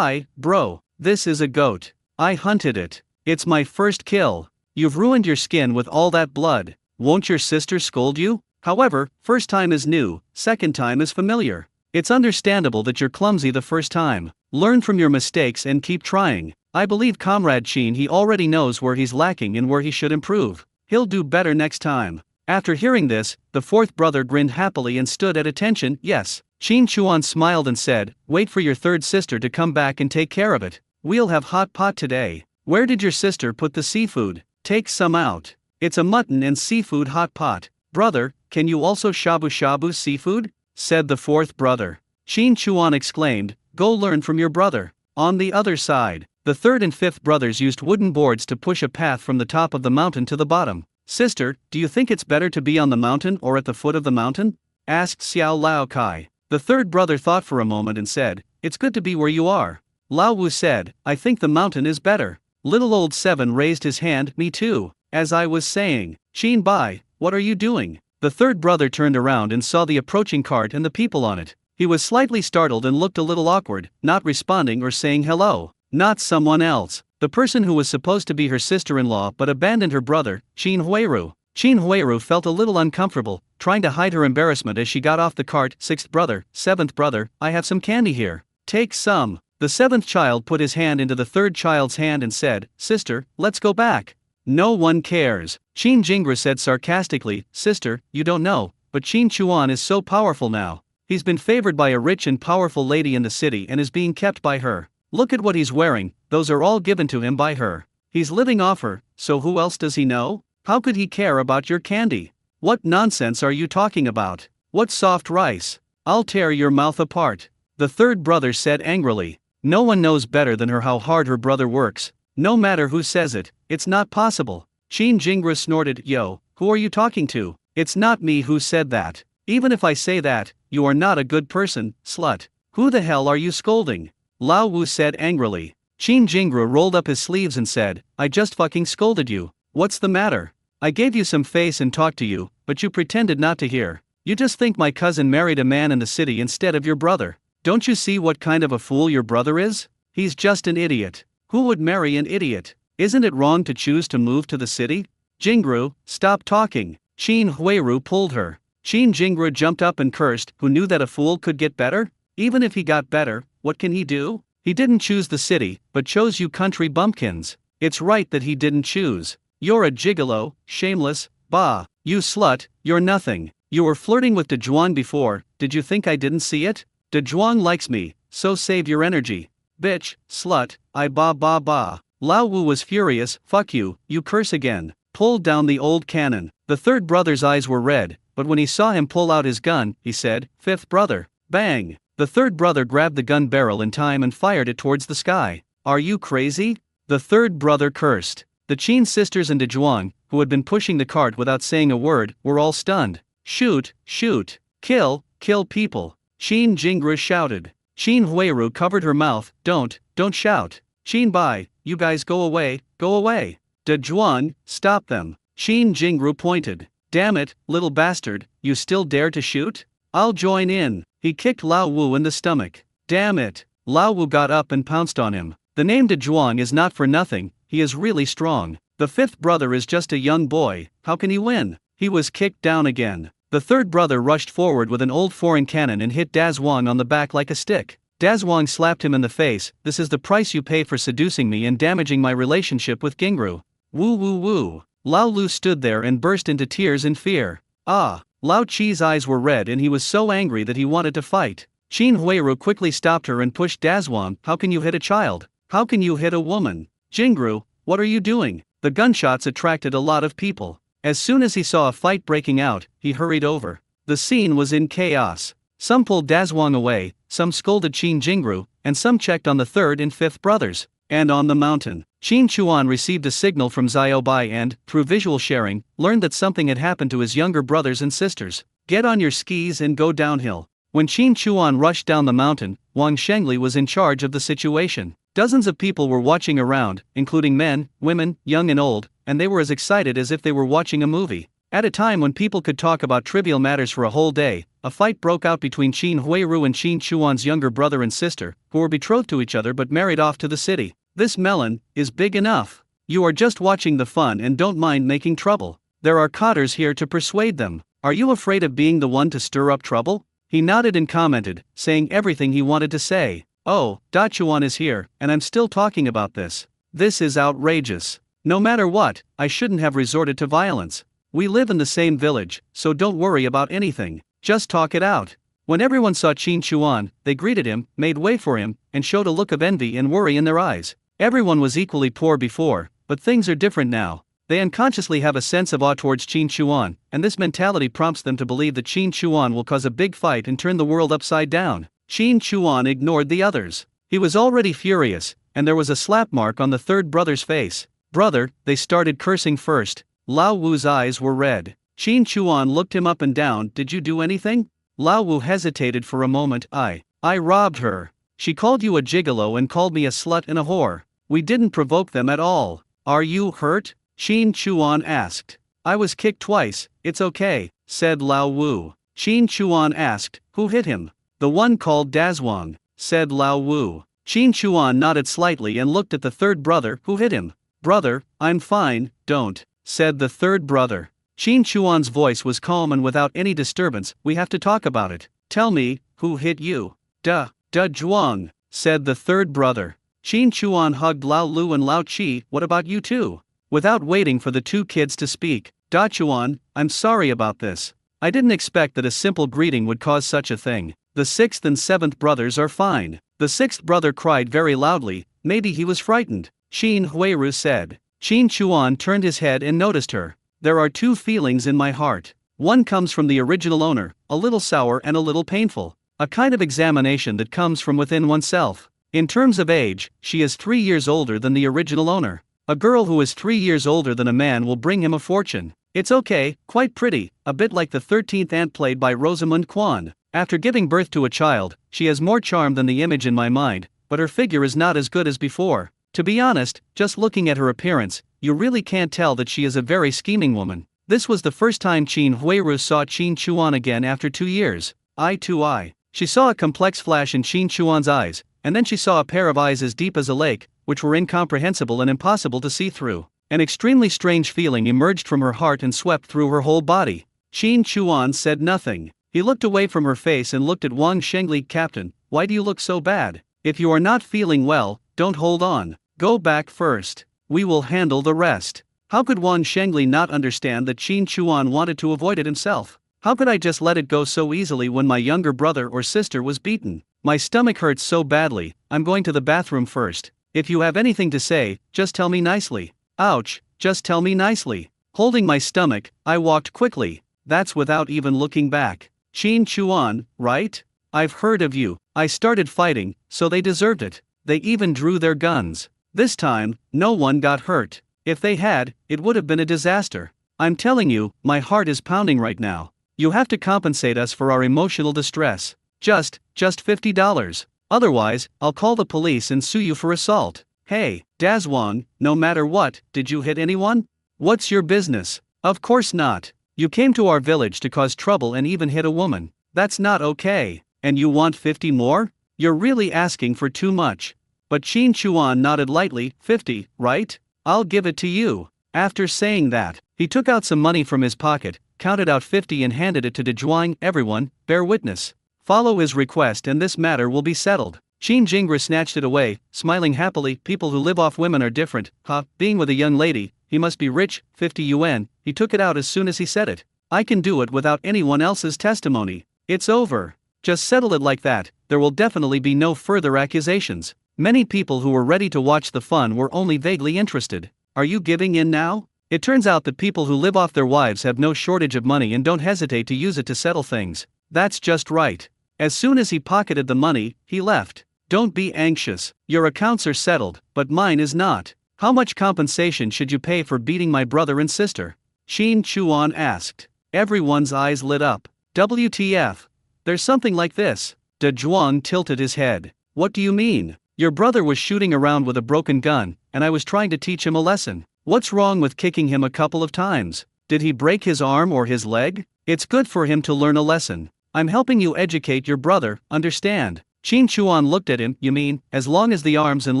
Hi, bro, this is a goat. I hunted it. It's my first kill. You've ruined your skin with all that blood. Won't your sister scold you? However, first time is new, second time is familiar. It's understandable that you're clumsy the first time. Learn from your mistakes and keep trying. I believe Comrade Sheen he already knows where he's lacking and where he should improve. He'll do better next time. After hearing this, the fourth brother grinned happily and stood at attention. Yes. Sheen Chuan smiled and said, wait for your third sister to come back and take care of it. We'll have hot pot today. Where did your sister put the seafood? Take some out. It's a mutton and seafood hot pot. Brother, can you also shabu shabu seafood? Said the fourth brother. Sheen Chuan exclaimed, go learn from your brother. On the other side, the third and fifth brothers used wooden boards to push a path from the top of the mountain to the bottom. Sister, do you think it's better to be on the mountain or at the foot of the mountain? Asked Xiao Lao Kai. The third brother thought for a moment and said, it's good to be where you are. Lao Wu said, I think the mountain is better. Little old Seven raised his hand, me too. As I was saying, Sheen Bai, what are you doing? The third brother turned around and saw the approaching cart and the people on it. He was slightly startled and looked a little awkward, not responding or saying hello. Not someone else. The person who was supposed to be her sister-in-law but abandoned her brother, Qin Huiru. Qin Huiru felt a little uncomfortable, trying to hide her embarrassment as she got off the cart. Sixth brother, seventh brother, I have some candy here. Take some. The seventh child put his hand into the third child's hand and said, sister, let's go back. No one cares. Qin Jingra said sarcastically, sister, you don't know, but Qin Chuan is so powerful now. He's been favored by a rich and powerful lady in the city and is being kept by her. Look at what he's wearing, those are all given to him by her. He's living off her, so who else does he know? How could he care about your candy? What nonsense are you talking about? What soft rice? I'll tear your mouth apart. The third brother said angrily. No one knows better than her how hard her brother works. No matter who says it, it's not possible. Qin Jingra snorted, yo, who are you talking to? It's not me who said that. Even if I say that, you are not a good person, slut. Who the hell are you scolding? Lao Wu said angrily. Qin Jingra rolled up his sleeves and said, I just fucking scolded you. What's the matter? I gave you some face and talked to you, but you pretended not to hear. You just think my cousin married a man in the city instead of your brother. Don't you see what kind of a fool your brother is? He's just an idiot. Who would marry an idiot? Isn't it wrong to choose to move to the city? Jingru, stop talking. Qin Huiru pulled her. Qin Jingra jumped up and cursed, who knew that a fool could get better? Even if he got better, what can he do? He didn't choose the city, but chose you country bumpkins. It's right that he didn't choose. You're a gigolo, shameless, bah, you slut, you're nothing. You were flirting with De Zhuang before, did you think I didn't see it? De Zhuang likes me, so save your energy. Bitch, slut, I bah bah bah. Lao Wu was furious, fuck you, you curse again. Pulled down the old cannon. The third brother's eyes were red, but when he saw him pull out his gun, he said, fifth brother, bang. The third brother grabbed the gun barrel in time and fired it towards the sky. Are you crazy? The third brother cursed. The Qin sisters and De Zhuang, who had been pushing the cart without saying a word, were all stunned. Shoot, shoot, kill, kill people. Qin Jingra shouted. Qin Huiru covered her mouth, don't shout. Qin Bai, you guys go away, go away. De Zhuang, stop them. Qin Jingra pointed. Damn it, little bastard, you still dare to shoot? I'll join in. He kicked Lao Wu in the stomach. Damn it. Lao Wu got up and pounced on him. The name De Zhuang is not for nothing, he is really strong. The fifth brother is just a young boy, how can he win? He was kicked down again. The third brother rushed forward with an old foreign cannon and hit Dazhuang on the back like a stick. Dazhuang slapped him in the face, this is the price you pay for seducing me and damaging my relationship with Gingru. Woo woo woo. Lao Lu stood there and burst into tears in fear. Ah. Lao Chi's eyes were red and he was so angry that he wanted to fight. Qin Huiru quickly stopped her and pushed Dazhuang. How can you hit a child? How can you hit a woman? Jingru, what are you doing? The gunshots attracted a lot of people. As soon as he saw a fight breaking out, he hurried over. The scene was in chaos. Some pulled Dazhuang away, some scolded Qin Jingru, and some checked on the third and fifth brothers. And on the mountain, Qin Chuan received a signal from Xiao Bai and, through visual sharing, learned that something had happened to his younger brothers and sisters. Get on your skis and go downhill. When Qin Chuan rushed down the mountain, Wang Shengli was in charge of the situation. Dozens of people were watching around, including men, women, young and old, and they were as excited as if they were watching a movie. At a time when people could talk about trivial matters for a whole day, a fight broke out between Qin Huiru and Qin Chuan's younger brother and sister, who were betrothed to each other but married off to the city. This melon is big enough. You are just watching the fun and don't mind making trouble. There are cotters here to persuade them. Are you afraid of being the one to stir up trouble? He nodded and commented, saying everything he wanted to say. Oh, Da Chuan is here, and I'm still talking about this. This is outrageous. No matter what, I shouldn't have resorted to violence. We live in the same village, so don't worry about anything. Just talk it out. When everyone saw Qin Chuan, they greeted him, made way for him, and showed a look of envy and worry in their eyes. Everyone was equally poor before, but things are different now. They unconsciously have a sense of awe towards Qin Chuan, and this mentality prompts them to believe that Qin Chuan will cause a big fight and turn the world upside down. Qin Chuan ignored the others. He was already furious, and there was a slap mark on the third brother's face. Brother, they started cursing first. Lao Wu's eyes were red. Qin Chuan looked him up and down. Did you do anything? Lao Wu hesitated for a moment. I robbed her. She called you a gigolo and called me a slut and a whore. We didn't provoke them at all. Are you hurt? Qin Chuan asked. I was kicked twice, it's okay, said Lao Wu. Qin Chuan asked, who hit him? The one called Dazwang, said Lao Wu. Qin Chuan nodded slightly and looked at the third brother. Who hit him? Brother, I'm fine, don't, said the third brother. Qin Chuan's voice was calm and without any disturbance. We have to talk about it. Tell me, who hit you? Da Zhuang, said the third brother. Qin Chuan hugged Lao Lu and Lao Qi. What about you two? Without waiting for the two kids to speak, Da Chuan, I'm sorry about this. I didn't expect that a simple greeting would cause such a thing. The sixth and seventh brothers are fine. The sixth brother cried very loudly. Maybe he was frightened. Qin Huiru said. Qin Chuan turned his head and noticed her. There are two feelings in my heart. One comes from the original owner, a little sour and a little painful. A kind of examination that comes from within oneself. In terms of age, she is 3 years older than the original owner. A girl who is 3 years older than a man will bring him a fortune. It's okay, quite pretty, a bit like the 13th aunt played by Rosamund Kwan. After giving birth to a child, she has more charm than the image in my mind, but her figure is not as good as before. To be honest, just looking at her appearance, you really can't tell that she is a very scheming woman. This was the first time Qin Huiru saw Qin Chuan again after 2 years. Eye to eye. She saw a complex flash in Qin Chuan's eyes, and then she saw a pair of eyes as deep as a lake, which were incomprehensible and impossible to see through. An extremely strange feeling emerged from her heart and swept through her whole body. Qin Chuan said nothing. He looked away from her face and looked at Wang Shengli. Captain, why do you look so bad? If you are not feeling well, don't hold on. Go back first. We will handle the rest. How could Wang Shengli not understand that Qin Chuan wanted to avoid it himself? How could I just let it go so easily when my younger brother or sister was beaten? My stomach hurts so badly, I'm going to the bathroom first. If you have anything to say, just tell me nicely. Ouch, just tell me nicely. Holding my stomach, I walked quickly. That's without even looking back. Qin Chuan, right? I've heard of you. I started fighting, so they deserved it. They even drew their guns. This time, no one got hurt. If they had, it would have been a disaster. I'm telling you, my heart is pounding right now. You have to compensate us for our emotional distress. Just $50. Otherwise, I'll call the police and sue you for assault. Hey, Dazwang, no matter what, did you hit anyone? What's your business? Of course not. You came to our village to cause trouble and even hit a woman. That's not okay. And you want 50 more? You're really asking for too much. But Qin Chuan nodded lightly. 50, right? I'll give it to you. After saying that, he took out some money from his pocket, counted out 50 and handed it to Dezhuang. Everyone, bear witness. Follow his request and this matter will be settled. Qin Jingra snatched it away, smiling happily. People who live off women are different. Being with a young lady, he must be rich. 50 yuan. He took it out as soon as he said it. I can do it without anyone else's testimony. It's over. Just settle it like that. There will definitely be no further accusations. Many people who were ready to watch the fun were only vaguely interested. Are you giving in now? It turns out that people who live off their wives have no shortage of money and don't hesitate to use it to settle things. That's just right. As soon as he pocketed the money, he left. Don't be anxious. Your accounts are settled, but mine is not. How much compensation should you pay for beating my brother and sister? Qin Chuan asked. Everyone's eyes lit up. WTF? There's something like this. Dezhuang tilted his head. What do you mean? Your brother was shooting around with a broken gun, and I was trying to teach him a lesson. What's wrong with kicking him a couple of times? Did he break his arm or his leg? It's good for him to learn a lesson. I'm helping you educate your brother, understand? Qin Chuan looked at him. You mean, as long as the arms and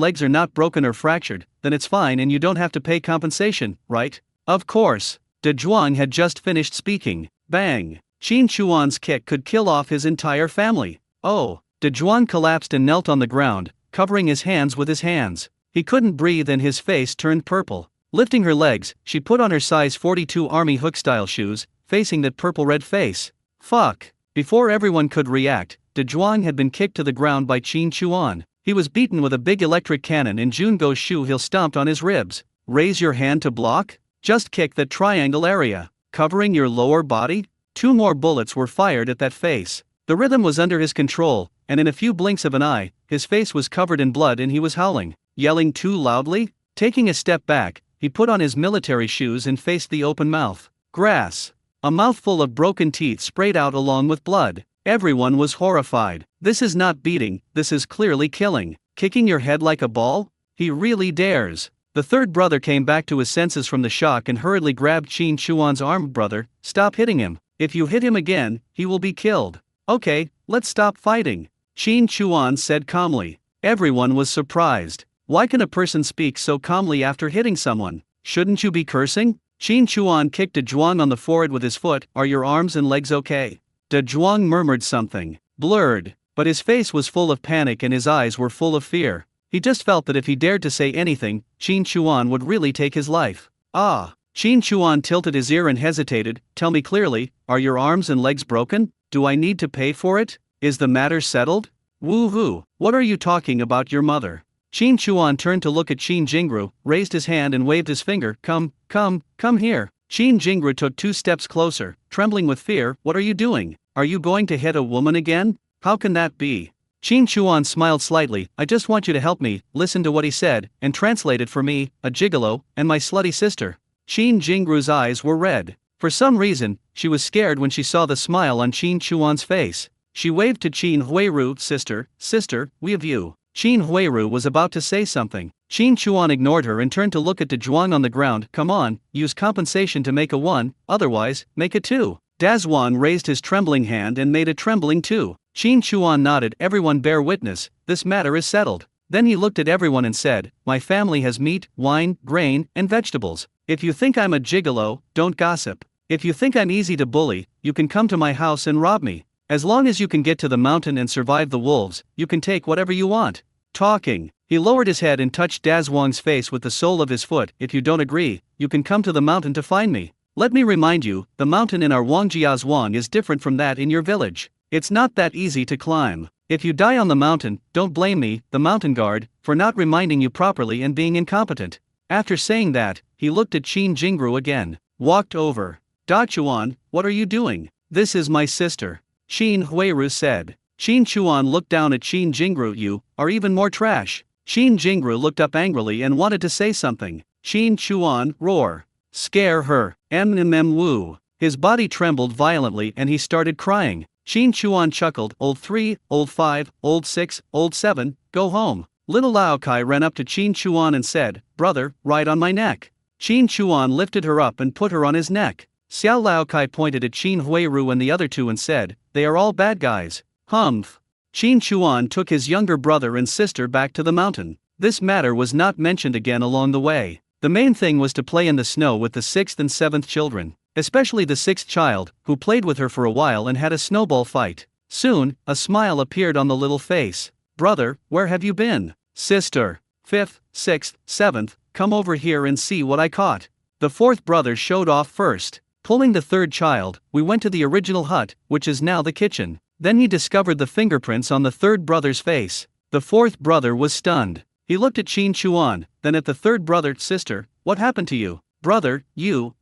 legs are not broken or fractured, then it's fine and you don't have to pay compensation, right? Of course. De Zhuang had just finished speaking. Bang! Qin Chuan's kick could kill off his entire family. Oh! De Zhuang collapsed and knelt on the ground, covering his hands with his hands. He couldn't breathe and his face turned purple. Lifting her legs, she put on her size 42 army hook-style shoes, facing that purple-red face. Fuck! Before everyone could react, De Zhuang had been kicked to the ground by Qin Chuan. He was beaten with a big electric cannon and Jungo's shoe heel stomped on his ribs. Raise your hand to block? Just kick that triangle area, covering your lower body? 2 more bullets were fired at that face. The rhythm was under his control, and in a few blinks of an eye, his face was covered in blood and he was howling, yelling too loudly. Taking a step back, he put on his military shoes and faced the open mouth. Grass. A mouthful of broken teeth sprayed out along with blood. Everyone was horrified. This is not beating, this is clearly killing. Kicking your head like a ball? He really dares. The third brother came back to his senses from the shock and hurriedly grabbed Qin Chuan's arm. Brother, stop hitting him. If you hit him again, he will be killed. Okay, let's stop fighting. Qin Chuan said calmly. Everyone was surprised. Why can a person speak so calmly after hitting someone? Shouldn't you be cursing? Qin Chuan kicked De Zhuang on the forehead with his foot. Are your arms and legs okay? De Zhuang murmured something, blurred, but his face was full of panic and his eyes were full of fear. He just felt that if he dared to say anything, Qin Chuan would really take his life. Ah! Qin Chuan tilted his ear and hesitated. Tell me clearly, are your arms and legs broken? Do I need to pay for it? Is the matter settled? Woo-hoo, what are you talking about your mother? Qin Chuan turned to look at Qin Jingru, raised his hand and waved his finger. Come here. Qin Jingru took 2 steps closer, trembling with fear. What are you doing? Are you going to hit a woman again? How can that be? Qin Chuan smiled slightly. I just want you to help me, listen to what he said, and translate it for me, a gigolo, and my slutty sister. Qin Jingru's eyes were red. For some reason, she was scared when she saw the smile on Qin Chuan's face. She waved to Qin Huiru. Sister, we have you. Qin Huiru was about to say something. Qin Chuan ignored her and turned to look at De Zhuang on the ground. Come on, use compensation to make a 1, otherwise, make a 2. Dazhuang raised his trembling hand and made a trembling 2. Qin Chuan nodded. Everyone bear witness, this matter is settled. Then he looked at everyone and said, my family has meat, wine, grain, and vegetables. If you think I'm a gigolo, don't gossip. If you think I'm easy to bully, you can come to my house and rob me. As long as you can get to the mountain and survive the wolves, you can take whatever you want. Talking, he lowered his head and touched Dazhuang's face with the sole of his foot. If you don't agree, you can come to the mountain to find me. Let me remind you, the mountain in our Wangjiazhuang is different from that in your village. It's not that easy to climb. If you die on the mountain, don't blame me, the mountain guard, for not reminding you properly and being incompetent. After saying that, he looked at Qin Jingru again, walked over. Da Chuan, what are you doing? This is my sister. Qin Huiru said. Qin Chuan looked down at Qin Jingru. You are even more trash. Qin Jingru looked up angrily and wanted to say something. Qin Chuan, roar. Scare her. Woo. His body trembled violently and he started crying. Qin Chuan chuckled. Old 3, old 5, old 6, old 7, go home. Little Lao Kai ran up to Qin Chuan and said, brother, ride on my neck. Qin Chuan lifted her up and put her on his neck. Xiao Lao Kai pointed at Qin Huiru and the other 2 and said, they are all bad guys. Humph. Qin Chuan took his younger brother and sister back to the mountain. This matter was not mentioned again along the way. The main thing was to play in the snow with the 6th and 7th children, especially the 6th child, who played with her for a while and had a snowball fight. Soon, a smile appeared on the little face. Brother, where have you been? Sister. 5th, 6th, 7th, come over here and see what I caught. The 4th brother showed off first. Pulling the 3rd child, we went to the original hut, which is now the kitchen. Then he discovered the fingerprints on the 3rd brother's face. The 4th brother was stunned. He looked at Qin Chuan, then at the 3rd brother. Sister, what happened to you? Brother,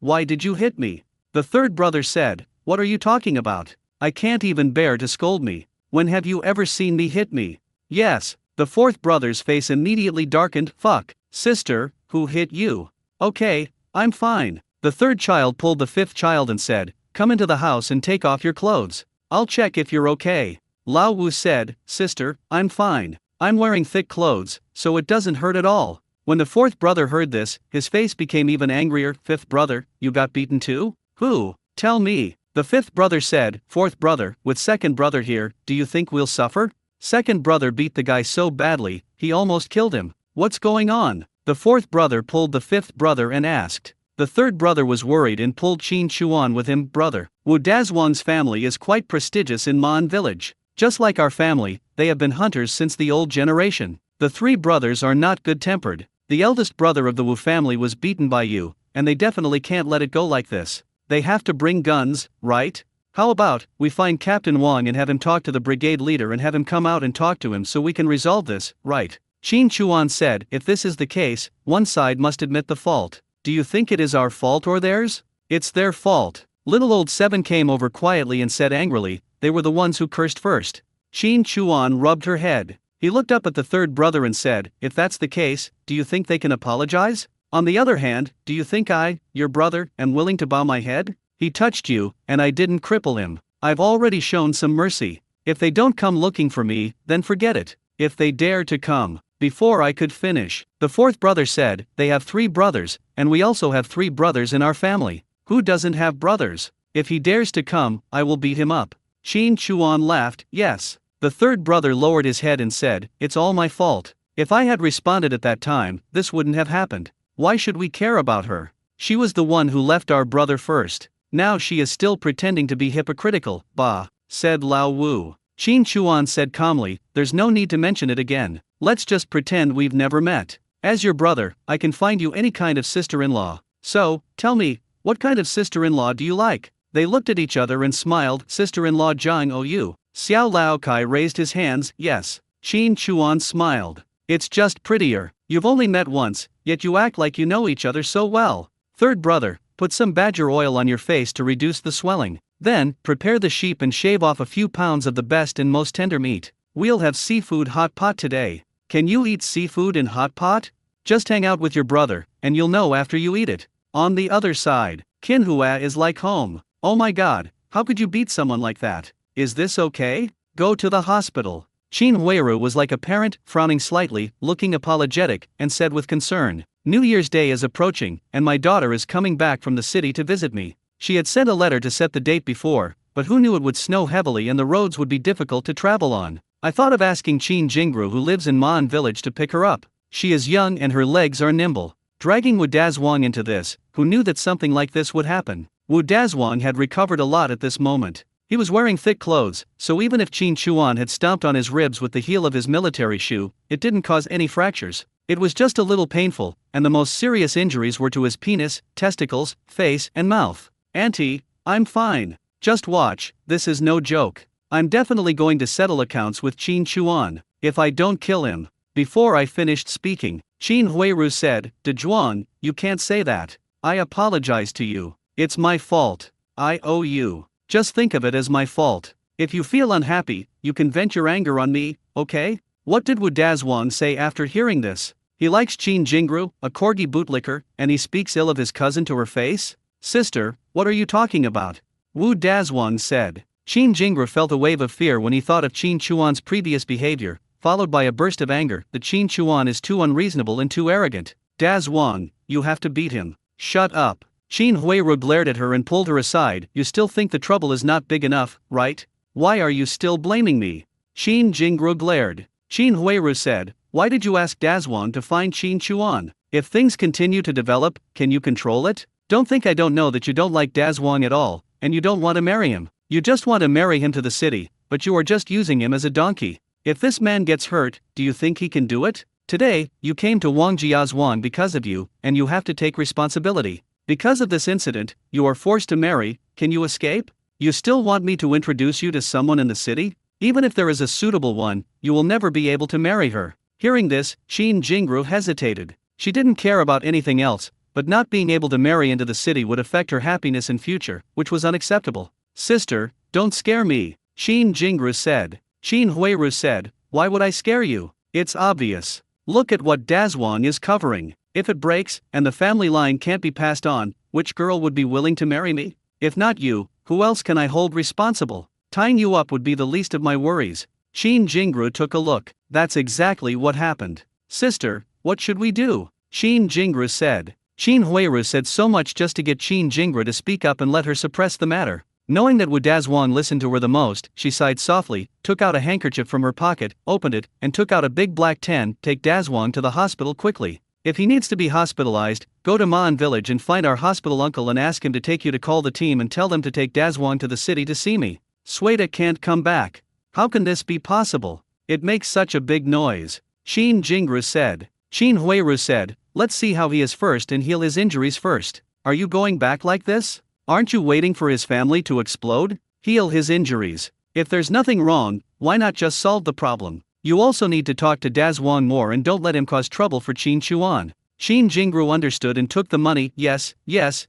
why did you hit me? The 3rd brother said, what are you talking about? I can't even bear to scold me. When have you ever seen me hit me? Yes. The 4th brother's face immediately darkened. Fuck. Sister, who hit you? Okay, I'm fine. The 3rd child pulled the 5th child and said, come into the house and take off your clothes. I'll check if you're okay. Lao Wu said, sister, I'm fine. I'm wearing thick clothes, so it doesn't hurt at all. When the 4th brother heard this, his face became even angrier. 5th brother, you got beaten too? Who? Tell me. The fifth brother said, "Fourth brother, with second brother here, do you think we'll suffer?" Second brother beat the guy so badly, he almost killed him. "What's going on?" The fourth brother pulled the fifth brother and asked. The third brother was worried and pulled Qin Chuan with him. "Brother, Wu Dazhuang's family is quite prestigious in Man village. Just like our family, they have been hunters since the old generation. The three brothers are not good-tempered. The eldest brother of the Wu family was beaten by you, and they definitely can't let it go like this. They have to bring guns, right? How about we find Captain Wang and have him talk to the brigade leader and have him come out and talk to him so we can resolve this, right?" Qin Chuan said, "If this is the case, one side must admit the fault. Do you think it is our fault or theirs?" "It's their fault." Little old Seven came over quietly and said angrily, "They were the ones who cursed first." Qin Chuan rubbed her head. He looked up at the third brother and said, "If that's the case, do you think they can apologize? On the other hand, do you think I, your brother, am willing to bow my head? He touched you, and I didn't cripple him. I've already shown some mercy. If they don't come looking for me, then forget it. If they dare to come." Before I could finish, the fourth brother said, "They have three brothers, and we also have three brothers in our family. Who doesn't have brothers? If he dares to come, I will beat him up." Qin Chuan laughed, "Yes." The third brother lowered his head and said, "It's all my fault. If I had responded at that time, this wouldn't have happened. Why should we care about her? She was the one who left our brother first. Now she is still pretending to be hypocritical." "Bah," said Lao Wu. Qin Chuan said calmly, "There's no need to mention it again. Let's just pretend we've never met. As your brother, I can find you any kind of sister-in-law. So, tell me, what kind of sister-in-law do you like?" They looked at each other and smiled. "Sister-in-law Zhang Ou." Xiao Lao Kai raised his hands, "Yes." Qin Chuan smiled. "It's just prettier. You've only met once, yet you act like you know each other so well." Third brother, "Put some badger oil on your face to reduce the swelling. Then, prepare the sheep and shave off a few pounds of the best and most tender meat. We'll have seafood hot pot today. Can you eat seafood in hot pot? Just hang out with your brother, and you'll know after you eat it. On the other side, Qinhua is like home. Oh my god, how could you beat someone like that? Is this okay? Go to the hospital." Qin Huiru was like a parent, frowning slightly, looking apologetic, and said with concern, "New Year's Day is approaching, and my daughter is coming back from the city to visit me. She had sent a letter to set the date before, but who knew it would snow heavily and the roads would be difficult to travel on. I thought of asking Qin Jingru, who lives in Man village, to pick her up. She is young and her legs are nimble." Dragging Wu Dazhuang into this, who knew that something like this would happen. Wu Dazhuang had recovered a lot at this moment. He was wearing thick clothes, so even if Qin Chuan had stomped on his ribs with the heel of his military shoe, it didn't cause any fractures. It was just a little painful, and the most serious injuries were to his penis, testicles, face, and mouth. "Auntie, I'm fine. Just watch, this is no joke. I'm definitely going to settle accounts with Qin Chuan, if I don't kill him." Before I finished speaking, Qin Huiru said, "Dezhuang, you can't say that. I apologize to you. It's my fault. I owe you. Just think of it as my fault. If you feel unhappy, you can vent your anger on me, okay?" What did Wu Dazhuang say after hearing this? He likes Qin Jingru, a corgi bootlicker, and he speaks ill of his cousin to her face? "Sister, what are you talking about?" Wu Dazhuang said. Qin Jingru felt a wave of fear when he thought of Qin Chuan's previous behavior, followed by a burst of anger that Qin Chuan is too unreasonable and too arrogant. "Dazhuang, you have to beat him." "Shut up." Qin Huiru glared at her and pulled her aside. "You still think the trouble is not big enough, right? Why are you still blaming me?" Qin Jingru glared. Qin Huiru said, "Why did you ask Dazhuang to find Qin Chuan? If things continue to develop, can you control it? Don't think I don't know that you don't like Dazhuang at all, and you don't want to marry him. You just want to marry him to the city, but you are just using him as a donkey. If this man gets hurt, do you think he can do it? Today, you came to Wang Jiazhuang because of you, and you have to take responsibility. Because of this incident, you are forced to marry. Can you escape? You still want me to introduce you to someone in the city? Even if there is a suitable one, you will never be able to marry her." Hearing this, Qin Jingru hesitated. She didn't care about anything else, but not being able to marry into the city would affect her happiness in future, which was unacceptable. "Sister, don't scare me," Qin Jingru said. Qin Huiru said, "Why would I scare you? It's obvious. Look at what Dazhuang is covering. If it breaks, and the family line can't be passed on, which girl would be willing to marry me? If not you, who else can I hold responsible? Tying you up would be the least of my worries." Qin Jingru took a look. That's exactly what happened. "Sister, what should we do?" Qin Jingru said. Qin Huiru said so much just to get Qin Jingru to speak up and let her suppress the matter. Knowing that Wu Dazwang listened to her the most, she sighed softly, took out a handkerchief from her pocket, opened it, and took out a big black 10. Take Dazwang to the hospital quickly. If he needs to be hospitalized, go to Ma'an village and find our hospital uncle and ask him to take you to call the team and tell them to take Dazwang to the city to see me. Sueda can't come back. How can this be possible? It makes such a big noise. Qin Jingru said. Qin Huiru said, let's see how he is first and heal his injuries first. Are you going back like this? Aren't you waiting for his family to explode? Heal his injuries. If there's nothing wrong, why not just solve the problem? You also need to talk to Dazwang more and don't let him cause trouble for Qin Chuan. Qin Jingru understood and took the money. Yes. Qin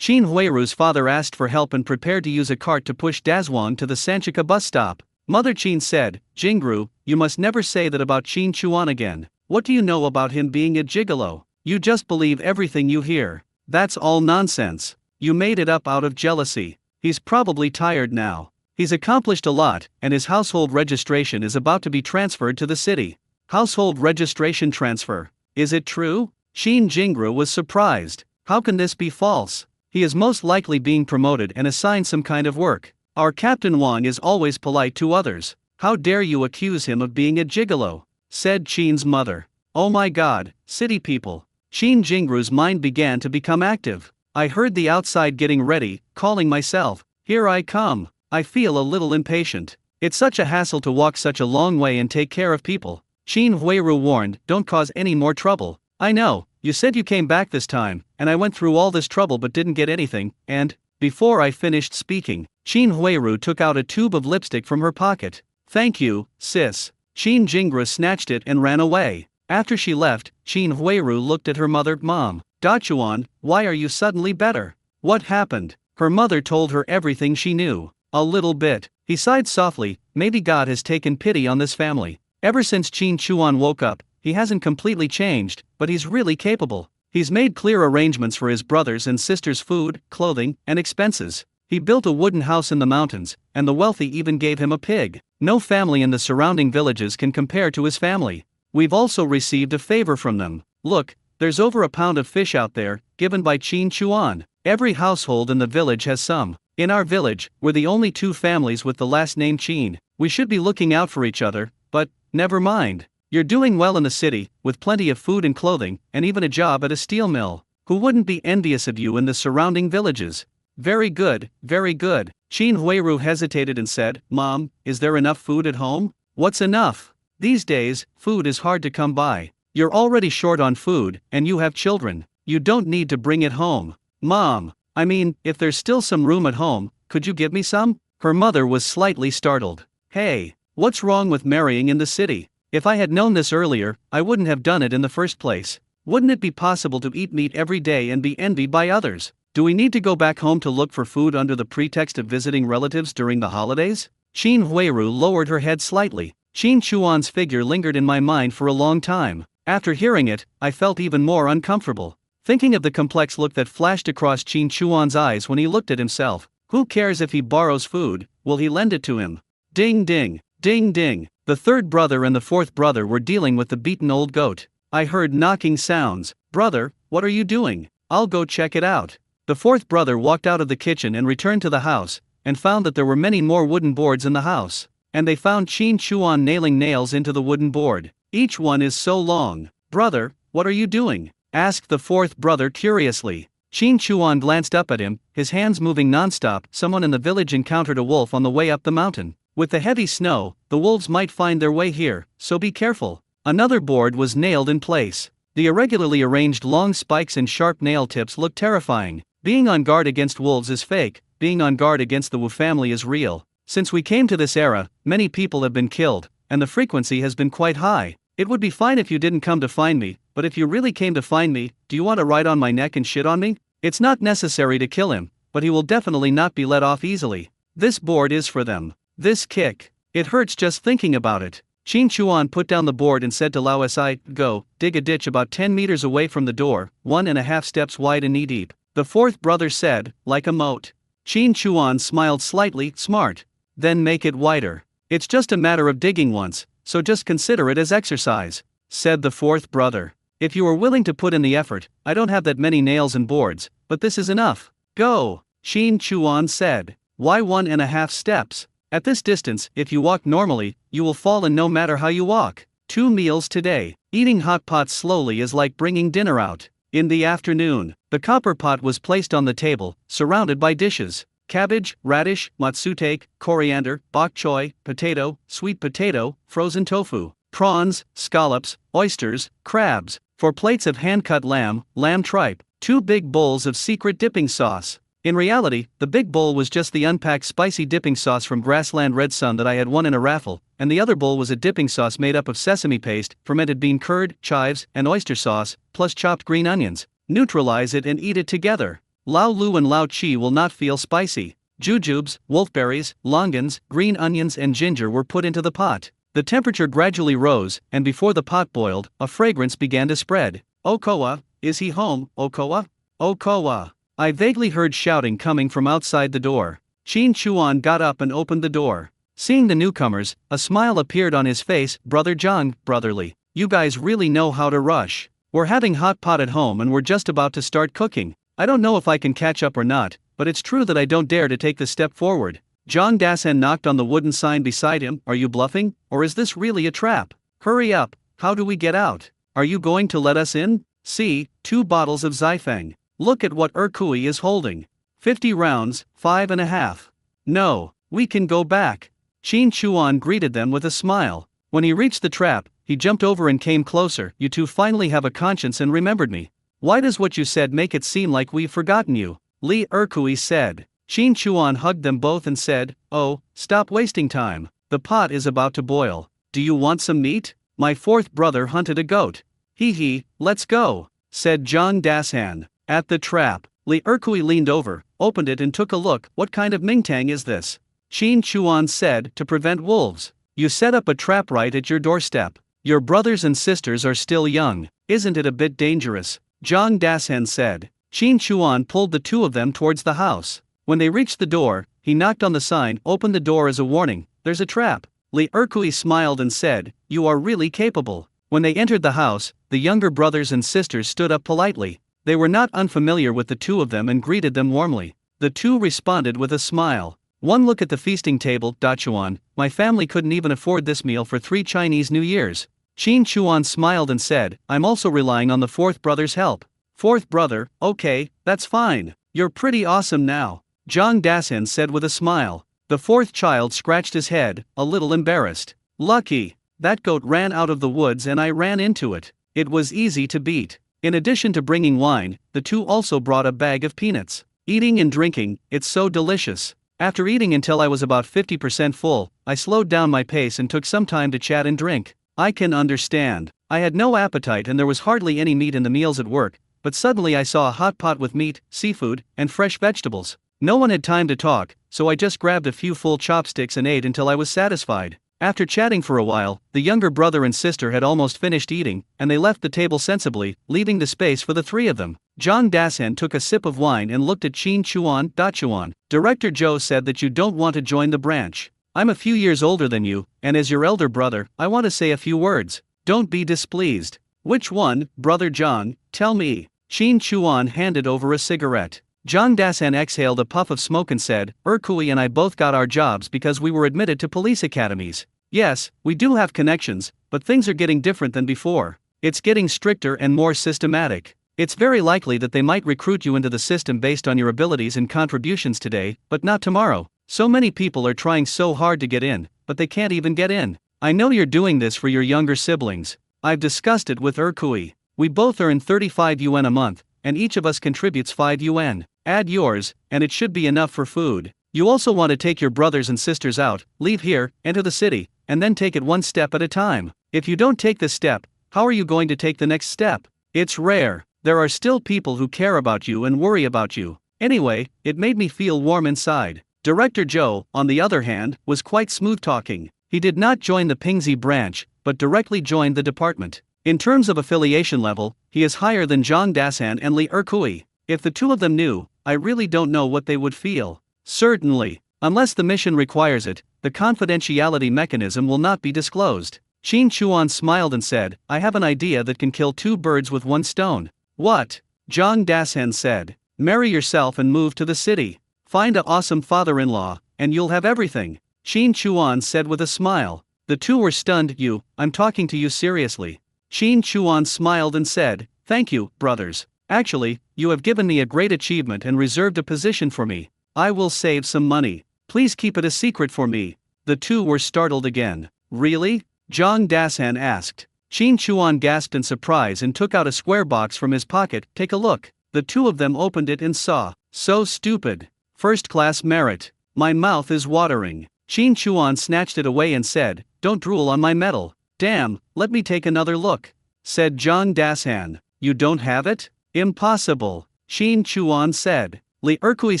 Huiru's father asked for help and prepared to use a cart to push Dazwang to the Sanchika bus stop. Mother Qin said, Jingru, you must never say that about Qin Chuan again. What do you know about him being a gigolo? You just believe everything you hear. That's all nonsense. You made it up out of jealousy. He's probably tired now. He's accomplished a lot, and his household registration is about to be transferred to the city. Household registration transfer. Is it true? Qin Jingru was surprised. How can this be false? He is most likely being promoted and assigned some kind of work. Our Captain Wang is always polite to others. How dare you accuse him of being a gigolo? Said Qin's mother. Oh my god, city people. Qin Jingru's mind began to become active. I heard the outside getting ready, calling myself. Here I come. I feel a little impatient. It's such a hassle to walk such a long way and take care of people. Qin Huiru warned, don't cause any more trouble. I know, you said you came back this time, and I went through all this trouble but didn't get anything, and, before I finished speaking, Qin Huiru took out a tube of lipstick from her pocket. Thank you, sis. Qin Jingru snatched it and ran away. After she left, Qin Huiru looked at her mother. Mom, Dachuan, why are you suddenly better? What happened? Her mother told her everything she knew. A little bit. He sighed softly, maybe God has taken pity on this family. Ever since Qin Chuan woke up, he hasn't completely changed, but he's really capable. He's made clear arrangements for his brothers and sisters' food, clothing, and expenses. He built a wooden house in the mountains, and the wealthy even gave him a pig. No family in the surrounding villages can compare to his family. We've also received a favor from them. Look, there's over a pound of fish out there, given by Qin Chuan. Every household in the village has some. In our village, we're the only two families with the last name Qin. We should be looking out for each other, but, never mind. You're doing well in the city, with plenty of food and clothing, and even a job at a steel mill. Who wouldn't be envious of you in the surrounding villages? Very good, very good. Qin Huiru hesitated and said, Mom, is there enough food at home? What's enough? These days, food is hard to come by. You're already short on food, and you have children. You don't need to bring it home. Mom, I mean, if there's still some room at home, could you give me some? Her mother was slightly startled. Hey, what's wrong with marrying in the city? If I had known this earlier, I wouldn't have done it in the first place. Wouldn't it be possible to eat meat every day and be envied by others? Do we need to go back home to look for food under the pretext of visiting relatives during the holidays? Qin Huiru lowered her head slightly. Qin Chuan's figure lingered in my mind for a long time. After hearing it, I felt even more uncomfortable. Thinking of the complex look that flashed across Qin Chuan's eyes when he looked at himself. Who cares if he borrows food? Will he lend it to him? Ding ding, ding ding. The third brother and the fourth brother were dealing with the beaten old goat. I heard knocking sounds. Brother, what are you doing? I'll go check it out. The fourth brother walked out of the kitchen and returned to the house, and found that there were many more wooden boards in the house. And they found Qin Chuan nailing nails into the wooden board. Each one is so long. Brother, what are you doing? Asked the fourth brother curiously. Qin Chuan glanced up at him, his hands moving non-stop. Someone in the village encountered a wolf on the way up the mountain. With the heavy snow, the wolves might find their way here, so be careful. Another board was nailed in place. The irregularly arranged long spikes and sharp nail tips looked terrifying. Being on guard against wolves is fake, being on guard against the Wu family is real. Since we came to this era, many people have been killed, and the frequency has been quite high. It would be fine if you didn't come to find me, but if you really came to find me, do you want to ride on my neck and shit on me? It's not necessary to kill him, but he will definitely not be let off easily. This board is for them. This kick. It hurts just thinking about it. Qin Chuan put down the board and said to Lao Si, go, dig a ditch about 10 meters away from the door, 1.5 steps wide and knee deep. The fourth brother said, like a moat. Qin Chuan smiled slightly, smart. Then make it wider. It's just a matter of digging once, so just consider it as exercise, said the fourth brother. If you are willing to put in the effort, I don't have that many nails and boards, but this is enough. Go, Qin Chuan said. Why 1.5 steps? At this distance, if you walk normally, you will fall, and no matter how you walk. 2 meals today. Eating hot pot slowly is like bringing dinner out. In the afternoon, the copper pot was placed on the table, surrounded by dishes. Cabbage, radish, matsutake, coriander, bok choy, potato, sweet potato, frozen tofu, prawns, scallops, oysters, crabs, 4 plates of hand-cut lamb, lamb tripe, 2 big bowls of secret dipping sauce. In reality, the big bowl was just the unpacked spicy dipping sauce from Grassland Red Sun that I had won in a raffle, and the other bowl was a dipping sauce made up of sesame paste, fermented bean curd, chives, and oyster sauce, plus chopped green onions. Neutralize it and eat it together. Lao Lu and Lao Chi will not feel spicy. Jujubes, wolfberries, longans, green onions, and ginger were put into the pot. The temperature gradually rose, and before the pot boiled, a fragrance began to spread. Okoa, is he home, Okoa? Okoa. I vaguely heard shouting coming from outside the door. Chin Chuan got up and opened the door. Seeing the newcomers, a smile appeared on his face. Brother John, brotherly. You guys really know how to rush. We're having hot pot at home and we're just about to start cooking. I don't know if I can catch up or not, but it's true that I don't dare to take the step forward. Zhang Dasan knocked on the wooden sign beside him. Are you bluffing, or is this really a trap? Hurry up, how do we get out? Are you going to let us in? See, 2 bottles of Zyfeng. Look at what Erkui is holding. 50 rounds, 5.5. No, we can go back. Qin Chuan greeted them with a smile. When he reached the trap, he jumped over and came closer. You two finally have a conscience and remembered me. Why does what you said make it seem like we've forgotten you? Li Erkui said. Qin Chuan hugged them both and said, Oh, stop wasting time. The pot is about to boil. Do you want some meat? My 4th brother hunted a goat. Hee, let's go, said Zhang Dasan. At the trap, Li Erkui leaned over, opened it and took a look. What kind of mingtang is this? Qin Chuan said, to prevent wolves. You set up a trap right at your doorstep. Your brothers and sisters are still young. Isn't it a bit dangerous? Zhang Dasan said. Qin Chuan pulled the 2 of them towards the house. When they reached the door, he knocked on the sign. Open the door as a warning. There's a trap. Li Erkui smiled and said, You are really capable. When they entered the house, the younger brothers and sisters stood up politely. They were not unfamiliar with the 2 of them and greeted them warmly. The 2 responded with a smile. One look at the feasting table. Chuan, my family couldn't even afford this meal for 3 Chinese New Years. Qin Chuan smiled and said, I'm also relying on the 4th brother's help. 4th brother, okay, that's fine. You're pretty awesome now, Zhang Dasan said with a smile. The 4th child scratched his head, a little embarrassed. Lucky. That goat ran out of the woods and I ran into it. It was easy to beat. In addition to bringing wine, the 2 also brought a bag of peanuts. Eating and drinking, it's so delicious. After eating until I was about 50% full, I slowed down my pace and took some time to chat and drink. I can understand. I had no appetite and there was hardly any meat in the meals at work, but suddenly I saw a hot pot with meat, seafood, and fresh vegetables. No one had time to talk, so I just grabbed a few full chopsticks and ate until I was satisfied. After chatting for a while, the younger brother and sister had almost finished eating, and they left the table sensibly, leaving the space for the 3 of them. Zhang Dasan took a sip of wine and looked at Qin Chuan. Chuan, Director Zhou said that you don't want to join the branch. I'm a few years older than you, and as your elder brother, I want to say a few words. Don't be displeased. Which one, Brother Zhang? Tell me. Qin Chuan handed over a cigarette. Zhang Dasan exhaled a puff of smoke and said, Erkui and I both got our jobs because we were admitted to police academies. Yes, we do have connections, but things are getting different than before. It's getting stricter and more systematic. It's very likely that they might recruit you into the system based on your abilities and contributions today, but not tomorrow. So many people are trying so hard to get in, but they can't even get in. I know you're doing this for your younger siblings. I've discussed it with Erkui. We both earn 35 yuan a month, and each of us contributes 5 yuan. Add yours, and it should be enough for food. You also want to take your brothers and sisters out, leave here, enter the city, and then take it one step at a time. If you don't take this step, how are you going to take the next step? It's rare. There are still people who care about you and worry about you. Anyway, it made me feel warm inside. Director Zhou, on the other hand, was quite smooth-talking. He did not join the Pingxi branch, but directly joined the department. In terms of affiliation level, he is higher than Zhang Dasan and Li Erkui. If the 2 of them knew, I really don't know what they would feel. Certainly, unless the mission requires it, the confidentiality mechanism will not be disclosed. Qin Chuan smiled and said, I have an idea that can kill 2 birds with 1 stone. What? Zhang Dasan said. Marry yourself and move to the city. Find a awesome father-in-law, and you'll have everything, Qin Chuan said with a smile. The two were stunned. I'm talking to you seriously. Qin Chuan smiled and said, thank you, brothers. Actually, you have given me a great achievement and reserved a position for me. I will save some money. Please keep it a secret for me. The two were startled again. Really? Zhang Dasan asked. Qin Chuan gasped in surprise and took out a square box from his pocket. Take a look. The two of them opened it and saw. So stupid. First-class merit. My mouth is watering. Qin Chuan snatched it away and said, don't drool on my medal. Damn, let me take another look, said Zhang Dasan. You don't have it? Impossible, Qin Chuan said. Li Erkui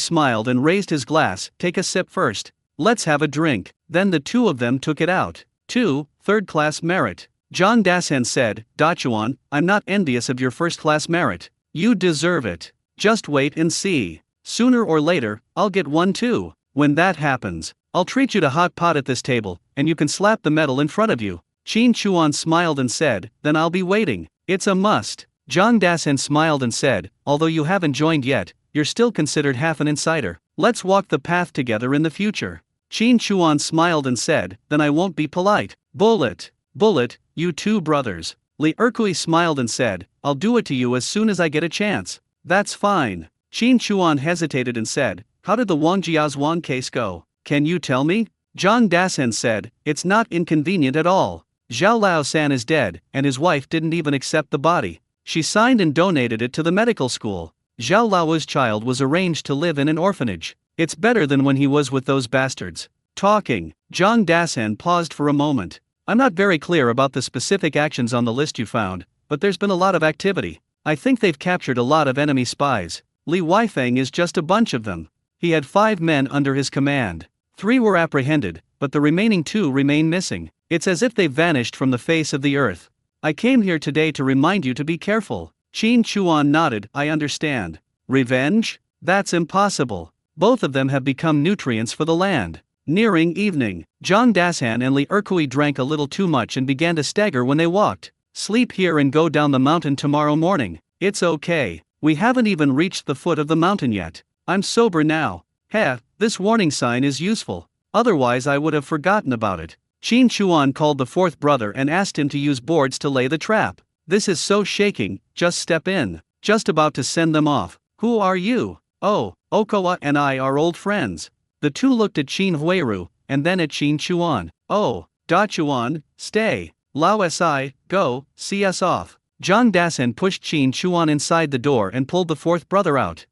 smiled and raised his glass. Take a sip first. Let's have a drink. Then the two of them took it out. 2. Third-class merit. Zhang Dasan said, Dachuan, I'm not envious of your first-class merit. You deserve it. Just wait and see. Sooner or later, I'll get one too. When that happens, I'll treat you to hot pot at this table, and you can slap the medal in front of you. Qin Chuan smiled and said, then I'll be waiting. It's a must. Zhang Dasan smiled and said, although you haven't joined yet, you're still considered half an insider. Let's walk the path together in the future. Qin Chuan smiled and said, then I won't be polite. Bullet, you two brothers. Li Erkui smiled and said, I'll do it to you as soon as I get a chance. That's fine. Qin Chuan hesitated and said, how did the Wang Jiazhuang case go? Can you tell me? Zhang Dasan said, it's not inconvenient at all. Zhao Lao-san is dead, and his wife didn't even accept the body. She signed and donated it to the medical school. Zhao Lao's child was arranged to live in an orphanage. It's better than when he was with those bastards. Talking, Zhang Dasan paused for a moment. I'm not very clear about the specific actions on the list you found, but there's been a lot of activity. I think they've captured a lot of enemy spies. Li Weifeng is just a bunch of them. He had 5 men under his command. 3 were apprehended, but the remaining 2 remain missing. It's as if they've vanished from the face of the earth. I came here today to remind you to be careful. Qin Chuan nodded. I understand. Revenge? That's impossible. Both of them have become nutrients for the land. Nearing evening, Zhang Dasan and Li Erkui drank a little too much and began to stagger when they walked. Sleep here and go down the mountain tomorrow morning. It's okay. We haven't even reached the foot of the mountain yet. I'm sober now. This warning sign is useful. Otherwise I would have forgotten about it. Qin Chuan called the 4th brother and asked him to use boards to lay the trap. This is so shaking, just step in. Just about to send them off. Who are you? Oh, Okoa and I are old friends. The two looked at Qin Huiru, and then at Qin Chuan. Oh, Dachuan, stay. Lao Si, go, see us off. Zhang Dasan pushed Qin Chuan inside the door and pulled the 4th brother out.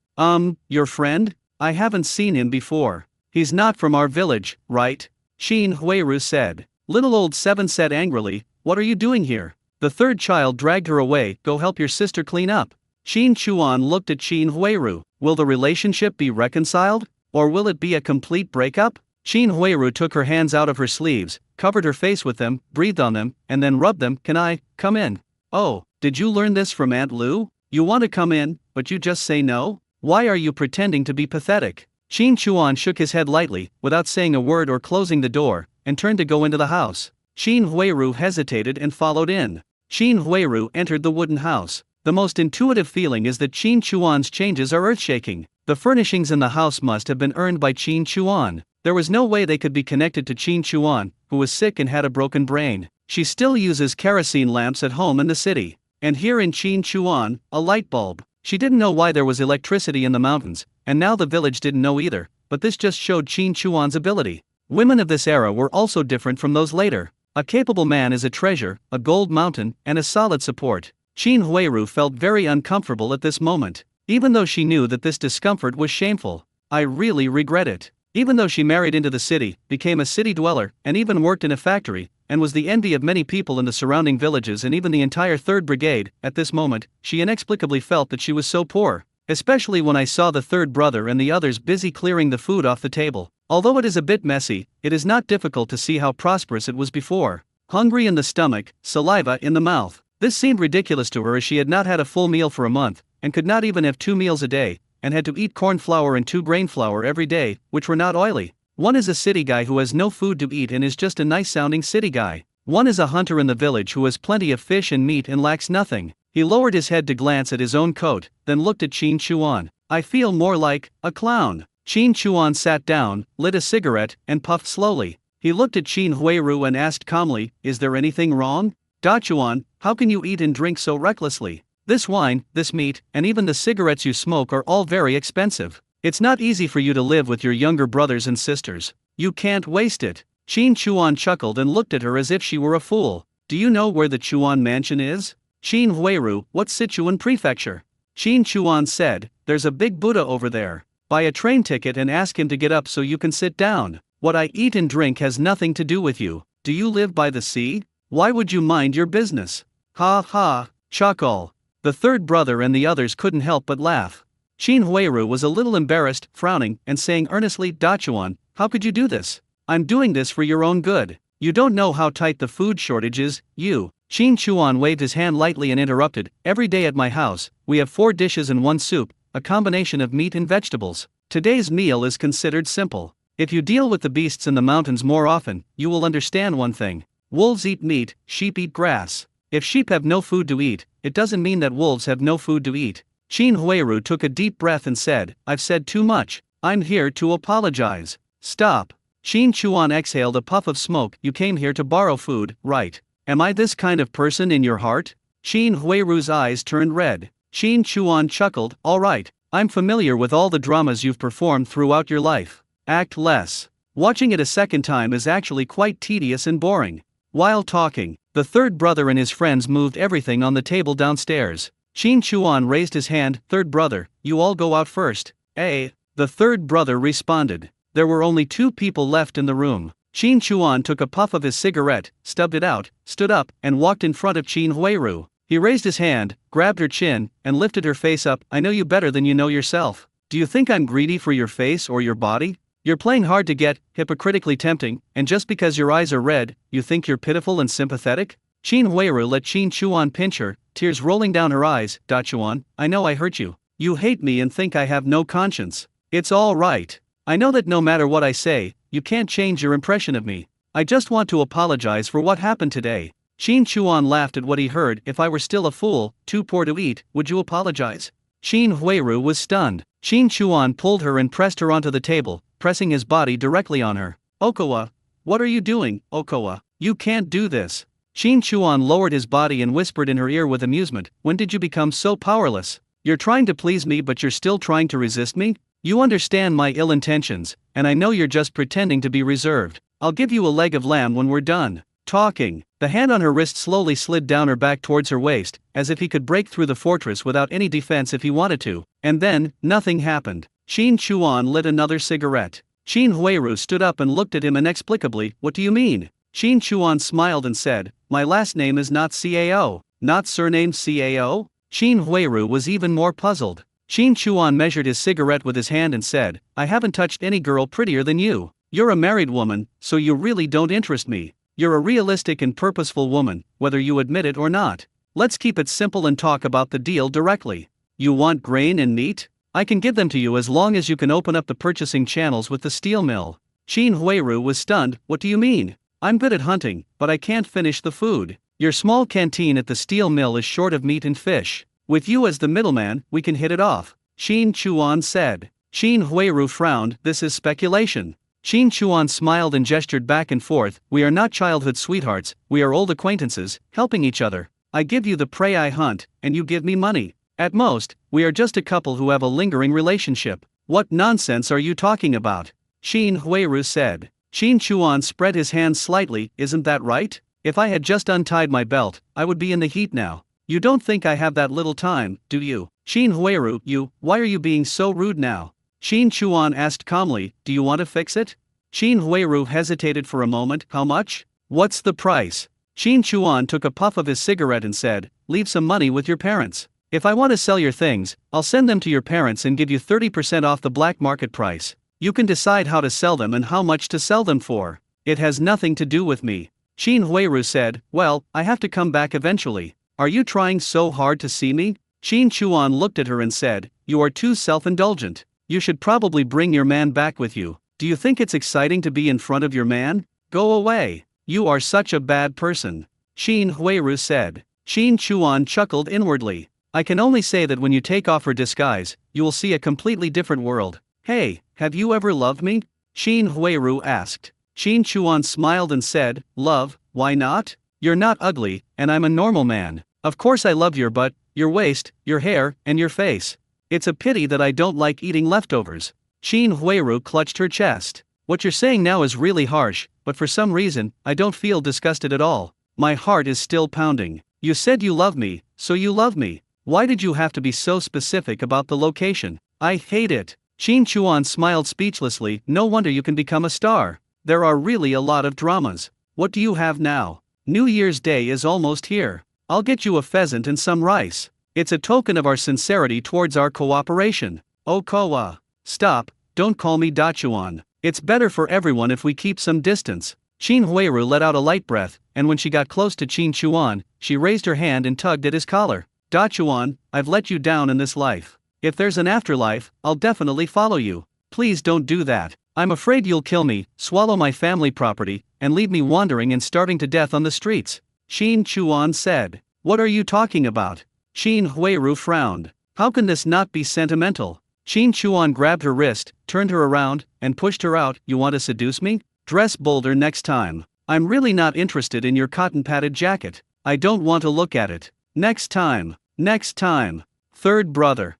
Your friend? I haven't seen him before. He's not from our village, right? Qin Huiru said. Little old 7 said angrily, what are you doing here? The 3rd child dragged her away. Go help your sister clean up. Qin Chuan looked at Qin Huiru. Will the relationship be reconciled? Or will it be a complete breakup? Qin Huiru took her hands out of her sleeves, covered her face with them, breathed on them, and then rubbed them. Can I come in? Oh, did you learn this from Aunt Lu? You want to come in, but you just say no? Why are you pretending to be pathetic? Qin Chuan shook his head lightly, without saying a word or closing the door, and turned to go into the house. Qin Huiru hesitated and followed in. Qin Huiru entered the wooden house. The most intuitive feeling is that Qin Chuan's changes are earth-shaking. The furnishings in the house must have been earned by Qin Chuan. There was no way they could be connected to Qin Chuan, who was sick and had a broken brain. She still uses kerosene lamps at home in the city. And here in Qin Chuan, a light bulb. She didn't know why there was electricity in the mountains, and now the village didn't know either, but this just showed Qin Chuan's ability. Women of this era were also different from those later. A capable man is a treasure, a gold mountain, and a solid support. Qin Huiru felt very uncomfortable at this moment, even though she knew that this discomfort was shameful. I really regret it. Even though she married into the city, became a city dweller, and even worked in a factory, and was the envy of many people in the surrounding villages and even the entire 3rd Brigade, at this moment, she inexplicably felt that she was so poor. Especially when I saw the 3rd brother and the others busy clearing the food off the table. Although it is a bit messy, it is not difficult to see how prosperous it was before. Hungry in the stomach, saliva in the mouth. This seemed ridiculous to her as she had not had a full meal for a month, and could not even have 2 meals a day, and had to eat corn flour and 2 grain flour every day, which were not oily. One is a city guy who has no food to eat and is just a nice-sounding city guy. One is a hunter in the village who has plenty of fish and meat and lacks nothing. He lowered his head to glance at his own coat, then looked at Qin Chuan. I feel more like a clown. Qin Chuan sat down, lit a cigarette, and puffed slowly. He looked at Qin Huiru and asked calmly, "Is there anything wrong? Da Chuan, how can you eat and drink so recklessly? This wine, this meat, and even the cigarettes you smoke are all very expensive. It's not easy for you to live with your younger brothers and sisters. You can't waste it." Qin Chuan chuckled and looked at her as if she were a fool. "Do you know where the Chuan mansion is?" "Qin Huiru, what Sichuan prefecture?" Qin Chuan said, "There's a big Buddha over there. Buy a train ticket and ask him to get up so you can sit down. What I eat and drink has nothing to do with you. Do you live by the sea? Why would you mind your business?" "Ha ha," chuckle. The third brother and the others couldn't help but laugh. Qin Huiru was a little embarrassed, frowning, and saying earnestly, "Da Chuan, how could you do this? I'm doing this for your own good. You don't know how tight the food shortage is, you." Qin Chuan waved his hand lightly and interrupted, "Every day at my house, we have 4 dishes and 1 soup, a combination of meat and vegetables. Today's meal is considered simple. If you deal with the beasts in the mountains more often, you will understand one thing. Wolves eat meat, sheep eat grass. If sheep have no food to eat, it doesn't mean that wolves have no food to eat." Qin Huiru took a deep breath and said, "I've said too much. I'm here to apologize." "Stop." Qin Chuan exhaled a puff of smoke. "You came here to borrow food, right? Am I this kind of person in your heart?" Qin Huiru's eyes turned red. Qin Chuan chuckled, "All right, I'm familiar with all the dramas you've performed throughout your life. Act less. Watching it a second time is actually quite tedious and boring." While talking, the third brother and his friends moved everything on the table downstairs. Qin Chuan raised his hand. "Third brother, you all go out first." "Eh?" the third brother responded. There were only 2 people left in the room. Qin Chuan took a puff of his cigarette, stubbed it out, stood up, and walked in front of Qin Huiru. He raised his hand, grabbed her chin, and lifted her face up. "I know you better than you know yourself. Do you think I'm greedy for your face or your body? You're playing hard to get, hypocritically tempting, and just because your eyes are red, you think you're pitiful and sympathetic?" Qin Huiru let Qin Chuan pinch her, tears rolling down her eyes. "Da Chuan, I know I hurt you. You hate me and think I have no conscience. It's all right. I know that no matter what I say, you can't change your impression of me. I just want to apologize for what happened today." Qin Chuan laughed at what he heard. "If I were still a fool, too poor to eat, would you apologize?" Qin Huiru was stunned. Qin Chuan pulled her and pressed her onto the table, pressing his body directly on her. "Okowa, what are you doing, Okowa? You can't do this." Qin Chuan lowered his body and whispered in her ear with amusement, "When did you become so powerless? You're trying to please me but you're still trying to resist me? You understand my ill intentions, and I know you're just pretending to be reserved. I'll give you a leg of lamb when we're done." Talking, the hand on her wrist slowly slid down her back towards her waist, as if he could break through the fortress without any defense if he wanted to, and then, nothing happened. Qin Chuan lit another cigarette. Qin Huiru stood up and looked at him inexplicably. "What do you mean?" Qin Chuan smiled and said, "My last name is not Cao. Not surnamed Cao?" Qin Huiru was even more puzzled. Qin Chuan measured his cigarette with his hand and said, "I haven't touched any girl prettier than you. You're a married woman, so you really don't interest me. You're a realistic and purposeful woman, whether you admit it or not. Let's keep it simple and talk about the deal directly. You want grain and meat? I can give them to you as long as you can open up the purchasing channels with the steel mill." Qin Huiru was stunned. "What do you mean? I'm good at hunting, but I can't finish the food. Your small canteen at the steel mill is short of meat and fish. With you as the middleman, we can hit it off," Qin Chuan said. Qin Huiru frowned. "This is speculation." Qin Chuan smiled and gestured back and forth. "We are not childhood sweethearts, we are old acquaintances, helping each other. I give you the prey I hunt, and you give me money. At most, we are just a couple who have a lingering relationship." "What nonsense are you talking about?" Qin Huiru said. Qin Chuan spread his hands slightly. "Isn't that right? If I had just untied my belt, I would be in the heat now. You don't think I have that little time, do you?" Qin Huiru, why are you being so rude now?" Qin Chuan asked calmly. "Do you want to fix it?" Qin Huiru hesitated for a moment. "How much? What's the price?" Qin Chuan took a puff of his cigarette and said, "Leave some money with your parents. If I want to sell your things, I'll send them to your parents and give you 30% off the black market price. You can decide how to sell them and how much to sell them for. It has nothing to do with me." Qin Huiru said, "Well, I have to come back eventually. Are you trying so hard to see me?" Qin Chuan looked at her and said, "You are too self-indulgent. You should probably bring your man back with you. Do you think it's exciting to be in front of your man? Go away. You are such a bad person," Qin Huiru said. Qin Chuan chuckled inwardly. "I can only say that when you take off her disguise, you will see a completely different world. Hey, have you ever loved me? Qin Huiru asked. Qin Chuan smiled and said, love, why not? You're not ugly, and I'm a normal man. Of course I love your butt, your waist, your hair, and your face. It's a pity that I don't like eating leftovers. Qin Huiru clutched her chest. What you're saying now is really harsh, but for some reason, I don't feel disgusted at all. My heart is still pounding. You said you love me, so you love me. Why did you have to be so specific about the location? I hate it. Qin Chuan smiled speechlessly. No wonder you can become a star. There are really a lot of dramas. What do you have now? New Year's Day is almost here. I'll get you a pheasant and some rice. It's a token of our sincerity towards our cooperation. Oh Koa. Stop, don't call me Dachuan. It's better for everyone if we keep some distance. Qin Huiru let out a light breath, and when she got close to Qin Chuan, she raised her hand and tugged at his collar. Dachuan, I've let you down in this life. If there's an afterlife, I'll definitely follow you. Please don't do that. I'm afraid you'll kill me, swallow my family property, and leave me wandering and starving to death on the streets. Qin Chuan said. What are you talking about? Qin Huiru frowned. How can this not be sentimental? Qin Chuan grabbed her wrist, turned her around, and pushed her out. You want to seduce me? Dress bolder next time. I'm really not interested in your cotton-padded jacket. I don't want to look at it. Next time. Next time. Third brother.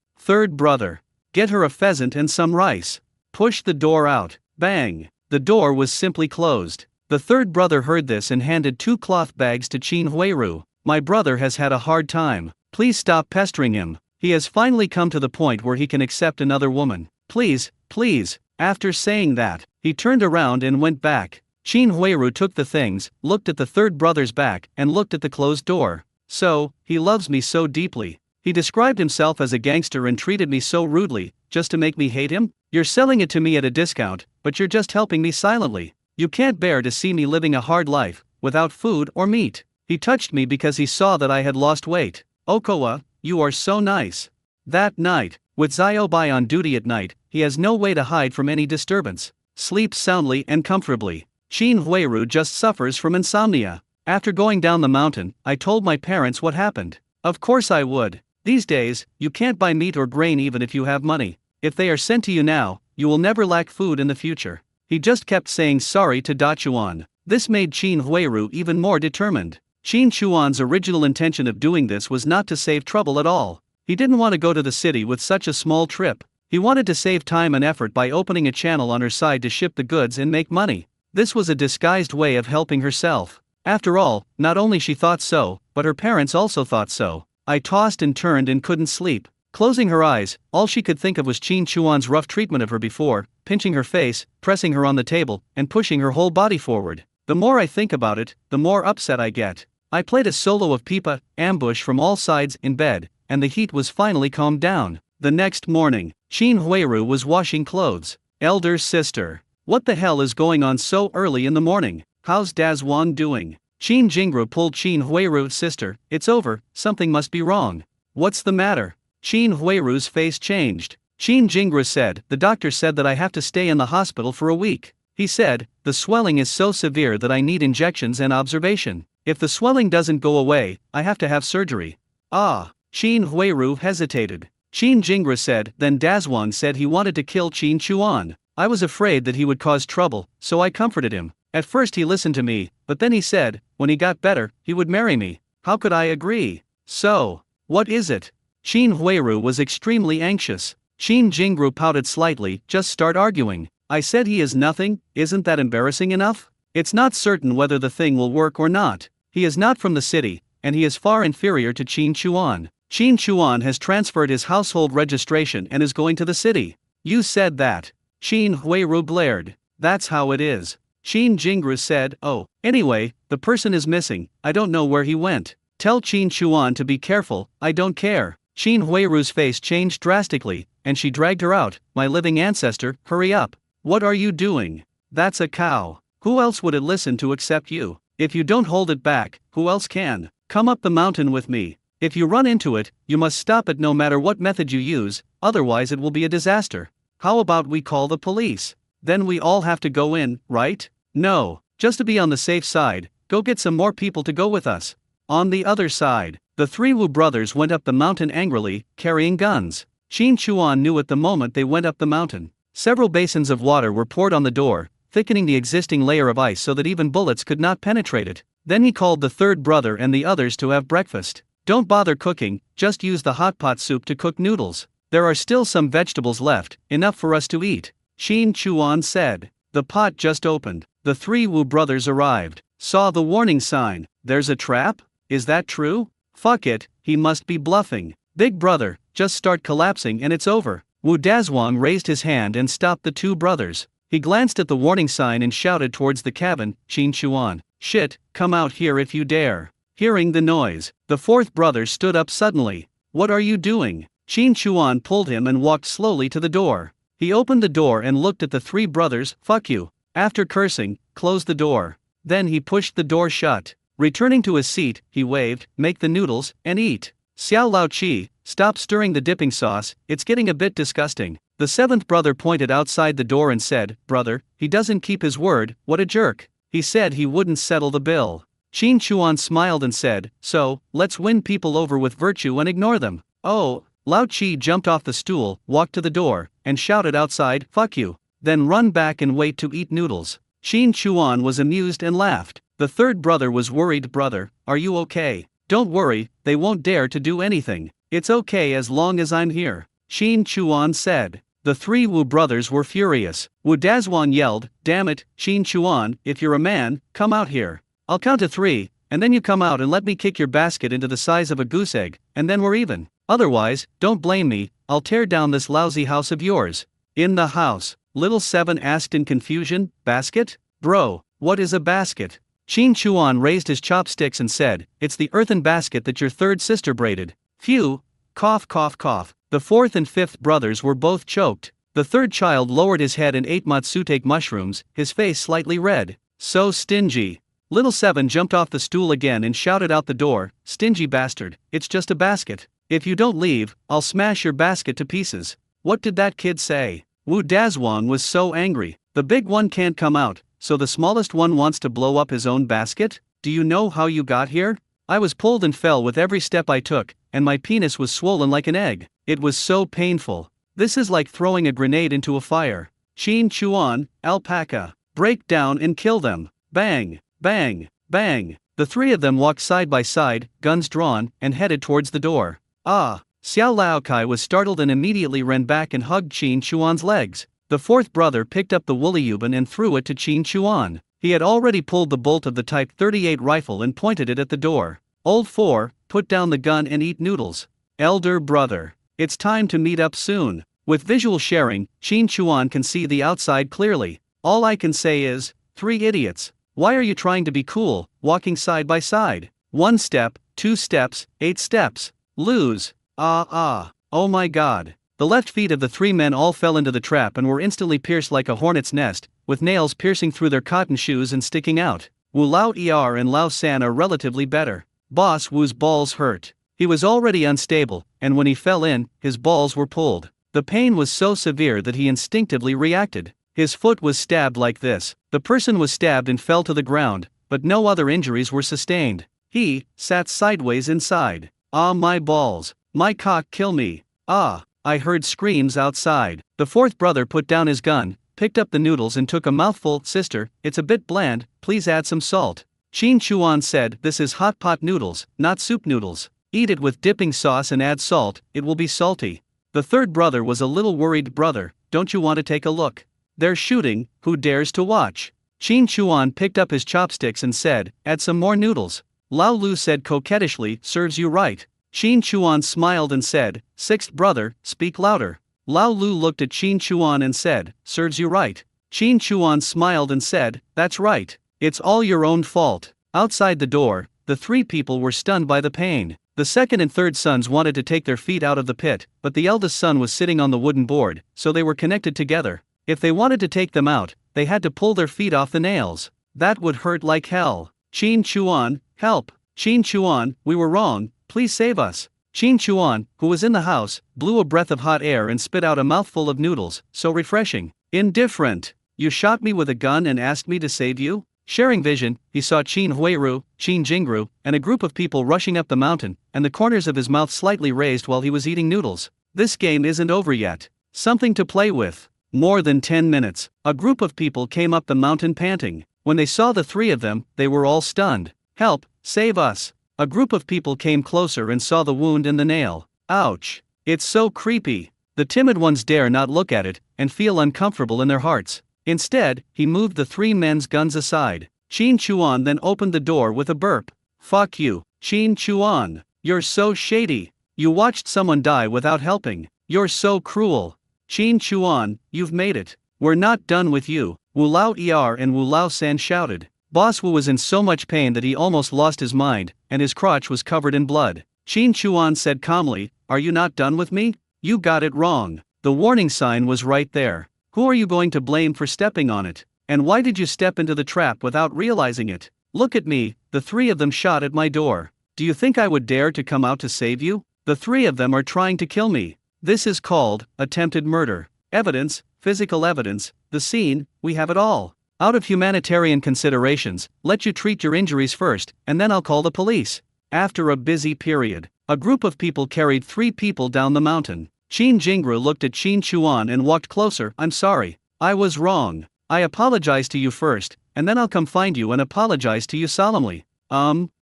Get her a pheasant and some rice. Push the door out. Bang. The door was simply closed. The third brother heard this and handed 2 cloth bags to Qin Huiru. My brother has had a hard time. Please stop pestering him. He has finally come to the point where he can accept another woman. Please, please. After saying that, he turned around and went back. Qin Huiru took the things, looked at the third brother's back, and looked at the closed door. So, he loves me so deeply. He described himself as a gangster and treated me so rudely, just to make me hate him? You're selling it to me at a discount, but you're just helping me silently. You can't bear to see me living a hard life, without food or meat. He touched me because he saw that I had lost weight. Okoa, you are so nice. That night, with Ziobai on duty at night, he has no way to hide from any disturbance. Sleeps soundly and comfortably. Qin Huiru just suffers from insomnia. After going down the mountain, I told my parents what happened. Of course I would. These days, you can't buy meat or grain even if you have money. If they are sent to you now, you will never lack food in the future. He just kept saying sorry to Dachuan. This made Qin Huiru even more determined. Qin Chuan's original intention of doing this was not to save trouble at all. He didn't want to go to the city with such a small trip. He wanted to save time and effort by opening a channel on her side to ship the goods and make money. This was a disguised way of helping herself. After all, not only she thought so, but her parents also thought so. I tossed and turned and couldn't sleep. Closing her eyes, all she could think of was Qin Chuan's rough treatment of her before, pinching her face, pressing her on the table, and pushing her whole body forward. The more I think about it, the more upset I get. I played a solo of Pipa, Ambush from all sides in bed, and the heat was finally calmed down. The next morning, Qin Huiru was washing clothes. Elder sister. What the hell is going on so early in the morning? How's Dazwan doing? Qin Jingru pulled Qin Huiru's sister. It's over, something must be wrong. What's the matter? Qin Huiru's face changed. Qin Jingru said, the doctor said that I have to stay in the hospital for a week. He said, the swelling is so severe that I need injections and observation. If the swelling doesn't go away, I have to have surgery. Ah. Qin Huiru hesitated. Qin Jingru said, then Dazwan said he wanted to kill Qin Chuan. I was afraid that he would cause trouble, so I comforted him. At first he listened to me, but then he said, when he got better, he would marry me. How could I agree? So, what is it? Qin Huiru was extremely anxious. Qin Jingru pouted slightly. Just start arguing. I said he is nothing. Isn't that embarrassing enough? It's not certain whether the thing will work or not. He is not from the city, and he is far inferior to Qin Chuan. Qin Chuan has transferred his household registration and is going to the city. You said that. Qin Huiru blared. That's how it is. Qin Jingru said, oh, anyway, the person is missing. I don't know where he went. Tell Qin Chuan to be careful. I don't care. Qin Huiru's face changed drastically, and she dragged her out. My living ancestor, hurry up. What are you doing? That's a cow. Who else would it listen to except you? If you don't hold it back, who else can? Come up the mountain with me. If you run into it, you must stop it no matter what method you use, otherwise it will be a disaster. How about we call the police? Then we all have to go in, right? No, just to be on the safe side, go get some more people to go with us. On the other side, the 3 Wu brothers went up the mountain angrily, carrying guns. Qin Chuan knew at the moment they went up the mountain. Several basins of water were poured on the door, thickening the existing layer of ice so that even bullets could not penetrate it. Then he called the third brother and the others to have breakfast. Don't bother cooking, just use the hot pot soup to cook noodles. There are still some vegetables left, enough for us to eat, Qin Chuan said. The pot just opened. The three Wu brothers arrived. Saw the warning sign. There's a trap? Is that true? Fuck it, he must be bluffing. Big brother, just start collapsing and it's over. Wu Dazhuang raised his hand and stopped the two brothers. He glanced at the warning sign and shouted towards the cabin, Qin Chuan. Shit, come out here if you dare. Hearing the noise, the fourth brother stood up suddenly. What are you doing? Qin Chuan pulled him and walked slowly to the door. He opened the door and looked at the three brothers. Fuck you. After cursing, closed the door. Then he pushed the door shut. Returning to his seat, he waved, make the noodles, and eat. Xiao Lao Chi, stop stirring the dipping sauce, it's getting a bit disgusting. The seventh brother pointed outside the door and said, brother, he doesn't keep his word, what a jerk. He said he wouldn't settle the bill. Qin Chuan smiled and said, so, let's win people over with virtue and ignore them. Oh, Lao Chi jumped off the stool, walked to the door, and shouted outside, fuck you. Then run back and wait to eat noodles. Qin Chuan was amused and laughed. The third brother was worried. Brother, are you okay? Don't worry, they won't dare to do anything. It's okay as long as I'm here, Qin Chuan said. The three Wu brothers were furious. Wu Dazhuang yelled, damn it, Qin Chuan, if you're a man, come out here. I'll count to 3, and then you come out and let me kick your basket into the size of a goose egg, and then we're even. Otherwise, don't blame me, I'll tear down this lousy house of yours. In the house, Little Seven asked in confusion, basket? Bro, what is a basket? Qin Chuan raised his chopsticks and said, it's the earthen basket that your third sister braided. Phew. Cough cough cough. The fourth and fifth brothers were both choked. The third child lowered his head and ate matsutake mushrooms, his face slightly red. So stingy. Little Seven jumped off the stool again and shouted out the door, stingy bastard, it's just a basket. If you don't leave, I'll smash your basket to pieces. What did that kid say? Wu Dazhuang was so angry. The big one can't come out, so the smallest one wants to blow up his own basket? Do you know how you got here? I was pulled and fell with every step I took, and my penis was swollen like an egg. It was so painful. This is like throwing a grenade into a fire. Qin Chuan, alpaca. Break down and kill them. Bang, bang, bang. The three of them walked side by side, guns drawn, and headed towards the door. Ah! Xiao Laokai was startled and immediately ran back and hugged Qin Chuan's legs. The fourth brother picked up the woolly yuban and threw it to Qin Chuan. He had already pulled the bolt of the Type 38 rifle and pointed it at the door. Old 4, put down the gun and eat noodles. Elder brother. It's time to meet up soon. With visual sharing, Qin Chuan can see the outside clearly. All I can say is, 3 idiots. Why are you trying to be cool, walking side by side? 1 step, 2 steps, 8 steps. Lose. Oh my god. The left feet of the 3 men all fell into the trap and were instantly pierced like a hornet's nest, with nails piercing through their cotton shoes and sticking out. Wu Lao Er and Lao San are relatively better. Boss Wu's balls hurt. He was already unstable, and when he fell in, his balls were pulled. The pain was so severe that he instinctively reacted. His foot was stabbed like this. The person was stabbed and fell to the ground, but no other injuries were sustained. He sat sideways inside. Ah, my balls. My cock, kill me. Ah, I heard screams outside. The fourth brother put down his gun, picked up the noodles and took a mouthful. Sister, it's a bit bland, please add some salt. Qin Chuan said, this is hot pot noodles, not soup noodles. Eat it with dipping sauce and add salt, it will be salty. The third brother was a little worried. Brother, don't you want to take a look? They're shooting, who dares to watch? Qin Chuan picked up his chopsticks and said, add some more noodles. Lao Lu said coquettishly, serves you right. Qin Chuan smiled and said, sixth brother, speak louder. Lao Lu looked at Qin Chuan and said, serves you right. Qin Chuan smiled and said, that's right. It's all your own fault. Outside the door, the 3 people were stunned by the pain. The second and third sons wanted to take their feet out of the pit, but the eldest son was sitting on the wooden board, so they were connected together. If they wanted to take them out, they had to pull their feet off the nails. That would hurt like hell. Qin Chuan, help. Qin Chuan, we were wrong, please save us. Qin Chuan, who was in the house, blew a breath of hot air and spit out a mouthful of noodles, so refreshing. Indifferent. You shot me with a gun and asked me to save you? Sharing vision, he saw Qin Huiru, Qin Jingru, and a group of people rushing up the mountain, and the corners of his mouth slightly raised while he was eating noodles. This game isn't over yet. Something to play with. More than 10 minutes, a group of people came up the mountain panting. When they saw the three of them, they were all stunned. Help, save us. A group of people came closer and saw the wound in the nail. Ouch. It's so creepy. The timid ones dare not look at it, and feel uncomfortable in their hearts. Instead, he moved the three men's guns aside. Qin Chuan then opened the door with a burp. Fuck you, Qin Chuan. You're so shady. You watched someone die without helping. You're so cruel. Qin Chuan, you've made it. We're not done with you, Wu Lao Er and Wu Lao San shouted. Boss Wu was in so much pain that he almost lost his mind, and his crotch was covered in blood. Qin Chuan said calmly, "Are you not done with me? You got it wrong. The warning sign was right there. Who are you going to blame for stepping on it? And why did you step into the trap without realizing it? Look at me, the three of them shot at my door. Do you think I would dare to come out to save you? The three of them are trying to kill me. This is called attempted murder. Evidence, physical evidence, the scene, we have it all. Out of humanitarian considerations, let you treat your injuries first, and then I'll call the police." After a busy period, a group of people carried 3 people down the mountain. Qin Jingru looked at Qin Chuan and walked closer. "I'm sorry. I was wrong. I apologize to you first, and then I'll come find you and apologize to you solemnly."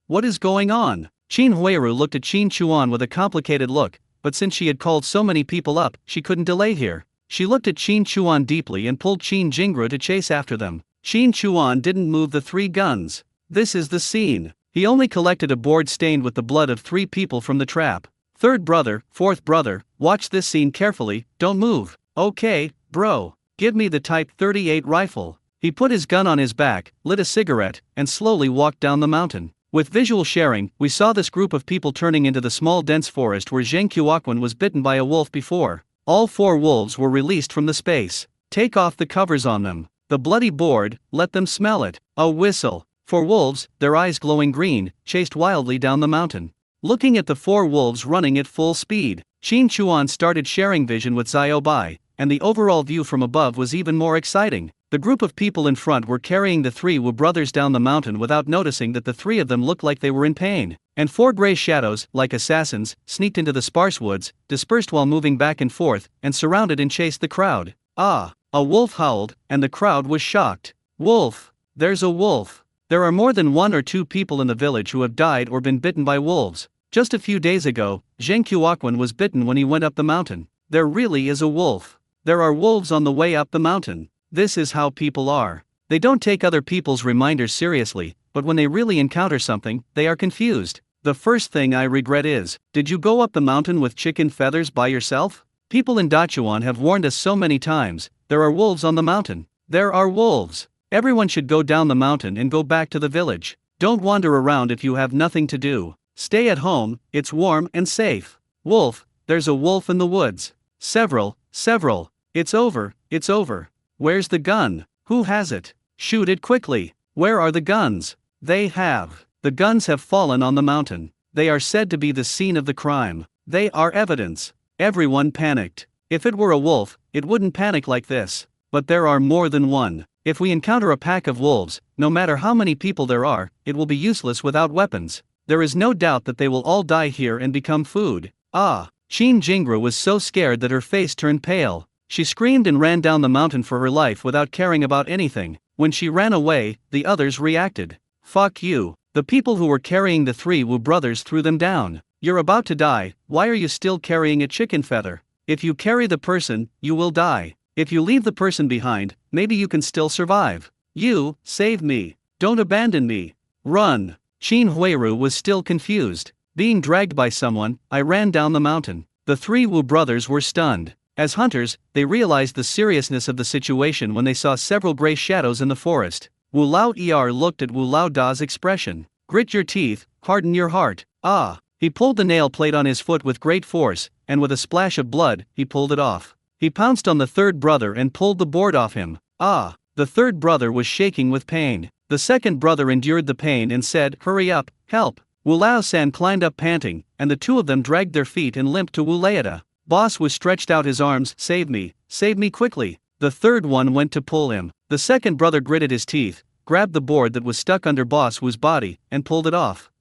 What is going on? Qin Huiru looked at Qin Chuan with a complicated look, but since she had called so many people up, she couldn't delay here. She looked at Qin Chuan deeply and pulled Qin Jingru to chase after them. Qin Chuan didn't move the 3 guns. This is the scene. He only collected a board stained with the blood of 3 people from the trap. "Third brother, fourth brother, watch this scene carefully, don't move." "Okay, bro. Give me the Type 38 rifle." He put his gun on his back, lit a cigarette, and slowly walked down the mountain. With visual sharing, we saw this group of people turning into the small dense forest where Zheng Qiuquan was bitten by a wolf before. All 4 wolves were released from the space. Take off the covers on them. The bloody board, let them smell it. A whistle. 4 wolves, their eyes glowing green, chased wildly down the mountain. Looking at the 4 wolves running at full speed, Qin Chuan started sharing vision with Xiao Bai, and the overall view from above was even more exciting. The group of people in front were carrying the 3 Wu brothers down the mountain without noticing that the 3 of them looked like they were in pain. And 4 gray shadows, like assassins, sneaked into the sparse woods, dispersed while moving back and forth, and surrounded and chased the crowd. A wolf howled, and the crowd was shocked. "Wolf! There's a wolf! There are more than 1 or 2 people in the village who have died or been bitten by wolves. Just a few days ago, Zheng Qiuquan was bitten when he went up the mountain. There really is a wolf. There are wolves on the way up the mountain." This is how people are. They don't take other people's reminders seriously, but when they really encounter something, they are confused. The first thing I regret is, did you go up the mountain with chicken feathers by yourself? People in Dachuan have warned us so many times, there are wolves on the mountain. There are wolves. Everyone should go down the mountain and go back to the village. Don't wander around if you have nothing to do. Stay at home, it's warm and safe. Wolf, there's a wolf in the woods. Several. It's over. Where's the gun? Who has it? Shoot it quickly. Where are the guns? The guns have fallen on the mountain. They are said to be the scene of the crime. They are evidence. Everyone panicked. If it were a wolf, it wouldn't panic like this. But there are more than one. If we encounter a pack of wolves, no matter how many people there are, it will be useless without weapons. There is no doubt that they will all die here and become food. Qin Jingru was so scared that her face turned pale. She screamed and ran down the mountain for her life without caring about anything. When she ran away, the others reacted. "Fuck you." The people who were carrying the 3 Wu brothers threw them down. "You're about to die, why are you still carrying a chicken feather? If you carry the person, you will die. If you leave the person behind, maybe you can still survive. You, save me. Don't abandon me. Run." Qin Huiru was still confused. Being dragged by someone, I ran down the mountain. The 3 Wu brothers were stunned. As hunters, they realized the seriousness of the situation when they saw several gray shadows in the forest. Wu Lao Er looked at Wu Lao Da's expression. "Grit your teeth, harden your heart." He pulled the nail plate on his foot with great force, and with a splash of blood, he pulled it off. He pounced on the 3rd brother and pulled the board off him. The 3rd brother was shaking with pain. The 2nd brother endured the pain and said, "Hurry up, help." Wu Lao San climbed up panting, and the 2 of them dragged their feet and limped to Wu Laeta. Boss was stretched out his arms. Save me quickly." The 3rd one went to pull him. The 2nd brother gritted his teeth, grabbed the board that was stuck under Boss Wu's body, and pulled it off.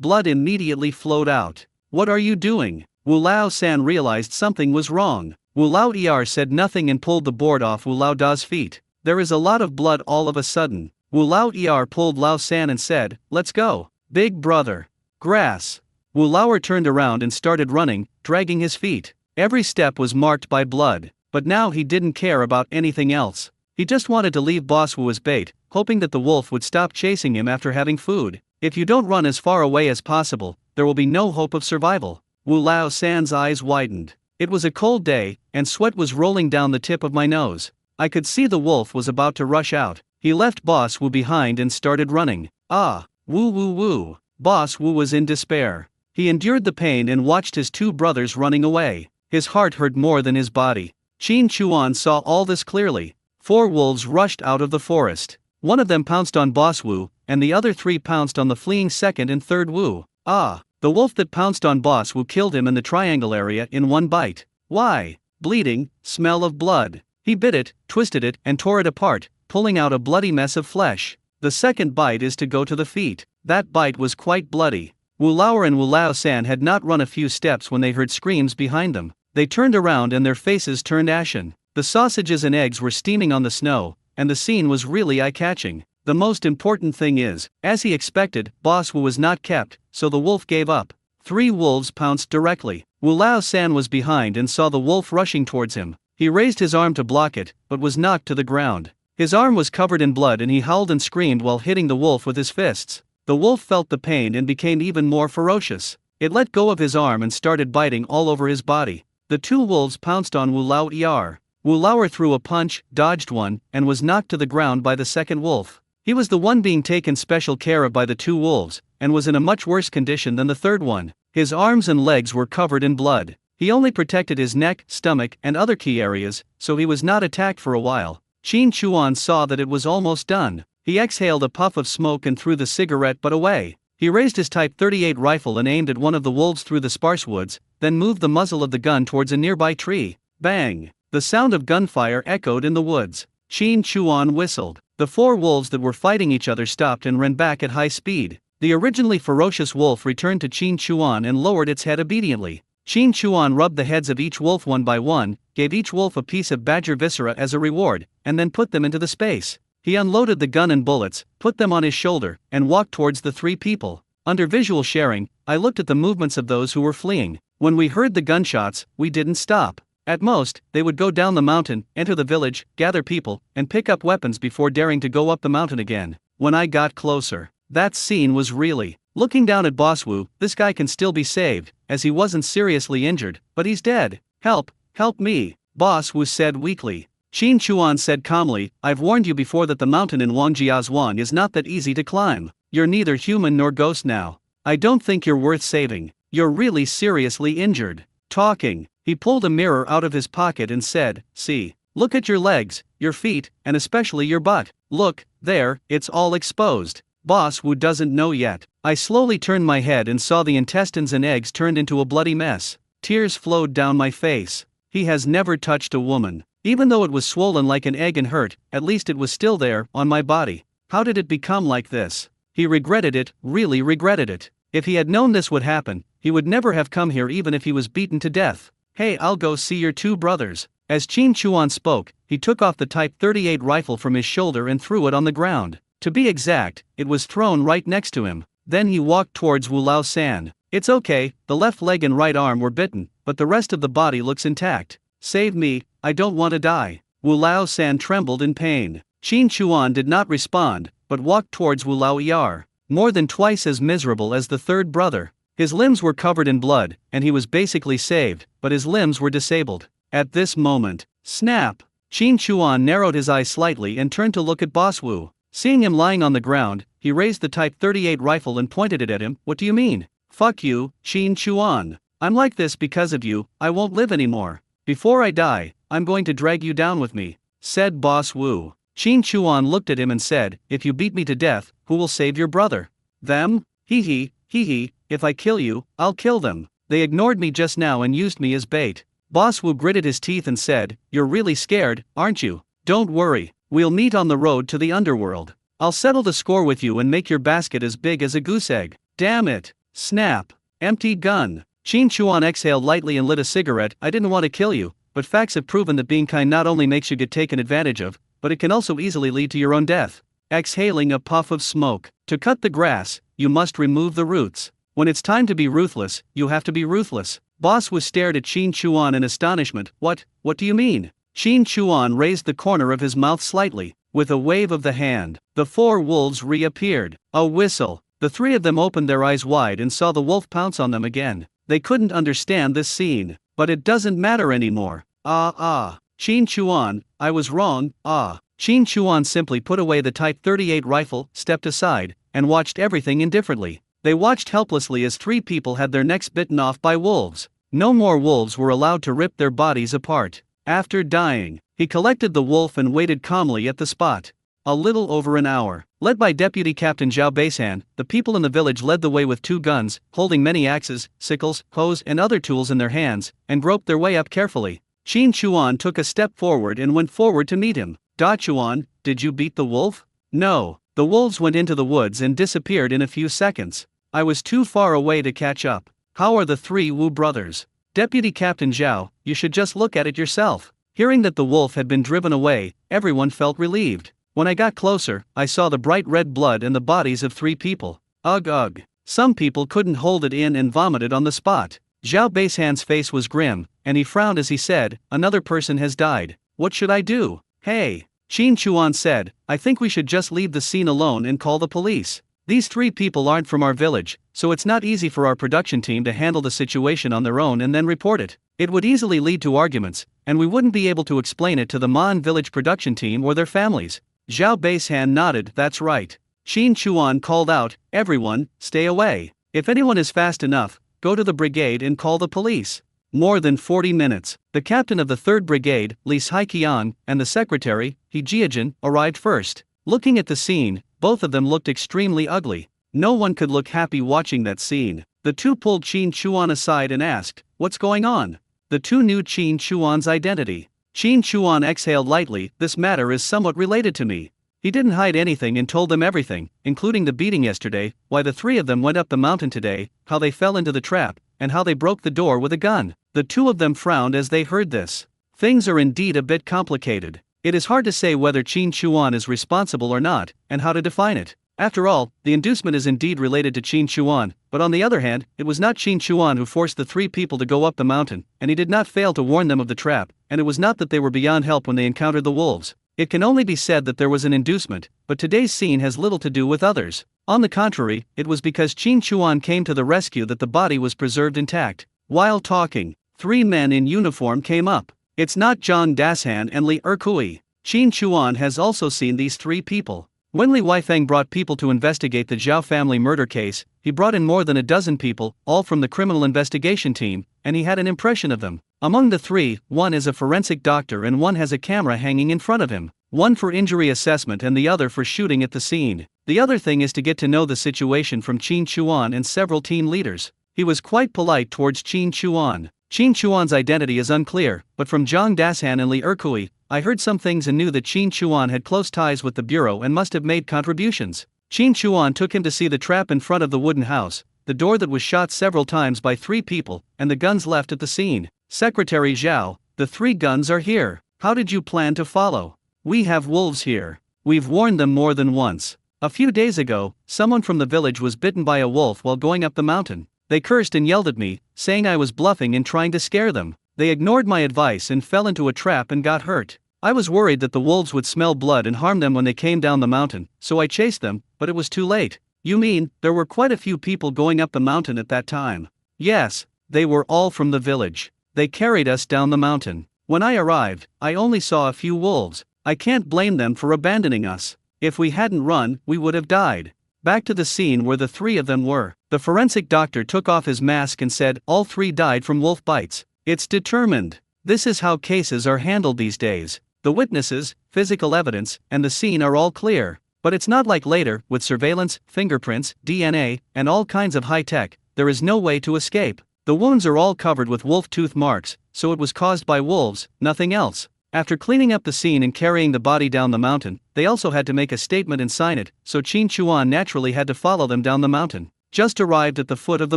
Blood immediately flowed out. "What are you doing?" Wu Lao San realized something was wrong. Wu Lao Er said nothing and pulled the board off Wu Lao Da's feet. There is a lot of blood all of a sudden. Wu Lao Er pulled Lao San and said, "Let's go. Big brother." Grass. Wu Lao turned around and started running, dragging his feet. Every step was marked by blood, but now he didn't care about anything else. He just wanted to leave Boss Wu as bait, hoping that the wolf would stop chasing him after having food. If you don't run as far away as possible, there will be no hope of survival. Wu Lao San's eyes widened. It was a cold day, and sweat was rolling down the tip of my nose. I could see the wolf was about to rush out. He left Boss Wu behind and started running. Ah, woo woo woo. Boss Wu was in despair. He endured the pain and watched his two brothers running away. His heart hurt more than his body. Qin Chuan saw all this clearly. 4 wolves rushed out of the forest. One of them pounced on Boss Wu, and the other 3 pounced on the fleeing second and third Wu. Ah, the wolf that pounced on Boss Wu killed him in the triangle area in one bite. Why? Bleeding, smell of blood. He bit it, twisted it, and tore it apart, pulling out a bloody mess of flesh. The second bite is to go to the feet. That bite was quite bloody. Wu Lao and Wu Lao San had not run a few steps when they heard screams behind them. They turned around and their faces turned ashen. The sausages and eggs were steaming on the snow, and the scene was really eye-catching. The most important thing is, as he expected, Boss Wu was not kept, so the wolf gave up. 3 wolves pounced directly. Wu Lao San was behind and saw the wolf rushing towards him. He raised his arm to block it, but was knocked to the ground. His arm was covered in blood and he howled and screamed while hitting the wolf with his fists. The wolf felt the pain and became even more ferocious. It let go of his arm and started biting all over his body. The 2 wolves pounced on Wu Lao Er. Wu Lao threw a punch, dodged one, and was knocked to the ground by the second wolf. He was the one being taken special care of by the 2 wolves, and was in a much worse condition than the third one. His arms and legs were covered in blood. He only protected his neck, stomach, and other key areas, so he was not attacked for a while. Qin Chuan saw that it was almost done. He exhaled a puff of smoke and threw the cigarette butt away. He raised his Type 38 rifle and aimed at one of the wolves through the sparse woods, then moved the muzzle of the gun towards a nearby tree. Bang! The sound of gunfire echoed in the woods. Qin Chuan whistled. The 4 wolves that were fighting each other stopped and ran back at high speed. The originally ferocious wolf returned to Qin Chuan and lowered its head obediently. Qin Chuan rubbed the heads of each wolf one by one, gave each wolf a piece of badger viscera as a reward, and then put them into the space. He unloaded the gun and bullets, put them on his shoulder, and walked towards the 3 people. Under visual sharing, I looked at the movements of those who were fleeing. When we heard the gunshots, we didn't stop. At most, they would go down the mountain, enter the village, gather people, and pick up weapons before daring to go up the mountain again. When I got closer, that scene was really. Looking down at Boss Wu, this guy can still be saved, as he wasn't seriously injured, but he's dead. Help, help me, Boss Wu said weakly. Qin Chuan said calmly, I've warned you before that the mountain in Wangjiazhuang is not that easy to climb. You're neither human nor ghost now. I don't think you're worth saving. You're really seriously injured. Talking, he pulled a mirror out of his pocket and said, see, look at your legs, your feet, and especially your butt. Look, there, it's all exposed. Boss Wu doesn't know yet. I slowly turned my head and saw the intestines and eggs turned into a bloody mess. Tears flowed down my face. He has never touched a woman. Even though it was swollen like an egg and hurt, at least it was still there, on my body. How did it become like this? He regretted it, really regretted it. If he had known this would happen, he would never have come here even if he was beaten to death. Hey, I'll go see your 2 brothers. As Qin Chuan spoke, he took off the Type 38 rifle from his shoulder and threw it on the ground. To be exact, it was thrown right next to him. Then he walked towards Wu Lao San. It's okay, the left leg and right arm were bitten, but the rest of the body looks intact. Save me, I don't want to die. Wu Lao San trembled in pain. Qin Chuan did not respond, but walked towards Wu Lao Er. More than twice as miserable as the third brother. His limbs were covered in blood, and he was basically saved, but his limbs were disabled. At this moment, snap! Qin Chuan narrowed his eyes slightly and turned to look at Boss Wu. Seeing him lying on the ground, he raised the Type 38 rifle and pointed it at him. What do you mean? Fuck you, Qin Chuan. I'm like this because of you, I won't live anymore. Before I die, I'm going to drag you down with me, said Boss Wu. Qin Chuan looked at him and said, if you beat me to death, who will save your brother? Them? Hee hee, if I kill you, I'll kill them. They ignored me just now and used me as bait. Boss Wu gritted his teeth and said, you're really scared, aren't you? Don't worry, we'll meet on the road to the underworld. I'll settle the score with you and make your basket as big as a goose egg. Damn it. Snap. Empty gun. Qin Chuan exhaled lightly and lit a cigarette. I didn't want to kill you, but facts have proven that being kind not only makes you get taken advantage of, but it can also easily lead to your own death. Exhaling a puff of smoke. To cut the grass, you must remove the roots. When it's time to be ruthless, you have to be ruthless. Boss was stared at Qin Chuan in astonishment. What do you mean? Qin Chuan raised the corner of his mouth slightly. With a wave of the hand, the 4 wolves reappeared. A whistle. The 3 of them opened their eyes wide and saw the wolf pounce on them again. They couldn't understand this scene. But it doesn't matter anymore. Qin Chuan, I was wrong, Qin Chuan simply put away the Type 38 rifle, stepped aside, and watched everything indifferently. They watched helplessly as 3 people had their necks bitten off by wolves. No more wolves were allowed to rip their bodies apart. After dying, he collected the wolf and waited calmly at the spot. A little over an hour. Led by Deputy Captain Zhao Beishan, the people in the village led the way with 2 guns, holding many axes, sickles, hoes and other tools in their hands, and groped their way up carefully. Qin Chuan took a step forward and went forward to meet him. Da Chuan, did you beat the wolf? No. The wolves went into the woods and disappeared in a few seconds. I was too far away to catch up. How are the 3 Wu brothers? Deputy Captain Zhao, you should just look at it yourself. Hearing that the wolf had been driven away, everyone felt relieved. When I got closer, I saw the bright red blood and the bodies of 3 people. Ugh. Some people couldn't hold it in and vomited on the spot. Zhao Beishan's face was grim, and he frowned as he said, another person has died. What should I do? Hey, Qin Chuan said, I think we should just leave the scene alone and call the police. These 3 people aren't from our village, so it's not easy for our production team to handle the situation on their own and then report it. It would easily lead to arguments, and we wouldn't be able to explain it to the Man village production team or their families. Zhao Beishan nodded, that's right. Qin Chuan called out, everyone, stay away. If anyone is fast enough, go to the brigade and call the police. More than 40 minutes, the captain of the 3rd Brigade, Li Saiqian, and the secretary, He Jiajin, arrived first. Looking at the scene, both of them looked extremely ugly. No one could look happy watching that scene. The 2 pulled Qin Chuan aside and asked, what's going on? The 2 knew Qin Chuan's identity. Qin Chuan exhaled lightly, this matter is somewhat related to me. He didn't hide anything and told them everything, including the beating yesterday, why the 3 of them went up the mountain today, how they fell into the trap, and how they broke the door with a gun. The 2 of them frowned as they heard this. Things are indeed a bit complicated. It is hard to say whether Qin Chuan is responsible or not, and how to define it. After all, the inducement is indeed related to Qin Chuan, but on the other hand, it was not Qin Chuan who forced the 3 people to go up the mountain, and he did not fail to warn them of the trap, and it was not that they were beyond help when they encountered the wolves. It can only be said that there was an inducement, but today's scene has little to do with others. On the contrary, it was because Qin Chuan came to the rescue that the body was preserved intact. While talking, 3 men in uniform came up. It's not Zhang Dashan and Li Erkui. Qin Chuan has also seen these 3 people. When Li Weifeng brought people to investigate the Zhao family murder case, he brought in more than a dozen people, all from the criminal investigation team, and he had an impression of them. Among the 3, one is a forensic doctor and one has a camera hanging in front of him. One for injury assessment and the other for shooting at the scene. The other thing is to get to know the situation from Qin Chuan and several team leaders. He was quite polite towards Qin Chuan. Qin Chuan's identity is unclear, but from Zhang Dashan and Li Erkui, I heard some things and knew that Qin Chuan had close ties with the bureau and must have made contributions. Qin Chuan took him to see the trap in front of the wooden house, the door that was shot several times by 3 people, and the guns left at the scene. Secretary Zhao, the 3 guns are here. How did you plan to follow? We have wolves here. We've warned them more than once. A few days ago, someone from the village was bitten by a wolf while going up the mountain. They cursed and yelled at me, saying I was bluffing and trying to scare them. They ignored my advice and fell into a trap and got hurt. I was worried that the wolves would smell blood and harm them when they came down the mountain, so I chased them, but it was too late. You mean, there were quite a few people going up the mountain at that time? Yes, they were all from the village. They carried us down the mountain. When I arrived, I only saw a few wolves. I can't blame them for abandoning us. If we hadn't run, we would have died. Back to the scene where the 3 of them were. The forensic doctor took off his mask and said, all 3 died from wolf bites. It's determined. This is how cases are handled these days. The witnesses, physical evidence, and the scene are all clear. But it's not like later, with surveillance, fingerprints, DNA, and all kinds of high tech, there is no way to escape. The wounds are all covered with wolf tooth marks, so it was caused by wolves, nothing else. After cleaning up the scene and carrying the body down the mountain, they also had to make a statement and sign it, so Qin Chuan naturally had to follow them down the mountain. Just arrived at the foot of the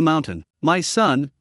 mountain. My son,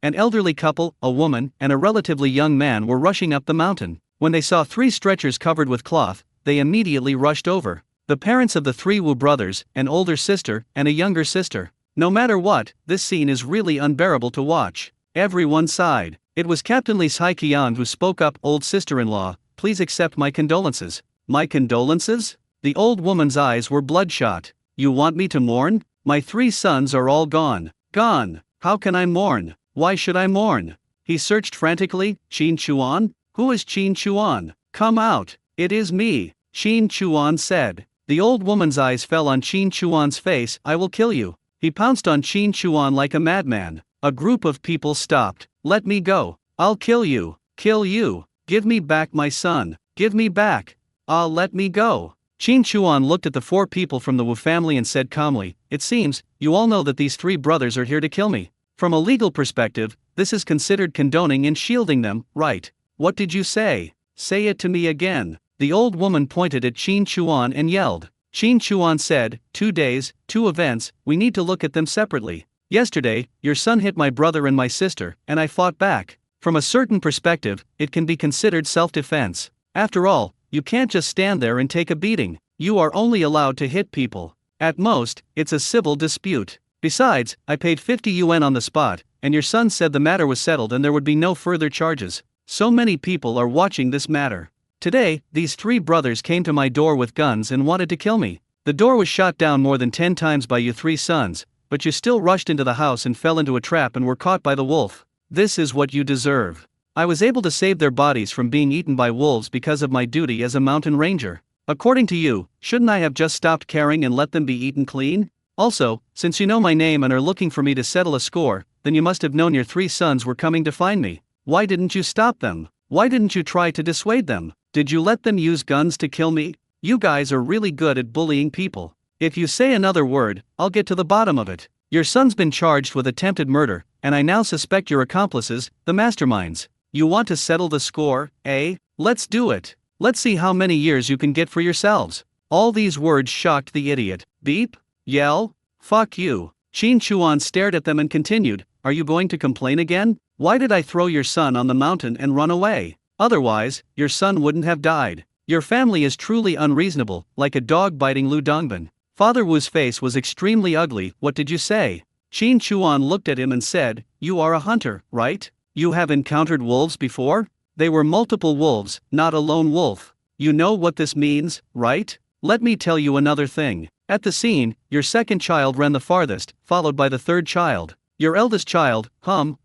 An elderly couple, a woman, and a relatively young man were rushing up the mountain. When they saw 3 stretchers covered with cloth, they immediately rushed over. The parents of the 3 Wu brothers, an older sister, and a younger sister. No matter what, this scene is really unbearable to watch. Everyone sighed. It was Captain Lee Sai-Kian who spoke up. Old sister-in-law, please accept my condolences. My condolences? The old woman's eyes were bloodshot. You want me to mourn? My 3 sons are all gone. Gone. How can I mourn? Why should I mourn? He searched frantically. Qin Chuan? Who is Qin Chuan? Come out. It is me, Qin Chuan said. The old woman's eyes fell on Qin Chuan's face. I will kill you. He pounced on Qin Chuan like a madman. A group of people stopped. Let me go. I'll kill you. Kill you. Give me back my son. Give me back. Let me go. Qin Chuan looked at the 4 people from the Wu family and said calmly, it seems, you all know that these 3 brothers are here to kill me. From a legal perspective, this is considered condoning and shielding them, right? What did you say? Say it to me again. The old woman pointed at Qin Chuan and yelled. Qin Chuan said, 2 days, 2 events, we need to look at them separately. Yesterday, your son hit my brother and my sister, and I fought back. From a certain perspective, it can be considered self-defense. After all, you can't just stand there and take a beating. You are only allowed to hit people. At most, it's a civil dispute. Besides, I paid 50 yuan on the spot, and your son said the matter was settled and there would be no further charges. So many people are watching this matter. Today, these 3 brothers came to my door with guns and wanted to kill me. The door was shot down more than 10 times by you 3 sons, but you still rushed into the house and fell into a trap and were caught by the wolf. This is what you deserve. I was able to save their bodies from being eaten by wolves because of my duty as a mountain ranger. According to you, shouldn't I have just stopped caring and let them be eaten clean? Also, since you know my name and are looking for me to settle a score, then you must have known your 3 sons were coming to find me. Why didn't you stop them? Why didn't you try to dissuade them? Did you let them use guns to kill me? You guys are really good at bullying people. If you say another word, I'll get to the bottom of it. Your son's been charged with attempted murder, and I now suspect your accomplices, the masterminds. You want to settle the score, eh? Let's do it. Let's see how many years you can get for yourselves. All these words shocked the idiot. Beep? Yell? Fuck you. Qin Chuan stared at them and continued, are you going to complain again? Why did I throw your son on the mountain and run away? Otherwise, your son wouldn't have died. Your family is truly unreasonable, like a dog biting Lu Dongbin. Father Wu's face was extremely ugly. What did you say? Qin Chuan looked at him and said, you are a hunter, right? You have encountered wolves before? They were multiple wolves, not a lone wolf. You know what this means, right? Let me tell you another thing. At the scene, your second child ran the farthest, followed by the third child. Your eldest child,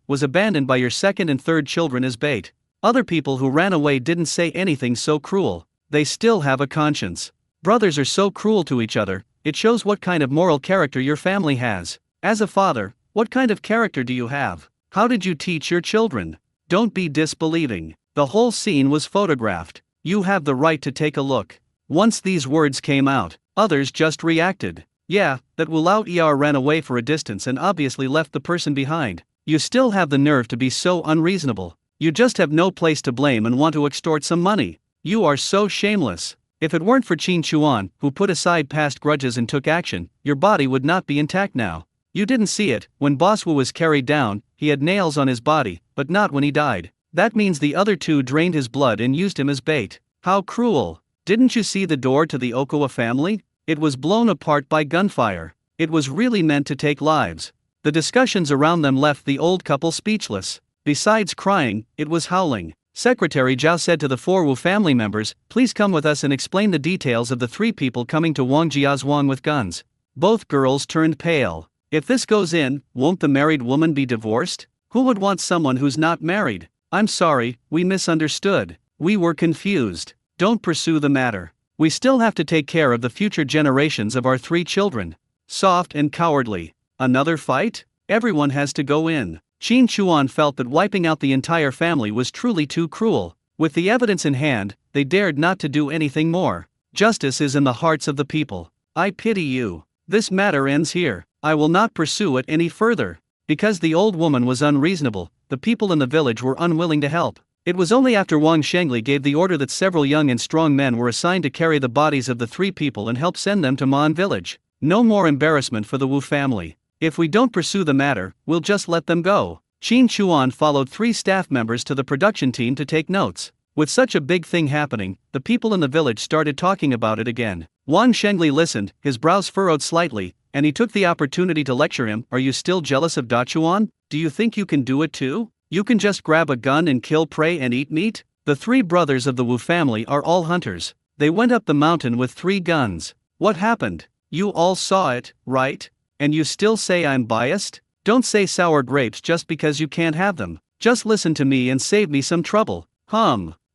was abandoned by your second and third children as bait. Other people who ran away didn't say anything so cruel. They still have a conscience. Brothers are so cruel to each other, it shows what kind of moral character your family has. As a father, what kind of character do you have? How did you teach your children? Don't be disbelieving. The whole scene was photographed. You have the right to take a look. Once these words came out, others just reacted. Yeah, that Wu Lao Er ran away for a distance and obviously left the person behind. You still have the nerve to be so unreasonable. You just have no place to blame and want to extort some money. You are so shameless. If it weren't for Qin Chuan, who put aside past grudges and took action, your body would not be intact now. You didn't see it. When Boss Wu was carried down, he had nails on his body, but not when he died. That means the other 2 drained his blood and used him as bait. How cruel. Didn't you see the door to the Okawa family? It was blown apart by gunfire. It was really meant to take lives. The discussions around them left the old couple speechless. Besides crying, it was howling. Secretary Zhao said to the 4 Wu family members, please come with us and explain the details of the 3 people coming to Wang Jiazhuang with guns. Both girls turned pale. If this goes in, won't the married woman be divorced? Who would want someone who's not married? I'm sorry, we misunderstood. We were confused. Don't pursue the matter. We still have to take care of the future generations of our 3 children. Soft and cowardly. Another fight? Everyone has to go in. Qin Chuan felt that wiping out the entire family was truly too cruel. With the evidence in hand, they dared not to do anything more. Justice is in the hearts of the people. I pity you. This matter ends here. I will not pursue it any further. Because the old woman was unreasonable, the people in the village were unwilling to help. It was only after Wang Shengli gave the order that several young and strong men were assigned to carry the bodies of the 3 people and help send them to Man village. No more embarrassment for the Wu family. If we don't pursue the matter, we'll just let them go. Qin Chuan followed 3 staff members to the production team to take notes. With such a big thing happening, the people in the village started talking about it again. Wang Shengli listened, his brows furrowed slightly, and he took the opportunity to lecture him. Are you still jealous of Dachuan? Do you think you can do it too? You can just grab a gun and kill prey and eat meat? The 3 brothers of the Wu family are all hunters. They went up the mountain with 3 guns. What happened? You all saw it, right? And you still say I'm biased? Don't say sour grapes just because you can't have them. Just listen to me and save me some trouble.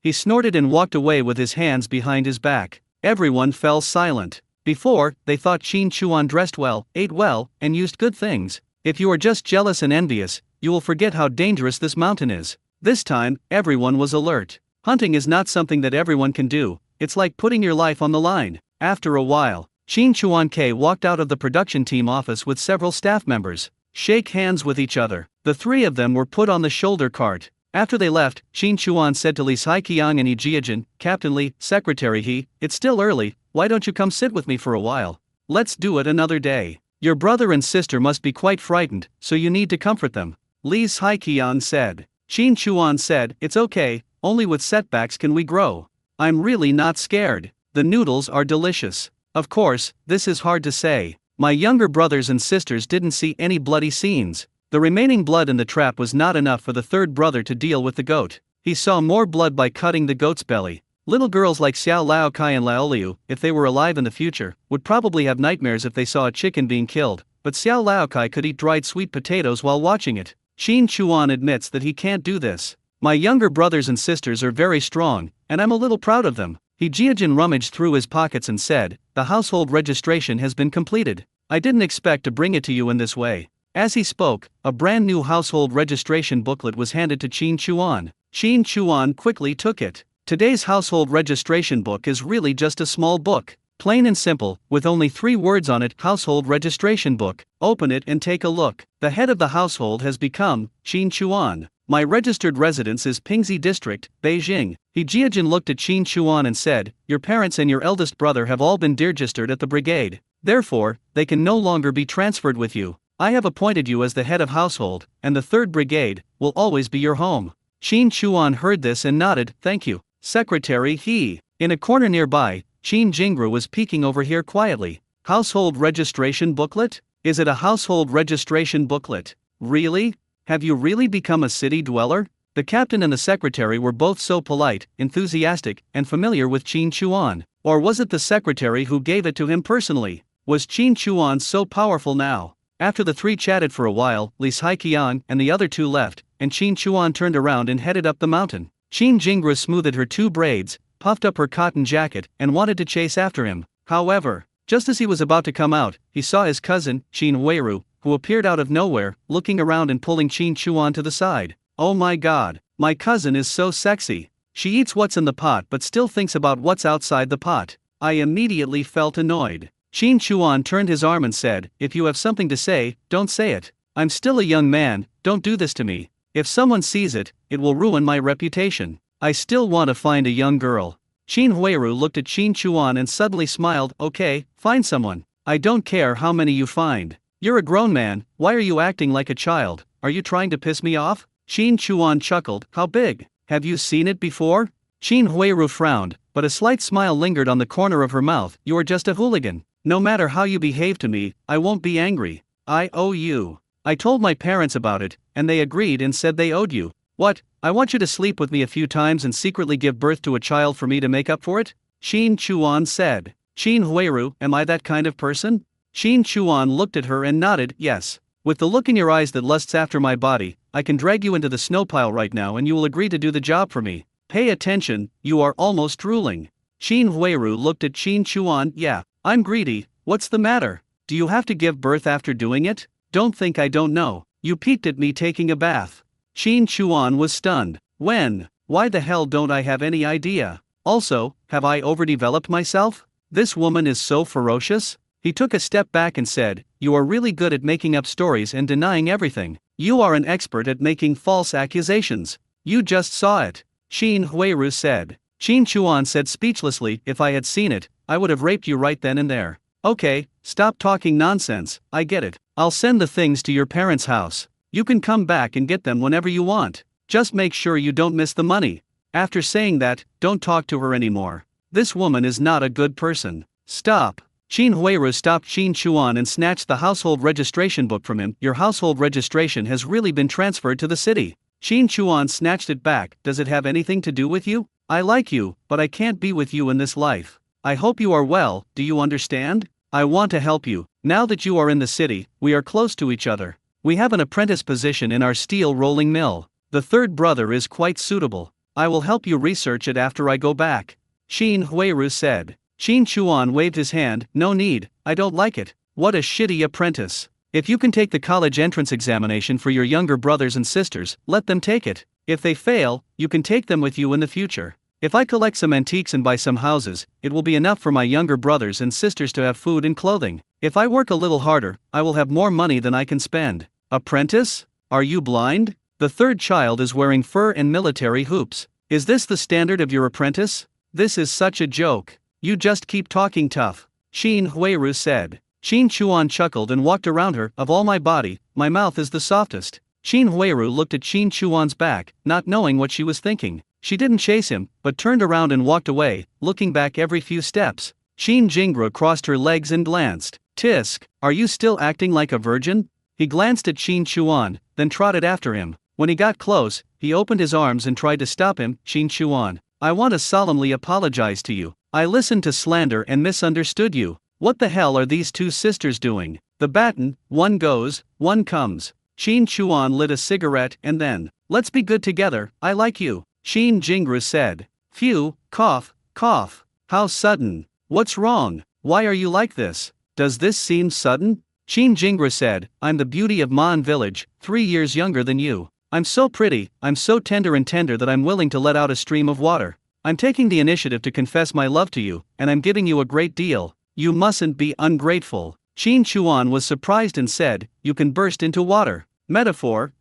He snorted and walked away with his hands behind his back. Everyone fell silent. Before, they thought Qin Chuan dressed well, ate well, and used good things. If you are just jealous and envious, you will forget how dangerous this mountain is. This time, everyone was alert. Hunting is not something that everyone can do. It's like putting your life on the line. After a while, Qin Chuan K walked out of the production team office with several staff members. Shake hands with each other. The 3 of them were put on the shoulder cart. After they left, Qin Chuan said to Li Saiqiang and Yi Jiajin, Captain Li, Secretary He, it's still early, why don't you come sit with me for a while? Let's do it another day. Your brother and sister must be quite frightened, so you need to comfort them. Li Saiqiang said. Qin Chuan said, it's okay, only with setbacks can we grow. I'm really not scared. The noodles are delicious. Of course, this is hard to say. My younger brothers and sisters didn't see any bloody scenes. The remaining blood in the trap was not enough for the 3rd brother to deal with the goat. He saw more blood by cutting the goat's belly. Little girls like Xiao Lao Kai and Lao Liu, if they were alive in the future, would probably have nightmares if they saw a chicken being killed, but Xiao Lao Kai could eat dried sweet potatoes while watching it. Qin Chuan admits that he can't do this. My younger brothers and sisters are very strong, and I'm a little proud of them. He Jiajin rummaged through his pockets and said, the household registration has been completed. I didn't expect to bring it to you in this way. As he spoke, a brand new household registration booklet was handed to Qin Chuan. Qin Chuan quickly took it. Today's household registration book is really just a small book. Plain and simple, with only 3 words on it, household registration book. Open it and take a look. The head of the household has become Qin Chuan. My registered residence is Pingxi District, Beijing. He Jiajin looked at Qin Chuan and said, your parents and your eldest brother have all been deregistered at the brigade. Therefore, they can no longer be transferred with you. I have appointed you as the head of household, and the 3rd Brigade will always be your home. Qin Chuan heard this and nodded, thank you, Secretary He. In a corner nearby, Qin Jingru was peeking over here quietly. Household registration booklet? Is it a household registration booklet? Really? Have you really become a city dweller? The captain and the secretary were both so polite, enthusiastic, and familiar with Qin Chuan. Or was it the secretary who gave it to him personally? Was Qin Chuan so powerful now? After the 3 chatted for a while, Li Saiqiang and the other 2 left, and Qin Chuan turned around and headed up the mountain. Qin Jingru smoothed her 2 braids, puffed up her cotton jacket, and wanted to chase after him. However, just as he was about to come out, he saw his cousin, Qin Huiru, who appeared out of nowhere, looking around and pulling Qin Chuan to the side. Oh my god, my cousin is so sexy. She eats what's in the pot but still thinks about what's outside the pot. I immediately felt annoyed. Qin Chuan turned his arm and said, if you have something to say, don't say it. I'm still a young man, don't do this to me. If someone sees it, it will ruin my reputation. I still want to find a young girl. Qin Huiru looked at Qin Chuan and suddenly smiled, okay, find someone. I don't care how many you find. You're a grown man, why are you acting like a child? Are you trying to piss me off? Qin Chuan chuckled, how big? Have you seen it before? Qin Huiru frowned, but a slight smile lingered on the corner of her mouth. You are just a hooligan. No matter how you behave to me, I won't be angry. I owe you. I told my parents about it, and they agreed and said they owed you. What, I want you to sleep with me a few times and secretly give birth to a child for me to make up for it? Qin Chuan said. Qin Huiru, am I that kind of person? Qin Chuan looked at her and nodded, yes. With the look in your eyes that lusts after my body, I can drag you into the snow pile right now and you will agree to do the job for me. Pay attention, you are almost drooling. Qin Huiru looked at Qin Chuan, yeah. I'm greedy, what's the matter? Do you have to give birth after doing it? Don't think I don't know. You peeked at me taking a bath. Qin Chuan was stunned. When? Why the hell don't I have any idea? Also, have I overdeveloped myself? This woman is so ferocious? He took a step back and said, you are really good at making up stories and denying everything. You are an expert at making false accusations. You just saw it. Qin Huiru said. Qin Chuan said speechlessly, if I had seen it, I would have raped you right then and there. Okay, stop talking nonsense, I get it. I'll send the things to your parents' house. You can come back and get them whenever you want. Just make sure you don't miss the money. After saying that, don't talk to her anymore. This woman is not a good person. Stop. Qin Huiru stopped Qin Chuan and snatched the household registration book from him. Your household registration has really been transferred to the city. Qin Chuan snatched it back. Does it have anything to do with you? I like you, but I can't be with you in this life. I hope you are well, do you understand? I want to help you. Now that you are in the city, we are close to each other. We have an apprentice position in our steel rolling mill. The third brother is quite suitable. I will help you research it after I go back. Qin Huiru said. Qin Chuan waved his hand. No need, I don't like it. What a shitty apprentice. If you can take the college entrance examination for your younger brothers and sisters, let them take it. If they fail, you can take them with you in the future. If I collect some antiques and buy some houses, it will be enough for my younger brothers and sisters to have food and clothing. If I work a little harder, I will have more money than I can spend. Apprentice? Are you blind? The third child is wearing fur and military hoops. Is this the standard of your apprentice? This is such a joke. You just keep talking tough. Qin Huiru said. Qin Chuan chuckled and walked around her. Of all my body, my mouth is the softest. Qin Huiru looked at Qin Chuan's back, not knowing what she was thinking. She didn't chase him, but turned around and walked away, looking back every few steps. Qin Jingra crossed her legs and glanced. Tisk, are you still acting like a virgin? He glanced at Qin Chuan, then trotted after him. When he got close, he opened his arms and tried to stop him. Qin Chuan, I want to solemnly apologize to you. I listened to slander and misunderstood you. What the hell are these two sisters doing? The baton, one goes, one comes. Qin Chuan lit a cigarette and then, let's be good together, I like you. Qin Jingra said. Phew, cough, cough. How sudden. What's wrong? Why are you like this? Does this seem sudden? Qin Jingra said, I'm the beauty of Maan village, 3 years younger than you. I'm so pretty, I'm so tender that I'm willing to let out a stream of water. I'm taking the initiative to confess my love to you, and I'm giving you a great deal. You mustn't be ungrateful. Qin Chuan was surprised and said, you can burst into water. Metaphor,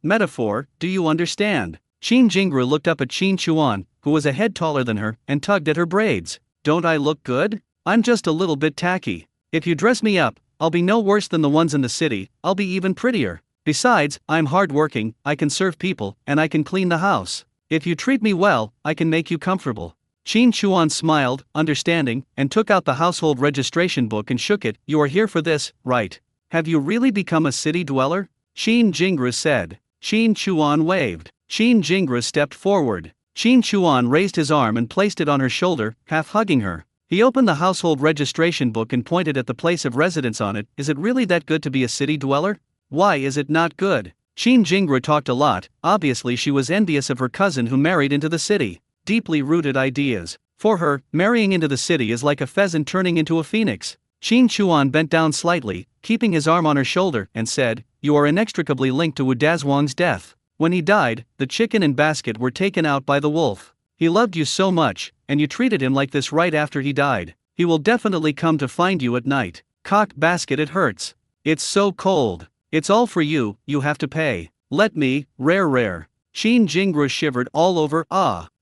do you understand? Qin Jingra looked up at Qin Chuan, who was a head taller than her, and tugged at her braids. Don't I look good? I'm just a little bit tacky. If you dress me up, I'll be no worse than the ones in the city, I'll be even prettier. Besides, I'm hardworking, I can serve people, and I can clean the house. If you treat me well, I can make you comfortable. Qin Chuan smiled, understanding, and took out the household registration book and shook it. You are here for this, right? Have you really become a city dweller? Qin Jingra said. Qin Chuan waved. Qin Jingra stepped forward. Qin Chuan raised his arm and placed it on her shoulder, half hugging her. He opened the household registration book and pointed at the place of residence on it. Is it really that good to be a city dweller? Why is it not good? Qin Jingra talked a lot. Obviously she was envious of her cousin who married into the city. Deeply rooted ideas. For her, marrying into the city is like a pheasant turning into a phoenix. Qin Chuan bent down slightly, keeping his arm on her shoulder, and said, you are inextricably linked to Wu Dazhuang's death. When he died, the chicken and basket were taken out by the wolf. He loved you so much, and you treated him like this right after he died. He will definitely come to find you at night. Cock basket, it hurts. It's so cold. It's all for you, you have to pay. Let me, rare. Qin Jingra shivered all over.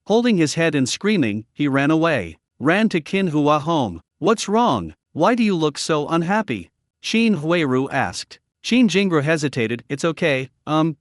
Holding his head and screaming, he ran away. Ran to Qin Hua home. What's wrong? Why do you look so unhappy? Qin Huiru asked. Qin Jingra hesitated. It's okay,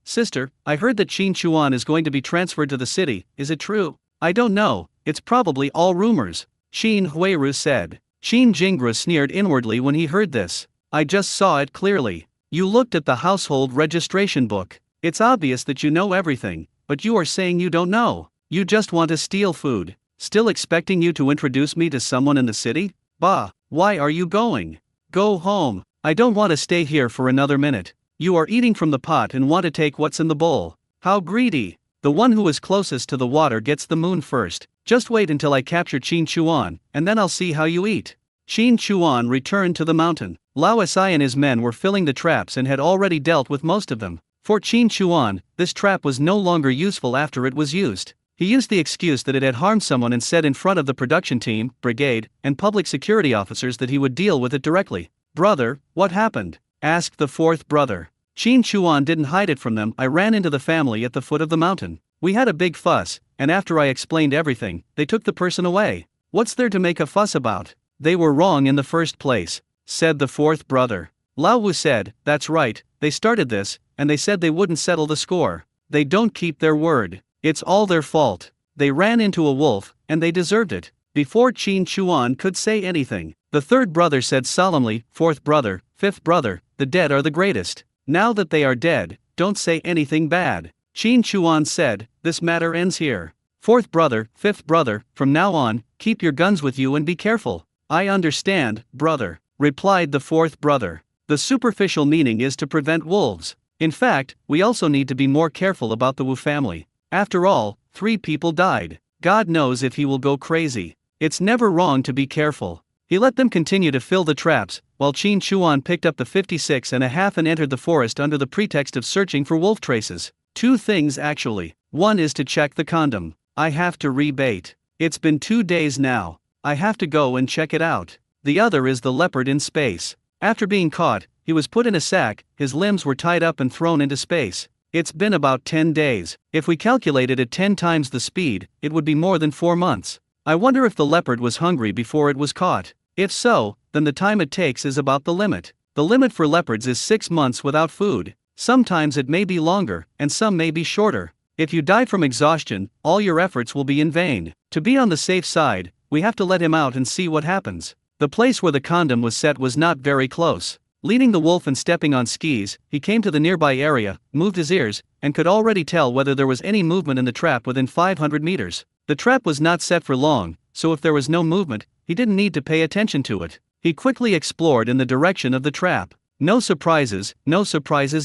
sister, I heard that Qin Chuan is going to be transferred to the city, is it true? I don't know, it's probably all rumors. Qin Huiru said. Qin Jingra sneered inwardly when he heard this. I just saw it clearly. You looked at the household registration book. It's obvious that you know everything, but you are saying you don't know. You just want to steal food. Still expecting you to introduce me to someone in the city? Bah, why are you going? Go home. I don't want to stay here for another minute. You are eating from the pot and want to take what's in the bowl. How greedy. The one who is closest to the water gets the moon first. Just wait until I capture Qin Chuan, and then I'll see how you eat. Qin Chuan returned to the mountain. Lao Sai and his men were filling the traps and had already dealt with most of them. For Qin Chuan, this trap was no longer useful after it was used. He used the excuse that it had harmed someone and said in front of the production team, brigade, and public security officers that he would deal with it directly. Brother, what happened? Asked the fourth brother. Qin Chuan didn't hide it from them. I ran into the family at the foot of the mountain. We had a big fuss, and after I explained everything, they took the person away. What's there to make a fuss about? They were wrong in the first place, said the fourth brother. Lao Wu said, "That's right, they started this, and they said they wouldn't settle the score. They don't keep their word. It's all their fault. They ran into a wolf, and they deserved it." Before Qin Chuan could say anything, the third brother said solemnly, "Fourth brother, fifth brother, the dead are the greatest. Now that they are dead, don't say anything bad." Qin Chuan said, "This matter ends here. Fourth brother, fifth brother, from now on, keep your guns with you and be careful." "I understand, brother," replied the fourth brother. The superficial meaning is to prevent wolves. In fact, we also need to be more careful about the Wu family. After all, 3 people died. God knows if he will go crazy. It's never wrong to be careful. He let them continue to fill the traps, while Qin Chuan picked up the 56.5 and entered the forest under the pretext of searching for wolf traces. 2 things actually. One is to check the condom. I have to rebait. It's been 2 days now. I have to go and check it out. The other is the leopard in space. After being caught, he was put in a sack, his limbs were tied up and thrown into space. It's been about 10 days. If we calculated at 10 times the speed, it would be more than 4 months. I wonder if the leopard was hungry before it was caught. If so, then the time it takes is about the limit. The limit for leopards is 6 months without food. Sometimes it may be longer, and some may be shorter. If you die from exhaustion, all your efforts will be in vain. To be on the safe side, we have to let him out and see what happens. The place where the condom was set was not very close. Leading the wolf and stepping on skis, he came to the nearby area, moved his ears, and could already tell whether there was any movement in the trap within 500 meters. The trap was not set for long, so if there was no movement, he didn't need to pay attention to it. He quickly explored in the direction of the trap. No surprises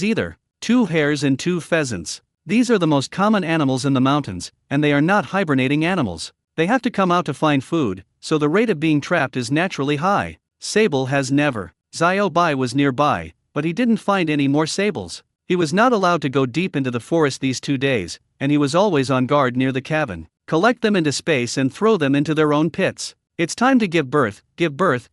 either. 2 hares and 2 pheasants. These are the most common animals in the mountains, and they are not hibernating animals. They have to come out to find food, so the rate of being trapped is naturally high. Sable has never. Xiao Bai was nearby, but he didn't find any more sables. He was not allowed to go deep into the forest these 2 days, and he was always on guard near the cabin. Collect them into space and throw them into their own pits. It's time to give birth,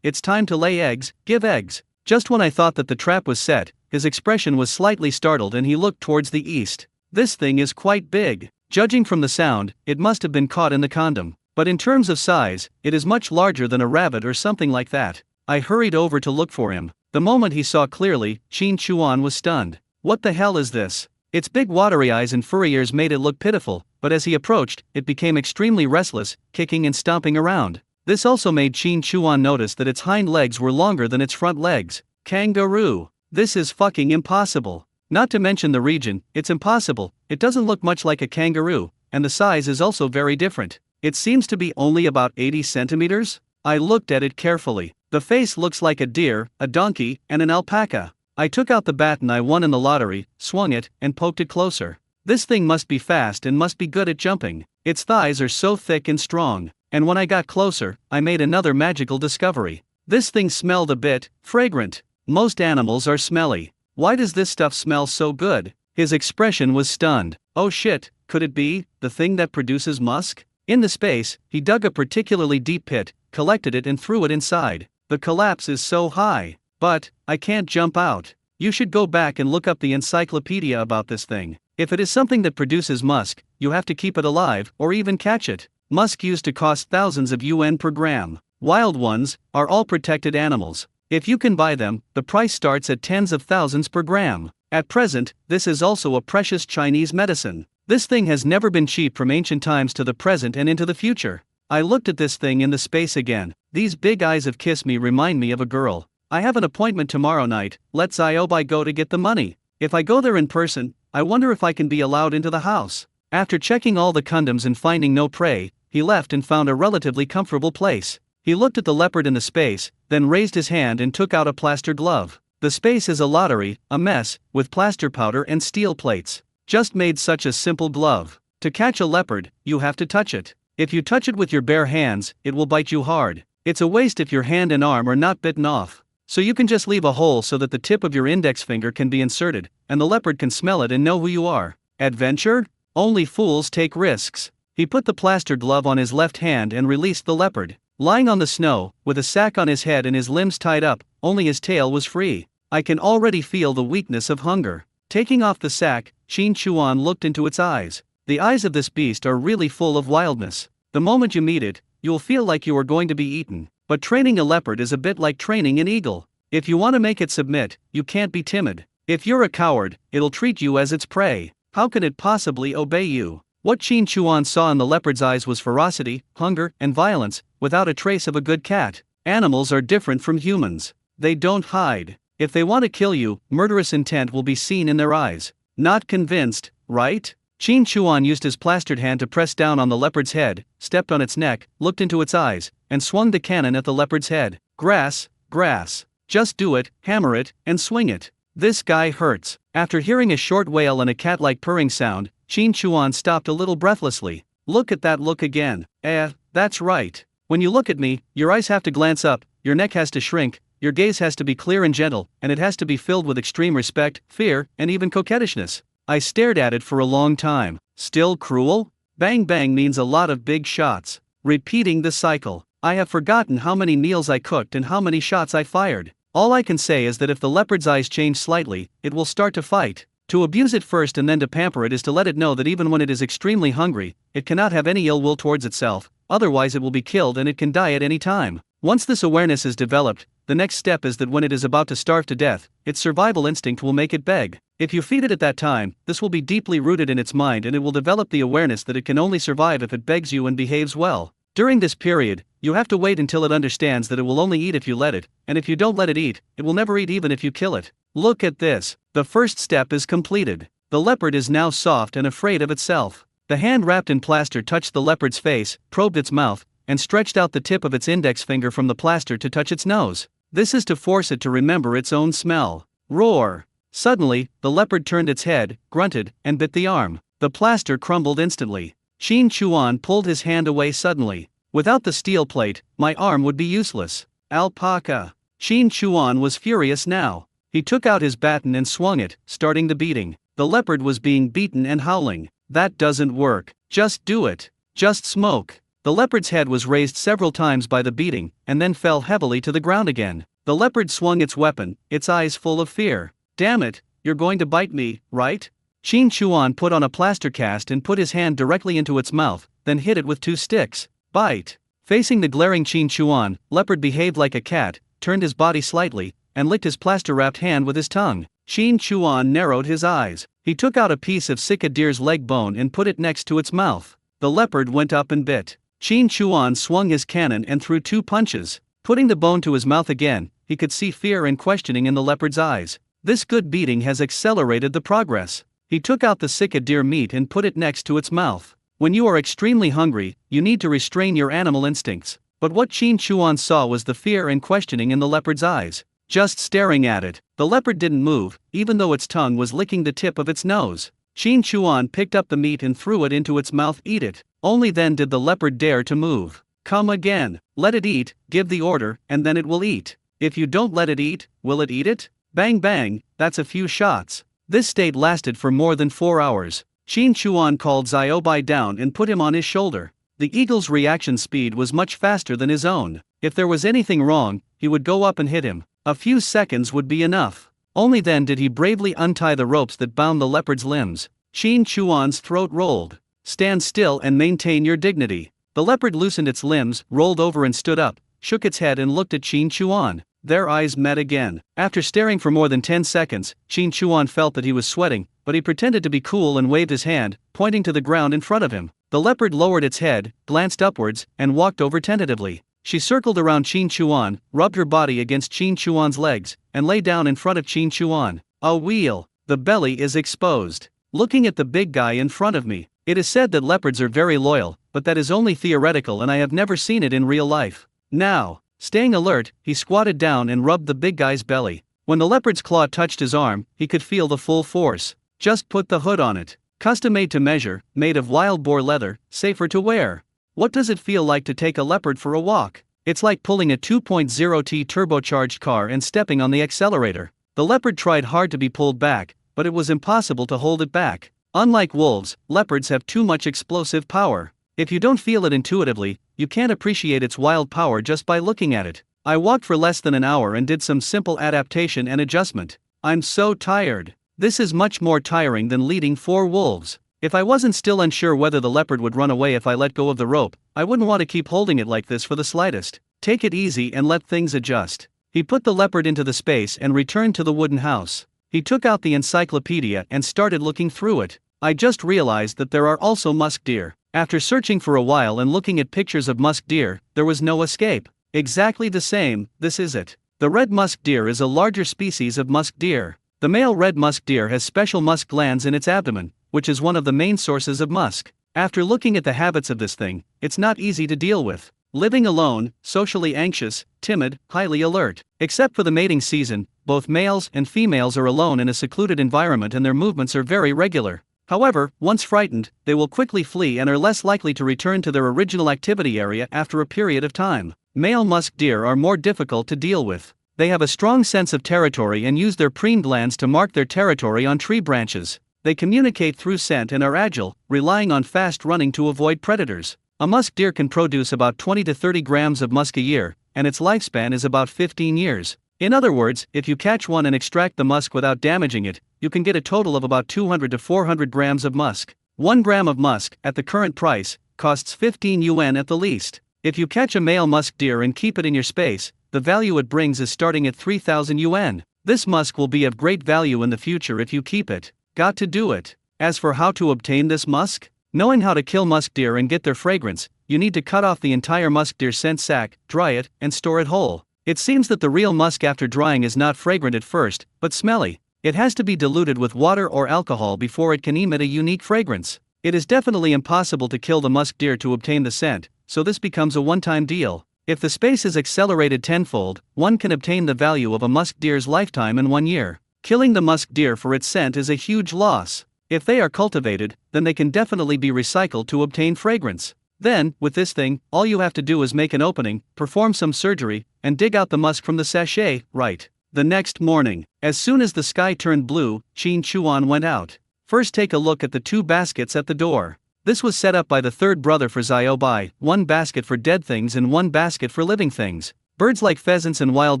it's time to lay eggs, give eggs. Just when I thought that the trap was set, his expression was slightly startled and he looked towards the east. This thing is quite big. Judging from the sound, it must have been caught in the condom. But in terms of size, it is much larger than a rabbit or something like that. I hurried over to look for him. The moment he saw clearly, Qin Chuan was stunned. What the hell is this? Its big watery eyes and furry ears made it look pitiful, but as he approached, it became extremely restless, kicking and stomping around. This also made Qin Chuan notice that its hind legs were longer than its front legs. Kangaroo. This is fucking impossible. Not to mention the region, it's impossible. It doesn't look much like a kangaroo, and the size is also very different. It seems to be only about 80 centimeters. I looked at it carefully. The face looks like a deer, a donkey, and an alpaca. I took out the baton I won in the lottery, swung it, and poked it closer. This thing must be fast and must be good at jumping. Its thighs are so thick and strong. And when I got closer, I made another magical discovery. This thing smelled a bit fragrant. Most animals are smelly. Why does this stuff smell so good? His expression was stunned. Oh shit, could it be the thing that produces musk? In the space, he dug a particularly deep pit, collected it and threw it inside. The collapse is so high. But I can't jump out. You should go back and look up the encyclopedia about this thing. If it is something that produces musk, you have to keep it alive or even catch it. Musk used to cost thousands of yuan per gram. Wild ones are all protected animals. If you can buy them, the price starts at tens of thousands per gram. At present, this is also a precious Chinese medicine. This thing has never been cheap from ancient times to the present and into the future. I looked at this thing in the space again. These big eyes of Kiss Me remind me of a girl. I have an appointment tomorrow night. Let Xiaobai go to get the money. If I go there in person, I wonder if I can be allowed into the house. After checking all the condoms and finding no prey, he left and found a relatively comfortable place. He looked at the leopard in the space, then raised his hand and took out a plaster glove. The space is a lottery, a mess, with plaster powder and steel plates. Just made such a simple glove. To catch a leopard, you have to touch it. If you touch it with your bare hands, it will bite you hard. It's a waste if your hand and arm are not bitten off. So you can just leave a hole so that the tip of your index finger can be inserted, and the leopard can smell it and know who you are. Adventure? Only fools take risks. He put the plaster glove on his left hand and released the leopard. Lying on the snow, with a sack on his head and his limbs tied up, only his tail was free. I can already feel the weakness of hunger. Taking off the sack, Qin Chuan looked into its eyes. The eyes of this beast are really full of wildness. The moment you meet it, you'll feel like you are going to be eaten. But training a leopard is a bit like training an eagle. If you want to make it submit, you can't be timid. If you're a coward, it'll treat you as its prey. How can it possibly obey you? What Qin Chuan saw in the leopard's eyes was ferocity, hunger, and violence, without a trace of a good cat. Animals are different from humans. They don't hide. If they want to kill you, murderous intent will be seen in their eyes. Not convinced, right? Qin Chuan used his plastered hand to press down on the leopard's head, stepped on its neck, looked into its eyes, and swung the cannon at the leopard's head. Grass, grass. Just do it, hammer it, and swing it. This guy hurts. After hearing a short wail and a cat-like purring sound, Qin Chuan stopped a little breathlessly. Look at that look again. That's right. When you look at me, your eyes have to glance up, your neck has to shrink, your gaze has to be clear and gentle, and it has to be filled with extreme respect, fear, and even coquettishness. I stared at it for a long time. Still cruel? Bang bang means a lot of big shots. Repeating the cycle. I have forgotten how many meals I cooked and how many shots I fired. All I can say is that if the leopard's eyes change slightly, it will start to fight. To abuse it first and then to pamper it is to let it know that even when it is extremely hungry, it cannot have any ill will towards itself, otherwise it will be killed and it can die at any time. Once this awareness is developed, the next step is that when it is about to starve to death, its survival instinct will make it beg. If you feed it at that time, this will be deeply rooted in its mind and it will develop the awareness that it can only survive if it begs you and behaves well. During this period, you have to wait until it understands that it will only eat if you let it, and if you don't let it eat, it will never eat even if you kill it. Look at this. The first step is completed. The leopard is now soft and afraid of itself. The hand wrapped in plaster touched the leopard's face, probed its mouth, and stretched out the tip of its index finger from the plaster to touch its nose. This is to force it to remember its own smell. Roar! Suddenly, the leopard turned its head, grunted, and bit the arm. The plaster crumbled instantly. Qin Chuan pulled his hand away suddenly. Without the steel plate, my arm would be useless. Alpaca. Qin Chuan was furious now. He took out his baton and swung it, starting the beating. The leopard was being beaten and howling. That doesn't work. Just do it. Just smoke. The leopard's head was raised several times by the beating, and then fell heavily to the ground again. The leopard swung its weapon, its eyes full of fear. Damn it, you're going to bite me, right? Qin Chuan put on a plaster cast and put his hand directly into its mouth, then hit it with 2 sticks. Bite. Facing the glaring Qin Chuan, leopard behaved like a cat, turned his body slightly, and licked his plaster-wrapped hand with his tongue. Qin Chuan narrowed his eyes. He took out a piece of sick deer's leg bone and put it next to its mouth. The leopard went up and bit. Qin Chuan swung his cannon and threw 2 punches. Putting the bone to his mouth again, he could see fear and questioning in the leopard's eyes. This good beating has accelerated the progress. He took out the sick deer meat and put it next to its mouth. When you are extremely hungry, you need to restrain your animal instincts. But what Qin Chuan saw was the fear and questioning in the leopard's eyes. Just staring at it, the leopard didn't move, even though its tongue was licking the tip of its nose. Qin Chuan picked up the meat and threw it into its mouth. Eat it. Only then did the leopard dare to move. Come again. Let it eat, give the order, and then it will eat. If you don't let it eat, will it eat it? Bang bang, that's a few shots. This state lasted for more than 4 hours. Qin Chuan called Xiaobai down and put him on his shoulder. The eagle's reaction speed was much faster than his own. If there was anything wrong, he would go up and hit him. A few seconds would be enough. Only then did he bravely untie the ropes that bound the leopard's limbs. Qin Chuan's throat rolled. Stand still and maintain your dignity. The leopard loosened its limbs, rolled over and stood up, shook its head and looked at Qin Chuan. Their eyes met again. After staring for more than 10 seconds, Qin Chuan felt that he was sweating, but he pretended to be cool and waved his hand, pointing to the ground in front of him. The leopard lowered its head, glanced upwards, and walked over tentatively. She circled around Qin Chuan, rubbed her body against Qin Chuan's legs, and lay down in front of Qin Chuan. A wheel. The belly is exposed. Looking at the big guy in front of me. It is said that leopards are very loyal, but that is only theoretical and I have never seen it in real life. Now, staying alert, he squatted down and rubbed the big guy's belly. When the leopard's claw touched his arm, he could feel the full force. Just put the hood on it. Custom made to measure, made of wild boar leather, safer to wear. What does it feel like to take a leopard for a walk? It's like pulling a 2.0T turbocharged car and stepping on the accelerator. The leopard tried hard to be pulled back, but it was impossible to hold it back. Unlike wolves, leopards have too much explosive power. If you don't feel it intuitively, you can't appreciate its wild power just by looking at it. I walked for less than an hour and did some simple adaptation and adjustment. I'm so tired. This is much more tiring than leading 4 wolves. If I wasn't still unsure whether the leopard would run away if I let go of the rope, I wouldn't want to keep holding it like this for the slightest. Take it easy and let things adjust. He put the leopard into the space and returned to the wooden house. He took out the encyclopedia and started looking through it. I just realized that there are also musk deer. After searching for a while and looking at pictures of musk deer, there was no escape. Exactly the same, this is it. The red musk deer is a larger species of musk deer. The male red musk deer has special musk glands in its abdomen, which is one of the main sources of musk. After looking at the habits of this thing, it's not easy to deal with. Living alone, socially anxious, timid, highly alert. Except for the mating season, both males and females are alone in a secluded environment and their movements are very regular. However, once frightened, they will quickly flee and are less likely to return to their original activity area after a period of time. Male musk deer are more difficult to deal with. They have a strong sense of territory and use their preen glands to mark their territory on tree branches. They communicate through scent and are agile, relying on fast running to avoid predators. A musk deer can produce about 20 to 30 grams of musk a year, and its lifespan is about 15 years. In other words, if you catch one and extract the musk without damaging it, you can get a total of about 200 to 400 grams of musk. 1 gram of musk, at the current price, costs 15 yuan at the least. If you catch a male musk deer and keep it in your space, the value it brings is starting at 3,000 yuan. This musk will be of great value in the future if you keep it. Got to do it. As for how to obtain this musk? Knowing how to kill musk deer and get their fragrance, you need to cut off the entire musk deer scent sac, dry it, and store it whole. It seems that the real musk after drying is not fragrant at first, but smelly. It has to be diluted with water or alcohol before it can emit a unique fragrance. It is definitely impossible to kill the musk deer to obtain the scent, so this becomes a one-time deal. If the space is accelerated tenfold, one can obtain the value of a musk deer's lifetime in 1 year. Killing the musk deer for its scent is a huge loss. If they are cultivated, then they can definitely be recycled to obtain fragrance. Then, with this thing, all you have to do is make an opening, perform some surgery, and dig out the musk from the sachet, right? The next morning, as soon as the sky turned blue, Qin Chuan went out. First take a look at the 2 baskets at the door. This was set up by the third brother for Xiao Bai, 1 basket for dead things and 1 basket for living things. Birds like pheasants and wild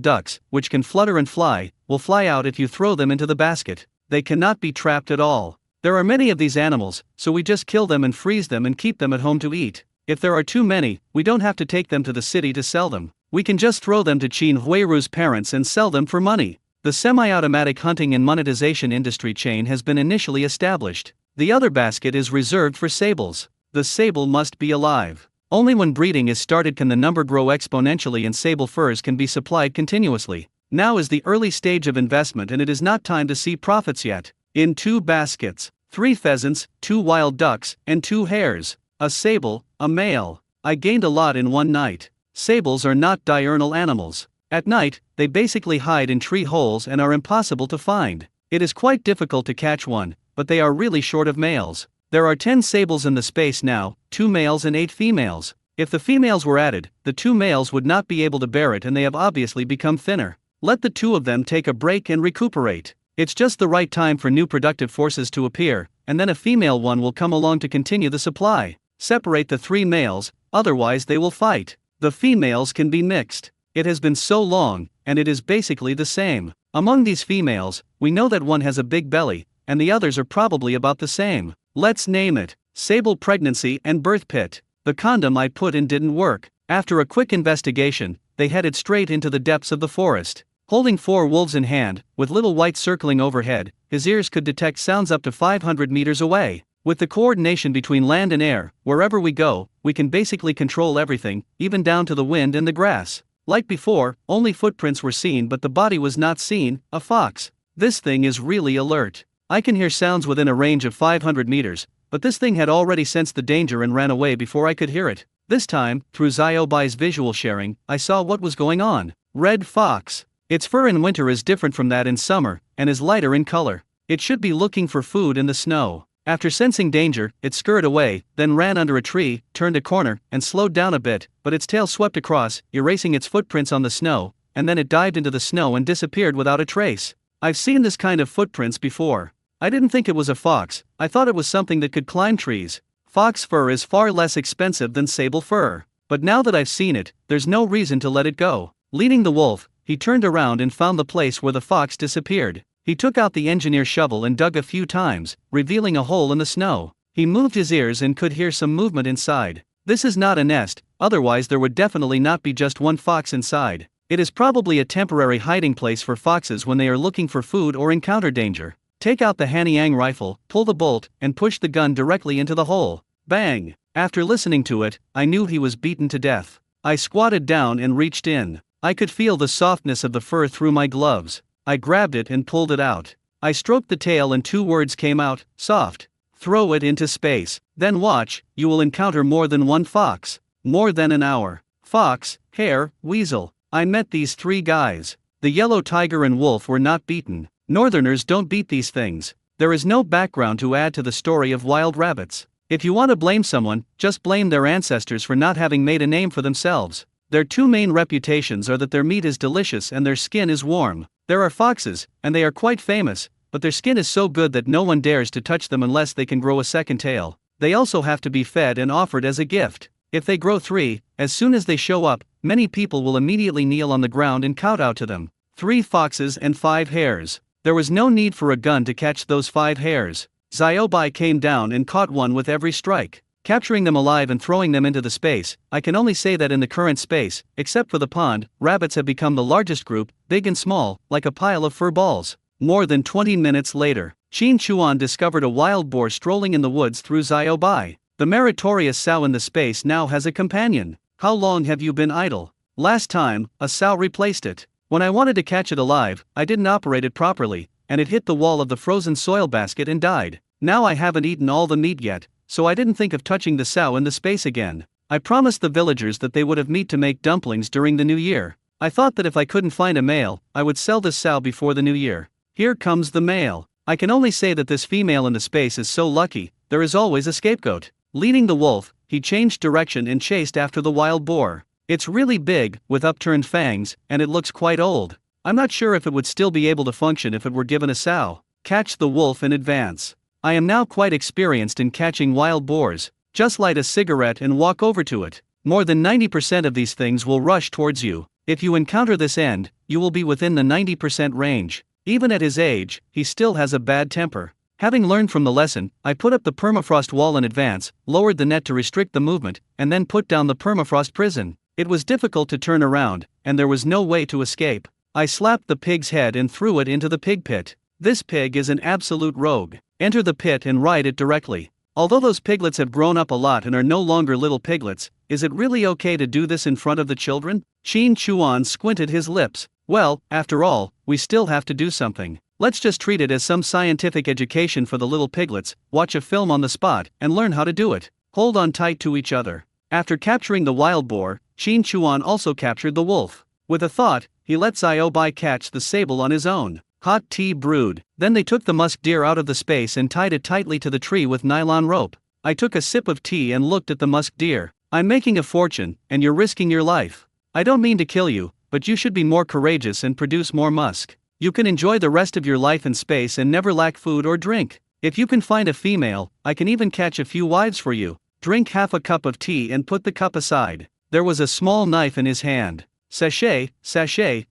ducks, which can flutter and fly, will fly out if you throw them into the basket. They cannot be trapped at all. There are many of these animals, so we just kill them and freeze them and keep them at home to eat. If there are too many, we don't have to take them to the city to sell them. We can just throw them to Qin Huiru's parents and sell them for money. The semi-automatic hunting and monetization industry chain has been initially established. The other basket is reserved for sables. The sable must be alive. Only when breeding is started can the number grow exponentially and sable furs can be supplied continuously. Now is the early stage of investment and it is not time to see profits yet. In 2 baskets, 3 pheasants, 2 wild ducks, and 2 hares. A sable, a male. I gained a lot in 1 night. Sables are not diurnal animals. At night, they basically hide in tree holes and are impossible to find. It is quite difficult to catch one, but they are really short of males. There are 10 sables in the space now, 2 males and 8 females. If the females were added, the 2 males would not be able to bear it and they have obviously become thinner. Let the 2 of them take a break and recuperate. It's just the right time for new productive forces to appear, and then a female one will come along to continue the supply. Separate the 3 males, otherwise they will fight. The females can be mixed. It has been so long, and it is basically the same. Among these females, we know that one has a big belly, and the others are probably about the same. Let's name it Sable Pregnancy and Birth Pit. The condom I put in didn't work. After a quick investigation, they headed straight into the depths of the forest. Holding 4 wolves in hand, with little white circling overhead, his ears could detect sounds up to 500 meters away. With the coordination between land and air, wherever we go, we can basically control everything, even down to the wind and the grass. Like before, only footprints were seen but the body was not seen. A fox. This thing is really alert. I can hear sounds within a range of 500 meters, but this thing had already sensed the danger and ran away before I could hear it. This time, through Xiao Bai's visual sharing, I saw what was going on. Red fox. Its fur in winter is different from that in summer, and is lighter in color. It should be looking for food in the snow. After sensing danger, it scurried away, then ran under a tree, turned a corner, and slowed down a bit, but its tail swept across, erasing its footprints on the snow, and then it dived into the snow and disappeared without a trace. I've seen this kind of footprints before. I didn't think it was a fox, I thought it was something that could climb trees. Fox fur is far less expensive than sable fur. But now that I've seen it, there's no reason to let it go. Leading the wolf, he turned around and found the place where the fox disappeared. He took out the engineer shovel and dug a few times, revealing a hole in the snow. He moved his ears and could hear some movement inside. This is not a nest, otherwise there would definitely not be just one fox inside. It is probably a temporary hiding place for foxes when they are looking for food or encounter danger. Take out the Hanyang rifle, pull the bolt, and push the gun directly into the hole. Bang! After listening to it, I knew he was beaten to death. I squatted down and reached in. I could feel the softness of the fur through my gloves. I grabbed it and pulled it out. I stroked the tail and 2 words came out, soft. Throw it into space, then watch, you will encounter more than one fox. More than an hour. Fox, hare, weasel. I met these 3 guys. The yellow tiger and wolf were not beaten. Northerners don't beat these things. There is no background to add to the story of wild rabbits. If you want to blame someone, just blame their ancestors for not having made a name for themselves. Their 2 main reputations are that their meat is delicious and their skin is warm. There are foxes, and they are quite famous, but their skin is so good that no one dares to touch them unless they can grow a second tail. They also have to be fed and offered as a gift. If they grow 3, as soon as they show up, many people will immediately kneel on the ground and kowtow to them. 3 foxes and 5 hares. There was no need for a gun to catch those 5 hares. Xiaobai came down and caught one with every strike, capturing them alive and throwing them into the space. I can only say that in the current space, except for the pond, rabbits have become the largest group, big and small, like a pile of fur balls. More than 20 minutes later, Qin Chuan discovered a wild boar strolling in the woods through Xiaobai. The meritorious sow in the space now has a companion. How long have you been idle? Last time, a sow replaced it. When I wanted to catch it alive, I didn't operate it properly, and it hit the wall of the frozen soil basket and died. Now I haven't eaten all the meat yet, so I didn't think of touching the sow in the space again. I promised the villagers that they would have meat to make dumplings during the new year. I thought that if I couldn't find a male, I would sell this sow before the new year. Here comes the male. I can only say that this female in the space is so lucky, there is always a scapegoat. Leading the wolf, he changed direction and chased after the wild boar. It's really big, with upturned fangs, and it looks quite old. I'm not sure if it would still be able to function if it were given a sow. Catch the wolf in advance. I am now quite experienced in catching wild boars. Just light a cigarette and walk over to it. More than 90% of these things will rush towards you. If you encounter this end, you will be within the 90% range. Even at his age, he still has a bad temper. Having learned from the lesson, I put up the permafrost wall in advance, lowered the net to restrict the movement, and then put down the permafrost prison. It was difficult to turn around, and there was no way to escape. I slapped the pig's head and threw it into the pig pit. This pig is an absolute rogue. Enter the pit and ride it directly. Although those piglets have grown up a lot and are no longer little piglets, is it really okay to do this in front of the children? Qin Chuan squinted his lips. Well, after all, we still have to do something. Let's just treat it as some scientific education for the little piglets, watch a film on the spot, and learn how to do it. Hold on tight to each other. After capturing the wild boar, Qin Chuan also captured the wolf. With a thought, he let Xiaobai catch the sable on his own. Hot tea brewed. Then they took the musk deer out of the space and tied it tightly to the tree with nylon rope. I took a sip of tea and looked at the musk deer. I'm making a fortune, and you're risking your life. I don't mean to kill you, but you should be more courageous and produce more musk. You can enjoy the rest of your life in space and never lack food or drink. If you can find a female, I can even catch a few wives for you. Drink half a cup of tea and put the cup aside. There was a small knife in his hand. Sachet,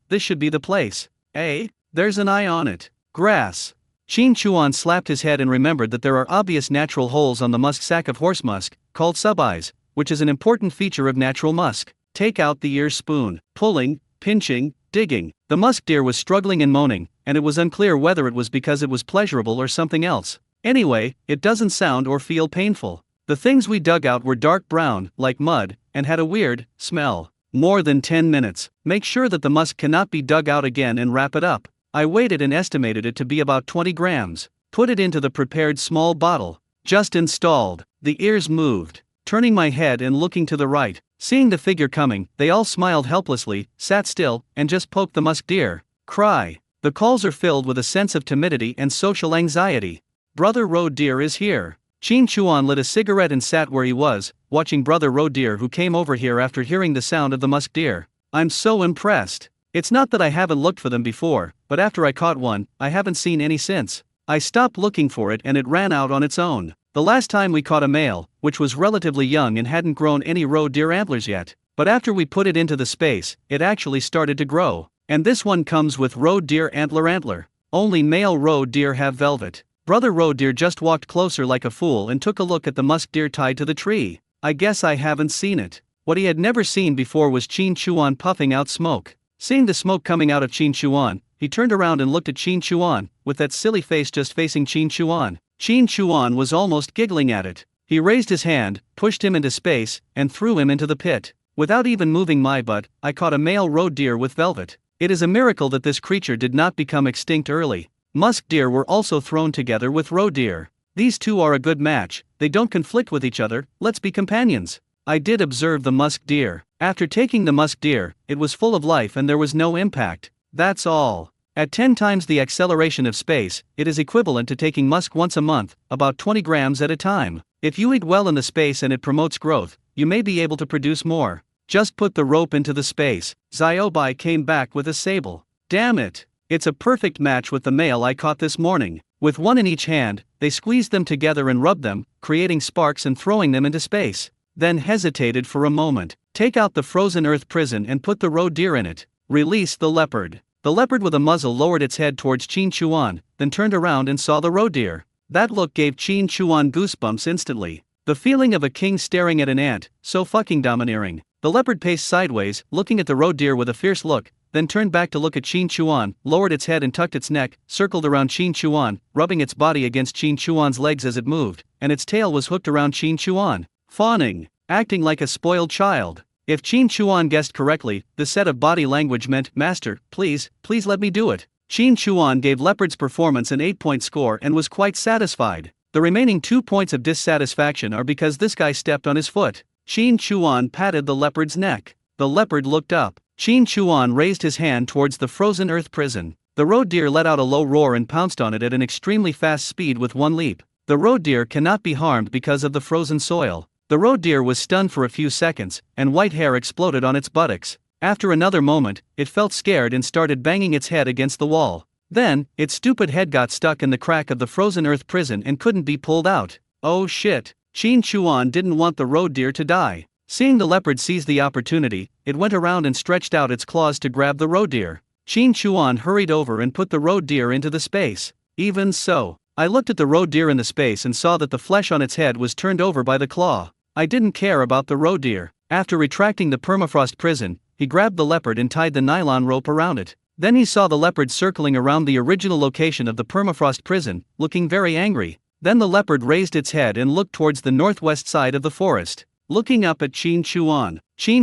this should be the place. Eh? There's an eye on it. Grass. Qin Chuan slapped his head and remembered that there are obvious natural holes on the musk sac of horse musk, called sub-eyes, which is an important feature of natural musk. Take out the ear spoon. Pulling, pinching, digging. The musk deer was struggling and moaning, and it was unclear whether it was because it was pleasurable or something else. Anyway, it doesn't sound or feel painful. The things we dug out were dark brown, like mud, and had a weird smell. More than 10 minutes. Make sure that the musk cannot be dug out again and wrap it up. I weighed it and estimated it to be about 20 grams. Put it into the prepared small bottle. Just installed. The ears moved. Turning my head and looking to the right, seeing the figure coming, they all smiled helplessly, sat still, and just poked the musk deer. Cry. The calls are filled with a sense of timidity and social anxiety. Brother Roe Deer is here. Qin Chuan lit a cigarette and sat where he was, watching Brother Roe Deer, who came over here after hearing the sound of the musk deer. I'm so impressed. It's not that I haven't looked for them before, but after I caught one, I haven't seen any since. I stopped looking for it and it ran out on its own. The last time we caught a male, which was relatively young and hadn't grown any roe deer antlers yet, but after we put it into the space, it actually started to grow. And this one comes with roe deer antler. Only male roe deer have velvet. Brother Roe Deer just walked closer like a fool and took a look at the musk deer tied to the tree. I guess I haven't seen it. What he had never seen before was Qin Chuan puffing out smoke. Seeing the smoke coming out of Qin Chuan, he turned around and looked at Qin Chuan, with that silly face just facing Qin Chuan. Qin Chuan was almost giggling at it. He raised his hand, pushed him into space, and threw him into the pit. Without even moving my butt, I caught a male roe deer with velvet. It is a miracle that this creature did not become extinct early. Musk deer were also thrown together with roe deer. These two are a good match, they don't conflict with each other, let's be companions. I did observe the musk deer. After taking the musk deer, it was full of life and there was no impact. That's all. At 10 times the acceleration of space, it is equivalent to taking musk once a month, about 20 grams at a time. If you eat well in the space and it promotes growth, you may be able to produce more. Just put the rope into the space. Xiaobai came back with a sable. Damn it! It's a perfect match with the male I caught this morning. With one in each hand, they squeezed them together and rubbed them, creating sparks and throwing them into space. Then hesitated for a moment. Take out the frozen earth prison and put the roe deer in it. Release the leopard. The leopard with a muzzle lowered its head towards Qin Chuan, then turned around and saw the roe deer. That look gave Qin Chuan goosebumps instantly. The feeling of a king staring at an ant, so fucking domineering. The leopard paced sideways, looking at the roe deer with a fierce look, then turned back to look at Qin Chuan, lowered its head and tucked its neck, circled around Qin Chuan, rubbing its body against Qin Chuan's legs as it moved, and its tail was hooked around Qin Chuan. Fawning, acting like a spoiled child. If Qin Chuan guessed correctly, the set of body language meant, "Master, please let me do it." Qin Chuan gave leopard's performance an 8-point score and was quite satisfied. The remaining 2 points of dissatisfaction are because this guy stepped on his foot. Qin Chuan patted the leopard's neck. The leopard looked up. Qin Chuan raised his hand towards the frozen earth prison. The roe deer let out a low roar and pounced on it at an extremely fast speed with one leap. The roe deer cannot be harmed because of the frozen soil. The roe deer was stunned for a few seconds, and white hair exploded on its buttocks. After another moment, it felt scared and started banging its head against the wall. Then, its stupid head got stuck in the crack of the frozen earth prison and couldn't be pulled out. Oh shit! Qin Chuan didn't want the roe deer to die. Seeing the leopard seize the opportunity, it went around and stretched out its claws to grab the roe deer. Qin Chuan hurried over and put the roe deer into the space. Even so, I looked at the roe deer in the space and saw that the flesh on its head was turned over by the claw. I didn't care about the roe deer. After retracting the permafrost prison, he grabbed the leopard and tied the nylon rope around it. Then he saw the leopard circling around the original location of the permafrost prison, looking very angry. Then the leopard raised its head and looked towards the northwest side of the forest. Looking up at Qin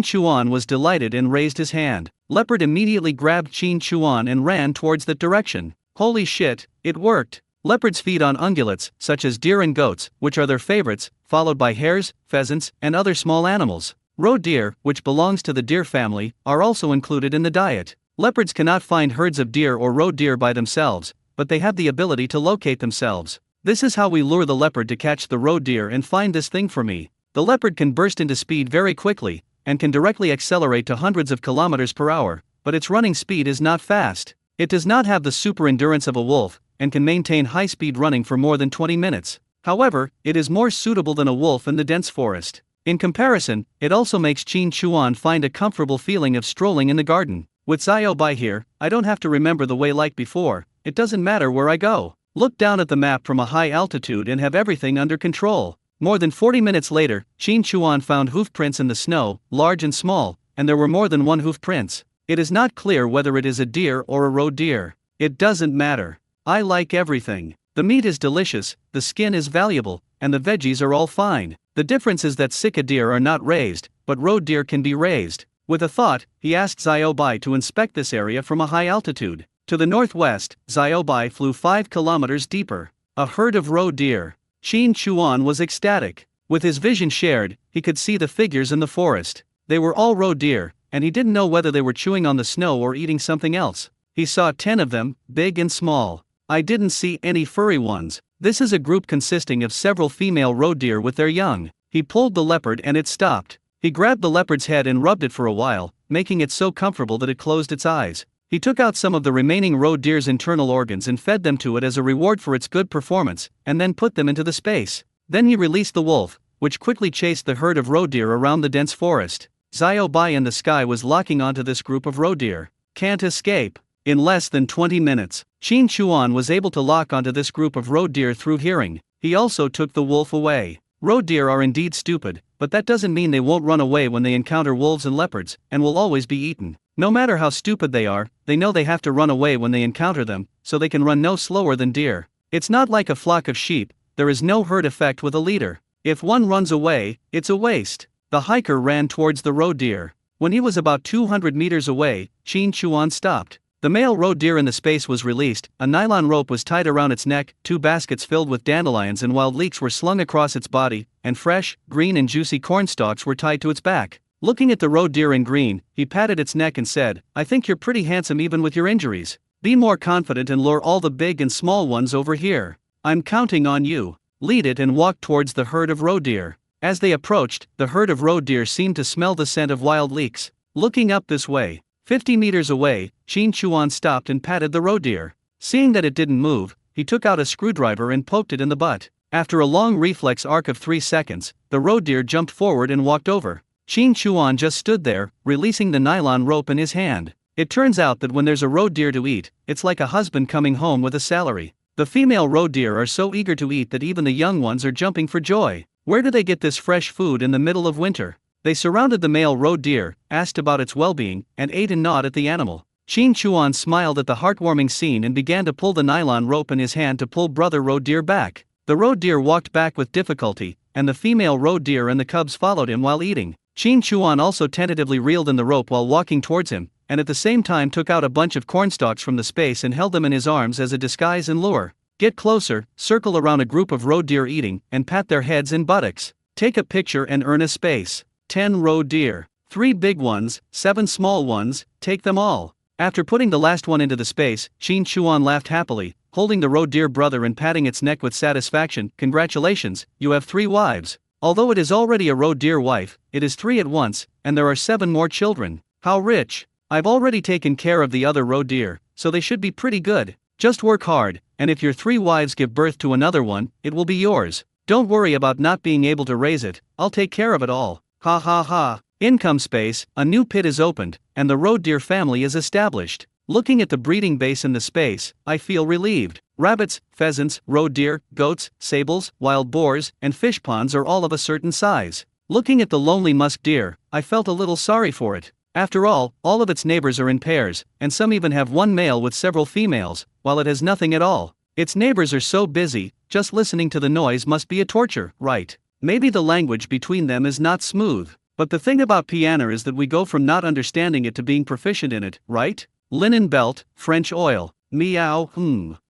Chuan was delighted and raised his hand. Leopard immediately grabbed Qin Chuan and ran towards that direction. Holy shit, it worked. Leopards feed on ungulates, such as deer and goats, which are their favorites, followed by hares, pheasants, and other small animals. Roe deer, which belongs to the deer family, are also included in the diet. Leopards cannot find herds of deer or roe deer by themselves, but they have the ability to locate themselves. This is how we lure the leopard to catch the roe deer and find this thing for me. The leopard can burst into speed very quickly, and can directly accelerate to hundreds of kilometers per hour, but its running speed is not fast. It does not have the super endurance of a wolf, and can maintain high-speed running for more than 20 minutes. However, it is more suitable than a wolf in the dense forest. In comparison, it also makes Qin Chuan find a comfortable feeling of strolling in the garden. With Xiaobai here, I don't have to remember the way like before. It doesn't matter where I go. Look down at the map from a high altitude and have everything under control. More than 40 minutes later, Qin Chuan found hoof prints in the snow, large and small, and there were more than one hoof prints. It is not clear whether it is a deer or a roe deer. It doesn't matter. I like everything. The meat is delicious, the skin is valuable, and the veggies are all fine. The difference is that sika deer are not raised, but roe deer can be raised. With a thought, he asked Xiaobai to inspect this area from a high altitude. To the northwest, Xiaobai flew 5 kilometers deeper. A herd of roe deer. Qin Chuan was ecstatic. With his vision shared, he could see the figures in the forest. They were all roe deer, and he didn't know whether they were chewing on the snow or eating something else. He saw 10 of them, big and small. I didn't see any furry ones. This is a group consisting of several female roe deer with their young. He pulled the leopard and it stopped. He grabbed the leopard's head and rubbed it for a while, making it so comfortable that it closed its eyes. He took out some of the remaining roe deer's internal organs and fed them to it as a reward for its good performance, and then put them into the space. Then he released the wolf, which quickly chased the herd of roe deer around the dense forest. Xiaobai in the sky was locking onto this group of roe deer. Can't escape. In less than 20 minutes, Qin Chuan was able to lock onto this group of roe deer through hearing. He also took the wolf away. Roe deer are indeed stupid, but that doesn't mean they won't run away when they encounter wolves and leopards, and will always be eaten. No matter how stupid they are, they know they have to run away when they encounter them, so they can run no slower than deer. It's not like a flock of sheep, there is no herd effect with a leader. If one runs away, it's a waste. The hiker ran towards the roe deer. When he was about 200 meters away, Qin Chuan stopped. The male roe deer in the space was released, a nylon rope was tied around its neck, 2 baskets filled with dandelions and wild leeks were slung across its body, and fresh, green and juicy corn stalks were tied to its back. Looking at the roe deer in green, he patted its neck and said, "I think you're pretty handsome even with your injuries. Be more confident and lure all the big and small ones over here. I'm counting on you." Lead it and walk towards the herd of roe deer. As they approached, the herd of roe deer seemed to smell the scent of wild leeks. Looking up this way, 50 meters away, Qin Chuan stopped and patted the roe deer. Seeing that it didn't move, he took out a screwdriver and poked it in the butt. After a long reflex arc of 3 seconds, the roe deer jumped forward and walked over. Qin Chuan just stood there, releasing the nylon rope in his hand. It turns out that when there's a roe deer to eat, it's like a husband coming home with a salary. The female roe deer are so eager to eat that even the young ones are jumping for joy. Where do they get this fresh food in the middle of winter? They surrounded the male roe deer, asked about its well-being, and ate and gnawed at the animal. Qin Chuan smiled at the heartwarming scene and began to pull the nylon rope in his hand to pull brother roe deer back. The roe deer walked back with difficulty, and the female roe deer and the cubs followed him while eating. Qin Chuan also tentatively reeled in the rope while walking towards him, and at the same time took out a bunch of cornstalks from the space and held them in his arms as a disguise and lure. Get closer, circle around a group of roe deer eating, and pat their heads and buttocks. Take a picture and earn a space. 10 roe deer. 3 big ones, 7 small ones, take them all. After putting the last one into the space, Qin Chuan laughed happily, holding the roe deer brother and patting its neck with satisfaction. Congratulations, you have 3 wives. Although it is already a roe deer wife, it is 3 at once, and there are 7 more children. How rich! I've already taken care of the other roe deer, so they should be pretty good. Just work hard, and if your 3 wives give birth to another one, it will be yours. Don't worry about not being able to raise it, I'll take care of it all. Ha ha ha. Income space, a new pit is opened, and the roe deer family is established. Looking at the breeding base in the space, I feel relieved. Rabbits, pheasants, roe deer, goats, sables, wild boars, and fish ponds are all of a certain size. Looking at the lonely musk deer, I felt a little sorry for it. After all of its neighbors are in pairs, and some even have one male with several females, while it has nothing at all. Its neighbors are so busy, just listening to the noise must be a torture, right? Maybe the language between them is not smooth. But the thing about piano is that we go from not understanding it to being proficient in it, right? Linen belt, French oil, meow,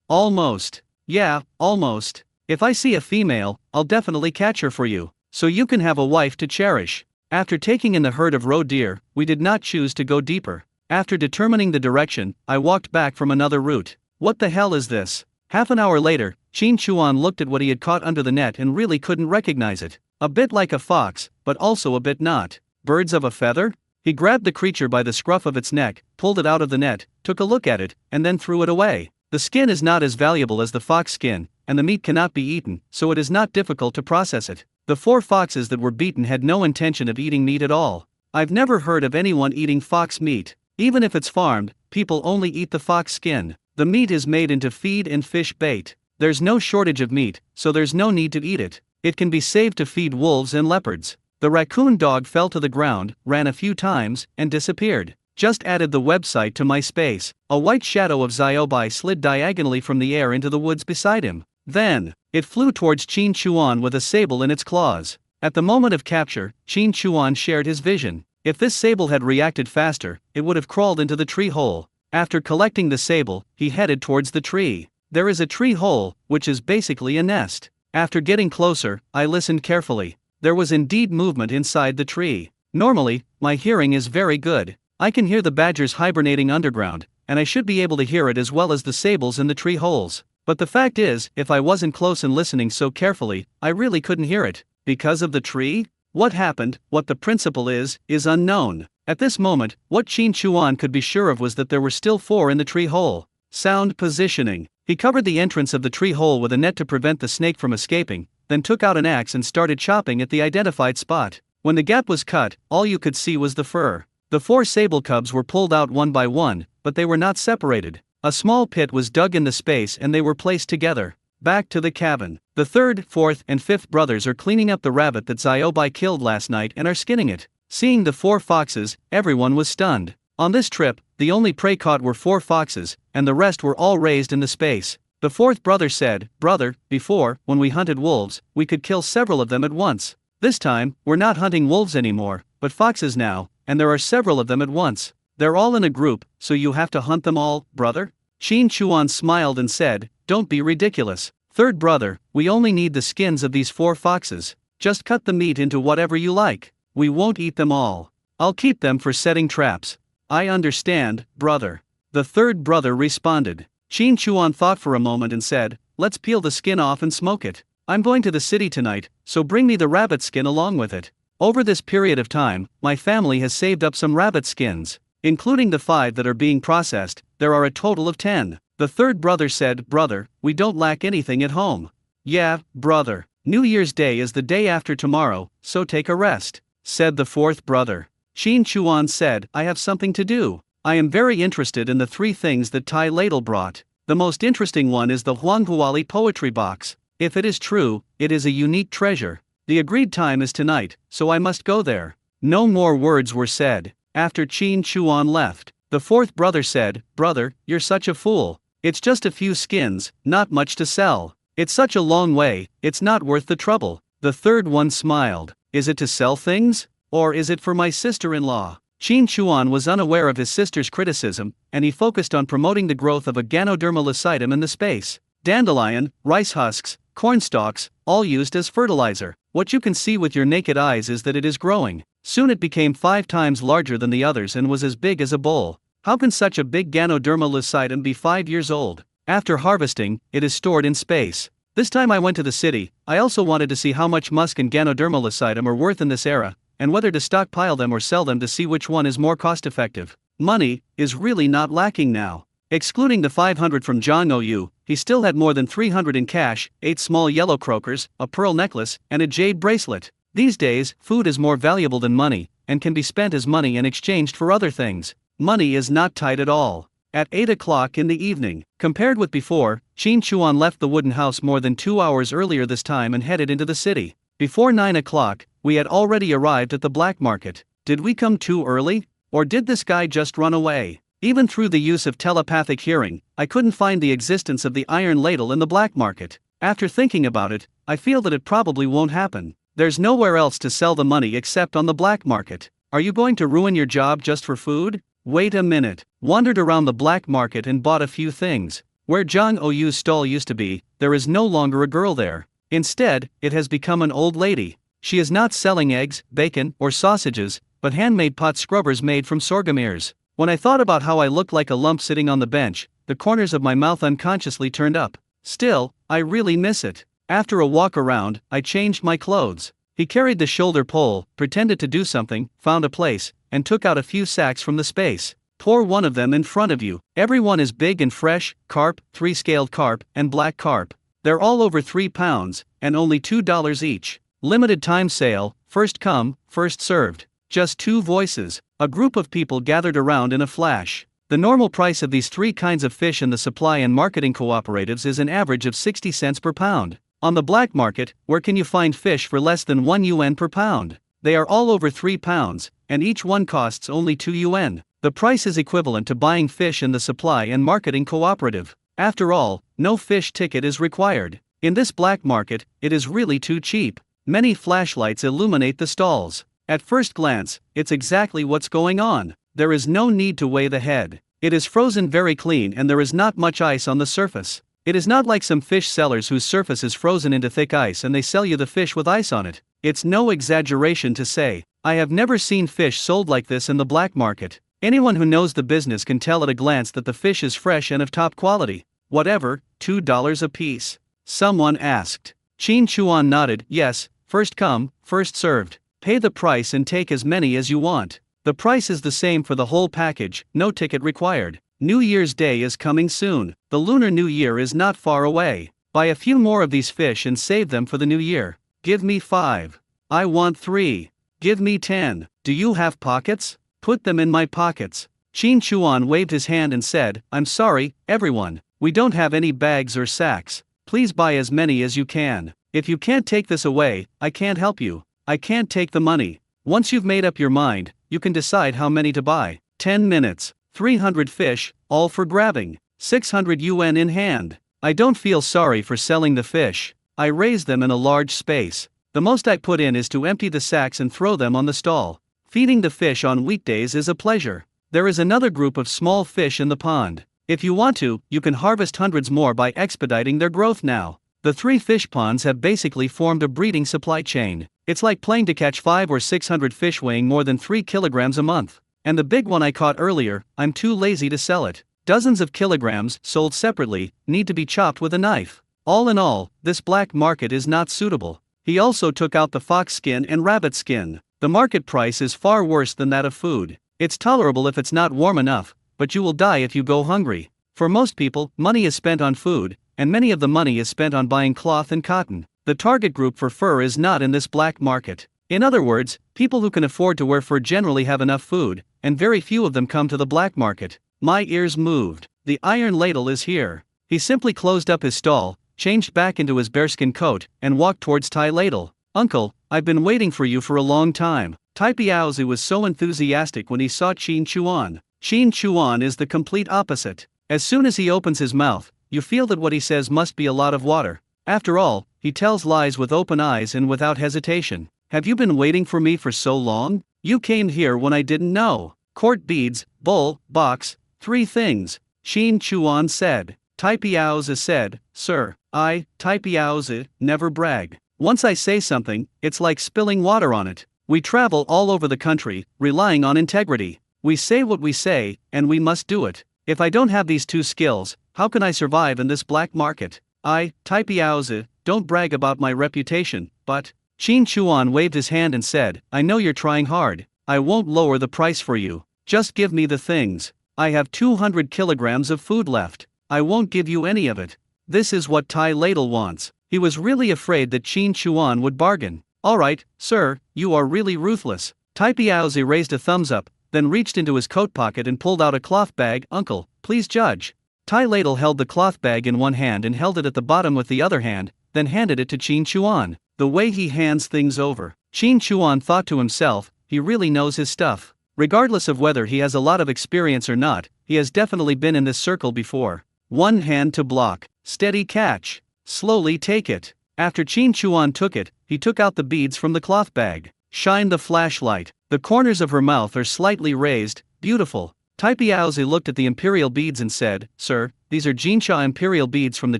almost. Yeah, almost. If I see a female, I'll definitely catch her for you, so you can have a wife to cherish. After taking in the herd of roe deer, we did not choose to go deeper. After determining the direction, I walked back from another route. What the hell is this? Half an hour later, Qin Chuan looked at what he had caught under the net and really couldn't recognize it. A bit like a fox, but also a bit not. Birds of a feather? He grabbed the creature by the scruff of its neck, pulled it out of the net, took a look at it, and then threw it away. The skin is not as valuable as the fox skin, and the meat cannot be eaten, so it is not difficult to process it. The 4 foxes that were beaten had no intention of eating meat at all. I've never heard of anyone eating fox meat. Even if it's farmed, people only eat the fox skin. The meat is made into feed and fish bait. There's no shortage of meat, so there's no need to eat it. It can be saved to feed wolves and leopards. The raccoon dog fell to the ground, ran a few times, and disappeared. Just added the website to my space. A white shadow of Xiaobai slid diagonally from the air into the woods beside him. Then, it flew towards Qin Chuan with a sable in its claws. At the moment of capture, Qin Chuan shared his vision. If this sable had reacted faster, it would have crawled into the tree hole. After collecting the sable, he headed towards the tree. There is a tree hole, which is basically a nest. After getting closer, I listened carefully. There was indeed movement inside the tree. Normally, my hearing is very good. I can hear the badgers hibernating underground, and I should be able to hear it as well as the sables in the tree holes. But the fact is, if I wasn't close and listening so carefully, I really couldn't hear it. Because of the tree? What happened, what the principle is unknown. At this moment, what Qin Chuan could be sure of was that there were still 4 in the tree hole. Sound positioning. He covered the entrance of the tree hole with a net to prevent the snake from escaping, then took out an axe and started chopping at the identified spot. When the gap was cut, all you could see was the fur. The 4 sable cubs were pulled out one by one, but they were not separated. A small pit was dug in the space and they were placed together. Back to the cabin. The 3rd, 4th, and 5th brothers are cleaning up the rabbit that Xiaobai killed last night and are skinning it. Seeing the 4 foxes, everyone was stunned. On this trip, the only prey caught were 4 foxes, and the rest were all raised in the space. The fourth brother said, "Brother, before, when we hunted wolves, we could kill several of them at once. This time, we're not hunting wolves anymore, but foxes now, and there are several of them at once. They're all in a group, so you have to hunt them all, brother?" Qin Chuan smiled and said, "Don't be ridiculous. Third brother, we only need the skins of these 4 foxes. Just cut the meat into whatever you like. We won't eat them all. I'll keep them for setting traps." "I understand, brother," the third brother responded. Qin Chuan thought for a moment and said, "Let's peel the skin off and smoke it. I'm going to the city tonight, so bring me the rabbit skin along with it. Over this period of time, my family has saved up some rabbit skins. Including the 5 that are being processed, there are a total of 10. The third brother said, "Brother, we don't lack anything at home." "Yeah, brother. New Year's Day is the day after tomorrow, so take a rest," said the fourth brother. Qin Chuan said, "I have something to do. I am very interested in the 3 things that Tai Ladle brought. The most interesting one is the Huanghuali poetry box. If it is true, it is a unique treasure. The agreed time is tonight, so I must go there." No more words were said. After Qin Chuan left, the fourth brother said, "Brother, you're such a fool. It's just a few skins, not much to sell. It's such a long way, it's not worth the trouble." The third one smiled. "Is it to sell things? Or is it for my sister-in-law?" Qin Chuan was unaware of his sister's criticism, and he focused on promoting the growth of a Ganoderma lucidum in the space. Dandelion, rice husks, cornstalks, all used as fertilizer. What you can see with your naked eyes is that it is growing. Soon it became 5 times larger than the others and was as big as a bowl. How can such a big Ganoderma lucidum be 5 years old? After harvesting, it is stored in space. This time I went to the city. I also wanted to see how much musk and Ganoderma lucidum are worth in this era, and whether to stockpile them or sell them to see which one is more cost-effective. Money is really not lacking now. Excluding the 500 from Zhang Ou, he still had more than 300 in cash, 8 small yellow croakers, a pearl necklace, and a jade bracelet. These days, food is more valuable than money, and can be spent as money and exchanged for other things. Money is not tight at all. At 8 o'clock in the evening, compared with before, Qin Chuan left the wooden house more than 2 hours earlier this time and headed into the city. Before 9 o'clock, we had already arrived at the black market. Did we come too early? Or did this guy just run away? Even through the use of telepathic hearing, I couldn't find the existence of the iron ladle in the black market. After thinking about it, I feel that it probably won't happen. There's nowhere else to sell the money except on the black market. Are you going to ruin your job just for food? Wait a minute. Wandered around the black market and bought a few things. Where Zhang Ou's stall used to be, there is no longer a girl there. Instead, it has become an old lady. She is not selling eggs, bacon, or sausages, but handmade pot scrubbers made from sorghum ears. When I thought about how I looked like a lump sitting on the bench, the corners of my mouth unconsciously turned up. Still, I really miss it. After a walk around, I changed my clothes. He carried the shoulder pole, pretended to do something, found a place, and took out a few sacks from the space. Pour one of them in front of you. Everyone is big and fresh, carp, 3-scaled carp, and black carp. They're all over 3 pounds, and only $2 each. Limited time sale, first come, first served. Just 2 voices. A group of people gathered around in a flash. The normal price of these 3 kinds of fish in the supply and marketing cooperatives is an average of 60 cents per pound. On the black market, where can you find fish for less than 1 yuan per pound? They are all over 3 pounds, and each one costs only 2 yuan. The price is equivalent to buying fish in the supply and marketing cooperative. After all, no fish ticket is required. In this black market, it is really too cheap. Many flashlights illuminate the stalls. At first glance, it's exactly what's going on. There is no need to weigh the head. It is frozen very clean and there is not much ice on the surface. It is not like some fish sellers whose surface is frozen into thick ice and they sell you the fish with ice on it. It's no exaggeration to say, I have never seen fish sold like this in the black market. Anyone who knows the business can tell at a glance that the fish is fresh and of top quality. Whatever, $2 a piece? Someone asked. Qin Chuan nodded, yes, first come, first served. Pay the price and take as many as you want. The price is the same for the whole package, no ticket required. New Year's Day is coming soon. The Lunar New Year is not far away. Buy a few more of these fish and save them for the new year. Give me 5. I want 3. Give me 10. Do you have pockets? Put them in my pockets. Qin Chuan waved his hand and said, I'm sorry, everyone. We don't have any bags or sacks. Please buy as many as you can. If you can't take this away, I can't help you. I can't take the money. Once you've made up your mind, you can decide how many to buy. 10 minutes, 300 fish, all for grabbing, 600 yuan in hand. I don't feel sorry for selling the fish. I raise them in a large space. The most I put in is to empty the sacks and throw them on the stall. Feeding the fish on weekdays is a pleasure. There is another group of small fish in the pond. If you want to, you can harvest hundreds more by expediting their growth now. The 3 fish ponds have basically formed a breeding supply chain. It's like playing to catch 500 or 600 fish weighing more than 3 kilograms a month. And the big one I caught earlier, I'm too lazy to sell it. Dozens of kilograms, sold separately, need to be chopped with a knife. All in all, this black market is not suitable. He also took out the fox skin and rabbit skin. The market price is far worse than that of food. It's tolerable if it's not warm enough, but you will die if you go hungry. For most people, money is spent on food, and many of the money is spent on buying cloth and cotton. The target group for fur is not in this black market. In other words, people who can afford to wear fur generally have enough food, and very few of them come to the black market. My ears moved. The iron ladle is here. He simply closed up his stall, changed back into his bearskin coat, and walked towards Tai Ladle. Uncle, I've been waiting for you for a long time. Tai Piaozi was so enthusiastic when he saw Qin Chuan. Qin Chuan is the complete opposite. As soon as he opens his mouth, you feel that what he says must be a lot of water. After all, he tells lies with open eyes and without hesitation. Have you been waiting for me for so long? You came here when I didn't know. Court beads, bowl, box, 3 things, Qin Chuan said. Tai Piaozi said, Sir, Tai Piaozi, never brag. Once I say something, it's like spilling water on it. We travel all over the country, relying on integrity. We say what we say, and we must do it. If I don't have these 2 skills, how can I survive in this black market? Tai Piaozi, don't brag about my reputation, but... Qin Chuan waved his hand and said, I know you're trying hard. I won't lower the price for you. Just give me the things. I have 200 kilograms of food left. I won't give you any of it. This is what Tai Ladle wants. He was really afraid that Qin Chuan would bargain. Alright, sir, you are really ruthless. Tai Piaozi raised a thumbs up, then reached into his coat pocket and pulled out a cloth bag. Uncle, please judge. Tai Ladle held the cloth bag in one hand and held it at the bottom with the other hand, then handed it to Qin Chuan. The way he hands things over. Qin Chuan thought to himself, he really knows his stuff. Regardless of whether he has a lot of experience or not, he has definitely been in this circle before. One hand to block, steady catch. Slowly take it. After Qin Chuan took it, he took out the beads from the cloth bag. Shine the flashlight. The corners of her mouth are slightly raised, beautiful. Tai Piaozi looked at the imperial beads and said, Sir, these are Jinsha imperial beads from the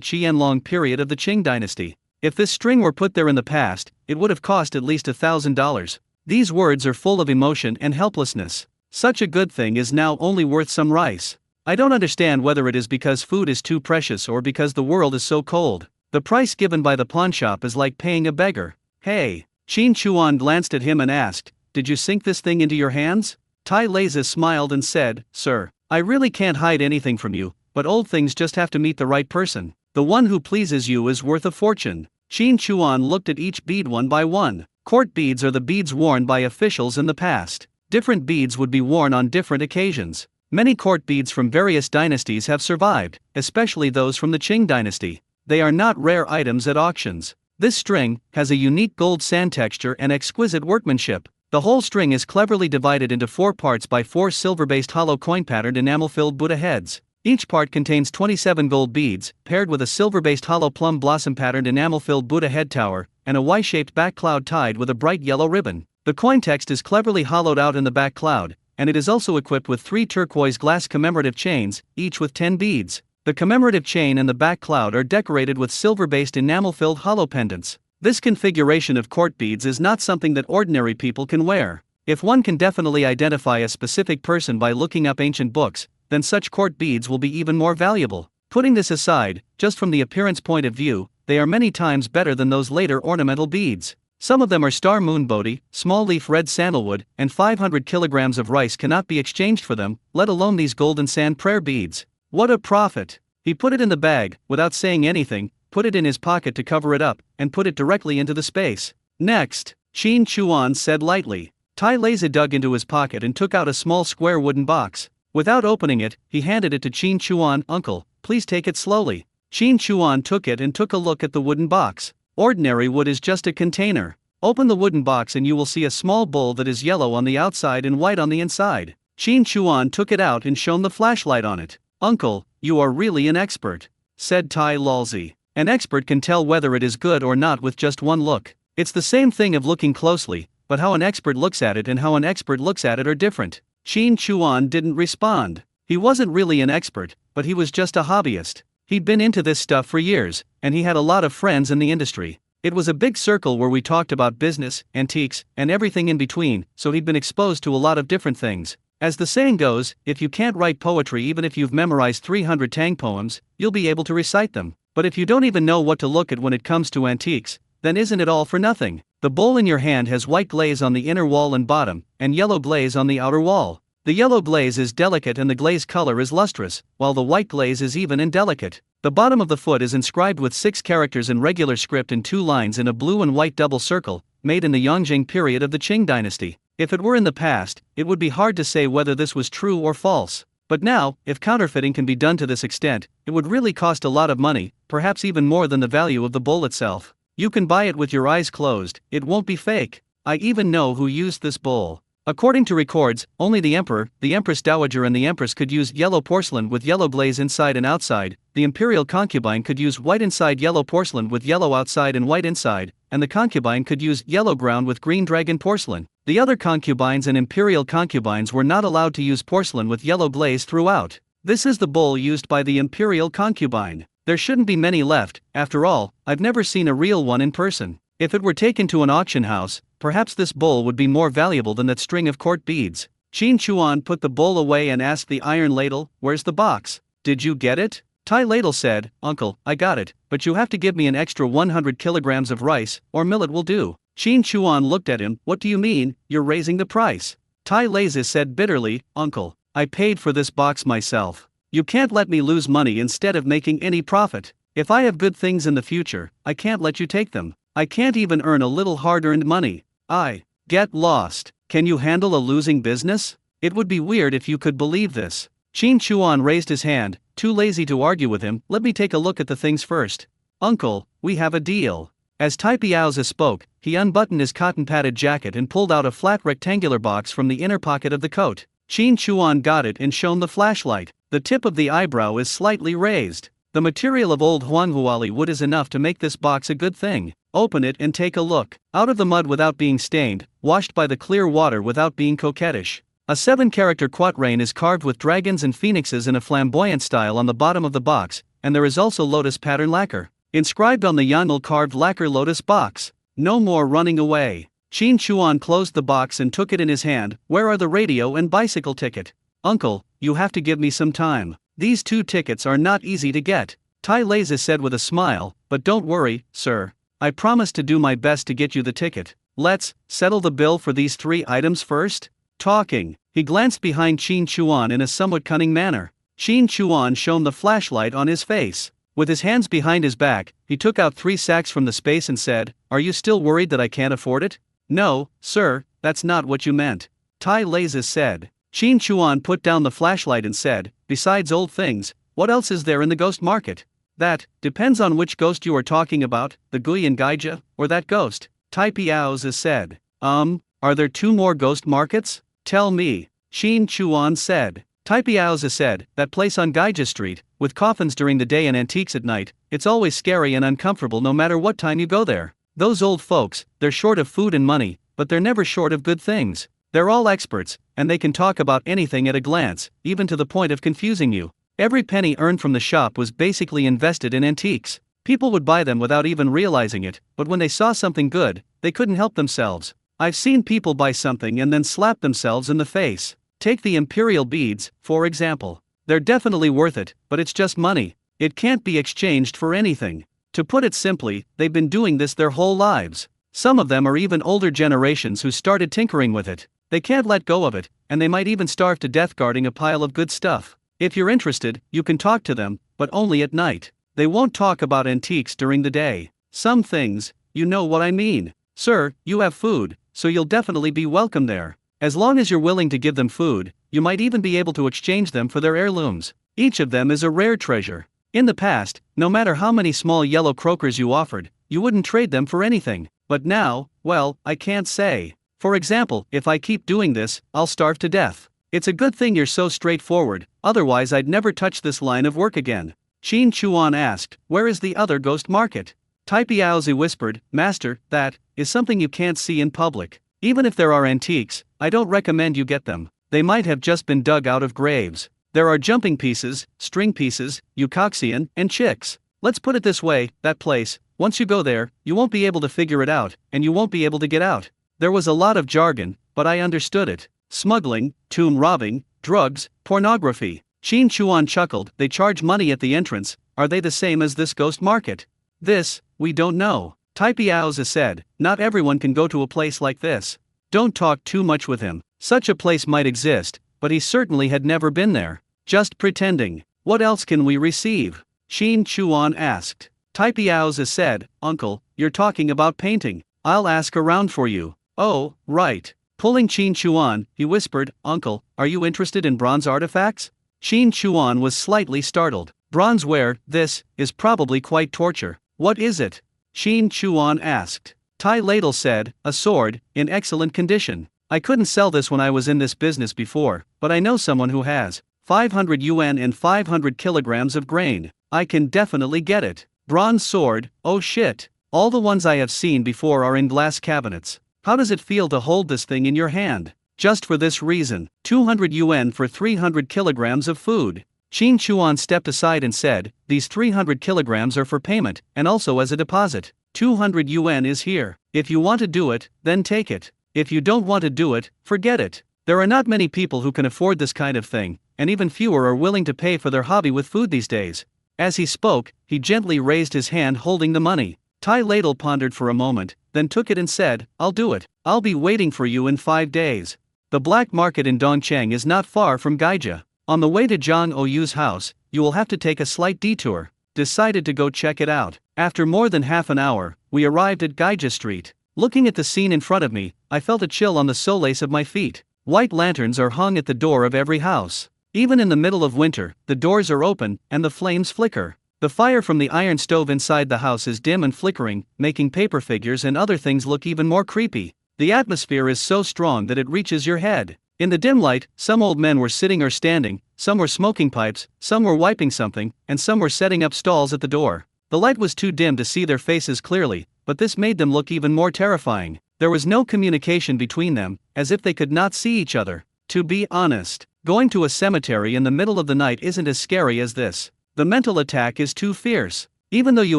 Qianlong period of the Qing dynasty. If this string were put there in the past, it would have cost at least $1,000. These words are full of emotion and helplessness. Such a good thing is now only worth some rice. I don't understand whether it is because food is too precious or because the world is so cold. The price given by the pawnshop is like paying a beggar. Hey! Qin Chuan glanced at him and asked, Did you sink this thing into your hands? Tai Ladle smiled and said, Sir, I really can't hide anything from you, but old things just have to meet the right person. The one who pleases you is worth a fortune. Qin Chuan looked at each bead one by one. Court beads are the beads worn by officials in the past. Different beads would be worn on different occasions. Many court beads from various dynasties have survived, especially those from the Qing dynasty. They are not rare items at auctions. This string has a unique gold sand texture and exquisite workmanship. The whole string is cleverly divided into 4 parts by 4 silver-based hollow coin-patterned enamel-filled Buddha heads. Each part contains 27 gold beads, paired with a silver-based hollow plum blossom-patterned enamel-filled Buddha head tower, and a Y-shaped back cloud tied with a bright yellow ribbon. The coin text is cleverly hollowed out in the back cloud, and it is also equipped with 3 turquoise glass commemorative chains, each with 10 beads. The commemorative chain and the back cloud are decorated with silver-based enamel-filled hollow pendants. This configuration of court beads is not something that ordinary people can wear. If one can definitely identify a specific person by looking up ancient books, then such court beads will be even more valuable. Putting this aside, just from the appearance point of view, they are many times better than those later ornamental beads. Some of them are star moon bodhi, small leaf red sandalwood, and 500 kilograms of rice cannot be exchanged for them, let alone these golden sand prayer beads. What a profit! He put it in the bag, without saying anything, put it in his pocket to cover it up, and put it directly into the space. Next, Qin Chuan said lightly. Tai Ladle dug into his pocket and took out a small square wooden box. Without opening it, he handed it to Qin Chuan. Uncle, please take it slowly. Qin Chuan took it and took a look at the wooden box. Ordinary wood is just a container. Open the wooden box and you will see a small bowl that is yellow on the outside and white on the inside. Qin Chuan took it out and shone the flashlight on it. "Uncle, you are really an expert," said Tai Lalzi. "An expert can tell whether it is good or not with just one look. It's the same thing of looking closely, but how an expert looks at it and how an expert looks at it are different." Qin Chuan didn't respond. He wasn't really an expert, but he was just a hobbyist. He'd been into this stuff for years, and he had a lot of friends in the industry. It was a big circle where we talked about business, antiques, and everything in between, so he'd been exposed to a lot of different things. As the saying goes, if you can't write poetry even if you've memorized 300 Tang poems, you'll be able to recite them. But if you don't even know what to look at when it comes to antiques, then isn't it all for nothing? The bowl in your hand has white glaze on the inner wall and bottom, and yellow glaze on the outer wall. The yellow glaze is delicate and the glaze color is lustrous, while the white glaze is even and delicate. The bottom of the foot is inscribed with 6 characters in regular script and 2 lines in a blue and white double circle, made in the Yongjing period of the Qing dynasty. If it were in the past, it would be hard to say whether this was true or false. But now, if counterfeiting can be done to this extent, it would really cost a lot of money, perhaps even more than the value of the bowl itself. You can buy it with your eyes closed, it won't be fake. I even know who used this bowl. According to records, only the emperor, the empress dowager and the empress could use yellow porcelain with yellow glaze inside and outside, the imperial concubine could use white inside yellow porcelain with yellow outside and white inside, and the concubine could use yellow ground with green dragon porcelain. The other concubines and imperial concubines were not allowed to use porcelain with yellow glaze throughout. This is the bowl used by the imperial concubine. There shouldn't be many left, after all, I've never seen a real one in person. If it were taken to an auction house, perhaps this bowl would be more valuable than that string of court beads. Qin Chuan put the bowl away and asked the iron ladle, "Where's the box? Did you get it?" Tai Ladle said, "Uncle, I got it, but you have to give me an extra 100 kilograms of rice, or millet will do." Qin Chuan looked at him. "What do you mean, you're raising the price?" Tai Ladle said bitterly, "Uncle, I paid for this box myself. You can't let me lose money instead of making any profit. If I have good things in the future, I can't let you take them. I can't even earn a little hard-earned money. I get lost. Can you handle a losing business? It would be weird if you could believe this." Qin Chuan raised his hand, too lazy to argue with him. "Let me take a look at the things first." "Uncle, we have a deal." As Tai Piaozi spoke, he unbuttoned his cotton-padded jacket and pulled out a flat rectangular box from the inner pocket of the coat. Qin Chuan got it and shone the flashlight. The tip of the eyebrow is slightly raised. The material of old Huanghuali wood is enough to make this box a good thing. Open it and take a look. Out of the mud without being stained, washed by the clear water without being coquettish. A 7-character quatrain is carved with dragons and phoenixes in a flamboyant style on the bottom of the box, and there is also lotus pattern lacquer inscribed on the Yanmel carved lacquer lotus box. No more running away. Qin Chuan closed the box and took it in his hand. "Where are the radio and bicycle ticket?" "Uncle, you have to give me some time. These 2 tickets are not easy to get," Tai Ladle said with a smile, "but don't worry, sir. I promise to do my best to get you the ticket. Let's settle the bill for these 3 items first." Talking, he glanced behind Qin Chuan in a somewhat cunning manner. Qin Chuan shone the flashlight on his face. With his hands behind his back, he took out 3 sacks from the space and said, "Are you still worried that I can't afford it?" "No, sir, that's not what you meant," Tai Ladle said. Qin Chuan put down the flashlight and said, "Besides old things, what else is there in the ghost market?" "That depends on which ghost you are talking about, the Guyan Gaija, or that ghost," Tai Piaozi said. Are there 2 more ghost markets? Tell me," Qin Chuan said. Tai Piaozi said, "That place on Gaija Street, with coffins during the day and antiques at night, it's always scary and uncomfortable no matter what time you go there. Those old folks, they're short of food and money, but they're never short of good things. They're all experts, and they can talk about anything at a glance, even to the point of confusing you. Every penny earned from the shop was basically invested in antiques. People would buy them without even realizing it, but when they saw something good, they couldn't help themselves. I've seen people buy something and then slap themselves in the face. Take the imperial beads, for example. They're definitely worth it, but it's just money. It can't be exchanged for anything. To put it simply, they've been doing this their whole lives. Some of them are even older generations who started tinkering with it. They can't let go of it, and they might even starve to death guarding a pile of good stuff. If you're interested, you can talk to them, but only at night. They won't talk about antiques during the day. Some things, you know what I mean. Sir, you have food, so you'll definitely be welcome there. As long as you're willing to give them food, you might even be able to exchange them for their heirlooms. Each of them is a rare treasure. In the past, no matter how many small yellow croakers you offered, you wouldn't trade them for anything. But now, well, I can't say. For example, if I keep doing this, I'll starve to death. It's a good thing you're so straightforward, otherwise I'd never touch this line of work again. Qin Chuan asked, where is the other ghost market? Tai Piaozi whispered, Master, that is something you can't see in public. Even if there are antiques, I don't recommend you get them. They might have just been dug out of graves. There are jumping pieces, string pieces, eucoxian, and chicks. Let's put it this way, that place, once you go there, you won't be able to figure it out, and you won't be able to get out. There was a lot of jargon, but I understood it. Smuggling, tomb robbing, drugs, pornography. Qin Chuan chuckled, they charge money at the entrance, are they the same as this ghost market? This, we don't know. Tai Piaozi said, not everyone can go to a place like this. Don't talk too much with him. Such a place might exist, but he certainly had never been there. Just pretending. What else can we receive? Qin Chuan asked. Tai Piaozi said, Uncle, you're talking about painting. I'll ask around for you. Oh, right. Pulling Qin Chuan, he whispered, Uncle, are you interested in bronze artifacts? Qin Chuan was slightly startled. Bronzeware, this is probably quite torture. What is it? Qin Chuan asked. Tai Ladle said, a sword, in excellent condition. I couldn't sell this when I was in this business before, but I know someone who has. 500 yuan and 500 kilograms of grain. I can definitely get it. Bronze sword, oh shit. All the ones I have seen before are in glass cabinets. How does it feel to hold this thing in your hand? Just for this reason, 200 yuan for 300 kilograms of food. Qin Chuan stepped aside and said, these 300 kilograms are for payment, and also as a deposit. 200 yuan is here. If you want to do it, then take it. If you don't want to do it, forget it. There are not many people who can afford this kind of thing, and even fewer are willing to pay for their hobby with food these days. As he spoke, he gently raised his hand holding the money. Tai Ladle pondered for a moment, then took it and said, I'll do it. I'll be waiting for you in 5 days. The black market in Dongcheng is not far from Gaija. On the way to Zhang Oyu's house, you will have to take a slight detour. Decided to go check it out. After more than half an hour, we arrived at Gaija Street. Looking at the scene in front of me, I felt a chill on the soles of my feet. White lanterns are hung at the door of every house. Even in the middle of winter, the doors are open, and the flames flicker. The fire from the iron stove inside the house is dim and flickering, making paper figures and other things look even more creepy. The atmosphere is so strong that it reaches your head. In the dim light, some old men were sitting or standing, some were smoking pipes, some were wiping something, and some were setting up stalls at the door. The light was too dim to see their faces clearly, but this made them look even more terrifying. There was no communication between them, as if they could not see each other. To be honest, going to a cemetery in the middle of the night isn't as scary as this. The mental attack is too fierce. Even though you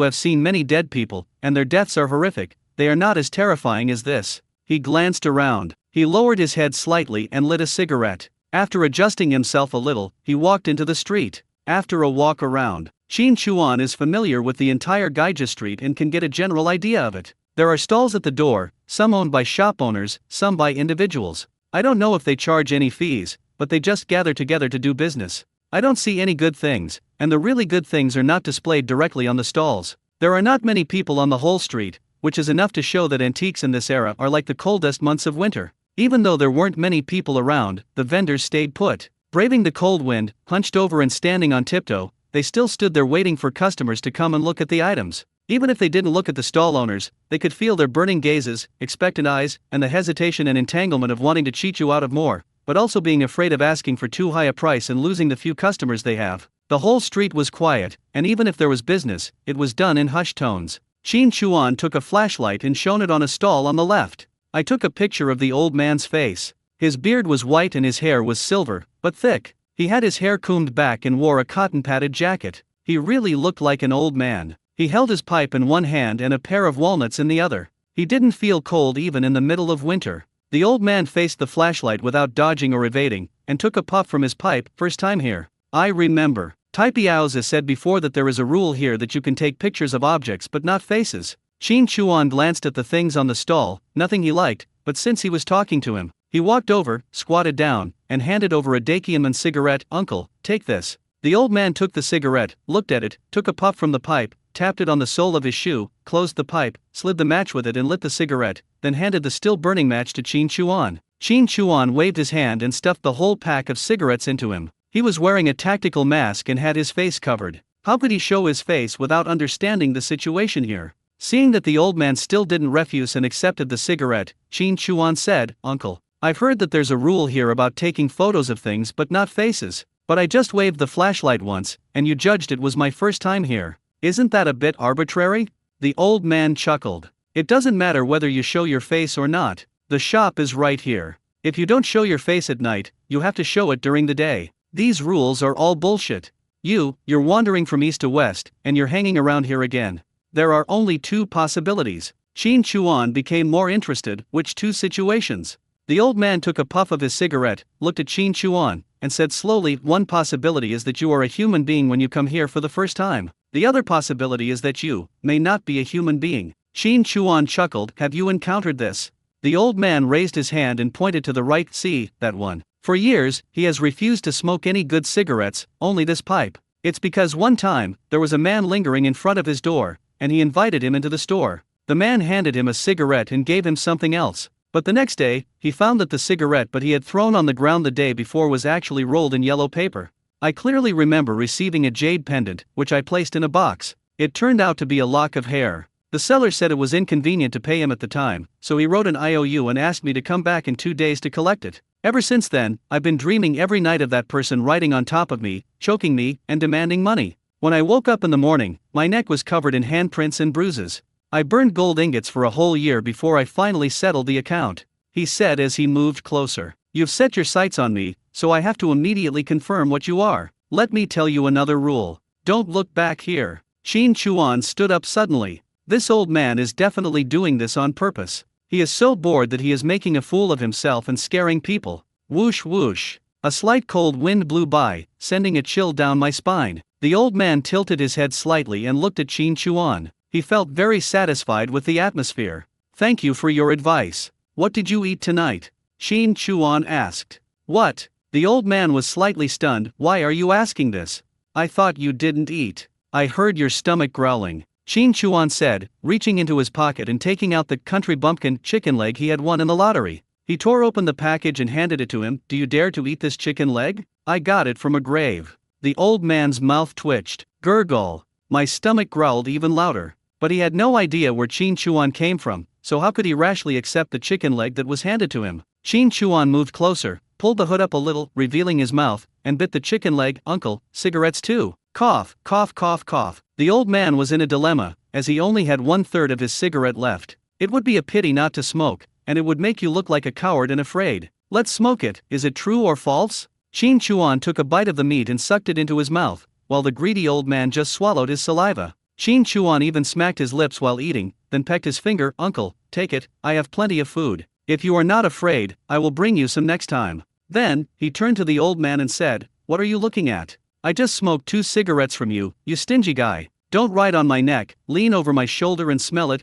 have seen many dead people, and their deaths are horrific, they are not as terrifying as this. He glanced around. He lowered his head slightly and lit a cigarette. After adjusting himself a little, he walked into the street. After a walk around, Qin Chuan is familiar with the entire Gaija Street and can get a general idea of it. There are stalls at the door, some owned by shop owners, some by individuals. I don't know if they charge any fees, but they just gather together to do business. I don't see any good things, and the really good things are not displayed directly on the stalls. There are not many people on the whole street, which is enough to show that antiques in this era are like the coldest months of winter. Even though there weren't many people around, the vendors stayed put. Braving the cold wind, hunched over and standing on tiptoe, they still stood there waiting for customers to come and look at the items. Even if they didn't look at the stall owners, they could feel their burning gazes, expectant eyes, and the hesitation and entanglement of wanting to cheat you out of more, but also being afraid of asking for too high a price and losing the few customers they have. The whole street was quiet, and even if there was business, it was done in hushed tones. Qin Chuan took a flashlight and shone it on a stall on the left. I took a picture of the old man's face. His beard was white and his hair was silver, but thick. He had his hair combed back and wore a cotton-padded jacket. He really looked like an old man. He held his pipe in one hand and a pair of walnuts in the other. He didn't feel cold even in the middle of winter. The old man faced the flashlight without dodging or evading, and took a puff from his pipe. First time here. I remember. Tai Piaozi said before that there is a rule here that you can take pictures of objects but not faces. Qin Chuan glanced at the things on the stall, nothing he liked, but since he was talking to him, he walked over, squatted down, and handed over a Dakiaman cigarette. Uncle, take this. The old man took the cigarette, looked at it, took a puff from the pipe, tapped it on the sole of his shoe, closed the pipe, slid the match with it and lit the cigarette, then handed the still burning match to Qin Chuan. Qin Chuan waved his hand and stuffed the whole pack of cigarettes into him. He was wearing a tactical mask and had his face covered. How could he show his face without understanding the situation here? Seeing that the old man still didn't refuse and accepted the cigarette, Qin Chuan said, Uncle, I've heard that there's a rule here about taking photos of things but not faces. But I just waved the flashlight once, and you judged it was my first time here. Isn't that a bit arbitrary?" The old man chuckled. "It doesn't matter whether you show your face or not. The shop is right here. If you don't show your face at night, you have to show it during the day. These rules are all bullshit. You're wandering from east to west, and you're hanging around here again. There are only two possibilities." Qin Chuan became more interested. Which two situations? The old man took a puff of his cigarette, looked at Qin Chuan, and said slowly, "One possibility is that you are a human being when you come here for the first time. The other possibility is that you may not be a human being." Qin Chuan chuckled. "Have you encountered this?" The old man raised his hand and pointed to the right. "See, that one. For years, he has refused to smoke any good cigarettes, only this pipe. It's because one time, there was a man lingering in front of his door, and he invited him into the store. The man handed him a cigarette and gave him something else. But the next day, he found that the cigarette he had thrown on the ground the day before was actually rolled in yellow paper. I clearly remember receiving a jade pendant, which I placed in a box. It turned out to be a lock of hair. The seller said it was inconvenient to pay him at the time, so he wrote an IOU and asked me to come back in 2 days to collect it. Ever since then, I've been dreaming every night of that person riding on top of me, choking me, and demanding money. When I woke up in the morning, my neck was covered in handprints and bruises. I burned gold ingots for a whole year before I finally settled the account," he said as he moved closer. "You've set your sights on me, so I have to immediately confirm what you are. Let me tell you another rule. Don't look back here." Qin Chuan stood up suddenly. This old man is definitely doing this on purpose. He is so bored that he is making a fool of himself and scaring people. Whoosh whoosh. A slight cold wind blew by, sending a chill down my spine. The old man tilted his head slightly and looked at Qin Chuan. He felt very satisfied with the atmosphere. "Thank you for your advice. What did you eat tonight?" Qin Chuan asked. "What?" The old man was slightly stunned. "Why are you asking this? I thought you didn't eat. I heard your stomach growling," Qin Chuan said, reaching into his pocket and taking out the country bumpkin chicken leg he had won in the lottery. He tore open the package and handed it to him. "Do you dare to eat this chicken leg? I got it from a grave." The old man's mouth twitched. "Gurgle." My stomach growled even louder. But he had no idea where Qin Chuan came from, so how could he rashly accept the chicken leg that was handed to him? Qin Chuan moved closer, pulled the hood up a little, revealing his mouth, and bit the chicken leg. "Uncle, cigarettes too." Cough, cough, cough, cough. The old man was in a dilemma, as he only had 1/3 of his cigarette left. It would be a pity not to smoke, and it would make you look like a coward and afraid. "Let's smoke it. Is it true or false?" Qin Chuan took a bite of the meat and sucked it into his mouth, while the greedy old man just swallowed his saliva. Qin Chuan even smacked his lips while eating, then pecked his finger. "Uncle, take it, I have plenty of food. If you are not afraid, I will bring you some next time." Then, he turned to the old man and said, "What are you looking at? I just smoked 2 cigarettes from you, you stingy guy. Don't ride on my neck, lean over my shoulder and smell it."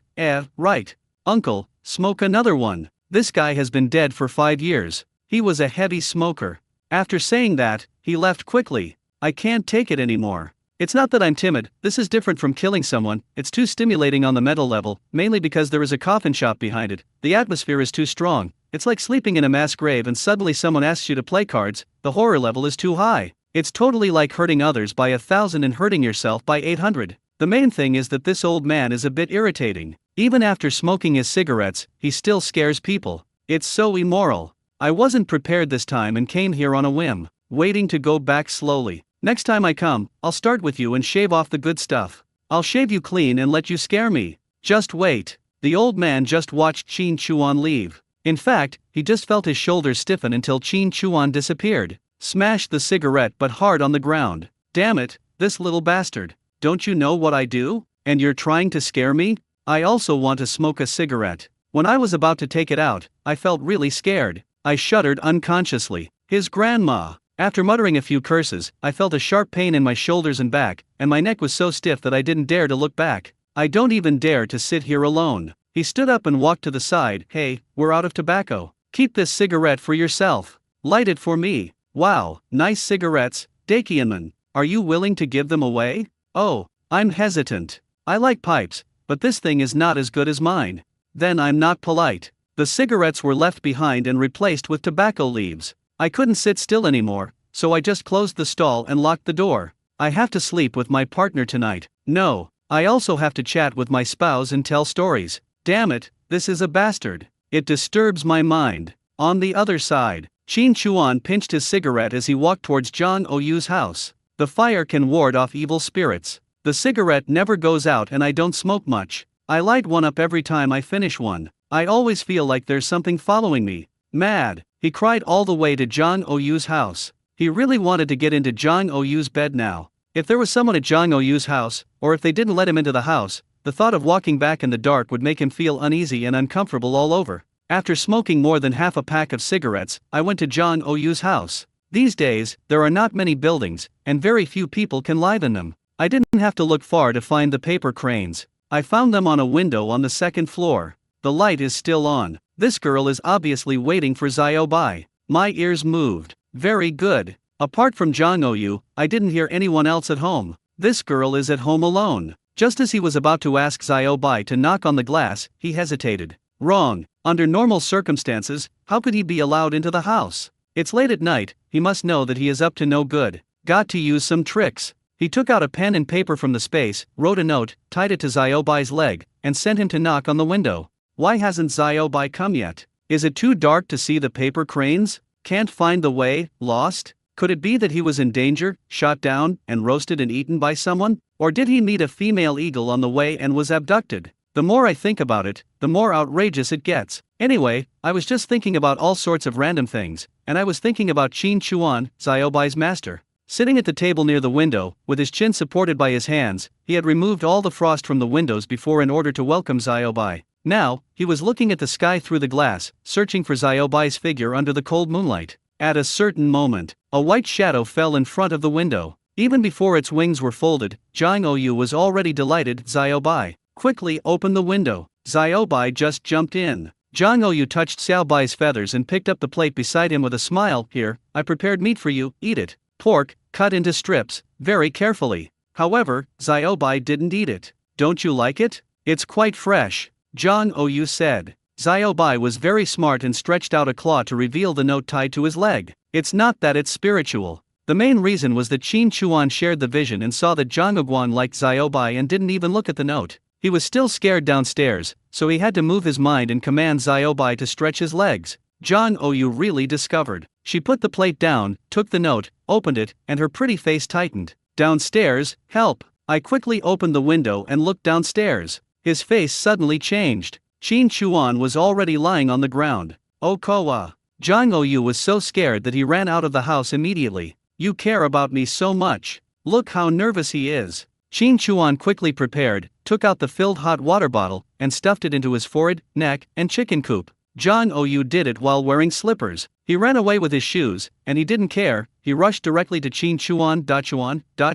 Right. "Uncle, smoke another one. This guy has been dead for 5 years. He was a heavy smoker." After saying that, he left quickly. "I can't take it anymore. It's not that I'm timid, this is different from killing someone, it's too stimulating on the mental level, mainly because there is a coffin shop behind it. The atmosphere is too strong. It's like sleeping in a mass grave and suddenly someone asks you to play cards. The horror level is too high. It's totally like hurting others by 1,000 and hurting yourself by 800. The main thing is that this old man is a bit irritating. Even after smoking his cigarettes, he still scares people. It's so immoral. I wasn't prepared this time and came here on a whim, waiting to go back slowly. Next time I come, I'll start with you and shave off the good stuff. I'll shave you clean and let you scare me. Just wait." The old man just watched Qin Chuan leave. In fact, he just felt his shoulders stiffen until Qin Chuan disappeared. Smashed the cigarette but hard on the ground. "Damn it, this little bastard. Don't you know what I do? And you're trying to scare me? I also want to smoke a cigarette." When I was about to take it out, I felt really scared. I shuddered unconsciously. His grandma. After muttering a few curses, I felt a sharp pain in my shoulders and back, and my neck was so stiff that I didn't dare to look back. "I don't even dare to sit here alone." He stood up and walked to the side. "Hey, we're out of tobacco. Keep this cigarette for yourself. Light it for me. Wow, nice cigarettes, Dakianman. Are you willing to give them away?" "Oh, I'm hesitant. I like pipes, but this thing is not as good as mine." "Then I'm not polite." The cigarettes were left behind and replaced with tobacco leaves. I couldn't sit still anymore, so I just closed the stall and locked the door. I have to sleep with my partner tonight. No, I also have to chat with my spouse and tell stories. Damn it, this is a bastard. It disturbs my mind. On the other side, Qin Chuan pinched his cigarette as he walked towards Zhang Oyu's house. The fire can ward off evil spirits. The cigarette never goes out and I don't smoke much. I light one up every time I finish one. I always feel like there's something following me. Mad. He cried all the way to Zhang Oyu's house. He really wanted to get into Zhang Oyu's bed now. If there was someone at Zhang Oyu's house, or if they didn't let him into the house, the thought of walking back in the dark would make him feel uneasy and uncomfortable all over. After smoking more than half a pack of cigarettes, I went to Zhang Oyu's house. These days, there are not many buildings, and very few people can live in them. I didn't have to look far to find the paper cranes. I found them on a window on the second floor. The light is still on. This girl is obviously waiting for Xiao Bai. My ears moved. Very good. Apart from Zhang Oyu, I didn't hear anyone else at home. This girl is at home alone. Just as he was about to ask Xiao Bai to knock on the glass, he hesitated. Wrong. Under normal circumstances, how could he be allowed into the house? It's late at night, he must know that he is up to no good. Got to use some tricks. He took out a pen and paper from the space, wrote a note, tied it to Xiao Bai's leg, and sent him to knock on the window. Why hasn't Xiao Bai come yet? Is it too dark to see the paper cranes? Can't find the way, lost? Could it be that he was in danger, shot down, and roasted and eaten by someone? Or did he meet a female eagle on the way and was abducted? The more I think about it, the more outrageous it gets. Anyway, I was just thinking about all sorts of random things, and I was thinking about Qin Chuan, Xiao Bai's master. Sitting at the table near the window, with his chin supported by his hands, he had removed all the frost from the windows before in order to welcome Xiao Bai. Now, he was looking at the sky through the glass, searching for Xiao Bai's figure under the cold moonlight. At a certain moment, a white shadow fell in front of the window. Even before its wings were folded, Zhang Oyu was already delighted. Xiao Bai quickly opened the window. Xiao Bai just jumped in. Zhang Oyu touched Xiao Bai's feathers and picked up the plate beside him with a smile. Here, I prepared meat for you, eat it. Pork, cut into strips, very carefully. However, Xiao Bai didn't eat it. Don't you like it? It's quite fresh, Zhang Oyu said. Xiao Bai was very smart and stretched out a claw to reveal the note tied to his leg. It's not that it's spiritual. The main reason was that Qin Chuan shared the vision and saw that Zhang Oguan liked Xiao Bai and didn't even look at the note. He was still scared downstairs, so he had to move his mind and command Xiao Bai to stretch his legs. Zhang Oyu really discovered. She put the plate down, took the note, opened it, and her pretty face tightened. Downstairs, help! I quickly opened the window and looked downstairs. His face suddenly changed. Qin Chuan was already lying on the ground. Oh Koa! Zhang Oyu was so scared that he ran out of the house immediately. You care about me so much. Look how nervous he is. Qin Chuan quickly prepared, took out the filled hot water bottle, and stuffed it into his forehead, neck, and chicken coop. Zhang Oyu did it while wearing slippers. He ran away with his shoes, and he didn't care. He rushed directly to Qin Chuan.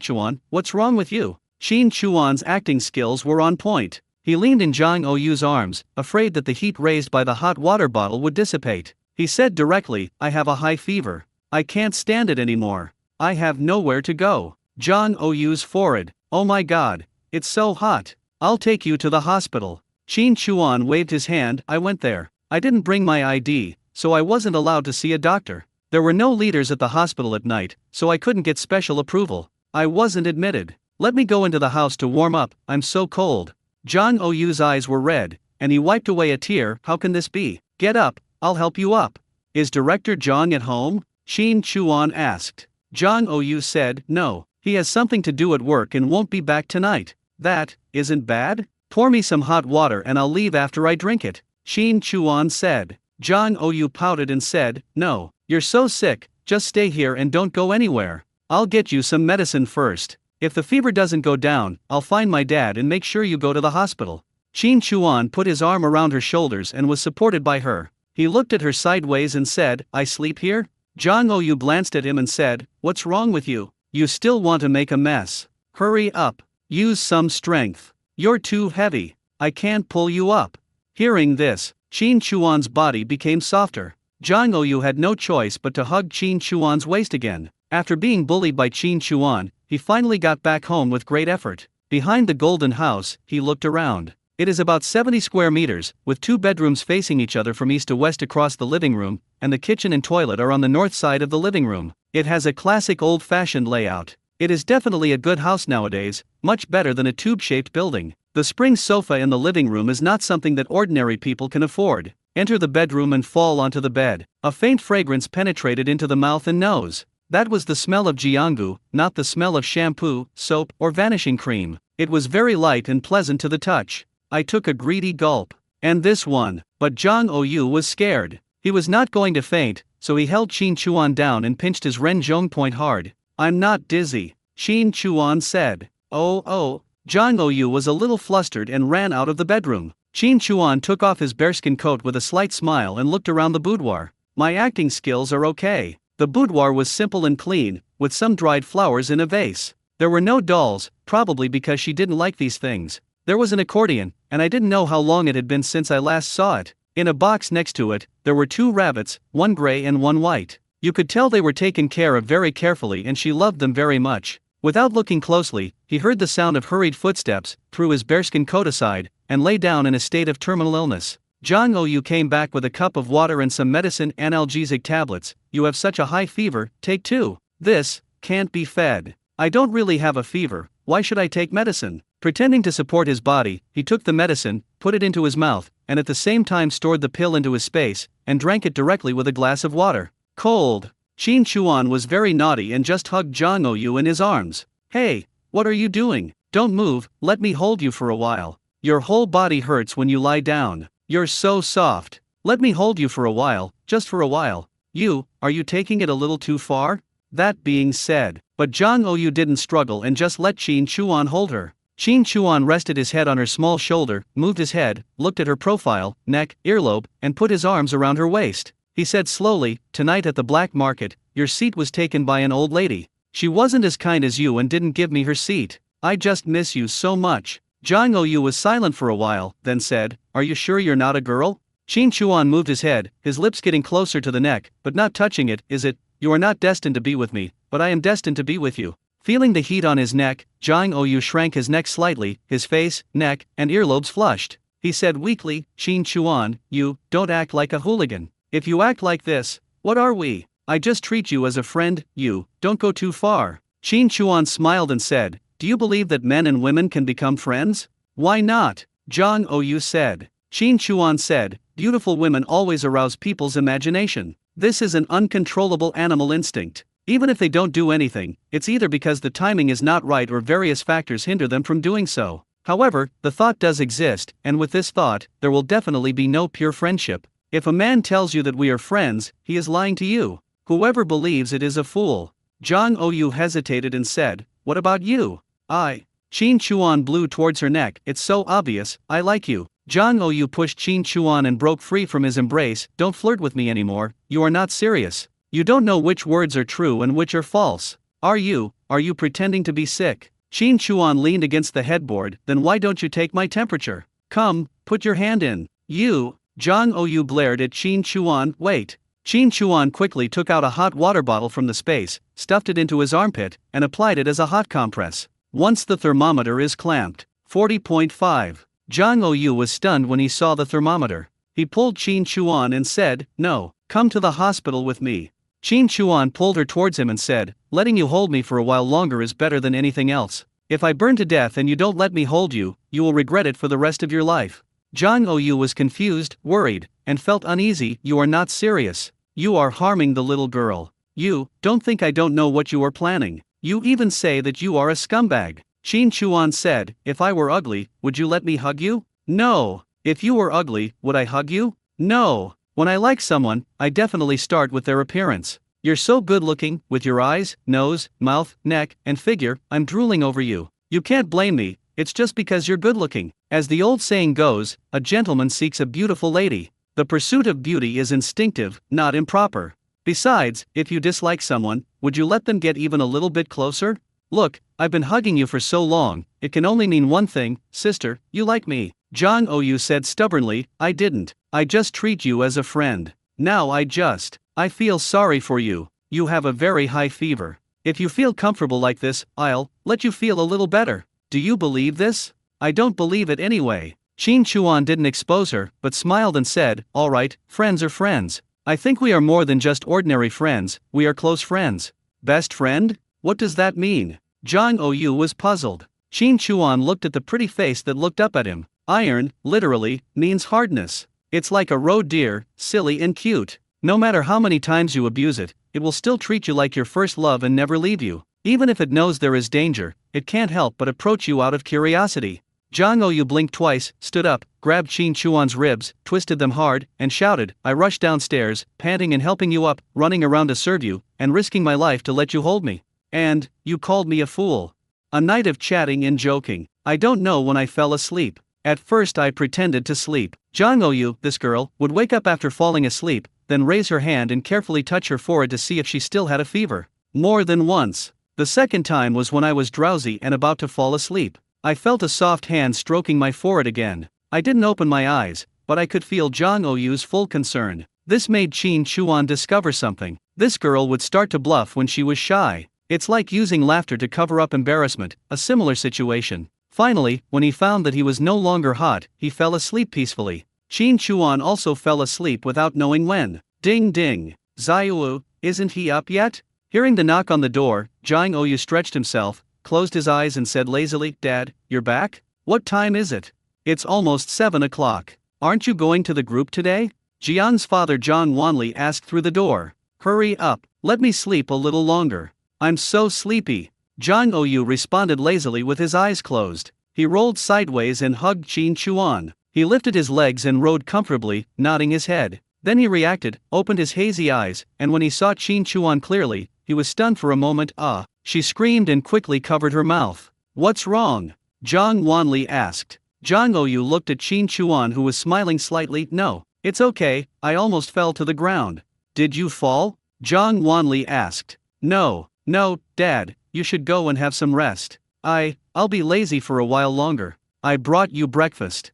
Chuan, what's wrong with you? Qin Chuan's acting skills were on point. He leaned in Zhang Oyu's arms, afraid that the heat raised by the hot water bottle would dissipate. He said directly, I have a high fever. I can't stand it anymore. I have nowhere to go. Zhang Oyu's forehead. Oh my god, it's so hot. I'll take you to the hospital. Qin Chuan waved his hand. I went there. I didn't bring my ID, so I wasn't allowed to see a doctor. There were no leaders at the hospital at night, so I couldn't get special approval. I wasn't admitted. Let me go into the house to warm up, I'm so cold. Zhang Oyu's eyes were red, and he wiped away a tear. How can this be? Get up, I'll help you up. Is Director Zhang at home? Qin Chuan asked. Zhang Oyu said, no, he has something to do at work and won't be back tonight. That isn't bad? Pour me some hot water and I'll leave after I drink it, Qin Chuan said. Zhang Oyu pouted and said, no, you're so sick, just stay here and don't go anywhere. I'll get you some medicine first. If the fever doesn't go down, I'll find my dad and make sure you go to the hospital. Qin Chuan put his arm around her shoulders and was supported by her. He looked at her sideways and said, I sleep here? Zhang Oyu glanced at him and said, what's wrong with you? You still want to make a mess. Hurry up. Use some strength. You're too heavy. I can't pull you up. Hearing this, Qin Chuan's body became softer. Zhang Oyu had no choice but to hug Qin Chuan's waist again. After being bullied by Qin Chuan, he finally got back home with great effort. Behind the golden house, he looked around. It is about 70 square meters, with 2 bedrooms facing each other from east to west across the living room, and the kitchen and toilet are on the north side of the living room. It has a classic old-fashioned layout. It is definitely a good house nowadays, much better than a tube-shaped building. The spring sofa in the living room is not something that ordinary people can afford. enter the bedroom and fall onto the bed. A faint fragrance penetrated into the mouth and nose. That was the smell of Jianggu, not the smell of shampoo, soap, or vanishing cream. It was very light and pleasant to the touch. I took a greedy gulp. And this one. But Zhang Oyu was scared. He was not going to faint, so he held Qin Chuan down and pinched his Ren Zhong point hard. I'm not dizzy, Qin Chuan said. Oh. Zhang Oyu was a little flustered and ran out of the bedroom. Qin Chuan took off his bearskin coat with a slight smile and looked around the boudoir. My acting skills are okay. The boudoir was simple and clean, with some dried flowers in a vase. There were no dolls, probably because she didn't like these things. There was an accordion, and I didn't know how long it had been since I last saw it. In a box next to it, there were 2 rabbits, one gray and one white. You could tell they were taken care of very carefully and she loved them very much. Without looking closely, he heard the sound of hurried footsteps, threw his bearskin coat aside, and lay down in a state of terminal illness. Zhang Oyu came back with a cup of water and some medicine analgesic tablets. You have such a high fever, take 2. This can't be fed. I don't really have a fever, why should I take medicine? Pretending to support his body, he took the medicine, put it into his mouth, and at the same time stored the pill into his space, and drank it directly with a glass of water. Cold. Qin Chuan was very naughty and just hugged Zhang Oyu in his arms. Hey, what are you doing? Don't move, let me hold you for a while. Your whole body hurts when you lie down. You're so soft. Let me hold you for a while, just for a while. Are you taking it a little too far? That being said, but Zhang Oyu didn't struggle and just let Qin Chuan hold her. Qin Chuan rested his head on her small shoulder, moved his head, looked at her profile, neck, earlobe, and put his arms around her waist. He said slowly, tonight at the black market, your seat was taken by an old lady. She wasn't as kind as you and didn't give me her seat. I just miss you so much. Zhang Oyu was silent for a while, then said, are you sure you're not a girl? Qin Chuan moved his head, his lips getting closer to the neck, but not touching it. Is it? You are not destined to be with me, but I am destined to be with you. Feeling the heat on his neck, Zhang Oyu shrank his neck slightly, his face, neck, and earlobes flushed. He said weakly, Qin Chuan, you don't act like a hooligan. If you act like this, what are we? I just treat you as a friend, don't go too far. Qin Chuan smiled and said, do you believe that men and women can become friends? Why not? Zhang Oyu said. Qin Chuan said, beautiful women always arouse people's imagination. This is an uncontrollable animal instinct. Even if they don't do anything, it's either because the timing is not right or various factors hinder them from doing so. However, the thought does exist, and with this thought, there will definitely be no pure friendship. If a man tells you that we are friends, he is lying to you. Whoever believes it is a fool. Zhang Oyu hesitated and said, what about you? Qin Chuan blew towards her neck, it's so obvious, I like you. Zhang Oyu pushed Qin Chuan and broke free from his embrace, don't flirt with me anymore, you are not serious. You don't know which words are true and which are false. Are you pretending to be sick? Qin Chuan leaned against the headboard, then why don't you take my temperature? Come, put your hand in. Zhang Oyu blared at Qin Chuan, wait. Qin Chuan quickly took out a hot water bottle from the space, stuffed it into his armpit, and applied it as a hot compress. Once the thermometer is clamped. 40.5. Zhang Oyu was stunned when he saw the thermometer. He pulled Qin Chuan and said, no, come to the hospital with me. Qin Chuan pulled her towards him and said, letting you hold me for a while longer is better than anything else. If I burn to death and you don't let me hold you, you will regret it for the rest of your life. Zhang Oyu was confused, worried, and felt uneasy. You are not serious. You are harming the little girl. You don't think I don't know what you are planning. You even say that you are a scumbag. Qin Chuan said, if I were ugly, would you let me hug you? No. If you were ugly, would I hug you? No. When I like someone, I definitely start with their appearance. You're so good looking, with your eyes, nose, mouth, neck, and figure, I'm drooling over you. You can't blame me, it's just because you're good looking. As the old saying goes, a gentleman seeks a beautiful lady. The pursuit of beauty is instinctive, not improper. Besides, if you dislike someone, would you let them get even a little bit closer? Look, I've been hugging you for so long, it can only mean one thing, sister, you like me. Zhang Oyu said stubbornly, I didn't. I just treat you as a friend. Now I feel sorry for you. You have a very high fever. If you feel comfortable like this, I'll let you feel a little better. Do you believe this? I don't believe it anyway. Qin Chuan didn't expose her, but smiled and said, all right, friends are friends. I think we are more than just ordinary friends, we are close friends. Best friend? What does that mean? Zhang Oyu was puzzled. Qin Chuan looked at the pretty face that looked up at him. Iron, literally, means hardness. It's like a road deer, silly and cute. No matter how many times you abuse it, it will still treat you like your first love and never leave you. Even if it knows there is danger, it can't help but approach you out of curiosity. Jang Ouyu blinked twice, stood up, grabbed Qin Chuan's ribs, twisted them hard, and shouted, I rushed downstairs, panting and helping you up, running around to serve you, and risking my life to let you hold me. And, you called me a fool. A night of chatting and joking. I don't know when I fell asleep. At first I pretended to sleep. Jang Ouyu, this girl, would wake up after falling asleep, then raise her hand and carefully touch her forehead to see if she still had a fever. More than once. The second time was when I was drowsy and about to fall asleep. I felt a soft hand stroking my forehead again. I didn't open my eyes, but I could feel Jang Ouyu's full concern. This made Qin Chuan discover something. This girl would start to bluff when she was shy. It's like using laughter to cover up embarrassment, a similar situation. Finally, when he found that he was no longer hot, he fell asleep peacefully. Qin Chuan also fell asleep without knowing when. Ding ding. Zaiwu, isn't he up yet? Hearing the knock on the door, Jang Ouyu stretched himself, closed his eyes and said lazily, Dad, you're back? What time is it? It's almost 7 o'clock. Aren't you going to the group today? Jian's father Zhang Wanli asked through the door. Hurry up, let me sleep a little longer. I'm so sleepy. Jang Ouyu responded lazily with his eyes closed. He rolled sideways and hugged Qin Chuan. He lifted his legs and rode comfortably, nodding his head. Then he reacted, opened his hazy eyes, and when he saw Qin Chuan clearly, he was stunned for a moment. She screamed and quickly covered her mouth. What's wrong? Zhang Wanli asked. Jang Ouyu looked at Qin Chuan who was smiling slightly. No, it's okay, I almost fell to the ground. Did you fall? Zhang Wanli asked. No, Dad, you should go and have some rest. I'll be lazy for a while longer. I brought you breakfast.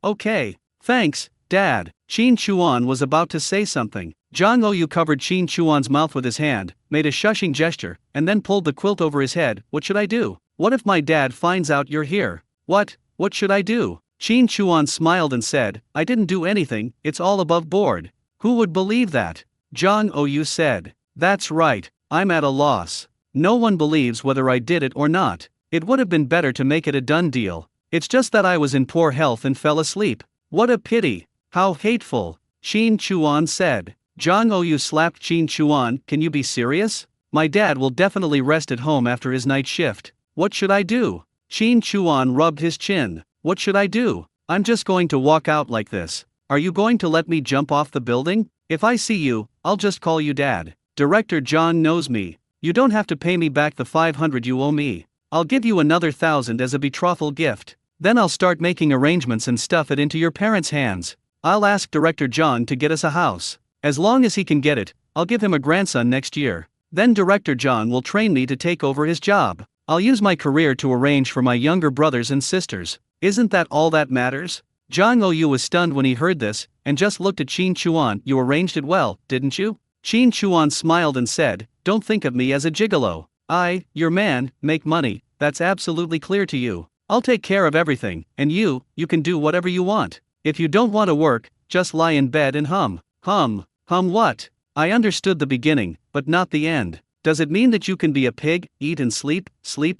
Okay. Thanks, Dad. Qin Chuan was about to say something. Zhang Ouyu covered Qin Chuan's mouth with his hand, made a shushing gesture, and then pulled the quilt over his head. What should I do? What if my dad finds out you're here? What should I do? Qin Chuan smiled and said, I didn't do anything, it's all above board. Who would believe that? Zhang Ouyu said. That's right, I'm at a loss. No one believes whether I did it or not. It would have been better to make it a done deal. It's just that I was in poor health and fell asleep. What a pity. How hateful. Qin Chuan said. Zhang Ouyu slapped Qin Chuan. Can you be serious? My dad will definitely rest at home after his night shift. What should I do? Qin Chuan rubbed his chin. What should I do? I'm just going to walk out like this. Are you going to let me jump off the building? If I see you, I'll just call you Dad. Director John knows me. You don't have to pay me back the 500 you owe me. I'll give you another 1,000 as a betrothal gift. Then I'll start making arrangements and stuff it into your parents' hands. I'll ask Director John to get us a house. As long as he can get it, I'll give him a grandson next year. Then Director John will train me to take over his job. I'll use my career to arrange for my younger brothers and sisters. Isn't that all that matters? Zhang Ouyu was stunned when he heard this, and just looked at Qin Chuan. You arranged it well, didn't you? Qin Chuan smiled and said, Don't think of me as a gigolo. Your man, make money, that's absolutely clear to you. I'll take care of everything, and you can do whatever you want. If you don't want to work, just lie in bed and hum. Hum what? I understood the beginning, but not the end. Does it mean that you can be a pig, eat and sleep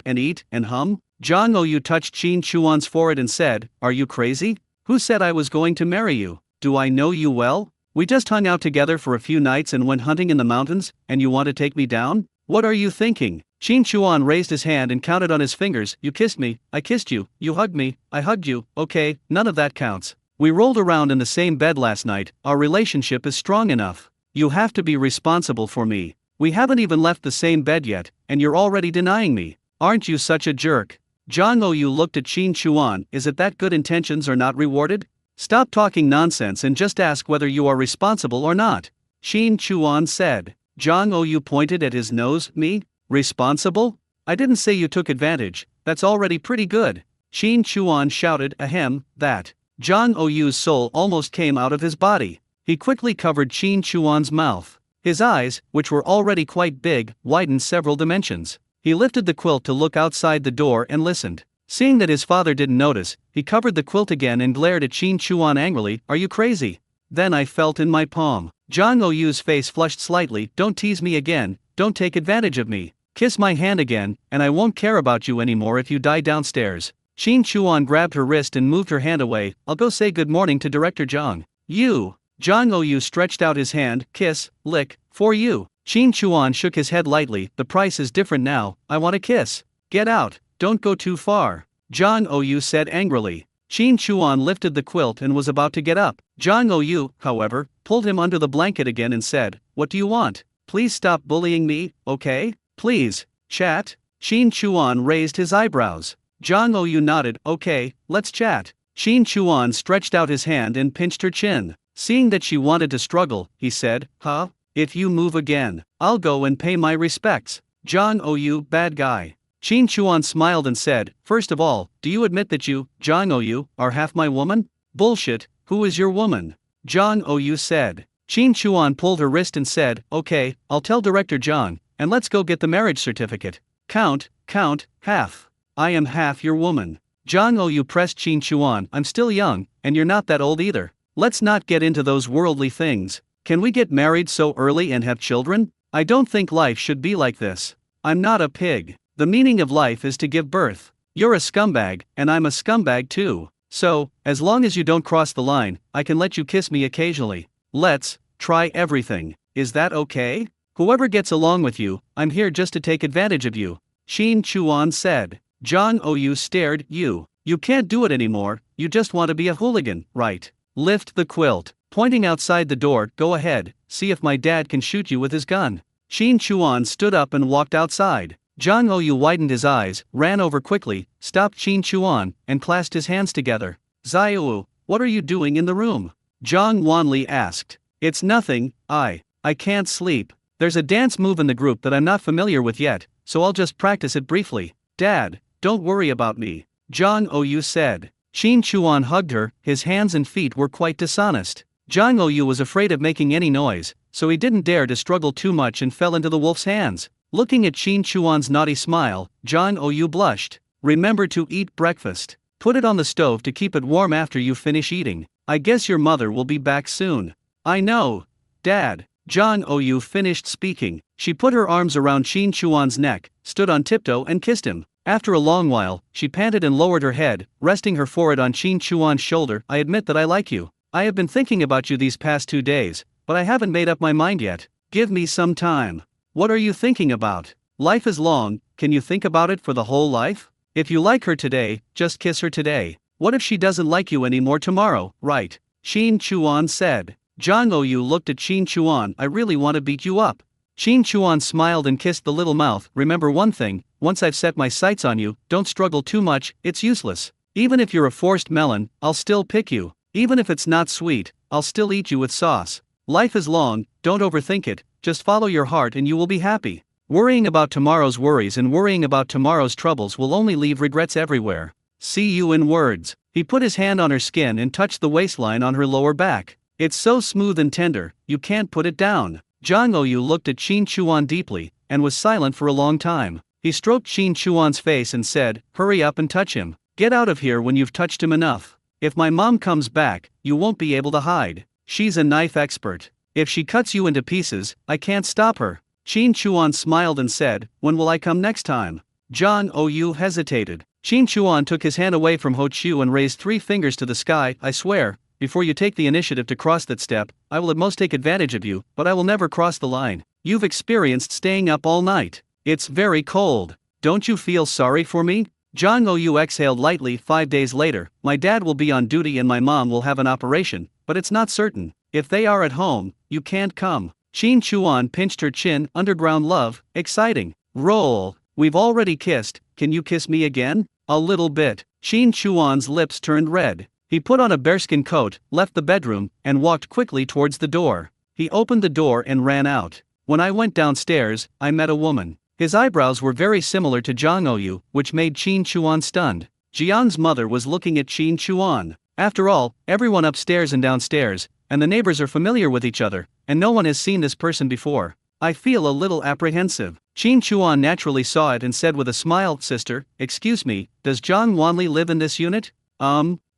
and eat and hum? Zhang Ouyu touched Qin Chuan's forehead and said, Are you crazy? Who said I was going to marry you? Do I know you well? We just hung out together for a few nights and went hunting in the mountains, and you want to take me down? What are you thinking? Qin Chuan raised his hand and counted on his fingers. You kissed me, I kissed you, you hugged me, I hugged you. Okay, none of that counts. We rolled around in the same bed last night. Our relationship is strong enough. You have to be responsible for me. We haven't even left the same bed yet, and you're already denying me. Aren't you such a jerk? Zhang Ouyu looked at Qin Chuan. Is it that good intentions are not rewarded? Stop talking nonsense and just ask whether you are responsible or not. Qin Chuan said. Zhang Ouyu pointed at his nose. Me? Responsible? I didn't say you took advantage, that's already pretty good. Qin Chuan shouted. Ahem, that. Zhang Ouyu's soul almost came out of his body. He quickly covered Qin Chuan's mouth. His eyes, which were already quite big, widened several dimensions. He lifted the quilt to look outside the door and listened. Seeing that his father didn't notice, he covered the quilt again and glared at Qin Chuan angrily. Are you crazy? Then I felt in my palm. Zhang Ouyu's face flushed slightly. Don't tease me again, don't take advantage of me. Kiss my hand again, and I won't care about you anymore if you die downstairs. Qin Chuan grabbed her wrist and moved her hand away. I'll go say good morning to Director Zhang. You. Jang Ou stretched out his hand, kiss, lick, for you. Qin Chuan shook his head lightly, the price is different now, I want a kiss. Get out, don't go too far. Jang Ou said angrily. Qin Chuan lifted the quilt and was about to get up. Jang Ou, however, pulled him under the blanket again and said, What do you want? Please stop bullying me, okay? Please, chat? Qin Chuan raised his eyebrows. Jang Ou nodded, okay, let's chat. Qin Chuan stretched out his hand and pinched her chin. Seeing that she wanted to struggle, he said, Huh? If you move again, I'll go and pay my respects. Jang Ou, bad guy. Qin Chuan smiled and said, First of all, do you admit that you, Jang Ou, are half my woman? Bullshit, who is your woman? Jang Ou said. Qin Chuan pulled her wrist and said, Okay, I'll tell Director Zhang, and let's go get the marriage certificate. Count, half. I am half your woman. Jang Ou pressed Qin Chuan, I'm still young, and you're not that old either. Let's not get into those worldly things. Can we get married so early and have children? I don't think life should be like this. I'm not a pig. The meaning of life is to give birth. You're a scumbag, and I'm a scumbag too. So, as long as you don't cross the line, I can let you kiss me occasionally. Let's try everything. Is that okay? Whoever gets along with you, I'm here just to take advantage of you. Qin Chuan said. Jang Ou stared, You can't do it anymore, you just want to be a hooligan, right? Lift the quilt. Pointing outside the door, Go ahead, see if my dad can shoot you with his gun. Qin Chuan stood up and walked outside. Jang Ou widened his eyes, ran over quickly, stopped Qin Chuan, and clasped his hands together. Xiao, what are you doing in the room? Zhang Wanli asked. It's nothing, I can't sleep. There's a dance move in the group that I'm not familiar with yet, so I'll just practice it briefly. Dad, don't worry about me. Jang Ou said. Qin Chuan hugged her, his hands and feet were quite dishonest. Jang Ou was afraid of making any noise, so he didn't dare to struggle too much and fell into the wolf's hands. Looking at Qin Chuan's naughty smile, Jang Ou blushed. Remember to eat breakfast. Put it on the stove to keep it warm after you finish eating. I guess your mother will be back soon. I know, Dad. Jang Ou finished speaking. She put her arms around Qin Chuan's neck, stood on tiptoe and kissed him. After a long while, she panted and lowered her head, resting her forehead on Qin Chuan's shoulder. I admit that I like you. I have been thinking about you these past 2 days, but I haven't made up my mind yet. Give me some time. What are you thinking about? Life is long, can you think about it for the whole life? If you like her today, just kiss her today. What if she doesn't like you anymore tomorrow, right? Qin Chuan said. Jang Ou looked at Qin Chuan, I really want to beat you up. Qin Chuan smiled and kissed the little mouth. Remember one thing, once I've set my sights on you, don't struggle too much, it's useless. Even if you're a forced melon, I'll still pick you. Even if it's not sweet, I'll still eat you with sauce. Life is long, don't overthink it, just follow your heart and you will be happy. Worrying about tomorrow's worries and worrying about tomorrow's troubles will only leave regrets everywhere. See you in words. He put his hand on her skin and touched the waistline on her lower back. It's so smooth and tender, you can't put it down. Jang Ou looked at Qin Chuan deeply, and was silent for a long time. He stroked Qin Chuan's face and said, Hurry up and touch him. Get out of here when you've touched him enough. If my mom comes back, you won't be able to hide. She's a knife expert. If she cuts you into pieces, I can't stop her. Qin Chuan smiled and said, When will I come next time? Jang Ou hesitated. Qin Chuan took his hand away from Ho Chu and raised 3 fingers to the sky. I swear, before you take the initiative to cross that step, I will at most take advantage of you, but I will never cross the line. You've experienced staying up all night. It's very cold. Don't you feel sorry for me? Jang Ou exhaled lightly. 5 days later, my dad will be on duty and my mom will have an operation, but it's not certain. If they are at home, you can't come. Qin Chuan pinched her chin. Underground love, exciting. Roll. We've already kissed, can you kiss me again? A little bit. Qin Chuan's lips turned red. He put on a bearskin coat, left the bedroom, and walked quickly towards the door. He opened the door and ran out. When I went downstairs, I met a woman. His eyebrows were very similar to Jang Ou, which made Qin Chuan stunned. Jiang's mother was looking at Qin Chuan. After all, everyone upstairs and downstairs, and the neighbors are familiar with each other, and no one has seen this person before. I feel a little apprehensive. Qin Chuan naturally saw it and said with a smile, Sister, excuse me, does Zhang Wanli live in this unit?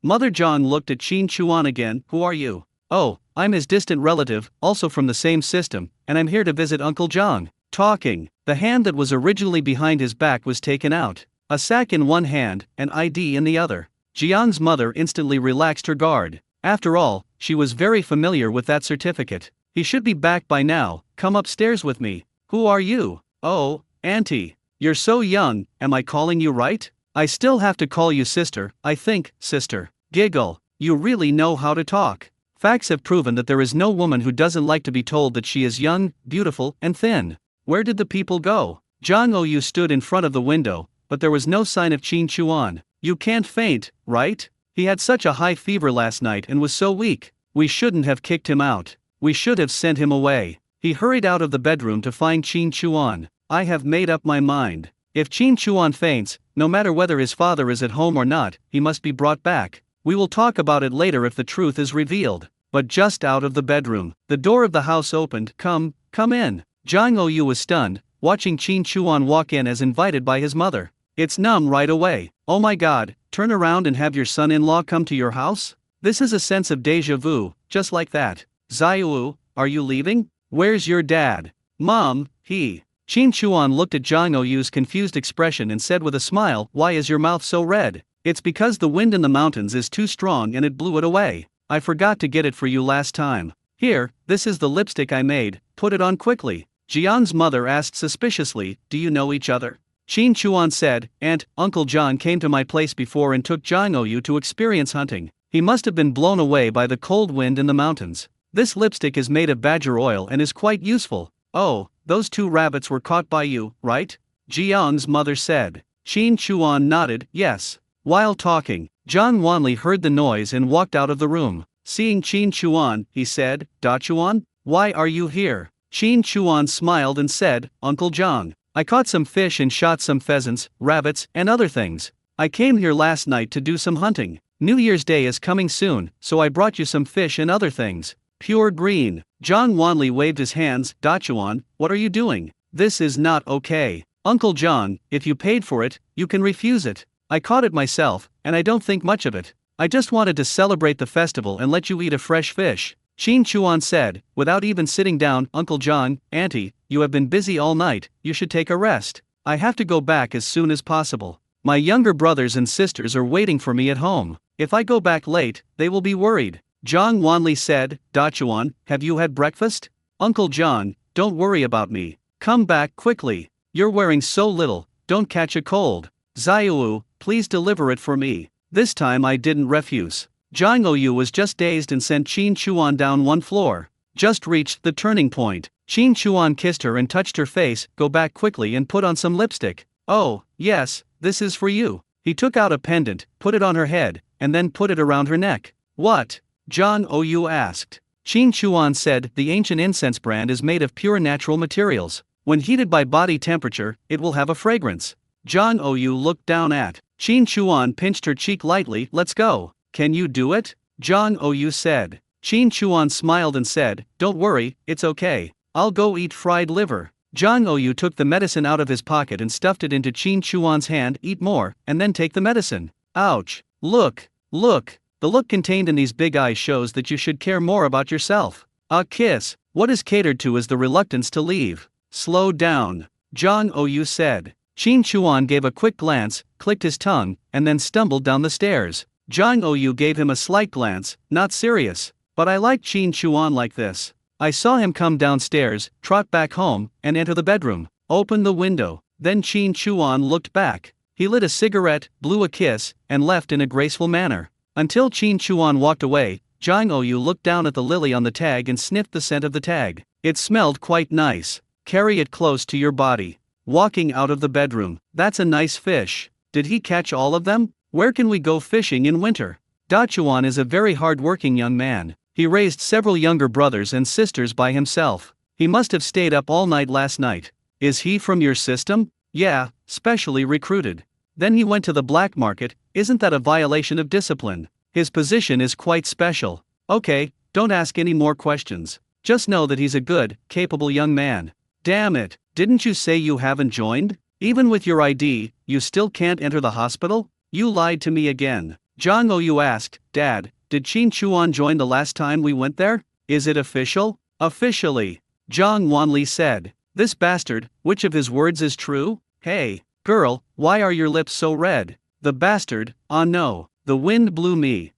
Mother Zhang looked at Qin Chuan again. Who are you? Oh, I'm his distant relative, also from the same system, and I'm here to visit Uncle Zhang. Talking. The hand that was originally behind his back was taken out. A sack in one hand, an ID in the other. Jiang's mother instantly relaxed her guard. After all, she was very familiar with that certificate. He should be back by now. Come upstairs with me. Who are you? Oh, Auntie. You're so young, am I calling you right? I still have to call you sister, I think, sister. Giggle. You really know how to talk. Facts have proven that there is no woman who doesn't like to be told that she is young, beautiful, and thin. Where did the people go? Jang Ou stood in front of the window, but there was no sign of Qin Chuan. You can't faint, right? He had such a high fever last night and was so weak. We shouldn't have kicked him out. We should have sent him away. He hurried out of the bedroom to find Qin Chuan. I have made up my mind. If Qin Chuan faints, no matter whether his father is at home or not, he must be brought back. We will talk about it later if the truth is revealed. But just out of the bedroom, the door of the house opened. Come in. Jang Ou was stunned, watching Qin Chuan walk in as invited by his mother. It's numb right away. Oh my god, turn around and have your son-in-law come to your house? This is a sense of déjà vu, just like that. Xiaowu, are you leaving? Where's your dad? Mom, he. Qin Chuan looked at Jang Ou's confused expression and said with a smile, why is your mouth so red? It's because the wind in the mountains is too strong and it blew it away. I forgot to get it for you last time. Here, this is the lipstick I made, put it on quickly. Jian's mother asked suspiciously, do you know each other? Qin Chuan said, Aunt, Uncle John came to my place before and took Jang Ou to experience hunting. He must have been blown away by the cold wind in the mountains. This lipstick is made of badger oil and is quite useful. Oh, those 2 rabbits were caught by you, right? Jiang's mother said. Qin Chuan nodded, yes. While talking, Zhang Wanli heard the noise and walked out of the room. Seeing Qin Chuan, he said, Da Chuan, why are you here? Qin Chuan smiled and said, Uncle Zhang, I caught some fish and shot some pheasants, rabbits, and other things. I came here last night to do some hunting. New Year's Day is coming soon, so I brought you some fish and other things. Pure green. Zhang Wanli waved his hands. Da Chuan, what are you doing? This is not okay. Uncle Zhang, if you paid for it, you can refuse it. I caught it myself, and I don't think much of it. I just wanted to celebrate the festival and let you eat a fresh fish. Qin Chuan said, without even sitting down. Uncle John, Auntie, you have been busy all night, you should take a rest. I have to go back as soon as possible. My younger brothers and sisters are waiting for me at home. If I go back late, they will be worried. Zhang Wanli said, Da Chuan, have you had breakfast? Uncle John, don't worry about me. Come back quickly. You're wearing so little, don't catch a cold. Xiaowu, please deliver it for me. This time I didn't refuse. Zhang Ou was just dazed and sent Qin Chuan down one floor. Just reached the turning point. Qin Chuan kissed her and touched her face. Go back quickly and put on some lipstick. Oh, yes, this is for you. He took out a pendant, put it on her head, and then put it around her neck. What? Zhang Ou asked. Qin Chuan said, the ancient incense brand is made of pure natural materials. When heated by body temperature, it will have a fragrance. Zhang Ou looked down at Qin Chuan, pinched her cheek lightly. Let's go. Can you do it? Zhang Ou said. Qin Chuan smiled and said, don't worry, it's okay. I'll go eat fried liver. Zhang Ou took the medicine out of his pocket and stuffed it into Qin Chuan's hand. Eat more, and then take the medicine. Ouch. Look. The look contained in these big eyes shows that you should care more about yourself. A kiss. What is catered to is the reluctance to leave. Slow down. Zhang Ou said. Qin Chuan gave a quick glance, clicked his tongue, and then stumbled down the stairs. Zhang Ou gave him a slight glance, not serious. But I like Qin Chuan like this. I saw him come downstairs, trot back home, and enter the bedroom, open the window. Then Qin Chuan looked back. He lit a cigarette, blew a kiss, and left in a graceful manner. Until Qin Chuan walked away, Zhang Ou looked down at the lily on the tag and sniffed the scent of the tag. It smelled quite nice. Carry it close to your body. Walking out of the bedroom. That's a nice fish. Did he catch all of them? Where can we go fishing in winter? Da Chuan is a very hard-working young man. He raised several younger brothers and sisters by himself. He must have stayed up all night last night. Is he from your system? Yeah, specially recruited. Then he went to the black market. Isn't that a violation of discipline? His position is quite special. Okay, don't ask any more questions. Just know that he's a good, capable young man. Damn it, didn't you say you haven't joined? Even with your ID, you still can't enter the hospital? You lied to me again. Zhang Ou asked, Dad, did Qin Chuan join the last time we went there? Is it official? Officially. Zhang Wanli said. This bastard, which of his words is true? Hey, girl, why are your lips so red? The bastard, no. The wind blew me.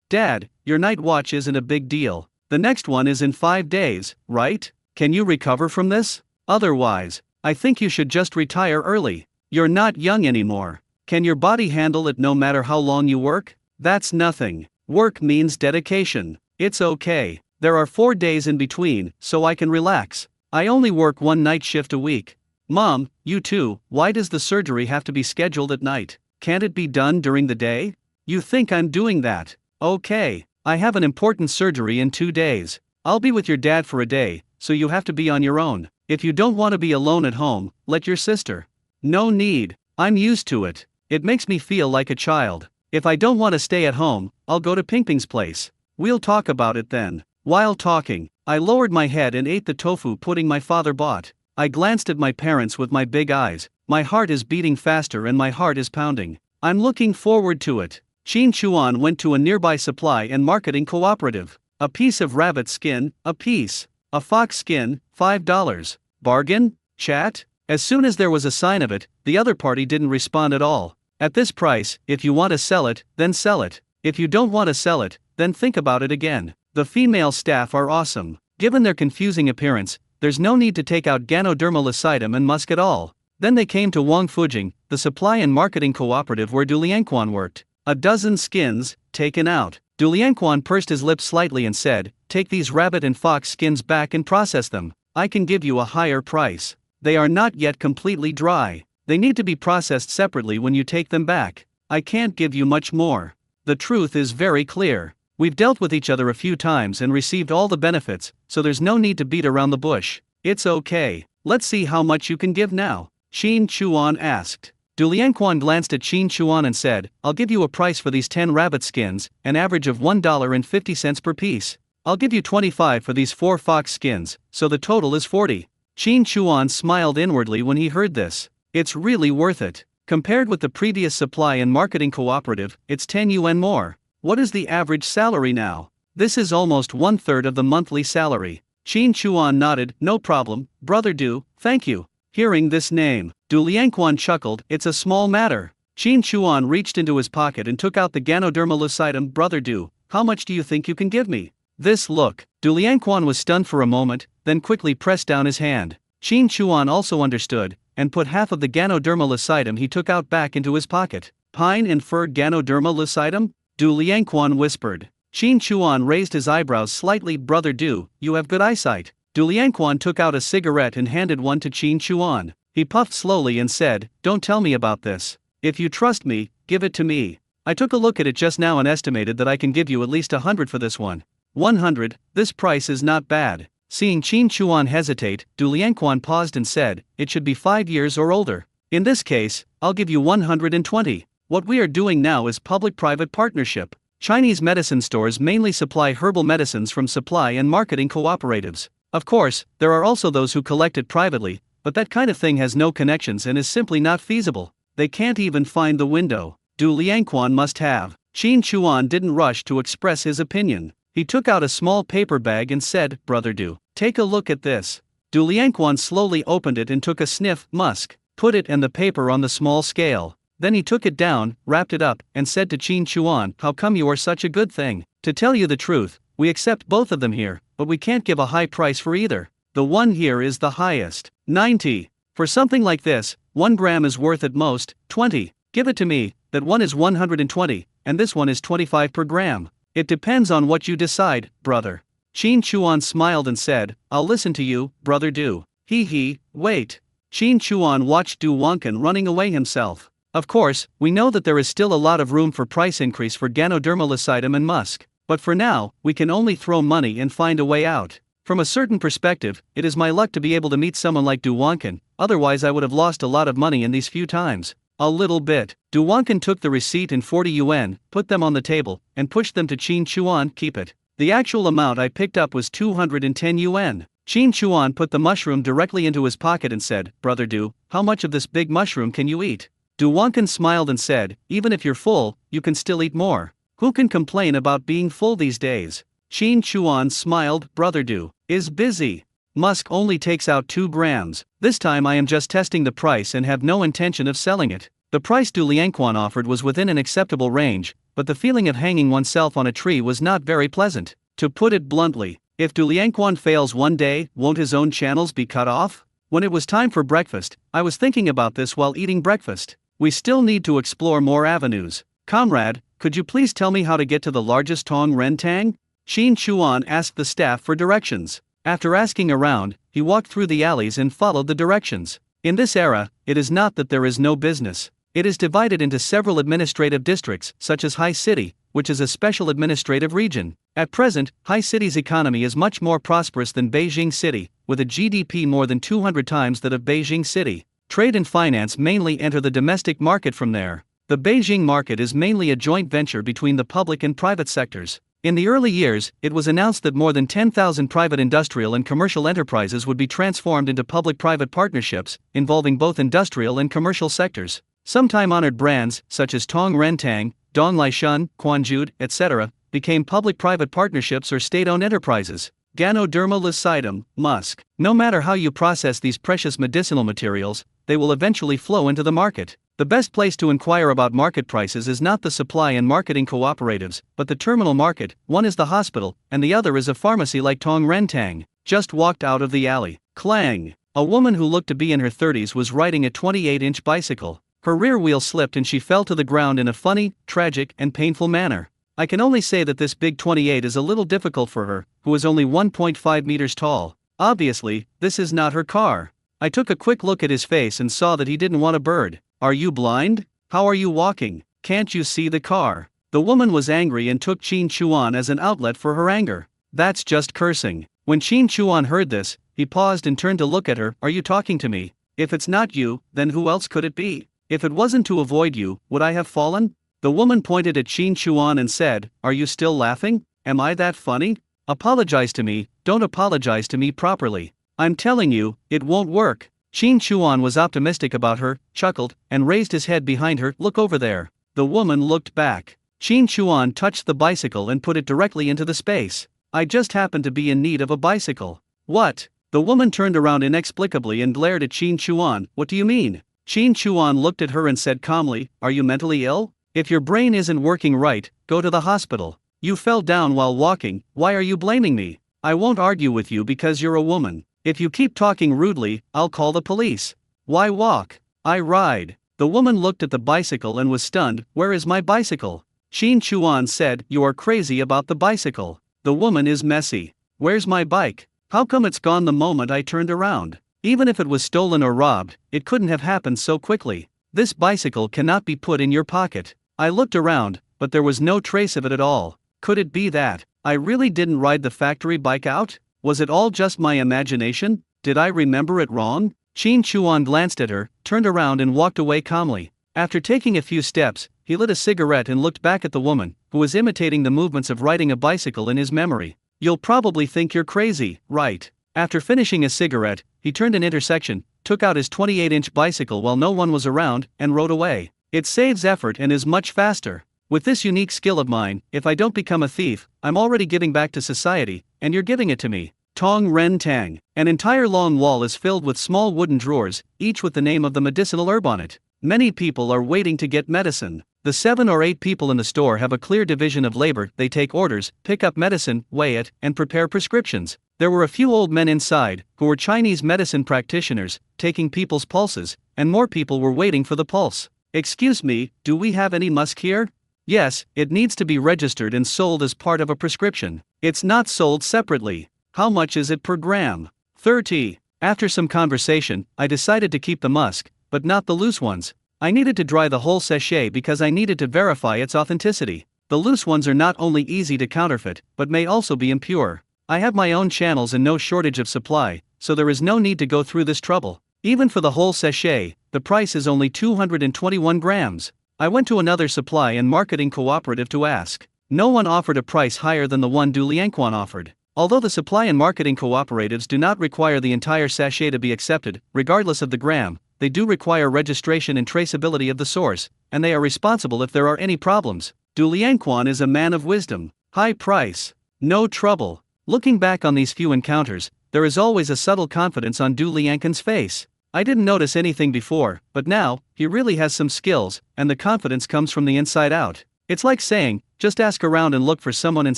Dad, your night watch isn't a big deal. The next one is in 5 days, right? Can you recover from this? Otherwise, I think you should just retire early. You're not young anymore. Can your body handle it no matter how long you work? That's nothing. Work means dedication. It's okay. There are 4 days in between, so I can relax. I only work one night shift a week. Mom, you too, why does the surgery have to be scheduled at night? Can't it be done during the day? You think I'm doing that? Okay, I have an important surgery in 2 days. I'll be with your dad for a day, so you have to be on your own. If you don't want to be alone at home, let your sister. No need, I'm used to it. It makes me feel like a child. If I don't want to stay at home, I'll go to Pingping's place. We'll talk about it then. While talking, I lowered my head and ate the tofu pudding my father bought. I glanced at my parents with my big eyes. My heart is beating faster and my heart is pounding. I'm looking forward to it. Qin Chuan went to a nearby supply and marketing cooperative. A piece of rabbit skin, a piece. A fox skin, $5. Bargain? Chat? As soon as there was a sign of it, the other party didn't respond at all. At this price, if you want to sell it, then sell it. If you don't want to sell it, then think about it again. The female staff are awesome. Given their confusing appearance, there's no need to take out Ganoderma lucidum and musk at all. Then they came to Wang Fujing, the supply and marketing cooperative where Du Lianquan worked. A dozen skins, taken out. Du Lianquan pursed his lips slightly and said, "Take these rabbit and fox skins back and process them. I can give you a higher price. They are not yet completely dry. They need to be processed separately when you take them back. I can't give you much more. The truth is very clear. We've dealt with each other a few times and received all the benefits, so there's no need to beat around the bush. It's okay. Let's see how much you can give now." Qin Chuan asked. Du Lianquan glanced at Qin Chuan and said, "I'll give you a price for these 10 rabbit skins, an average of $1.50 per piece. I'll give you 25 for these 4 fox skins, so the total is 40. Qin Chuan smiled inwardly when he heard this. It's really worth it. Compared with the previous supply and marketing cooperative, it's 10 yuan more. What is the average salary now? This is almost 1/3 of the monthly salary." Qin Chuan nodded, "No problem, brother Du, thank you." Hearing this name, Du Lianquan chuckled, "It's a small matter." Qin Chuan reached into his pocket and took out the Ganoderma lucidum. "Brother Du, how much do you think you can give me?" This look. Du Lianquan was stunned for a moment, then quickly pressed down his hand. Qin Chuan also understood, and put half of the Ganoderma lucidum he took out back into his pocket. "Pine and fir Ganoderma lucidum?" Du Lianquan whispered. Qin Chuan raised his eyebrows slightly. "Brother Du, you have good eyesight." Du Lianquan took out a cigarette and handed one to Qin Chuan. He puffed slowly and said, "Don't tell me about this. If you trust me, give it to me. I took a look at it just now and estimated that I can give you at least 100 for this one." 100, this price is not bad. Seeing Qin Chuan hesitate, Du Lianquan paused and said, "It should be 5 years or older. In this case, I'll give you 120. What we are doing now is public-private partnership. Chinese medicine stores mainly supply herbal medicines from supply and marketing cooperatives. Of course, there are also those who collect it privately, but that kind of thing has no connections and is simply not feasible. They can't even find the window. Du Lianquan must have." Qin Chuan didn't rush to express his opinion. He took out a small paper bag and said, "Brother Du, take a look at this." Du Lianquan slowly opened it and took a sniff. "Musk." Put it and the paper on the small scale. Then he took it down, wrapped it up, and said to Qin Chuan, "How come you are such a good thing? To tell you the truth, we accept both of them here, but we can't give a high price for either. The one here is the highest, 90. For something like this, 1 gram is worth at most 20. Give it to me. That one is 120, and this one is 25 per gram. It depends on what you decide, brother." Qin Chuan smiled and said, "I'll listen to you, brother Du." Wait. Qin Chuan watched Du Wankan running away himself. Of course, we know that there is still a lot of room for price increase for Ganoderma lucidum and musk, but for now, we can only throw money and find a way out. From a certain perspective, it is my luck to be able to meet someone like Du Wankan, otherwise I would have lost a lot of money in these few times. A little bit. Du Wankan took the receipt and 40 yuan, put them on the table, and pushed them to Qin Chuan. "Keep it. The actual amount I picked up was 210 yuan. Qin Chuan put the mushroom directly into his pocket and said, "Brother Du, how much of this big mushroom can you eat?" Du Wankan smiled and said, "Even if you're full, you can still eat more. Who can complain about being full these days?" Qin Chuan smiled. "Brother Du is busy. Musk only takes out 2 grams. This time I am just testing the price and have no intention of selling it. The price Du Lianquan offered was within an acceptable range, but the feeling of hanging oneself on a tree was not very pleasant. To put it bluntly, if Du Lianquan fails one day, won't his own channels be cut off? When it was time for breakfast, I was thinking about this while eating breakfast. We still need to explore more avenues. Comrade, could you please tell me how to get to the largest Tong Ren Tang? Qin Chuan asked the staff for directions. After asking around, he walked through the alleys and followed the directions. In this era, it is not that there is no business. It is divided into several administrative districts, such as High City, which is a special administrative region. At present, High City's economy is much more prosperous than Beijing City, with a GDP more than 200 times that of Beijing City. Trade and finance mainly enter the domestic market from there. The Beijing market is mainly a joint venture between the public and private sectors. In the early years, it was announced that more than 10,000 private industrial and commercial enterprises would be transformed into public-private partnerships, involving both industrial and commercial sectors. Some time-honored brands, such as Tong Ren Tang, Dong Laishun, Quanjude, etc., became public-private partnerships or state-owned enterprises. Ganoderma lucidum, musk. No matter how you process these precious medicinal materials, they will eventually flow into the market. The best place to inquire about market prices is not the supply and marketing cooperatives, but the terminal market. One is the hospital, and the other is a pharmacy like Tong Ren Tang. Just walked out of the alley. Clang! A woman who looked to be in her 30s was riding a 28-inch bicycle. Her rear wheel slipped and she fell to the ground in a funny, tragic, and painful manner. I can only say that this big 28 is a little difficult for her, who is only 1.5 meters tall. Obviously, this is not her car. I took a quick look at his face and saw that he didn't want a bird. Are you blind? How are you walking? Can't you see the car? The woman was angry and took Qin Chuan as an outlet for her anger. That's just cursing. When Qin Chuan heard this, he paused and turned to look at her. Are you talking to me? If it's not you, then who else could it be? If it wasn't to avoid you, would I have fallen? The woman pointed at Qin Chuan and said, Are you still laughing? Am I that funny? Apologize to me, don't apologize to me properly. I'm telling you, it won't work. Qin Chuan was optimistic about her, chuckled, and raised his head behind her. Look over there. The woman looked back. Qin Chuan touched the bicycle and put it directly into the space. I just happened to be in need of a bicycle. What? The woman turned around inexplicably and glared at Qin Chuan. What do you mean? Qin Chuan looked at her and said calmly, Are you mentally ill? If your brain isn't working right, go to the hospital. You fell down while walking, why are you blaming me? I won't argue with you because you're a woman. If you keep talking rudely, I'll call the police. Why walk? I ride. The woman looked at the bicycle and was stunned. Where is my bicycle? Qin Chuan said, You are crazy about the bicycle. The woman is messy. Where's my bike? How come it's gone the moment I turned around? Even if it was stolen or robbed, it couldn't have happened so quickly. This bicycle cannot be put in your pocket. I looked around, but there was no trace of it at all. Could it be that I really didn't ride the factory bike out? Was it all just my imagination? Did I remember it wrong? Qin Chuan glanced at her, turned around and walked away calmly. After taking a few steps, he lit a cigarette and looked back at the woman, who was imitating the movements of riding a bicycle in his memory. You'll probably think you're crazy, right? After finishing a cigarette, he turned an intersection, took out his 28-inch bicycle while no one was around, and rode away. It saves effort and is much faster. With this unique skill of mine, if I don't become a thief, I'm already giving back to society, and you're giving it to me. Tong Ren Tang. An entire long wall is filled with small wooden drawers, each with the name of the medicinal herb on it. Many people are waiting to get medicine. The 7 or 8 people in the store have a clear division of labor. They take orders, pick up medicine, weigh it, and prepare prescriptions. There were a few old men inside, who were Chinese medicine practitioners, taking people's pulses, and more people were waiting for the pulse. Excuse me, do we have any musk here? Yes, it needs to be registered and sold as part of a prescription. It's not sold separately. How much is it per gram? 30. After some conversation, I decided to keep the musk, but not the loose ones. I needed to dry the whole sachet because I needed to verify its authenticity. The loose ones are not only easy to counterfeit, but may also be impure. I have my own channels and no shortage of supply, so there is no need to go through this trouble. Even for the whole sachet, the price is only 221 grams. I went to another supply and marketing cooperative to ask. No one offered a price higher than the one Du Lianquan offered. Although the supply and marketing cooperatives do not require the entire sachet to be accepted, regardless of the gram, they do require registration and traceability of the source, and they are responsible if there are any problems. Du Lianquan is a man of wisdom. High price. No trouble. Looking back on these few encounters, there is always a subtle confidence on Du Lianquan's face. I didn't notice anything before, but now, he really has some skills, and the confidence comes from the inside out. It's like saying, just ask around and look for someone and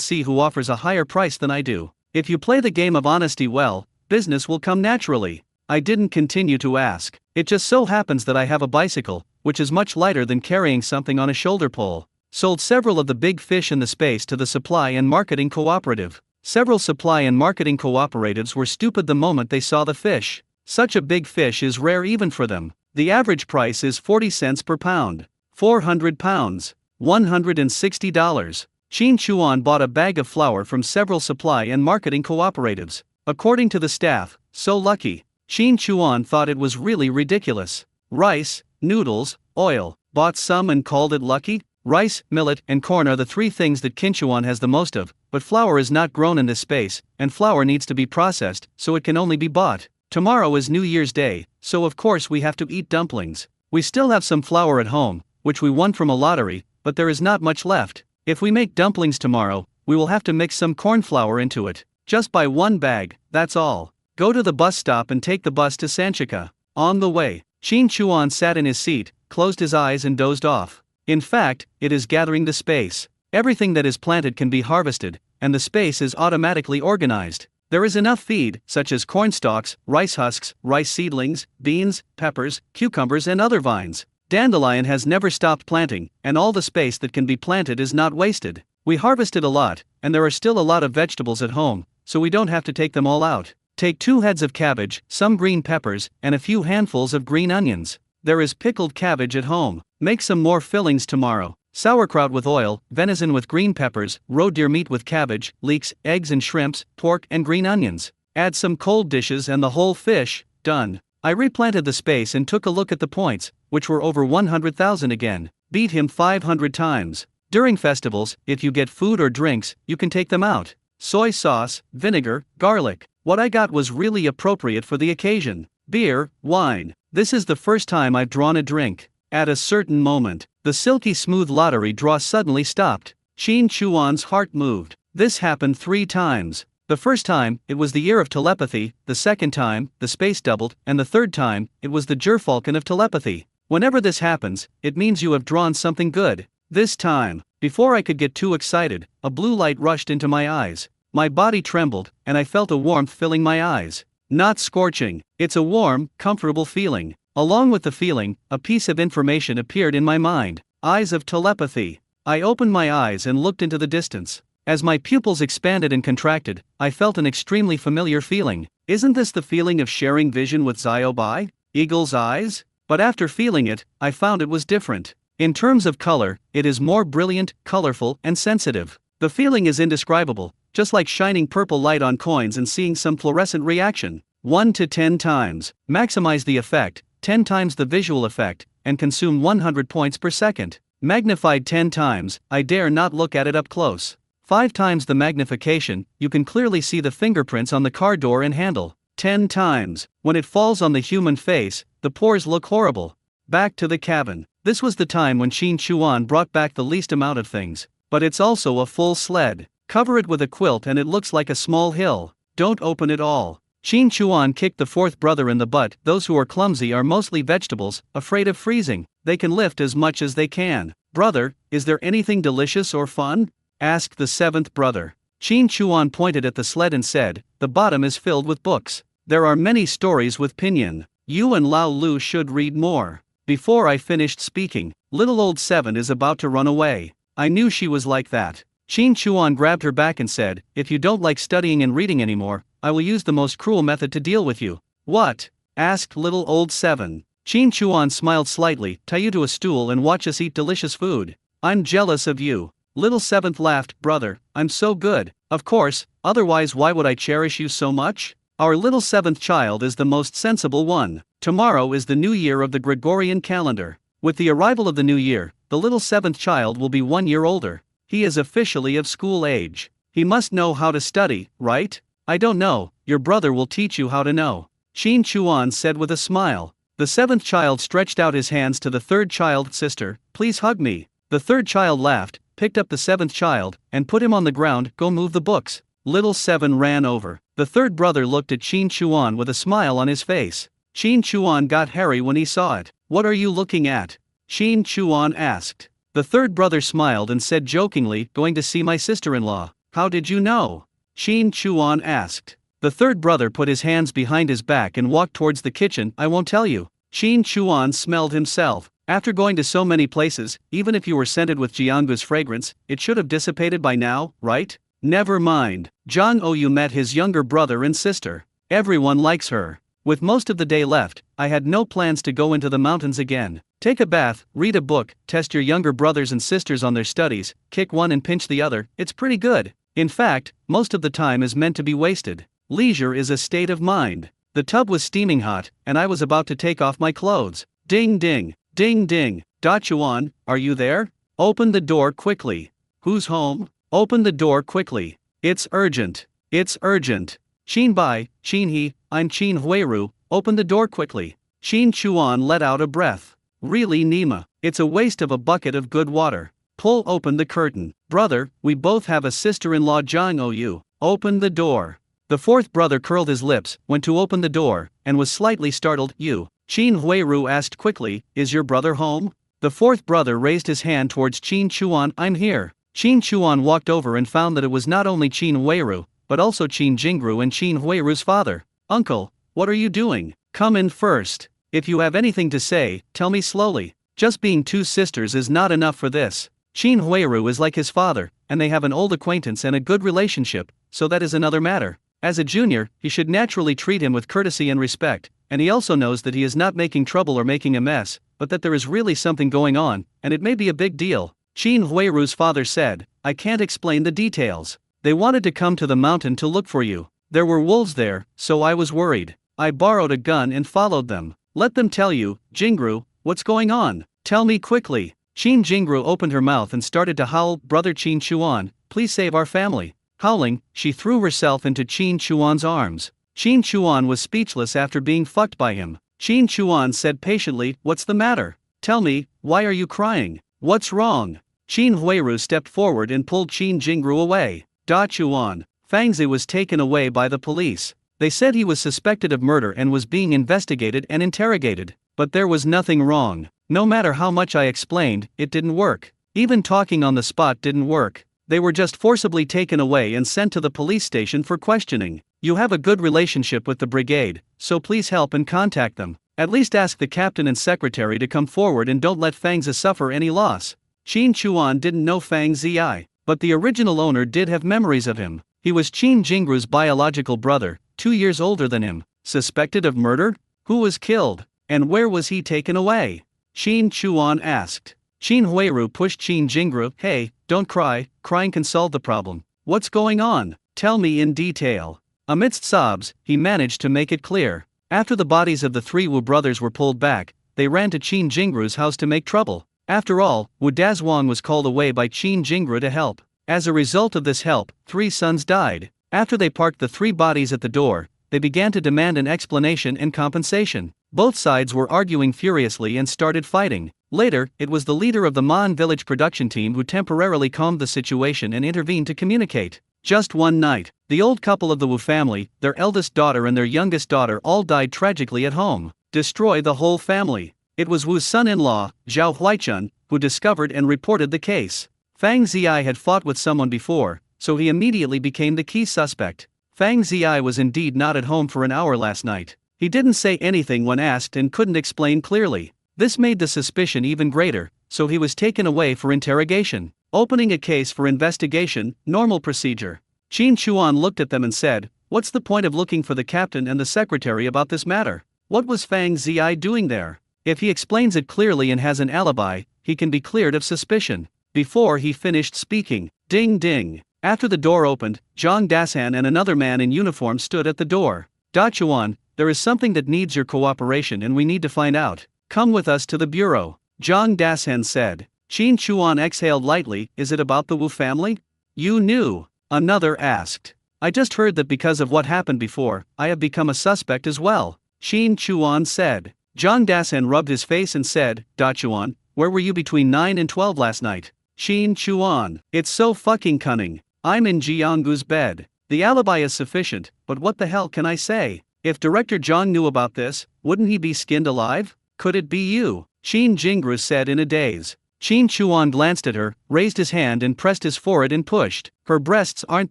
see who offers a higher price than I do. If you play the game of honesty well, business will come naturally. I didn't continue to ask. It just so happens that I have a bicycle, which is much lighter than carrying something on a shoulder pole. Sold several of the big fish in the space to the supply and marketing cooperative. Several supply and marketing cooperatives were stupid the moment they saw the fish. Such a big fish is rare even for them. The average price is 40 cents per pound. 400 pounds. $160. Qin Chuan bought a bag of flour from several supply and marketing cooperatives. According to the staff, so lucky. Qin Chuan thought it was really ridiculous. Rice, noodles, oil. Bought some and called it lucky? Rice, millet, and corn are the three things that Qin Chuan has the most of, but flour is not grown in this space, and flour needs to be processed, so it can only be bought. Tomorrow is New Year's Day, so of course we have to eat dumplings. We still have some flour at home, which we won from a lottery, but there is not much left. If we make dumplings tomorrow, we will have to mix some corn flour into it. Just buy one bag, that's all. Go to the bus stop and take the bus to Sanchika. On the way, Qin Chuan sat in his seat, closed his eyes and dozed off. In fact, it is gathering the space. Everything that is planted can be harvested, and the space is automatically organized. There is enough feed, such as corn stalks, rice husks, rice seedlings, beans, peppers, cucumbers and other vines. Dandelion has never stopped planting, and all the space that can be planted is not wasted. We harvested a lot, and there are still a lot of vegetables at home, so we don't have to take them all out. Take 2 heads of cabbage, some green peppers, and a few handfuls of green onions. There is pickled cabbage at home. Make some more fillings tomorrow. Sauerkraut with oil, venison with green peppers, roe deer meat with cabbage, leeks, eggs and shrimps, pork and green onions. Add some cold dishes and the whole fish, done. I replanted the space and took a look at the points, which were over 100,000 again. Beat him 500 times. During festivals, if you get food or drinks, you can take them out. Soy sauce, vinegar, garlic. What I got was really appropriate for the occasion. Beer, wine. This is the first time I've drawn a drink. At a certain moment, the silky smooth lottery draw suddenly stopped. Qin Chuan's heart moved. This happened 3 times. The first time, it was the year of telepathy, the second time, the space doubled, and the third time, it was the gerfalcon of telepathy. Whenever this happens, it means you have drawn something good. This time, before I could get too excited, a blue light rushed into my eyes. My body trembled, and I felt a warmth filling my eyes. Not scorching, it's a warm, comfortable feeling. Along with the feeling, a piece of information appeared in my mind. Eyes of telepathy. I opened my eyes and looked into the distance. As my pupils expanded and contracted, I felt an extremely familiar feeling. Isn't this the feeling of sharing vision with Ziobai? Eagle's eyes? But after feeling it, I found it was different. In terms of color, it is more brilliant, colorful, and sensitive. The feeling is indescribable, just like shining purple light on coins and seeing some fluorescent reaction. 1 to 10 times. Maximize the effect, 10 times the visual effect, and consume 100 points per second. Magnified 10 times, I dare not look at it up close. 5 times the magnification, you can clearly see the fingerprints on the car door and handle. 10 times, when it falls on the human face, the pores look horrible. Back to the cabin. This was the time when Qin Chuan brought back the least amount of things. But it's also a full sled. Cover it with a quilt and it looks like a small hill. Don't open it all. Qin Chuan kicked the 4th brother in the butt. Those who are clumsy are mostly vegetables, afraid of freezing. They can lift as much as they can. Brother, is there anything delicious or fun? Asked the 7th brother. Qin Chuan pointed at the sled and said, the bottom is filled with books. There are many stories with pinyin. You and Lao Lu should read more. Before I finished speaking, little old 7 is about to run away. I knew she was like that. Qin Chuan grabbed her back and said, if you don't like studying and reading anymore, I will use the most cruel method to deal with you. What? Asked little old 7. Qin Chuan smiled slightly, tie you to a stool and watch us eat delicious food. I'm jealous of you. Little 7th laughed, brother, I'm so good. Of course, otherwise why would I cherish you so much? Our little 7th child is the most sensible one. Tomorrow is the new year of the Gregorian calendar. With the arrival of the new year, the little 7th child will be 1 year older. He is officially of school age. He must know how to study, right? I don't know, your brother will teach you how to know. Qin Chuan said with a smile. The 7th child stretched out his hands to the 3rd child. Sister, please hug me. The 3rd child laughed, picked up the 7th child, and put him on the ground. Go move the books. Little 7 ran over. The 3rd brother looked at Qin Chuan with a smile on his face. Qin Chuan got hairy when he saw it. What are you looking at? Qin Chuan asked. The third brother smiled and said jokingly, going to see my sister-in-law. How did you know? Qin Chuan asked. The third brother put his hands behind his back and walked towards the kitchen. I won't tell you. Qin Chuan smelled himself. After going to so many places, even if you were scented with Jianggu's fragrance, it should have dissipated by now, right? Never mind. Zhang Oyu met his younger brother and sister. Everyone likes her. With most of the day left, I had no plans to go into the mountains again. Take a bath, read a book, test your younger brothers and sisters on their studies, kick one and pinch the other. It's pretty good. In fact, most of the time is meant to be wasted. Leisure is a state of mind. The tub was steaming hot, and I was about to take off my clothes. Ding ding, ding ding. Da Chuan, are you there? Open the door quickly. Who's home? Open the door quickly. It's urgent. It's urgent. Qin Bai, Qin He, I'm Qin Huiru, open the door quickly. Qin Chuan let out a breath. Really, Nima, it's a waste of a bucket of good water. Pull open the curtain. Brother, we both have a sister-in-law. Zhang Oyu, open the door. The fourth brother curled his lips, went to open the door, and was slightly startled. You? Qin Huiru asked quickly, is your brother home? The fourth brother raised his hand towards Qin Chuan. I'm here. Qin Chuan walked over and found that it was not only Qin Huiru, but also Qin Jingru and Qin Huiru's father. Uncle, what are you doing? Come in first. If you have anything to say, tell me slowly. Just being two sisters is not enough for this. Qin Huiru is like his father, and they have an old acquaintance and a good relationship, so that is another matter. As a junior, he should naturally treat him with courtesy and respect, and he also knows that he is not making trouble or making a mess, but that there is really something going on, and it may be a big deal. Qin Huiru's father said, I can't explain the details. They wanted to come to the mountain to look for you. There were wolves there, so I was worried. I borrowed a gun and followed them. Let them tell you, Jingru, what's going on? Tell me quickly. Qin Jingru opened her mouth and started to howl. Brother Qin Chuan, please save our family. Howling, she threw herself into Qin Chuan's arms. Qin Chuan was speechless after being fucked by him. Qin Chuan said patiently, what's the matter? Tell me, why are you crying? What's wrong? Qin Huiru stepped forward and pulled Qin Jingru away. Da Chuan, Fangzi was taken away by the police. They said he was suspected of murder and was being investigated and interrogated. But there was nothing wrong. No matter how much I explained, it didn't work. Even talking on the spot didn't work. They were just forcibly taken away and sent to the police station for questioning. You have a good relationship with the brigade, so please help and contact them. At least ask the captain and secretary to come forward and don't let Fangzi suffer any loss. Qin Chuan didn't know Fang Zi, but the original owner did have memories of him. He was Qin Jingru's biological brother, 2 years older than him. Suspected of murder? Who was killed? And where was he taken away? Qin Chuan asked. Qin Huiru pushed Qin Jingru. Hey, don't cry, crying can solve the problem. What's going on? Tell me in detail. Amidst sobs, he managed to make it clear. After the bodies of the three Wu brothers were pulled back, they ran to Qin Jingru's house to make trouble. After all, Wu Dazhuang was called away by Qin Jingru to help. As a result of this help, 3 sons died. After they parked the 3 bodies at the door, they began to demand an explanation and compensation. Both sides were arguing furiously and started fighting. Later, it was the leader of the Mon village production team who temporarily calmed the situation and intervened to communicate. Just one night, the old couple of the Wu family, their eldest daughter and their youngest daughter all died tragically at home. Destroy the whole family. It was Wu's son-in-law, Zhao Huichun, who discovered and reported the case. Fang Zi had fought with someone before, so he immediately became the key suspect. Fang Zi was indeed not at home for an hour last night. He didn't say anything when asked and couldn't explain clearly. This made the suspicion even greater, so he was taken away for interrogation. Opening a case for investigation, normal procedure. Qin Chuan looked at them and said, what's the point of looking for the captain and the secretary about this matter? What was Fang Zi doing there? If he explains it clearly and has an alibi, he can be cleared of suspicion. Before he finished speaking, ding ding. After the door opened, Zhang Dasan and another man in uniform stood at the door. Da Chuan, there is something that needs your cooperation and we need to find out. Come with us to the bureau. Zhang Dasan said. Qin Chuan exhaled lightly. Is it about the Wu family? You knew? Another asked. I just heard that because of what happened before, I have become a suspect as well. Qin Chuan said. Zhang Dasan rubbed his face and said, Da Chuan, where were you between 9 and 12 last night? Qin Chuan, it's so fucking cunning. I'm in Jianggu's bed. The alibi is sufficient, but what the hell can I say? If Director Zhang knew about this, wouldn't he be skinned alive? Could it be you? Qin Jingru said in a daze. Qin Chuan glanced at her, raised his hand and pressed his forehead and pushed. Her breasts aren't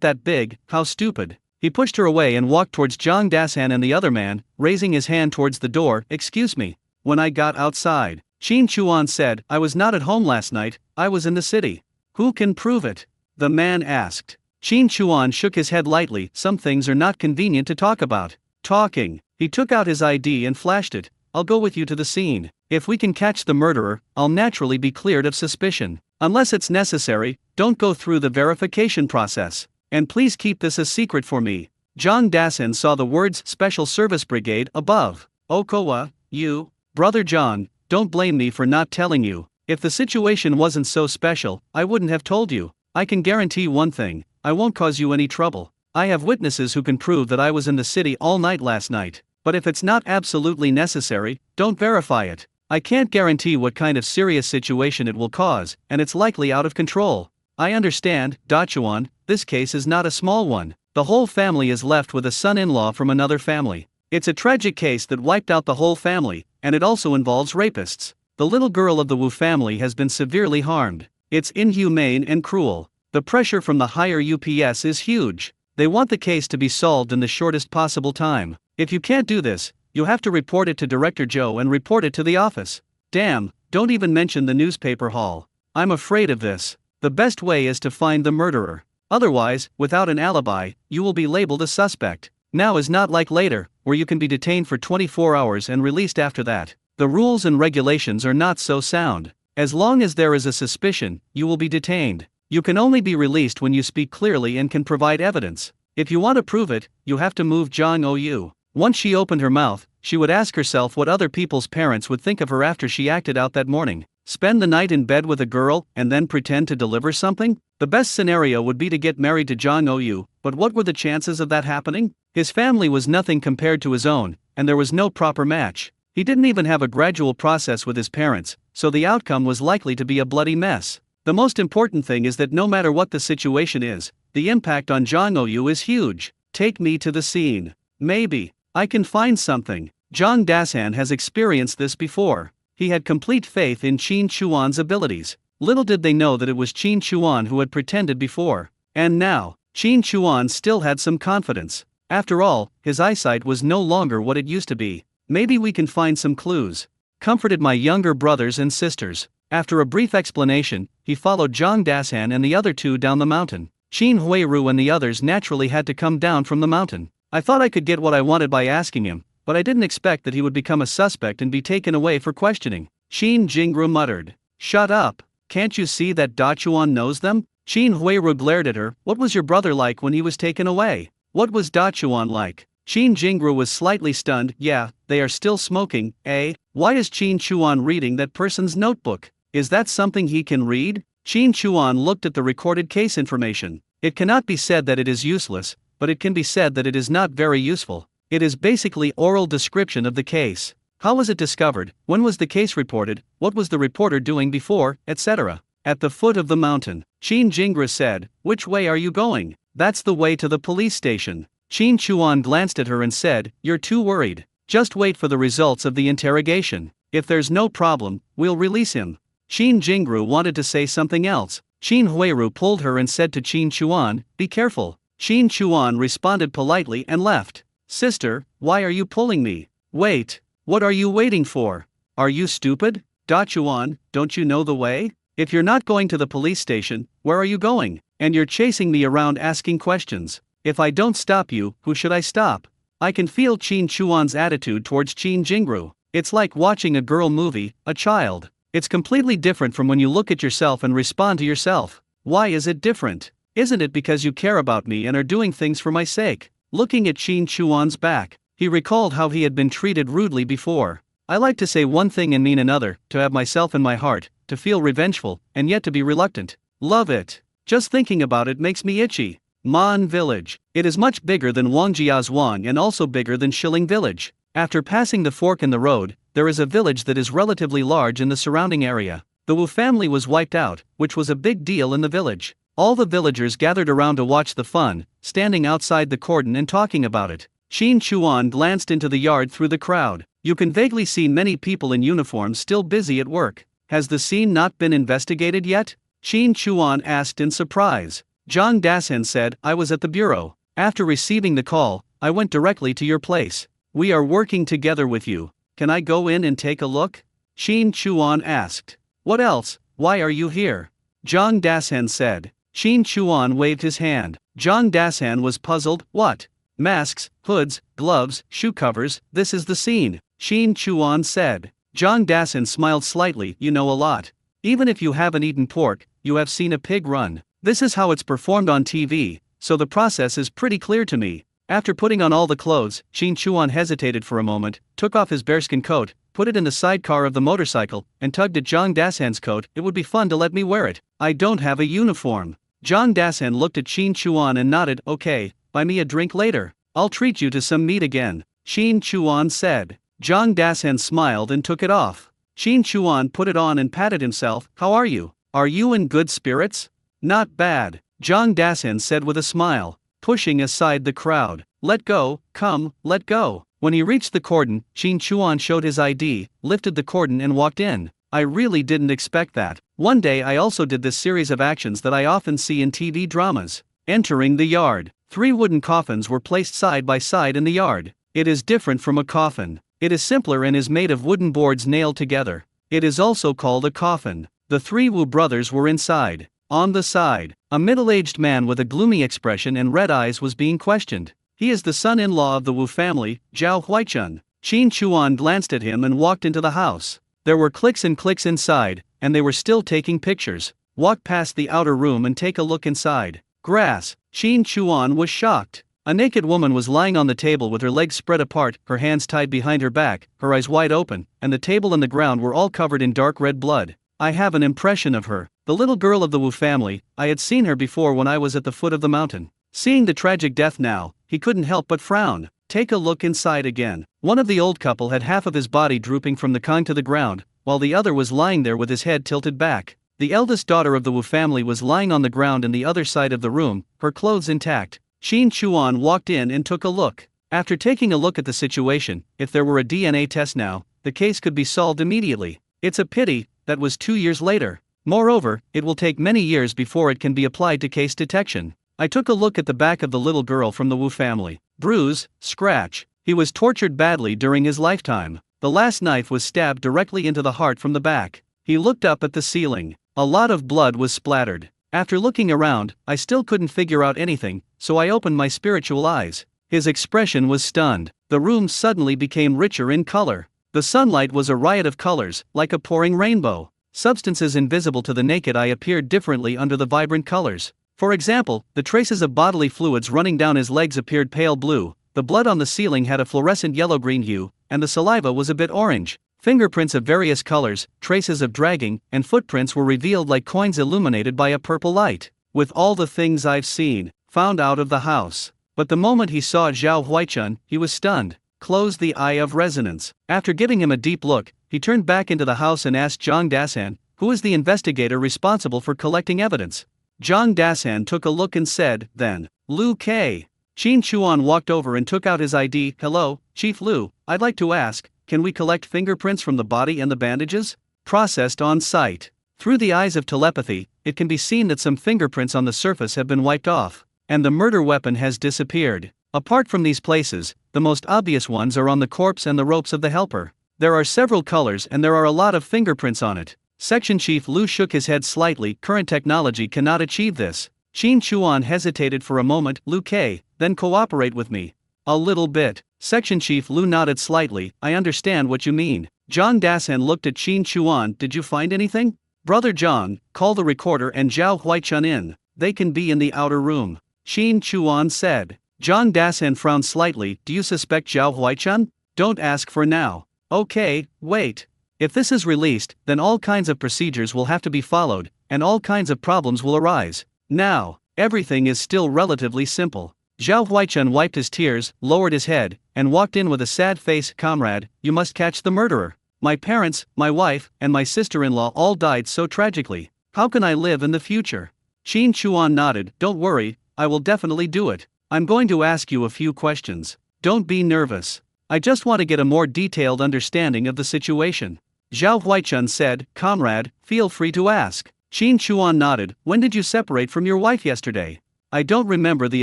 that big, how stupid. He pushed her away and walked towards Zhang Dasan and the other man, raising his hand towards the door. Excuse me. When I got outside, Qin Chuan said, I was not at home last night, I was in the city. Who can prove it? The man asked. Qin Chuan shook his head lightly. Some things are not convenient to talk about. Talking. He took out his ID and flashed it. I'll go with you to the scene. If we can catch the murderer, I'll naturally be cleared of suspicion. Unless it's necessary, don't go through the verification process. And please keep this a secret for me. Zhang Dasan saw the words Special Service Brigade above. Okowa, you, Brother Zhang, don't blame me for not telling you. If the situation wasn't so special, I wouldn't have told you. I can guarantee one thing, I won't cause you any trouble. I have witnesses who can prove that I was in the city all night last night. But if it's not absolutely necessary, don't verify it. I can't guarantee what kind of serious situation it will cause, and it's likely out of control. I understand, Dachuan, this case is not a small one. The whole family is left with a son-in-law from another family. It's a tragic case that wiped out the whole family, and it also involves rapists. The little girl of the Wu family has been severely harmed. It's inhumane and cruel. The pressure from the higher UPS is huge. They want the case to be solved in the shortest possible time. If you can't do this, you'll have to report it to Director Zhou and report it to the office. Damn, don't even mention the newspaper haul. I'm afraid of this. The best way is to find the murderer. Otherwise, without an alibi, you will be labeled a suspect. Now is not like later, where you can be detained for 24 hours and released after that. The rules and regulations are not so sound. As long as there is a suspicion, you will be detained. You can only be released when you speak clearly and can provide evidence. If you want to prove it, you have to move Zhang Ou. Once she opened her mouth, she would ask herself what other people's parents would think of her after she acted out that morning. Spend the night in bed with a girl and then pretend to deliver something? The best scenario would be to get married to Zhang Ou, but what were the chances of that happening? His family was nothing compared to his own, and there was no proper match. He didn't even have a gradual process with his parents, so the outcome was likely to be a bloody mess. The most important thing is that no matter what the situation is, the impact on Zhang Ou is huge. Take me to the scene. Maybe I can find something. Zhang Dasan has experienced this before. He had complete faith in Qin Chuan's abilities. Little did they know that it was Qin Chuan who had pretended before. And now, Qin Chuan still had some confidence. After all, his eyesight was no longer what it used to be. Maybe we can find some clues. Comforted my younger brothers and sisters. After a brief explanation, he followed Zhang Dasan and the other two down the mountain. Qin Huiru and the others naturally had to come down from the mountain. I thought I could get what I wanted by asking him, but I didn't expect that he would become a suspect and be taken away for questioning. Qin Jingru muttered. Shut up. Can't you see that Dachuan knows them? Qin Huiru glared at her. What was your brother like when he was taken away? What was Dachuan like? Qin Jingru was slightly stunned. Yeah, they are still smoking, eh? Why is Qin Chuan reading that person's notebook? Is that something he can read? Qin Chuan looked at the recorded case information. It cannot be said that it is useless, but it can be said that it is not very useful. It is basically oral description of the case. How was it discovered? When was the case reported? What was the reporter doing before, etc.? At the foot of the mountain, Qin Jingru said, Which way are you going? That's the way to the police station. Qin Chuan glanced at her and said, You're too worried. Just wait for the results of the interrogation. If there's no problem, we'll release him. Qin Jingru wanted to say something else. Qin Huiru pulled her and said to Qin Chuan, Be careful. Qin Chuan responded politely and left. Sister, why are you pulling me? Wait. What are you waiting for? Are you stupid? Dachuan, don't you know the way? If you're not going to the police station, where are you going? And you're chasing me around asking questions. If I don't stop you, who should I stop? I can feel Qin Chuan's attitude towards Qin Jingru. It's like watching a girl movie, a child. It's completely different from when you look at yourself and respond to yourself. Why is it different? Isn't it because you care about me and are doing things for my sake? Looking at Qin Chuan's back, he recalled how he had been treated rudely before. I like to say one thing and mean another, to have myself in my heart, to feel revengeful, and yet to be reluctant. Love it. Just thinking about it makes me itchy. Man Village. It is much bigger than Wangjia's Wang and also bigger than Shilling Village. After passing the fork in the road, there is a village that is relatively large in the surrounding area. The Wu family was wiped out, which was a big deal in the village. All the villagers gathered around to watch the fun, standing outside the cordon and talking about it. Qin Chuan glanced into the yard through the crowd. You can vaguely see many people in uniform still busy at work. Has the scene not been investigated yet? Qin Chuan asked in surprise. Zhang Dasan said, I was at the bureau. After receiving the call, I went directly to your place. We are working together with you. Can I go in and take a look? Qin Chuan asked. What else? Why are you here? Zhang Dasan said. Qin Chuan waved his hand. Zhang Dasan was puzzled. What? Masks, hoods, gloves, shoe covers, this is the scene, Qin Chuan said. Zhang Dasan smiled slightly. You know a lot. Even if you haven't eaten pork, you have seen a pig run. This is how it's performed on TV, so the process is pretty clear to me. After putting on all the clothes, Qin Chuan hesitated for a moment, took off his bearskin coat, put it in the sidecar of the motorcycle, and tugged at Zhang Dasan's coat. It would be fun to let me wear it. I don't have a uniform. Zhang Dasan looked at Qin Chuan and nodded. Okay, buy me a drink later. I'll treat you to some meat again, Qin Chuan said. Zhang Dasan smiled and took it off. Qin Chuan put it on and patted himself. How are you? Are you in good spirits? Not bad, Zhang Dasan said with a smile, pushing aside the crowd. Let go, come, let go. When he reached the cordon, Qin Chuan showed his ID, lifted the cordon and walked in. I really didn't expect that. One day I also did this series of actions that I often see in TV dramas. Entering the yard. 3 wooden coffins were placed side by side in the yard. It is different from a coffin. It is simpler and is made of wooden boards nailed together. It is also called a coffin. The 3 Wu brothers were inside. On the side, a middle-aged man with a gloomy expression and red eyes was being questioned. He is the son-in-law of the Wu family, Zhao Huaichun. Qin Chuan glanced at him and walked into the house. There were clicks and clicks inside, and they were still taking pictures. Walk past the outer room and take a look inside. Grass. Qin Chuan was shocked. A naked woman was lying on the table with her legs spread apart, her hands tied behind her back, her eyes wide open, and the table and the ground were all covered in dark red blood. I have an impression of her. The little girl of the Wu family. I had seen her before when I was at the foot of the mountain. Seeing the tragic death now, he couldn't help but frown. Take a look inside again. One of the old couple had half of his body drooping from the kang to the ground, while the other was lying there with his head tilted back. The eldest daughter of the Wu family was lying on the ground in the other side of the room, her clothes intact. Qin Chuan walked in and took a look. After taking a look at the situation, if there were a DNA test now, the case could be solved immediately. It's a pity, that was 2 years later. Moreover, it will take many years before it can be applied to case detection. I took a look at the back of the little girl from the Wu family. Bruise, scratch. He was tortured badly during his lifetime. The last knife was stabbed directly into the heart from the back. He looked up at the ceiling. A lot of blood was splattered. After looking around, I still couldn't figure out anything, so I opened my spiritual eyes. His expression was stunned. The room suddenly became richer in color. The sunlight was a riot of colors, like a pouring rainbow. Substances invisible to the naked eye appeared differently under the vibrant colors. For example, the traces of bodily fluids running down his legs appeared pale blue, the blood on the ceiling had a fluorescent yellow-green hue, and the saliva was a bit orange. Fingerprints of various colors, traces of dragging, and footprints were revealed like coins illuminated by a purple light. With all the things I've seen, found out of the house. But the moment he saw Zhao Huaichun, he was stunned. Closed the eye of resonance. After giving him a deep look, he turned back into the house and asked Zhang Dasan, who is the investigator responsible for collecting evidence. Zhang Dasan took a look and said, then, Lu K. Qin Chuan walked over and took out his ID. Hello, Chief Lu, I'd like to ask, can we collect fingerprints from the body and the bandages? Processed on site. Through the eyes of telepathy, it can be seen that some fingerprints on the surface have been wiped off, and the murder weapon has disappeared. Apart from these places, the most obvious ones are on the corpse and the ropes of the helper. There are several colors and there are a lot of fingerprints on it. Section Chief Lu shook his head slightly. Current technology cannot achieve this. Qin Chuan hesitated for a moment. Lu K, then cooperate with me. A little bit. Section Chief Lu nodded slightly. I understand what you mean. Zhang Dasan looked at Qin Chuan. Did you find anything? Brother Zhang, call the recorder and Zhao Huaichun in. They can be in the outer room. Qin Chuan said. Zhang Dasan frowned slightly. Do you suspect Zhao Huaichun? Don't ask for now. Okay, wait. If this is released, then all kinds of procedures will have to be followed, and all kinds of problems will arise. Now, everything is still relatively simple. Zhao Huaichun wiped his tears, lowered his head, and walked in with a sad face. Comrade, you must catch the murderer. My parents, my wife, and my sister-in-law all died so tragically. How can I live in the future? Qin Chuan nodded. Don't worry, I will definitely do it. I'm going to ask you a few questions. Don't be nervous. I just want to get a more detailed understanding of the situation. Zhao Huaichun said, Comrade, feel free to ask. Qin Chuan nodded. When did you separate from your wife yesterday? I don't remember the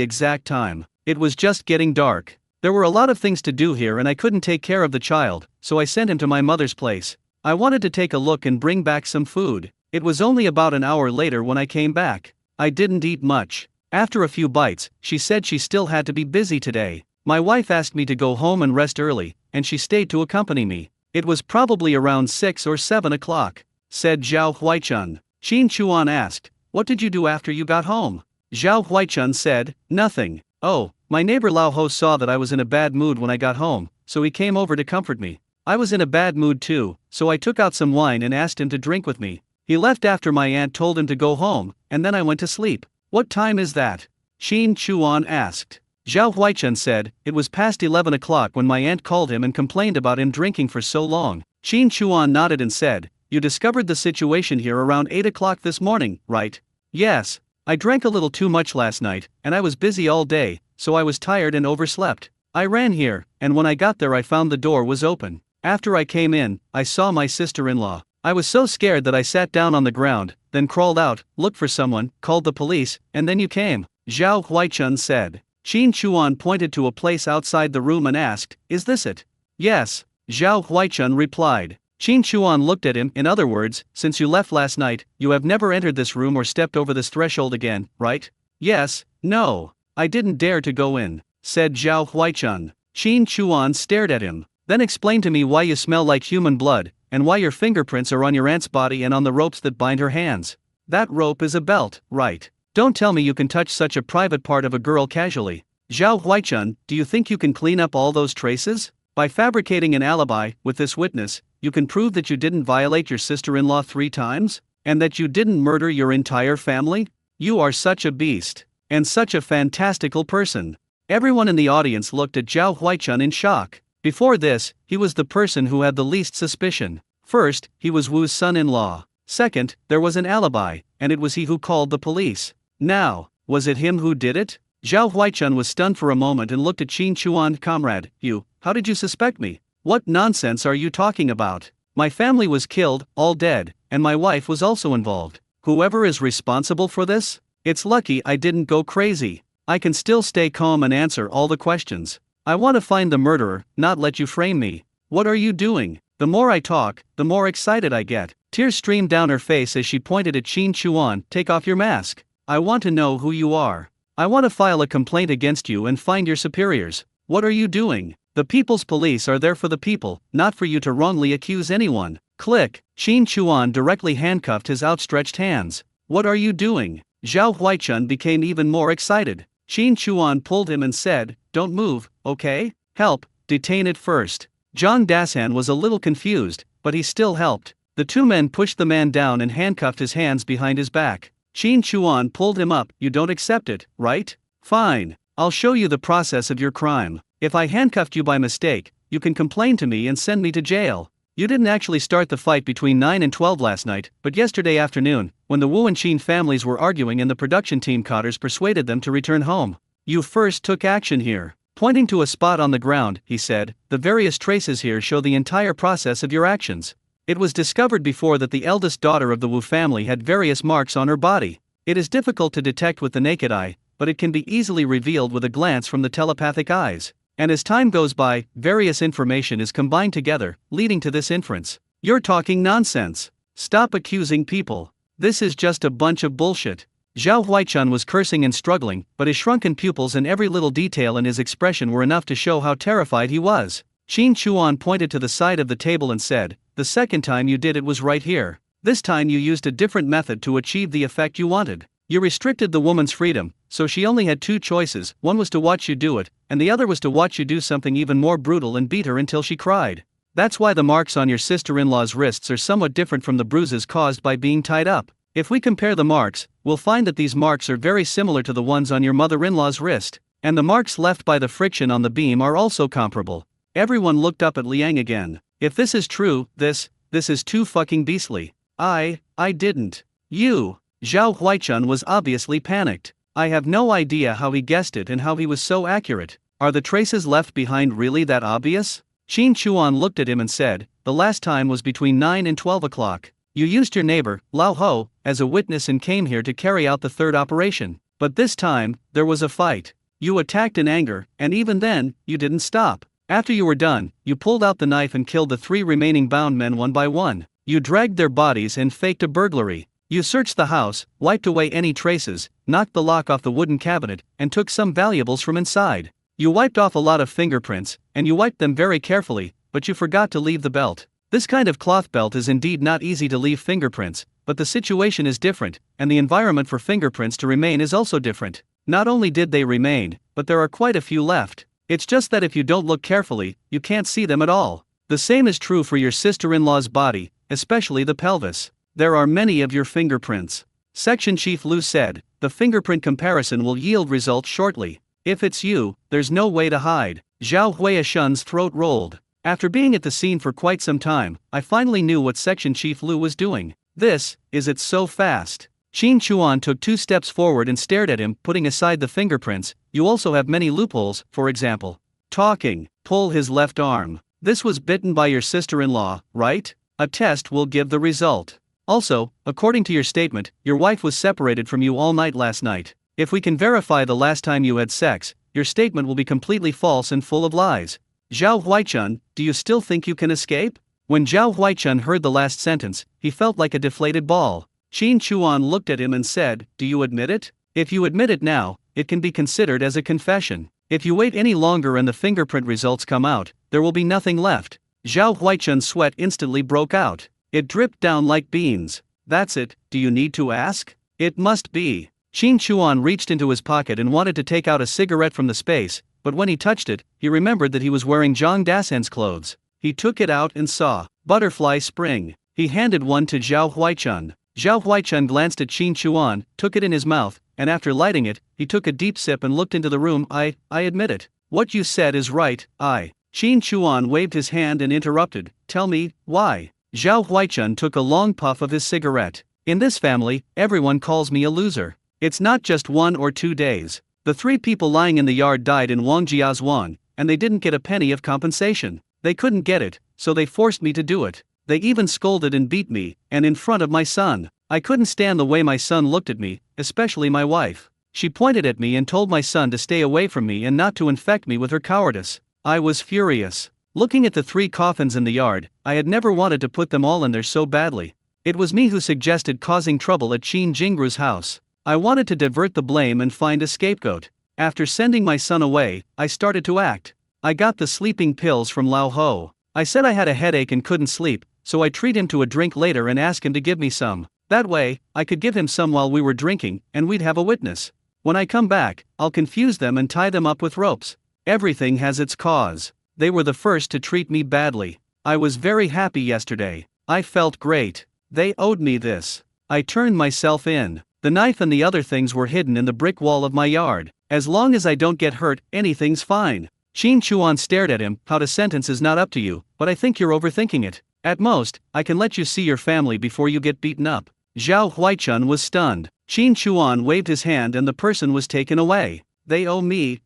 exact time. It was just getting dark. There were a lot of things to do here and I couldn't take care of the child, so I sent him to my mother's place. I wanted to take a look and bring back some food. It was only about an hour later when I came back. I didn't eat much. After a few bites, she said she still had to be busy today. My wife asked me to go home and rest early, and she stayed to accompany me. It was probably around 6 or 7 o'clock, said Zhao Huaichun. Qin Chuan asked, what did you do after you got home? Zhao Huaichun said, nothing. Oh, my neighbor Lao Ho saw that I was in a bad mood when I got home, so he came over to comfort me. I was in a bad mood too, so I took out some wine and asked him to drink with me. He left after my aunt told him to go home, and then I went to sleep. What time is that? Qin Chuan asked. Zhao Huaichun said, it was past 11 o'clock when my aunt called him and complained about him drinking for so long. Qin Chuan nodded and said, you discovered the situation here around 8 o'clock this morning, right? Yes. I drank a little too much last night, and I was busy all day, so I was tired and overslept. I ran here, and when I got there I found the door was open. After I came in, I saw my sister-in-law. I was so scared that I sat down on the ground, then crawled out, looked for someone, called the police, and then you came, Zhao Huaichun said. Qin Chuan pointed to a place outside the room and asked, is this it? Yes, Zhao Huaichun replied. Qin Chuan looked at him. In other words, since you left last night, you have never entered this room or stepped over this threshold again, right? Yes, no. I didn't dare to go in, said Zhao Huaichun. Qin Chuan stared at him. Then explain to me why you smell like human blood, and why your fingerprints are on your aunt's body and on the ropes that bind her hands. That rope is a belt, right? Don't tell me you can touch such a private part of a girl casually. Zhao Huaichun, do you think you can clean up all those traces? By fabricating an alibi with this witness, you can prove that you didn't violate your sister-in-law 3 times? And that you didn't murder your entire family? You are such a beast. And such a fantastical person. Everyone in the audience looked at Zhao Huaichun in shock. Before this, he was the person who had the least suspicion. First, he was Wu's son-in-law. Second, there was an alibi, and it was he who called the police. Now, was it him who did it? Zhao Huaichun was stunned for a moment and looked at Qin Chuan. Comrade, how did you suspect me? What nonsense are you talking about? My family was killed, all dead, and my wife was also involved. Whoever is responsible for this? It's lucky I didn't go crazy. I can still stay calm and answer all the questions. I want to find the murderer, not let you frame me. What are you doing? The more I talk, the more excited I get. Tears streamed down her face as she pointed at Qin Chuan. Take off your mask. I want to know who you are. I want to file a complaint against you and find your superiors. What are you doing? The people's police are there for the people, not for you to wrongly accuse anyone. Click. Qin Chuan directly handcuffed his outstretched hands. What are you doing? Zhao Huaichun became even more excited. Qin Chuan pulled him and said, don't move, okay? Help, detain it first. Zhang Dasan was a little confused, but he still helped. The 2 men pushed the man down and handcuffed his hands behind his back. Qin Chuan pulled him up. You don't accept it, right? Fine. I'll show you the process of your crime. If I handcuffed you by mistake, you can complain to me and send me to jail. You didn't actually start the fight between 9 and 12 last night, but yesterday afternoon, when the Wu and Qin families were arguing and the production team Cotters persuaded them to return home. You first took action here. Pointing to a spot on the ground, he said, the various traces here show the entire process of your actions. It was discovered before that the eldest daughter of the Wu family had various marks on her body. It is difficult to detect with the naked eye, but it can be easily revealed with a glance from the telepathic eyes. And as time goes by, various information is combined together, leading to this inference. You're talking nonsense. Stop accusing people. This is just a bunch of bullshit. Zhao Huaichun was cursing and struggling, but his shrunken pupils and every little detail in his expression were enough to show how terrified he was. Qin Chuan pointed to the side of the table and said, the second time you did it was right here. This time you used a different method to achieve the effect you wanted. You restricted the woman's freedom, so she only had 2 choices. One was to watch you do it, and the other was to watch you do something even more brutal and beat her until she cried. That's why the marks on your sister-in-law's wrists are somewhat different from the bruises caused by being tied up. If we compare the marks, we'll find that these marks are very similar to the ones on your mother-in-law's wrist, and the marks left by the friction on the beam are also comparable. Everyone looked up at Liang again. If this is true, this is too fucking beastly. I didn't. You. Zhao Huaichun was obviously panicked. I have no idea how he guessed it and how he was so accurate. Are the traces left behind really that obvious? Qin Chuan looked at him and said, the last time was between 9 and 12 o'clock. You used your neighbor, Lao Ho, as a witness and came here to carry out the third operation. But this time, there was a fight. You attacked in anger, and even then, you didn't stop. After you were done, you pulled out the knife and killed the 3 remaining bound men one by one. You dragged their bodies and faked a burglary. You searched the house, wiped away any traces, knocked the lock off the wooden cabinet, and took some valuables from inside. You wiped off a lot of fingerprints, and you wiped them very carefully, but you forgot to leave the belt. This kind of cloth belt is indeed not easy to leave fingerprints, but the situation is different, and the environment for fingerprints to remain is also different. Not only did they remain, but there are quite a few left. It's just that if you don't look carefully, you can't see them at all. The same is true for your sister-in-law's body, especially the pelvis. There are many of your fingerprints. Section Chief Lu said, the fingerprint comparison will yield results shortly. If it's you, there's no way to hide. Zhao Huiyashun's throat rolled. After being at the scene for quite some time, I finally knew what Section Chief Lu was doing. It's so fast. Qin Chuan took 2 steps forward and stared at him, putting aside the fingerprints. You also have many loopholes, for example. Talking. Pull his left arm. This was bitten by your sister-in-law, right? A test will give the result. Also, according to your statement, your wife was separated from you all night last night. If we can verify the last time you had sex, your statement will be completely false and full of lies. Zhao Huichun, do you still think you can escape? When Zhao Huichun heard the last sentence, he felt like a deflated ball. Qin Chuan looked at him and said, do you admit it? If you admit it now, it can be considered as a confession. If you wait any longer and the fingerprint results come out, there will be nothing left. Zhao Huichun's sweat instantly broke out. It dripped down like beans. That's it, do you need to ask? It must be. Qin Chuan reached into his pocket and wanted to take out a cigarette from the space, but when he touched it, he remembered that he was wearing Zhang Dasen's clothes. He took it out and saw butterfly spring. He handed one to Zhao Huichun. Zhao Huichun glanced at Qin Chuan, took it in his mouth, and after lighting it, he took a deep sip and looked into the room. I admit it. What you said is right, Qin Chuan waved his hand and interrupted, tell me, why? Zhao Huichun took a long puff of his cigarette. In this family, everyone calls me a loser. It's not just 1 or 2 days. The 3 people lying in the yard died in Wangjia's Wang, and they didn't get a penny of compensation. They couldn't get it, so they forced me to do it. They even scolded and beat me, and in front of my son. I couldn't stand the way my son looked at me, especially my wife. She pointed at me and told my son to stay away from me and not to infect me with her cowardice. I was furious. Looking at the 3 coffins in the yard, I had never wanted to put them all in there so badly. It was me who suggested causing trouble at Qin Jingru's house. I wanted to divert the blame and find a scapegoat. After sending my son away, I started to act. I got the sleeping pills from Lao Ho. I said I had a headache and couldn't sleep, so I treat him to a drink later and ask him to give me some. That way, I could give him some while we were drinking, and we'd have a witness. When I come back, I'll confuse them and tie them up with ropes. Everything has its cause. They were the first to treat me badly. I was very happy yesterday. I felt great. They owed me this. I turned myself in. The knife and the other things were hidden in the brick wall of my yard. As long as I don't get hurt, anything's fine. Qin Chuan stared at him. How to sentence is not up to you, but I think you're overthinking it. At most, I can let you see your family before you get beaten up. Zhao Huichun was stunned. Qin Chuan waved his hand and the person was taken away. They owe me.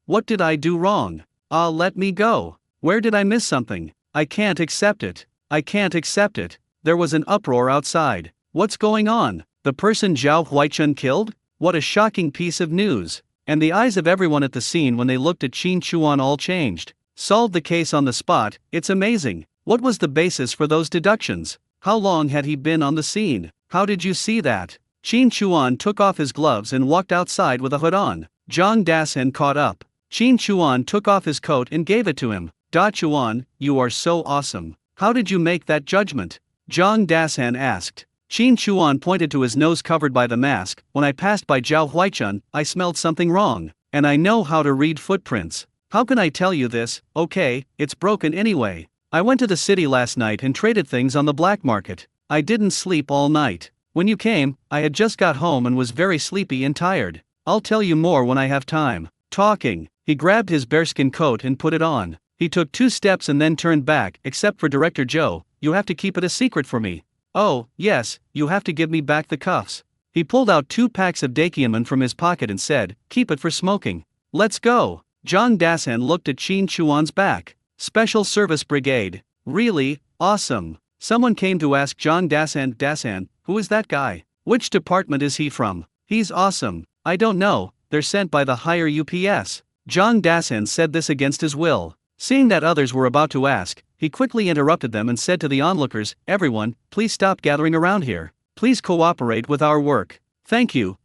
What did I do wrong? Let me go. Where did I miss something? I can't accept it. There was an uproar outside. What's going on? The person Zhao Huichun killed? What a shocking piece of news. And the eyes of everyone at the scene when they looked at Qin Chuan all changed. Solved the case on the spot, it's amazing. What was the basis for those deductions? How long had he been on the scene? How did you see that? Qin Chuan took off his gloves and walked outside with a hood on. Zhang Dasen caught up. Qin Chuan took off his coat and gave it to him. Da Chuan, you are so awesome. How did you make that judgment? Zhang Dasen asked. Qin Chuan pointed to his nose covered by the mask. When I passed by Zhao Huichun, I smelled something wrong. And I know how to read footprints. How can I tell you this? Okay, it's broken anyway. I went to the city last night and traded things on the black market. I didn't sleep all night. When you came, I had just got home and was very sleepy and tired. I'll tell you more when I have time. Talking. He grabbed his bearskin coat and put it on. He took 2 steps and then turned back. Except for Director Joe, you have to keep it a secret for me. Oh, yes, you have to give me back the cuffs. He pulled out 2 packs of Dakiaman from his pocket and said, keep it for smoking. Let's go. Zhang Dasan looked at Qin Chuan's back. Special Service Brigade. Really? Awesome. Someone came to ask Zhang Dasan, who is that guy? Which department is he from? He's awesome. I don't know, they're sent by the higher UPS. Zhang Dasan said this against his will. Seeing that others were about to ask, he quickly interrupted them and said to the onlookers, everyone, please stop gathering around here. Please cooperate with our work. Thank you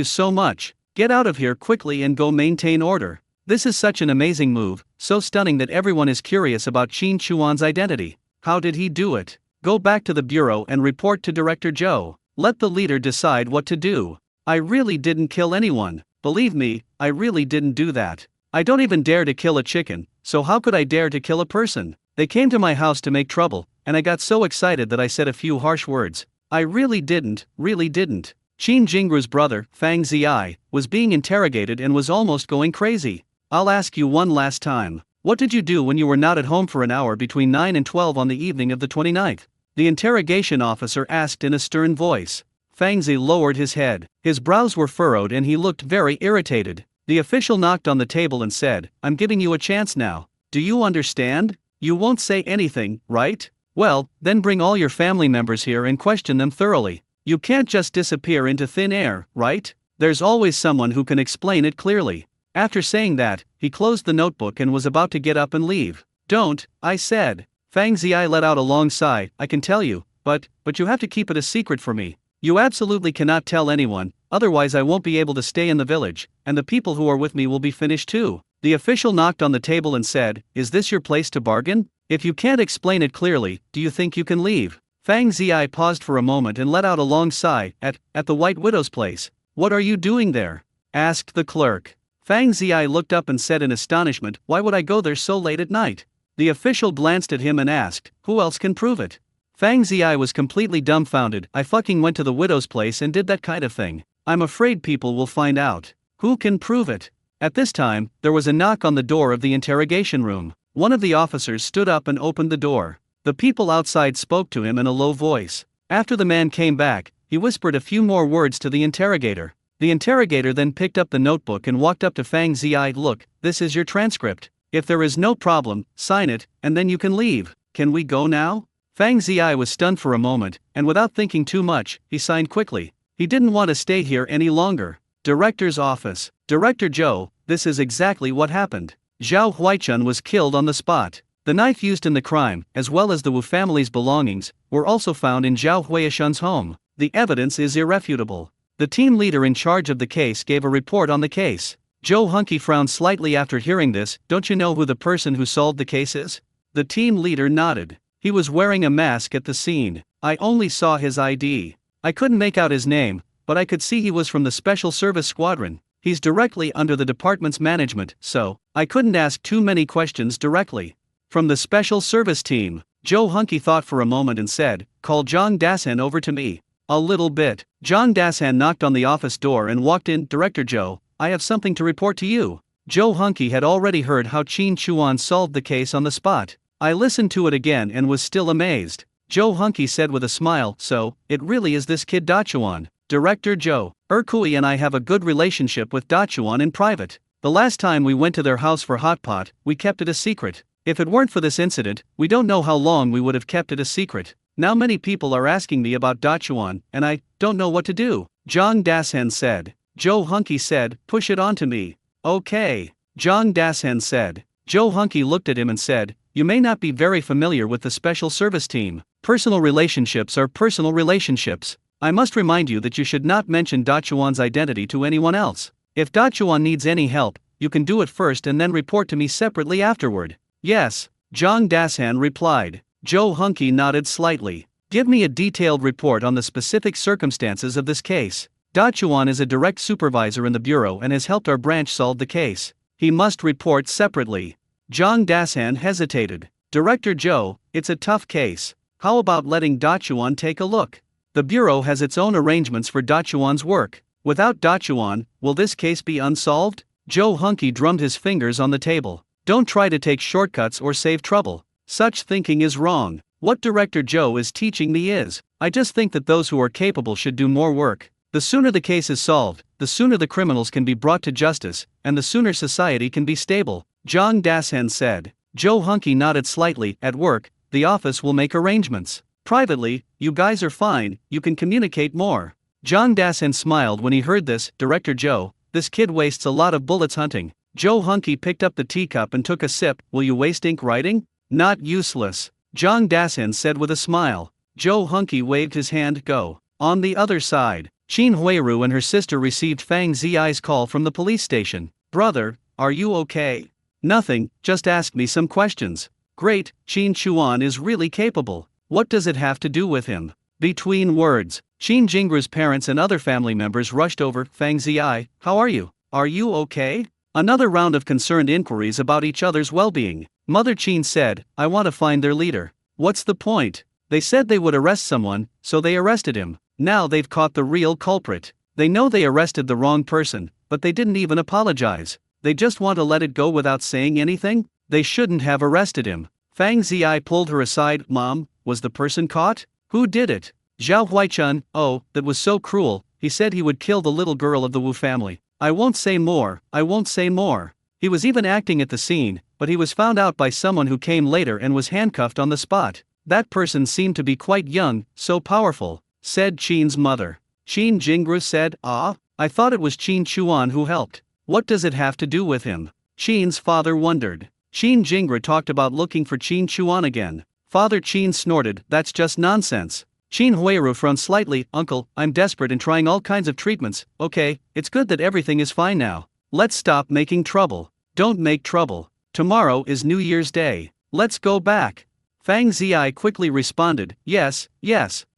so much. Get out of here quickly and go maintain order. This is such an amazing move, so stunning that everyone is curious about Qin Chuan's identity. How did he do it? Go back to the bureau and report to Director Zhou. Let the leader decide what to do. I really didn't kill anyone. Believe me, I really didn't do that. I don't even dare to kill a chicken, so how could I dare to kill a person? They came to my house to make trouble, and I got so excited that I said a few harsh words. I really didn't. Qin Jingru's brother, Fang Ziyi, was being interrogated and was almost going crazy. I'll ask you one last time. What did you do when you were not at home for an hour between 9 and 12 on the evening of the 29th? The interrogation officer asked in a stern voice. Fang Zi lowered his head. His brows were furrowed and he looked very irritated. The official knocked on the table and said, I'm giving you a chance now. Do you understand? You won't say anything, right? Well, then bring all your family members here and question them thoroughly. You can't just disappear into thin air, right? There's always someone who can explain it clearly. After saying that, he closed the notebook and was about to get up and leave. Don't, I said. Fang Ziyi let out a long sigh. I can tell you, but you have to keep it a secret for me. You absolutely cannot tell anyone, otherwise I won't be able to stay in the village, and the people who are with me will be finished too. The official knocked on the table and said, Is this your place to bargain? If you can't explain it clearly, do you think you can leave? Fang Ziyi paused for a moment and let out a long sigh. At the White Widow's place. What are you doing there? Asked the clerk. Fang Ziyi looked up and said in astonishment, Why would I go there so late at night? The official glanced at him and asked, Who else can prove it? Fang Ziyi was completely dumbfounded. I fucking went to the widow's place and did that kind of thing. I'm afraid people will find out. Who can prove it? At this time, there was a knock on the door of the interrogation room. One of the officers stood up and opened the door. The people outside spoke to him in a low voice. After the man came back, he whispered a few more words to the interrogator. The interrogator then picked up the notebook and walked up to Fang Ziyi. Look, this is your transcript. If there is no problem, sign it, and then you can leave. Can we go now? Fang Ziyi was stunned for a moment, and without thinking too much, he signed quickly. He didn't want to stay here any longer. Director's office. Director Zhou, this is exactly what happened. Zhao Huaichun was killed on the spot. The knife used in the crime, as well as the Wu family's belongings, were also found in Zhao Huaichun's home. The evidence is irrefutable. The team leader in charge of the case gave a report on the case. Zhou Hunky frowned slightly after hearing this. Don't you know who the person who solved the case is? The team leader nodded. He was wearing a mask at the scene. I only saw his ID. I couldn't make out his name, but I could see he was from the Special Service Squadron. He's directly under the department's management, so I couldn't ask too many questions directly. From the Special Service team, Zhou Hunky thought for a moment and said, Call Zhang Dasan over to me. A little bit. Zhang Dasan knocked on the office door and walked in. Director Zhou, I have something to report to you. Zhou Hunky had already heard how Qin Chuan solved the case on the spot. I listened to it again and was still amazed. Zhou Hunky said with a smile, So, it really is this kid Dachuan. Director Zhou, Erkui and I have a good relationship with Dachuan in private. The last time we went to their house for hot pot, we kept it a secret. If it weren't for this incident, we don't know how long we would have kept it a secret. Now many people are asking me about Dachuan, and I don't know what to do. Zhang Dasan said. Zhou Hunky said, Push it on to me. Okay. Zhang Dasan said. Zhou Hunky looked at him and said, You may not be very familiar with the special service team. Personal relationships are personal relationships. I must remind you that you should not mention Dachuan's identity to anyone else. If Dachuan needs any help, you can do it first and then report to me separately afterward. Yes, Zhang Dasan replied. Zhou Hunky nodded slightly. Give me a detailed report on the specific circumstances of this case. Dachuan is a direct supervisor in the bureau and has helped our branch solve the case. He must report separately. Zhang Dasan hesitated. Director Zhou, it's a tough case. How about letting Dachuan take a look? The bureau has its own arrangements for Dachuan's work. Without Dachuan, will this case be unsolved? Zhou Hunky drummed his fingers on the table. Don't try to take shortcuts or save trouble. Such thinking is wrong. What Director Zhou is teaching me is, I just think that those who are capable should do more work. The sooner the case is solved, the sooner the criminals can be brought to justice, and the sooner society can be stable, Jang Dasen said. Joe Hunky nodded slightly. At work, the office will make arrangements. Privately, you guys are fine, you can communicate more. Jang Dasen smiled when he heard this. Director Joe, this kid wastes a lot of bullets hunting. Joe Hunky picked up the teacup and took a sip. Will you waste ink writing? Not useless, Jang Dasen said with a smile. Joe Hunky waved his hand. Go. On the other side, Qin Huiru and her sister received Fang Zi's call from the police station. Brother, are you okay? Nothing, just ask me some questions. Great, Qin Chuan is really capable. What does it have to do with him? Between words, Qin Jingru's parents and other family members rushed over. Fang Zi, how are you? Are you okay? Another round of concerned inquiries about each other's well-being. Mother Qin said, I want to find their leader. What's the point? They said they would arrest someone, so they arrested him. Now they've caught the real culprit. They know they arrested the wrong person, but they didn't even apologize. They just want to let it go without saying anything? They shouldn't have arrested him. Fang Zi pulled her aside. Mom, was the person caught? Who did it? Zhao Huaichun. Oh, that was so cruel. He said he would kill the little girl of the Wu family. I won't say more, I won't say more. He was even acting at the scene, but he was found out by someone who came later and was handcuffed on the spot. That person seemed to be quite young, so powerful, said Qin's mother. Qin Jingru said, I thought it was Qin Chuan who helped. What does it have to do with him? Qin's father wondered. Qin Jingru talked about looking for Qin Chuan again. Father Qin snorted, that's just nonsense. Qin Huiru frowned slightly. Uncle, I'm desperate and trying all kinds of treatments. Okay, it's good that everything is fine now. Let's stop making trouble. Don't make trouble. Tomorrow is New Year's Day. Let's go back. Fang Zi quickly responded, yes,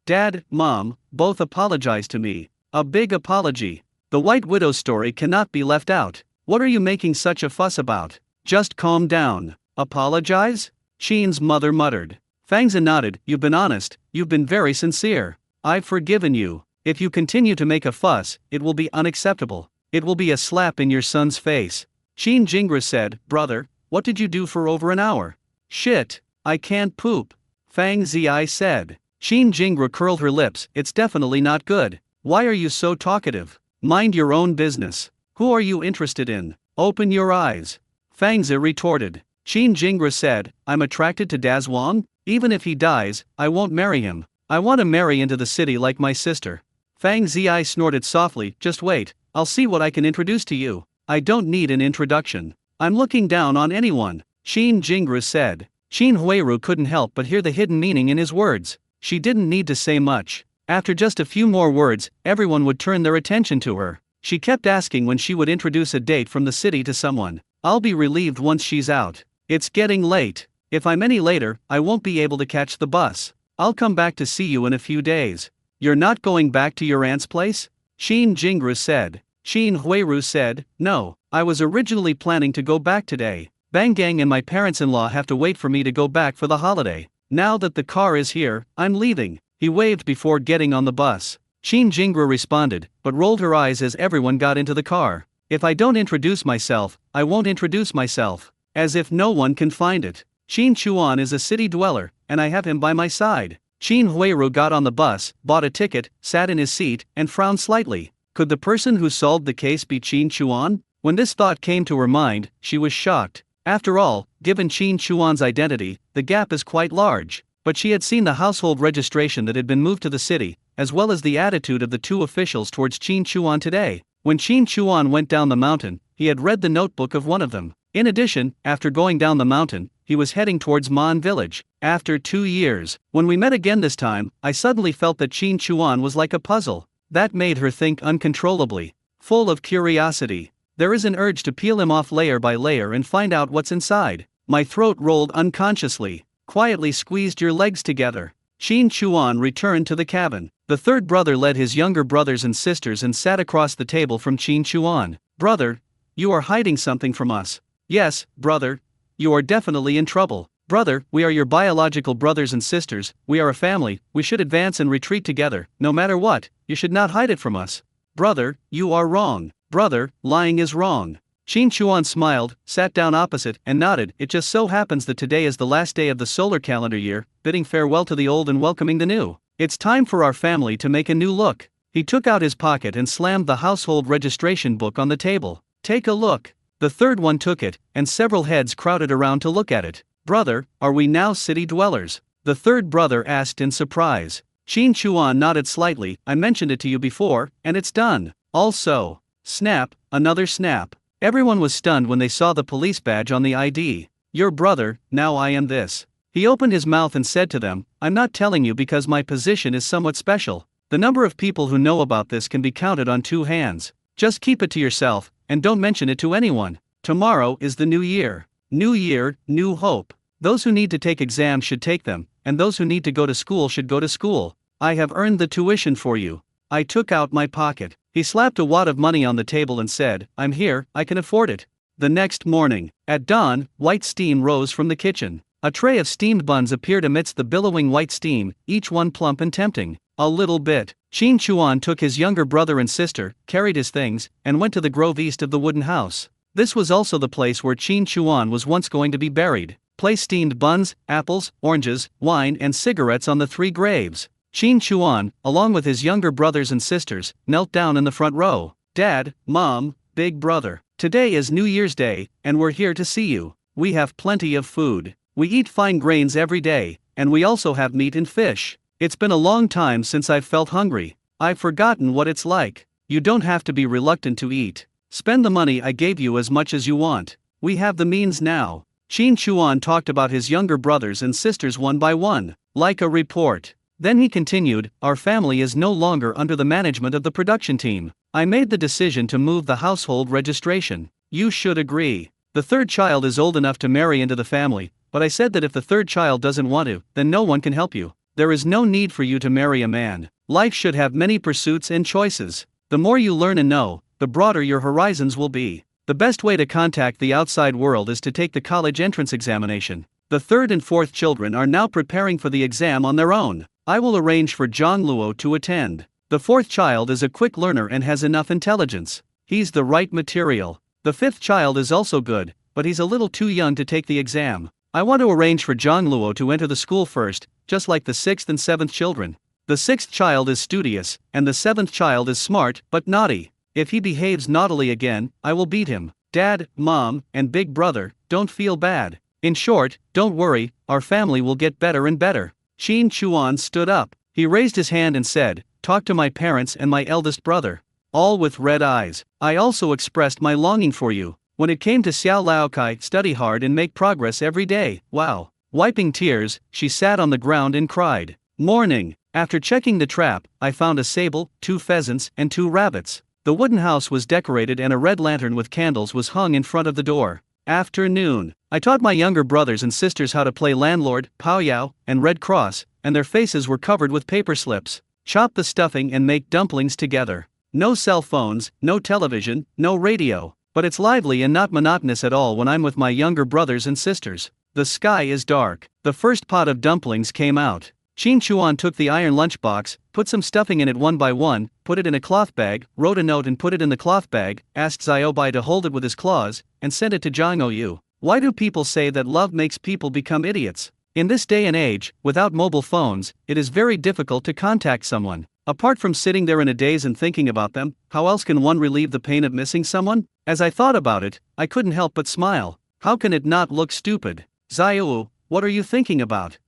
Dad, Mom, both apologize to me. A big apology. The White Widow story cannot be left out. What are you making such a fuss about? Just calm down. Apologize? Qin's mother muttered. Fang Zi nodded. You've been honest, you've been very sincere. I've forgiven you. If you continue to make a fuss, it will be unacceptable. It will be a slap in your son's face. Qin Jingru said, Brother, what did you do for over an hour? Shit, I can't poop. Fang Zi said. Qin Jingru curled her lips. It's definitely not good. Why are you so talkative? Mind your own business. Who are you interested in? Open your eyes. Fang Zi retorted. Qin Jingru said, I'm attracted to Daz Wang. Even if he dies, I won't marry him. I want to marry into the city like my sister. Fang Zi snorted softly. Just wait, I'll see what I can introduce to you. I don't need an introduction. I'm looking down on anyone, Qin Jingru said. Qin Huiru couldn't help but hear the hidden meaning in his words. She didn't need to say much. After just a few more words, everyone would turn their attention to her. She kept asking when she would introduce a date from the city to someone. I'll be relieved once she's out. It's getting late. If I'm any later, I won't be able to catch the bus. I'll come back to see you in a few days. You're not going back to your aunt's place? Qin Jingru said. Qin Huiru said, no, I was originally planning to go back today. Bangang and my parents-in-law have to wait for me to go back for the holiday. Now that the car is here, I'm leaving. He waved before getting on the bus. Qin Jingru responded, but rolled her eyes as everyone got into the car. If I don't introduce myself, I won't introduce myself. As if no one can find it. Qin Chuan is a city dweller, and I have him by my side. Qin Huiru got on the bus, bought a ticket, sat in his seat, and frowned slightly. Could the person who solved the case be Qin Chuan? When this thought came to her mind, she was shocked. After all, given Qin Chuan's identity, the gap is quite large. But she had seen the household registration that had been moved to the city, as well as the attitude of the two officials towards Qin Chuan today. When Qin Chuan went down the mountain, he had read the notebook of one of them. In addition, after going down the mountain, he was heading towards Man Village. After 2 years, when we met again this time, I suddenly felt that Qin Chuan was like a puzzle. That made her think uncontrollably. Full of curiosity. There is an urge to peel him off layer by layer and find out what's inside. My throat rolled unconsciously. Quietly squeezed your legs together. Qin Chuan returned to the cabin. The third brother led his younger brothers and sisters and sat across the table from Qin Chuan. Brother, you are hiding something from us. Yes, brother. You are definitely in trouble. Brother, we are your biological brothers and sisters, we are a family, we should advance and retreat together, no matter what, you should not hide it from us. Brother, you are wrong. Brother, lying is wrong. Qin Chuan smiled, sat down opposite, and nodded. It just so happens that today is the last day of the solar calendar year, bidding farewell to the old and welcoming the new. It's time for our family to make a new look. He took out his pocket and slammed the household registration book on the table. Take a look. The third one took it, and several heads crowded around to look at it. Brother, are we now city dwellers? The third brother asked in surprise. Qin Chuan nodded slightly. I mentioned it to you before, and it's done. Also. Snap, another snap. Everyone was stunned when they saw the police badge on the ID. Your brother, now I am this. He opened his mouth and said to them, I'm not telling you because my position is somewhat special. The number of people who know about this can be counted on 2 hands. Just keep it to yourself, and don't mention it to anyone. Tomorrow is the new year. New year, new hope. Those who need to take exams should take them, and those who need to go to school should go to school. I have earned the tuition for you. I took out my pocket. He slapped a wad of money on the table and said, I'm here, I can afford it. The next morning, at dawn, white steam rose from the kitchen. A tray of steamed buns appeared amidst the billowing white steam, each one plump and tempting. A little bit. Qin Chuan took his younger brother and sister, carried his things, and went to the grove east of the wooden house. This was also the place where Qin Chuan was once going to be buried. Place steamed buns, apples, oranges, wine, and cigarettes on the 3 graves. Qin Chuan, along with his younger brothers and sisters, knelt down in the front row. Dad, Mom, Big Brother, today is New Year's Day, and we're here to see you. We have plenty of food. We eat fine grains every day, and we also have meat and fish. It's been a long time since I've felt hungry. I've forgotten what it's like. You don't have to be reluctant to eat. Spend the money I gave you as much as you want. We have the means now. Qin Chuan talked about his younger brothers and sisters one by one, like a report. Then he continued, our family is no longer under the management of the production team. I made the decision to move the household registration. You should agree. The third child is old enough to marry into the family, but I said that if the third child doesn't want to, then no one can help you. There is no need for you to marry a man. Life should have many pursuits and choices. The more you learn and know, the broader your horizons will be. The best way to contact the outside world is to take the college entrance examination. The third and fourth children are now preparing for the exam on their own. I will arrange for Zhang Luo to attend. The fourth child is a quick learner and has enough intelligence. He's the right material. The fifth child is also good, but he's a little too young to take the exam. I want to arrange for Zhang Luo to enter the school first, just like the sixth and seventh children. The sixth child is studious, and the seventh child is smart but naughty. If he behaves naughtily again, I will beat him. Dad, Mom, and Big Brother, don't feel bad. In short, don't worry, our family will get better and better. Qin Chuan stood up. He raised his hand and said, talk to my parents and my eldest brother. All with red eyes. I also expressed my longing for you. When it came to Xiao Laokai, study hard and make progress every day. Wow. Wiping tears, she sat on the ground and cried. Morning. After checking the trap, I found a sable, 2 pheasants, and 2 rabbits. The wooden house was decorated and a red lantern with candles was hung in front of the door. Afternoon. I taught my younger brothers and sisters how to play landlord, Pao Yao, and Red Cross, and their faces were covered with paper slips. Chop the stuffing and make dumplings together. No cell phones, no television, no radio. But it's lively and not monotonous at all when I'm with my younger brothers and sisters. The sky is dark. The first pot of dumplings came out. Qin Chuan took the iron lunchbox, put some stuffing in it one by one, put it in a cloth bag, wrote a note and put it in the cloth bag, asked Xiaobai to hold it with his claws, and sent it to Zhang Oyu. Why do people say that love makes people become idiots? In this day and age, without mobile phones, it is very difficult to contact someone. Apart from sitting there in a daze and thinking about them, how else can one relieve the pain of missing someone? As I thought about it, I couldn't help but smile. How can it not look stupid? Xiao, what are you thinking about?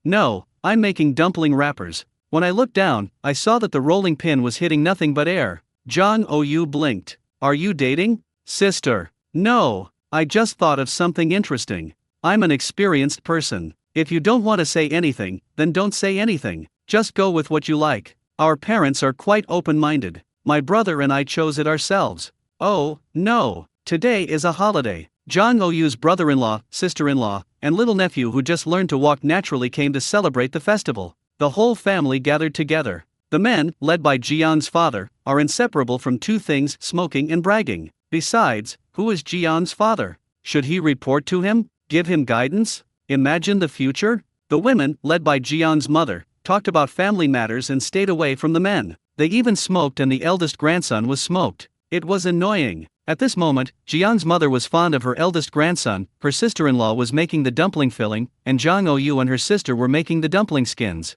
No, I'm making dumpling wrappers. When I looked down, I saw that the rolling pin was hitting nothing but air. Zhang Oyu blinked. Are you dating? Sister. No, I just thought of something interesting. I'm an experienced person. If you don't want to say anything, then don't say anything. Just go with what you like. Our parents are quite open-minded. My brother and I chose it ourselves. Oh, no, today is a holiday. Zhang Oyu's brother-in-law, sister-in-law, and little nephew who just learned to walk naturally came to celebrate the festival. The whole family gathered together. The men, led by Jiang's father, are inseparable from 2 things: smoking and bragging. Besides, who is Jiang's father? Should he report to him? Give him guidance? Imagine the future? The women, led by Jiang's mother, talked about family matters and stayed away from the men. They even smoked and the eldest grandson was smoked. It was annoying. At this moment, Jiang's mother was fond of her eldest grandson, her sister-in-law was making the dumpling filling, and Zhang Oyu and her sister were making the dumpling skins.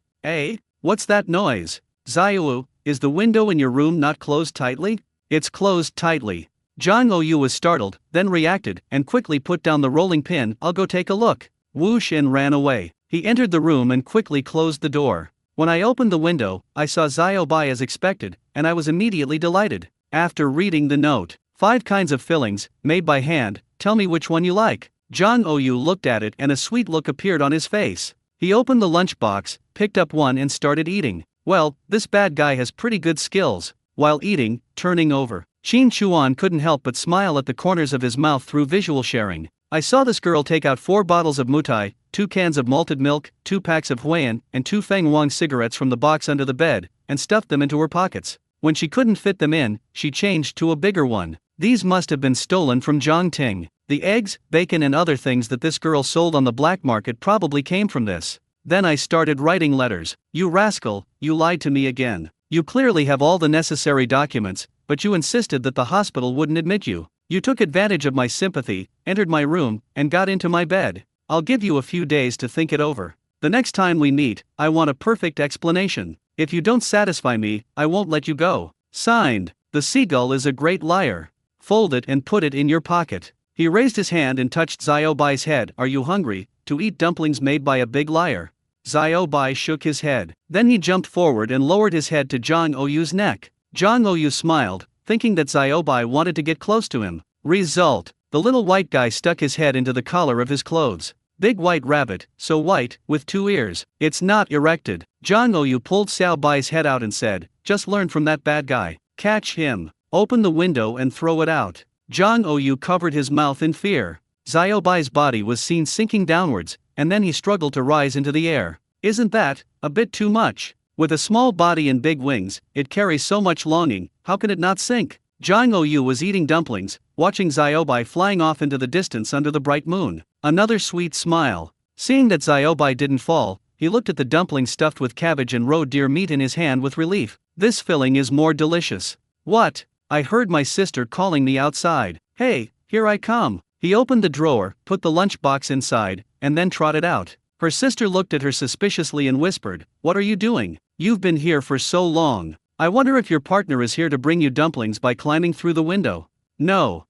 What's that noise? Xiao, is the window in your room not closed tightly? It's closed tightly. Jang Ou was startled, then reacted, and quickly put down the rolling pin. I'll go take a look. Whoosh and ran away. He entered the room and quickly closed the door. When I opened the window, I saw Xiao Bai as expected, and I was immediately delighted. After reading the note, 5 kinds of fillings, made by hand, tell me which one you like. Jang Ou looked at it and a sweet look appeared on his face. He opened the lunchbox, picked up one and started eating. Well, this bad guy has pretty good skills. While eating, turning over, Qin Chuan couldn't help but smile at the corners of his mouth through visual sharing. I saw this girl take out 4 bottles of mutai, 2 cans of malted milk, 2 packs of Huiyan, and 2 Feng Wang cigarettes from the box under the bed, and stuffed them into her pockets. When she couldn't fit them in, she changed to a bigger one. These must have been stolen from Zhongting. The eggs, bacon and other things that this girl sold on the black market probably came from this. Then I started writing letters. You rascal, you lied to me again. You clearly have all the necessary documents, but you insisted that the hospital wouldn't admit you. You took advantage of my sympathy, entered my room, and got into my bed. I'll give you a few days to think it over. The next time we meet, I want a perfect explanation. If you don't satisfy me, I won't let you go. Signed, the seagull is a great liar. Fold it and put it in your pocket. He raised his hand and touched Xiao Bai's head. Are you hungry, to eat dumplings made by a big liar? Xiao Bai shook his head. Then he jumped forward and lowered his head to Zhang Ou's neck. Zhang Ou smiled, thinking that Xiao Bai wanted to get close to him. Result, the little white guy stuck his head into the collar of his clothes. Big white rabbit, so white, with 2 ears. It's not erected. Zhang Ou pulled Xiao Bai's head out and said, just learn from that bad guy. Catch him. Open the window and throw it out. Zhang Ou covered his mouth in fear. Xiao Bai's body was seen sinking downwards, and then he struggled to rise into the air. Isn't that a bit too much? With a small body and big wings, it carries so much longing, how can it not sink? Zhang Ou was eating dumplings, watching Xiao Bai flying off into the distance under the bright moon. Another sweet smile. Seeing that Xiao Bai didn't fall, he looked at the dumplings stuffed with cabbage and roe deer meat in his hand with relief. This filling is more delicious. What? I heard my sister calling me outside. Hey, here I come. He opened the drawer, put the lunchbox inside, and then trotted out. Her sister looked at her suspiciously and whispered, what are you doing? You've been here for so long. I wonder if your partner is here to bring you dumplings by climbing through the window. No,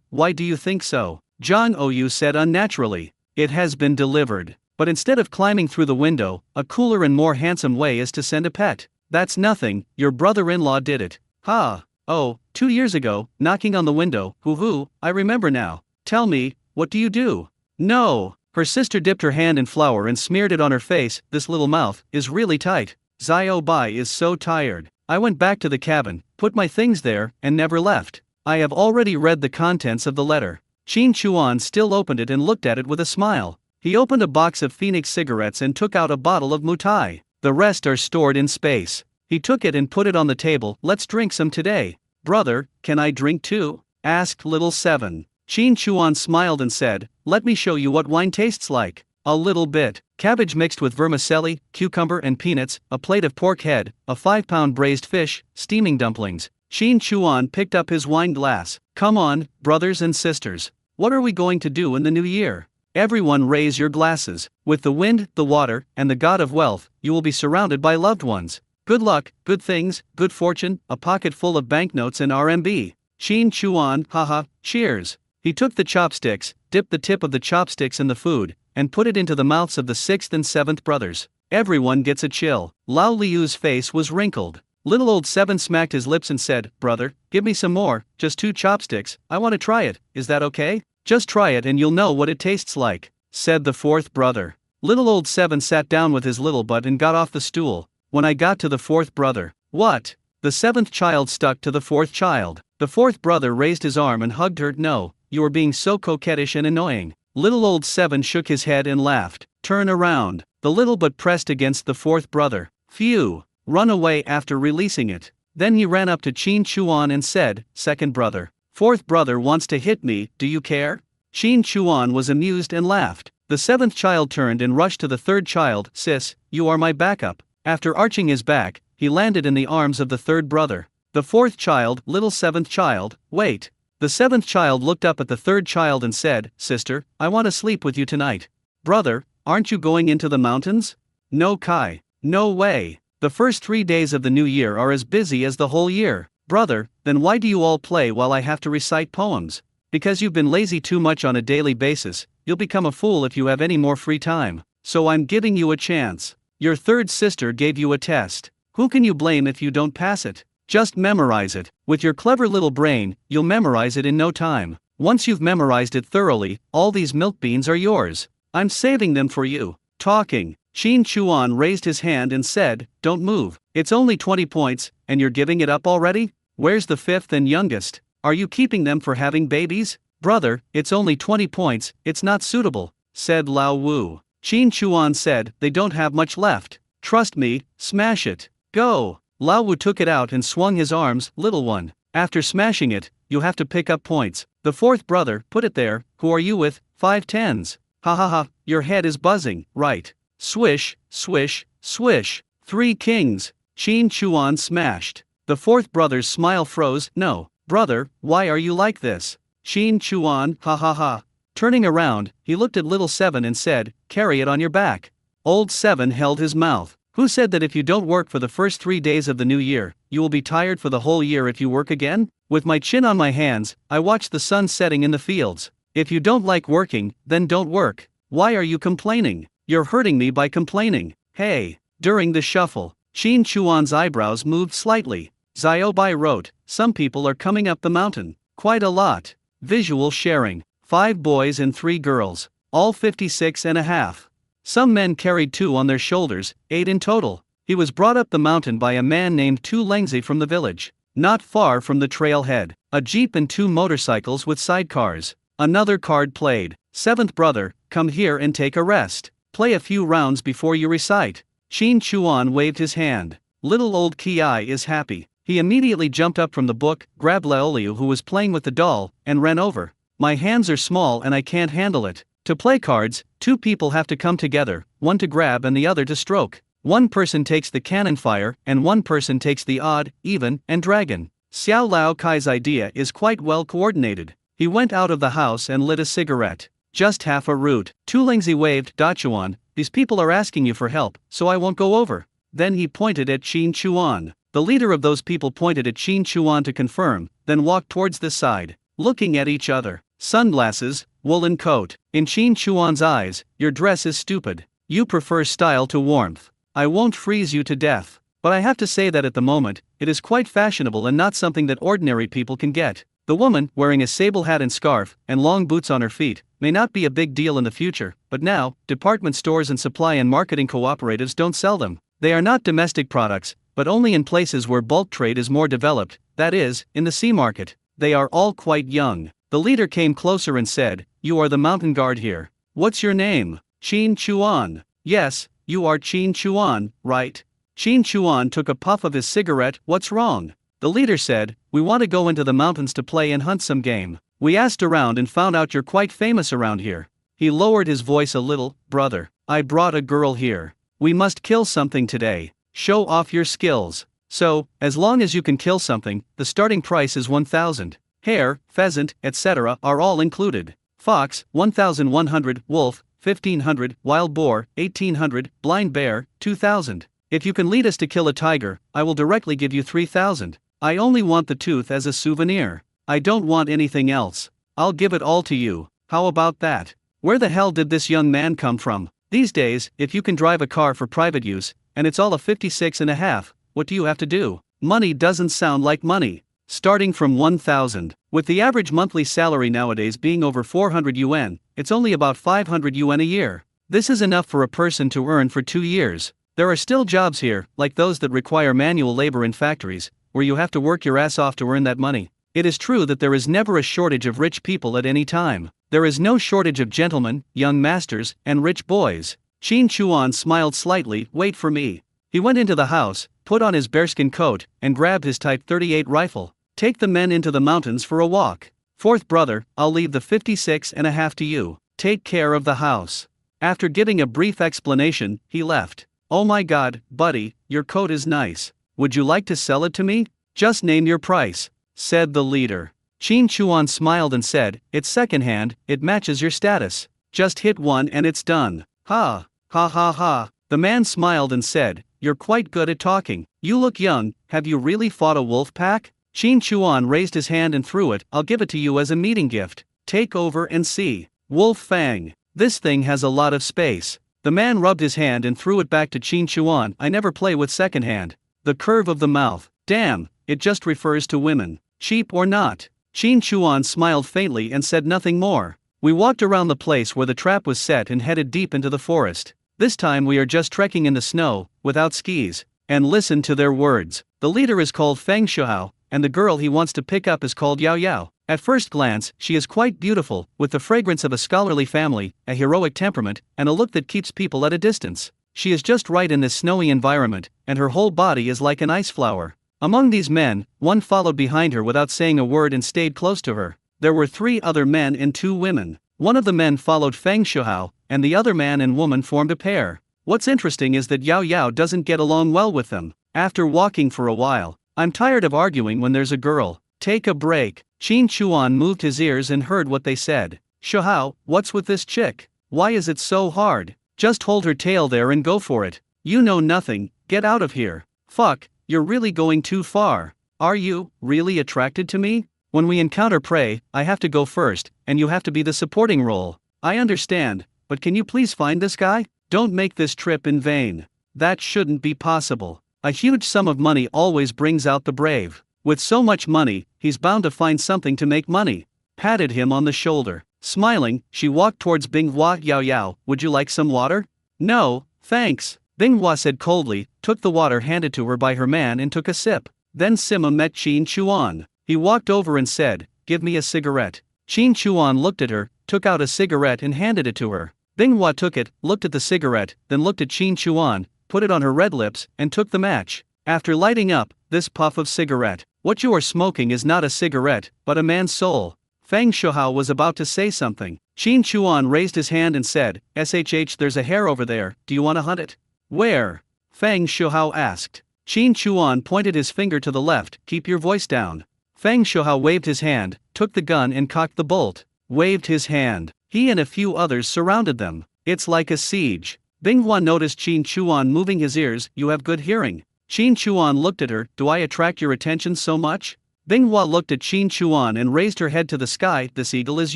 why do you think so? Zhang Ou said unnaturally. It has been delivered. But instead of climbing through the window, a cooler and more handsome way is to send a pet. That's nothing, your brother-in-law did it. Ha, oh, 2 years ago, knocking on the window, hoo, I remember now. Tell me, what do you do? No. Her sister dipped her hand in flour and smeared it on her face. This little mouth is really tight. Xiao Bai is so tired. I went back to the cabin, put my things there, and never left. I have already read the contents of the letter. Qin Chuan still opened it and looked at it with a smile. He opened a box of Phoenix cigarettes and took out a bottle of mutai. The rest are stored in space. He took it and put it on the table. Let's drink some today. Brother, can I drink too? Asked little 7. Qin Chuan smiled and said, let me show you what wine tastes like. A little bit. Cabbage mixed with vermicelli, cucumber and peanuts, a plate of pork head, a 5-pound braised fish, steaming dumplings. Qin Chuan picked up his wine glass. Come on, brothers and sisters. What are we going to do in the new year? Everyone raise your glasses. With the wind, the water, and the god of wealth, you will be surrounded by loved ones. Good luck, good things, good fortune, a pocket full of banknotes and RMB. Qin Chuan, haha, cheers. He took the chopsticks, dipped the tip of the chopsticks in the food, and put it into the mouths of the 6th and 7th brothers. Everyone gets a chill. Lao Liu's face was wrinkled. Little old 7 smacked his lips and said, brother, give me some more, just 2 chopsticks, I want to try it, is that okay? Just try it and you'll know what it tastes like, said the 4th brother. Little old 7 sat down with his little butt and got off the stool. When I got to the 4th brother, what? The 7th child stuck to the 4th child. The 4th brother raised his arm and hugged her. No, you are being so coquettish and annoying. Little old 7 shook his head and laughed. Turn around. The little butt pressed against the 4th brother. Phew. Run away after releasing it. Then he ran up to Qin Chuan and said, 2nd brother. 4th brother wants to hit me, do you care? Qin Chuan was amused and laughed. The 7th child turned and rushed to the 3rd child. Sis, you are my backup. After arching his back, he landed in the arms of the 3rd brother. The 4th child, little 7th child, wait. The 7th child looked up at the 3rd child and said, sister, I want to sleep with you tonight. Brother, aren't you going into the mountains? No Kai. No way. The first 3 days of the new year are as busy as the whole year. Brother, then why do you all play while I have to recite poems? Because you've been lazy too much on a daily basis. You'll become a fool if you have any more free time. So I'm giving you a chance. Your third sister gave you a test. Who can you blame if you don't pass it? Just memorize it. With your clever little brain, you'll memorize it in no time. Once you've memorized it thoroughly, all these milk beans are yours. I'm saving them for you. Talking. Shin Chuan raised his hand and said, "Don't move. It's only 20 points, and you're giving it up already? Where's the fifth and youngest? Are you keeping them for having babies?" "Brother, it's only 20 points, it's not suitable," said Lao Wu. Shin Chuan said, "They don't have much left. Trust me, smash it. Go." Lao Wu took it out and swung his arms. "Little one, after smashing it, you have to pick up points. The fourth brother, put it there. Who are you with? 5 tens. Ha ha ha, your head is buzzing, right? Swish, swish, swish. 3 kings. Shin Chuan smashed. The fourth brother's smile froze. "No, brother, why are you like this?" Shin Chuan, ha ha ha. Turning around, he looked at little 7 and said, "Carry it on your back." Old 7 held his mouth. Who said that if you don't work for the first 3 days of the new year, you will be tired for the whole year if you work again? With my chin on my hands, I watch the sun setting in the fields. If you don't like working, then don't work. Why are you complaining? You're hurting me by complaining. Hey! During the shuffle, Shin Chuan's eyebrows moved slightly. Xiaobai wrote, "Some people are coming up the mountain. Quite a lot." Visual sharing. 5 boys and 3 girls. All 56 and a half. Some men carried 2 on their shoulders, 8 in total. He was brought up the mountain by a man named Tu Lengzi from the village. Not far from the trailhead, a jeep and 2 motorcycles with sidecars. Another card played. "Seventh brother, come here and take a rest. Play a few rounds before you recite." Shin Chuan waved his hand. Little old Ki is happy. He immediately jumped up from the book, grabbed Laoliu who was playing with the doll, and ran over. "My hands are small and I can't handle it. To play cards, 2 people have to come together, one to grab and the other to stroke. One person takes the cannon fire, and one person takes the odd, even, and dragon." Xiao Lao Kai's idea is quite well coordinated. He went out of the house and lit a cigarette. "Just half a root." Tu Lengzi waved. "Dachuan, these people are asking you for help, so I won't go over." Then he pointed at Shin Chuan. The leader of those people pointed at Shin Chuan to confirm, then walked towards this side, looking at each other. Sunglasses, woolen coat. In Shin Chuan's eyes, "Your dress is stupid. You prefer style to warmth. I won't freeze you to death. But I have to say that at the moment, it is quite fashionable and not something that ordinary people can get. The woman, wearing a sable hat and scarf, and long boots on her feet, may not be a big deal in the future, but now, department stores and supply and marketing cooperatives don't sell them. They are not domestic products, but only in places where bulk trade is more developed, that is, in the sea market. They are all quite young." The leader came closer and said, "You are the mountain guard here. What's your name?" "Shin Chuan." "Yes, you are Shin Chuan, right?" Shin Chuan took a puff of his cigarette. "What's wrong?" The leader said, "We want to go into the mountains to play and hunt some game. We asked around and found out you're quite famous around here." He lowered his voice a little. "Brother, I brought a girl here. We must kill something today. Show off your skills. So, as long as you can kill something, the starting price is 1,000. Hare, pheasant, etc. are all included. Fox, 1,100, wolf, 1,500, wild boar, 1,800, blind bear, 2,000. If you can lead us to kill a tiger, I will directly give you 3,000. I only want the tooth as a souvenir. I don't want anything else. I'll give it all to you. How about that?" Where the hell did this young man come from? These days, if you can drive a car for private use, and it's all a 56 and a half, what do you have to do? Money doesn't sound like money. Starting from 1,000. With the average monthly salary nowadays being over 400 yuan, it's only about 500 yuan a year. This is enough for a person to earn for 2 years. There are still jobs here, like those that require manual labor in factories, where you have to work your ass off to earn that money. It is true that there is never a shortage of rich people at any time. There is no shortage of gentlemen, young masters, and rich boys. Shin Chuan smiled slightly. "Wait for me." He went into the house, put on his bearskin coat, and grabbed his Type 38 rifle. "Take the men into the mountains for a walk. Fourth brother, I'll leave the 56 and a half to you. Take care of the house." After giving a brief explanation, he left. "Oh my god, buddy, your coat is nice. Would you like to sell it to me? Just name your price," said the leader. Shin Chuan smiled and said, "It's secondhand, it matches your status. Just hit one and it's done." "Ha, ha ha ha." The man smiled and said, you're quite good at talking. You look young, have you really fought a wolf pack? Qin Chuan raised his hand and threw it. I'll give it to you as a meeting gift. Take over and see. Wolf Fang. This thing has a lot of space. The man rubbed his hand and threw it back to Qin Chuan. I never play with second hand. The curve of the mouth. Damn, it just refers to women. Cheap or not. Qin Chuan smiled faintly and said nothing more. We walked around the place where the trap was set and headed deep into the forest. This time we are just trekking in the snow, without skis. And listen to their words. The leader is called Feng Shuhao, and the girl he wants to pick up is called Yao Yao. At first glance, she is quite beautiful, with the fragrance of a scholarly family, a heroic temperament, and a look that keeps people at a distance. She is just right in this snowy environment, and her whole body is like an ice flower. Among these men, one followed behind her without saying a word and stayed close to her. There were 3 other men and 2 women. One of the men followed Feng Shuhao, and the other man and woman formed a pair. What's interesting is that Yao Yao doesn't get along well with them. After walking for a while, I'm tired of arguing when there's a girl. Take a break. Qin Chuan moved his ears and heard what they said. Shuhao, what's with this chick? Why is it so hard? Just hold her tail there and go for it. You know nothing, get out of here. Fuck, you're really going too far. Are you really attracted to me? When we encounter prey, I have to go first, and you have to be the supporting role. I understand, but can you please find this guy? Don't make this trip in vain. That shouldn't be possible. A huge sum of money always brings out the brave. With so much money, he's bound to find something to make money. Patted him on the shoulder. Smiling, she walked towards Binghua. Yao Yao, would you like some water? No, thanks. Binghua said coldly, took the water handed to her by her man and took a sip. Then Sima met Qin Chuan. He walked over and said, give me a cigarette. Qin Chuan looked at her, took out a cigarette and handed it to her. Binghua took it, looked at the cigarette, then looked at Qin Chuan, put it on her red lips, and took the match. After lighting up this puff of cigarette, what you are smoking is not a cigarette, but a man's soul. Feng Shuhao was about to say something. Qin Chuan raised his hand and said, SHH, there's a hare over there, do you want to hunt it? Where? Feng Shuhao asked. Qin Chuan pointed his finger to the left, keep your voice down. Feng Shuhao waved his hand, took the gun and cocked the bolt. Waved his hand. He and a few others surrounded them. It's like a siege. Binghua noticed Qin Chuan moving his ears. You have good hearing. Qin Chuan looked at her. Do I attract your attention so much? Binghua looked at Qin Chuan and raised her head to the sky. This eagle is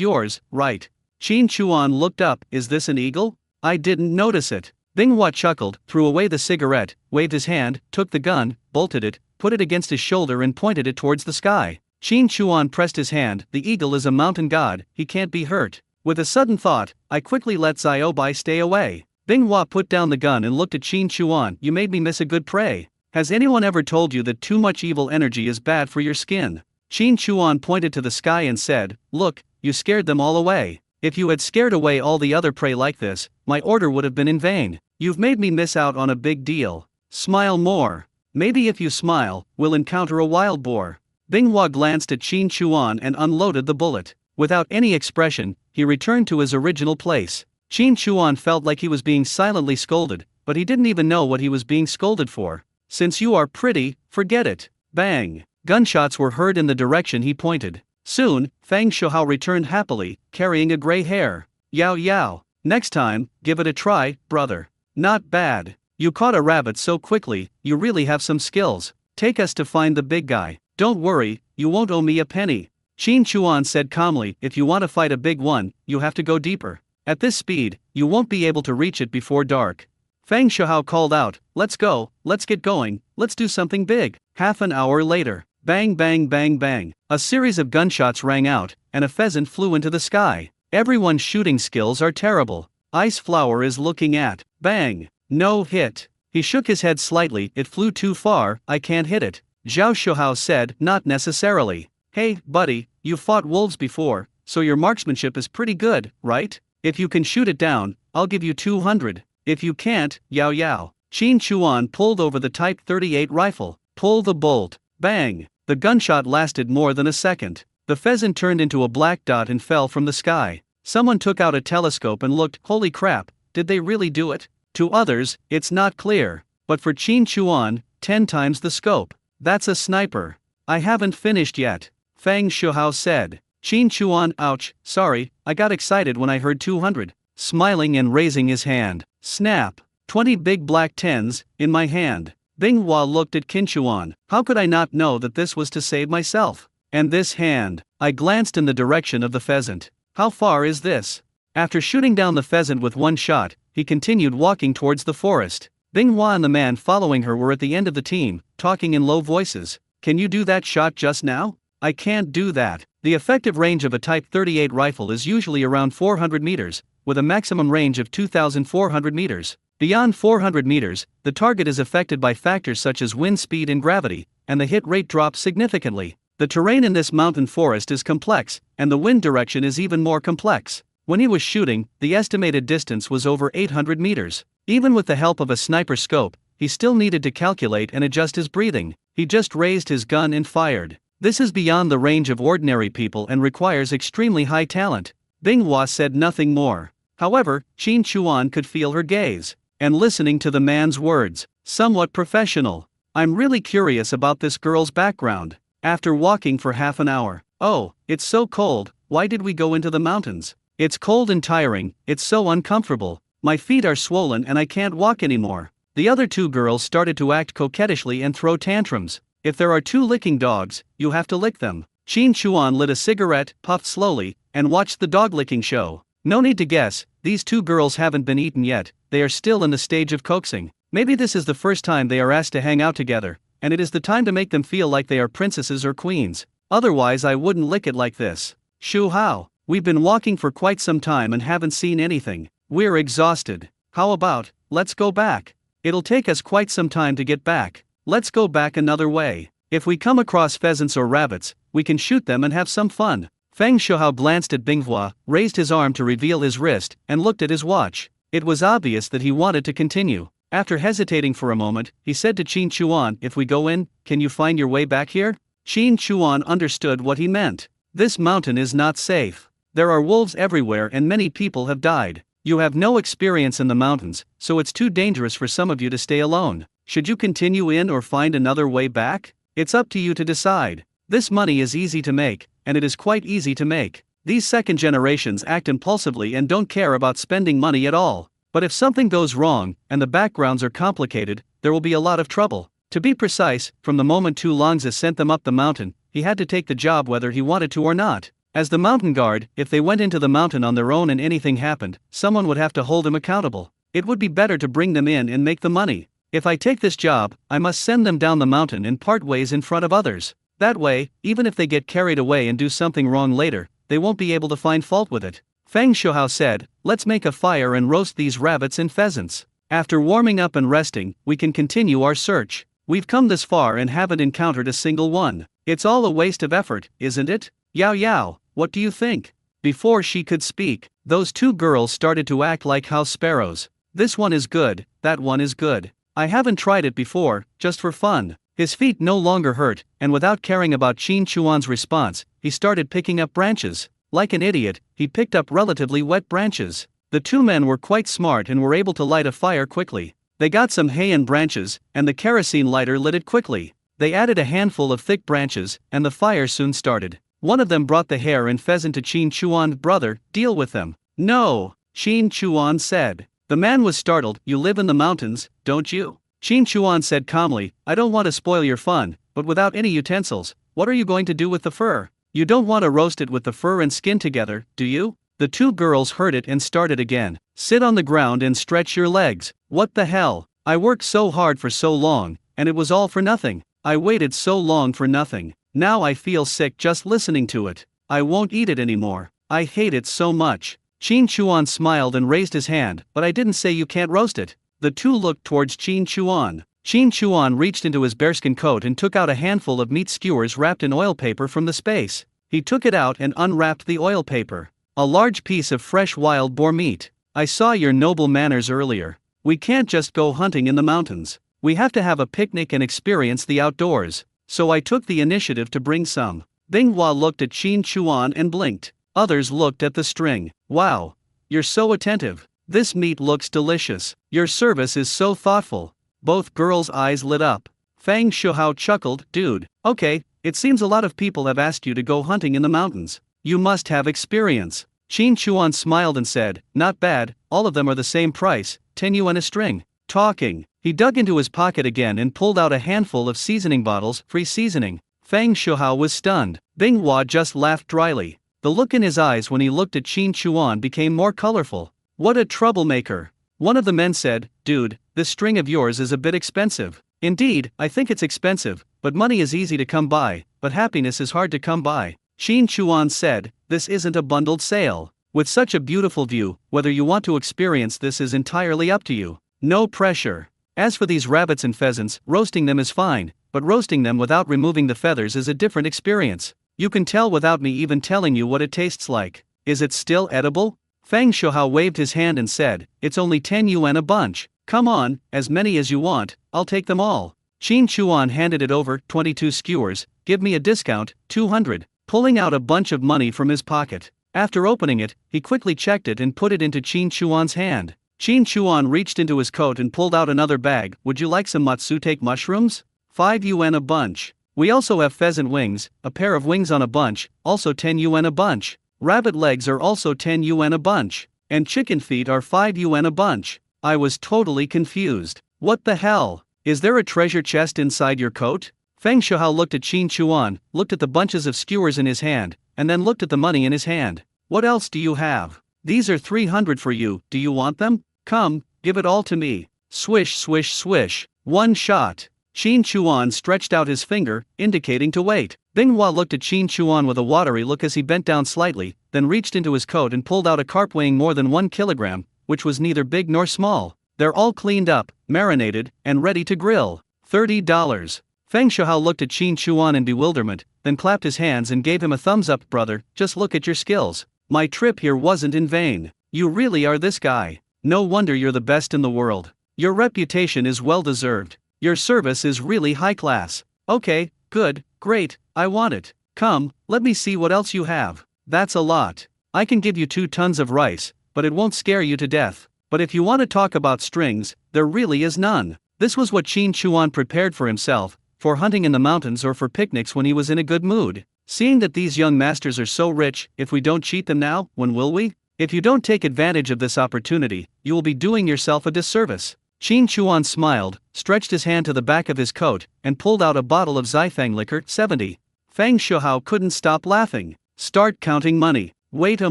yours, right? Qin Chuan looked up. Is this an eagle? I didn't notice it. Binghua chuckled, threw away the cigarette, waved his hand, took the gun, bolted it, put it against his shoulder and pointed it towards the sky. Qin Chuan pressed his hand. The eagle is a mountain god, he can't be hurt. With a sudden thought, I quickly let Xiaobai stay away. Binghua put down the gun and looked at Qin Chuan. You made me miss a good prey. Has anyone ever told you that too much evil energy is bad for your skin? Qin Chuan pointed to the sky and said, look, you scared them all away. If you had scared away all the other prey like this, my order would have been in vain. You've made me miss out on a big deal. Smile more. Maybe if you smile, we'll encounter a wild boar. Binghua glanced at Qin Chuan and unloaded the bullet. Without any expression, he returned to his original place. Qin Chuan felt like he was being silently scolded, but he didn't even know what he was being scolded for. Since you are pretty, forget it. Bang. Gunshots were heard in the direction he pointed. Soon, Feng Shuhao returned happily, carrying a gray hare. Yao Yao. Next time, give it a try, brother. Not bad. You caught a rabbit so quickly, you really have some skills. Take us to find the big guy. Don't worry, you won't owe me a penny. Qin Chuan said calmly, if you want to fight a big one, you have to go deeper. At this speed, you won't be able to reach it before dark. Feng Shuhao called out, let's go, let's get going, let's do something big. Half an hour later, bang bang bang bang, a series of gunshots rang out, and a pheasant flew into the sky. Everyone's shooting skills are terrible. Ice Flower is looking at, bang, no hit. He shook his head slightly, it flew too far, I can't hit it. Zhao Shuhao said, not necessarily. Hey, buddy, you've fought wolves before, so your marksmanship is pretty good, right? If you can shoot it down, I'll give you 200. If you can't, Yao Yao. Qin Chuan pulled over the Type 38 rifle. Pull the bolt. Bang. The gunshot lasted more than a second. The pheasant turned into a black dot and fell from the sky. Someone took out a telescope and looked. Holy crap, did they really do it? To others, it's not clear. But for Qin Chuan, 10 times the scope. That's a sniper. I haven't finished yet. Feng Shuhao said. Qin Chuan, ouch, sorry, I got excited when I heard 200. Smiling and raising his hand. Snap. 20 big black tens, in my hand. Bing Hua looked at Qin Chuan. How could I not know that this was to save myself? And this hand. I glanced in the direction of the pheasant. How far is this? After shooting down the pheasant with one shot, he continued walking towards the forest. Bing Hua and the man following her were at the end of the team, talking in low voices. Can you do that shot just now? I can't do that. The effective range of a Type 38 rifle is usually around 400 meters, with a maximum range of 2,400 meters. Beyond 400 meters, the target is affected by factors such as wind speed and gravity, and the hit rate drops significantly. The terrain in this mountain forest is complex, and the wind direction is even more complex. When he was shooting, the estimated distance was over 800 meters. Even with the help of a sniper scope, he still needed to calculate and adjust his breathing. He just raised his gun and fired. This is beyond the range of ordinary people and requires extremely high talent. Bing Hua said nothing more. However, Qin Chuan could feel her gaze. And listening to the man's words, somewhat professional. I'm really curious about this girl's background. After walking for half an hour. Oh, it's so cold, why did we go into the mountains? It's cold and tiring, it's so uncomfortable. My feet are swollen and I can't walk anymore. The other two girls started to act coquettishly and throw tantrums. If there are two licking dogs, you have to lick them. Qin Chuan lit a cigarette, puffed slowly, and watched the dog licking show. No need to guess, these two girls haven't been eaten yet, they are still in the stage of coaxing. Maybe this is the first time they are asked to hang out together, and it is the time to make them feel like they are princesses or queens. Otherwise I wouldn't lick it like this. Shu Hao, we've been walking for quite some time and haven't seen anything. We're exhausted. How about, let's go back? It'll take us quite some time to get back. Let's go back another way. If we come across pheasants or rabbits, we can shoot them and have some fun. Feng Shuhao glanced at Bing Hua, raised his arm to reveal his wrist, and looked at his watch. It was obvious that he wanted to continue. After hesitating for a moment, he said to Qin Chuan, if we go in, can you find your way back here? Qin Chuan understood what he meant. This mountain is not safe. There are wolves everywhere and many people have died. You have no experience in the mountains, so it's too dangerous for some of you to stay alone. Should you continue in or find another way back? It's up to you to decide. This money is easy to make, and it is quite easy to make. These second generations act impulsively and don't care about spending money at all. But if something goes wrong, and the backgrounds are complicated, there will be a lot of trouble. To be precise, from the moment Tu Longzi sent them up the mountain, he had to take the job whether he wanted to or not. As the mountain guard, if they went into the mountain on their own and anything happened, someone would have to hold him accountable. It would be better to bring them in and make the money. If I take this job, I must send them down the mountain and part ways in front of others. That way, even if they get carried away and do something wrong later, they won't be able to find fault with it. Feng Shuhao said, let's make a fire and roast these rabbits and pheasants. After warming up and resting, we can continue our search. We've come this far and haven't encountered a single one. It's all a waste of effort, isn't it? Yao Yao, what do you think? Before she could speak, those two girls started to act like house sparrows. This one is good, that one is good. I haven't tried it before, just for fun. His feet no longer hurt, and without caring about Qin Chuan's response, he started picking up branches. Like an idiot, he picked up relatively wet branches. The two men were quite smart and were able to light a fire quickly. They got some hay and branches, and the kerosene lighter lit it quickly. They added a handful of thick branches, and the fire soon started. One of them brought the hare and pheasant to Qin Chuan's brother. Deal with them. No, Qin Chuan said. The man was startled. You live in the mountains, don't you? Qin Chuan said calmly, I don't want to spoil your fun, but without any utensils, what are you going to do with the fur? You don't want to roast it with the fur and skin together, do you? The two girls heard it and started again. Sit on the ground and stretch your legs. What the hell? I worked so hard for so long, and it was all for nothing. I waited so long for nothing. Now I feel sick just listening to it. I won't eat it anymore. I hate it so much. Qin Chuan smiled and raised his hand, but I didn't say you can't roast it. The two looked towards Qin Chuan. Qin Chuan reached into his bearskin coat and took out a handful of meat skewers wrapped in oil paper from the space. He took it out and unwrapped the oil paper. A large piece of fresh wild boar meat. I saw your noble manners earlier. We can't just go hunting in the mountains. We have to have a picnic and experience the outdoors. So I took the initiative to bring some. Bing Hua looked at Qin Chuan and blinked. Others looked at the string. Wow. You're so attentive. This meat looks delicious. Your service is so thoughtful. Both girls' eyes lit up. Feng Shuhao chuckled, dude. Okay, it seems a lot of people have asked you to go hunting in the mountains. You must have experience. Qin Chuan smiled and said, not bad, all of them are the same price, 10 yuan a string. Talking. He dug into his pocket again and pulled out a handful of seasoning bottles, free seasoning. Feng Shuhao was stunned. Bing Hua just laughed dryly. The look in his eyes when he looked at Qin Chuan became more colorful. What a troublemaker. One of the men said, "Dude, this string of yours is a bit expensive." "Indeed, I think it's expensive, but money is easy to come by, but happiness is hard to come by." Qin Chuan said, "This isn't a bundled sale. With such a beautiful view, whether you want to experience this is entirely up to you. No pressure. As for these rabbits and pheasants, roasting them is fine, but roasting them without removing the feathers is a different experience. You can tell without me even telling you what it tastes like. Is it still edible?" Feng Shuhao waved his hand and said, "It's only 10 yuan a bunch. Come on, as many as you want, I'll take them all." Qin Chuan handed it over, 22 skewers, "Give me a discount, 200, pulling out a bunch of money from his pocket. After opening it, he quickly checked it and put it into Qin Chuan's hand. Qin Chuan reached into his coat and pulled out another bag. "Would you like some matsutake mushrooms? 5 yuan a bunch. We also have pheasant wings, a pair of wings on a bunch, also 10 yuan a bunch. Rabbit legs are also 10 yuan a bunch. And chicken feet are 5 yuan a bunch." I was totally confused. What the hell? Is there a treasure chest inside your coat? Feng Shuhao looked at Qin Chuan, looked at the bunches of skewers in his hand, and then looked at the money in his hand. "What else do you have? These are 300 for you, do you want them? Come, give it all to me." Swish swish swish. One shot. Qin Chuan stretched out his finger, indicating to wait. Bing Hua looked at Qin Chuan with a watery look as he bent down slightly, then reached into his coat and pulled out a carp weighing more than 1 kilogram, which was neither big nor small. "They're all cleaned up, marinated, and ready to grill. $30. Feng Shuhao looked at Qin Chuan in bewilderment, then clapped his hands and gave him a thumbs up. "Brother, just look at your skills. My trip here wasn't in vain. You really are this guy. No wonder you're the best in the world. Your reputation is well deserved. Your service is really high class. Okay, good, great, I want it. Come, let me see what else you have." "That's a lot. I can give you 2 tons of rice, but it won't scare you to death. But if you want to talk about strings, there really is none." This was what Qin Chuan prepared for himself, for hunting in the mountains or for picnics when he was in a good mood. Seeing that these young masters are so rich, if we don't cheat them now, when will we? If you don't take advantage of this opportunity, you will be doing yourself a disservice. Qin Chuan smiled, stretched his hand to the back of his coat, and pulled out a bottle of Zifang liquor, 70. Feng Shuhao couldn't stop laughing. "Start counting money." "Wait a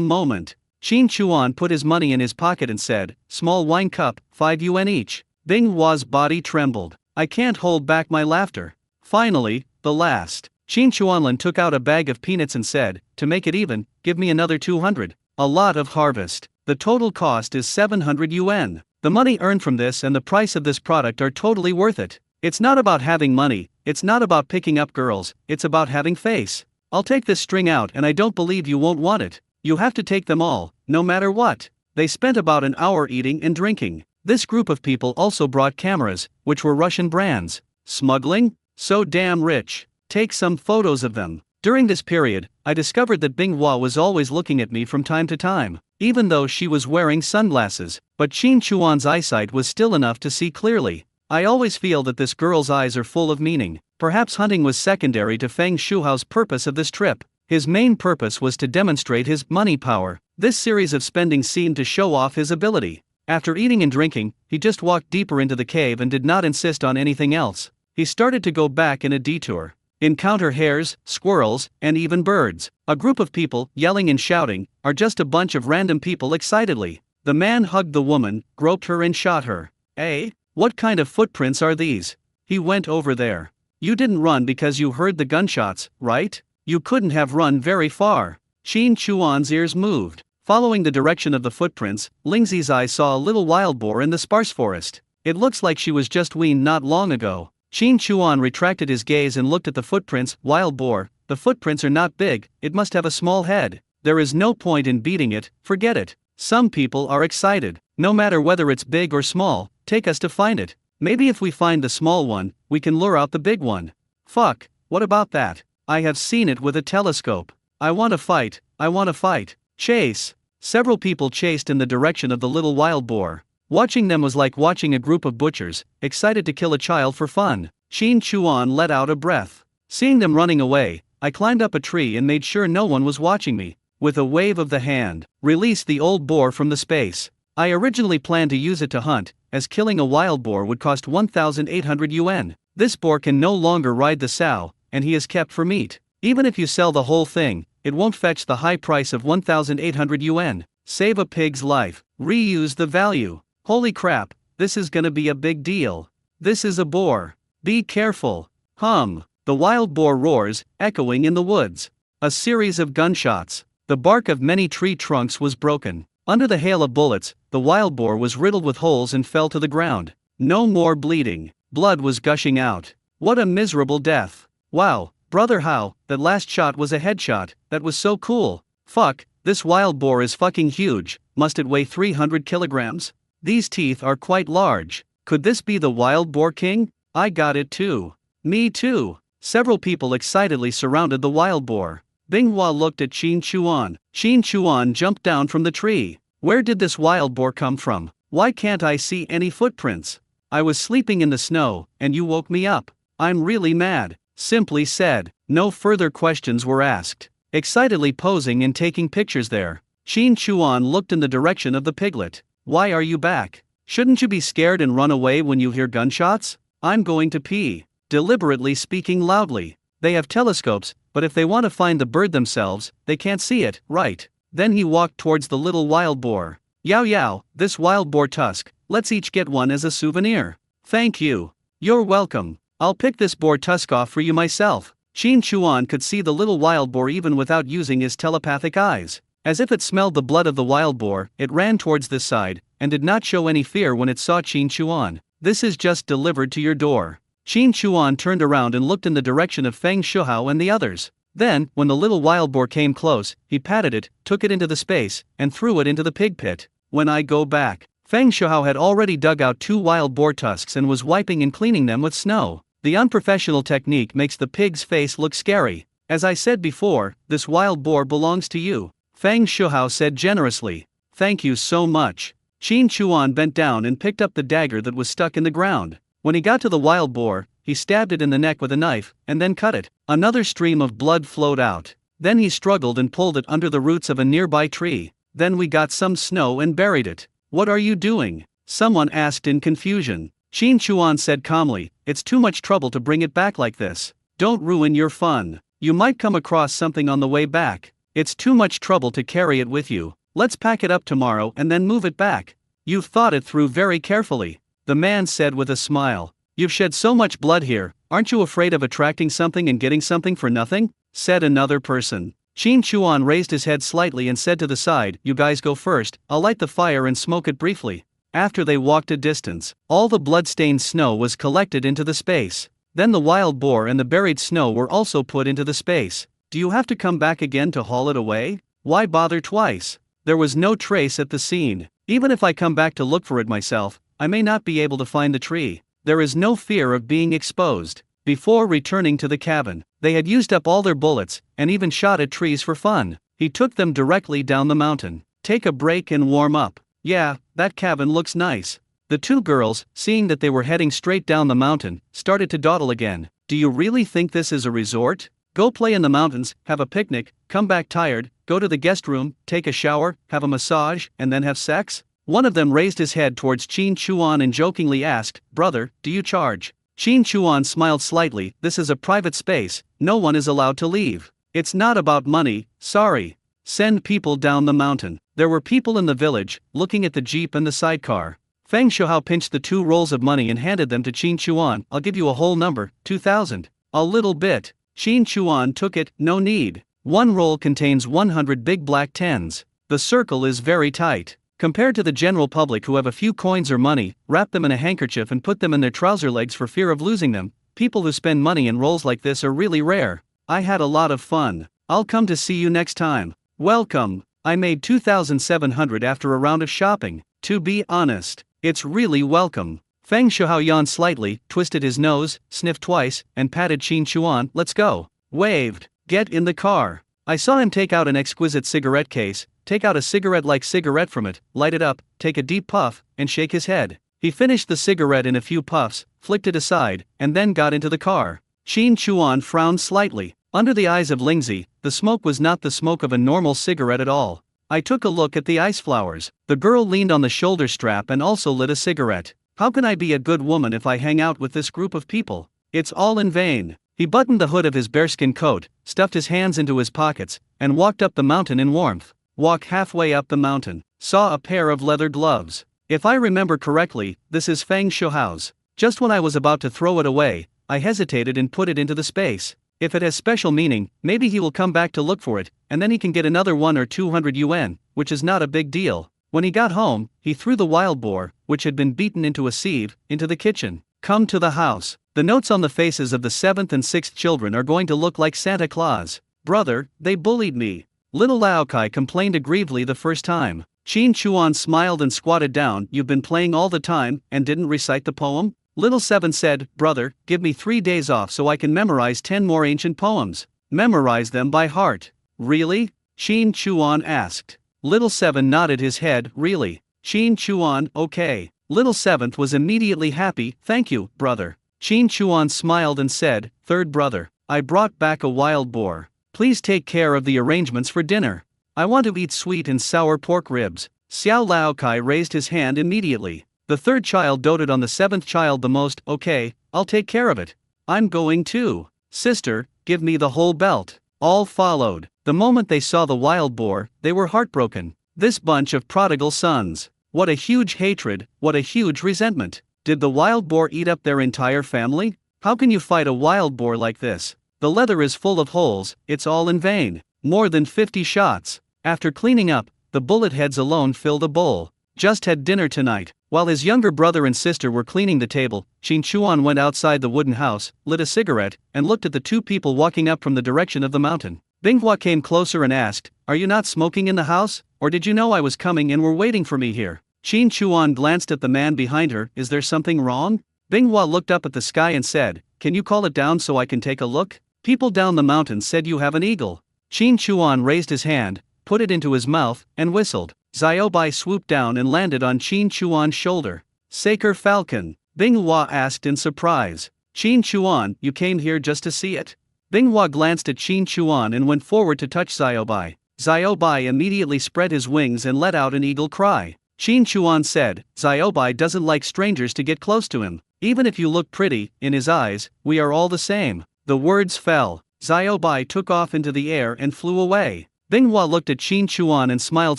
moment." Qin Chuan put his money in his pocket and said, "Small wine cup, 5 yuan each." Bing Hua's body trembled. I can't hold back my laughter. Finally, the last. Qin Chuanlin took out a bag of peanuts and said, "To make it even, give me another 200. A lot of harvest. The total cost is 700 yuan. The money earned from this and the price of this product are totally worth it. It's not about having money, it's not about picking up girls, it's about having face. I'll take this string out and I don't believe you won't want it. You have to take them all, no matter what." They spent about an hour eating and drinking. This group of people also brought cameras, which were Russian brands. Smuggling? So damn rich. Take some photos of them. During this period, I discovered that Bing Hua was always looking at me from time to time, even though she was wearing sunglasses, but Qin Chuan's eyesight was still enough to see clearly. I always feel that this girl's eyes are full of meaning. Perhaps hunting was secondary to Feng Shuhao's purpose of this trip. His main purpose was to demonstrate his money power. This series of spending seemed to show off his ability. After eating and drinking, he just walked deeper into the cave and did not insist on anything else. He started to go back in a detour. Encounter hares, squirrels, and even birds. A group of people, yelling and shouting, are just a bunch of random people excitedly. The man hugged the woman, groped her and shot her. "Eh? What kind of footprints are these?" He went over there. "You didn't run because you heard the gunshots, right? You couldn't have run very far." Qin Chuan's ears moved. Following the direction of the footprints, Lingzi's eyes saw a little wild boar in the sparse forest. "It looks like she was just weaned not long ago." Qin Chuan retracted his gaze and looked at the footprints. "Wild boar, the footprints are not big, it must have a small head. There is no point in beating it, forget it. Some people are excited. No matter whether it's big or small, take us to find it. Maybe if we find the small one, we can lure out the big one." "Fuck, what about that? I have seen it with a telescope. I want to fight, I want to fight. Chase." Several people chased in the direction of the little wild boar. Watching them was like watching a group of butchers, excited to kill a child for fun. Qin Chuan let out a breath. Seeing them running away, I climbed up a tree and made sure no one was watching me. With a wave of the hand, released the old boar from the space. I originally planned to use it to hunt, as killing a wild boar would cost 1,800 yuan. This boar can no longer ride the sow, and he is kept for meat. Even if you sell the whole thing, it won't fetch the high price of 1,800 yuan. Save a pig's life. Reuse the value. Holy crap, this is gonna be a big deal. This is a boar. Be careful. The wild boar roars, echoing in the woods. A series of gunshots. The bark of many tree trunks was broken. Under the hail of bullets, the wild boar was riddled with holes and fell to the ground. No more bleeding. Blood was gushing out. What a miserable death. Wow, brother, how, that last shot was a headshot, that was so cool. Fuck, this wild boar is fucking huge, must it weigh 300 kilograms? These teeth are quite large. Could this be the wild boar king? I got it too. Me too. Several people excitedly surrounded the wild boar. Binghua looked at Qin Chuan. Qin Chuan jumped down from the tree. Where did this wild boar come from? Why can't I see any footprints? I was sleeping in the snow, and you woke me up. I'm really mad. Simply said. No further questions were asked. Excitedly posing and taking pictures there, Qin Chuan looked in the direction of the piglet. Why are you back? Shouldn't you be scared and run away when you hear gunshots? I'm going to pee. Deliberately speaking loudly. They have telescopes, but if they want to find the bird themselves, they can't see it, right? Then he walked towards the little wild boar. Yow yow, this wild boar tusk, let's each get one as a souvenir. Thank you. You're welcome. I'll pick this boar tusk off for you myself. Qin Chuan could see the little wild boar even without using his telepathic eyes. As if it smelled the blood of the wild boar, it ran towards this side, and did not show any fear when it saw Qin Chuan. This is just delivered to your door. Qin Chuan turned around and looked in the direction of Feng Shuhao and the others. Then, when the little wild boar came close, he patted it, took it into the space, and threw it into the pig pit. When I go back, Feng Shuhao had already dug out 2 wild boar tusks and was wiping and cleaning them with snow. The unprofessional technique makes the pig's face look scary. As I said before, this wild boar belongs to you. Feng Shuhao said generously. Thank you so much. Qin Chuan bent down and picked up the dagger that was stuck in the ground. When he got to the wild boar, he stabbed it in the neck with a knife, and then cut it. Another stream of blood flowed out. Then he struggled and pulled it under the roots of a nearby tree. Then we got some snow and buried it. What are you doing? Someone asked in confusion. Qin Chuan said calmly, it's too much trouble to bring it back like this. Don't ruin your fun. You might come across something on the way back. It's too much trouble to carry it with you. Let's pack it up tomorrow and then move it back. You've thought it through very carefully. The man said with a smile. You've shed so much blood here, aren't you afraid of attracting something and getting something for nothing? Said another person. Qin Chuan raised his head slightly and said to the side, you guys go first, I'll light the fire and smoke it briefly. After they walked a distance, all the blood-stained snow was collected into the space. Then the wild boar and the buried snow were also put into the space. Do you have to come back again to haul it away? Why bother twice? There was no trace at the scene. Even if I come back to look for it myself, I may not be able to find the tree. There is no fear of being exposed. Before returning to the cabin, they had used up all their bullets, and even shot at trees for fun. He took them directly down the mountain. Take a break and warm up. Yeah, that cabin looks nice. The 2 girls, seeing that they were heading straight down the mountain, started to dawdle again. Do you really think this is a resort? Go play in the mountains, have a picnic, come back tired, go to the guest room, take a shower, have a massage, and then have sex? One of them raised his head towards Qin Chuan and jokingly asked, brother, do you charge? Qin Chuan smiled slightly, this is a private space, no one is allowed to leave. It's not about money, sorry. Send people down the mountain. There were people in the village, looking at the jeep and the sidecar. Feng Shuhao pinched the 2 rolls of money and handed them to Qin Chuan. I'll give you a whole number, 2,000. A little bit. Qin Chuan took it, no need. 1 roll contains 100 big black tens. The circle is very tight. Compared to the general public who have a few coins or money, wrap them in a handkerchief and put them in their trouser legs for fear of losing them, people who spend money in rolls like this are really rare. I had a lot of fun. I'll come to see you next time. Welcome. I made 2,700 after a round of shopping. To be honest, it's really welcome. Feng Shuhao yawned slightly, twisted his nose, sniffed twice, and patted Qin Chuan. Let's go. Waved. Get in the car. I saw him take out an exquisite cigarette case, take out a cigarette-like cigarette from it, light it up, take a deep puff, and shake his head. He finished the cigarette in a few puffs, flicked it aside, and then got into the car. Qin Chuan frowned slightly. Under the eyes of Lingzi, the smoke was not the smoke of a normal cigarette at all. I took a look at the ice flowers. The girl leaned on the shoulder strap and also lit a cigarette. How can I be a good woman if I hang out with this group of people? It's all in vain. He buttoned the hood of his bearskin coat, stuffed his hands into his pockets, and walked up the mountain in warmth. Walk halfway up the mountain. Saw a pair of leather gloves. If I remember correctly, this is Feng Shuhao's. Just when I was about to throw it away, I hesitated and put it into the space. If it has special meaning, maybe he will come back to look for it, and then he can get another 1 or 200 yuan, which is not a big deal. When he got home, he threw the wild boar, which had been beaten into a sieve, into the kitchen. Come to the house. The notes on the faces of the 7th and 6th children are going to look like Santa Claus. Brother, they bullied me. Little Laokai complained aggrievedly the first time. Qin Chuan smiled and squatted down. You've been playing all the time, and didn't recite the poem? Little 7 said, Brother, give me 3 days off so I can memorize 10 more ancient poems. Memorize them by heart. Really? Qin Chuan asked. Little 7 nodded his head, really. Qin Chuan, okay. Little 7th was immediately happy, thank you, brother. Qin Chuan smiled and said, Third brother, I brought back a wild boar. Please take care of the arrangements for dinner. I want to eat sweet and sour pork ribs. Xiao Laokai raised his hand immediately. The 3rd child doted on the 7th child the most. Okay, I'll take care of it. I'm going too. Sister, give me the whole belt. All followed. The moment they saw the wild boar, they were heartbroken. This bunch of prodigal sons. What a huge hatred, what a huge resentment. Did the wild boar eat up their entire family? How can you fight a wild boar like this? The leather is full of holes, it's all in vain. More than 50 shots. After cleaning up, the bullet heads alone filled a bowl. Just had dinner tonight. While his younger brother and sister were cleaning the table, Qin Chuan went outside the wooden house, lit a cigarette, and looked at the 2 people walking up from the direction of the mountain. Binghua came closer and asked, Are you not smoking in the house, or did you know I was coming and were waiting for me here? Qin Chuan glanced at the man behind her. Is there something wrong? Binghua looked up at the sky and said, Can you call it down so I can take a look? People down the mountain said you have an eagle. Qin Chuan raised his hand, put it into his mouth, and whistled. Xiaobai swooped down and landed on Qin Chuan's shoulder. Saker Falcon, Binghua asked in surprise. Qin Chuan, you came here just to see it? Binghua glanced at Qin Chuan and went forward to touch Xiaobai. Xiaobai immediately spread his wings and let out an eagle cry. Qin Chuan said, Xiaobai doesn't like strangers to get close to him. Even if you look pretty, in his eyes, we are all the same. The words fell. Xiaobai took off into the air and flew away. Binghua looked at Qin Chuan and smiled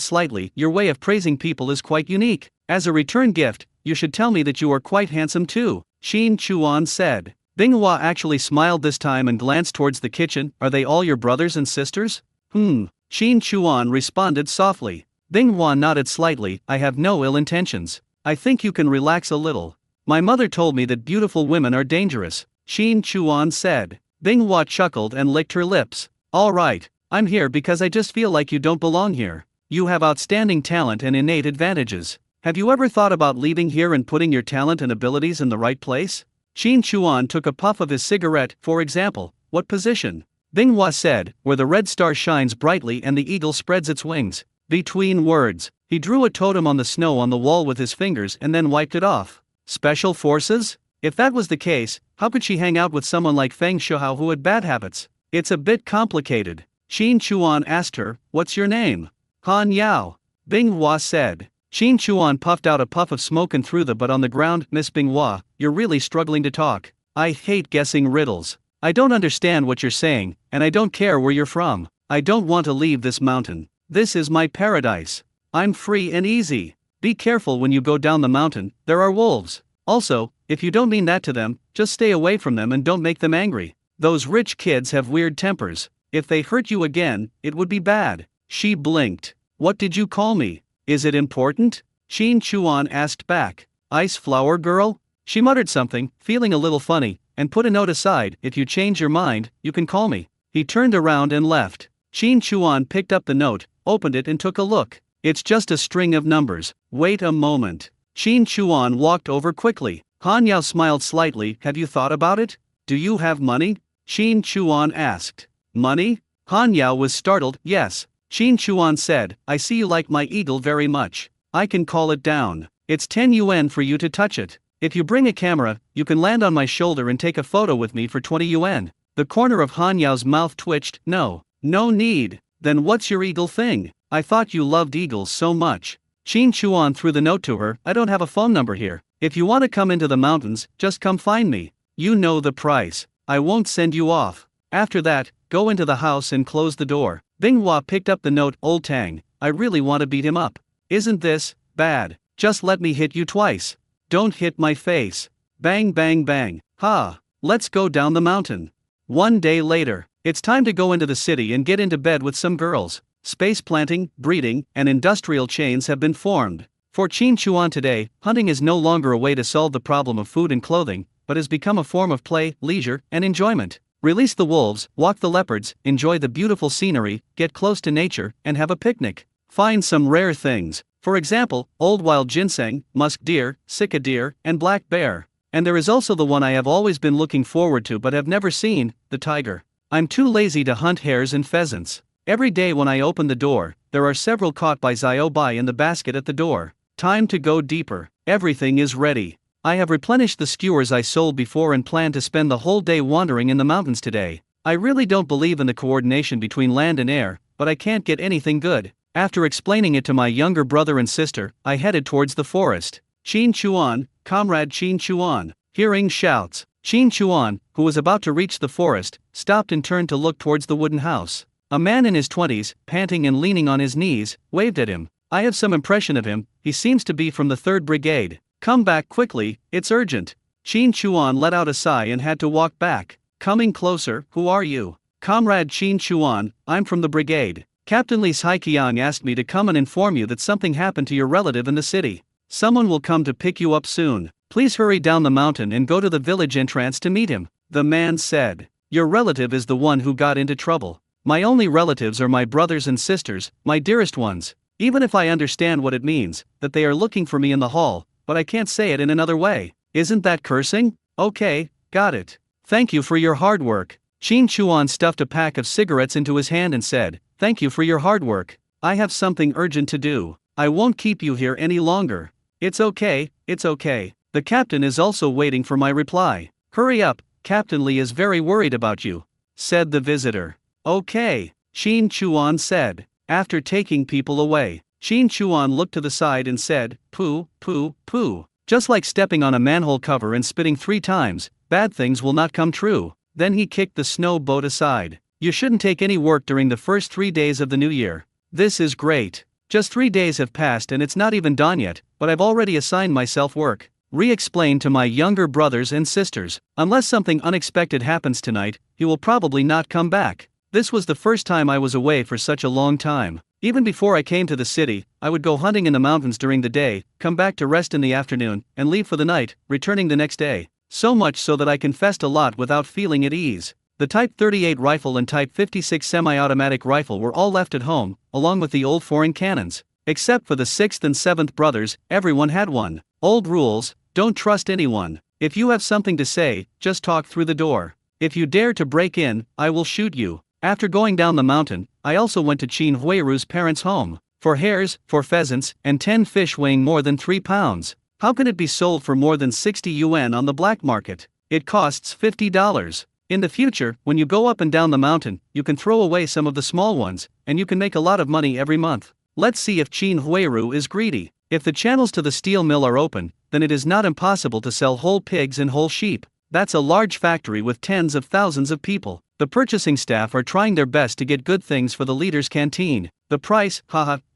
slightly. Your way of praising people is quite unique. As a return gift, you should tell me that you are quite handsome too, Qin Chuan said. Binghua actually smiled this time and glanced towards the kitchen. Are they all your brothers and sisters? Qin Chuan responded softly. Binghua nodded slightly. I have no ill intentions. I think you can relax a little. My mother told me that beautiful women are dangerous, Qin Chuan said. Binghua chuckled and licked her lips. All right, I'm here because I just feel like you don't belong here. You have outstanding talent and innate advantages. Have you ever thought about leaving here and putting your talent and abilities in the right place? Qin Chuan took a puff of his cigarette. For example, what position? Binghua said, where the red star shines brightly and the eagle spreads its wings. Between words, he drew a totem on the snow on the wall with his fingers and then wiped it off. Special forces? If that was the case, how could she hang out with someone like Feng Shuhao who had bad habits? It's a bit complicated. Qin Chuan asked her, What's your name? Han Yao. Binghua said. Qin Chuan puffed out a puff of smoke and threw the butt on the ground. Miss Binghua, you're really struggling to talk. I hate guessing riddles. I don't understand what you're saying, and I don't care where you're from. I don't want to leave this mountain. This is my paradise. I'm free and easy. Be careful when you go down the mountain, there are wolves. Also, if you don't mean that to them, just stay away from them and don't make them angry. Those rich kids have weird tempers. If they hurt you again, it would be bad. She blinked. What did you call me? Is it important? Qin Chuan asked back. Ice flower girl? She muttered something, feeling a little funny, and put a note aside. If you change your mind, you can call me. He turned around and left. Qin Chuan picked up the note, opened it and took a look. It's just a string of numbers. Wait a moment. Qin Chuan walked over quickly. Han Yao smiled slightly. Have you thought about it? Do you have money? Qin Chuan asked. Money? Han Yao was startled. Yes. Qin Chuan said, I see you like my eagle very much. I can call it down. It's 10 yuan for you to touch it. If you bring a camera, you can land on my shoulder and take a photo with me for 20 yuan. The corner of Han Yao's mouth twitched. No need. Then what's your eagle thing? I thought you loved eagles so much. Qin Chuan threw the note to her. I don't have a phone number here. If you want to come into the mountains, just come find me. You know the price. I won't send you off. After that, go into the house and close the door. Binghua picked up the note. Old Tang, I really want to beat him up. Isn't this bad? Just let me hit you twice. Don't hit my face. Bang bang bang. Ha. Let's go down the mountain. One day later, it's time to go into the city and get into bed with some girls. Space planting, breeding, and industrial chains have been formed. For Qin Chuan today, hunting is no longer a way to solve the problem of food and clothing, but has become a form of play, leisure, and enjoyment. Release the wolves, walk the leopards, enjoy the beautiful scenery, get close to nature, and have a picnic. Find some rare things. For example, old wild ginseng, musk deer, sika deer, and black bear. And there is also the one I have always been looking forward to but have never seen, the tiger. I'm too lazy to hunt hares and pheasants. Every day when I open the door, there are several caught by Xiao Bai in the basket at the door. Time to go deeper. Everything is ready. I have replenished the skewers I sold before and plan to spend the whole day wandering in the mountains today. I really don't believe in the coordination between land and air, but I can't get anything good. After explaining it to my younger brother and sister, I headed towards the forest. Qin Chuan, comrade Qin Chuan. Hearing shouts, Qin Chuan, who was about to reach the forest, stopped and turned to look towards the wooden house. A man in his 20s, panting and leaning on his knees, waved at him. I have some impression of him. He seems to be from the 3rd Brigade. Come back quickly, it's urgent. Qin Chuan let out a sigh and had to walk back. Coming closer, who are you? Comrade Qin Chuan, I'm from the brigade. Captain Li Saiqiang asked me to come and inform you that something happened to your relative in the city. Someone will come to pick you up soon. Please hurry down the mountain and go to the village entrance to meet him. The man said, your relative is the one who got into trouble. My only relatives are my brothers and sisters, my dearest ones. Even if I understand what it means, that they are looking for me in the hall, but I can't say it in another way. Isn't that cursing? Okay, got it. Thank you for your hard work. Qin Chuan stuffed a pack of cigarettes into his hand and said, thank you for your hard work. I have something urgent to do. I won't keep you here any longer. It's okay, it's okay. The captain is also waiting for my reply. Hurry up, Captain Li is very worried about you, said the visitor. Okay, Qin Chuan said. After taking people away, Qin Chuan looked to the side and said, poo, poo, poo. Just like stepping on a manhole cover and spitting 3 times, bad things will not come true. Then he kicked the snow boat aside. You shouldn't take any work during the first 3 days of the new year. This is great. Just 3 days have passed and it's not even dawn yet, but I've already assigned myself work. Re-explain to my younger brothers and sisters. Unless something unexpected happens tonight, he will probably not come back. This was the first time I was away for such a long time. Even before I came to the city, I would go hunting in the mountains during the day, come back to rest in the afternoon, and leave for the night, returning the next day. So much so that I confessed a lot without feeling at ease. The Type 38 rifle and Type 56 semi-automatic rifle were all left at home, along with the old foreign cannons. Except for the 6th and 7th brothers, everyone had one. Old rules, don't trust anyone. If you have something to say, just talk through the door. If you dare to break in, I will shoot you. After going down the mountain, I also went to Qin Huiru's parents' home. For hares, for pheasants, and 10 fish weighing more than 3 pounds. How can it be sold for more than 60 yuan on the black market? It costs $50. In the future, when you go up and down the mountain, you can throw away some of the small ones, and you can make a lot of money every month. Let's see if Qin Huiru is greedy. If the channels to the steel mill are open, then it is not impossible to sell whole pigs and whole sheep. That's a large factory with tens of thousands of people. The purchasing staff are trying their best to get good things for the leader's canteen. The price,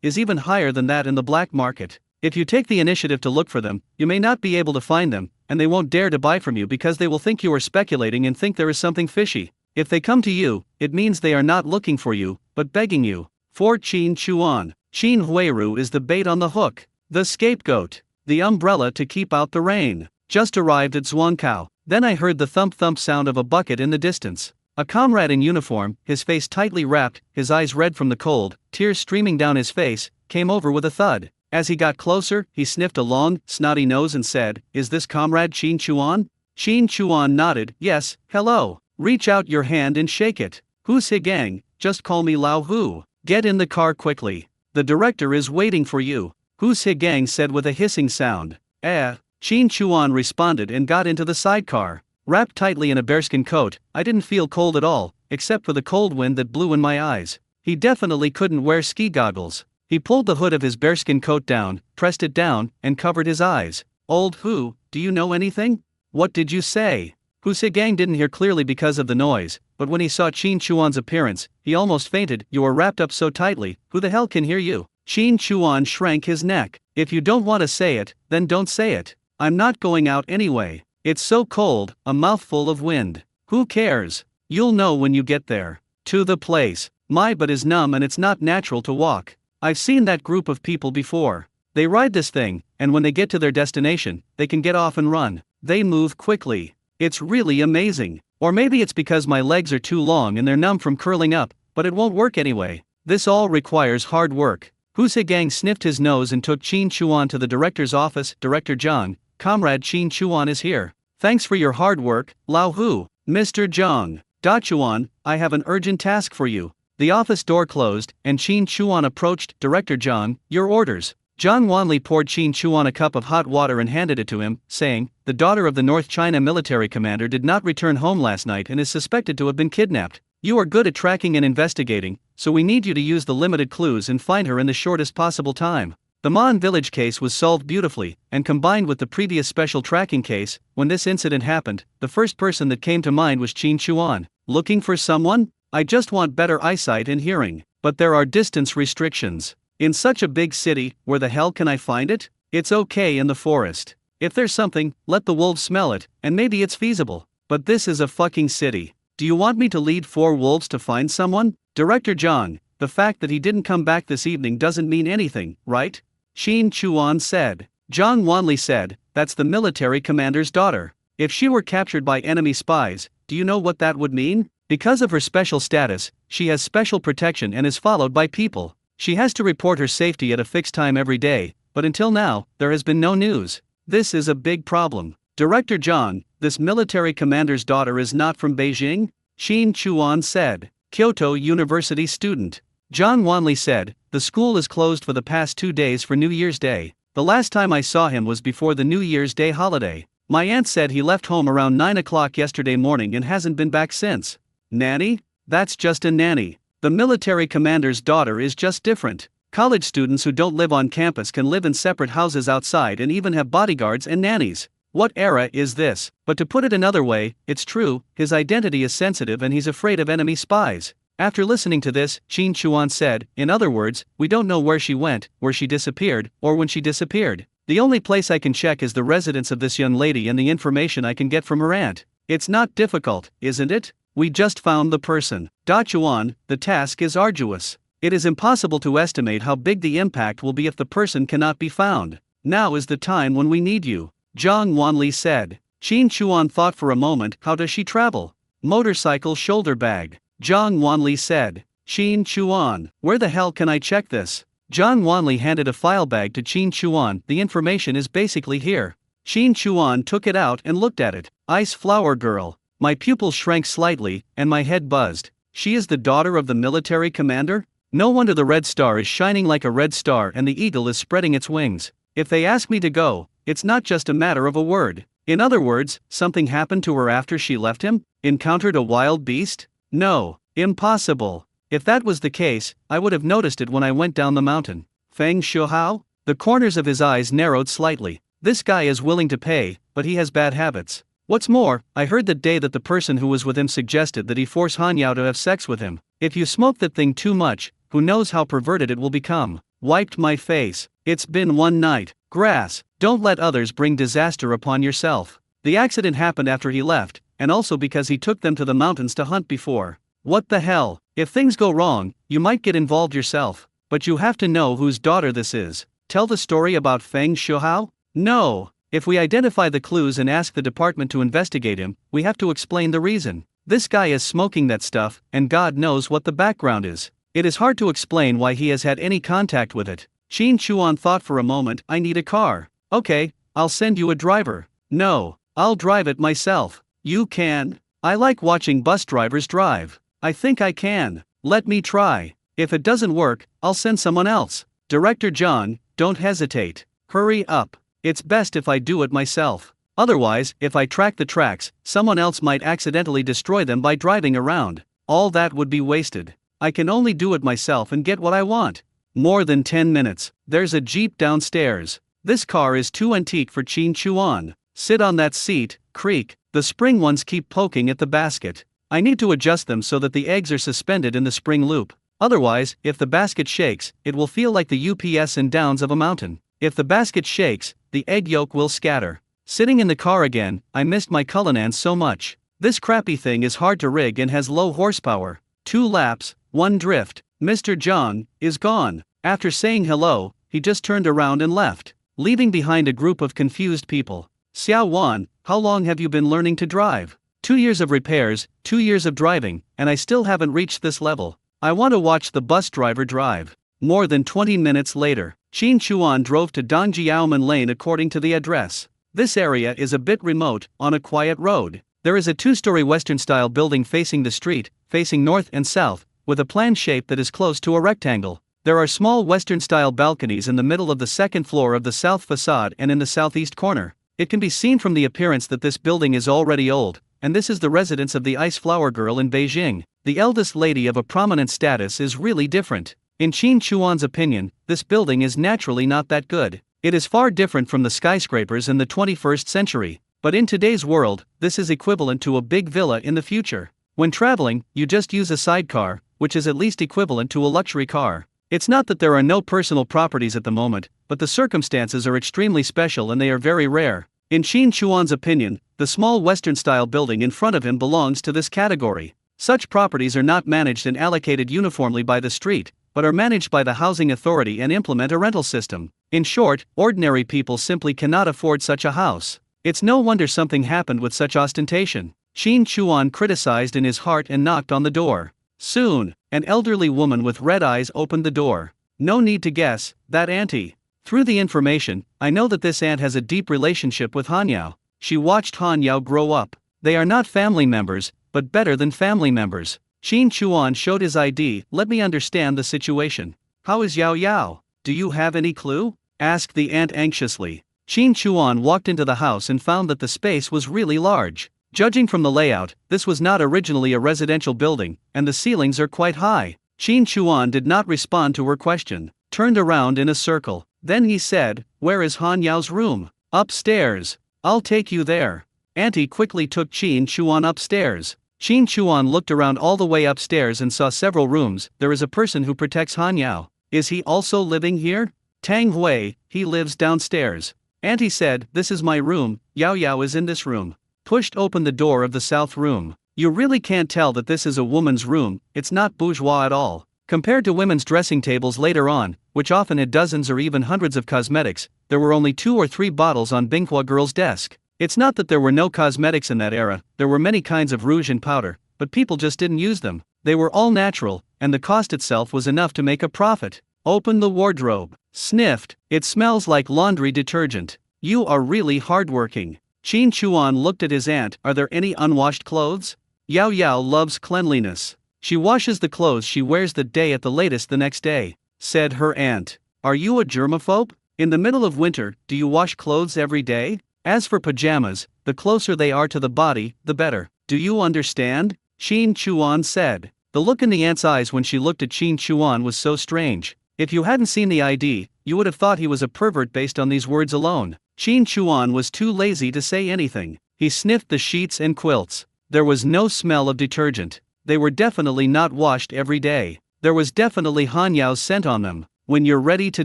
is even higher than that in the black market. If you take the initiative to look for them, you may not be able to find them, and they won't dare to buy from you because they will think you are speculating and think there is something fishy. If they come to you, it means they are not looking for you, but begging you. For Qin Chuan, Qin Huiru is the bait on the hook, the scapegoat, the umbrella to keep out the rain. Just arrived at Zhuangkao. Then I heard the thump-thump sound of a bucket in the distance. A comrade in uniform, his face tightly wrapped, his eyes red from the cold, tears streaming down his face, came over with a thud. As he got closer, he sniffed a long, snotty nose and said, "Is this Comrade Qin Chuan?" Qin Chuan nodded, "Yes, hello. Reach out your hand and shake it. Who's Higang? Just call me Lao Hu. Get in the car quickly. The director is waiting for you." Who's Higang said with a hissing sound. Qin Chuan responded and got into the sidecar. Wrapped tightly in a bearskin coat, I didn't feel cold at all, except for the cold wind that blew in my eyes. He definitely couldn't wear ski goggles. He pulled the hood of his bearskin coat down, pressed it down, and covered his eyes. Old who, do you know anything? What did you say? Hu Sigang didn't hear clearly because of the noise, but when he saw Qin Chuan's appearance, he almost fainted. You are wrapped up so tightly, who the hell can hear you? Qin Chuan shrank his neck. If you don't want to say it, then don't say it. I'm not going out anyway. It's so cold, a mouthful of wind. Who cares? You'll know when you get there. To the place. My butt is numb and it's not natural to walk. I've seen that group of people before. They ride this thing, and when they get to their destination, they can get off and run. They move quickly. It's really amazing. Or maybe it's because my legs are too long and they're numb from curling up, but it won't work anyway. This all requires hard work. Hu Sigang sniffed his nose and took Qin Chuan to the director's office. Director Zhang, Comrade Qin Chuan is here. Thanks for your hard work, Lao Hu. Mr. Zhang. Da Chuan, I have an urgent task for you. The office door closed, and Qin Chuan approached. Director Zhang, your orders. Zhang Wanli poured Qin Chuan a cup of hot water and handed it to him, saying, the daughter of the North China military commander did not return home last night and is suspected to have been kidnapped. You are good at tracking and investigating, so we need you to use the limited clues and find her in the shortest possible time. The Mon village case was solved beautifully, and combined with the previous special tracking case, when this incident happened, the first person that came to mind was Qin Chuan. Looking for someone? I just want better eyesight and hearing. But there are distance restrictions. In such a big city, where the hell can I find it? It's okay in the forest. If there's something, let the wolves smell it, and maybe it's feasible. But this is a fucking city. Do you want me to lead 4 wolves to find someone? Director Zhang, the fact that he didn't come back this evening doesn't mean anything, right? Qin Chuan said. Zhang Wanli said, that's the military commander's daughter. If she were captured by enemy spies, do you know what that would mean? Because of her special status, she has special protection and is followed by people. She has to report her safety at a fixed time every day, but until now, there has been no news. This is a big problem. Director Zhang, this military commander's daughter is not from Beijing? Qin Chuan said. Kyoto University student. Zhang Wanli said, the school is closed for the past 2 days for New Year's Day. The last time I saw him was before the New Year's Day holiday. My aunt said he left home around 9 o'clock yesterday morning and hasn't been back since. Nanny? That's just a nanny. The military commander's daughter is just different. College students who don't live on campus can live in separate houses outside and even have bodyguards and nannies. What era is this? But to put it another way, it's true, his identity is sensitive and he's afraid of enemy spies. After listening to this, Qin Chuan said, in other words, we don't know where she went, where she disappeared, or when she disappeared. The only place I can check is the residence of this young lady and the information I can get from her aunt. It's not difficult, isn't it? We just found the person. Da Chuan, the task is arduous. It is impossible to estimate how big the impact will be if the person cannot be found. Now is the time when we need you. Zhang Wanli said. Qin Chuan thought for a moment, how does she travel? Motorcycle shoulder bag. Zhang Wanli said. Qin Chuan, where the hell can I check this? Zhang Wanli handed a file bag to Qin Chuan, the information is basically here. Qin Chuan took it out and looked at it. Ice flower girl. My pupils shrank slightly, and my head buzzed. She is the daughter of the military commander? No wonder the red star is shining like a red star and the eagle is spreading its wings. If they ask me to go, it's not just a matter of a word. In other words, something happened to her after she left him? Encountered a wild beast? No, impossible. If that was the case, I would have noticed it when I went down the mountain. Feng Shuhao? The corners of his eyes narrowed slightly. This guy is willing to pay, but he has bad habits. What's more, I heard that day that the person who was with him suggested that he force Han Yao to have sex with him. If you smoke that thing too much, who knows how perverted it will become. Wiped my face. It's been one night. Grass. Don't let others bring disaster upon yourself. The accident happened after he left, and also because he took them to the mountains to hunt before. What the hell? If things go wrong, you might get involved yourself. But you have to know whose daughter this is. Tell the story about Feng Shuhao? No. If we identify the clues and ask the department to investigate him, we have to explain the reason. This guy is smoking that stuff, and God knows what the background is. It is hard to explain why he has had any contact with it. Qin Chuan thought for a moment, I need a car. Okay, I'll send you a driver. No, I'll drive it myself. You can? I like watching bus drivers drive. I think I can. Let me try. If it doesn't work, I'll send someone else. Director Zhang, don't hesitate. Hurry up. It's best if I do it myself. Otherwise, if I track the tracks, someone else might accidentally destroy them by driving around. All that would be wasted. I can only do it myself and get what I want. More than 10 minutes. There's a jeep downstairs. This car is too antique for Qin Chuan. Sit on that seat, creak. The spring ones keep poking at the basket. I need to adjust them so that the eggs are suspended in the spring loop. Otherwise, if the basket shakes, it will feel like the ups and downs of a mountain. If the basket shakes, the egg yolk will scatter. Sitting in the car again, I missed my Cullinan so much. This crappy thing is hard to rig and has low horsepower. 2 laps, 1 drift. Mr. Zhang is gone. After saying hello, he just turned around and left, leaving behind a group of confused people. Xiao Wan, how long have you been learning to drive? 2 years of repairs, 2 years of driving, and I still haven't reached this level. I want to watch the bus driver drive. More than 20 minutes later, Qin Chuan drove to Dongjiaomen Lane according to the address. This area is a bit remote, on a quiet road. There is a 2-story Western-style building facing the street, facing north and south, with a plan shape that is close to a rectangle. There are small Western-style balconies in the middle of the second floor of the south facade and in the southeast corner. It can be seen from the appearance that this building is already old, and this is the residence of the Ice Flower Girl in Beijing. The eldest lady of a prominent status is really different. In Qin Chuan's opinion, this building is naturally not that good. It is far different from the skyscrapers in the 21st century, but in today's world, this is equivalent to a big villa in the future. When traveling, you just use a sidecar, which is at least equivalent to a luxury car. It's not that there are no personal properties at the moment, but the circumstances are extremely special and they are very rare. In Qin Chuan's opinion, the small Western-style building in front of him belongs to this category. Such properties are not managed and allocated uniformly by the street, but are managed by the housing authority and implement a rental system. In short, ordinary people simply cannot afford such a house. It's no wonder something happened with such ostentation. Qin Chuan criticized in his heart and knocked on the door. Soon, an elderly woman with red eyes opened the door. No need to guess, that auntie. Through the information, I know that this aunt has a deep relationship with Han Yao. She watched Han Yao grow up. They are not family members, but better than family members. Qin Chuan showed his ID. Let me understand the situation. How is Yao Yao? Do you have any clue? Asked the aunt anxiously. Qin Chuan walked into the house and found that the space was really large. Judging from the layout, this was not originally a residential building, and the ceilings are quite high. Qin Chuan did not respond to her question, turned around in a circle. Then he said, "Where is Han Yao's room?" "Upstairs. I'll take you there." Auntie quickly took Qin Chuan upstairs. Qin Chuan looked around all the way upstairs and saw several rooms. There is a person who protects Han Yao. Is he also living here? Tang Hui, he lives downstairs. Auntie said, "This is my room, Yao Yao is in this room." Pushed open the door of the south room. You really can't tell that this is a woman's room, it's not bourgeois at all. Compared to women's dressing tables later on, which often had dozens or even hundreds of cosmetics, there were only 2 or 3 bottles on Binghua girl's desk. It's not that there were no cosmetics in that era, there were many kinds of rouge and powder, but people just didn't use them. They were all natural, and the cost itself was enough to make a profit. Opened the wardrobe. Sniffed, it smells like laundry detergent. You are really hardworking. Qin Chuan looked at his aunt. Are there any unwashed clothes? Yao Yao loves cleanliness. She washes the clothes she wears the day at the latest the next day, said her aunt. Are you a germaphobe? In the middle of winter, do you wash clothes every day? As for pajamas, the closer they are to the body, the better. Do you understand? Qin Chuan said. The look in the aunt's eyes when she looked at Qin Chuan was so strange. If you hadn't seen the ID, you would have thought he was a pervert based on these words alone. Qin Chuan was too lazy to say anything. He sniffed the sheets and quilts. There was no smell of detergent. They were definitely not washed every day. There was definitely Han Yao's scent on them. When you're ready to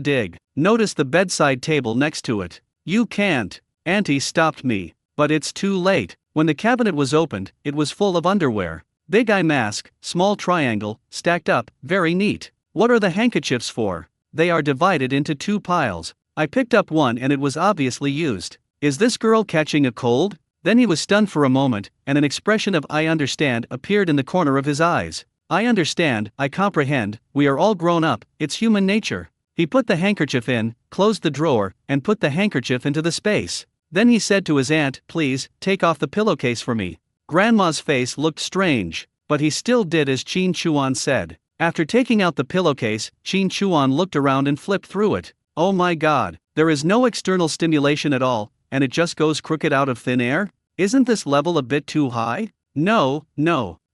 dig, notice the bedside table next to it. You can't. Auntie stopped me. But it's too late. When the cabinet was opened, it was full of underwear. Big eye mask, small triangle, stacked up, very neat. What are the handkerchiefs for? They are divided into 2 piles. I picked up one and it was obviously used. Is this girl catching a cold? Then he was stunned for a moment, and an expression of "I understand" appeared in the corner of his eyes. I understand, I comprehend, we are all grown up, it's human nature. He put the handkerchief in, closed the drawer, and put the handkerchief into the space. Then he said to his aunt, "Please, take off the pillowcase for me." Grandma's face looked strange, but he still did as Qin Chuan said. After taking out the pillowcase, Qin Chuan looked around and flipped through it. Oh my god, there is no external stimulation at all, and it just goes crooked out of thin air? Isn't this level a bit too high? No,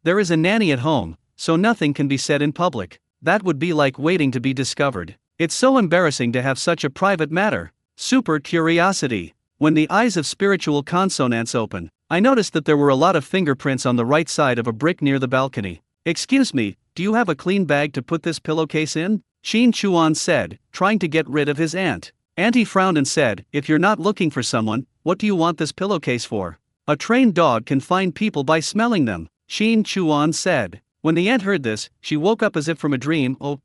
there is a nanny at home, so nothing can be said in public. That would be like waiting to be discovered. It's so embarrassing to have such a private matter. Super curiosity. When the eyes of spiritual consonants open, I noticed that there were a lot of fingerprints on the right side of a brick near the balcony. Excuse me, do you have a clean bag to put this pillowcase in? Shin Chuan said, trying to get rid of his aunt. Auntie frowned and said, if you're not looking for someone, what do you want this pillowcase for? A trained dog can find people by smelling them, Shin Chuan said. When the aunt heard this, she woke up as if from a dream. Oh,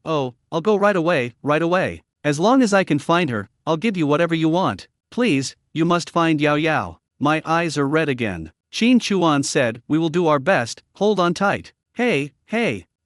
I'll go right away. As long as I can find her, I'll give you whatever you want. Please, you must find Yao Yao. My eyes are red again. Shin Chuan said, we will do our best, hold on tight. Hey.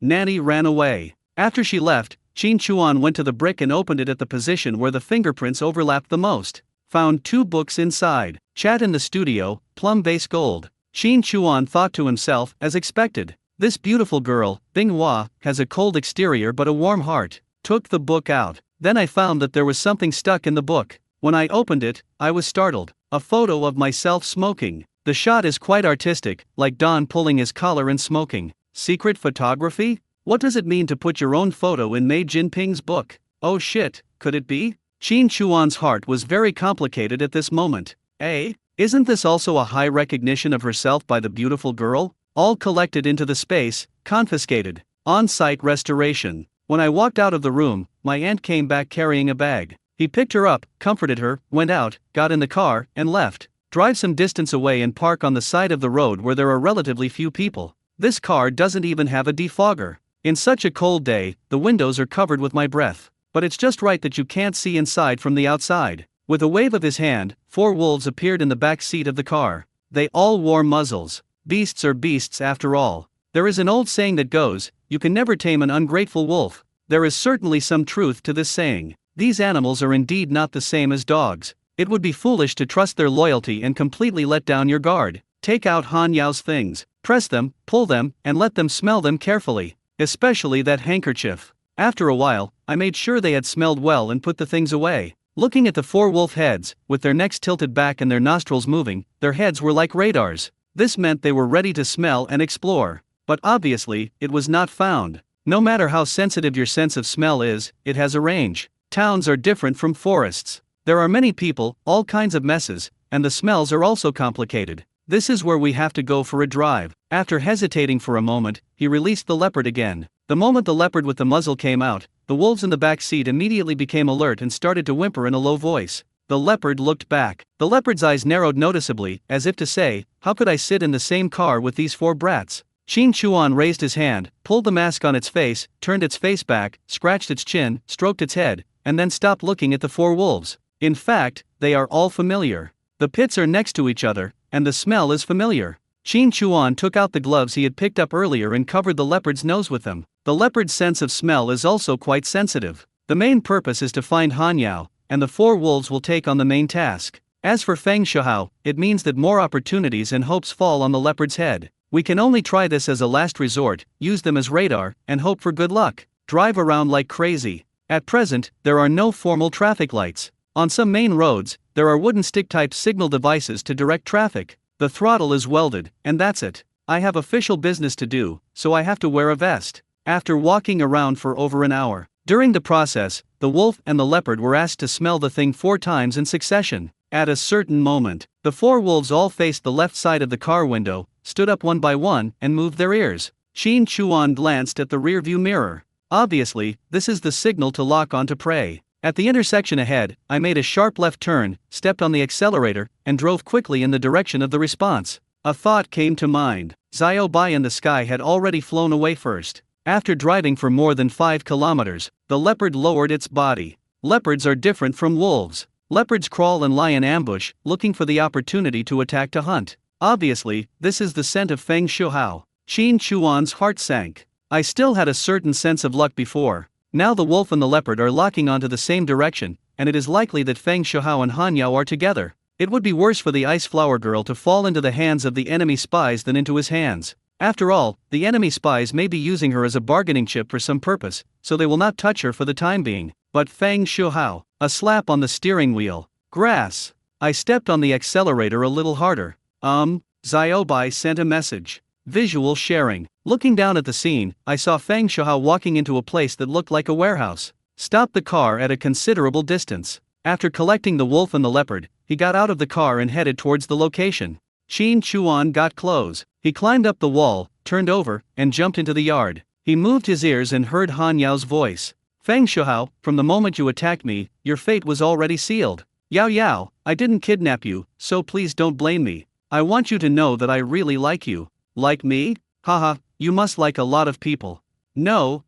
Nanny ran away. After she left, Shin Chuan went to the brick and opened it at the position where the fingerprints overlapped the most. Found 2 books inside. Chat in the Studio, Plum Base Gold. Shin Chuan thought to himself, as expected. This beautiful girl, Manhwa, has a cold exterior but a warm heart. Took the book out. Then I found that there was something stuck in the book. When I opened it, I was startled. A photo of myself smoking. The shot is quite artistic, like Don pulling his collar and smoking. Secret photography? What does it mean to put your own photo in Mei Jinping's book? Oh shit, could it be? Shin Chuan's heart was very complicated at this moment. Isn't this also a high recognition of herself by the beautiful girl? All collected into the space, confiscated. On-site restoration. When I walked out of the room, my aunt came back carrying a bag. He picked her up, comforted her, went out, got in the car, and left. Drive some distance away and park on the side of the road where there are relatively few people. This car doesn't even have a defogger. In such a cold day, the windows are covered with my breath. But it's just right that you can't see inside from the outside. With a wave of his hand, 4 wolves appeared in the back seat of the car. They all wore muzzles. Beasts are beasts after all. There is an old saying that goes, you can never tame an ungrateful wolf. There is certainly some truth to this saying. These animals are indeed not the same as dogs. It would be foolish to trust their loyalty and completely let down your guard. Take out Han Yao's things, press them, pull them, and let them smell them carefully. Especially that handkerchief. After a while, I made sure they had smelled well and put the things away. Looking at the 4 wolf heads, with their necks tilted back and their nostrils moving, their heads were like radars. This meant they were ready to smell and explore. But obviously, it was not found. No matter how sensitive your sense of smell is, it has a range. Towns are different from forests. There are many people, all kinds of messes, and the smells are also complicated. This is where we have to go for a drive. After hesitating for a moment, he released the leopard again. The moment the leopard with the muzzle came out, the wolves in the back seat immediately became alert and started to whimper in a low voice. The leopard looked back. The leopard's eyes narrowed noticeably, as if to say, how could I sit in the same car with these 4 brats? Shin Chuan raised his hand, pulled the mask on its face, turned its face back, scratched its chin, stroked its head, and then stopped looking at the 4 wolves. In fact, they are all familiar. The pits are next to each other, and the smell is familiar. Shin Chuan took out the gloves he had picked up earlier and covered the leopard's nose with them. The leopard's sense of smell is also quite sensitive. The main purpose is to find Han Yao, and the 4 wolves will take on the main task. As for Feng Shuhao, it means that more opportunities and hopes fall on the leopard's head. We can only try this as a last resort, use them as radar, and hope for good luck. Drive around like crazy. At present, there are no formal traffic lights. On some main roads, there are wooden stick-type signal devices to direct traffic. The throttle is welded, and that's it. I have official business to do, so I have to wear a vest. After walking around for over an hour, during the process, the wolf and the leopard were asked to smell the thing 4 times in succession. At a certain moment, the 4 wolves all faced the left side of the car window, stood up one by one, and moved their ears. Shin Chuan glanced at the rearview mirror. Obviously, this is the signal to lock onto prey. At the intersection ahead, I made a sharp left turn, stepped on the accelerator, and drove quickly in the direction of the response. A thought came to mind. Xiao Bai in the sky had already flown away first. After driving for more than 5 kilometers, the leopard lowered its body. Leopards are different from wolves. Leopards crawl and lie in ambush, looking for the opportunity to attack to hunt. Obviously, this is the scent of Feng Shuhao. Shin Chuan's heart sank. I still had a certain sense of luck before. Now the wolf and the leopard are locking onto the same direction, and it is likely that Feng Shuhao and Han Yao are together. It would be worse for the Ice Flower Girl to fall into the hands of the enemy spies than into his hands. After all, the enemy spies may be using her as a bargaining chip for some purpose, so they will not touch her for the time being. But Feng Shuhao, a slap on the steering wheel. Grass. I stepped on the accelerator a little harder. Xiao Bai sent a message. Visual sharing. Looking down at the scene, I saw Feng Shihao walking into a place that looked like a warehouse. Stopped the car at a considerable distance. After collecting the wolf and the leopard, he got out of the car and headed towards the location. Qin Chuan got close. He climbed up the wall, turned over, and jumped into the yard. He moved his ears and heard Han Yao's voice. Feng Shihao, from the moment you attacked me, your fate was already sealed. Yao Yao, I didn't kidnap you, so please don't blame me. I want you to know that I really like you. Like me? Haha, you must like a lot of people. No.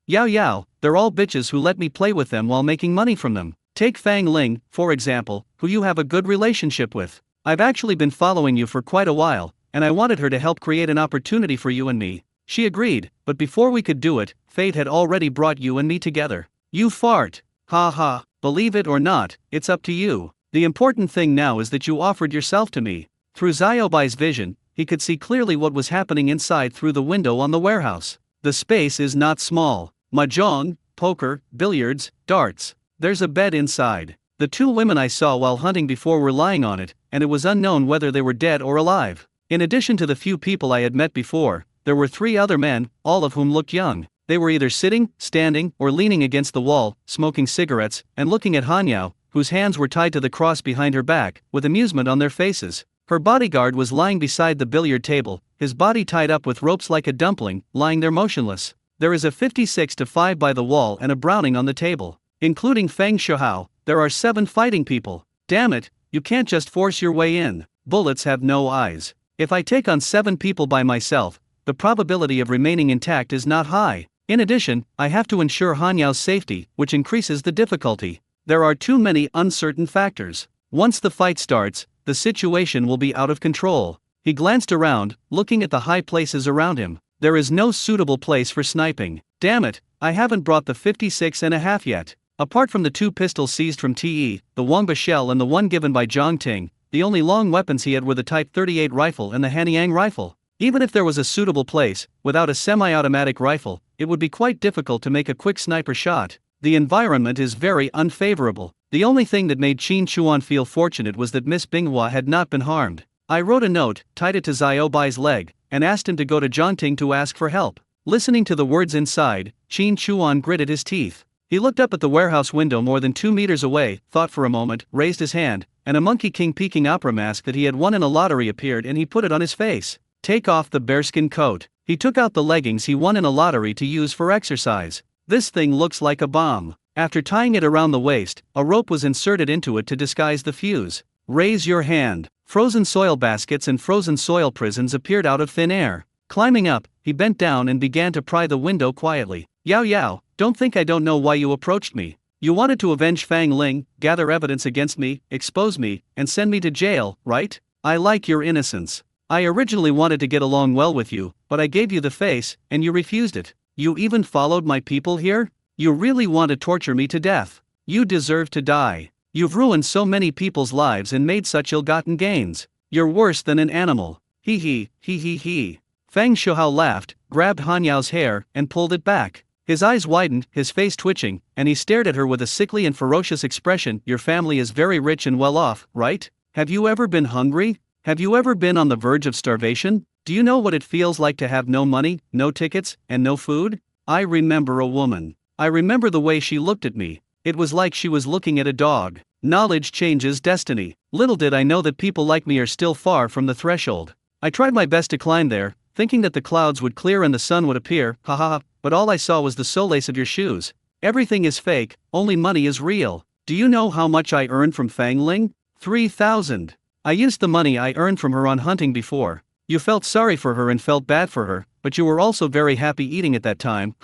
Yao Yao, they're all bitches who let me play with them while making money from them. Take Fang Ling, for example, who you have a good relationship with. I've actually been following you for quite a while, and I wanted her to help create an opportunity for you and me. She agreed, but before we could do it, fate had already brought you and me together. You fart. Ha. Believe it or not, it's up to you. The important thing now is that you offered yourself to me. Through Xiaobai's vision, he could see clearly what was happening inside through the window on the warehouse. The space is not small. Mahjong, poker, billiards, darts. There's a bed inside. The two women I saw while hunting before were lying on it, and it was unknown whether they were dead or alive. In addition to the few people I had met before, there were 3 other men, all of whom looked young. They were either sitting, standing, or leaning against the wall, smoking cigarettes, and looking at Han Yao, whose hands were tied to the cross behind her back, with amusement on their faces. Her bodyguard was lying beside the billiard table, his body tied up with ropes like a dumpling, lying there motionless. There is a 56-5 by the wall and a Browning on the table. Including Feng Shihao, there are 7 fighting people. Damn it, you can't just force your way in. Bullets have no eyes. If I take on 7 people by myself, the probability of remaining intact is not high. In addition, I have to ensure Han Yao's safety, which increases the difficulty. There are too many uncertain factors. Once the fight starts, the situation will be out of control. He glanced around, looking at the high places around him. There is no suitable place for sniping. Damn it, I haven't brought the 56.5 yet. Apart from the 2 pistols seized from Te, the Wangba shell and the one given by Zhang Ting, the only long weapons he had were the Type 38 rifle and the Hanyang rifle. Even if there was a suitable place, without a semi-automatic rifle, it would be quite difficult to make a quick sniper shot. The environment is very unfavorable. The only thing that made Qin Chuan feel fortunate was that Miss Binghua had not been harmed. I wrote a note, tied it to Xiaobai's leg, and asked him to go to Zhangting to ask for help. Listening to the words inside, Qin Chuan gritted his teeth. He looked up at the warehouse window more than 2 meters away, thought for a moment, raised his hand, and a Monkey King peeking opera mask that he had won in a lottery appeared and he put it on his face. Take off the bearskin coat. He took out the leggings he won in a lottery to use for exercise. This thing looks like a bomb. After tying it around the waist, a rope was inserted into it to disguise the fuse. Raise your hand. Frozen soil baskets and frozen soil prisons appeared out of thin air. Climbing up, he bent down and began to pry the window quietly. Yao Yao, don't think I don't know why you approached me. You wanted to avenge Fang Ling, gather evidence against me, expose me, and send me to jail, right? I like your innocence. I originally wanted to get along well with you, but I gave you the face, and you refused it. You even followed my people here? You really want to torture me to death. You deserve to die. You've ruined so many people's lives and made such ill-gotten gains. You're worse than an animal. He. Feng Shihao laughed, grabbed Han Yao's hair, and pulled it back. His eyes widened, his face twitching, and he stared at her with a sickly and ferocious expression. Your family is very rich and well off, right? Have you ever been hungry? Have you ever been on the verge of starvation? Do you know what it feels like to have no money, no tickets, and no food? I remember a woman. I remember the way she looked at me. It was like she was looking at a dog. Knowledge changes destiny. Little did I know that people like me are still far from the threshold. I tried my best to climb there, thinking that the clouds would clear and the sun would appear, but all I saw was the solace of your shoes. Everything is fake, only money is real. Do you know how much I earned from Fang Ling? 3,000. I used the money I earned from her on hunting before. You felt sorry for her and felt bad for her, but you were also very happy eating at that time,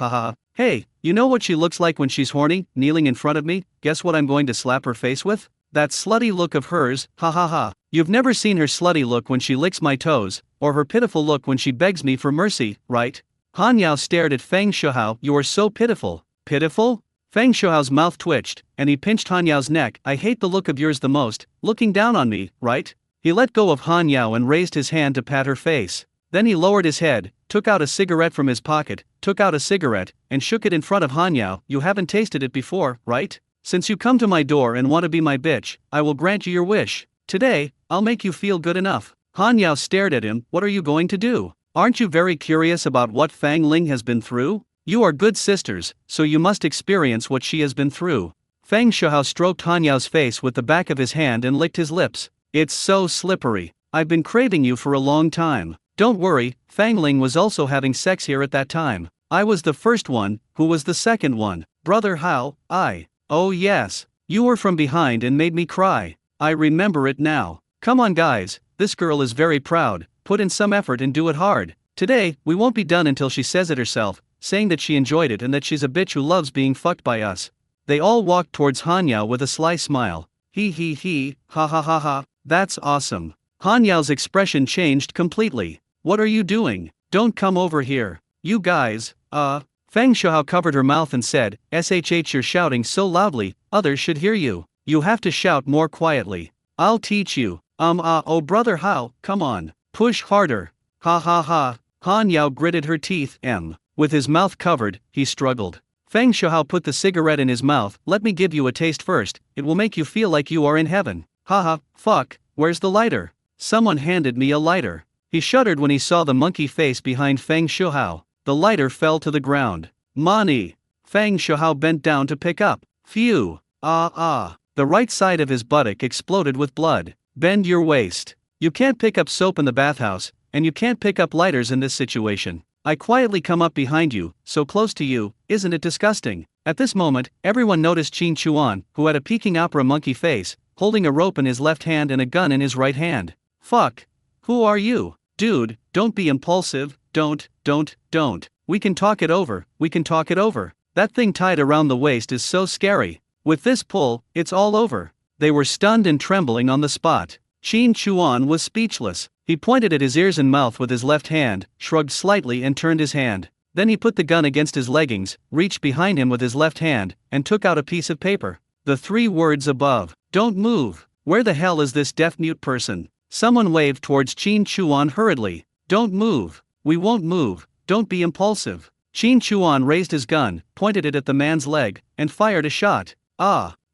Hey, you know what she looks like when she's horny, kneeling in front of me? Guess what I'm going to slap her face with? That slutty look of hers, You've never seen her slutty look when she licks my toes, or her pitiful look when she begs me for mercy, right? Han Yao stared at Feng Shihao. You are so pitiful. Pitiful? Feng Shihao's mouth twitched, and he pinched Han Yao's neck. I hate the look of yours the most, looking down on me, right? He let go of Han Yao and raised his hand to pat her face. Then he lowered his head, took out a cigarette from his pocket, and shook it in front of Han Yao. You haven't tasted it before, right? Since you come to my door and want to be my bitch, I will grant you your wish. Today, I'll make you feel good enough. Han Yao stared at him. What are you going to do? Aren't you very curious about what Fang Ling has been through? You are good sisters, so you must experience what she has been through. Feng Shuhao stroked Han Yao's face with the back of his hand and licked his lips. It's so slippery. I've been craving you for a long time. Don't worry, Fang Ling was also having sex here at that time. I was the first one, who was the second one. Brother Hao, oh yes. You were from behind and made me cry. I remember it now. Come on guys, this girl is very proud. Put in some effort and do it hard. Today, we won't be done until she says it herself, saying that she enjoyed it and that she's a bitch who loves being fucked by us. They all walked towards Han Yao with a sly smile. He, ha ha ha ha, that's awesome. Han Yao's expression changed completely. What are you doing? Don't come over here. You guys, Feng Shuhao covered her mouth and said, "Shh, you're shouting so loudly, others should hear you. You have to shout more quietly. I'll teach you. Oh brother Hao, come on. Push harder. Ha ha ha." Han Yao gritted her teeth. With his mouth covered, he struggled. Feng Shuhao put the cigarette in his mouth. "Let me give you a taste first, it will make you feel like you are in heaven." Haha, fuck, where's the lighter? Someone handed me a lighter. He shuddered when he saw the monkey face behind Feng Shuhao. The lighter fell to the ground. Money! Feng Shuhao bent down to pick up. Phew! The right side of his buttock exploded with blood. Bend your waist. You can't pick up soap in the bathhouse, and you can't pick up lighters in this situation. I quietly come up behind you, so close to you, isn't it disgusting? At this moment, everyone noticed Qin Chuan, who had a Peking opera monkey face, holding a rope in his left hand and a gun in his right hand. Fuck! Who are you? Dude, don't be impulsive, don't. We can talk it over. That thing tied around the waist is so scary. With this pull, it's all over. They were stunned and trembling on the spot. Qin Chuan was speechless. He pointed at his ears and mouth with his left hand, shrugged slightly and turned his hand. Then he put the gun against his leggings, reached behind him with his left hand, and took out a piece of paper. The 3 words above. Don't move. Where the hell is this deaf-mute person? Someone waved towards Qin Chuan hurriedly. Don't move. We won't move. Don't be impulsive. Qin Chuan raised his gun, pointed it at the man's leg, and fired a shot.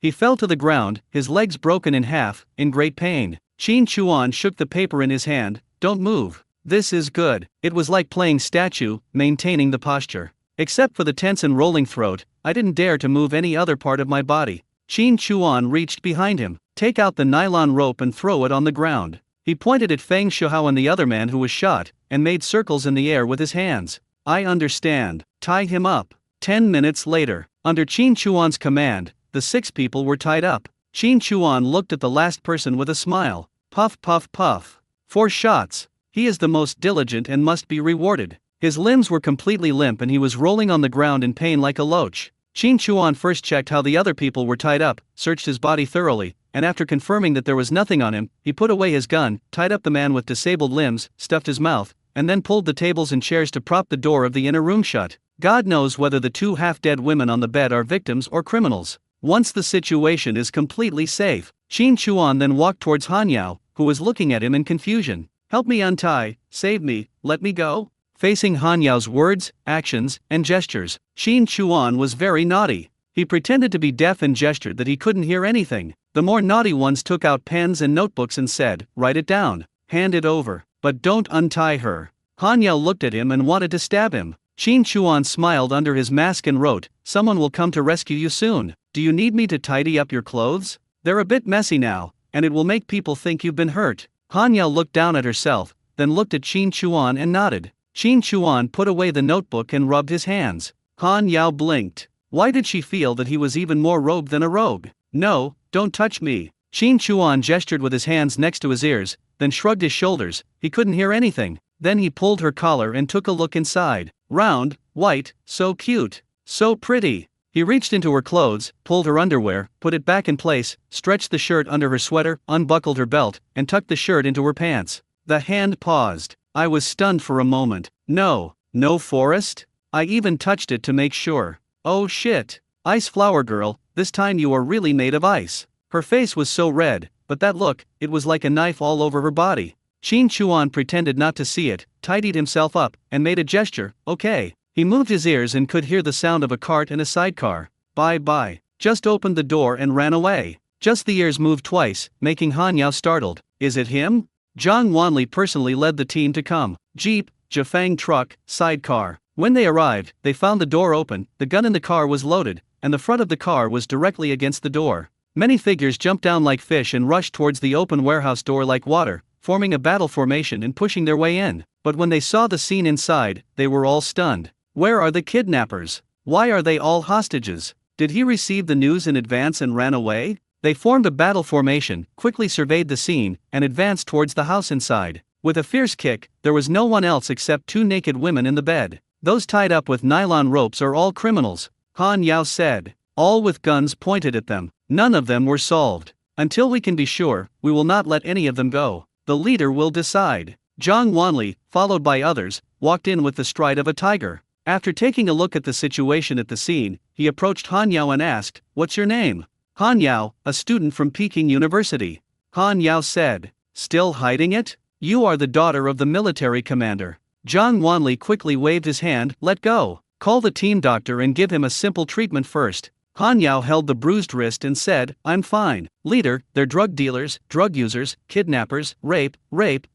He fell to the ground, his legs broken in half, in great pain. Qin Chuan shook the paper in his hand. Don't move. This is good. It was like playing statue, maintaining the posture. Except for the tense and rolling throat, I didn't dare to move any other part of my body. Qin Chuan reached behind him. Take out the nylon rope and throw it on the ground. He pointed at Feng Shuhao and the other man who was shot, and made circles in the air with his hands. I understand. Tie him up. 10 minutes later, under Qin Chuan's command, the 6 people were tied up. Qin Chuan looked at the last person with a smile. Puff puff puff. 4 shots. He is the most diligent and must be rewarded. His limbs were completely limp and he was rolling on the ground in pain like a loach. Qin Chuan first checked how the other people were tied up, searched his body thoroughly, and after confirming that there was nothing on him, he put away his gun, tied up the man with disabled limbs, stuffed his mouth, and then pulled the tables and chairs to prop the door of the inner room shut. God knows whether the 2 half-dead women on the bed are victims or criminals. Once the situation is completely safe, Qin Chuan then walked towards Han Yao, who was looking at him in confusion. Help me untie, save me, let me go. Facing Han Yao's words, actions, and gestures, Qin Chuan was very naughty. He pretended to be deaf and gestured that he couldn't hear anything. The more naughty ones took out pens and notebooks and said, "Write it down. Hand it over. But don't untie her." Han Yao looked at him and wanted to stab him. Qin Chuan smiled under his mask and wrote, "Someone will come to rescue you soon. Do you need me to tidy up your clothes? They're a bit messy now, and it will make people think you've been hurt." Han Yao looked down at herself, then looked at Qin Chuan and nodded. Qin Chuan put away the notebook and rubbed his hands. Han Yao blinked. Why did she feel that he was even more rogue than a rogue? "No, don't touch me." Qin Chuan gestured with his hands next to his ears, then shrugged his shoulders. He couldn't hear anything. Then he pulled her collar and took a look inside. Round, white, so cute, so pretty. He reached into her clothes, pulled her underwear, put it back in place, stretched the shirt under her sweater, unbuckled her belt, and tucked the shirt into her pants. The hand paused. I was stunned for a moment. No forest? I even touched it to make sure. Oh shit. Ice flower girl, this time you are really made of ice. Her face was so red, but that look, it was like a knife all over her body. Qin Chuan pretended not to see it, tidied himself up, and made a gesture, okay. He moved his ears and could hear the sound of a cart and a sidecar. Bye. Just opened the door and ran away. Just the ears moved twice, making Han Yao startled. Is it him? Zhang Wanli personally led the team to come. Jeep, Jafang truck, sidecar. When they arrived, they found the door open, the gun in the car was loaded, and the front of the car was directly against the door. Many figures jumped down like fish and rushed towards the open warehouse door like water, forming a battle formation and pushing their way in. But when they saw the scene inside, they were all stunned. Where are the kidnappers? Why are they all hostages? Did he receive the news in advance and ran away? They formed a battle formation, quickly surveyed the scene, and advanced towards the house inside. With a fierce kick, there was no one else except two naked women in the bed. Those tied up with nylon ropes are all criminals, Han Yao said. All with guns pointed at them. None of them were solved. Until we can be sure, we will not let any of them go. The leader will decide. Zhang Wanli, followed by others, walked in with the stride of a tiger. After taking a look at the situation at the scene, he approached Han Yao and asked, "What's your name?" Han Yao, a student from Peking University. Han Yao said, "Still hiding it? You are the daughter of the military commander." Zhang Wanli quickly waved his hand, "Let go. Call the team doctor and give him a simple treatment first." Han Yao held the bruised wrist and said, "I'm fine. Leader, they're drug dealers, drug users, kidnappers, rape,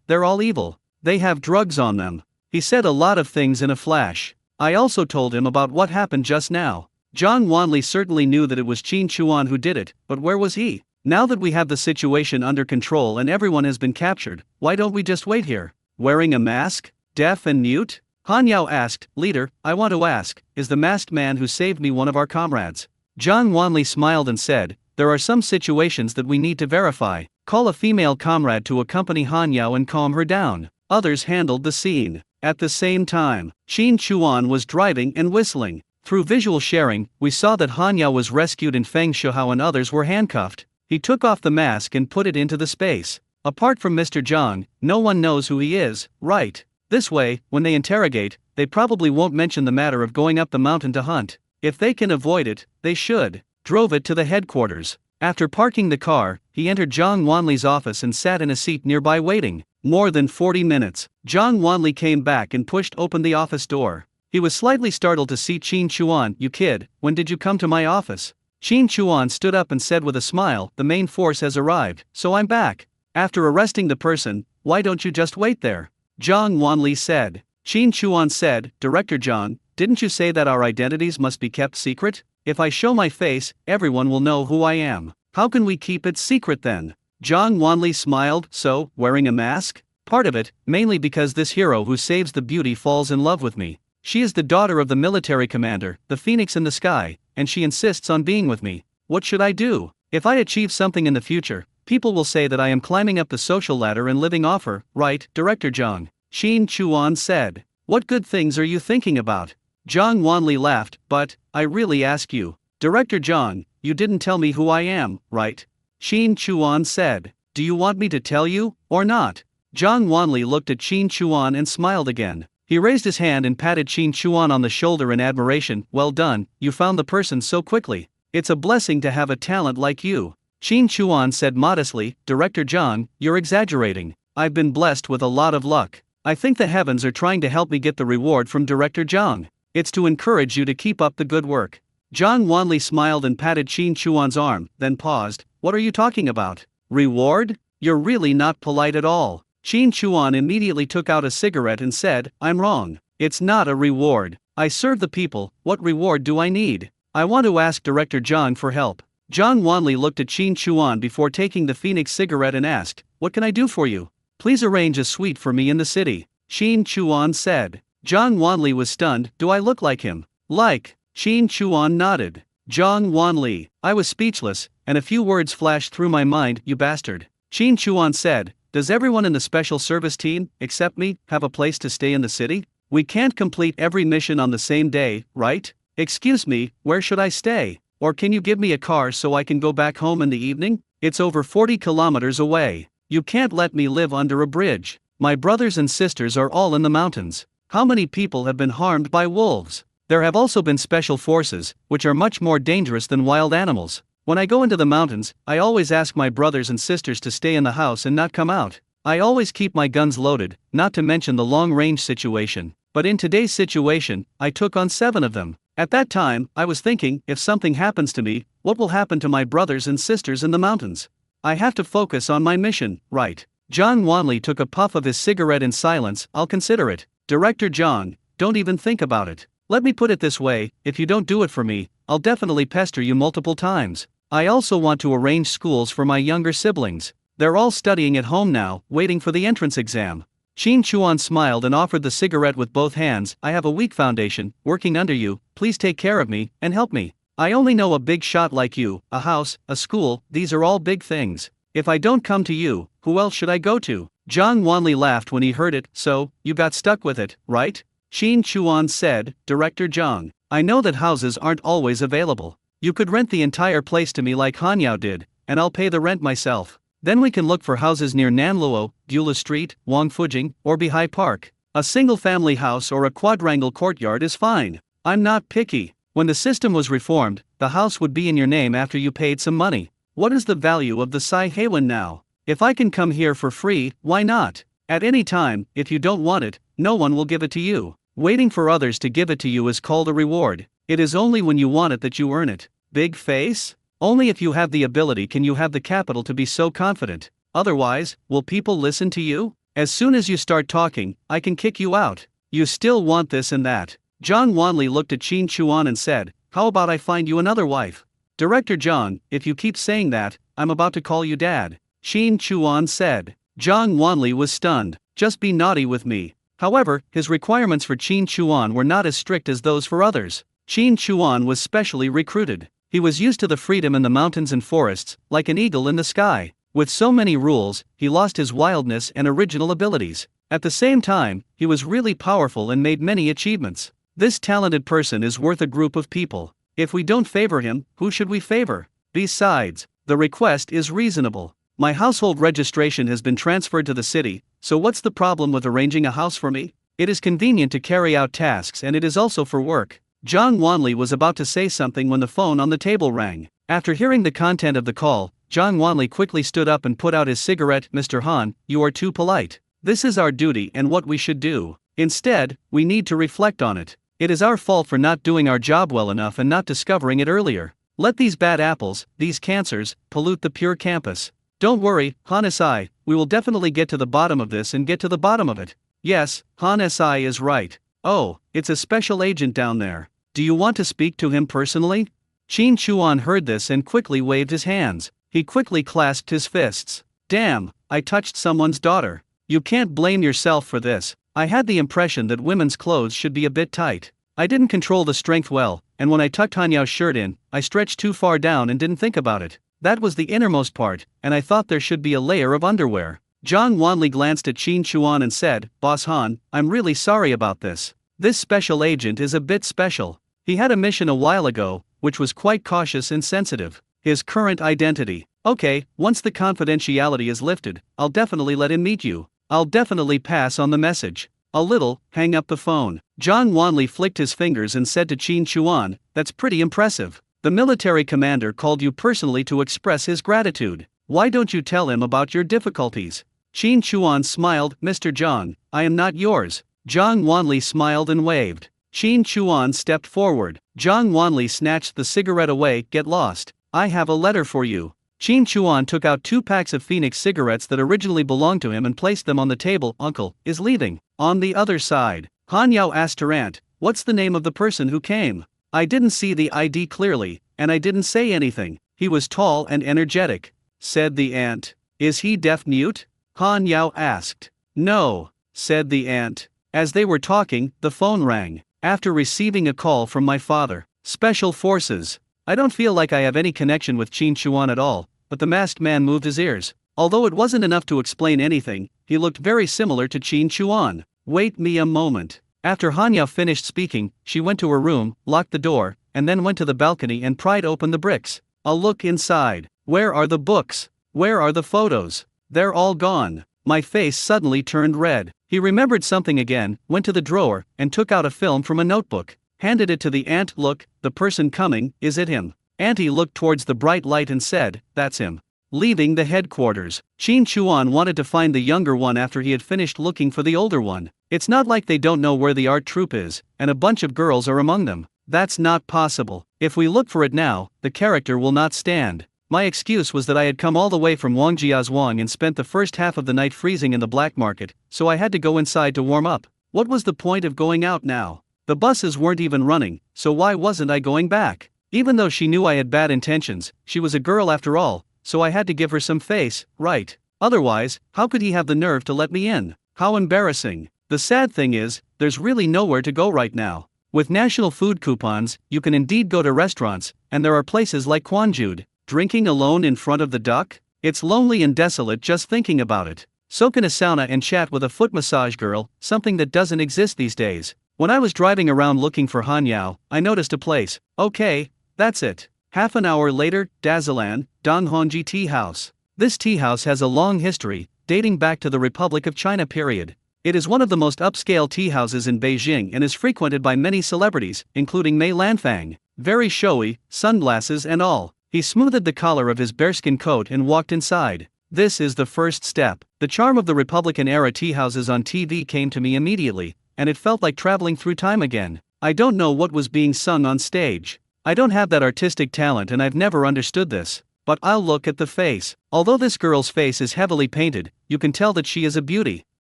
they're all evil. They have drugs on them." He said a lot of things in a flash. I also told him about what happened just now. Zhang Wanli certainly knew that it was Qin Chuan who did it, but where was he? Now that we have the situation under control and everyone has been captured, why don't we just wait here? Wearing a mask? Deaf and mute? Han Yao asked, "Leader, I want to ask, is the masked man who saved me one of our comrades?" Zhang Wanli smiled and said, "There are some situations that we need to verify. Call a female comrade to accompany Han Yao and calm her down." Others handled the scene. At the same time, Qin Chuan was driving and whistling. Through visual sharing, we saw that Han Yao was rescued and Feng Shuhao and others were handcuffed. He took off the mask and put it into the space. Apart from Mr. Zhang, no one knows who he is, right? This way, when they interrogate, they probably won't mention the matter of going up the mountain to hunt. If they can avoid it, they should. Drove it to the headquarters. After parking the car, he entered Zhang Wanli's office and sat in a seat nearby waiting. More than 40 minutes. Zhang Wanli came back and pushed open the office door. He was slightly startled to see Qin Chuan. "You kid, when did you come to my office?" Qin Chuan stood up and said with a smile, "The main force has arrived, so I'm back." After arresting the person, "Why don't you just wait there?" Zhang Wanli said. Qin Chuan said, "Director Zhang, didn't you say that our identities must be kept secret? If I show my face, everyone will know who I am. How can we keep it secret then?" Zhang Wanli smiled. "So, wearing a mask? Part of it, mainly because this hero who saves the beauty falls in love with me. She is the daughter of the military commander, the phoenix in the sky, and she insists on being with me. What should I do? If I achieve something in the future, people will say that I am climbing up the social ladder and living off her, right, Director Zhang?" Qin Chuan said. "What good things are you thinking about?" Zhang Wanli laughed, "But, I really ask you, Director Zhang, you didn't tell me who I am, right?" Qin Chuan said. "Do you want me to tell you, or not?" Zhang Wanli looked at Qin Chuan and smiled again. He raised his hand and patted Qin Chuan on the shoulder in admiration. "Well done, you found the person so quickly. It's a blessing to have a talent like you." Qin Chuan said modestly, "Director Zhang, you're exaggerating. I've been blessed with a lot of luck. I think the heavens are trying to help me get the reward from Director Zhang. It's to encourage you to keep up the good work." Zhang Wanli smiled and patted Qin Chuan's arm, then paused. "What are you talking about? Reward? You're really not polite at all." Qin Chuan immediately took out a cigarette and said, "I'm wrong. It's not a reward. I serve the people. What reward do I need? I want to ask Director Zhang for help." Zhang Wanli looked at Qin Chuan before taking the Phoenix cigarette and asked, "What can I do for you?" "Please arrange a suite for me in the city," Qin Chuan said. Zhang Wanli was stunned. "Do I look like him?" "Like?" Qin Chuan nodded. Zhang Wanli. I was speechless, and a few words flashed through my mind. "You bastard." Qin Chuan said, "Does everyone in the special service team, except me, have a place to stay in the city? We can't complete every mission on the same day, right? Excuse me, where should I stay? Or can you give me a car so I can go back home in the evening? It's over 40 kilometers away. You can't let me live under a bridge. My brothers and sisters are all in the mountains. How many people have been harmed by wolves? There have also been special forces, which are much more dangerous than wild animals. When I go into the mountains, I always ask my brothers and sisters to stay in the house and not come out. I always keep my guns loaded, not to mention the long-range situation. But in today's situation, I took on 7 of them. At that time, I was thinking, if something happens to me, what will happen to my brothers and sisters in the mountains? I have to focus on my mission, right?" Zhang Wanli took a puff of his cigarette in silence. "I'll consider it." Director Zhang, don't even think about it. Let me put it this way, if you don't do it for me, I'll definitely pester you multiple times. I also want to arrange schools for my younger siblings. They're all studying at home now, waiting for the entrance exam. Qin Chuan smiled and offered the cigarette with both hands. I have a weak foundation, working under you, please take care of me, and help me. I only know a big shot like you, a house, a school, these are all big things. If I don't come to you, who else should I go to? Zhang Wanli laughed when he heard it. So, you got stuck with it, right? Qin Chuan said, Director Zhang, I know that houses aren't always available. You could rent the entire place to me like Han Yao did, and I'll pay the rent myself. Then we can look for houses near Nanluo, Beulah Street, Wangfujing, or Bihai Park. A single-family house or a quadrangle courtyard is fine. I'm not picky. When the system was reformed, the house would be in your name after you paid some money. What is the value of the Sai Heiwan now? If I can come here for free, why not? At any time, if you don't want it, no one will give it to you. Waiting for others to give it to you is called a reward. It is only when you want it that you earn it. Big face? Only if you have the ability can you have the capital to be so confident. Otherwise, will people listen to you? As soon as you start talking, I can kick you out. You still want this and that. Zhang Wanli looked at Qin Chuan and said, how about I find you another wife? Director Zhang, if you keep saying that, I'm about to call you dad. Qin Chuan said. Zhang Wanli was stunned. Just be naughty with me. However, his requirements for Qin Chuan were not as strict as those for others. Qin Chuan was specially recruited. He was used to the freedom in the mountains and forests, like an eagle in the sky. With so many rules, he lost his wildness and original abilities. At the same time, he was really powerful and made many achievements. This talented person is worth a group of people. If we don't favor him, who should we favor? Besides, the request is reasonable. My household registration has been transferred to the city, so what's the problem with arranging a house for me? It is convenient to carry out tasks and it is also for work. Zhang Wanli was about to say something when the phone on the table rang. After hearing the content of the call, Zhang Wanli quickly stood up and put out his cigarette. Mr. Han, you are too polite. This is our duty and what we should do. Instead, we need to reflect on it. It is our fault for not doing our job well enough and not discovering it earlier. Let these bad apples, these cancers, pollute the pure campus. Don't worry, Han Si, we will definitely get to the bottom of this and get to the bottom of it. Yes, Han Si is right. Oh, it's a special agent down there. Do you want to speak to him personally? Qin Chuan heard this and quickly waved his hands. He quickly clasped his fists. Damn, I touched someone's daughter. You can't blame yourself for this. I had the impression that women's clothes should be a bit tight. I didn't control the strength well, and when I tucked Han Yao's shirt in, I stretched too far down and didn't think about it. That was the innermost part, and I thought there should be a layer of underwear. Zhang Wanli glanced at Qin Chuan and said, Boss Han, I'm really sorry about this. This special agent is a bit special. He had a mission a while ago, which was quite cautious and sensitive. His current identity. Okay, once the confidentiality is lifted, I'll definitely let him meet you. I'll definitely pass on the message. Hang up the phone. Zhang Wanli flicked his fingers and said to Qin Chuan, that's pretty impressive. The military commander called you personally to express his gratitude. Why don't you tell him about your difficulties? Qin Chuan smiled, Mr. Zhang, I am not yours. Zhang Wanli smiled and waved. Qin Chuan stepped forward. Zhang Wanli snatched the cigarette away. Get lost. I have a letter for you. Qin Chuan took out 2 packs of Phoenix cigarettes that originally belonged to him and placed them on the table. Uncle is leaving. On the other side, Han Yao asked her aunt, what's the name of the person who came? I didn't see the ID clearly, and I didn't say anything. He was tall and energetic, said the aunt. Is he deaf-mute? Han Yao asked. No, said the aunt. As they were talking, the phone rang. After receiving a call from my father. Special Forces. I don't feel like I have any connection with Qin Chuan at all, but the masked man moved his ears. Although it wasn't enough to explain anything, he looked very similar to Qin Chuan. Wait me a moment. After Han Yao finished speaking, she went to her room, locked the door, and then went to the balcony and pried open the bricks. I'll look inside. Where are the books? Where are the photos? They're all gone. My face suddenly turned red. He remembered something again, went to the drawer, and took out a film from a notebook. Handed it to the aunt. Look, the person coming, is it him? Auntie looked towards the bright light and said, that's him. Leaving the headquarters, Qin Chuan wanted to find the younger one after he had finished looking for the older one. It's not like they don't know where the art troupe is, and a bunch of girls are among them. That's not possible. If we look for it now, the character will not stand. My excuse was that I had come all the way from Wangjiazhuang and spent the first half of the night freezing in the black market, so I had to go inside to warm up. What was the point of going out now? The buses weren't even running, so why wasn't I going back? Even though she knew I had bad intentions, she was a girl after all, so I had to give her some face, right? Otherwise, how could he have the nerve to let me in? How embarrassing. The sad thing is, there's really nowhere to go right now. With national food coupons, you can indeed go to restaurants, and there are places like Kwanjude. Drinking alone in front of the duck? It's lonely and desolate just thinking about it. Soak in a sauna and chat with a foot massage girl, something that doesn't exist these days. When I was driving around looking for Hanyao, I noticed a place. Okay, that's it. Half an hour later, Dazalan, Donghonji Tea House. This tea house has a long history, dating back to the Republic of China period. It is one of the most upscale tea houses in Beijing and is frequented by many celebrities, including Mei Lanfang. Very showy, sunglasses and all. He smoothed the collar of his bearskin coat and walked inside. This is the first step. The charm of the Republican-era tea houses on TV came to me immediately, and it felt like traveling through time again. I don't know what was being sung on stage. I don't have that artistic talent and I've never understood this. But I'll look at the face. Although this girl's face is heavily painted, you can tell that she is a beauty.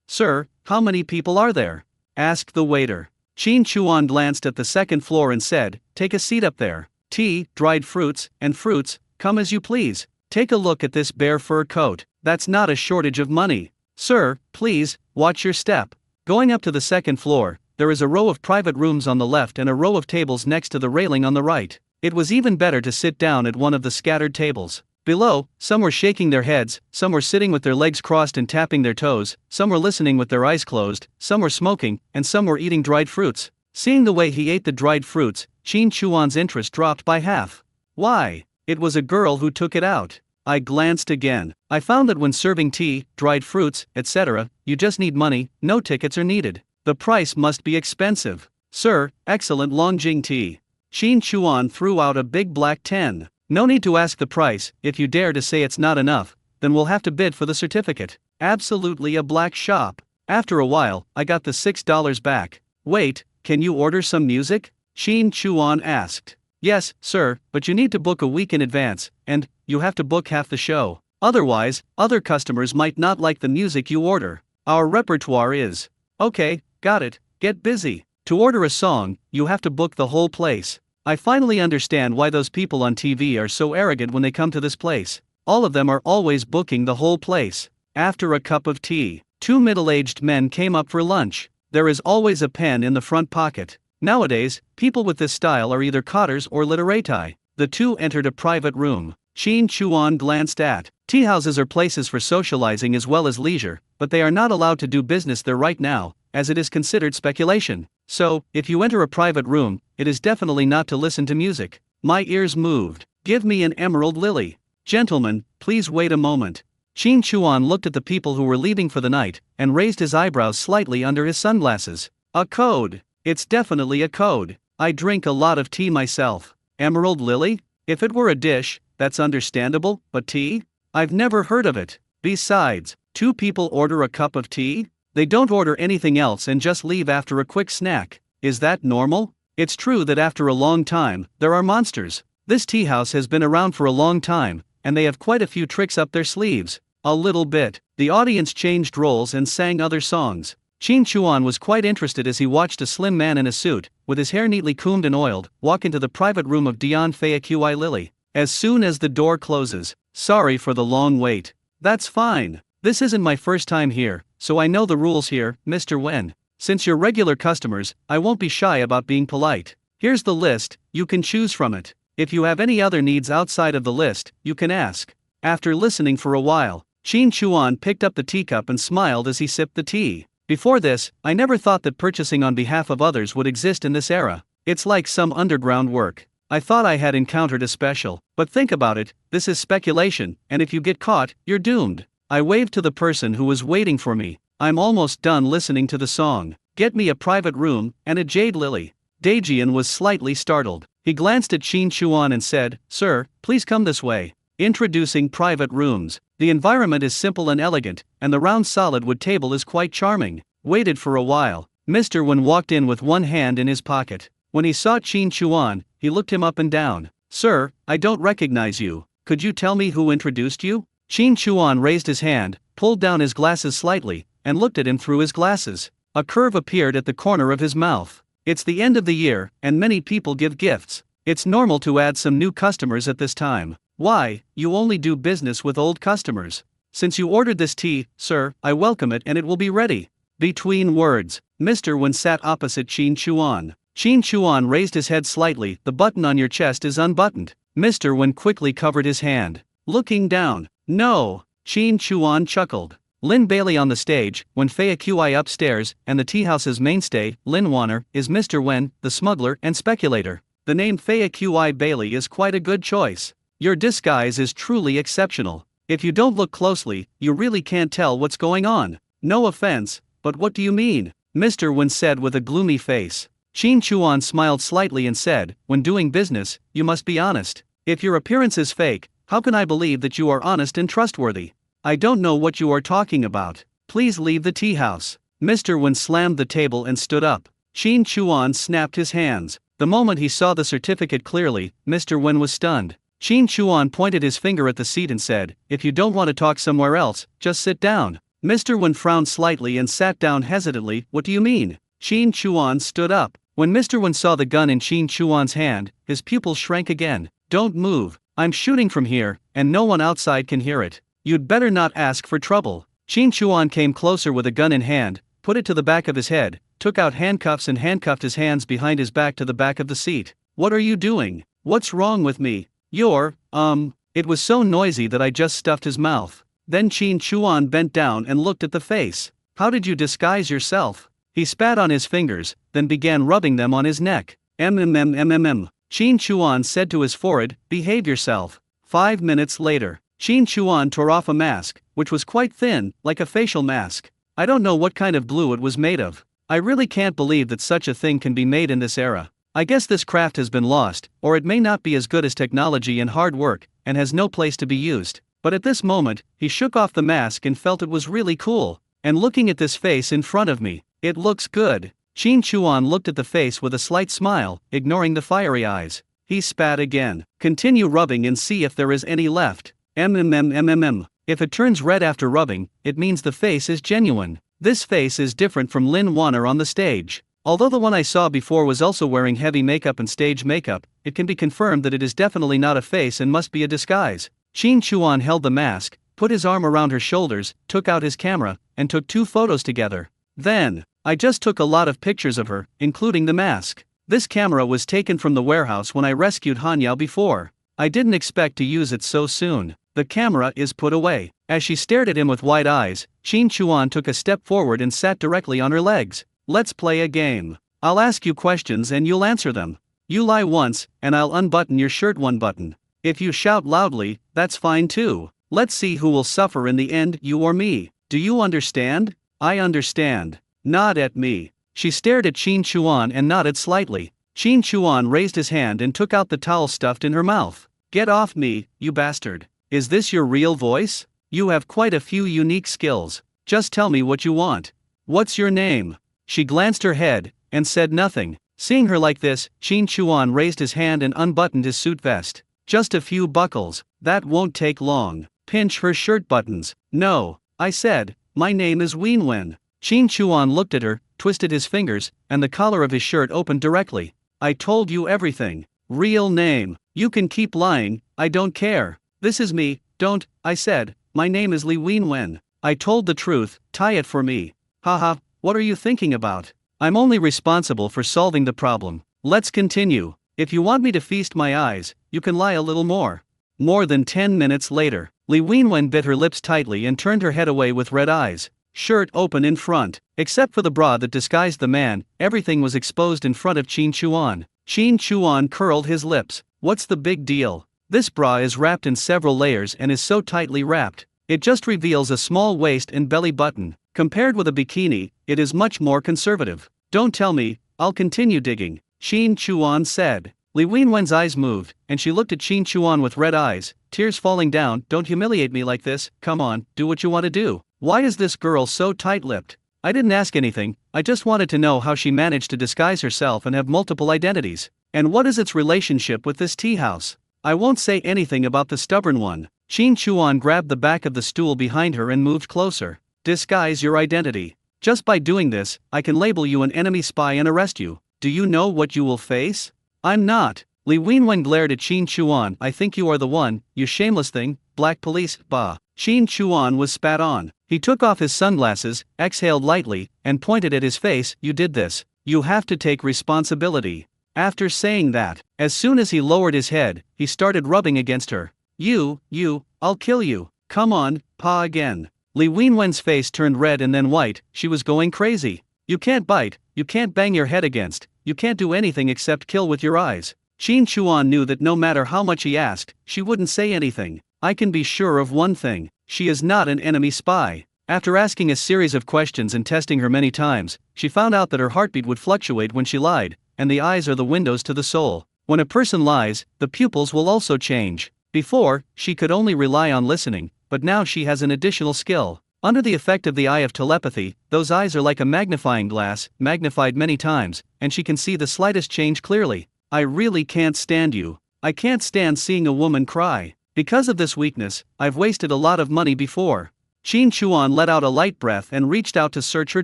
Sir, how many people are there? Asked the waiter. Qin Chuan glanced at the second floor and said, take a seat up there. Tea, dried fruits, and fruits, come as you please. Take a look at this bear fur coat. That's not a shortage of money. Sir, please, watch your step. Going up to the second floor, there is a row of private rooms on the left and a row of tables next to the railing on the right. It was even better to sit down at one of the scattered tables. Below, some were shaking their heads, some were sitting with their legs crossed and tapping their toes, some were listening with their eyes closed, some were smoking, and some were eating dried fruits. Seeing the way he ate the dried fruits, Qin Chuan's interest dropped by half. Why? It was a girl who took it out. I glanced again. I found that when serving tea, dried fruits, etc., you just need money, no tickets are needed. The price must be expensive. Sir, excellent Longjing tea. Qin Chuan threw out a big black 10. No need to ask the price. If you dare to say it's not enough, then we'll have to bid for the certificate. Absolutely a black shop. After a while, I got the $6 back. Wait, can you order some music? Qin Chuan asked. Yes, sir, but you need to book a week in advance, and you have to book half the show. Otherwise, other customers might not like the music you order. Our repertoire is. Okay, got it, get busy. To order a song, you have to book the whole place. I finally understand why those people on TV are so arrogant when they come to this place. All of them are always booking the whole place. After a cup of tea, two middle-aged men came up for lunch. There is always a pen in the front pocket. Nowadays, people with this style are either cotters or literati. The two entered a private room. Qin Chuan glanced at. Tea houses are places for socializing as well as leisure, but they are not allowed to do business there right now, as it is considered speculation. So, if you enter a private room, it is definitely not to listen to music. My ears moved. Give me an emerald lily. Gentlemen, please wait a moment. Qin Chuan looked at the people who were leaving for the night, and raised his eyebrows slightly under his sunglasses. A code. It's definitely a code. I drink a lot of tea myself. Emerald lily? If it were a dish, that's understandable, but tea? I've never heard of it. Besides, two people order a cup of tea? They don't order anything else and just leave after a quick snack. Is that normal? It's true that after a long time, there are monsters. This tea house has been around for a long time, and they have quite a few tricks up their sleeves. A little bit. The audience changed roles and sang other songs. Qin Chuan was quite interested as he watched a slim man in a suit, with his hair neatly combed and oiled, walk into the private room of Dian Fei Qi Lily. As soon as the door closes. Sorry for the long wait. That's fine. This isn't my first time here, so I know the rules here, Mr. Wen. Since you're regular customers, I won't be shy about being polite. Here's the list, you can choose from it. If you have any other needs outside of the list, you can ask. After listening for a while, Qin Chuan picked up the teacup and smiled as he sipped the tea. Before this, I never thought that purchasing on behalf of others would exist in this era. It's like some underground work. I thought I had encountered a special, but think about it, this is speculation, and if you get caught, you're doomed. I waved to the person who was waiting for me. I'm almost done listening to the song. Get me a private room, and a jade lily. Daejian was slightly startled. He glanced at Qin Chuan and said, Sir, please come this way. Introducing private rooms. The environment is simple and elegant, and the round solid wood table is quite charming. Waited for a while. Mr. Wen walked in with one hand in his pocket. When he saw Qin Chuan, he looked him up and down. Sir, I don't recognize you. Could you tell me who introduced you? Qin Chuan raised his hand, pulled down his glasses slightly, and looked at him through his glasses. A curve appeared at the corner of his mouth. It's the end of the year, and many people give gifts. It's normal to add some new customers at this time. Why, you only do business with old customers. Since you ordered this tea, sir, I welcome it and it will be ready. Between words, Mr. Wen sat opposite Qin Chuan. Qin Chuan raised his head slightly. The button on your chest is unbuttoned. Mr. Wen quickly covered his hand. Looking down. No. Qin Chuan chuckled. Lin Bailey on the stage, when Fei Qi upstairs, and the teahouse's mainstay, Lin Warner, is Mr. Wen, the smuggler and speculator. The name Fei Qi Bailey is quite a good choice. Your disguise is truly exceptional. If you don't look closely, you really can't tell what's going on. No offense, but what do you mean? Mr. Wen said with a gloomy face. Qin Chuan smiled slightly and said, when doing business, you must be honest. If your appearance is fake, how can I believe that you are honest and trustworthy? I don't know what you are talking about. Please leave the tea house. Mr. Wen slammed the table and stood up. Qin Chuan snapped his hands. The moment he saw the certificate clearly, Mr. Wen was stunned. Qin Chuan pointed his finger at the seat and said, if you don't want to talk somewhere else, just sit down. Mr. Wen frowned slightly and sat down hesitantly. What do you mean? Qin Chuan stood up. When Mr. Wen saw the gun in Qin Chuan's hand, his pupils shrank again. Don't move. I'm shooting from here, and no one outside can hear it. You'd better not ask for trouble. Qin Chuan came closer with a gun in hand, put it to the back of his head, took out handcuffs and handcuffed his hands behind his back to the back of the seat. What are you doing? What's wrong with me? It was so noisy that I just stuffed his mouth. Then Qin Chuan bent down and looked at the face. How did you disguise yourself? He spat on his fingers, then began rubbing them on his neck. Qin Chuan said to his forehead, behave yourself. 5 minutes later. Qin Chuan tore off a mask, which was quite thin, like a facial mask. I don't know what kind of glue it was made of. I really can't believe that such a thing can be made in this era. I guess this craft has been lost, or it may not be as good as technology and hard work, and has no place to be used. But at this moment, he shook off the mask and felt it was really cool. And looking at this face in front of me, it looks good. Qin Chuan looked at the face with a slight smile, ignoring the fiery eyes. He spat again. Continue rubbing and see if there is any left. If it turns red after rubbing, it means the face is genuine. This face is different from Lin Warner on the stage. Although the one I saw before was also wearing heavy makeup and stage makeup, it can be confirmed that it is definitely not a face and must be a disguise. Qin Chuan held the mask, put his arm around her shoulders, took out his camera, and took 2 photos together. Then, I just took a lot of pictures of her, including the mask. This camera was taken from the warehouse when I rescued Hanyao before. I didn't expect to use it so soon. The camera is put away. As she stared at him with wide eyes, Qin Chuan took a step forward and sat directly on her legs. Let's play a game. I'll ask you questions and you'll answer them. You lie once, and I'll unbutton your shirt 1 button. If you shout loudly, that's fine too. Let's see who will suffer in the end, you or me. Do you understand? I understand. Nod at me. She stared at Qin Chuan and nodded slightly. Qin Chuan raised his hand and took out the towel stuffed in her mouth. Get off me, you bastard. Is this your real voice? You have quite a few unique skills. Just tell me what you want. What's your name? She glanced her head, and said nothing. Seeing her like this, Qin Chuan raised his hand and unbuttoned his suit vest. Just a few buckles, that won't take long. Pinch her shirt buttons. No, I said, my name is Ween Wen. Qin Chuan looked at her, twisted his fingers, and the collar of his shirt opened directly. I told you everything. Real name. You can keep lying, I don't care. This is me, don't, I said, my name is Li Ween Wen. I told the truth, tie it for me. Haha, what are you thinking about? I'm only responsible for solving the problem. Let's continue. If you want me to feast my eyes, you can lie a little more. More than 10 minutes later, Li Ween Wen bit her lips tightly and turned her head away with red eyes. Shirt open in front. Except for the bra that disguised the man, everything was exposed in front of Qin Chuan. Qin Chuan curled his lips. What's the big deal? This bra is wrapped in several layers and is so tightly wrapped. It just reveals a small waist and belly button. Compared with a bikini, it is much more conservative. Don't tell me, I'll continue digging, Qin Chuan said. Li Ween Wen's eyes moved, and she looked at Qin Chuan with red eyes, tears falling down. Don't humiliate me like this, come on, do what you want to do. Why is this girl so tight-lipped? I didn't ask anything, I just wanted to know how she managed to disguise herself and have multiple identities. And what is its relationship with this tea house? I won't say anything about the stubborn one. Qin Chuan grabbed the back of the stool behind her and moved closer. Disguise your identity. Just by doing this, I can label you an enemy spy and arrest you. Do you know what you will face? I'm not. Li Wenwen glared at Qin Chuan. I think you are the one, you shameless thing, black police, bah. Qin Chuan was spat on. He took off his sunglasses, exhaled lightly, and pointed at his face. You did this. You have to take responsibility. After saying that, as soon as he lowered his head, he started rubbing against her. I'll kill you. Come on, pa again. Li Wenwen's face turned red and then white. She was going crazy. You can't bite, you can't bang your head against, you can't do anything except kill with your eyes. Qin Chuan knew that no matter how much he asked, she wouldn't say anything. I can be sure of one thing, she is not an enemy spy. After asking a series of questions and testing her many times, she found out that her heartbeat would fluctuate when she lied, and the eyes are the windows to the soul. When a person lies, the pupils will also change. Before, she could only rely on listening, but now she has an additional skill. Under the effect of the eye of telepathy, those eyes are like a magnifying glass, magnified many times, and she can see the slightest change clearly. I really can't stand you. I can't stand seeing a woman cry. Because of this weakness, I've wasted a lot of money before. Qin Chuan let out a light breath and reached out to search her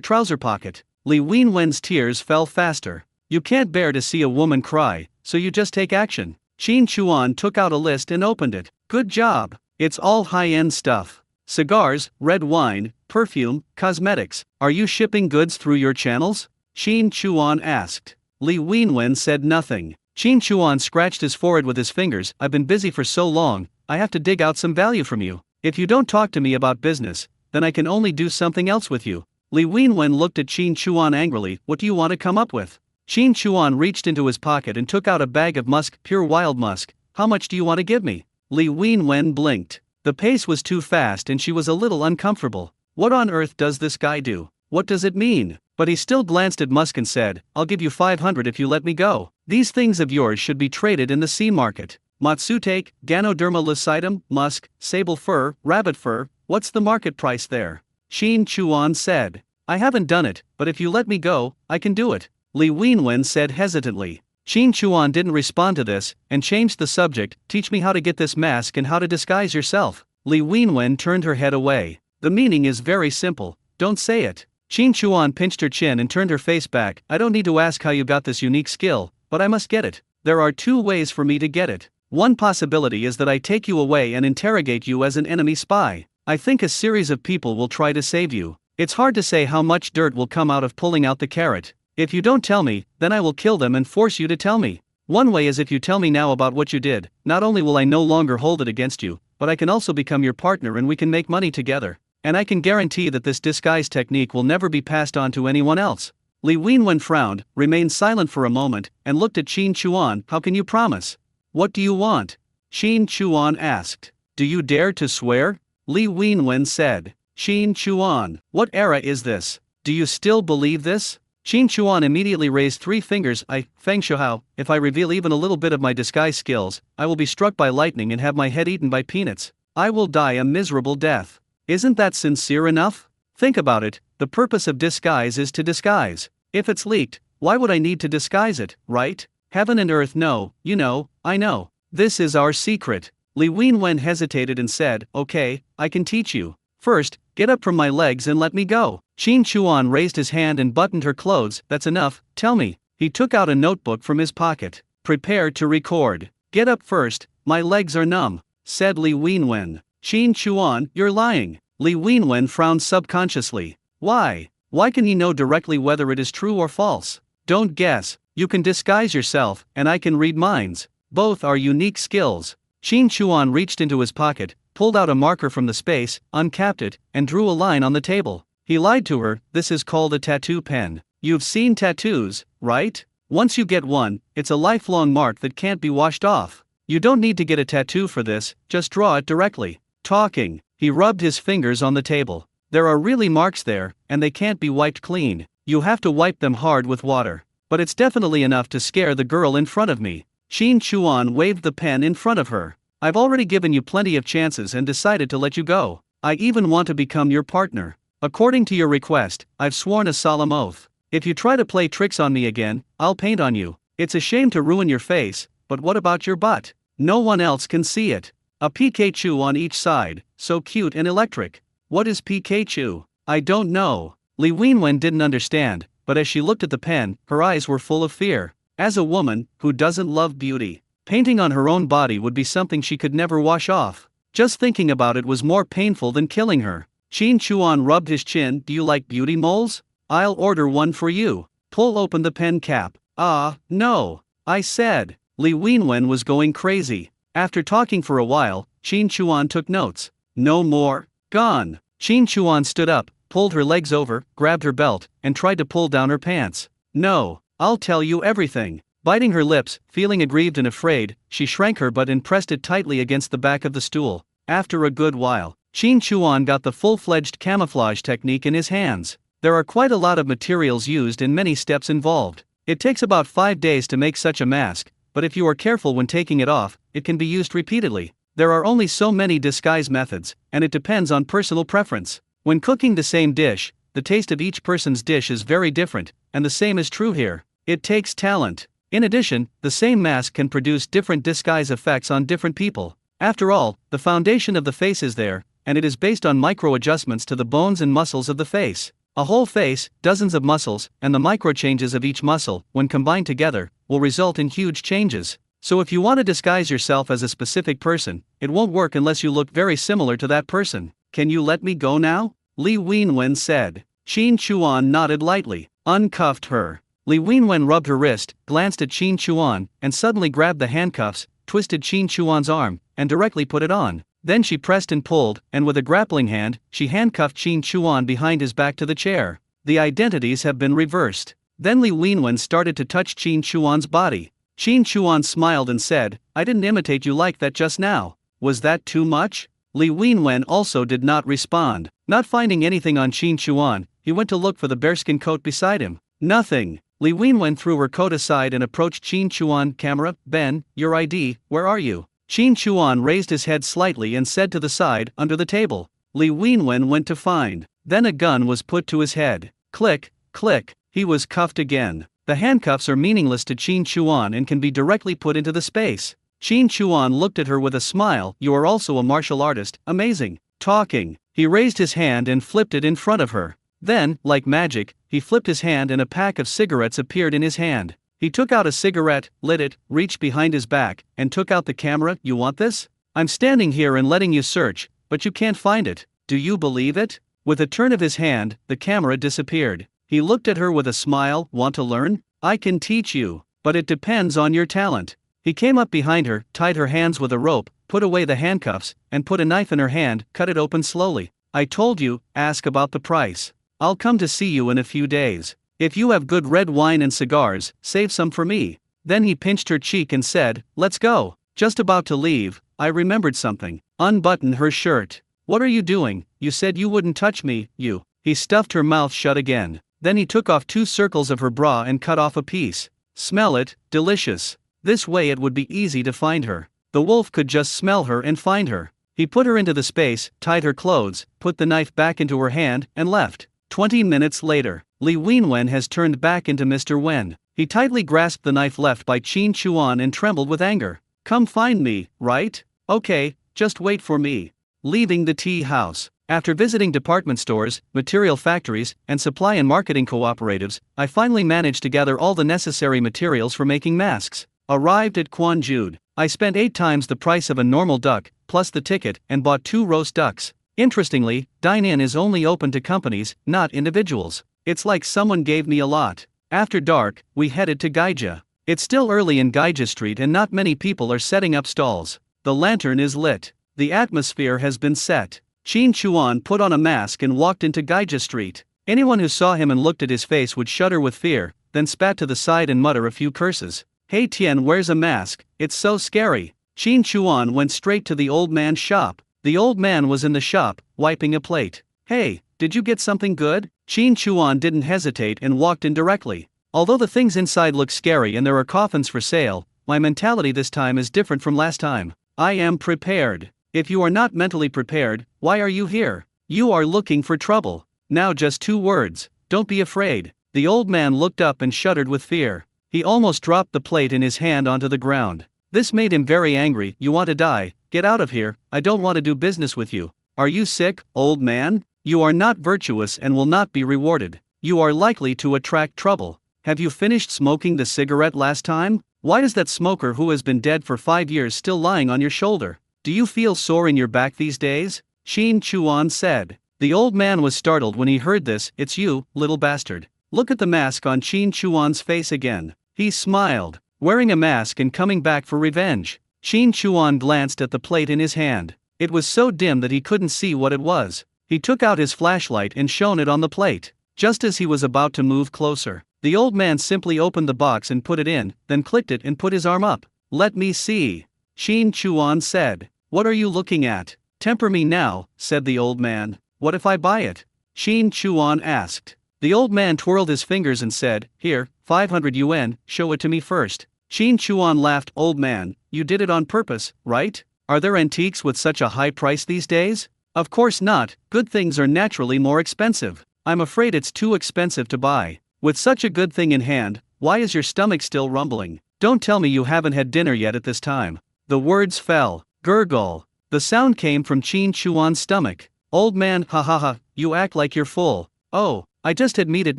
trouser pocket. Li Wenwen's tears fell faster. You can't bear to see a woman cry, so you just take action. Qin Chuan took out a list and opened it. Good job. It's all high-end stuff. Cigars, red wine, perfume, cosmetics. Are you shipping goods through your channels? Qin Chuan asked. Li Wenwen said nothing. Qin Chuan scratched his forehead with his fingers. I've been busy for so long, I have to dig out some value from you. If you don't talk to me about business, then I can only do something else with you. Li Wenwen looked at Qin Chuan angrily. What do you want to come up with? Qin Chuan reached into his pocket and took out a bag of musk, pure wild musk. How much do you want to give me? Li Wenwen blinked. The pace was too fast and she was a little uncomfortable. What on earth does this guy do? What does it mean? But he still glanced at Musk and said, I'll give you 500 if you let me go. These things of yours should be traded in the sea market. Matsutake, Ganoderma lucidum, musk, sable fur, rabbit fur, what's the market price there? Qin Chuan said. I haven't done it, but if you let me go, I can do it. Li Wenwen said hesitantly. Qin Chuan didn't respond to this, and changed the subject. Teach me how to get this mask and how to disguise yourself. Li Wenwen turned her head away. The meaning is very simple, don't say it. Qin Chuan pinched her chin and turned her face back. I don't need to ask how you got this unique skill, but I must get it. There are two ways for me to get it. One possibility is that I take you away and interrogate you as an enemy spy. I think a series of people will try to save you. It's hard to say how much dirt will come out of pulling out the carrot. If you don't tell me, then I will kill them and force you to tell me. One way is if you tell me now about what you did, not only will I no longer hold it against you, but I can also become your partner and we can make money together. And I can guarantee that this disguise technique will never be passed on to anyone else. Li Wenwen frowned, remained silent for a moment, and looked at Qin Chuan. How can you promise? What do you want? Qin Chuan asked. Do you dare to swear? Li Wenwen said. Qin Chuan, what era is this? Do you still believe this? Qin Chuan immediately raised 3 fingers. Feng Shuhao, if I reveal even a little bit of my disguise skills, I will be struck by lightning and have my head eaten by peanuts. I will die a miserable death. Isn't that sincere enough? Think about it, the purpose of disguise is to disguise. If it's leaked, why would I need to disguise it, right? Heaven and earth know, you know, I know. This is our secret. Li Wenwen hesitated and said, okay, I can teach you. First, get up from my legs and let me go. Qin Chuan raised his hand and buttoned her clothes. That's enough, tell me. He took out a notebook from his pocket. Prepare to record. Get up first, my legs are numb, said Li Wenwen. Qin Chuan, you're lying. Li Wenwen frowned subconsciously. Why? Why can he know directly whether it is true or false? Don't guess. You can disguise yourself, and I can read minds. Both are unique skills. Qin Chuan reached into his pocket, pulled out a marker from the space, uncapped it, and drew a line on the table. He lied to her. This is called a tattoo pen. You've seen tattoos, right? Once you get one, it's a lifelong mark that can't be washed off. You don't need to get a tattoo for this, just draw it directly. Talking, he rubbed his fingers on the table. There are really marks there, and they can't be wiped clean. You have to wipe them hard with water. But it's definitely enough to scare the girl in front of me. Qin Chuan waved the pen in front of her. I've already given you plenty of chances and decided to let you go. I even want to become your partner. According to your request, I've sworn a solemn oath. If you try to play tricks on me again, I'll paint on you. It's a shame to ruin your face, but what about your butt? No one else can see it. A Pikachu on each side, so cute and electric. What is Pikachu? I don't know. Li Wenwen didn't understand, but as she looked at the pen, her eyes were full of fear. As a woman, who doesn't love beauty, painting on her own body would be something she could never wash off. Just thinking about it was more painful than killing her. Qin Chuan rubbed his chin. Do you like beauty moles? I'll order one for you. Pull open the pen cap. Ah, no. I said. Li Wenwen was going crazy. After talking for a while, Qin Chuan took notes. No more. Gone. Qin Chuan stood up, pulled her legs over, grabbed her belt, and tried to pull down her pants. No. I'll tell you everything. Biting her lips, feeling aggrieved and afraid, she shrank her butt and pressed it tightly against the back of the stool. After a good while, Qin Chuan got the full-fledged camouflage technique in his hands. There are quite a lot of materials used and many steps involved. It takes about 5 days to make such a mask, but if you are careful when taking it off, it can be used repeatedly. There are only so many disguise methods, and it depends on personal preference. When cooking the same dish, the taste of each person's dish is very different, and the same is true here. It takes talent. In addition, the same mask can produce different disguise effects on different people. After all, the foundation of the face is there, and it is based on micro-adjustments to the bones and muscles of the face. A whole face, dozens of muscles, and the micro-changes of each muscle, when combined together, will result in huge changes. So if you want to disguise yourself as a specific person, it won't work unless you look very similar to that person. Can you let me go now? Li Wenwen said. Qin Chuan nodded lightly, uncuffed her. Li Wenwen rubbed her wrist, glanced at Qin Chuan, and suddenly grabbed the handcuffs, twisted Qin Chuan's arm, and directly put it on. Then she pressed and pulled, and with a grappling hand, she handcuffed Qin Chuan behind his back to the chair. The identities have been reversed. Then Li Wenwen started to touch Qin Chuan's body. Qin Chuan smiled and said, I didn't imitate you like that just now. Was that too much? Li Wenwen also did not respond. Not finding anything on Qin Chuan, he went to look for the bearskin coat beside him. Nothing. Li Wenwen threw her coat aside and approached Qin Chuan. Camera, Ben, your ID, where are you? Qin Chuan raised his head slightly and said to the side, under the table. Li Wenwen went to find. Then a gun was put to his head. Click, click, he was cuffed again. The handcuffs are meaningless to Qin Chuan and can be directly put into the space. Qin Chuan looked at her with a smile. You are also a martial artist, amazing. Talking. He raised his hand and flipped it in front of her. Then, like magic, he flipped his hand and a pack of cigarettes appeared in his hand. He took out a cigarette, lit it, reached behind his back, and took out the camera. You want this? I'm standing here and letting you search, but you can't find it. Do you believe it? With a turn of his hand, the camera disappeared. He looked at her with a smile. Want to learn? I can teach you, but it depends on your talent. He came up behind her, tied her hands with a rope, put away the handcuffs, and put a knife in her hand, cut it open slowly. I told you, ask about the price. I'll come to see you in a few days. If you have good red wine and cigars, save some for me. Then he pinched her cheek and said, let's go. Just about to leave, I remembered something. Unbutton her shirt. What are you doing? You said you wouldn't touch me, you. He stuffed her mouth shut again. Then he took off 2 circles of her bra and cut off a piece. Smell it, delicious. This way it would be easy to find her. The wolf could just smell her and find her. He put her into the space, tied her clothes, put the knife back into her hand, and left. 20 minutes later, Li Wenwen has turned back into Mr. Wen. He tightly grasped the knife left by Qin Chuan and trembled with anger. Come find me, right? Okay, just wait for me. Leaving the tea house. After visiting department stores, material factories, and supply and marketing cooperatives, I finally managed to gather all the necessary materials for making masks. Arrived at Quanjude. I spent 8 times the price of a normal duck, plus the ticket, and bought 2 roast ducks. Interestingly, dine-in is only open to companies, not individuals. It's like someone gave me a lot. After dark, we headed to Gaija. It's still early in Gaija Street and not many people are setting up stalls. The lantern is lit. The atmosphere has been set. Qin Chuan put on a mask and walked into Gaija Street. Anyone who saw him and looked at his face would shudder with fear, then spat to the side and mutter a few curses. Hey Tian wears a mask, it's so scary. Qin Chuan went straight to the old man's shop. The old man was in the shop, wiping a plate. Hey, did you get something good? Qin Chuan didn't hesitate and walked in directly. Although the things inside look scary and there are coffins for sale, my mentality this time is different from last time. I am prepared. If you are not mentally prepared, why are you here? You are looking for trouble. Now just 2 words, don't be afraid. The old man looked up and shuddered with fear. He almost dropped the plate in his hand onto the ground. This made him very angry. You want to die? Get out of here, I don't want to do business with you. Are you sick, old man? You are not virtuous and will not be rewarded. You are likely to attract trouble. Have you finished smoking the cigarette last time? Why is that smoker who has been dead for 5 years still lying on your shoulder? Do you feel sore in your back these days? Shin Chuan said. The old man was startled when he heard this. It's you, little bastard. Look at the mask on Shin Chuan's face again. He smiled. Wearing a mask and coming back for revenge. Shin Chuan glanced at the plate in his hand. It was so dim that he couldn't see what it was. He took out his flashlight and shone it on the plate. Just as he was about to move closer, the old man simply opened the box and put it in, then clicked it and put his arm up. Let me see. Shin Chuan said. What are you looking at? Temper me now, said the old man. What if I buy it? Shin Chuan asked. The old man twirled his fingers and said, Here, 500 yuan, show it to me first. Shin Chuan laughed. Old man, you did it on purpose, right? Are there antiques with such a high price these days? Of course not, good things are naturally more expensive. I'm afraid it's too expensive to buy. With such a good thing in hand, why is your stomach still rumbling? Don't tell me you haven't had dinner yet at this time. The words fell. Gurgle. The sound came from Shin Chuan's stomach. Old man, ha ha ha, you act like you're full. Oh, I just had meat at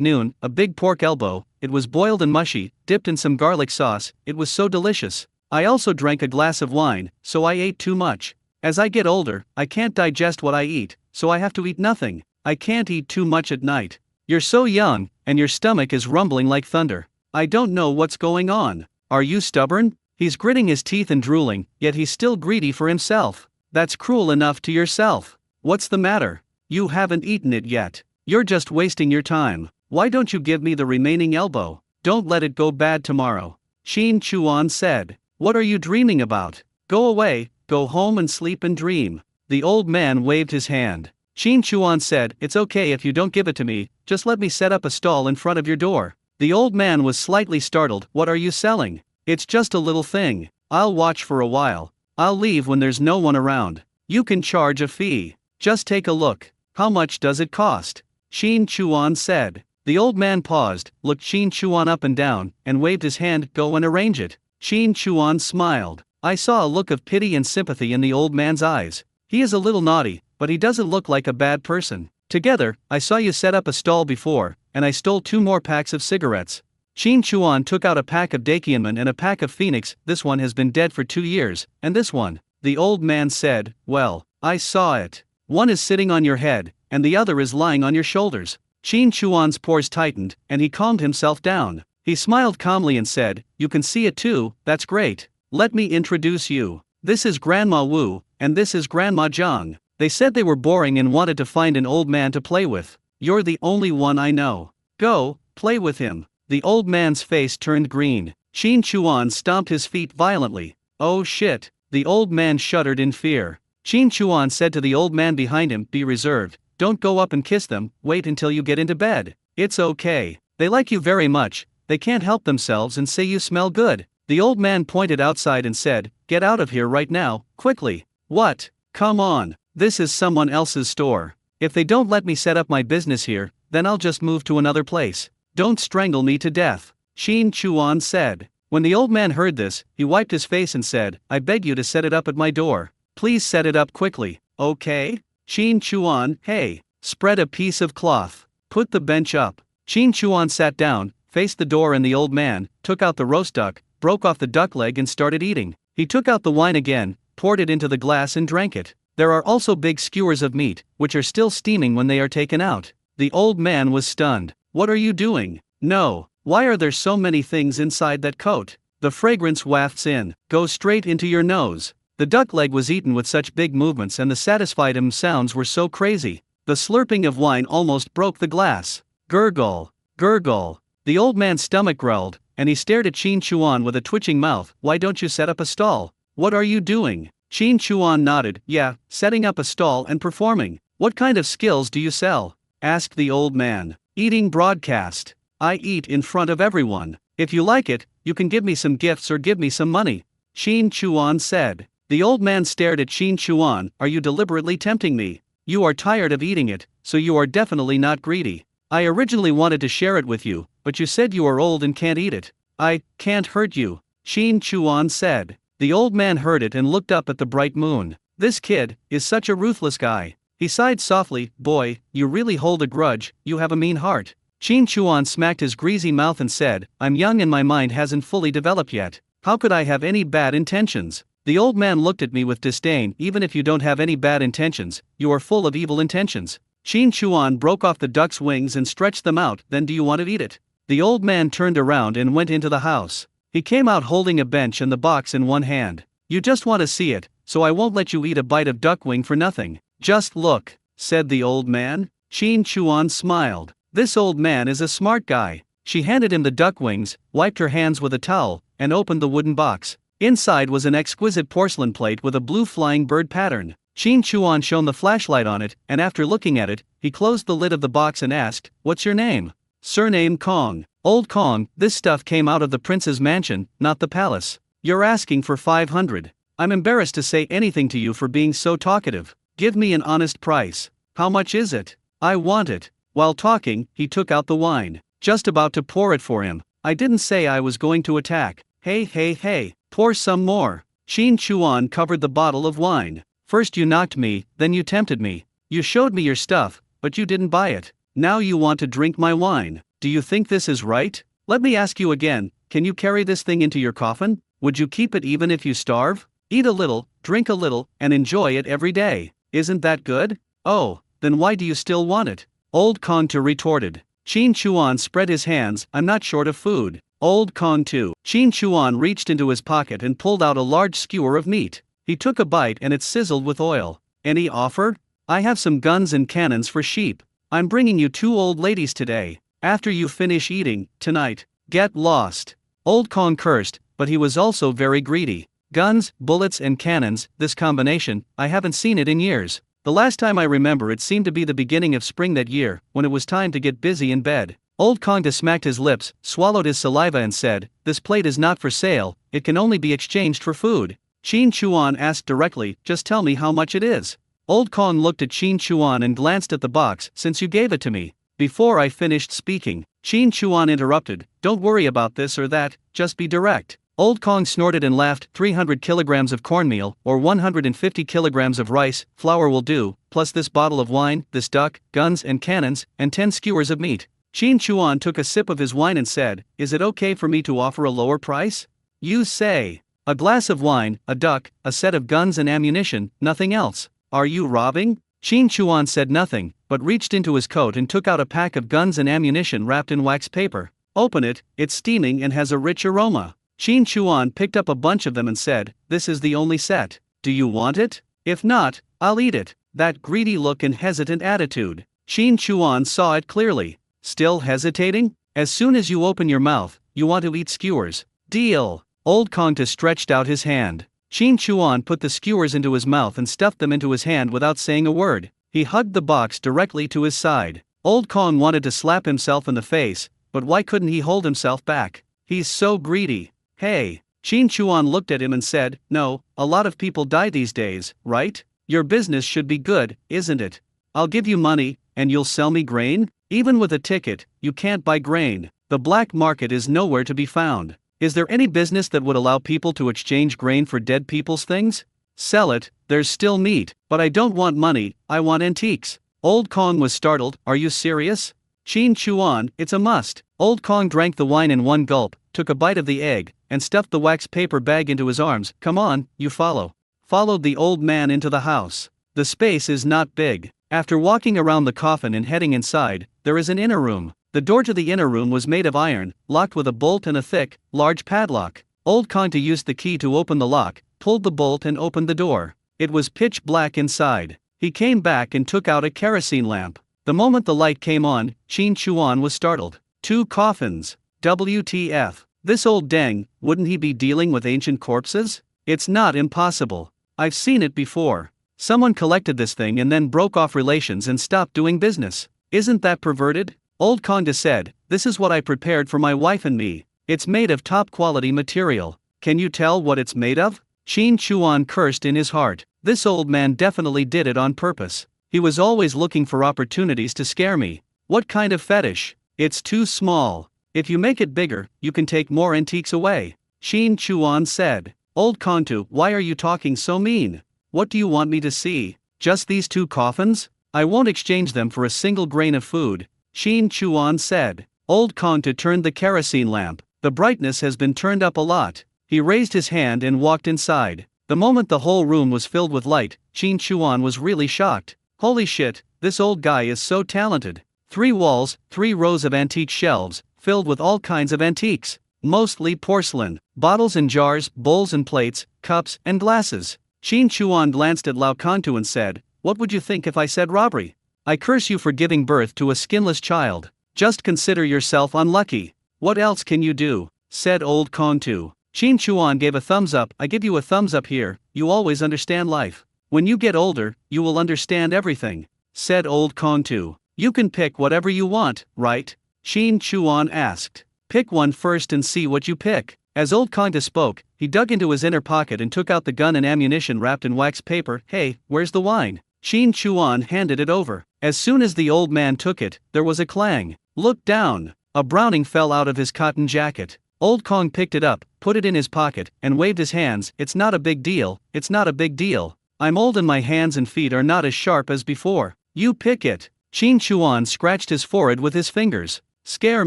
noon, a big pork elbow. It was boiled and mushy, dipped in some garlic sauce. It was so delicious. I also drank a glass of wine, so I ate too much. As I get older, I can't digest what I eat, so I have to eat nothing. I can't eat too much at night. You're so young, and your stomach is rumbling like thunder. I don't know what's going on. Are you stubborn? He's gritting his teeth and drooling, yet he's still greedy for himself. That's cruel enough to yourself. What's the matter? You haven't eaten it yet. You're just wasting your time. Why don't you give me the remaining elbow? Don't let it go bad tomorrow. Shin Chuan said. What are you dreaming about? Go away, go home and sleep and dream. The old man waved his hand. Shin Chuan said, It's okay if you don't give it to me, just let me set up a stall in front of your door. The old man was slightly startled. What are you selling? It's just a little thing. I'll watch for a while. I'll leave when there's no one around. You can charge a fee. Just take a look. How much does it cost? Shin Chuan said. The old man paused, looked Shin Chuan up and down, and waved his hand. Go and arrange it. Shin Chuan smiled. I saw a look of pity and sympathy in the old man's eyes. He is a little naughty, but he doesn't look like a bad person. Together, I saw you set up a stall before, and I stole 2 more packs of cigarettes. Shin Chuan took out a pack of Dakianman and a pack of Phoenix. This one has been dead for 2 years, and this one. The old man said, Well, I saw it. One is sitting on your head, and the other is lying on your shoulders. Shin Chuan's pores tightened, and he calmed himself down. He smiled calmly and said, You can see it too, that's great. Let me introduce you. This is Grandma Wu, and this is Grandma Zhang. They said they were boring and wanted to find an old man to play with. You're the only one I know. Go, play with him. The old man's face turned green. Shin Chuan stomped his feet violently. Oh shit. The old man shuddered in fear. Shin Chuan said to the old man behind him, Be reserved. Don't go up and kiss them, wait until you get into bed. It's okay. They like you very much. They can't help themselves and say you smell good. The old man pointed outside and said, Get out of here right now, quickly. What? Come on. This is someone else's store. If they don't let me set up my business here, then I'll just move to another place. Don't strangle me to death. Shin Chuan said. When the old man heard this, he wiped his face and said, I beg you to set it up at my door. Please set it up quickly. Okay? Shin Chuan, hey. Spread a piece of cloth. Put the bench up. Shin Chuan sat down, faced the door and the old man, took out the roast duck, broke off the duck leg and started eating. He took out the wine again, poured it into the glass and drank it. There are also big skewers of meat, which are still steaming when they are taken out. The old man was stunned. What are you doing? No. Why are there so many things inside that coat? The fragrance wafts in. Go straight into your nose. The duck leg was eaten with such big movements and the satisfied sounds were so crazy. The slurping of wine almost broke the glass. Gurgle. Gurgle. The old man's stomach growled, and he stared at Shin Chuan with a twitching mouth. Why don't you set up a stall? What are you doing? Shin Chuan nodded. Yeah, setting up a stall and performing. What kind of skills do you sell? Asked the old man. Eating broadcast. I eat in front of everyone. If you like it, you can give me some gifts or give me some money. Shin Chuan said. The old man stared at Shin Chuan. Are you deliberately tempting me? You are tired of eating it, so you are definitely not greedy. I originally wanted to share it with you, but you said you are old and can't eat it. I can't hurt you. Shin Chuan said. The old man heard it and looked up at the bright moon. This kid is such a ruthless guy. He sighed softly, boy, you really hold a grudge, you have a mean heart. Qin Chuan smacked his greasy mouth and said, I'm young and my mind hasn't fully developed yet. How could I have any bad intentions? The old man looked at me with disdain. Even if you don't have any bad intentions, you are full of evil intentions. Qin Chuan broke off the duck's wings and stretched them out. Then do you want to eat it? The old man turned around and went into the house. He came out holding a bench and the box in one hand. You just want to see it, so I won't let you eat a bite of duck wing for nothing. Just look, said the old man. Qin Chuan smiled. This old man is a smart guy. She handed him the duck wings, wiped her hands with a towel, and opened the wooden box. Inside was an exquisite porcelain plate with a blue flying bird pattern. Qin Chuan shone the flashlight on it, and after looking at it, he closed the lid of the box and asked, What's your name? Surname Kong. Old Kong, this stuff came out of the prince's mansion, not the palace. You're asking for 500. I'm embarrassed to say anything to you for being so talkative. Give me an honest price. How much is it? I want it. While talking, he took out the wine. Just about to pour it for him. I didn't say I was going to attack. Hey, pour some more. Qin Chuan covered the bottle of wine. First you knocked me, then you tempted me. You showed me your stuff, but you didn't buy it. Now you want to drink my wine. Do you think this is right? Let me ask you again, can you carry this thing into your coffin? Would you keep it even if you starve? Eat a little, drink a little, and enjoy it every day. Isn't that good? Oh, then why do you still want it? Old Kong too retorted. Qin Chuan spread his hands, I'm not short of food. Old Kong too. Qin Chuan reached into his pocket and pulled out a large skewer of meat. He took a bite and it sizzled with oil. Any offer? I have some guns and cannons for sheep. I'm bringing you 2 old ladies today. After you finish eating, tonight, get lost. Old Kong cursed, but he was also very greedy. Guns, bullets and cannons, this combination, I haven't seen it in years. The last time I remember it seemed to be the beginning of spring that year, when it was time to get busy in bed. Old Kong smacked his lips, swallowed his saliva and said, This plate is not for sale, it can only be exchanged for food. Qin Chuan asked directly, Just tell me how much it is. Old Kong looked at Qin Chuan and glanced at the box, Since you gave it to me. Before I finished speaking, Qin Chuan interrupted, Don't worry about this or that, just be direct. Old Kong snorted and laughed, 300 kilograms of cornmeal, or 150 kilograms of rice, flour will do, plus this bottle of wine, this duck, guns and cannons, and 10 skewers of meat. Qin Chuan took a sip of his wine and said, Is it okay for me to offer a lower price? You say. A glass of wine, a duck, a set of guns and ammunition, nothing else. Are you robbing? Qin Chuan said nothing, but reached into his coat and took out a pack of guns and ammunition wrapped in wax paper. Open it, it's steaming and has a rich aroma. Qin Chuan picked up a bunch of them and said, This is the only set. Do you want it? If not, I'll eat it. That greedy look and hesitant attitude. Qin Chuan saw it clearly. Still hesitating? As soon as you open your mouth, you want to eat skewers. Deal. Old Kong stretched out his hand. Qin Chuan put the skewers into his mouth and stuffed them into his hand without saying a word. He hugged the box directly to his side. Old Kong wanted to slap himself in the face, but why couldn't he hold himself back? He's so greedy. Hey. Qin Chuan looked at him and said, No, a lot of people die these days, right? Your business should be good, isn't it? I'll give you money, and you'll sell me grain? Even with a ticket, you can't buy grain. The black market is nowhere to be found. Is there any business that would allow people to exchange grain for dead people's things? Sell it, there's still meat, but I don't want money, I want antiques. Old Kong was startled, Are you serious? Qin Chuan, it's a must. Old Kong drank the wine in one gulp, took a bite of the egg, and stuffed the wax paper bag into his arms. Come on, you follow. Followed the old man into the house. The space is not big. After walking around the coffin and heading inside, there is an inner room. The door to the inner room was made of iron, locked with a bolt and a thick, large padlock. Old Kong used the key to open the lock, pulled the bolt and opened the door. It was pitch black inside. He came back and took out a kerosene lamp. The moment the light came on, Qin Chuan was startled. 2 coffins. WTF. This old deng, wouldn't he be dealing with ancient corpses? It's not impossible. I've seen it before. Someone collected this thing and then broke off relations and stopped doing business. Isn't that perverted? Old Kong said, This is what I prepared for my wife and me. It's made of top quality material. Can you tell what it's made of? Qin Chuan cursed in his heart. This old man definitely did it on purpose. He was always looking for opportunities to scare me. What kind of fetish? It's too small. If you make it bigger, you can take more antiques away. Qin Chuan said. Old Kong, why are you talking so mean? What do you want me to see? Just these 2 coffins? I won't exchange them for a single grain of food, Qin Chuan said. Old Kongta turned the kerosene lamp. The brightness has been turned up a lot. He raised his hand and walked inside. The moment the whole room was filled with light, Qin Chuan was really shocked. Holy shit, this old guy is so talented. 3 walls, 3 rows of antique shelves, filled with all kinds of antiques. Mostly porcelain, bottles and jars, bowls and plates, cups and glasses. Qin Chuan glanced at Lao Kantu and said, "What would you think if I said robbery? I curse you for giving birth to a skinless child. Just consider yourself unlucky. What else can you do?" said old Kantu. Qin Chuan gave a thumbs up. "I give you a thumbs up here, you always understand life. When you get older, you will understand everything," said old Kantu. "You can pick whatever you want, right?" Qin Chuan asked. "Pick one first and see what you pick." As old Kongta spoke, he dug into his inner pocket and took out the gun and ammunition wrapped in wax paper. "Hey, where's the wine?" Qin Chuan handed it over. As soon as the old man took it, there was a clang. "Look down." A Browning fell out of his cotton jacket. Old Kong picked it up, put it in his pocket, and waved his hands. "It's not a big deal, it's not a big deal. I'm old and my hands and feet are not as sharp as before. You pick it." Qin Chuan scratched his forehead with his fingers. "Scare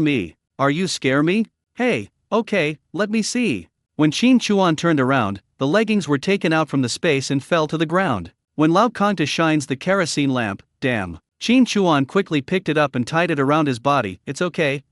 me. Are you scare me? Hey, okay, let me see." When Qin Chuan turned around, the leggings were taken out from the space and fell to the ground. When Lao Kongta shines the kerosene lamp, damn. Qin Chuan quickly picked it up and tied it around his body. It's okay,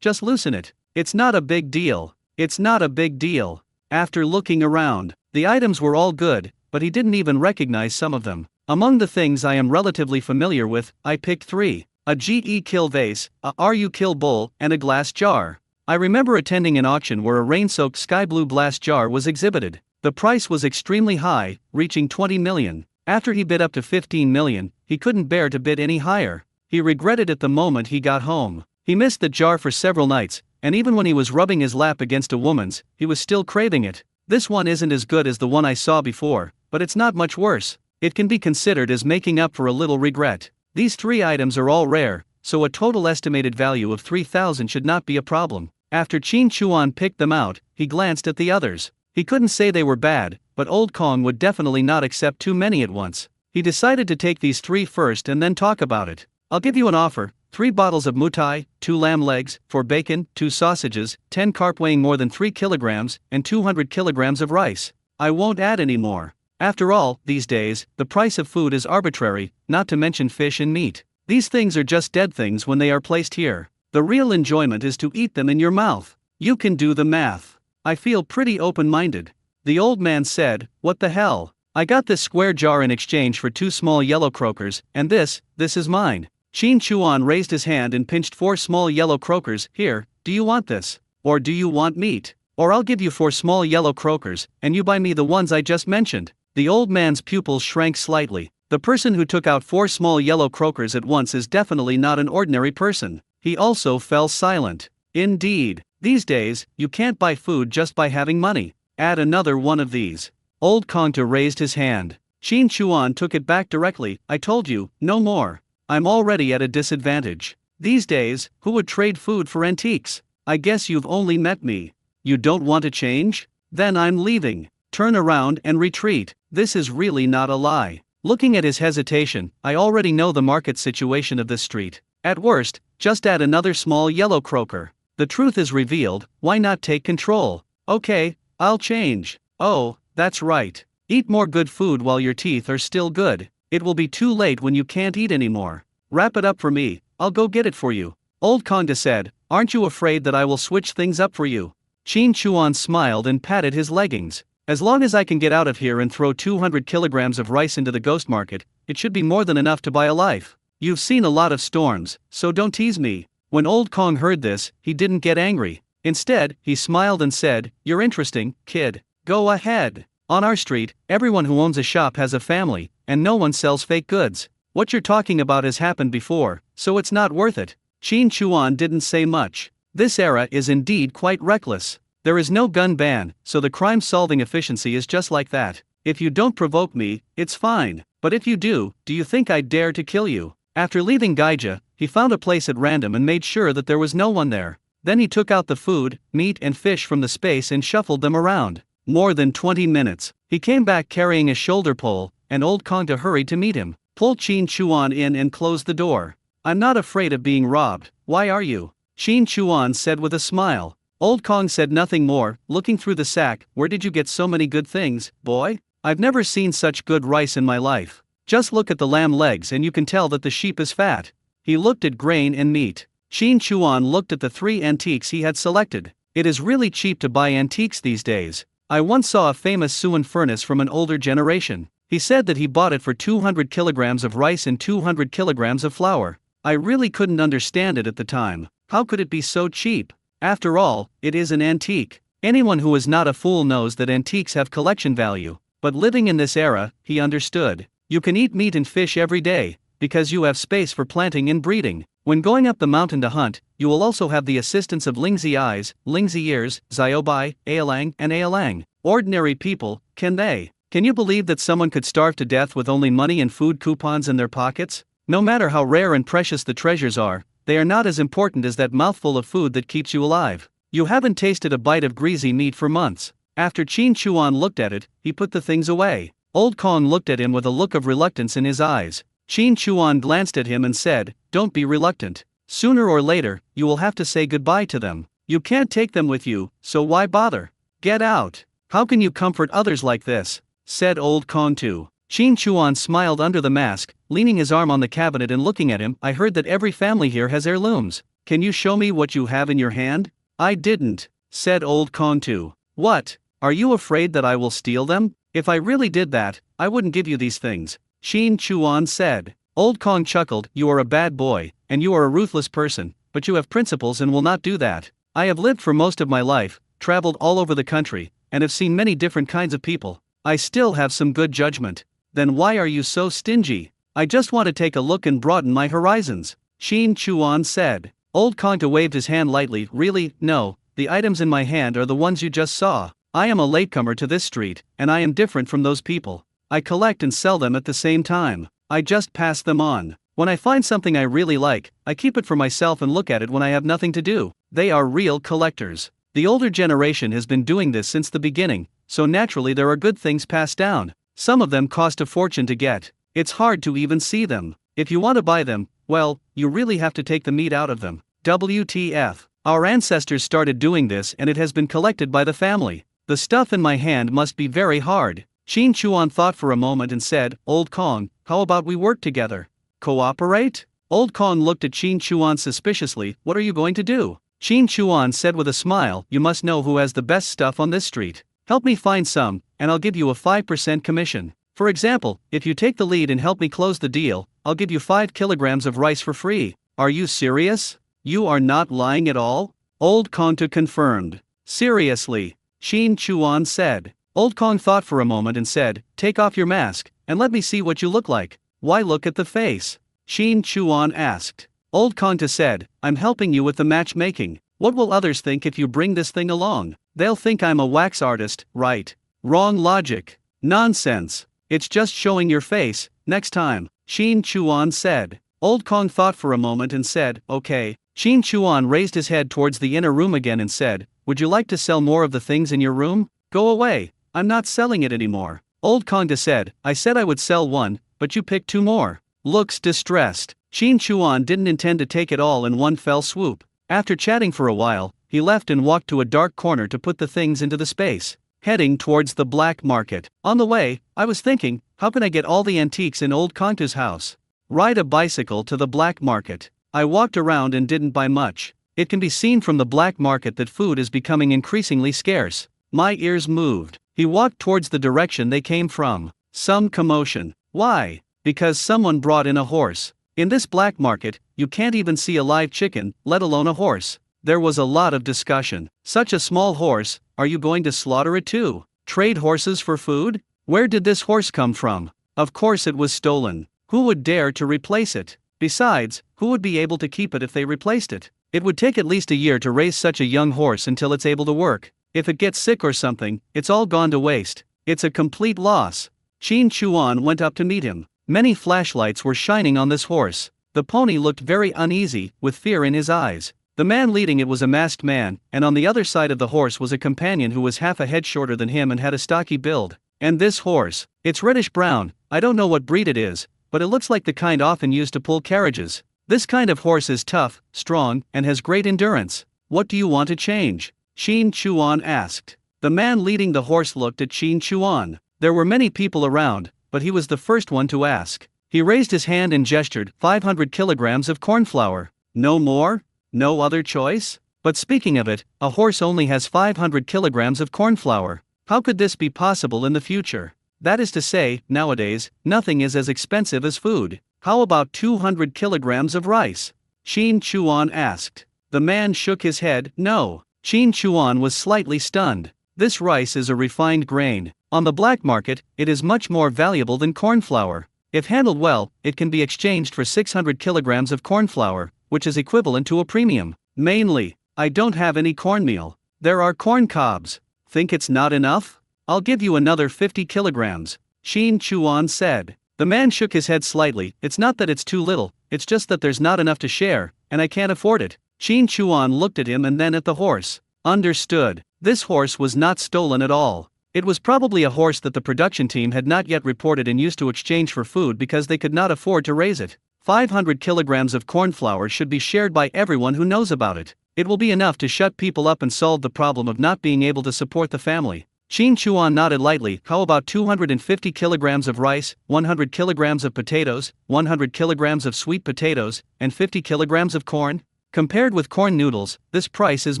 just loosen it. It's not a big deal. It's not a big deal. After looking around, the items were all good, but he didn't even recognize some of them. Among the things I am relatively familiar with, I picked 3. A GE Kill vase, a RU Kill bowl, and a glass jar. I remember attending an auction where a rain-soaked sky blue glass jar was exhibited. The price was extremely high, reaching 20 million. After he bid up to 15 million, he couldn't bear to bid any higher. He regretted it the moment he got home. He missed the jar for several nights, and even when he was rubbing his lap against a woman's, he was still craving it. This one isn't as good as the one I saw before, but it's not much worse. It can be considered as making up for a little regret. These 3 items are all rare, so a total estimated value of 3,000 should not be a problem. After Qin Chuan picked them out, he glanced at the others. He couldn't say they were bad, but Old Kong would definitely not accept too many at once. He decided to take these 3 first and then talk about it. "I'll give you an offer: 3 bottles of mutai, 2 lamb legs, 4 bacon, 2 sausages, 10 carp weighing more than 3 kilograms, and 200 kilograms of rice. I won't add any more. After all, these days, the price of food is arbitrary, not to mention fish and meat. These things are just dead things when they are placed here. The real enjoyment is to eat them in your mouth. You can do the math. I feel pretty open-minded." The old man said, "What the hell? I got this square jar in exchange for 2 small yellow croakers, and this is mine." Qin Chuan raised his hand and pinched 4 small yellow croakers. "Here, do you want this? Or do you want meat? Or I'll give you 4 small yellow croakers, and you buy me the ones I just mentioned." The old man's pupils shrank slightly. The person who took out 4 small yellow croakers at once is definitely not an ordinary person. He also fell silent. Indeed, these days, you can't buy food just by having money. "Add another one of these." Old Kongta raised his hand. Qin Chuan took it back directly. "I told you, no more. I'm already at a disadvantage. These days, who would trade food for antiques? I guess you've only met me. You don't want to change? Then I'm leaving. Turn around and retreat." This is really not a lie. Looking at his hesitation, I already know the market situation of this street. At worst, just add another small yellow croaker. The truth is revealed. Why not take control? "Okay, I'll change." "Oh, that's right. Eat more good food while your teeth are still good. It will be too late when you can't eat anymore. Wrap it up for me, I'll go get it for you." Old Kongta said, "Aren't you afraid that I will switch things up for you?" Qin Chuan smiled and patted his leggings. "As long as I can get out of here and throw 200 kilograms of rice into the ghost market, it should be more than enough to buy a life. You've seen a lot of storms, so don't tease me." When Old Kong heard this, he didn't get angry. Instead, he smiled and said, "You're interesting, kid. Go ahead. On our street, everyone who owns a shop has a family, and no one sells fake goods. What you're talking about has happened before, so it's not worth it." Qin Chuan didn't say much. This era is indeed quite reckless. There is no gun ban, so the crime-solving efficiency is just like that. If you don't provoke me, it's fine. But if you do you think I'd dare to kill you? After leaving Gaija, he found a place at random and made sure that there was no one there. Then he took out the food, meat and fish from the space and shuffled them around. More than 20 minutes. He came back carrying a shoulder pole, and old Kongta hurried to meet him, pulled Qin Chuan in and closed the door. I'm not afraid of being robbed, why are you? Qin Chuan said with a smile. Old Kong said nothing more, looking through the sack. Where did you get so many good things, boy? I've never seen such good rice in my life. Just look at the lamb legs and you can tell that the sheep is fat. He looked at grain and meat. Qin Chuan looked at the 3 antiques he had selected. It is really cheap to buy antiques these days. I once saw a famous Suan furnace from an older generation. He said that he bought it for 200 kilograms of rice and 200 kilograms of flour. I really couldn't understand it at the time. How could it be so cheap? After all, it is an antique. Anyone who is not a fool knows that antiques have collection value. But living in this era, he understood. You can eat meat and fish every day, because you have space for planting and breeding. When going up the mountain to hunt, you will also have the assistance of Lingzi eyes, Lingzi ears, Xiaobai, Aolang, and Aolang. Ordinary people, can you believe that someone could starve to death with only money and food coupons in their pockets? No matter how rare and precious the treasures are, they are not as important as that mouthful of food that keeps you alive. You haven't tasted a bite of greasy meat for months. After Qin Chuan looked at it, he put the things away. Old Kong looked at him with a look of reluctance in his eyes. Qin Chuan glanced at him and said, "Don't be reluctant. Sooner or later, you will have to say goodbye to them. You can't take them with you, so why bother? Get out. How can you comfort others like this?" said Old Kong too. Qin Chuan smiled under the mask, leaning his arm on the cabinet and looking at him. "I heard that every family here has heirlooms. Can you show me what you have in your hand?" "I didn't," said Old Kong too. "What? Are you afraid that I will steal them? If I really did that, I wouldn't give you these things," Qin Chuan said. Old Kong chuckled. "You are a bad boy, and you are a ruthless person, but you have principles and will not do that. I have lived for most of my life, traveled all over the country, and have seen many different kinds of people. I still have some good judgment. Then why are you so stingy?" "I just want to take a look and broaden my horizons," Qin Chuan said. Old Kongta waved his hand lightly. "Really, no, the items in my hand are the ones you just saw. I am a latecomer to this street, and I am different from those people. I collect and sell them at the same time. I just pass them on. When I find something I really like, I keep it for myself and look at it when I have nothing to do. They are real collectors. The older generation has been doing this since the beginning, so naturally there are good things passed down. Some of them cost a fortune to get. It's hard to even see them. If you want to buy them, well, you really have to take the meat out of them. WTF. Our ancestors started doing this and it has been collected by the family. The stuff in my hand must be very hard." Qin Chuan thought for a moment and said, "Old Kong, how about we work together? Cooperate?" Old Kong looked at Qin Chuan suspiciously. "What are you going to do?" Qin Chuan said with a smile, "You must know who has the best stuff on this street. Help me find some, and I'll give you a 5% commission. For example, if you take the lead and help me close the deal, I'll give you 5 kilograms of rice for free." "Are you serious? You are not lying at all?" Old Kongta confirmed. "Seriously," Qin Chuan said. Old Kong thought for a moment and said, "Take off your mask, and let me see what you look like." "Why look at the face?" Qin Chuan asked. Old Kongta said, "I'm helping you with the matchmaking. What will others think if you bring this thing along? They'll think I'm a wax artist, right?" "Wrong logic. Nonsense. It's just showing your face. Next time," Qin Chuan said. Old Kong thought for a moment and said, "Okay." Qin Chuan raised his head towards the inner room again and said, "Would you like to sell more of the things in your room?" "Go away. I'm not selling it anymore." Old Kongta said, "I said I would sell one, but you picked 2 more." Looks distressed. Qin Chuan didn't intend to take it all in one fell swoop. After chatting for a while, he left and walked to a dark corner to put the things into the space, heading towards the black market. On the way, I was thinking, how can I get all the antiques in Old Kongta's house? Ride a bicycle to the black market. I walked around and didn't buy much. It can be seen from the black market that food is becoming increasingly scarce. My ears moved. He walked towards the direction they came from. Some commotion. Why? Because someone brought in a horse. In this black market, you can't even see a live chicken, let alone a horse. There was a lot of discussion. Such a small horse, are you going to slaughter it too? Trade horses for food? Where did this horse come from? Of course it was stolen. Who would dare to replace it? Besides, who would be able to keep it if they replaced it? It would take at least a year to raise such a young horse until it's able to work. If it gets sick or something, it's all gone to waste. It's a complete loss. Qin Chuan went up to meet him. Many flashlights were shining on this horse. The pony looked very uneasy, with fear in his eyes. The man leading it was a masked man, and on the other side of the horse was a companion who was half a head shorter than him and had a stocky build. And this horse, it's reddish-brown, I don't know what breed it is, but it looks like the kind often used to pull carriages. This kind of horse is tough, strong, and has great endurance. What do you want to change? Qin Chuan asked. The man leading the horse looked at Qin Chuan. There were many people around, but he was the first one to ask. He raised his hand and gestured, 500 kilograms of corn flour. No more? No other choice? But speaking of it, a horse only has 500 kilograms of corn flour. How could this be possible in the future? That is to say, nowadays, nothing is as expensive as food. How about 200 kilograms of rice? Qin Chuan asked. The man shook his head, no. Qin Chuan was slightly stunned. This rice is a refined grain. On the black market, it is much more valuable than corn flour. If handled well, it can be exchanged for 600 kilograms of corn flour, which is equivalent to a premium. Mainly, I don't have any cornmeal. There are corn cobs. Think it's not enough? I'll give you another 50 kilograms, Qin Chuan said. The man shook his head slightly. It's not that it's too little, it's just that there's not enough to share, and I can't afford it. Qin Chuan looked at him and then at the horse. Understood. This horse was not stolen at all. It was probably a horse that the production team had not yet reported and used to exchange for food because they could not afford to raise it. 500 kilograms of corn flour should be shared by everyone who knows about it. It will be enough to shut people up and solve the problem of not being able to support the family. Qin Chuan nodded lightly. How about 250 kilograms of rice, 100 kilograms of potatoes, 100 kilograms of sweet potatoes, and 50 kilograms of corn? Compared with corn noodles, this price is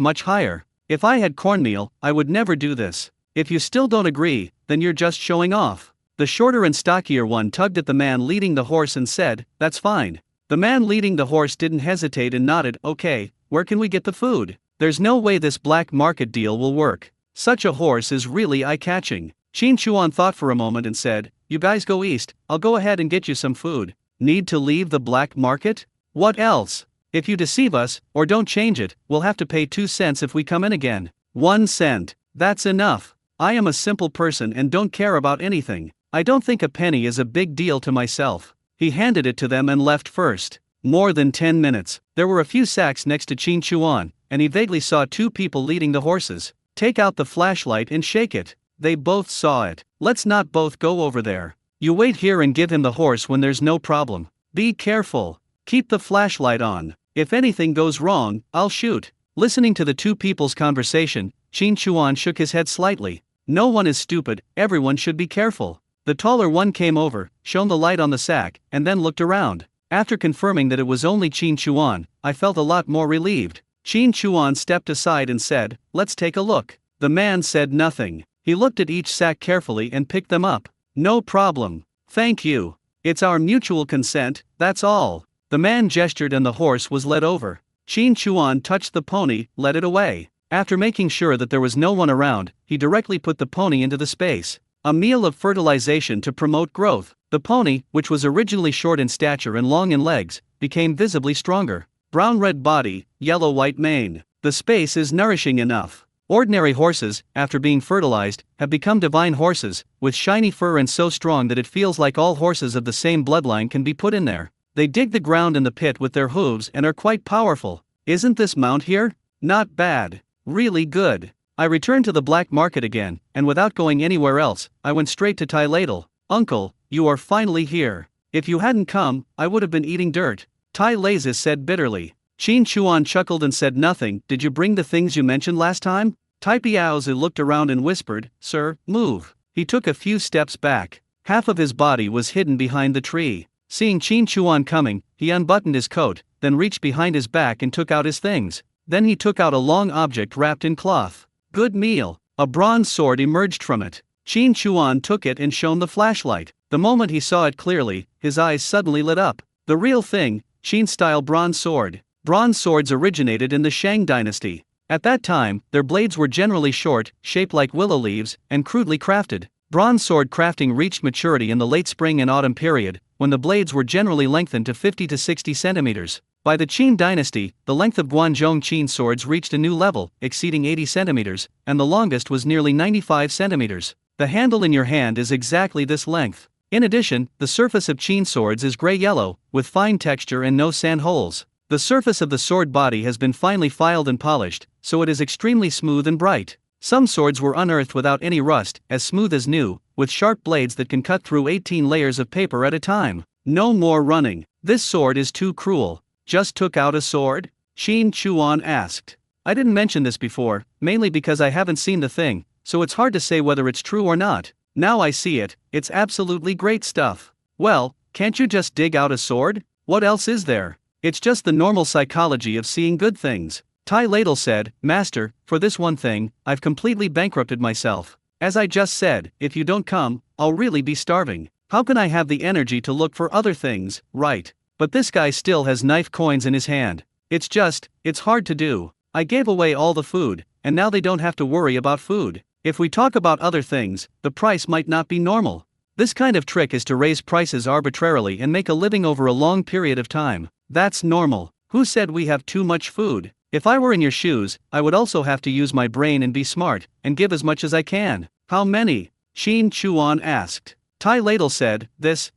much higher. If I had cornmeal, I would never do this. If you still don't agree, then you're just showing off. The shorter and stockier one tugged at the man leading the horse and said, that's fine. The man leading the horse didn't hesitate and nodded, okay, where can we get the food? There's no way this black market deal will work. Such a horse is really eye-catching. Qin Chuan thought for a moment and said, you guys go east, I'll go ahead and get you some food. Need to leave the black market? What else? If you deceive us, or don't change it, we'll have to pay 2 cents if we come in again. 1 cent. That's enough. I am a simple person and don't care about anything. I don't think a penny is a big deal to myself. He handed it to them and left first. More than 10 minutes. There were a few sacks next to Qin Chuan, and he vaguely saw 2 people leading the horses. Take out the flashlight and shake it. They both saw it. Let's not both go over there. You wait here and give him the horse when there's no problem. Be careful. Keep the flashlight on. If anything goes wrong, I'll shoot. Listening to the 2 people's conversation, Qin Chuan shook his head slightly. No one is stupid, everyone should be careful. The taller one came over, shone the light on the sack, and then looked around. After confirming that it was only Qin Chuan, I felt a lot more relieved. Qin Chuan stepped aside and said, let's take a look. The man said nothing. He looked at each sack carefully and picked them up. No problem. Thank you. It's our mutual consent, that's all. The man gestured and the horse was led over. Qin Chuan touched the pony, led it away. After making sure that there was no one around, he directly put the pony into the space. A meal of fertilization to promote growth. The pony, which was originally short in stature and long in legs, became visibly stronger. Brown-red body, yellow-white mane. The space is nourishing enough. Ordinary horses, after being fertilized, have become divine horses, with shiny fur and so strong that it feels like all horses of the same bloodline can be put in there. They dig the ground in the pit with their hooves and are quite powerful. Isn't this mount here? Not bad. Really good. I returned to the black market again, and without going anywhere else, I went straight to Tai Ladle. Uncle, you are finally here. If you hadn't come, I would have been eating dirt. Tai Lazis said bitterly. Qin Chuan chuckled and said nothing. Did you bring the things you mentioned last time? Tai Piaozi looked around and whispered, sir, move. He took a few steps back. Half of his body was hidden behind the tree. Seeing Qin Chuan coming, he unbuttoned his coat, then reached behind his back and took out his things. Then he took out a long object wrapped in cloth. Good meal. A bronze sword emerged from it. Qin Chuan took it and shone the flashlight. The moment he saw it clearly, his eyes suddenly lit up. The real thing, Qin-style bronze sword. Bronze swords originated in the Shang dynasty. At that time, their blades were generally short, shaped like willow leaves, and crudely crafted. Bronze sword crafting reached maturity in the late spring and autumn period, when the blades were generally lengthened to 50 to 60 centimeters. By the Qin dynasty, the length of Guanzhong Qin swords reached a new level, exceeding 80 centimeters, and the longest was nearly 95 centimeters. The handle in your hand is exactly this length. In addition, the surface of Qin swords is gray-yellow, with fine texture and no sand holes. The surface of the sword body has been finely filed and polished, so it is extremely smooth and bright. Some swords were unearthed without any rust, as smooth as new, with sharp blades that can cut through 18 layers of paper at a time. No more running. This sword is too cruel. Just took out a sword? Shin Chuan asked. I didn't mention this before, mainly because I haven't seen the thing, so it's hard to say whether it's true or not. Now I see it, it's absolutely great stuff. Well, can't you just dig out a sword? What else is there? It's just the normal psychology of seeing good things. Tai Ladle said, Master, for this one thing, I've completely bankrupted myself. As I just said, if you don't come, I'll really be starving. How can I have the energy to look for other things, right? But this guy still has knife coins in his hand. It's hard to do. I gave away all the food, and now they don't have to worry about food. If we talk about other things, the price might not be normal. This kind of trick is to raise prices arbitrarily and make a living over a long period of time. That's normal. Who said we have too much food? If I were in your shoes, I would also have to use my brain and be smart, and give as much as I can. How many? Shin Chuan asked. Tai Ladle said,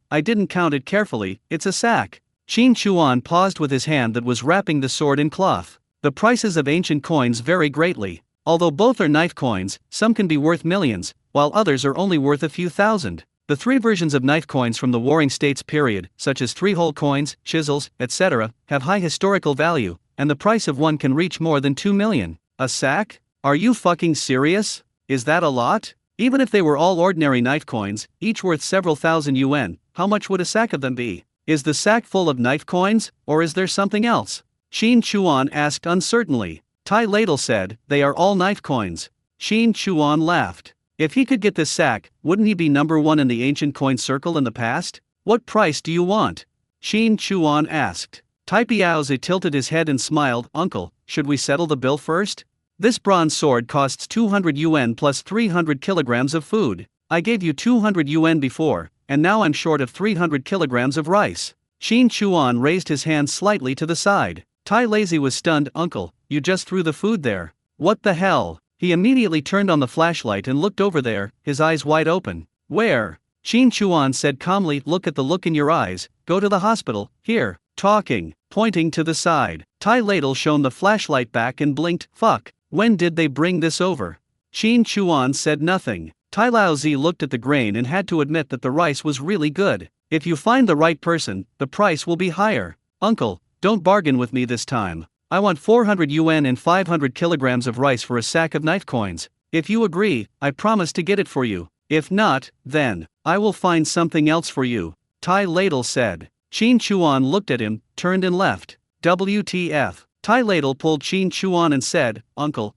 I didn't count it carefully, it's a sack. Shin Chuan paused with his hand that was wrapping the sword in cloth. The prices of ancient coins vary greatly. Although both are knife coins, some can be worth millions, while others are only worth a few thousand. The three versions of knife coins from the Warring States period, such as three-hole coins, chisels, etc., have high historical value, and the price of one can reach more than 2 million. A sack? Are you fucking serious? Is that a lot? Even if they were all ordinary knife coins, each worth several thousand yuan, how much would a sack of them be? Is the sack full of knife coins, or is there something else? Shin Chuan asked uncertainly. Tai Ladle said, they are all knife coins. Shin Chuan laughed. If he could get this sack, wouldn't he be number one in the ancient coin circle in the past? What price do you want? Shin Chuan asked. Tai Piaozi tilted his head and smiled, Uncle, should we settle the bill first? This bronze sword costs 200 yuan plus 300 kilograms of food. I gave you 200 yuan before, and now I'm short of 300 kilograms of rice. Shin Chuan raised his hand slightly to the side. Tai Lazy was stunned, Uncle, you just threw the food there. What the hell? He immediately turned on the flashlight and looked over there, his eyes wide open. Where? Shin Chuan said calmly, look at the look in your eyes, go to the hospital, here, talking, pointing to the side. Tai Ladle shone the flashlight back and blinked, fuck, when did they bring this over? Shin Chuan said nothing. Tai Laozi looked at the grain and had to admit that the rice was really good. If you find the right person, the price will be higher. Uncle, don't bargain with me this time. I want 400 yuan and 500 kilograms of rice for a sack of knife coins. If you agree, I promise to get it for you. If not, then, I will find something else for you. Tai Ladle said. Shin Chuan looked at him, turned and left. WTF. Tai Ladle pulled Shin Chuan and said, Uncle,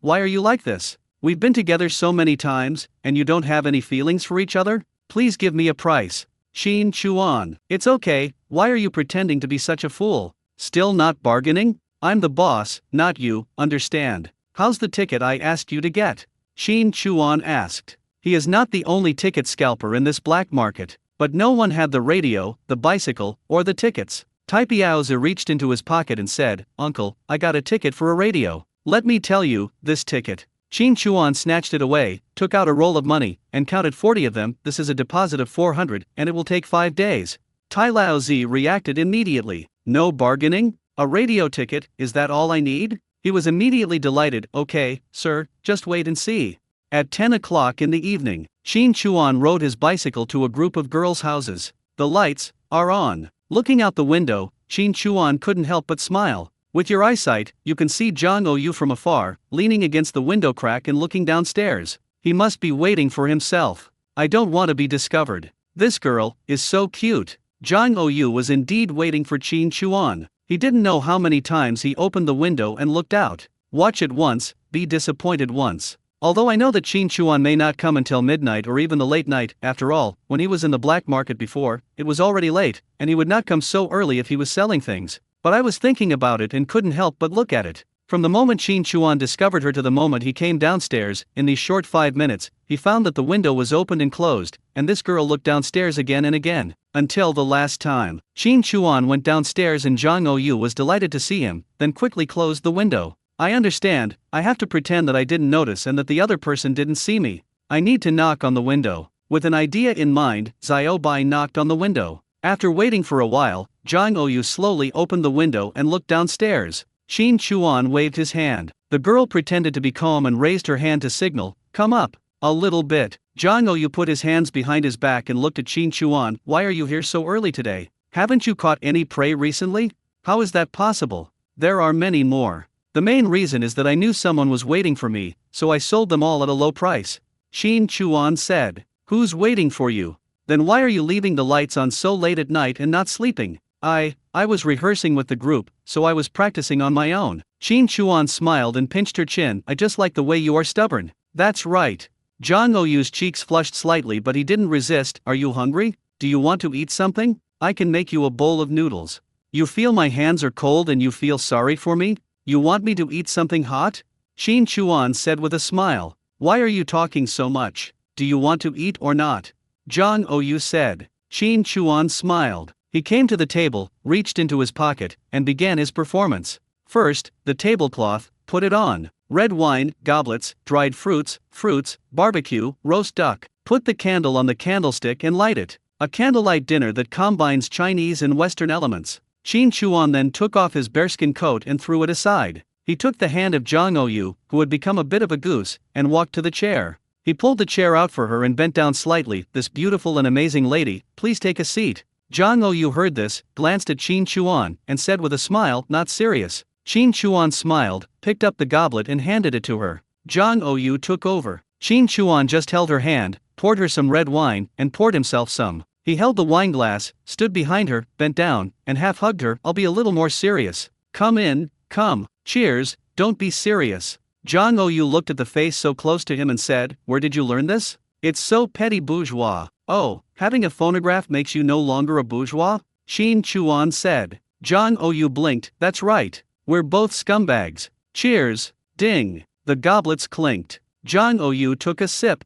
why are you like this? We've been together so many times, and you don't have any feelings for each other? Please give me a price. Shin Chuan. It's okay, why are you pretending to be such a fool? Still not bargaining? I'm the boss, not you, understand? How's the ticket I asked you to get? Shin Chuan asked. He is not the only ticket scalper in this black market, but no one had the radio, the bicycle, or the tickets. Tai Piaozi reached into his pocket and said, Uncle, I got a ticket for a radio. Let me tell you, this ticket. Shin Chuan snatched it away, took out a roll of money, and counted 40 of them. This is a deposit of 400, and it will take 5 days. Tai Laozi reacted immediately. No bargaining? A radio ticket, is that all I need? He was immediately delighted. Okay, sir, just wait and see. At 10 o'clock in the evening, Shin Chuan rode his bicycle to a group of girls' houses. The lights are on. Looking out the window, Shin Chuan couldn't help but smile. With your eyesight, you can see Zhang Oyu from afar, leaning against the window crack and looking downstairs. He must be waiting for himself. I don't want to be discovered. This girl is so cute. Zhang Oyu was indeed waiting for Shin Chuan. He didn't know how many times he opened the window and looked out. Watch it once, be disappointed once. Although I know that Shin Chuan may not come until midnight or even the late night, after all, when he was in the black market before, it was already late, and he would not come so early if he was selling things. But I was thinking about it and couldn't help but look at it. From the moment Shin Chuan discovered her to the moment he came downstairs, in these short 5 minutes, he found that the window was opened and closed, and this girl looked downstairs again and again, until the last time. Shin Chuan went downstairs and Zhang Oyu was delighted to see him, then quickly closed the window. I understand, I have to pretend that I didn't notice and that the other person didn't see me. I need to knock on the window. With an idea in mind, Xiao Bai knocked on the window. After waiting for a while, Zhang Oyu slowly opened the window and looked downstairs. Shin Chuan waved his hand. The girl pretended to be calm and raised her hand to signal, come up. A little bit. Zhang Oyu put his hands behind his back and looked at Qin Chuan. Why are you here so early today? Haven't you caught any prey recently? How is that possible? There are many more. The main reason is that I knew someone was waiting for me, so I sold them all at a low price. Qin Chuan said. Who's waiting for you? Then why are you leaving the lights on so late at night and not sleeping? I was rehearsing with the group, so I was practicing on my own. Qin Chuan smiled and pinched her chin. I just like the way you are stubborn. That's right. Zhang Oyu's cheeks flushed slightly, but he didn't resist. Are you hungry? Do you want to eat something? I can make you a bowl of noodles. You feel my hands are cold and you feel sorry for me? You want me to eat something hot? Qin Chuan said with a smile. Why are you talking so much? Do you want to eat or not? Zhang Oyu said. Qin Chuan smiled. He came to the table, reached into his pocket, and began his performance. First, the tablecloth, put it on. Red wine, goblets, dried fruits, barbecue, roast duck. Put the candle on the candlestick and light it. A candlelight dinner that combines Chinese and Western elements. Qin Chuan then took off his bearskin coat and threw it aside. He took the hand of Zhang Oyu, who had become a bit of a goose, and walked to the chair. He pulled the chair out for her and bent down slightly. This beautiful and amazing lady, please take a seat. Zhang Oyu heard this, glanced at Qin Chuan, and said with a smile, not serious. Qin Chuan smiled, picked up the goblet and handed it to her. Zhang Oyu took over. Qin Chuan just held her hand, poured her some red wine, and poured himself some. He held the wine glass, stood behind her, bent down, and half hugged her. I'll be a little more serious. Come in, come. Cheers, don't be serious. Zhang Oyu looked at the face so close to him and said, where did you learn this? It's so petty bourgeois. Oh, having a phonograph makes you no longer a bourgeois? Qin Chuan said. Zhang Oyu blinked, that's right. We're both scumbags. Cheers. Ding. The goblets clinked. Zhang Oyu took a sip.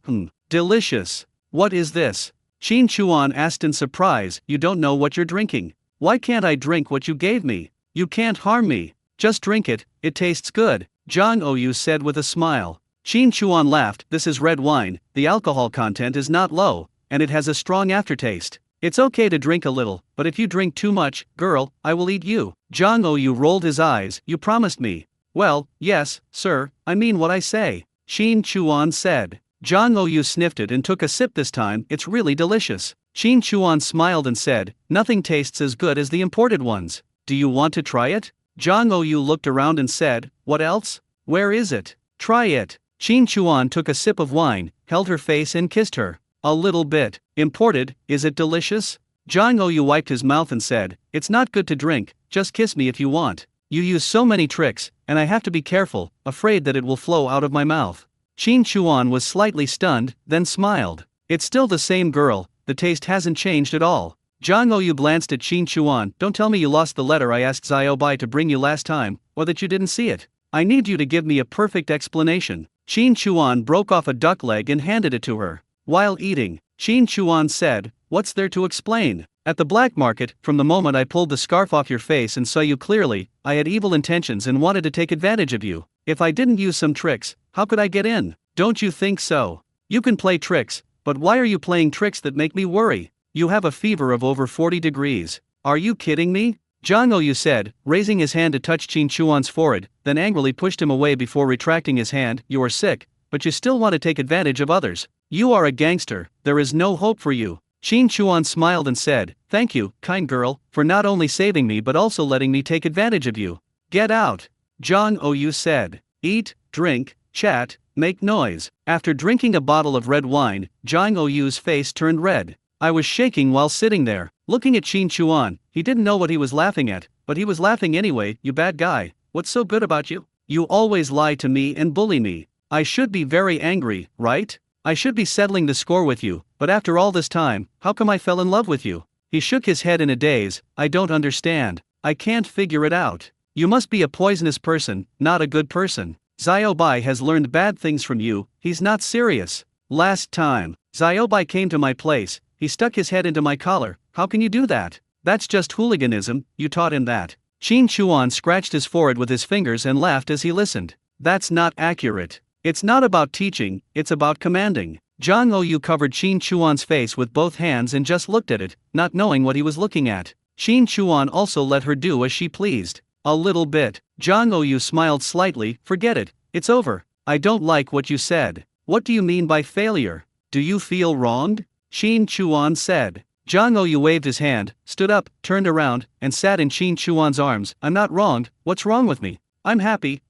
Delicious. What is this? Qin Chuan asked in surprise. You don't know what you're drinking. Why can't I drink what you gave me? You can't harm me. Just drink it, it tastes good. Zhang Oyu said with a smile. Qin Chuan laughed. This is red wine, the alcohol content is not low, and it has a strong aftertaste. It's okay to drink a little, but if you drink too much, girl, I will eat you. Zhang Oyu rolled his eyes. You promised me. Well, yes, sir, I mean what I say. Qin Chuan said. Zhang Oyu sniffed it and took a sip this time. It's really delicious. Qin Chuan smiled and said, nothing tastes as good as the imported ones. Do you want to try it? Zhang Oyu looked around and said, what else? Where is it? Try it. Qin Chuan took a sip of wine, held her face and kissed her. A little bit. Imported, is it delicious? Zhang Oyu wiped his mouth and said, it's not good to drink, just kiss me if you want. You use so many tricks, and I have to be careful, afraid that it will flow out of my mouth. Qin Chuan was slightly stunned, then smiled. It's still the same girl, the taste hasn't changed at all. Zhang Oyu glanced at Qin Chuan. Don't tell me you lost the letter I asked Xiao Bai to bring you last time, or that you didn't see it. I need you to give me a perfect explanation. Qin Chuan broke off a duck leg and handed it to her. While eating, Qin Chuan said, what's there to explain? At the black market, from the moment I pulled the scarf off your face and saw you clearly, I had evil intentions and wanted to take advantage of you. If I didn't use some tricks, how could I get in? Don't you think so? You can play tricks, but why are you playing tricks that make me worry? You have a fever of over 40 degrees. Are you kidding me? Zhang Oyu said, raising his hand to touch Qin Chuan's forehead, then angrily pushed him away before retracting his hand. You are sick, but you still want to take advantage of others. You are a gangster, there is no hope for you. Qin Chuan smiled and said, thank you, kind girl, for not only saving me but also letting me take advantage of you. Get out. Zhang Oyu said. Eat, drink, chat, make noise. After drinking a bottle of red wine, Zhang Oyu's face turned red. I was shaking while sitting there, looking at Qin Chuan. He didn't know what he was laughing at, but he was laughing anyway. You bad guy, what's so good about you? You always lie to me and bully me. I should be very angry, right? I should be settling the score with you, but after all this time, how come I fell in love with you? He shook his head in a daze. I don't understand. I can't figure it out. You must be a poisonous person, not a good person. Xiao Bai has learned bad things from you. He's not serious. Last time, Xiao Bai came to my place, he stuck his head into my collar. How can you do that? That's just hooliganism, you taught him that. Qin Chuan scratched his forehead with his fingers and laughed as he listened. That's not accurate. It's not about teaching, it's about commanding. Zhang Oyu covered Qin Chuan's face with both hands and just looked at it, not knowing what he was looking at. Qin Chuan also let her do as she pleased. A little bit. Jang Ouyu smiled slightly. Forget it, it's over. I don't like what you said. What do you mean by failure? Do you feel wronged? Qin Chuan said. Jang Ouyu waved his hand, stood up, turned around, and sat in Qin Chuan's arms. I'm not wronged, what's wrong with me? I'm happy.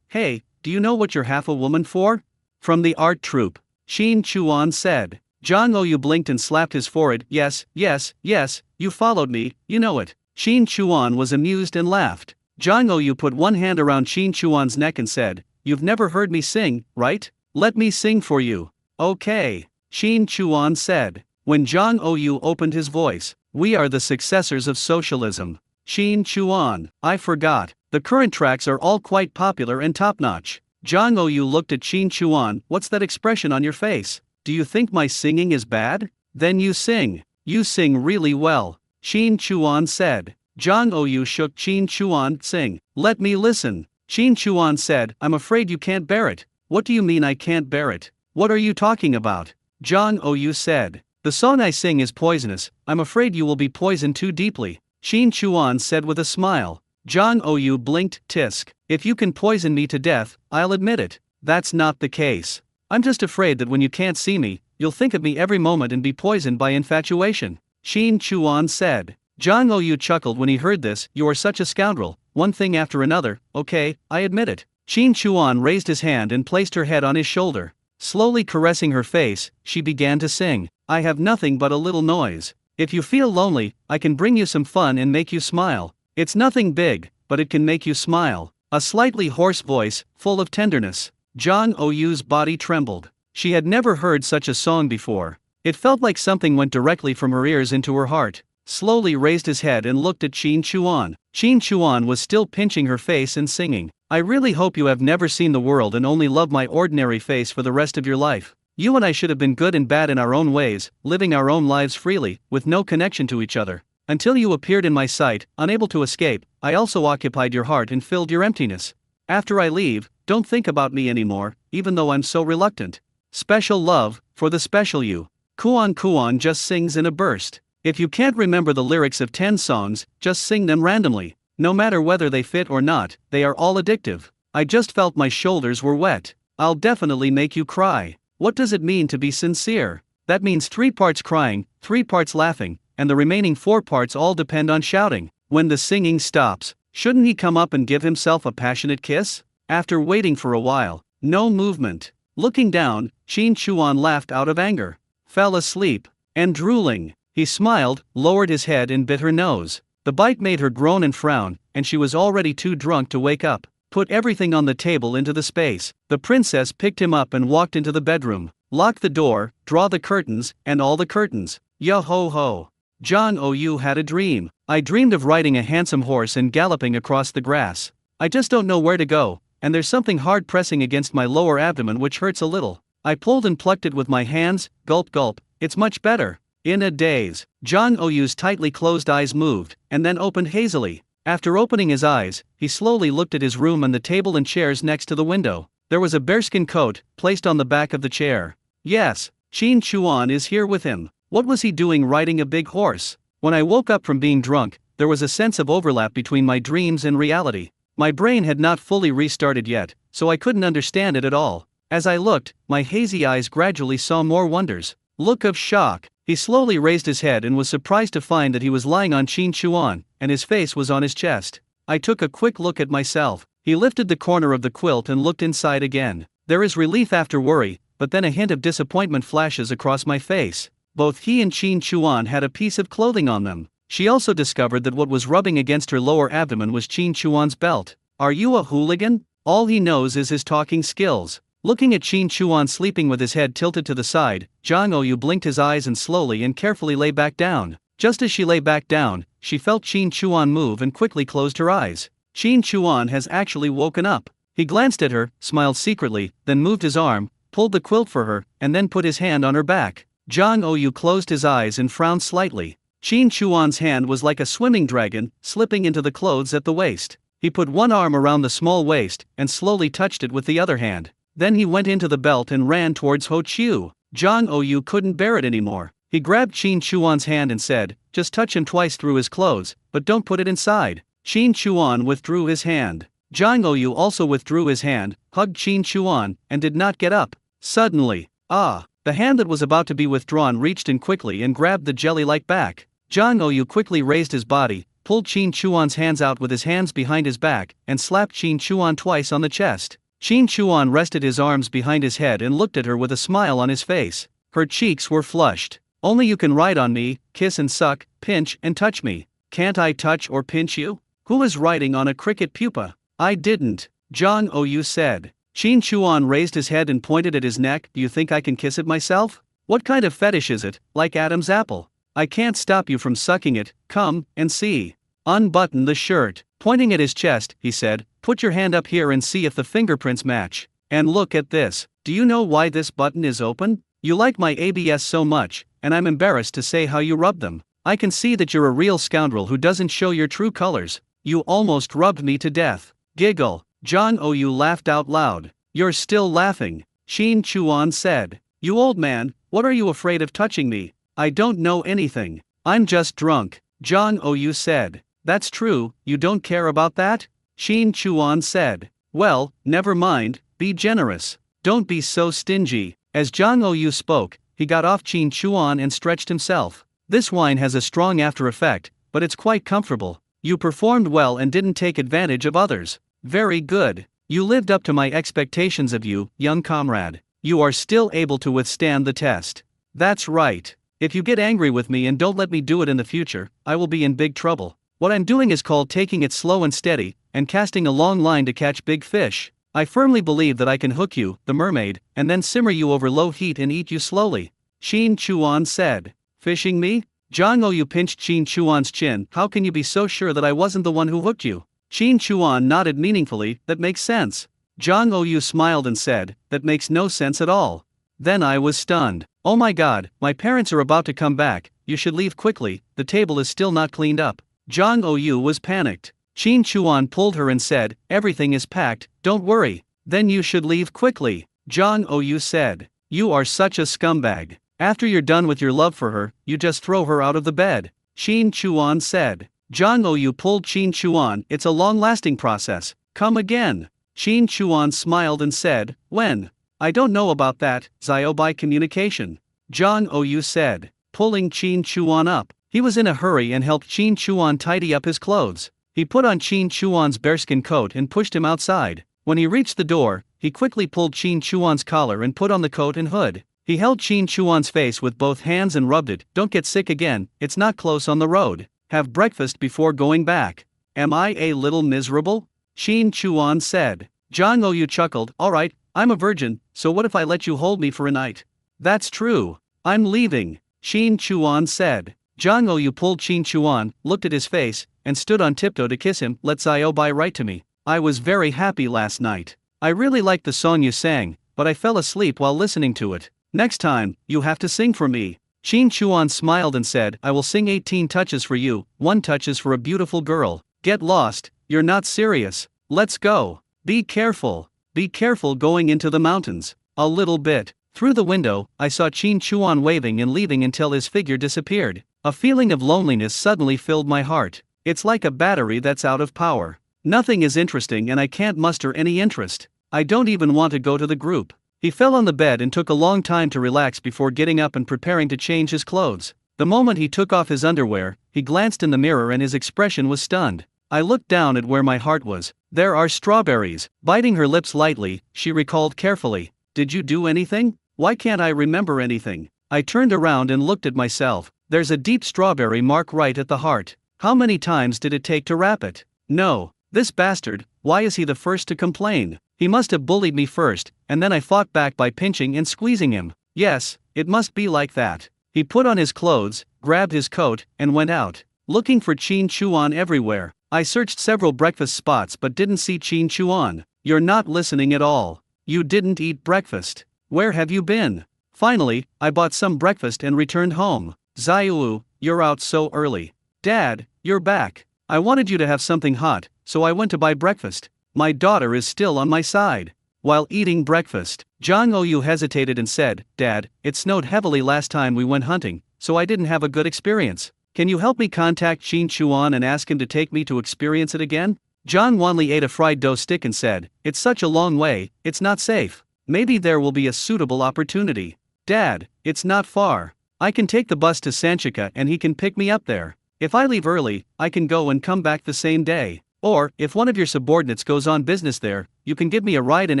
Hey, do you know what you're half a woman for? From the art troupe. Qin Chuan said. Jang Ouyu blinked and slapped his forehead. Yes, you followed me, you know it. Qin Chuan was amused and laughed. Jang Ouyu put one hand around Qin Chuan's neck and said, You've never heard me sing, right? Let me sing for you. Okay. Qin Chuan said. When Jang Ouyu opened his voice, we are the successors of socialism. Qin Chuan, I forgot. The current tracks are all quite popular and top-notch. Jang Ouyu looked at Qin Chuan. What's that expression on your face? Do you think my singing is bad? Then you sing. You sing really well. Qin Chuan said. Jang Ouyu shook Qin Chuan. Sing. Let me listen. Qin Chuan said. I'm afraid you can't bear it. What do you mean I can't bear it? What are you talking about? Jang Ouyu said. The song I sing is poisonous. I'm afraid you will be poisoned too deeply. Qin Chuan said with a smile. Jang Ouyu blinked. Tisk. If you can poison me to death, I'll admit it. That's not the case. I'm just afraid that when you can't see me, you'll think of me every moment and be poisoned by infatuation. Qin Chuan said. Jang Ouyu chuckled when he heard this. You are such a scoundrel, one thing after another. Okay, I admit it. Qin Chuan raised his hand and placed her head on his shoulder. Slowly caressing her face, she began to sing. I have nothing but a little noise. If you feel lonely, I can bring you some fun and make you smile. It's nothing big, but it can make you smile. A slightly hoarse voice, full of tenderness. Jang Ouyu's body trembled. She had never heard such a song before. It felt like something went directly from her ears into her heart. Slowly raised his head and looked at Qin Chuan. Qin Chuan was still pinching her face and singing. I really hope you have never seen the world and only love my ordinary face for the rest of your life. You and I should have been good and bad in our own ways, living our own lives freely, with no connection to each other. Until you appeared in my sight, unable to escape, I also occupied your heart and filled your emptiness. After I leave, don't think about me anymore, even though I'm so reluctant. Special love, for the special you. Kuan just sings in a burst. If you can't remember the lyrics of 10 songs, just sing them randomly. No matter whether they fit or not, they are all addictive. I just felt my shoulders were wet. I'll definitely make you cry. What does it mean to be sincere? That means 3 parts crying, 3 parts laughing, and the remaining 4 parts all depend on shouting. When the singing stops, shouldn't he come up and give himself a passionate kiss? After waiting for a while, no movement. Looking down, Qin Chuan laughed out of anger. Fell asleep. And drooling. He smiled, lowered his head and bit her nose. The bite made her groan and frown, and she was already too drunk to wake up. Put everything on the table into the space. The princess picked him up and walked into the bedroom. Lock the door, draw the curtains, and all the curtains. Yo ho ho. Jang Ouyu had a dream. I dreamed of riding a handsome horse and galloping across the grass. I just don't know where to go, and there's something hard pressing against my lower abdomen which hurts a little. I pulled and plucked it with my hands, gulp gulp, it's much better. In a daze, Jang Ouyu's tightly closed eyes moved, and then opened hazily. After opening his eyes, he slowly looked at his room and the table and chairs next to the window. There was a bearskin coat, placed on the back of the chair. Yes, Qin Chuan is here with him. What was he doing riding a big horse? When I woke up from being drunk, there was a sense of overlap between my dreams and reality. My brain had not fully restarted yet, so I couldn't understand it at all. As I looked, my hazy eyes gradually saw more wonders. Look of shock. He slowly raised his head and was surprised to find that he was lying on Qin Chuan, and his face was on his chest. I took a quick look at myself. He lifted the corner of the quilt and looked inside again. There is relief after worry, but then a hint of disappointment flashes across my face. Both he and Qin Chuan had a piece of clothing on them. She also discovered that what was rubbing against her lower abdomen was Qin Chuan's belt. Are you a hooligan? All he knows is his talking skills. Looking at Qin Chuan sleeping with his head tilted to the side, Jang Ouyu blinked his eyes and slowly and carefully lay back down. Just as she lay back down, she felt Qin Chuan move and quickly closed her eyes. Qin Chuan has actually woken up. He glanced at her, smiled secretly, then moved his arm, pulled the quilt for her, and then put his hand on her back. Jang Ouyu closed his eyes and frowned slightly. Qin Chuan's hand was like a swimming dragon, slipping into the clothes at the waist. He put one arm around the small waist, and slowly touched it with the other hand. Then he went into the belt and ran towards Ho Chiu. Jang Ouyu couldn't bear it anymore. He grabbed Qin Chuan's hand and said, just touch him twice through his clothes, but don't put it inside. Qin Chuan withdrew his hand. Zhang Oyu also withdrew his hand, hugged Qin Chuan, and did not get up. Suddenly, the hand that was about to be withdrawn reached in quickly and grabbed the jelly-like back. Zhang Oyu quickly raised his body, pulled Qin Chuan's hands out with his hands behind his back, and slapped Qin Chuan twice on the chest. Qin Chuan rested his arms behind his head and looked at her with a smile on his face. Her cheeks were flushed. Only you can ride on me, kiss and suck, pinch and touch me. Can't I touch or pinch you? Who is riding on a cricket pupa? I didn't, Zhang Oyu said. Qin Chuan raised his head and pointed at his neck. Do you think I can kiss it myself? What kind of fetish is it, like Adam's apple? I can't stop you from sucking it, come and see. Unbutton the shirt. Pointing at his chest, he said, put your hand up here and see if the fingerprints match. And look at this. Do you know why this button is open? You like my ABS so much, and I'm embarrassed to say how you rub them. I can see that you're a real scoundrel who doesn't show your true colors. You almost rubbed me to death. Giggle. Zhang Oyu laughed out loud. You're still laughing, Qin Chuan said. You old man, what are you afraid of touching me? I don't know anything. I'm just drunk, Zhang Oyu said. That's true, you don't care about that? Qin Chuan said. Well, never mind, be generous. Don't be so stingy. As Zhang Oyu spoke, he got off Qin Chuan and stretched himself. This wine has a strong after effect, but it's quite comfortable. You performed well and didn't take advantage of others. Very good. You lived up to my expectations of you, young comrade. You are still able to withstand the test. That's right. If you get angry with me and don't let me do it in the future, I will be in big trouble. What I'm doing is called taking it slow and steady, and casting a long line to catch big fish. I firmly believe that I can hook you, the mermaid, and then simmer you over low heat and eat you slowly, Qin Chuan said. Fishing me? Zhang Oyu pinched Qin Chuan's chin. How can you be so sure that I wasn't the one who hooked you? Qin Chuan nodded meaningfully. That makes sense. Zhang Oyu smiled and said, that makes no sense at all. Then I was stunned. Oh my god, my parents are about to come back, you should leave quickly, the table is still not cleaned up. Zhang Oyu was panicked. Qin Chuan pulled her and said, everything is packed, don't worry. Then you should leave quickly, Zhang Oyu said. You are such a scumbag. After you're done with your love for her, you just throw her out of the bed, Qin Chuan said. Zhang Oyu pulled Qin Chuan. It's a long-lasting process. Come again. Qin Chuan smiled and said, when? I don't know about that, Zio by communication. Zhang Oyu said, pulling Qin Chuan up. He was in a hurry and helped Qin Chuan tidy up his clothes. He put on Qin Chuan's bearskin coat and pushed him outside. When he reached the door, he quickly pulled Qin Chuan's collar and put on the coat and hood. He held Qin Chuan's face with both hands and rubbed it. Don't get sick again, it's not close on the road. Have breakfast before going back. Am I a little miserable? Qin Chuan said. Zhang Oyu chuckled. Alright, I'm a virgin, so what if I let you hold me for a night? That's true. I'm leaving, Qin Chuan said. Zhang Oyu pulled Qin Chuan, looked at his face, and stood on tiptoe to kiss him. Let Zio Bai write to me. I was very happy last night. I really liked the song you sang, but I fell asleep while listening to it. Next time, you have to sing for me. Qin Chuan smiled and said, I will sing 18 touches for you, 1 touch is for a beautiful girl. Get lost, you're not serious. Let's go. Be careful going into the mountains. A little bit. Through the window, I saw Qin Chuan waving and leaving until his figure disappeared. A feeling of loneliness suddenly filled my heart. It's like a battery that's out of power. Nothing is interesting and I can't muster any interest. I don't even want to go to the group. He fell on the bed and took a long time to relax before getting up and preparing to change his clothes. The moment he took off his underwear, he glanced in the mirror and his expression was stunned. I looked down at where my heart was. There are strawberries. Biting her lips lightly, she recalled carefully. Did you do anything? Why can't I remember anything? I turned around and looked at myself. There's a deep strawberry mark right at the heart. How many times did it take to wrap it? No. This bastard, why is he the first to complain? He must have bullied me first, and then I fought back by pinching and squeezing him. Yes, it must be like that. He put on his clothes, grabbed his coat, and went out, looking for Qin Chuan everywhere. I searched several breakfast spots but didn't see Qin Chuan. You're not listening at all. You didn't eat breakfast. Where have you been? Finally, I bought some breakfast and returned home. Zaiwu, you're out so early. Dad, you're back. I wanted you to have something hot, so I went to buy breakfast. My daughter is still on my side. While eating breakfast, Zhang Oyu hesitated and said, Dad, it snowed heavily last time we went hunting, so I didn't have a good experience. Can you help me contact Qin Chuan and ask him to take me to experience it again? Zhang Wanli ate a fried dough stick and said, "It's such a long way, it's not safe. Maybe there will be a suitable opportunity. Dad, it's not far. I can take the bus to Sanchika and he can pick me up there. If I leave early, I can go and come back the same day. Or, if one of your subordinates goes on business there, you can give me a ride and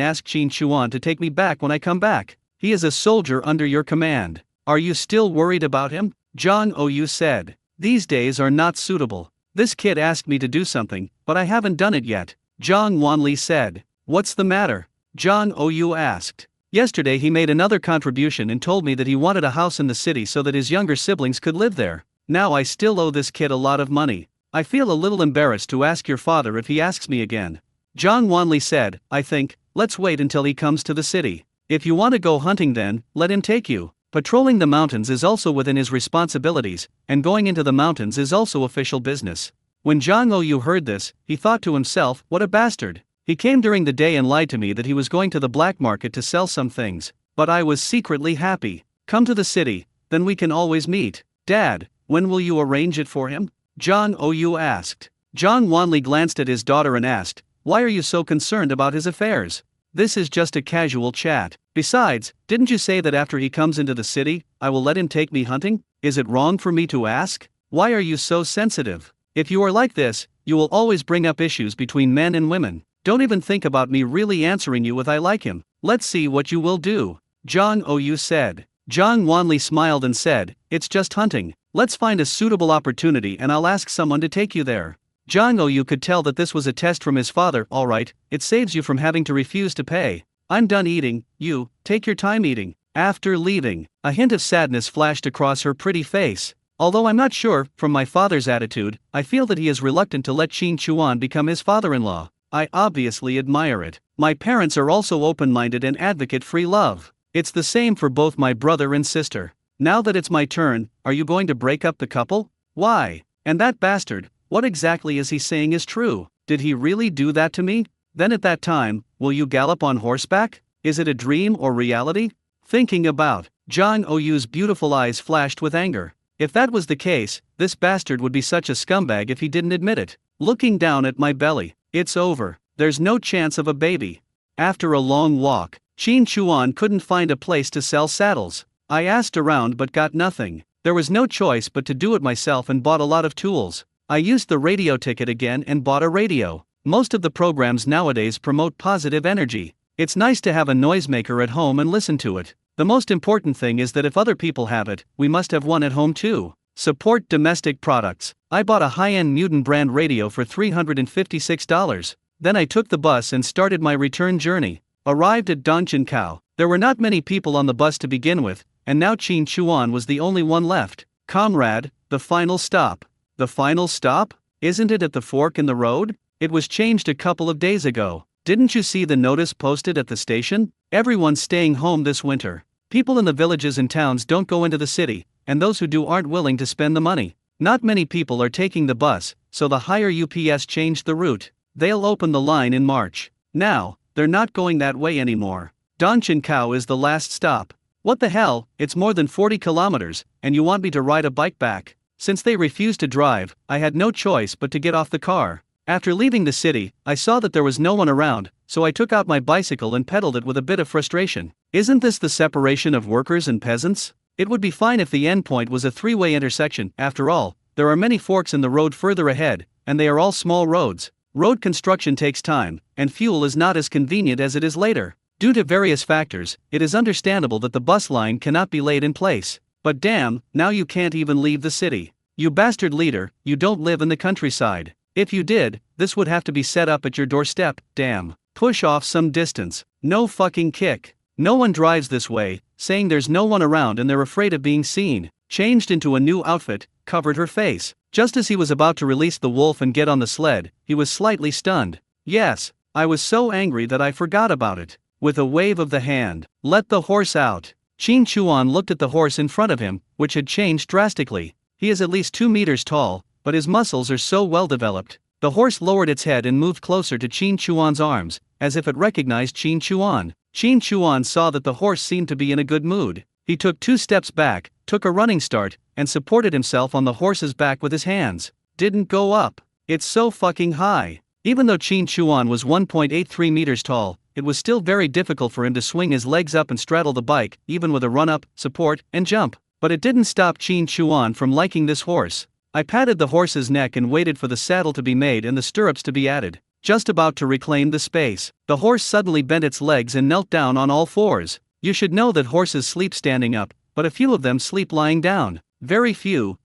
ask Qin Chuan to take me back when I come back. He is a soldier under your command. Are you still worried about him?" Zhang Oyu said. "These days are not suitable. This kid asked me to do something, but I haven't done it yet," Zhang Wanli said. "What's the matter?" Zhang Oyu asked. "Yesterday he made another contribution and told me that he wanted a house in the city so that his younger siblings could live there. Now I still owe this kid a lot of money. I feel a little embarrassed to ask your father if he asks me again." Zhang Wanli said, "I think, let's wait until he comes to the city. If you want to go hunting then, let him take you. Patrolling the mountains is also within his responsibilities, and going into the mountains is also official business." When Zhang Oyu heard this, he thought to himself, "What a bastard. He came during the day and lied to me that he was going to the black market to sell some things, but I was secretly happy. Come to the city, then we can always meet. Dad, when will you arrange it for him?" Zhang Oyu asked. Zhang Wanli glanced at his daughter and asked, "Why are you so concerned about his affairs? This is just a casual chat. Besides, didn't you say that after he comes into the city, I will let him take me hunting? Is it wrong for me to ask? Why are you so sensitive? If you are like this, you will always bring up issues between men and women. Don't even think about me really answering you with 'I like him.' Let's see what you will do," Zhang Oyu said. Zhang Wanli smiled and said, "It's just hunting. Let's find a suitable opportunity and I'll ask someone to take you there." Zhang Oyu could tell that this was a test from his father. "Alright, it saves you from having to refuse to pay. I'm done eating, you, take your time eating." After leaving, a hint of sadness flashed across her pretty face. "Although I'm not sure, from my father's attitude, I feel that he is reluctant to let Qin Chuan become his father-in-law. I obviously admire it. My parents are also open-minded and advocate free love. It's the same for both my brother and sister. Now that it's my turn, are you going to break up the couple? Why? And that bastard, what exactly is he saying is true? Did he really do that to me? Then at that time, will you gallop on horseback? Is it a dream or reality?" Thinking about, Zhang Oyu's beautiful eyes flashed with anger. If that was the case, this bastard would be such a scumbag if he didn't admit it. Looking down at my belly, it's over. There's no chance of a baby. After a long walk, Qin Chuan couldn't find a place to sell saddles. I asked around but got nothing. There was no choice but to do it myself and bought a lot of tools. I used the radio ticket again and bought a radio. Most of the programs nowadays promote positive energy. It's nice to have a noisemaker at home and listen to it. The most important thing is that if other people have it, we must have one at home too. Support domestic products. I bought a high-end Mutant brand radio for $356. Then I took the bus and started my return journey. Arrived at Dongchenkao. There were not many people on the bus to begin with, and now Qin Chuan was the only one left. "Comrade, the final stop." "The final stop? Isn't it at the fork in the road? It was changed a couple of days ago. Didn't you see the notice posted at the station? Everyone's staying home this winter. People in the villages and towns don't go into the city, and those who do aren't willing to spend the money. Not many people are taking the bus, so the higher UPS changed the route. They'll open the line in March. Now, they're not going that way anymore. Dongchenkao is the last stop." "What the hell, it's more than 40 kilometers, and you want me to ride a bike back?" Since they refused to drive, I had no choice but to get off the car. After leaving the city, I saw that there was no one around, so I took out my bicycle and pedaled it with a bit of frustration. Isn't this the separation of workers and peasants? It would be fine if the endpoint was a three-way intersection. After all, there are many forks in the road further ahead, and they are all small roads. Road construction takes time, and fuel is not as convenient as it is later. Due to various factors, it is understandable that the bus line cannot be laid in place. But damn, now you can't even leave the city. You bastard leader, you don't live in the countryside. If you did, this would have to be set up at your doorstep. Damn. Push off some distance. No fucking kick. No one drives this way, saying there's no one around and they're afraid of being seen. Changed into a new outfit, covered her face. Just as he was about to release the wolf and get on the sled, he was slightly stunned. Yes, I was so angry that I forgot about it. With a wave of the hand, "Let the horse out." Qin Chuan looked at the horse in front of him, which had changed drastically. He is at least 2 meters tall, but his muscles are so well developed. The horse lowered its head and moved closer to Qin Chuan's arms, as if it recognized Qin Chuan. Qin Chuan saw that the horse seemed to be in a good mood. He took 2 steps back, took a running start, and supported himself on the horse's back with his hands. Didn't go up. It's so fucking high. Even though Qin Chuan was 1.83 meters tall, it was still very difficult for him to swing his legs up and straddle the bike, even with a run-up, support, and jump. But it didn't stop Qin Chuan from liking this horse. I patted the horse's neck and waited for the saddle to be made and the stirrups to be added. Just about to reclaim the space, the horse suddenly bent its legs and knelt down on all fours. You should know that horses sleep standing up, but a few of them sleep lying down. Very few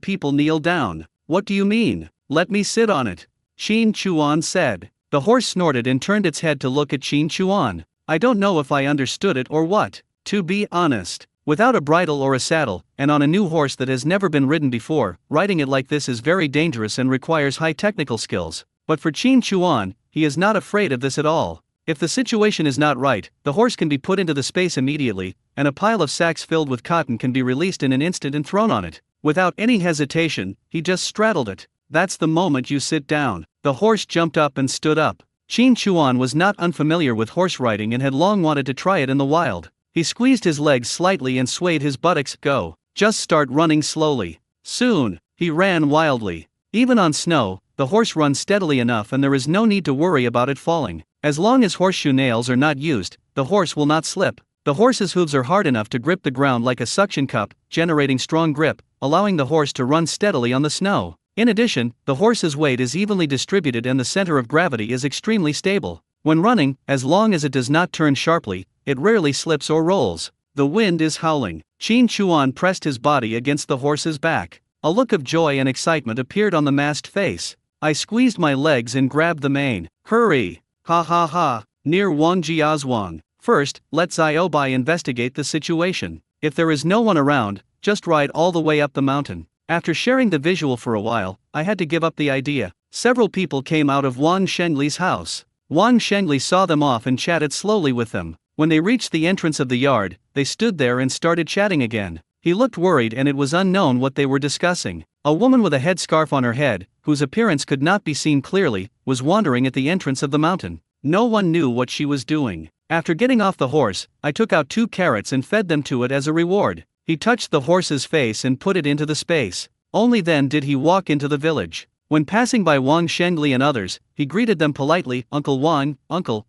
people kneel down. What do you mean? Let me sit on it, Qin Chuan said. The horse snorted and turned its head to look at Qin Chuan. I don't know if I understood it or what. To be honest, without a bridle or a saddle, and on a new horse that has never been ridden before, riding it like this is very dangerous and requires high technical skills. But for Qin Chuan, he is not afraid of this at all. If the situation is not right, the horse can be put into the space immediately, and a pile of sacks filled with cotton can be released in an instant and thrown on it. Without any hesitation, he just straddled it. That's the moment you sit down. The horse jumped up and stood up. Qin Chuan was not unfamiliar with horse riding and had long wanted to try it in the wild. He squeezed his legs slightly and swayed his buttocks. Go. Just start running slowly. Soon, he ran wildly. Even on snow, the horse runs steadily enough and there is no need to worry about it falling. As long as horseshoe nails are not used, the horse will not slip. The horse's hooves are hard enough to grip the ground like a suction cup, generating strong grip, allowing the horse to run steadily on the snow. In addition, the horse's weight is evenly distributed and the center of gravity is extremely stable. When running, as long as it does not turn sharply, it rarely slips or rolls. The wind is howling. Qin Chuan pressed his body against the horse's back. A look of joy and excitement appeared on the masked face. I squeezed my legs and grabbed the mane. Hurry! Ha ha ha! Near Wang Jiazhuang. First, let Ziobai investigate the situation. If there is no one around, just ride all the way up the mountain. After sharing the visual for a while, I had to give up the idea. Several people came out of Wang Shengli's house. Wang Shengli saw them off and chatted slowly with them. When they reached the entrance of the yard, they stood there and started chatting again. He looked worried and it was unknown what they were discussing. A woman with a headscarf on her head, whose appearance could not be seen clearly, was wandering at the entrance of the mountain. No one knew what she was doing. After getting off the horse, I took out 2 carrots and fed them to it as a reward. He touched the horse's face and put it into the space. Only then did he walk into the village. When passing by Wang Shengli and others, he greeted them politely. Uncle Wang, uncle,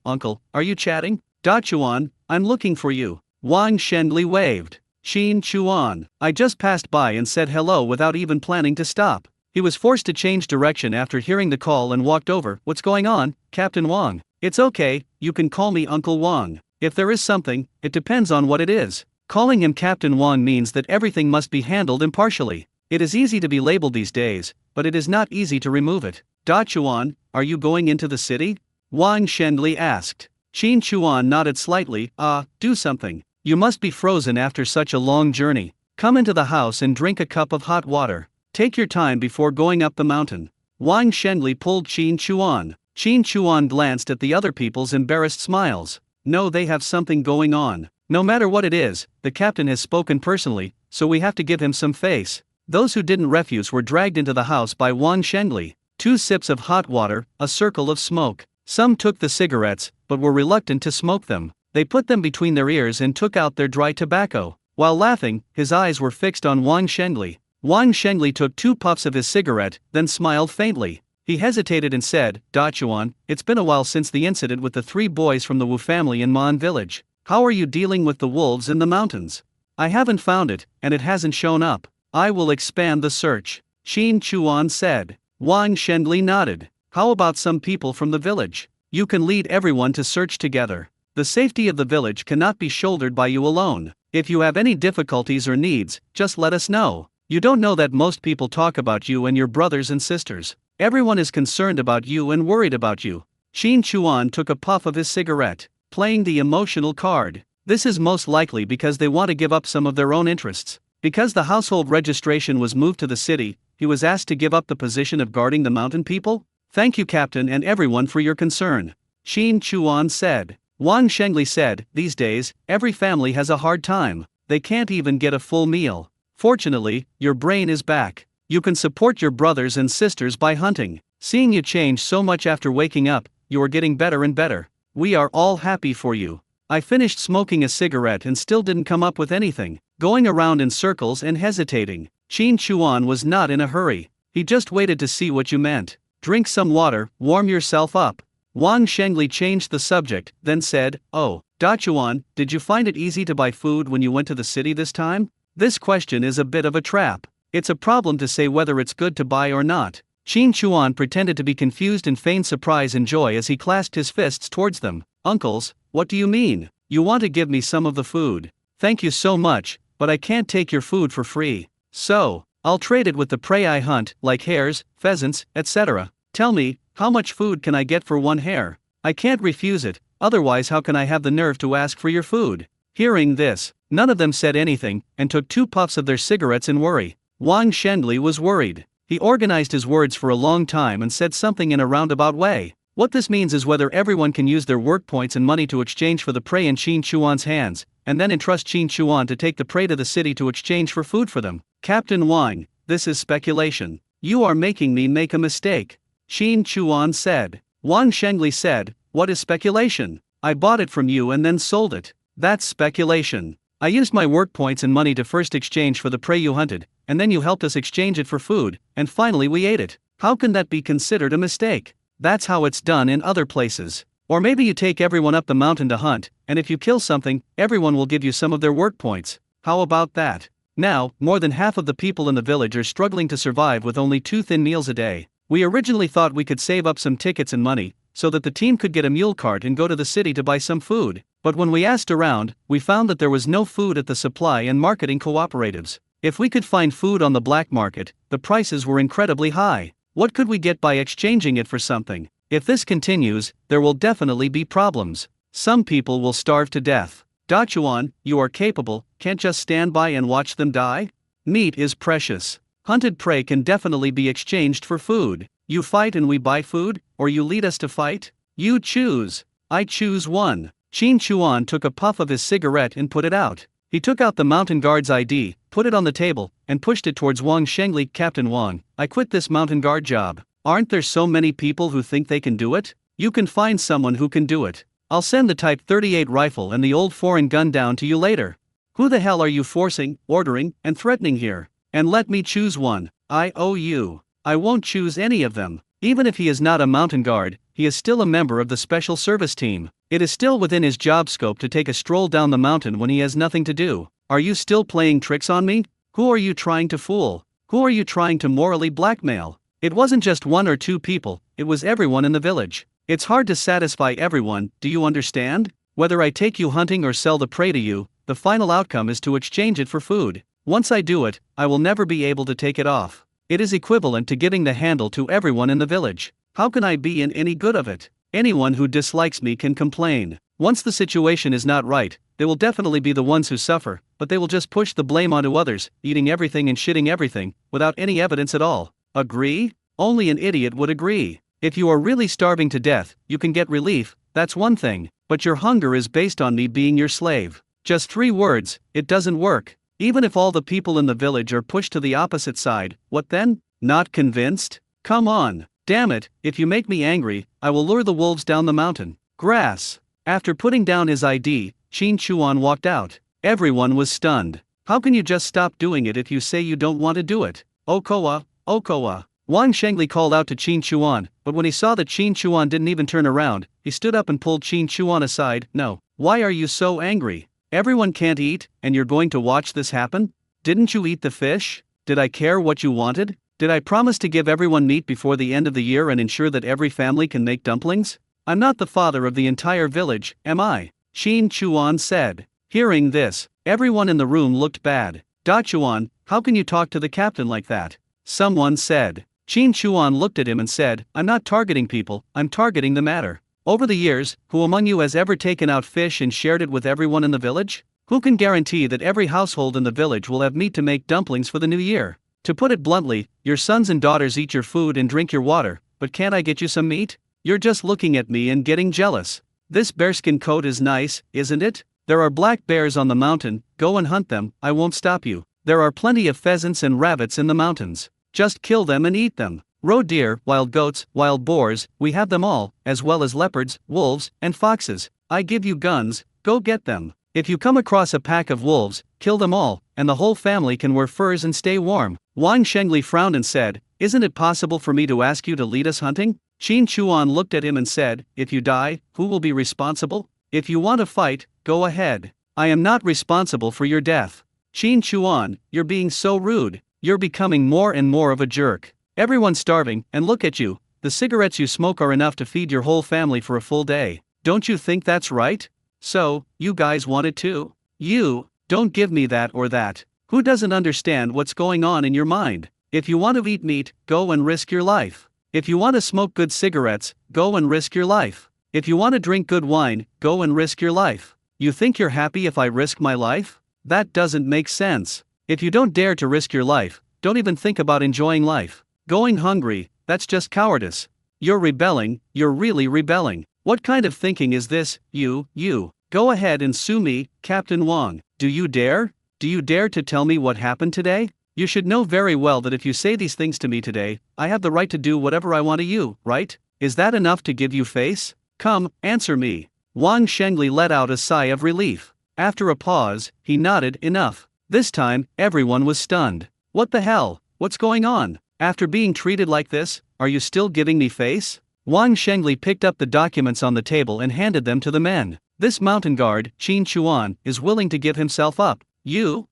are you chatting? Da Chuan, I'm looking for you. Wang Shengli waved. Qin Chuan, I just passed by and said hello without even planning to stop. He was forced to change direction after hearing the call and walked over. What's going on, Captain Wang? It's okay, you can call me Uncle Wang. If there is something, it depends on what it is. Calling him Captain Wang means that everything must be handled impartially. It is easy to be labeled these days, but it is not easy to remove it. Da Chuan, are you going into the city? Wang Shenli asked. Qin Chuan nodded slightly. Do something. You must be frozen after such a long journey. Come into the house and drink a cup of hot water. Take your time before going up the mountain. Wang Shenli pulled Qin Chuan. Qin Chuan glanced at the other people's embarrassed smiles. No, they have something going on. No matter what it is, the captain has spoken personally, so we have to give him some face. Those who didn't refuse were dragged into the house by Wang Shengli. 2 sips of hot water, a circle of smoke. Some took the cigarettes, but were reluctant to smoke them. They put them between their ears and took out their dry tobacco. While laughing, his eyes were fixed on Wang Shengli. Wang Shengli took 2 puffs of his cigarette, then smiled faintly. He hesitated and said, Da Chuan, it's been a while since the incident with the 3 boys from the Wu family in Man village. How are you dealing with the wolves in the mountains? I haven't found it, and it hasn't shown up. I will expand the search, Qin Chuan said. Wang Shengli nodded. How about some people from the village? You can lead everyone to search together. The safety of the village cannot be shouldered by you alone. If you have any difficulties or needs, just let us know. You don't know that most people talk about you and your brothers and sisters. Everyone is concerned about you and worried about you. Qin Chuan took a puff of his cigarette, playing the emotional card. This is most likely because they want to give up some of their own interests. Because the household registration was moved to the city, he was asked to give up the position of guarding the mountain people? Thank you, Captain, and everyone for your concern, Qin Chuan said. Wang Shengli said, these days, every family has a hard time. They can't even get a full meal. Fortunately, your brain is back. You can support your brothers and sisters by hunting. Seeing you change so much after waking up, you are getting better and better. We are all happy for you. I finished smoking a cigarette and still didn't come up with anything. going around in circles and hesitating. Qin Chuan was not in a hurry. He just waited to see what you meant. Drink some water, warm yourself up. Wang Shengli changed the subject, then said, "Oh, Dachuan, did you find it easy to buy food when you went to the city this time?" This question is a bit of a trap. It's a problem to say whether it's good to buy or not. Qin Chuan pretended to be confused and feigned surprise and joy as he clasped his fists towards them. "Uncles, what do you mean? You want to give me some of the food? Thank you so much, but I can't take your food for free. So, I'll trade it with the prey I hunt, like hares, pheasants, etc. Tell me, how much food can I get for one hare? I can't refuse it, otherwise how can I have the nerve to ask for your food?" Hearing this, none of them said anything, and took 2 puffs of their cigarettes in worry. Wang Shengli was worried. He organized his words for a long time and said something in a roundabout way. What this means is whether everyone can use their work points and money to exchange for the prey in Qin Chuan's hands, and then entrust Qin Chuan to take the prey to the city to exchange for food for them. "Captain Wang, this is speculation. You are making me make a mistake," Qin Chuan said. Wang Shengli said, "What is speculation? I bought it from you and then sold it. That's speculation. I used my work points and money to first exchange for the prey you hunted, and then you helped us exchange it for food, and finally we ate it. How can that be considered a mistake? That's how it's done in other places. Or maybe you take everyone up the mountain to hunt, and if you kill something, everyone will give you some of their work points. How about that? Now, more than half of the people in the village are struggling to survive with only 2 thin meals a day. We originally thought we could save up some tickets and money, so that the team could get a mule cart and go to the city to buy some food. But when we asked around, we found that there was no food at the supply and marketing cooperatives. If we could find food on the black market, the prices were incredibly high. What could we get by exchanging it for something? If this continues, there will definitely be problems. Some people will starve to death. Dachuan, you are capable, can't just stand by and watch them die? Meat is precious. Hunted prey can definitely be exchanged for food. You fight and we buy food, or you lead us to fight? You choose. I choose one. Qin Chuan took a puff of his cigarette and put it out. He took out the mountain guard's ID, put it on the table, and pushed it towards Wang Shengli. "Captain Wang, I quit this mountain guard job. Aren't there so many people who think they can do it? You can find someone who can do it. I'll send the Type 38 rifle and the old foreign gun down to you later. Who the hell are you forcing, ordering, and threatening here? And let me choose one. I owe you. I won't choose any of them. Even if he is not a mountain guard, he is still a member of the special service team. It is still within his job scope to take a stroll down the mountain when he has nothing to do. Are you still playing tricks on me? Who are you trying to fool? Who are you trying to morally blackmail?" It wasn't just 1 or 2 people, it was everyone in the village. It's hard to satisfy everyone, do you understand? Whether I take you hunting or sell the prey to you, the final outcome is to exchange it for food. Once I do it, I will never be able to take it off. It is equivalent to giving the handle to everyone in the village. How can I be in any good of it? Anyone who dislikes me can complain. Once the situation is not right, they will definitely be the ones who suffer, but they will just push the blame onto others, eating everything and shitting everything, without any evidence at all. Agree? Only an idiot would agree. If you are really starving to death, you can get relief, that's one thing, but your hunger is based on me being your slave. Just 3 words, it doesn't work. Even if all the people in the village are pushed to the opposite side, what then? Not convinced? Come on. Damn it, if you make me angry, I will lure the wolves down the mountain. Grass. After putting down his ID, Qin Chuan walked out. Everyone was stunned. How can you just stop doing it if you say you don't want to do it? Okoa, Okoa. Wang Shengli called out to Qin Chuan, but when he saw that Qin Chuan didn't even turn around, he stood up and pulled Qin Chuan aside. "No. Why are you so angry? Everyone can't eat, and you're going to watch this happen? Didn't you eat the fish? Did I care what you wanted? Did I promise to give everyone meat before the end of the year and ensure that every family can make dumplings? I'm not the father of the entire village, am I?" Qin Chuan said. Hearing this, everyone in the room looked bad. "Dachuan, how can you talk to the captain like that?" someone said. Qin Chuan looked at him and said, "I'm not targeting people, I'm targeting the matter. Over the years, who among you has ever taken out fish and shared it with everyone in the village? Who can guarantee that every household in the village will have meat to make dumplings for the new year? To put it bluntly, your sons and daughters eat your food and drink your water, but can't I get you some meat? You're just looking at me and getting jealous. This bearskin coat is nice, isn't it? There are black bears on the mountain, go and hunt them, I won't stop you. There are plenty of pheasants and rabbits in the mountains. Just kill them and eat them. Roe deer, wild goats, wild boars, we have them all, as well as leopards, wolves, and foxes. I give you guns, go get them. If you come across a pack of wolves, kill them all, and the whole family can wear furs and stay warm. Wang Shengli frowned and said, "Isn't it possible for me to ask you to lead us hunting?" Qin Chuan looked at him and said, "If you die, who will be responsible? If you want to fight, go ahead. I am not responsible for your death." Qin Chuan, you're being so rude. You're becoming more and more of a jerk. Everyone's starving, and look at you. The cigarettes you smoke are enough to feed your whole family for a full day. Don't you think that's right? So, you guys want it too? You, don't give me that or that. Who doesn't understand what's going on in your mind? If you want to eat meat, go and risk your life. If you want to smoke good cigarettes, go and risk your life. If you want to drink good wine, go and risk your life. You think you're happy if I risk my life? That doesn't make sense. If you don't dare to risk your life, don't even think about enjoying life. Going hungry, that's just cowardice. You're rebelling, you're really rebelling. What kind of thinking is this? You. Go ahead and sue me, Captain Wang. Do you dare? Do you dare to tell me what happened today? You should know very well that if you say these things to me today, I have the right to do whatever I want to you, right? Is that enough to give you face? Come, answer me. Wang Shengli let out a sigh of relief. After a pause, he nodded, enough. This time, everyone was stunned. What the hell? What's going on? After being treated like this, are you still giving me face? Wang Shengli picked up the documents on the table and handed them to the men. This mountain guard, Qin Chuan, is willing to give himself up. You,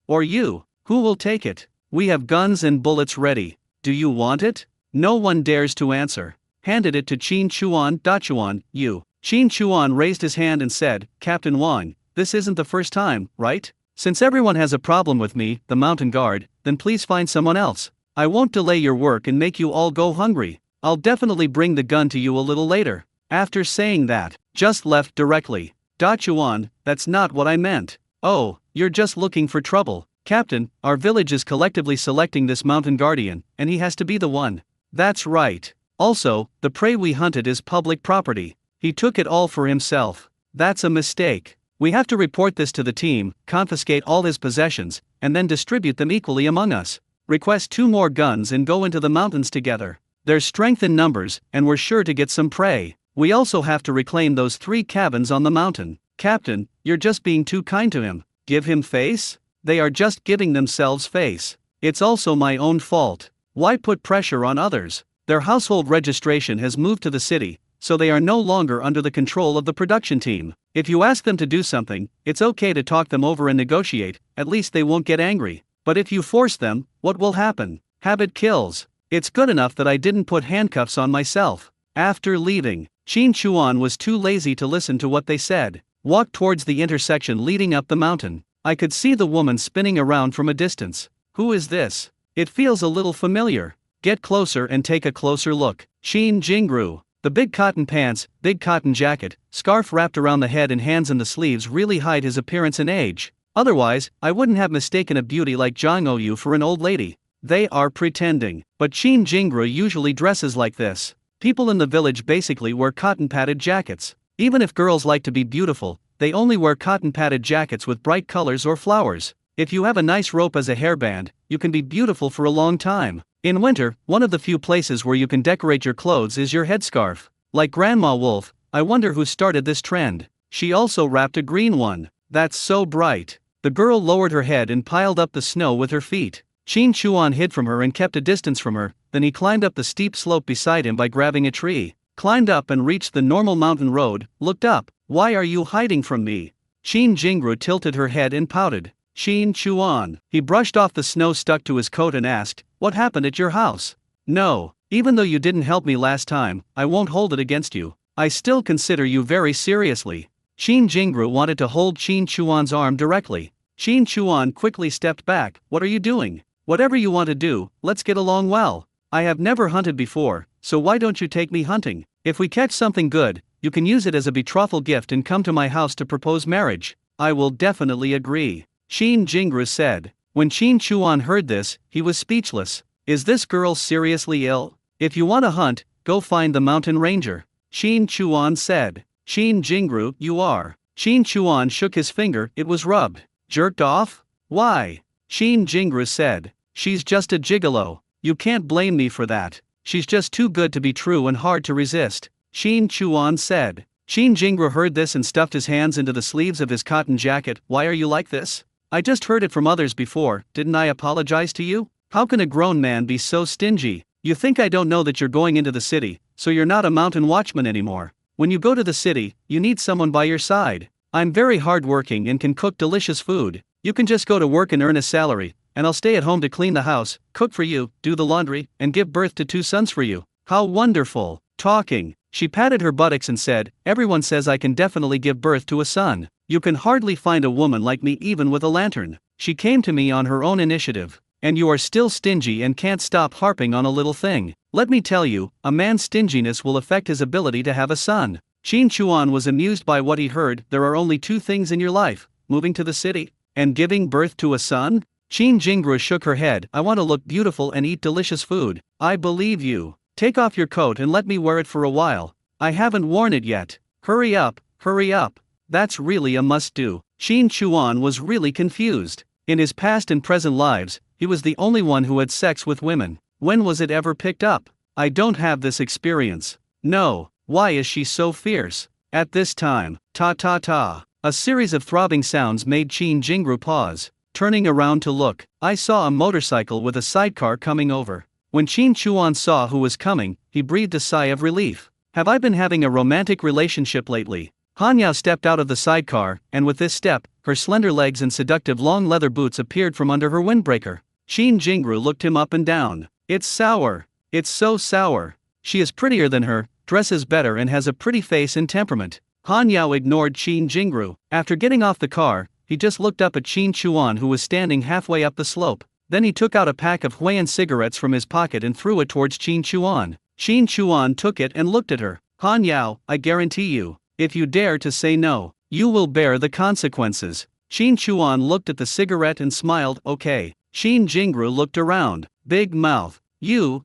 or you. Who will take it? We have guns and bullets ready. Do you want it? No one dares to answer. Handed it to Qin Chuan. Dachuan, you. Qin Chuan raised his hand and said, Captain Wang, this isn't the first time, right? Since everyone has a problem with me, the mountain guard, then please find someone else. I won't delay your work and make you all go hungry. I'll definitely bring the gun to you a little later. After saying that, just left directly. Dachuan, that's not what I meant. Oh, you're just looking for trouble. Captain, our village is collectively selecting this mountain guardian, and he has to be the one. That's right. Also, the prey we hunted is public property. He took it all for himself. That's a mistake. We have to report this to the team, confiscate all his possessions, and then distribute them equally among us. Request 2 more guns and go into the mountains together. There's strength in numbers, and we're sure to get some prey. We also have to reclaim those 3 cabins on the mountain. Captain, you're just being too kind to him. Give him face? They are just giving themselves face. It's also my own fault. Why put pressure on others? Their household registration has moved to the city, so they are no longer under the control of the production team. If you ask them to do something, it's okay to talk them over and negotiate, at least they won't get angry. But if you force them, what will happen? Habit kills. It's good enough that I didn't put handcuffs on myself. After leaving, Qin Chuan was too lazy to listen to what they said. Walked towards the intersection leading up the mountain. I could see the woman spinning around from a distance. Who is this? It feels a little familiar. Get closer and take a closer look. Qin Jingru. The big cotton pants, big cotton jacket, scarf wrapped around the head and hands in the sleeves really hide his appearance and age. Otherwise, I wouldn't have mistaken a beauty like Zhang Oyu for an old lady. They are pretending. But Qin Jingru usually dresses like this. People in the village basically wear cotton-padded jackets. Even if girls like to be beautiful, they only wear cotton-padded jackets with bright colors or flowers. If you have a nice rope as a hairband, you can be beautiful for a long time. In winter, one of the few places where you can decorate your clothes is your headscarf. Like Grandma Wolf, I wonder who started this trend. She also wrapped a green one. That's so bright. The girl lowered her head and piled up the snow with her feet. Qin Chuan hid from her and kept a distance from her, then he climbed up the steep slope beside him by grabbing a tree. Climbed up and reached the normal mountain road, looked up. Why are you hiding from me? Qin Jingru tilted her head and pouted. Qin Chuan. He brushed off the snow stuck to his coat and asked, what happened at your house? No, even though you didn't help me last time, I won't hold it against you. I still consider you very seriously. Qin Jingru wanted to hold Qin Chuan's arm directly. Qin Chuan quickly stepped back. What are you doing? Whatever you want to do, let's get along well. I have never hunted before, so why don't you take me hunting? If we catch something good, you can use it as a betrothal gift and come to my house to propose marriage. I will definitely agree. Qin Jingru said. When Qin Chuan heard this, he was speechless. Is this girl seriously ill? If you want to hunt, go find the mountain ranger. Qin Chuan said. Qin Jingru, you are. Qin Chuan shook his finger, it was rubbed. Jerked off? Why? Qin Jingru said. She's just a gigolo. You can't blame me for that. She's just too good to be true and hard to resist. Qin Chuan said. Qin Jingru heard this and stuffed his hands into the sleeves of his cotton jacket. Why are you like this? I just heard it from others before, didn't I apologize to you? How can a grown man be so stingy? You think I don't know that you're going into the city, so you're not a mountain watchman anymore. When you go to the city, you need someone by your side. I'm very hardworking and can cook delicious food. You can just go to work and earn a salary, and I'll stay at home to clean the house, cook for you, do the laundry, and give birth to 2 sons for you. How wonderful. Talking. She patted her buttocks and said, everyone says I can definitely give birth to a son. You can hardly find a woman like me even with a lantern. She came to me on her own initiative. And you are still stingy and can't stop harping on a little thing. Let me tell you, a man's stinginess will affect his ability to have a son. Qin Chuan was amused by what he heard. There are only 2 things in your life, moving to the city, and giving birth to a son? Qin Jingru shook her head. I want to look beautiful and eat delicious food. I believe you. Take off your coat and let me wear it for a while. I haven't worn it yet. Hurry up, hurry up. That's really a must-do. Qin Chuan was really confused. In his past and present lives, he was the only one who had sex with women. When was it ever picked up? I don't have this experience. No. Why is she so fierce? At this time, ta-ta-ta. A series of throbbing sounds made Qin Jingru pause. Turning around to look, I saw a motorcycle with a sidecar coming over. When Qin Chuan saw who was coming, he breathed a sigh of relief. Have I been having a romantic relationship lately? Han Yao stepped out of the sidecar, and with this step, her slender legs and seductive long leather boots appeared from under her windbreaker. Qin Jingru looked him up and down. It's sour. It's so sour. She is prettier than her, dresses better and has a pretty face and temperament. Han Yao ignored Qin Jingru. After getting off the car, he just looked up at Qin Chuan who was standing halfway up the slope. Then he took out a pack of Huiyan cigarettes from his pocket and threw it towards Qin Chuan. Qin Chuan took it and looked at her. Han Yao, I guarantee you, if you dare to say no, you will bear the consequences. Qin Chuan looked at the cigarette and smiled. Okay. Qin Jingru looked around. Big mouth. You.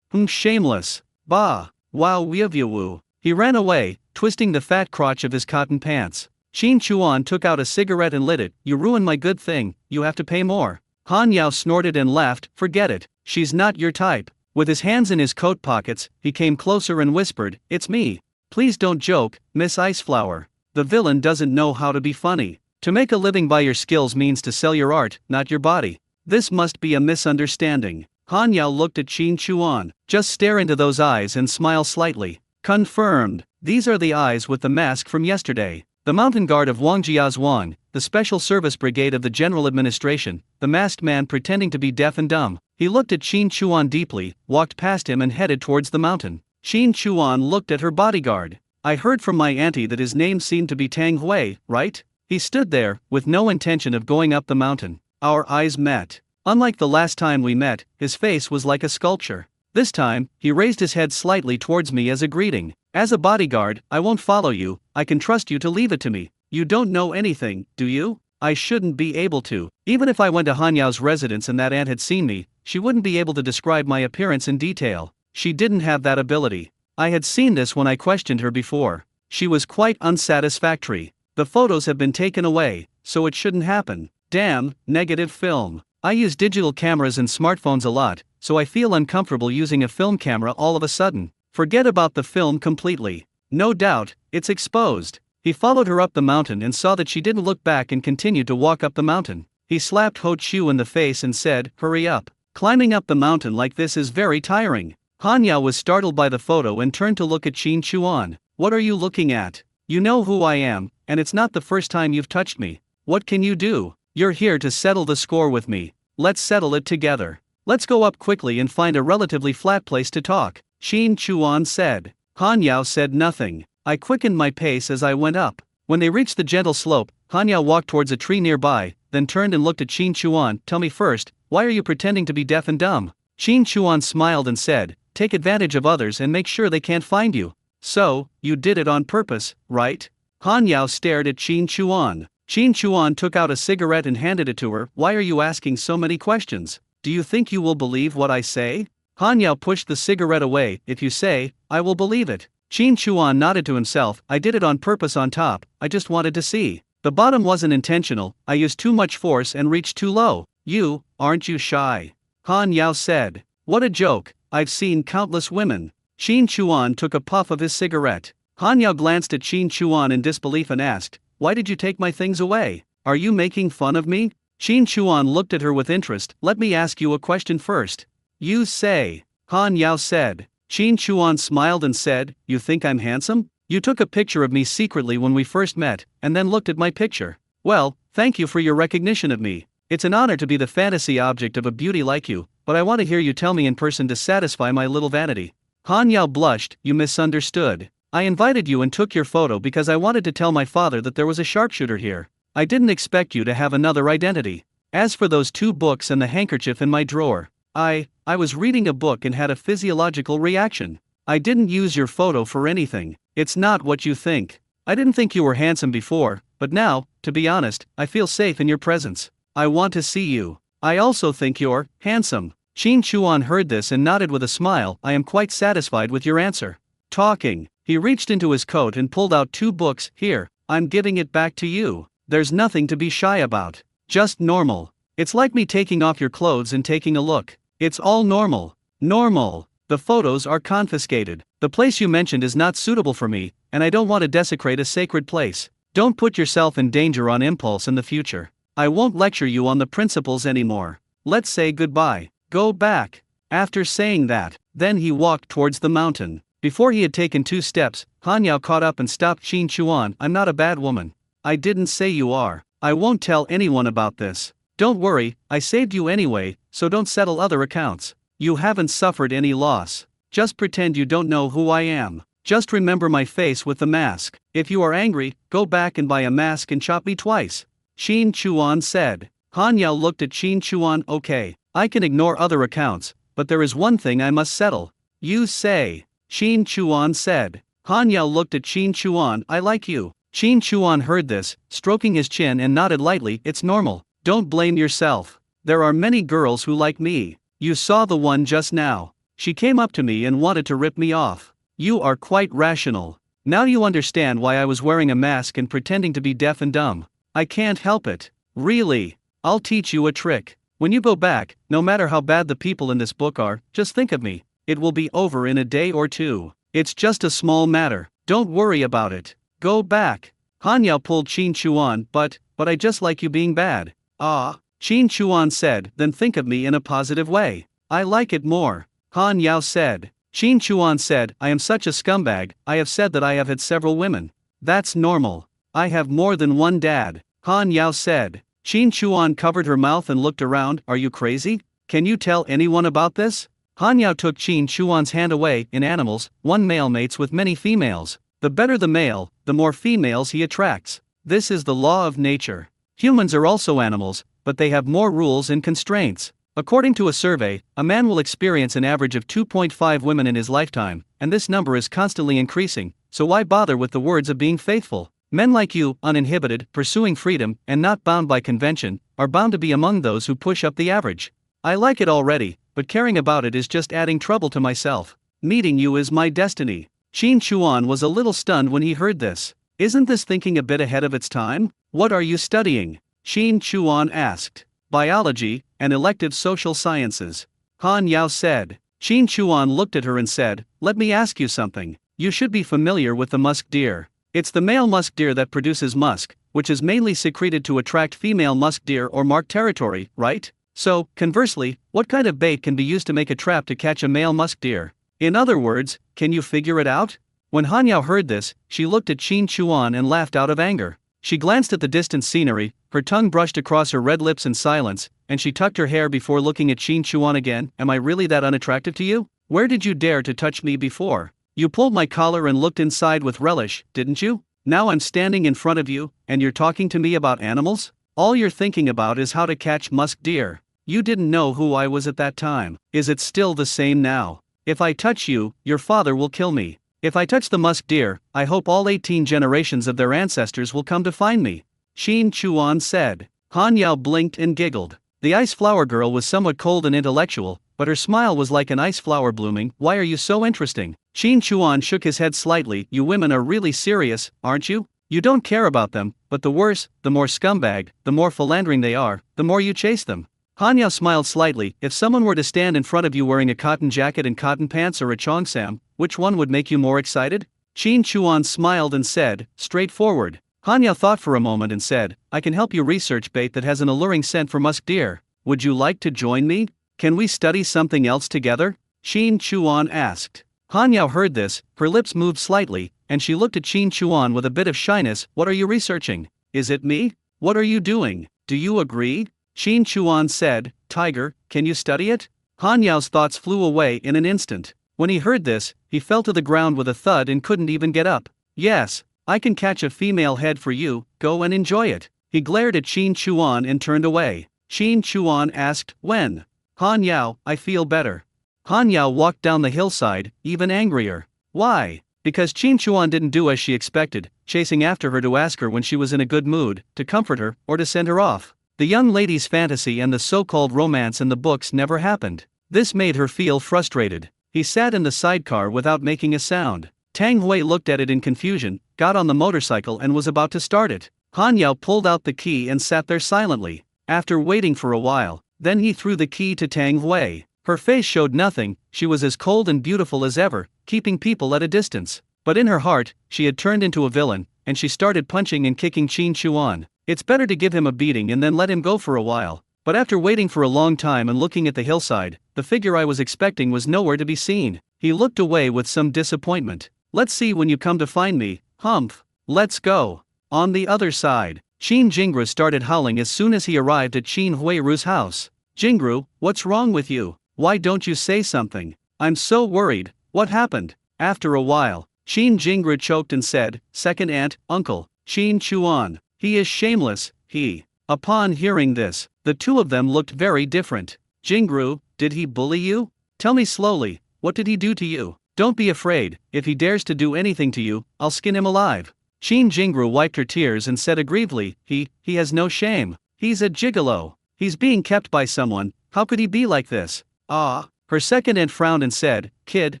Shameless. Bah. Wow woo. He ran away, twisting the fat crotch of his cotton pants. Qin Chuan took out a cigarette and lit it. You ruined my good thing, you have to pay more. Han Yao snorted and laughed. Forget it, she's not your type. With his hands in his coat pockets, he came closer and whispered, it's me. Please don't joke, Miss Iceflower. The villain doesn't know how to be funny. To make a living by your skills means to sell your art, not your body. This must be a misunderstanding. Han Yao looked at Qin Chuan. Just stare into those eyes and smile slightly. Confirmed. These are the eyes with the mask from yesterday. The mountain guard of Wangjia's Wang, the special service brigade of the general administration, the masked man pretending to be deaf and dumb. He looked at Qin Chuan deeply, walked past him and headed towards the mountain. Qin Chuan looked at her bodyguard. I heard from my auntie that his name seemed to be Tang Hui, right? He stood there, with no intention of going up the mountain. Our eyes met. Unlike the last time we met, his face was like a sculpture. This time, he raised his head slightly towards me as a greeting. As a bodyguard, I won't follow you, I can trust you to leave it to me. You don't know anything, do you? I shouldn't be able to. Even if I went to Han Yao's residence and that aunt had seen me, she wouldn't be able to describe my appearance in detail. She didn't have that ability. I had seen this when I questioned her before. She was quite unsatisfactory. The photos have been taken away, so it shouldn't happen. Damn, negative film. I use digital cameras and smartphones a lot, so I feel uncomfortable using a film camera all of a sudden. Forget about the film completely. No doubt, it's exposed. He followed her up the mountain and saw that she didn't look back and continued to walk up the mountain. He slapped Ho Chu in the face and said, hurry up. Climbing up the mountain like this is very tiring. Han Yao was startled by the photo and turned to look at Qin Chuan. What are you looking at? You know who I am, and it's not the first time you've touched me. What can you do? You're here to settle the score with me. Let's settle it together. Let's go up quickly and find a relatively flat place to talk, Qin Chuan said. Han Yao said nothing. I quickened my pace as I went up. When they reached the gentle slope, Han Yao walked towards a tree nearby, then turned and looked at Qin Chuan. Tell me first, why are you pretending to be deaf and dumb? Qin Chuan smiled and said, take advantage of others and make sure they can't find you. So, you did it on purpose, right? Han Yao stared at Qin Chuan. Qin Chuan took out a cigarette and handed it to her. Why are you asking so many questions? Do you think you will believe what I say? Han Yao pushed the cigarette away. If you say, I will believe it. Qin Chuan nodded to himself. I did it on purpose on top, I just wanted to see. The bottom wasn't intentional, I used too much force and reached too low. You, aren't you shy? Han Yao said. What a joke, I've seen countless women. Qin Chuan took a puff of his cigarette. Han Yao glanced at Qin Chuan in disbelief and asked, "Why did you take my things away? Are you making fun of me?" Qin Chuan looked at her with interest. "Let me ask you a question first." "You say," Han Yao said. Qin Chuan smiled and said, "You think I'm handsome? You took a picture of me secretly when we first met, and then looked at my picture. Well, thank you for your recognition of me. It's an honor to be the fantasy object of a beauty like you, but I want to hear you tell me in person to satisfy my little vanity." Han Yao blushed. "You misunderstood. I invited you and took your photo because I wanted to tell my father that there was a sharpshooter here. I didn't expect you to have another identity. As for those 2 books and the handkerchief in my drawer, I was reading a book and had a physiological reaction. I didn't use your photo for anything. It's not what you think. I didn't think you were handsome before, but now, to be honest, I feel safe in your presence. I want to see you. I also think you're handsome." Qin Chuan heard this and nodded with a smile. "I am quite satisfied with your answer." Talking, he reached into his coat and pulled out 2 books. "Here, I'm giving it back to you. There's nothing to be shy about. Just normal. It's like me taking off your clothes and taking a look. It's all normal. Normal. The photos are confiscated. The place you mentioned is not suitable for me, and I don't want to desecrate a sacred place. Don't put yourself in danger on impulse in the future. I won't lecture you on the principles anymore. Let's say goodbye. Go back." After saying that, then he walked towards the mountain. Before he had taken 2 steps, Han Yao caught up and stopped Qin Chuan. "I'm not a bad woman. I didn't say you are. I won't tell anyone about this. Don't worry, I saved you anyway, so don't settle other accounts. You haven't suffered any loss. Just pretend you don't know who I am. Just remember my face with the mask. If you are angry, go back and buy a mask and chop me twice," Qin Chuan said. Han Yao looked at Qin Chuan. "Okay, I can ignore other accounts, but there is one thing I must settle." "You say," Qin Chuan said. Han Yao looked at Qin Chuan. "I like you." Qin Chuan heard this, stroking his chin and nodded lightly. "It's normal. Don't blame yourself. There are many girls who like me. You saw the one just now. She came up to me and wanted to rip me off. You are quite rational. Now you understand why I was wearing a mask and pretending to be deaf and dumb. I can't help it. Really. I'll teach you a trick. When you go back, no matter how bad the people in this book are, just think of me. It will be over in a day or 2. It's just a small matter. Don't worry about it. Go back." Han Yao pulled Qin Chuan. But I just like you being bad." "Ah," Qin Chuan said. "Then think of me in a positive way. I like it more," Han Yao said. Qin Chuan said, "I am such a scumbag. I have said that I have had several women." "That's normal. I have more than one dad," Han Yao said. Qin Chuan covered her mouth and looked around. "Are you crazy? Can you tell anyone about this?" Han Yao took Qin Chuan's hand away. "In animals, one male mates with many females. The better the male, the more females he attracts. This is the law of nature. Humans are also animals, but they have more rules and constraints. According to a survey, a man will experience an average of 2.5 women in his lifetime, and this number is constantly increasing, so why bother with the words of being faithful? Men like you, uninhibited, pursuing freedom, and not bound by convention, are bound to be among those who push up the average. I like it already, but caring about it is just adding trouble to myself. Meeting you is my destiny." Qin Chuan was a little stunned when he heard this. "Isn't this thinking a bit ahead of its time? What are you studying?" Qin Chuan asked. "Biology, and elective social sciences," Han Yao said. Qin Chuan looked at her and said, "Let me ask you something. You should be familiar with the musk deer. It's the male musk deer that produces musk, which is mainly secreted to attract female musk deer or mark territory, right? So, conversely, what kind of bait can be used to make a trap to catch a male musk deer? In other words, can you figure it out?" When Han Yao heard this, she looked at Qin Chuan and laughed out of anger. She glanced at the distant scenery, her tongue brushed across her red lips in silence, and she tucked her hair before looking at Qin Chuan again. "Am I really that unattractive to you? Where did you dare to touch me before? You pulled my collar and looked inside with relish, didn't you? Now I'm standing in front of you, and you're talking to me about animals? All you're thinking about is how to catch musk deer. You didn't know who I was at that time. Is it still the same now? If I touch you, your father will kill me. If I touch the musk deer, I hope all 18 generations of their ancestors will come to find me," Qin Chuan said. Han Yao blinked and giggled. The ice flower girl was somewhat cold and intellectual, but her smile was like an ice flower blooming. "Why are you so interesting?" Qin Chuan shook his head slightly. "You women are really serious, aren't you? You don't care about them, but the worse, the more scumbag, the more philandering they are, the more you chase them." Han Yao smiled slightly. "If someone were to stand in front of you wearing a cotton jacket and cotton pants or a cheongsam, which one would make you more excited?" Qin Chuan smiled and said, straightforward. Han Yao thought for a moment and said, I can help you research bait that has an alluring scent for musk deer. Would you like to join me? Can we study something else together? Qin Chuan asked. Han Yao heard this, her lips moved slightly, and she looked at Qin Chuan with a bit of shyness. What are you researching? Is it me? What are you doing? Do you agree? Qin Chuan said, Tiger, can you study it? Han Yao's thoughts flew away in an instant. When he heard this, he fell to the ground with a thud and couldn't even get up. Yes, I can catch a female head for you, go and enjoy it. He glared at Qin Chuan and turned away. Qin Chuan asked, when? Han Yao, I feel better. Han Yao walked down the hillside, even angrier. Why? Because Qin Chuan didn't do as she expected, chasing after her to ask her when she was in a good mood, to comfort her, or to send her off. The young lady's fantasy and the so-called romance in the books never happened. This made her feel frustrated. He sat in the sidecar without making a sound. Tang Hui looked at it in confusion, got on the motorcycle and was about to start it. Han Yao pulled out the key and sat there silently. After waiting for a while, then he threw the key to Tang Hui. Her face showed nothing, she was as cold and beautiful as ever, keeping people at a distance. But in her heart, she had turned into a villain, and she started punching and kicking Qin Chuan. It's better to give him a beating and then let him go for a while. But after waiting for a long time and looking at the hillside, the figure I was expecting was nowhere to be seen. He looked away with some disappointment. Let's see when you come to find me, humph. Let's go. On the other side, Qin Jingru started howling as soon as he arrived at Qin Huiru's house. Jingru, what's wrong with you? Why don't you say something? I'm so worried. What happened? After a while, Qin Jingru choked and said, second aunt, uncle, Qin Chuan. He is shameless, he. Upon hearing this, the two of them looked very different. Jingru, did he bully you? Tell me slowly, what did he do to you? Don't be afraid, if he dares to do anything to you, I'll skin him alive. Qin Jingru wiped her tears and said aggrievedly, he has no shame. He's a gigolo. He's being kept by someone, how could he be like this? Ah. Her second aunt frowned and said, kid,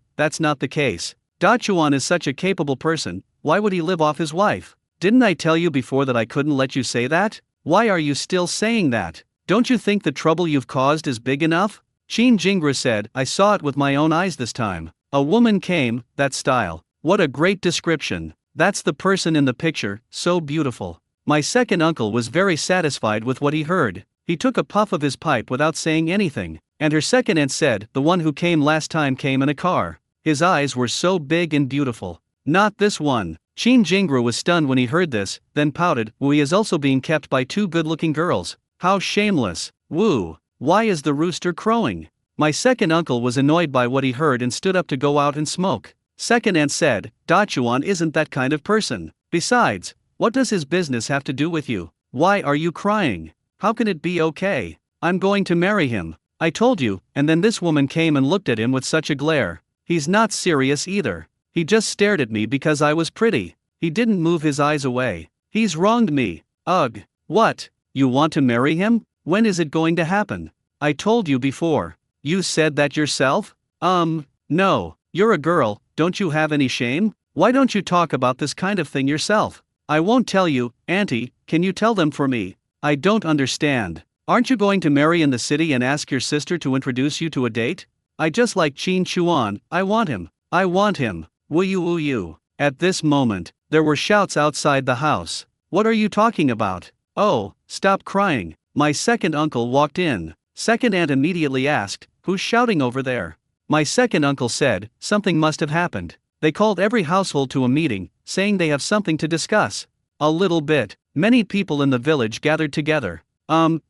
that's not the case. Da Chuan is such a capable person, why would he live off his wife? Didn't I tell you before that I couldn't let you say that? Why are you still saying that? Don't you think the trouble you've caused is big enough? Qin Jingru said, I saw it with my own eyes this time. A woman came, that style. What a great description. That's the person in the picture, so beautiful. My second uncle was very satisfied with what he heard. He took a puff of his pipe without saying anything. And her second aunt said, the one who came last time came in a car. His eyes were so big and beautiful. Not this one. Qin Jingru was stunned when he heard this, then pouted, he is also being kept by two good-looking girls. How shameless. Woo. Why is the rooster crowing? My second uncle was annoyed by what he heard and stood up to go out and smoke. Second aunt said, Da Chuan isn't that kind of person. Besides, what does his business have to do with you? Why are you crying? How can it be okay? I'm going to marry him. I told you, and then this woman came and looked at him with such a glare. He's not serious either. He just stared at me because I was pretty. He didn't move his eyes away. He's wronged me. Ugh. What? You want to marry him? When is it going to happen? I told you before. You said that yourself? No. You're a girl, don't you have any shame? Why don't you talk about this kind of thing yourself? I won't tell you, Auntie, can you tell them for me? I don't understand. Aren't you going to marry in the city and ask your sister to introduce you to a date? I just like Qin Chuan, I want him. I want him. Will you? At this moment, there were shouts outside the house. What are you talking about? Oh, stop crying. My second uncle walked in. Second aunt immediately asked, who's shouting over there? My second uncle said, something must have happened. They called every household to a meeting, saying they have something to discuss. A little bit. Many people in the village gathered together.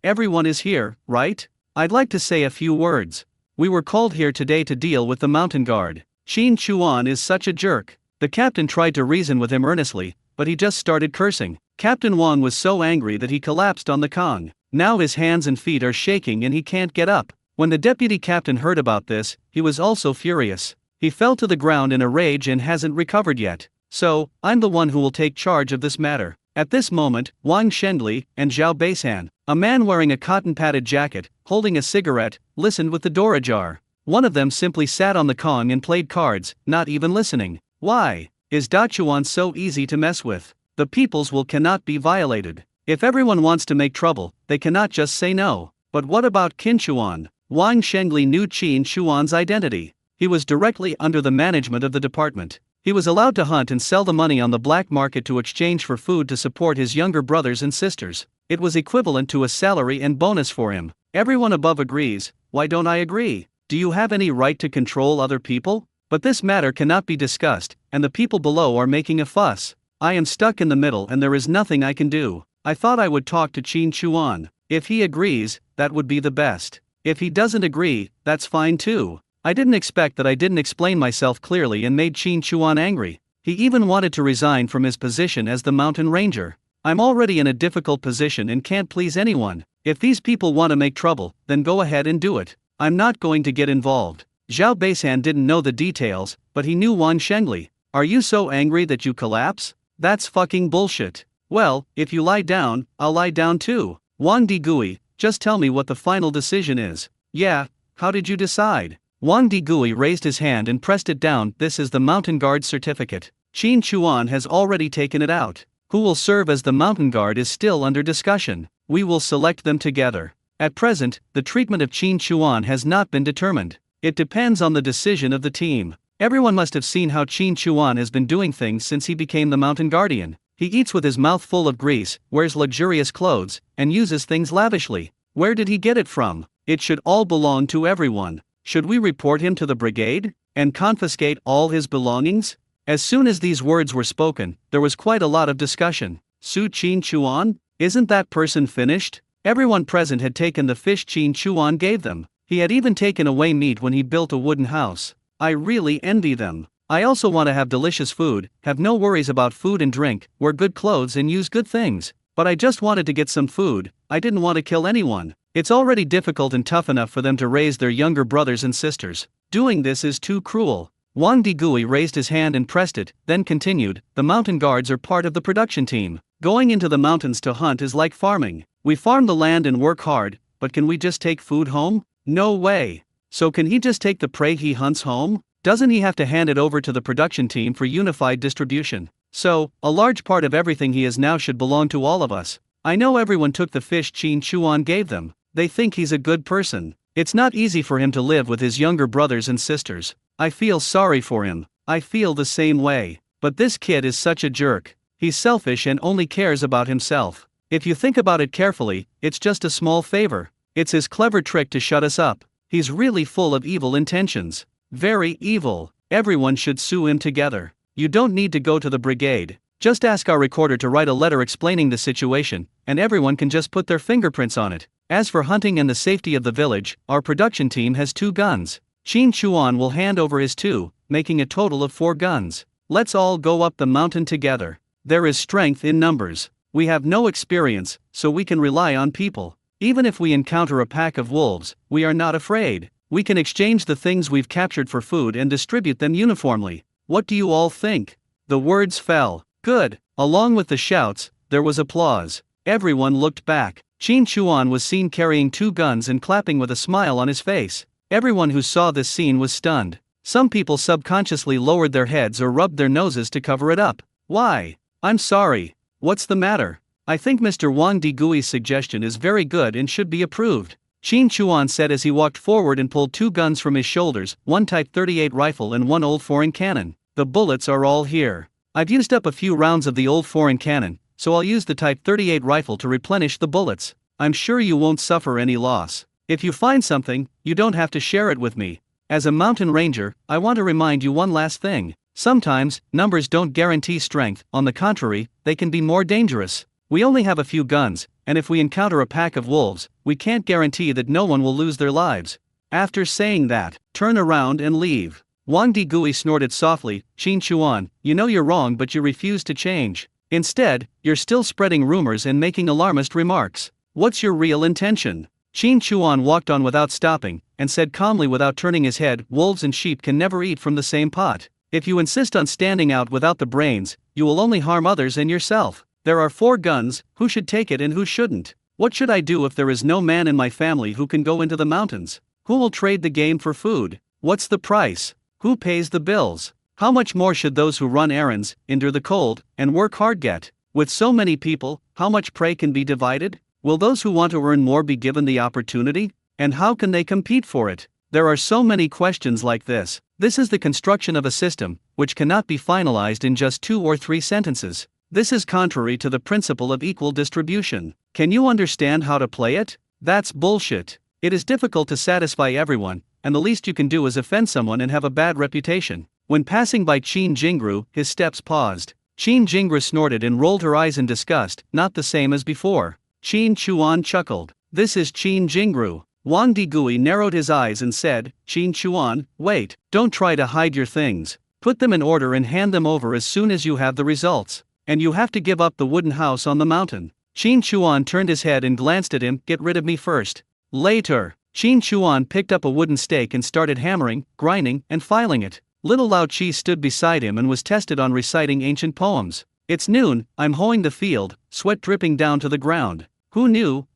Everyone is here, right? I'd like to say a few words. We were called here today to deal with the mountain guard. Qin Chuan is such a jerk. The captain tried to reason with him earnestly, but he just started cursing. Captain Wang was so angry that he collapsed on the Kong. Now his hands and feet are shaking and he can't get up. When the deputy captain heard about this, he was also furious. He fell to the ground in a rage and hasn't recovered yet. So, I'm the one who will take charge of this matter. At this moment, Wang Shenli and Zhao Beishan, a man wearing a cotton-padded jacket, holding a cigarette, listened with the door ajar. One of them simply sat on the Kong and played cards, not even listening. Why? Is Da Chuan so easy to mess with? The people's will cannot be violated. If everyone wants to make trouble, they cannot just say no. But what about Qin Chuan? Wang Shenli knew Qin Chuan's identity. He was directly under the management of the department. He was allowed to hunt and sell the money on the black market to exchange for food to support his younger brothers and sisters. It was equivalent to a salary and bonus for him. Everyone above agrees. Why don't I agree? Do you have any right to control other people? But this matter cannot be discussed, and the people below are making a fuss. I am stuck in the middle and there is nothing I can do. I thought I would talk to Qin Chuan. If he agrees, that would be the best. If he doesn't agree, that's fine too. I didn't expect that I didn't explain myself clearly and made Qin Chuan angry. He even wanted to resign from his position as the mountain ranger. I'm already in a difficult position and can't please anyone. If these people want to make trouble, then go ahead and do it. I'm not going to get involved. Zhao Beisan didn't know the details, but he knew Wan Shengli. Are you so angry that you collapse? That's fucking bullshit. Well, if you lie down, I'll lie down too. Wang Digui, just tell me what the final decision is. Yeah, how did you decide? Wang Digui raised his hand and pressed it down. This is the Mountain Guard certificate. Qin Chuan has already taken it out. Who will serve as the Mountain Guard is still under discussion. We will select them together. At present, the treatment of Qin Chuan has not been determined. It depends on the decision of the team. Everyone must have seen how Qin Chuan has been doing things since he became the Mountain Guardian. He eats with his mouth full of grease, wears luxurious clothes, and uses things lavishly. Where did he get it from? It should all belong to everyone. Should we report him to the brigade? And confiscate all his belongings? As soon as these words were spoken, there was quite a lot of discussion. Su Qin Chuan? Isn't that person finished? Everyone present had taken the fish Qin Chuan gave them. He had even taken away meat when he built a wooden house. I really envy them. I also want to have delicious food, have no worries about food and drink, wear good clothes and use good things. But I just wanted to get some food. I didn't want to kill anyone. It's already difficult and tough enough for them to raise their younger brothers and sisters. Doing this is too cruel. Wang Digui raised his hand and pressed it, then continued, the mountain guards are part of the production team. Going into the mountains to hunt is like farming. We farm the land and work hard, but can we just take food home? No way. So can he just take the prey he hunts home? Doesn't he have to hand it over to the production team for unified distribution? So, a large part of everything he is now should belong to all of us. I know everyone took the fish Qin Chuan gave them. They think he's a good person. It's not easy for him to live with his younger brothers and sisters. I feel sorry for him. I feel the same way. But this kid is such a jerk. He's selfish and only cares about himself. If you think about it carefully, it's just a small favor. It's his clever trick to shut us up. He's really full of evil intentions. Very evil. Everyone should sue him together. You don't need to go to the brigade. Just ask our recorder to write a letter explaining the situation, and everyone can just put their fingerprints on it. As for hunting and the safety of the village, our production team has 2 guns. Qin Chuan will hand over his 2, making a total of 4 guns. Let's all go up the mountain together. There is strength in numbers. We have no experience, so we can rely on people. Even if we encounter a pack of wolves, we are not afraid. We can exchange the things we've captured for food and distribute them uniformly. What do you all think? The words fell. Good. Along with the shouts, there was applause. Everyone looked back. Qin Chuan was seen carrying 2 guns and clapping with a smile on his face. Everyone who saw this scene was stunned. Some people subconsciously lowered their heads or rubbed their noses to cover it up. Why? I'm sorry. What's the matter? I think Mr. Wang Digui's suggestion is very good and should be approved. Qin Chuan said as he walked forward and pulled 2 guns from his shoulders, 1 Type 38 rifle and 1 old foreign cannon. The bullets are all here. I've used up a few rounds of the old foreign cannon, so I'll use the Type 38 rifle to replenish the bullets. I'm sure you won't suffer any loss. If you find something, you don't have to share it with me. As a mountain ranger, I want to remind you one last thing. Sometimes, numbers don't guarantee strength, on the contrary, they can be more dangerous. We only have a few guns, and if we encounter a pack of wolves, we can't guarantee that no one will lose their lives. After saying that, turn around and leave. Wang Digui snorted softly, Qin Chuan, you know you're wrong but you refuse to change. Instead, you're still spreading rumors and making alarmist remarks. What's your real intention? Qin Chuan walked on without stopping, and said calmly without turning his head, wolves and sheep can never eat from the same pot. If you insist on standing out without the brains, you will only harm others and yourself. There are 4 guns, who should take it and who shouldn't? What should I do if there is no man in my family who can go into the mountains? Who will trade the game for food? What's the price? Who pays the bills? How much more should those who run errands, endure the cold, and work hard get? With so many people, how much prey can be divided? Will those who want to earn more be given the opportunity? And how can they compete for it? There are so many questions like this. This is the construction of a system, which cannot be finalized in just 2 or 3 sentences. This is contrary to the principle of equal distribution. Can you understand how to play it? That's bullshit. It is difficult to satisfy everyone, and the least you can do is offend someone and have a bad reputation. When passing by Qin Jingru, his steps paused. Qin Jingru snorted and rolled her eyes in disgust, not the same as before. Qin Chuan chuckled. This is Qin Jingru. Wang Digui narrowed his eyes and said, Qin Chuan, wait, don't try to hide your things. Put them in order and hand them over as soon as you have the results. And you have to give up the wooden house on the mountain. Qin Chuan turned his head and glanced at him. Get rid of me first. Later. Qin Chuan picked up a wooden stake and started hammering, grinding, and filing it. Little Lao Chi stood beside him and was tested on reciting ancient poems. It's noon, I'm hoeing the field, sweat dripping down to the ground. Who knew,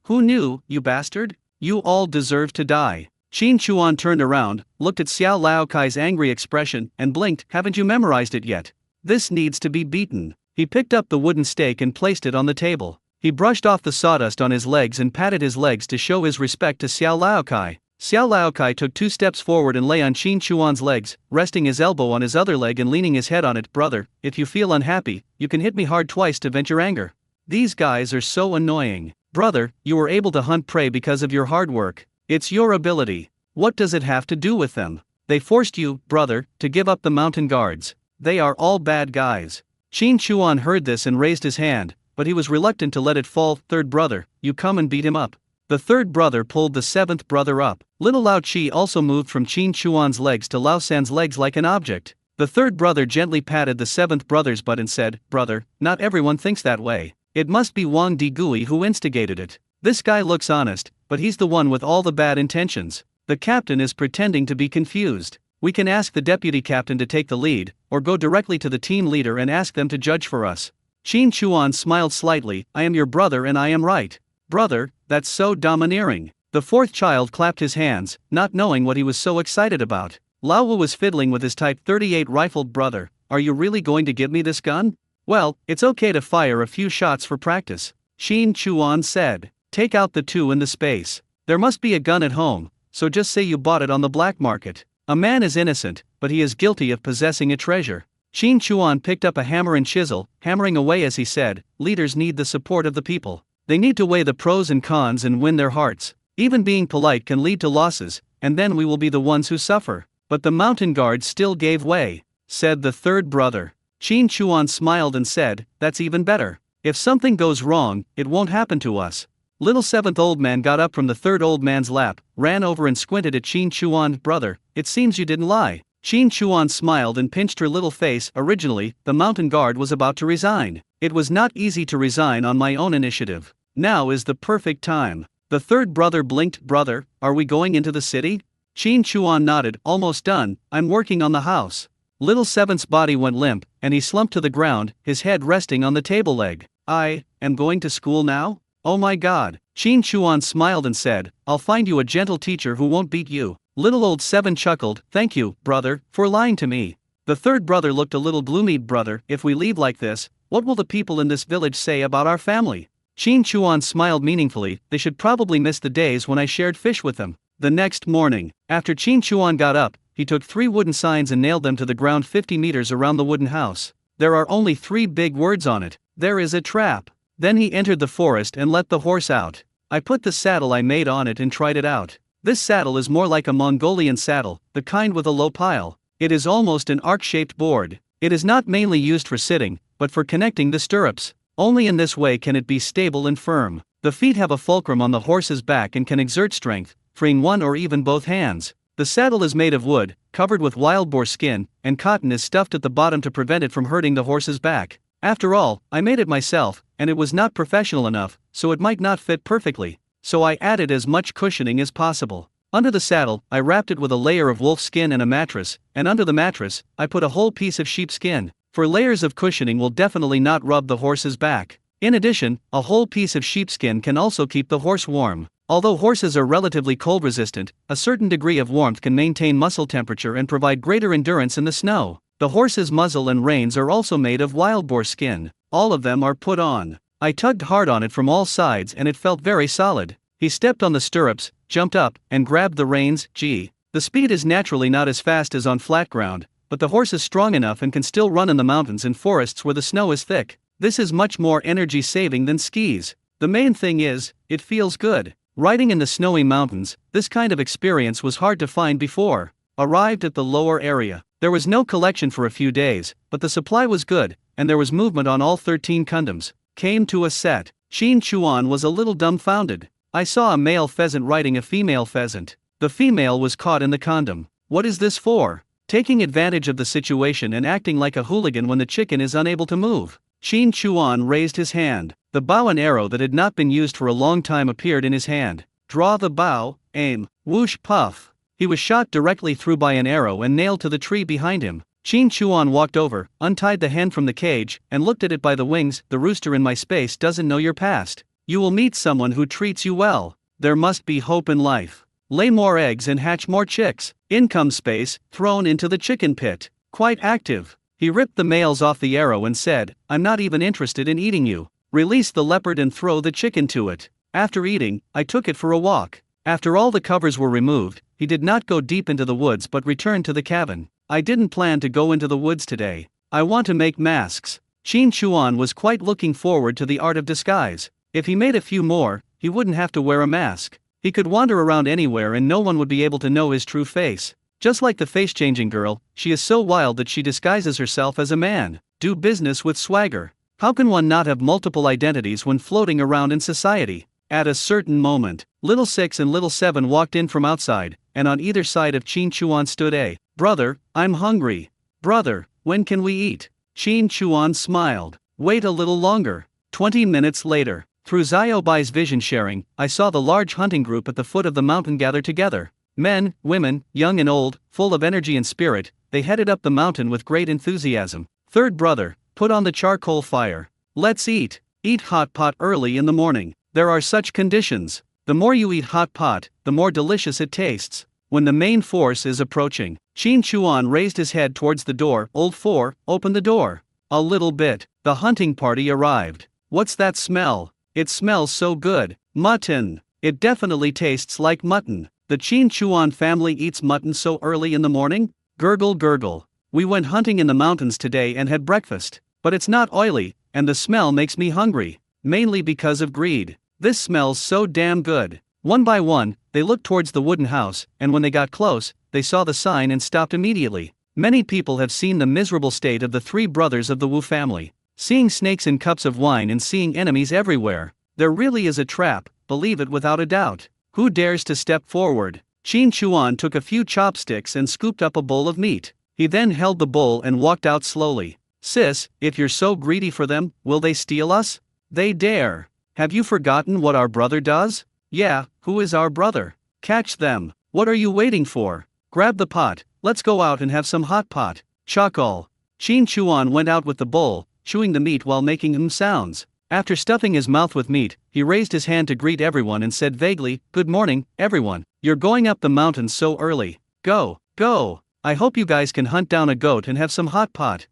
you bastard? You all deserve to die. Qin Chuan turned around, looked at Xiao Laokai's angry expression, and blinked. Haven't you memorized it yet? This needs to be beaten. He picked up the wooden stake and placed it on the table. He brushed off the sawdust on his legs and patted his legs to show his respect to Xiao Laokai. Xiao Laokai took 2 steps forward and lay on Qin Chuan's legs, resting his elbow on his other leg and leaning his head on it. Brother, if you feel unhappy, you can hit me hard twice to vent your anger. These guys are so annoying. Brother, you were able to hunt prey because of your hard work. It's your ability. What does it have to do with them? They forced you, brother, to give up the mountain guards. They are all bad guys. Qin Chuan heard this and raised his hand, but he was reluctant to let it fall. Third brother, you come and beat him up. The third brother pulled the 7th brother up. Little Lao Chi also moved from Qin Chuan's legs to Lao San's legs like an object. The third brother gently patted the 7th brother's butt and said, Brother, not everyone thinks that way. It must be Wang Digui who instigated it. This guy looks honest, but he's the one with all the bad intentions. The captain is pretending to be confused. We can ask the deputy captain to take the lead, or go directly to the team leader and ask them to judge for us. Qin Chuan smiled slightly. I am your brother and I am right. Brother, that's so domineering. The 4th child clapped his hands, not knowing what he was so excited about. Lao Wu was fiddling with his Type 38 rifled. Brother, are you really going to give me this gun? Well, it's okay to fire a few shots for practice. Qin Chuan said. Take out the 2 in the space. There must be a gun at home, so just say you bought it on the black market. A man is innocent, but he is guilty of possessing a treasure. Qin Chuan picked up a hammer and chisel, hammering away as he said, Leaders need the support of the people. They need to weigh the pros and cons and win their hearts. Even being polite can lead to losses, and then we will be the ones who suffer. But the mountain guards still gave way, said the 3rd brother. Qin Chuan smiled and said, That's even better. If something goes wrong, it won't happen to us. Little 7th old man got up from the 3rd old man's lap, ran over and squinted at Qin Chuan. Brother, it seems you didn't lie. Qin Chuan smiled and pinched her little face. Originally, the mountain guard was about to resign. It was not easy to resign on my own initiative. Now is the perfect time. The 3rd brother blinked. Brother, are we going into the city? Qin Chuan nodded. Almost done, I'm working on the house. Little 7th's body went limp, and he slumped to the ground, his head resting on the table leg. I am going to school now? Oh my god. Qin Chuan smiled and said, I'll find you a gentle teacher who won't beat you. Little old 7 chuckled. Thank you, brother, for lying to me. The 3rd brother looked a little gloomy. Brother, if we leave like this, what will the people in this village say about our family? Qin Chuan smiled meaningfully. They should probably miss the days when I shared fish with them. The next morning, after Qin Chuan got up, he took 3 wooden signs and nailed them to the ground 50 meters around the wooden house. There are only 3 big words on it. There is a trap. Then he entered the forest and let the horse out. I put the saddle I made on it and tried it out. This saddle is more like a Mongolian saddle, the kind with a low pile. It is almost an arc-shaped board. It is not mainly used for sitting, but for connecting the stirrups. Only in this way can it be stable and firm. The feet have a fulcrum on the horse's back and can exert strength, freeing one or even both hands. The saddle is made of wood, covered with wild boar skin, and cotton is stuffed at the bottom to prevent it from hurting the horse's back. After all, I made it myself, and it was not professional enough, so it might not fit perfectly. So I added as much cushioning as possible. Under the saddle, I wrapped it with a layer of wolf skin and a mattress, and under the mattress, I put a whole piece of sheep skin. For layers of cushioning will definitely not rub the horse's back. In addition, a whole piece of sheepskin can also keep the horse warm. Although horses are relatively cold resistant, a certain degree of warmth can maintain muscle temperature and provide greater endurance in the snow. The horse's muzzle and reins are also made of wild boar skin. All of them are put on. I tugged hard on it from all sides and it felt very solid. He stepped on the stirrups, jumped up, and grabbed the reins. Gee, the speed is naturally not as fast as on flat ground, but the horse is strong enough and can still run in the mountains and forests where the snow is thick. This is much more energy saving than skis. The main thing is, it feels good. Riding in the snowy mountains, this kind of experience was hard to find before. Arrived at the lower area. There was no collection for a few days, but the supply was good, and there was movement on all 13 condoms. Came to a set. Qin Chuan was a little dumbfounded. I saw a male pheasant riding a female pheasant. The female was caught in the condom. What is this for? Taking advantage of the situation and acting like a hooligan when the chicken is unable to move. Qin Chuan raised his hand. The bow and arrow that had not been used for a long time appeared in his hand. Draw the bow, aim, whoosh puff. He was shot directly through by an arrow and nailed to the tree behind him. Qin Chuan walked over, untied the hen from the cage, and looked at it by the wings. The rooster in my space doesn't know your past. You will meet someone who treats you well. There must be hope in life. Lay more eggs and hatch more chicks. Income space, thrown into the chicken pit. Quite active. He ripped the males off the arrow and said, I'm not even interested in eating you. Release the leopard and throw the chicken to it. After eating, I took it for a walk. After all the covers were removed, he did not go deep into the woods but returned to the cabin. I didn't plan to go into the woods today. I want to make masks. Qin Chuan was quite looking forward to the art of disguise. If he made a few more, he wouldn't have to wear a mask. He could wander around anywhere and no one would be able to know his true face. Just like the face-changing girl, she is so wild that she disguises herself as a man. Do business with swagger. How can one not have multiple identities when floating around in society? At a certain moment, Little 6 and Little 7 walked in from outside, and on either side of Qin Chuan stood a brother. I'm hungry. Brother, when can we eat? Qin Chuan smiled. Wait a little longer. 20 minutes later. Through Xiaobai's vision sharing, I saw the large hunting group at the foot of the mountain gather together. Men, women, young and old, full of energy and spirit, they headed up the mountain with great enthusiasm. Third brother, put on the charcoal fire. Let's eat. Eat hot pot early in the morning. There are such conditions. The more you eat hot pot, the more delicious it tastes. When the main force is approaching, Qin Chuan raised his head towards the door. Old 4, open the door. A little bit. The hunting party arrived. What's that smell? It smells so good. Mutton. It definitely tastes like mutton. The Qin Chuan family eats mutton so early in the morning? Gurgle gurgle. We went hunting in the mountains today and had breakfast. But it's not oily, and the smell makes me hungry. Mainly because of greed. This smells so damn good. One by one, they looked towards the wooden house, and when they got close, they saw the sign and stopped immediately. Many people have seen the miserable state of the 3 brothers of the Wu family. Seeing snakes in cups of wine and seeing enemies everywhere. There really is a trap, believe it without a doubt. Who dares to step forward? Qin Chuan took a few chopsticks and scooped up a bowl of meat. He then held the bowl and walked out slowly. Sis, if you're so greedy for them, will they steal us? They dare. Have you forgotten what our brother does? Yeah, who is our brother? Catch them. What are you waiting for? Grab the pot, let's go out and have some hot pot. Chuckle. Qin Chuan went out with the bowl, chewing the meat while making sounds. After stuffing his mouth with meat, he raised his hand to greet everyone and said vaguely, Good morning, everyone. You're going up the mountains so early. Go, go. I hope you guys can hunt down a goat and have some hot pot.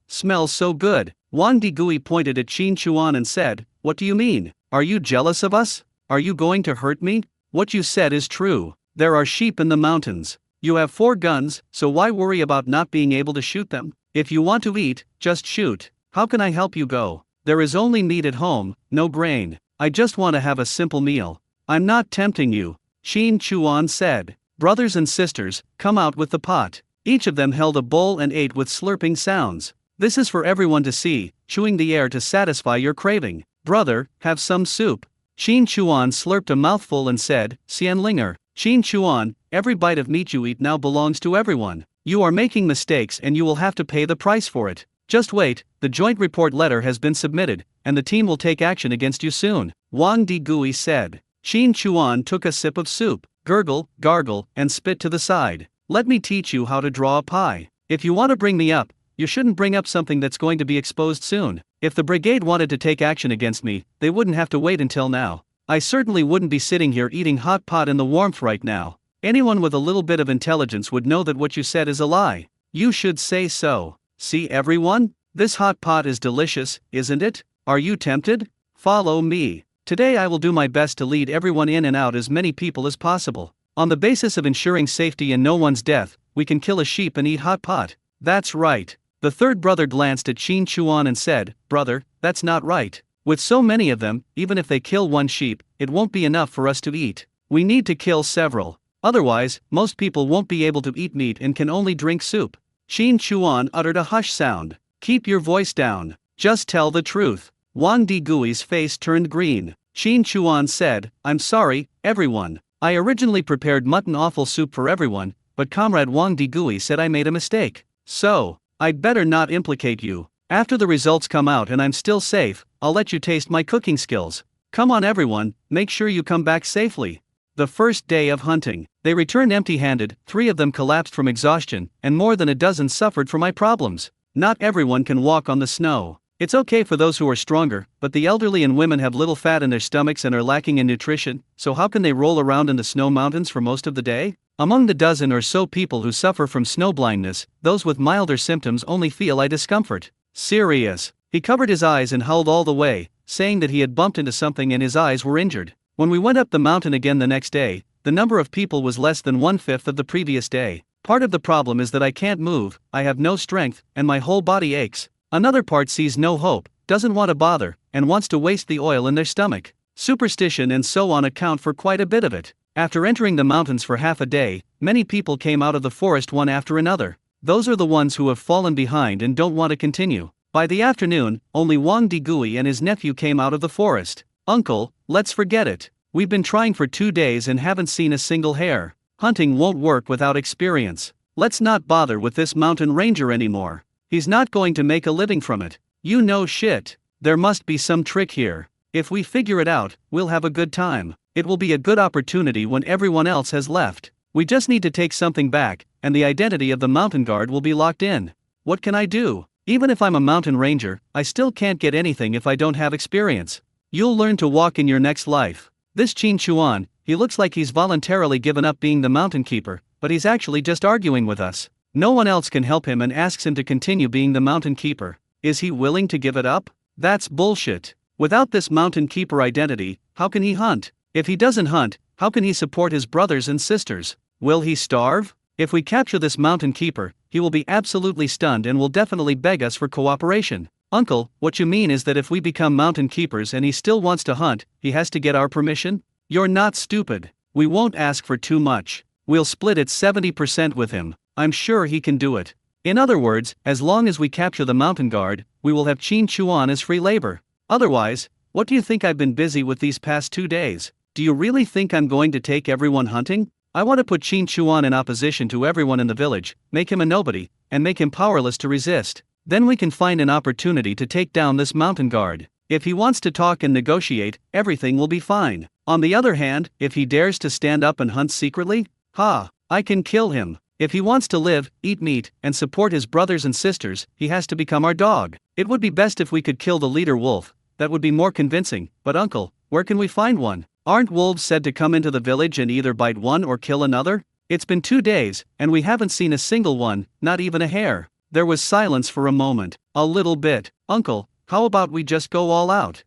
Smells so good. Wang Digui pointed at Qin Chuan and said, What do you mean? Are you jealous of us? Are you going to hurt me? What you said is true. There are sheep in the mountains. You have 4 guns, so why worry about not being able to shoot them? If you want to eat, just shoot. How can I help you go? There is only meat at home, no grain. I just want to have a simple meal. I'm not tempting you, Qin Chuan said. Brothers and sisters, come out with the pot. Each of them held a bowl and ate with slurping sounds. This is for everyone to see, chewing the air to satisfy your craving. Brother, have some soup. Qin Chuan slurped a mouthful and said, Xianlinger. Qin Chuan, every bite of meat you eat now belongs to everyone. You are making mistakes and you will have to pay the price for it. Just wait, the joint report letter has been submitted, and the team will take action against you soon, Wang Digui said. Qin Chuan took a sip of soup, gurgle, gargle, and spit to the side. Let me teach you how to draw a pie. If you want to bring me up, you shouldn't bring up something that's going to be exposed soon. If the brigade wanted to take action against me, they wouldn't have to wait until now. I certainly wouldn't be sitting here eating hot pot in the warmth right now. Anyone with a little bit of intelligence would know that what you said is a lie. You should say so. See everyone? This hot pot is delicious, isn't it? Are you tempted? Follow me. Today I will do my best to lead everyone in and out as many people as possible. On the basis of ensuring safety and no one's death, we can kill a sheep and eat hot pot. That's right. The third brother glanced at Qin Chuan and said, Brother, that's not right. With so many of them, even if they kill one sheep, it won't be enough for us to eat. We need to kill several. Otherwise, most people won't be able to eat meat and can only drink soup. Qin Chuan uttered a hush sound. Keep your voice down. Just tell the truth. Wang Digui's face turned green. Qin Chuan said, I'm sorry, everyone. I originally prepared mutton offal soup for everyone, but Comrade Wang Digui said I made a mistake. So, I'd better not implicate you. After the results come out and I'm still safe, I'll let you taste my cooking skills. Come on everyone, make sure you come back safely. The first day of hunting, they returned empty-handed. 3 of them collapsed from exhaustion, and more than a dozen suffered from eye problems. Not everyone can walk on the snow. It's okay for those who are stronger, but the elderly and women have little fat in their stomachs and are lacking in nutrition, so how can they roll around in the snow mountains for most of the day? Among the dozen or so people who suffer from snow blindness, those with milder symptoms only feel eye discomfort. Serious. He covered his eyes and howled all the way, saying that he had bumped into something and his eyes were injured. When we went up the mountain again the next day, the number of people was less than 1/5 of the previous day. Part of the problem is that I can't move, I have no strength, and my whole body aches. Another part sees no hope, doesn't want to bother, and wants to waste the oil in their stomach. Superstition and so on account for quite a bit of it. After entering the mountains for half a day, many people came out of the forest one after another. Those are the ones who have fallen behind and don't want to continue. By the afternoon, only Wang Digui and his nephew came out of the forest. Uncle, let's forget it. We've been trying for 2 days and haven't seen a single hare. Hunting won't work without experience. Let's not bother with this mountain ranger anymore. He's not going to make a living from it. You know shit. There must be some trick here. If we figure it out, we'll have a good time. It will be a good opportunity when everyone else has left. We just need to take something back, and the identity of the mountain guard will be locked in. What can I do? Even if I'm a mountain ranger, I still can't get anything if I don't have experience. You'll learn to walk in your next life. This Qin Chuan, he looks like he's voluntarily given up being the mountain keeper, but he's actually just arguing with us. No one else can help him and asks him to continue being the mountain keeper. Is he willing to give it up? That's bullshit. Without this mountain keeper identity, how can he hunt? If he doesn't hunt, how can he support his brothers and sisters? Will he starve? If we capture this mountain keeper, he will be absolutely stunned and will definitely beg us for cooperation. Uncle, what you mean is that if we become mountain keepers and he still wants to hunt, he has to get our permission? You're not stupid. We won't ask for too much. We'll split it 70% with him. I'm sure he can do it. In other words, as long as we capture the mountain guard, we will have Qin Chuan as free labor. Otherwise, what do you think I've been busy with these past 2 days? Do you really think I'm going to take everyone hunting? I want to put Qin Chuan in opposition to everyone in the village, make him a nobody, and make him powerless to resist. Then we can find an opportunity to take down this mountain guard. If he wants to talk and negotiate, everything will be fine. On the other hand, if he dares to stand up and hunt secretly, I can kill him. If he wants to live, eat meat, and support his brothers and sisters, he has to become our dog. It would be best if we could kill the leader wolf. That would be more convincing, but uncle, where can we find one? Aren't wolves said to come into the village and either bite one or kill another? It's been 2 days, and we haven't seen a single one, not even a hare. There was silence for a moment. A little bit. Uncle, how about we just go all out?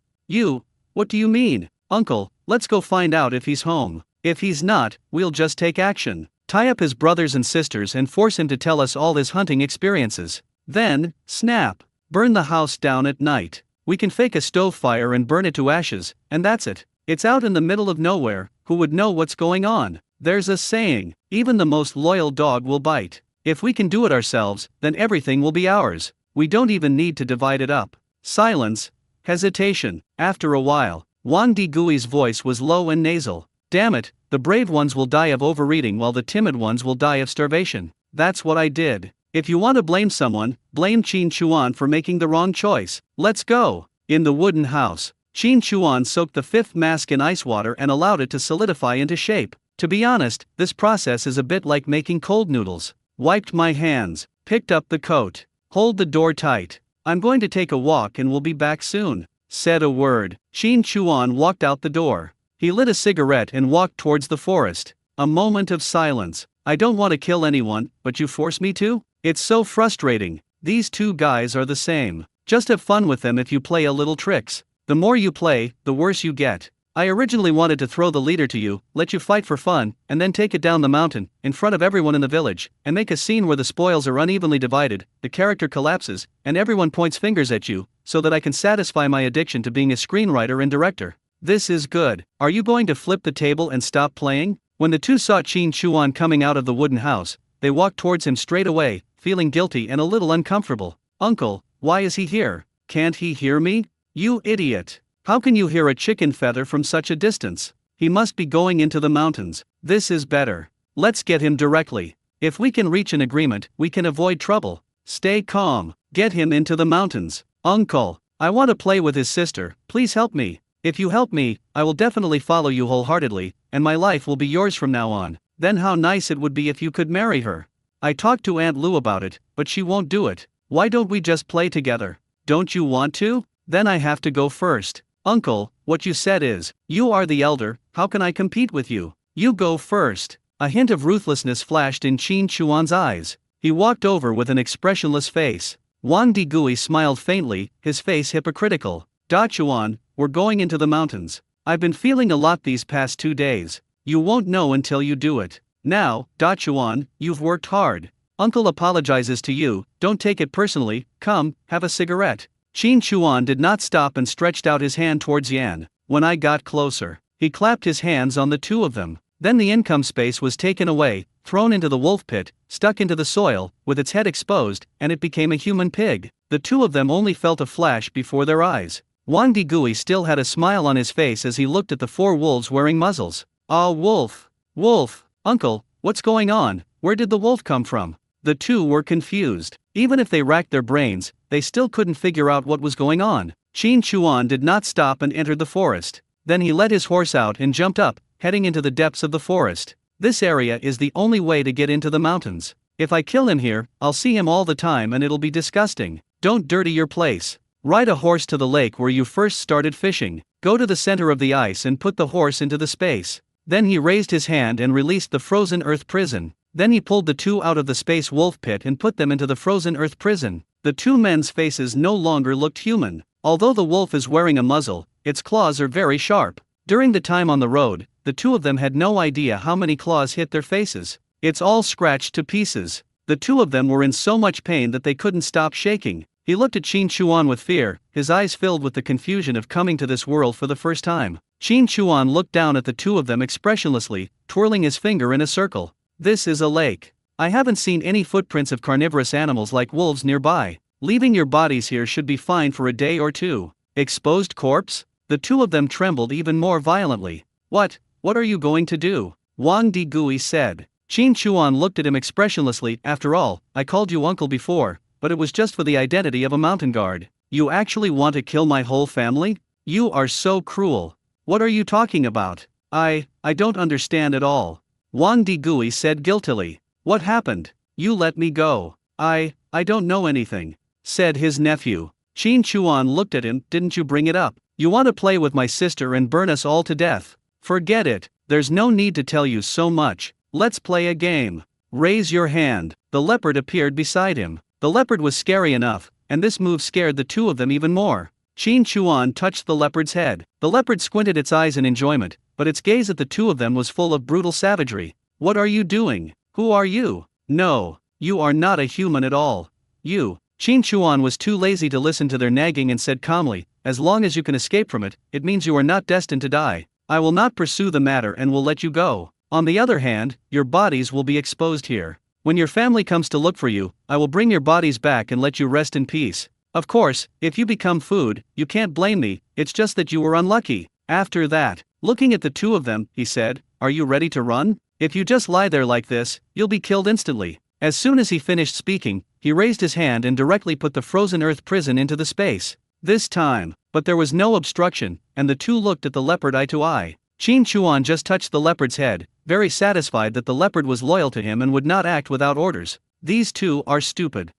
What do you mean? Uncle, let's go find out if he's home. If he's not, we'll just take action. Tie up his brothers and sisters and force him to tell us all his hunting experiences. Then, snap. Burn the house down at night. We can fake a stove fire and burn it to ashes, and that's it. It's out in the middle of nowhere, who would know what's going on? There's a saying, even the most loyal dog will bite. If we can do it ourselves, then everything will be ours. We don't even need to divide it up. Silence. Hesitation. After a while, Wang Digui's voice was low and nasal. Damn it, the brave ones will die of overeating while the timid ones will die of starvation. That's what I did. If you want to blame someone, blame Qin Chuan for making the wrong choice. Let's go. In the wooden house, Qin Chuan soaked the 5th mask in ice water and allowed it to solidify into shape. To be honest, this process is a bit like making cold noodles. Wiped my hands, picked up the coat. Hold the door tight. I'm going to take a walk and we'll be back soon. Said a word. Qin Chuan walked out the door. He lit a cigarette and walked towards the forest. A moment of silence. I don't want to kill anyone, but you force me to? It's so frustrating. These 2 guys are the same. Just have fun with them if you play a little tricks. The more you play, the worse you get. I originally wanted to throw the leader to you, let you fight for fun, and then take it down the mountain, in front of everyone in the village, and make a scene where the spoils are unevenly divided, the character collapses, and everyone points fingers at you, so that I can satisfy my addiction to being a screenwriter and director. This is good. Are you going to flip the table and stop playing? When the two saw Qin Chuan coming out of the wooden house, they walked towards him straight away, feeling guilty and a little uncomfortable. Uncle, why is he here? Can't he hear me? You idiot. How can you hear a chicken feather from such a distance? He must be going into the mountains. This is better. Let's get him directly. If we can reach an agreement, we can avoid trouble. Stay calm. Get him into the mountains. Uncle, I want to play with his sister. Please help me. If you help me, I will definitely follow you wholeheartedly, and my life will be yours from now on. Then how nice it would be if you could marry her. I talked to Aunt Lu about it, but she won't do it. Why don't we just play together? Don't you want to? Then I have to go first. Uncle, what you said is, you are the elder, how can I compete with you? You go first. A hint of ruthlessness flashed in Qin Chuan's eyes. He walked over with an expressionless face. Wang Digui smiled faintly, his face hypocritical. Da Chuan, we're going into the mountains. I've been feeling a lot these past 2 days. You won't know until you do it. Now, Da Chuan, you've worked hard. Uncle apologizes to you, don't take it personally, come, have a cigarette. Qin Chuan did not stop and stretched out his hand towards Yan. When I got closer, he clapped his hands on the two of them. Then the income space was taken away, thrown into the wolf pit, stuck into the soil, with its head exposed, and it became a human pig. The two of them only felt a flash before their eyes. Wang Digui still had a smile on his face as he looked at the 4 wolves wearing muzzles. Ah, wolf! Wolf! Uncle, what's going on? Where did the wolf come from? The two were confused. Even if they racked their brains, they still couldn't figure out what was going on. Qin Chuan did not stop and entered the forest. Then he let his horse out and jumped up, heading into the depths of the forest. This area is the only way to get into the mountains. If I kill him here, I'll see him all the time and it'll be disgusting. Don't dirty your place. Ride a horse to the lake where you first started fishing. Go to the center of the ice and put the horse into the space. Then he raised his hand and released the frozen earth prison. Then he pulled the two out of the space wolf pit and put them into the frozen earth prison. The two men's faces no longer looked human. Although the wolf is wearing a muzzle, its claws are very sharp. During the time on the road, the two of them had no idea how many claws hit their faces. It's all scratched to pieces. The two of them were in so much pain that they couldn't stop shaking. He looked at Qin Chuan with fear, his eyes filled with the confusion of coming to this world for the first time. Qin Chuan looked down at the two of them expressionlessly, twirling his finger in a circle. This is a lake. I haven't seen any footprints of carnivorous animals like wolves nearby. Leaving your bodies here should be fine for a day or two. Exposed corpse? The two of them trembled even more violently. What are you going to do? Wang Digui said. Qin Chuan looked at him expressionlessly. After all, I called you uncle before, but it was just for the identity of a mountain guard. You actually want to kill my whole family? You are so cruel. What are you talking about? I don't understand at all. Wang Digui said guiltily. What happened? You let me go. I don't know anything, said his nephew. Qin Chuan looked at him. Didn't you bring it up? You want to play with my sister and burn us all to death? Forget it, there's no need to tell you so much. Let's play a game. Raise your hand. The leopard appeared beside him. The leopard was scary enough, and this move scared the two of them even more. Qin Chuan touched the leopard's head. The leopard squinted its eyes in enjoyment, but its gaze at the two of them was full of brutal savagery. What are you doing? Who are you? No, you are not a human at all. You. Qin Chuan was too lazy to listen to their nagging and said calmly, as long as you can escape from it, it means you are not destined to die. I will not pursue the matter and will let you go. On the other hand, your bodies will be exposed here. When your family comes to look for you, I will bring your bodies back and let you rest in peace. Of course, if you become food, you can't blame me, it's just that you were unlucky. After that, looking at the two of them, he said, are you ready to run? If you just lie there like this, you'll be killed instantly. As soon as he finished speaking, he raised his hand and directly put the frozen earth prison into the space. This time, but there was no obstruction, and the two looked at the leopard eye to eye. Qin Chuan just touched the leopard's head, very satisfied that the leopard was loyal to him and would not act without orders. These two are stupid.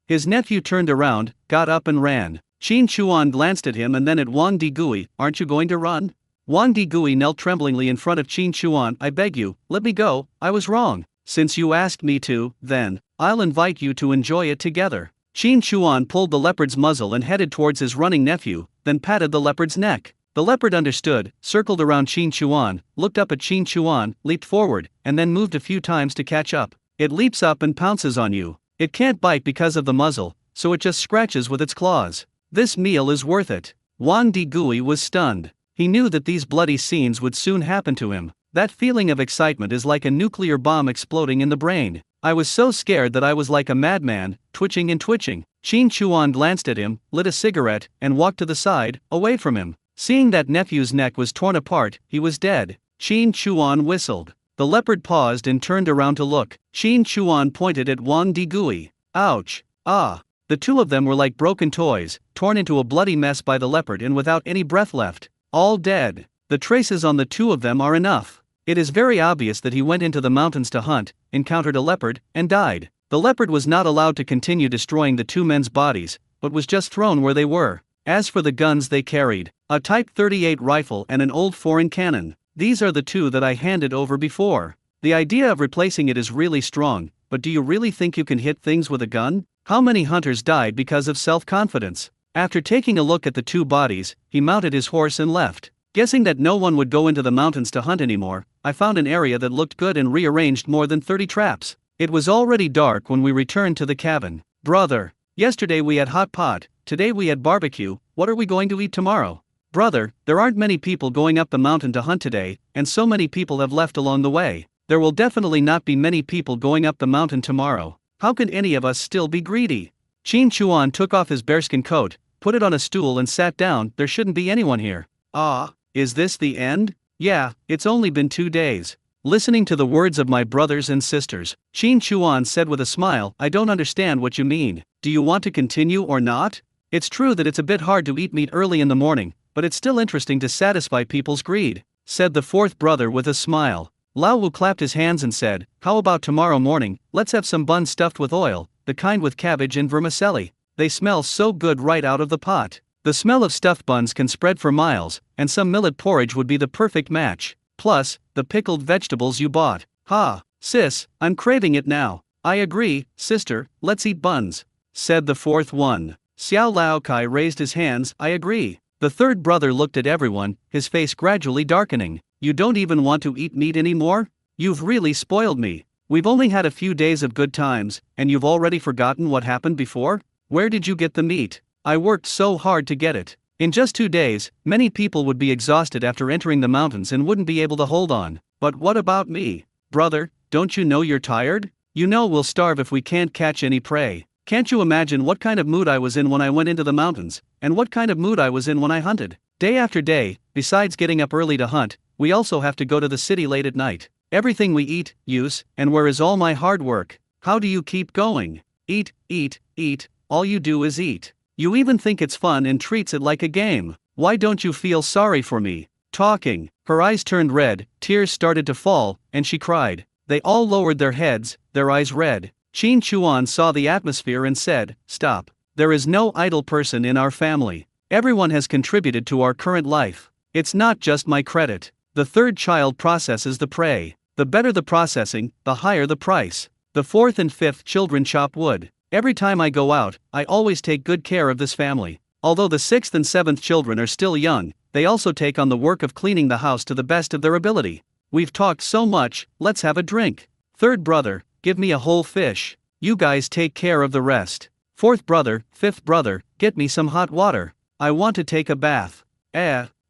His nephew turned around, got up and ran. Qin Chuan glanced at him and then at Wang Digui. Aren't you going to run? Wang Digui knelt tremblingly in front of Qin Chuan. I beg you, let me go, I was wrong. Since you asked me to, then, I'll invite you to enjoy it together. Qin Chuan pulled the leopard's muzzle and headed towards his running nephew, then patted the leopard's neck. The The leopard understood, circled around Qin Chuan, looked up at Qin Chuan, leaped forward, and then moved a few times to catch up. It leaps up and pounces on you. It can't bite because of the muzzle, so it just scratches with its claws. This meal is worth it. Wang Digui was stunned. He knew that these bloody scenes would soon happen to him. That feeling of excitement is like a nuclear bomb exploding in the brain. I was so scared that I was like a madman, twitching and twitching. Qin Chuan glanced at him, lit a cigarette, and walked to the side, away from him. Seeing that nephew's neck was torn apart, he was dead. Qin Chuan whistled. The leopard paused and turned around to look. Qin Chuan pointed at Wang Digui. Ouch! Ah! The two of them were like broken toys, torn into a bloody mess by the leopard and without any breath left. All dead. The traces on the two of them are enough. It is very obvious that he went into the mountains to hunt, encountered a leopard, and died. The leopard was not allowed to continue destroying the two men's bodies, but was just thrown where they were. As for the guns they carried, a Type 38 rifle and an old foreign cannon. These are the two that I handed over before. The idea of replacing it is really strong, but do you really think you can hit things with a gun? How many hunters died because of self-confidence? After taking a look at the two bodies, he mounted his horse and left. Guessing that no one would go into the mountains to hunt anymore, I found an area that looked good and rearranged more than 30 traps. It was already dark when we returned to the cabin. Brother, yesterday we had hot pot, today we had barbecue, what are we going to eat tomorrow? Brother, there aren't many people going up the mountain to hunt today, and so many people have left along the way. There will definitely not be many people going up the mountain tomorrow. How can any of us still be greedy? Qin Chuan took off his bearskin coat, put it on a stool and sat down. There shouldn't be anyone here. Ah, is this the end? Yeah, it's only been 2 days. Listening to the words of my brothers and sisters, Qin Chuan said with a smile, I don't understand what you mean. Do you want to continue or not? It's true that it's a bit hard to eat meat early in the morning, but it's still interesting to satisfy people's greed, said the fourth brother with a smile. Lao Wu clapped his hands and said, how about tomorrow morning, let's have some buns stuffed with oil, the kind with cabbage and vermicelli. They smell so good right out of the pot. The smell of stuffed buns can spread for miles, and some millet porridge would be the perfect match. Plus, the pickled vegetables you bought. Ha, sis, I'm craving it now. I agree, sister, let's eat buns, said the fourth one. Xiao Lao Kai raised his hands, I agree. The third brother looked at everyone, his face gradually darkening. You don't even want to eat meat anymore? You've really spoiled me. We've only had a few days of good times, and you've already forgotten what happened before? Where did you get the meat? I worked so hard to get it. In just 2 days, many people would be exhausted after entering the mountains and wouldn't be able to hold on. But what about me? Brother, don't you know you're tired? You know we'll starve if we can't catch any prey. Can't you imagine what kind of mood I was in when I went into the mountains, and what kind of mood I was in when I hunted? Day after day, besides getting up early to hunt, we also have to go to the city late at night. Everything we eat, use, and where is all my hard work? How do you keep going? Eat, eat, eat, all you do is eat. You even think it's fun and treats it like a game. Why don't you feel sorry for me? Talking, her eyes turned red, tears started to fall, and she cried. They all lowered their heads, their eyes red. Qin Chuan saw the atmosphere and said, stop. There is no idle person in our family. Everyone has contributed to our current life. It's not just my credit. The third child processes the prey. The better the processing, the higher the price. The fourth and fifth children chop wood. Every time I go out, I always take good care of this family. Although the sixth and seventh children are still young, they also take on the work of cleaning the house to the best of their ability. We've talked so much, let's have a drink. Third brother, give me a whole fish. You guys take care of the rest. Fourth brother, fifth brother, get me some hot water. I want to take a bath.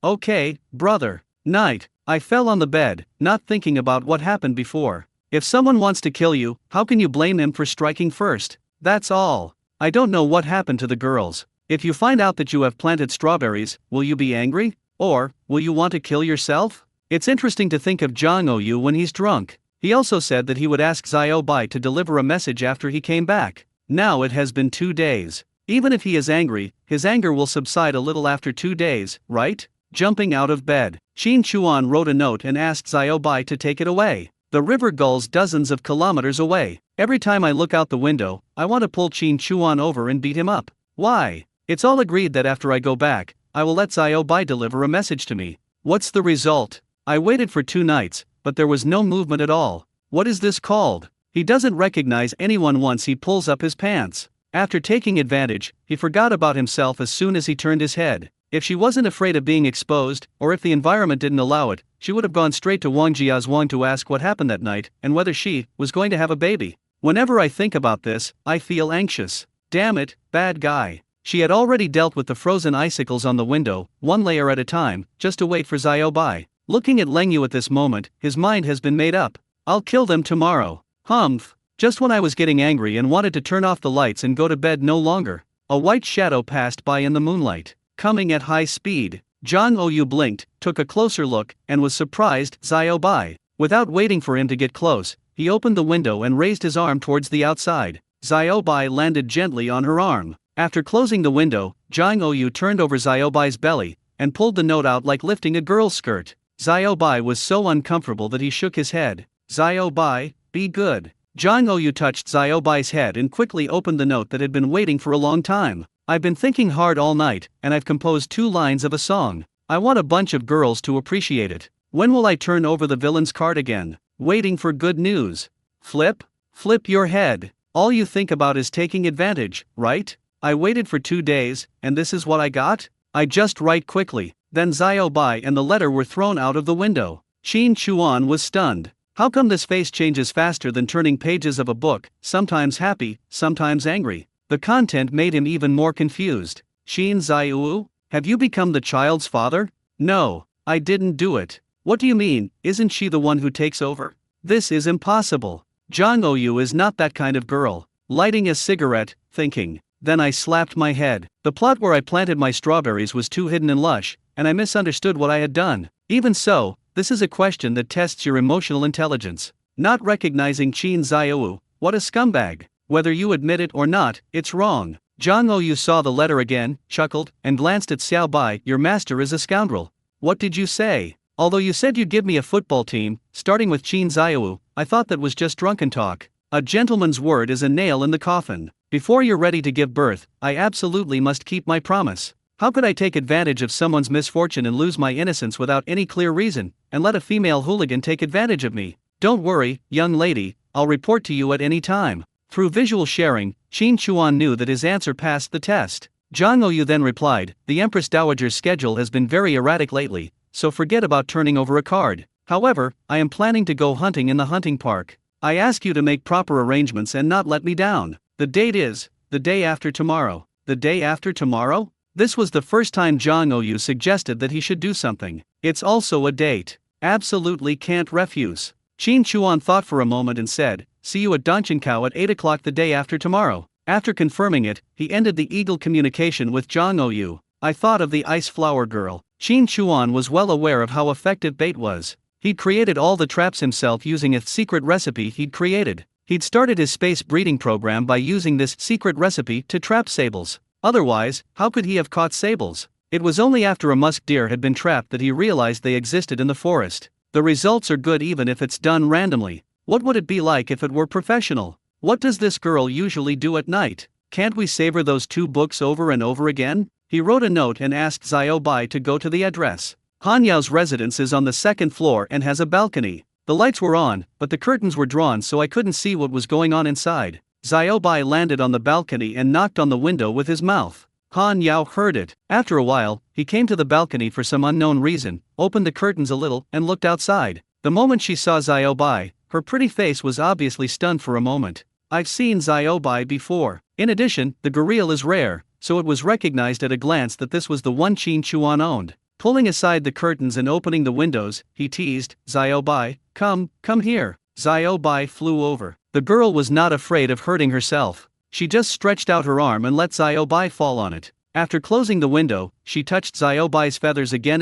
Okay, brother. Night. I fell on the bed, not thinking about what happened before. If someone wants to kill you, how can you blame him for striking first? That's all. I don't know what happened to the girls. If you find out that you have planted strawberries, will you be angry? Or, will you want to kill yourself? It's interesting to think of Zhang Oyu when he's drunk. He also said that he would ask Xiao Bai to deliver a message after he came back. Now it has been 2 days. Even if he is angry, his anger will subside a little after 2 days, right? Jumping out of bed, Qin Chuan wrote a note and asked Xiao Bai to take it away. The river gulls dozens of kilometers away. Every time I look out the window, I want to pull Qin Chuan over and beat him up. Why? It's all agreed that after I go back, I will let Xiao Bai deliver a message to me. What's the result? I waited for 2 nights, but there was no movement at all. What is this called? He doesn't recognize anyone once he pulls up his pants. After taking advantage, he forgot about himself as soon as he turned his head. If she wasn't afraid of being exposed, or if the environment didn't allow it, she would have gone straight to Wang Jiazhuang to ask what happened that night and whether she was going to have a baby. Whenever I think about this, I feel anxious. Damn it, bad guy. She had already dealt with the frozen icicles on the window, one layer at a time, just to wait for Xiao Bai. Looking at Leng Yu at this moment, his mind has been made up. I'll kill them tomorrow. Humph. Just when I was getting angry and wanted to turn off the lights and go to bed no longer, a white shadow passed by in the moonlight, coming at high speed. Zhang Ouyu blinked, took a closer look, and was surprised. Xiao Bai. Without waiting for him to get close, he opened the window and raised his arm towards the outside. Xiao Bai landed gently on her arm. After closing the window, Zhang Ouyu turned over Xiao Bai's belly and pulled the note out like lifting a girl's skirt. Xiao Bai was so uncomfortable that he shook his head. Xiao Bai, be good. Zhang Ouyu touched Xiao Bai's head and quickly opened the note that had been waiting for a long time. I've been thinking hard all night, and I've composed 2 lines of a song. I want a bunch of girls to appreciate it. When will I turn over the villain's card again? Waiting for good news. Flip? Flip your head. All you think about is taking advantage, right? I waited for 2 days, and this is what I got? I just write quickly. Then Xiao Bai and the letter were thrown out of the window. Qin Chuan was stunned. How come this face changes faster than turning pages of a book, sometimes happy, sometimes angry? The content made him even more confused. Qin Zaiwu, have you become the child's father? No, I didn't do it. What do you mean, isn't she the one who takes over? This is impossible. Zhang Ouyu is not that kind of girl. Lighting a cigarette, thinking. Then I slapped my head. The plot where I planted my strawberries was too hidden and lush, and I misunderstood what I had done. Even so, this is a question that tests your emotional intelligence. Not recognizing Qin Zaiwu, what a scumbag. Whether you admit it or not, it's wrong. Zhang Ouyu saw the letter again, chuckled, and glanced at Xiao Bai. Your master is a scoundrel. What did you say? Although you said you'd give me a football team, starting with Qin Zaiwu, I thought that was just drunken talk. A gentleman's word is a nail in the coffin. Before you're ready to give birth, I absolutely must keep my promise. How could I take advantage of someone's misfortune and lose my innocence without any clear reason, and let a female hooligan take advantage of me? Don't worry, young lady, I'll report to you at any time. Through visual sharing, Qin Chuan knew that his answer passed the test. Zhang Ouyu then replied, the Empress Dowager's schedule has been very erratic lately, so forget about turning over a card. However, I am planning to go hunting in the hunting park. I ask you to make proper arrangements and not let me down. The date is the day after tomorrow. The day after tomorrow? This was the first time Zhang Ouyu suggested that he should do something. It's also a date. Absolutely can't refuse. Qin Chuan thought for a moment and said, see you at Donchenkao at 8 o'clock the day after tomorrow. After confirming it, he ended the eagle communication with Zhang Ouyu. I thought of the ice flower girl. Qin Chuan was well aware of how effective bait was. He'd created all the traps himself using a secret recipe he'd created. He'd started his space breeding program by using this secret recipe to trap sables. Otherwise, how could he have caught sables? It was only after a musk deer had been trapped that he realized they existed in the forest. The results are good even if it's done randomly. What would it be like if it were professional? What does this girl usually do at night? Can't we savor those 2 books over and over again? He wrote a note and asked Xiao Bai to go to the address. Han Yao's residence is on the 2nd floor and has a balcony. The lights were on, but the curtains were drawn so I couldn't see what was going on inside. Xiao Bai landed on the balcony and knocked on the window with his mouth. Han Yao heard it. After a while, he came to the balcony for some unknown reason, opened the curtains a little, and looked outside. The moment she saw Xiao Bai, her pretty face was obviously stunned for a moment. I've seen Xiao Bai before. In addition, the gorille is rare, so it was recognized at a glance that this was the one Qin Chuan owned. Pulling aside the curtains and opening the windows, he teased, Xiao Bai, come here. Xiao Bai flew over. The girl was not afraid of hurting herself. She just stretched out her arm and let Xiao Bai fall on it. After closing the window, she touched Xiao Bai's feathers again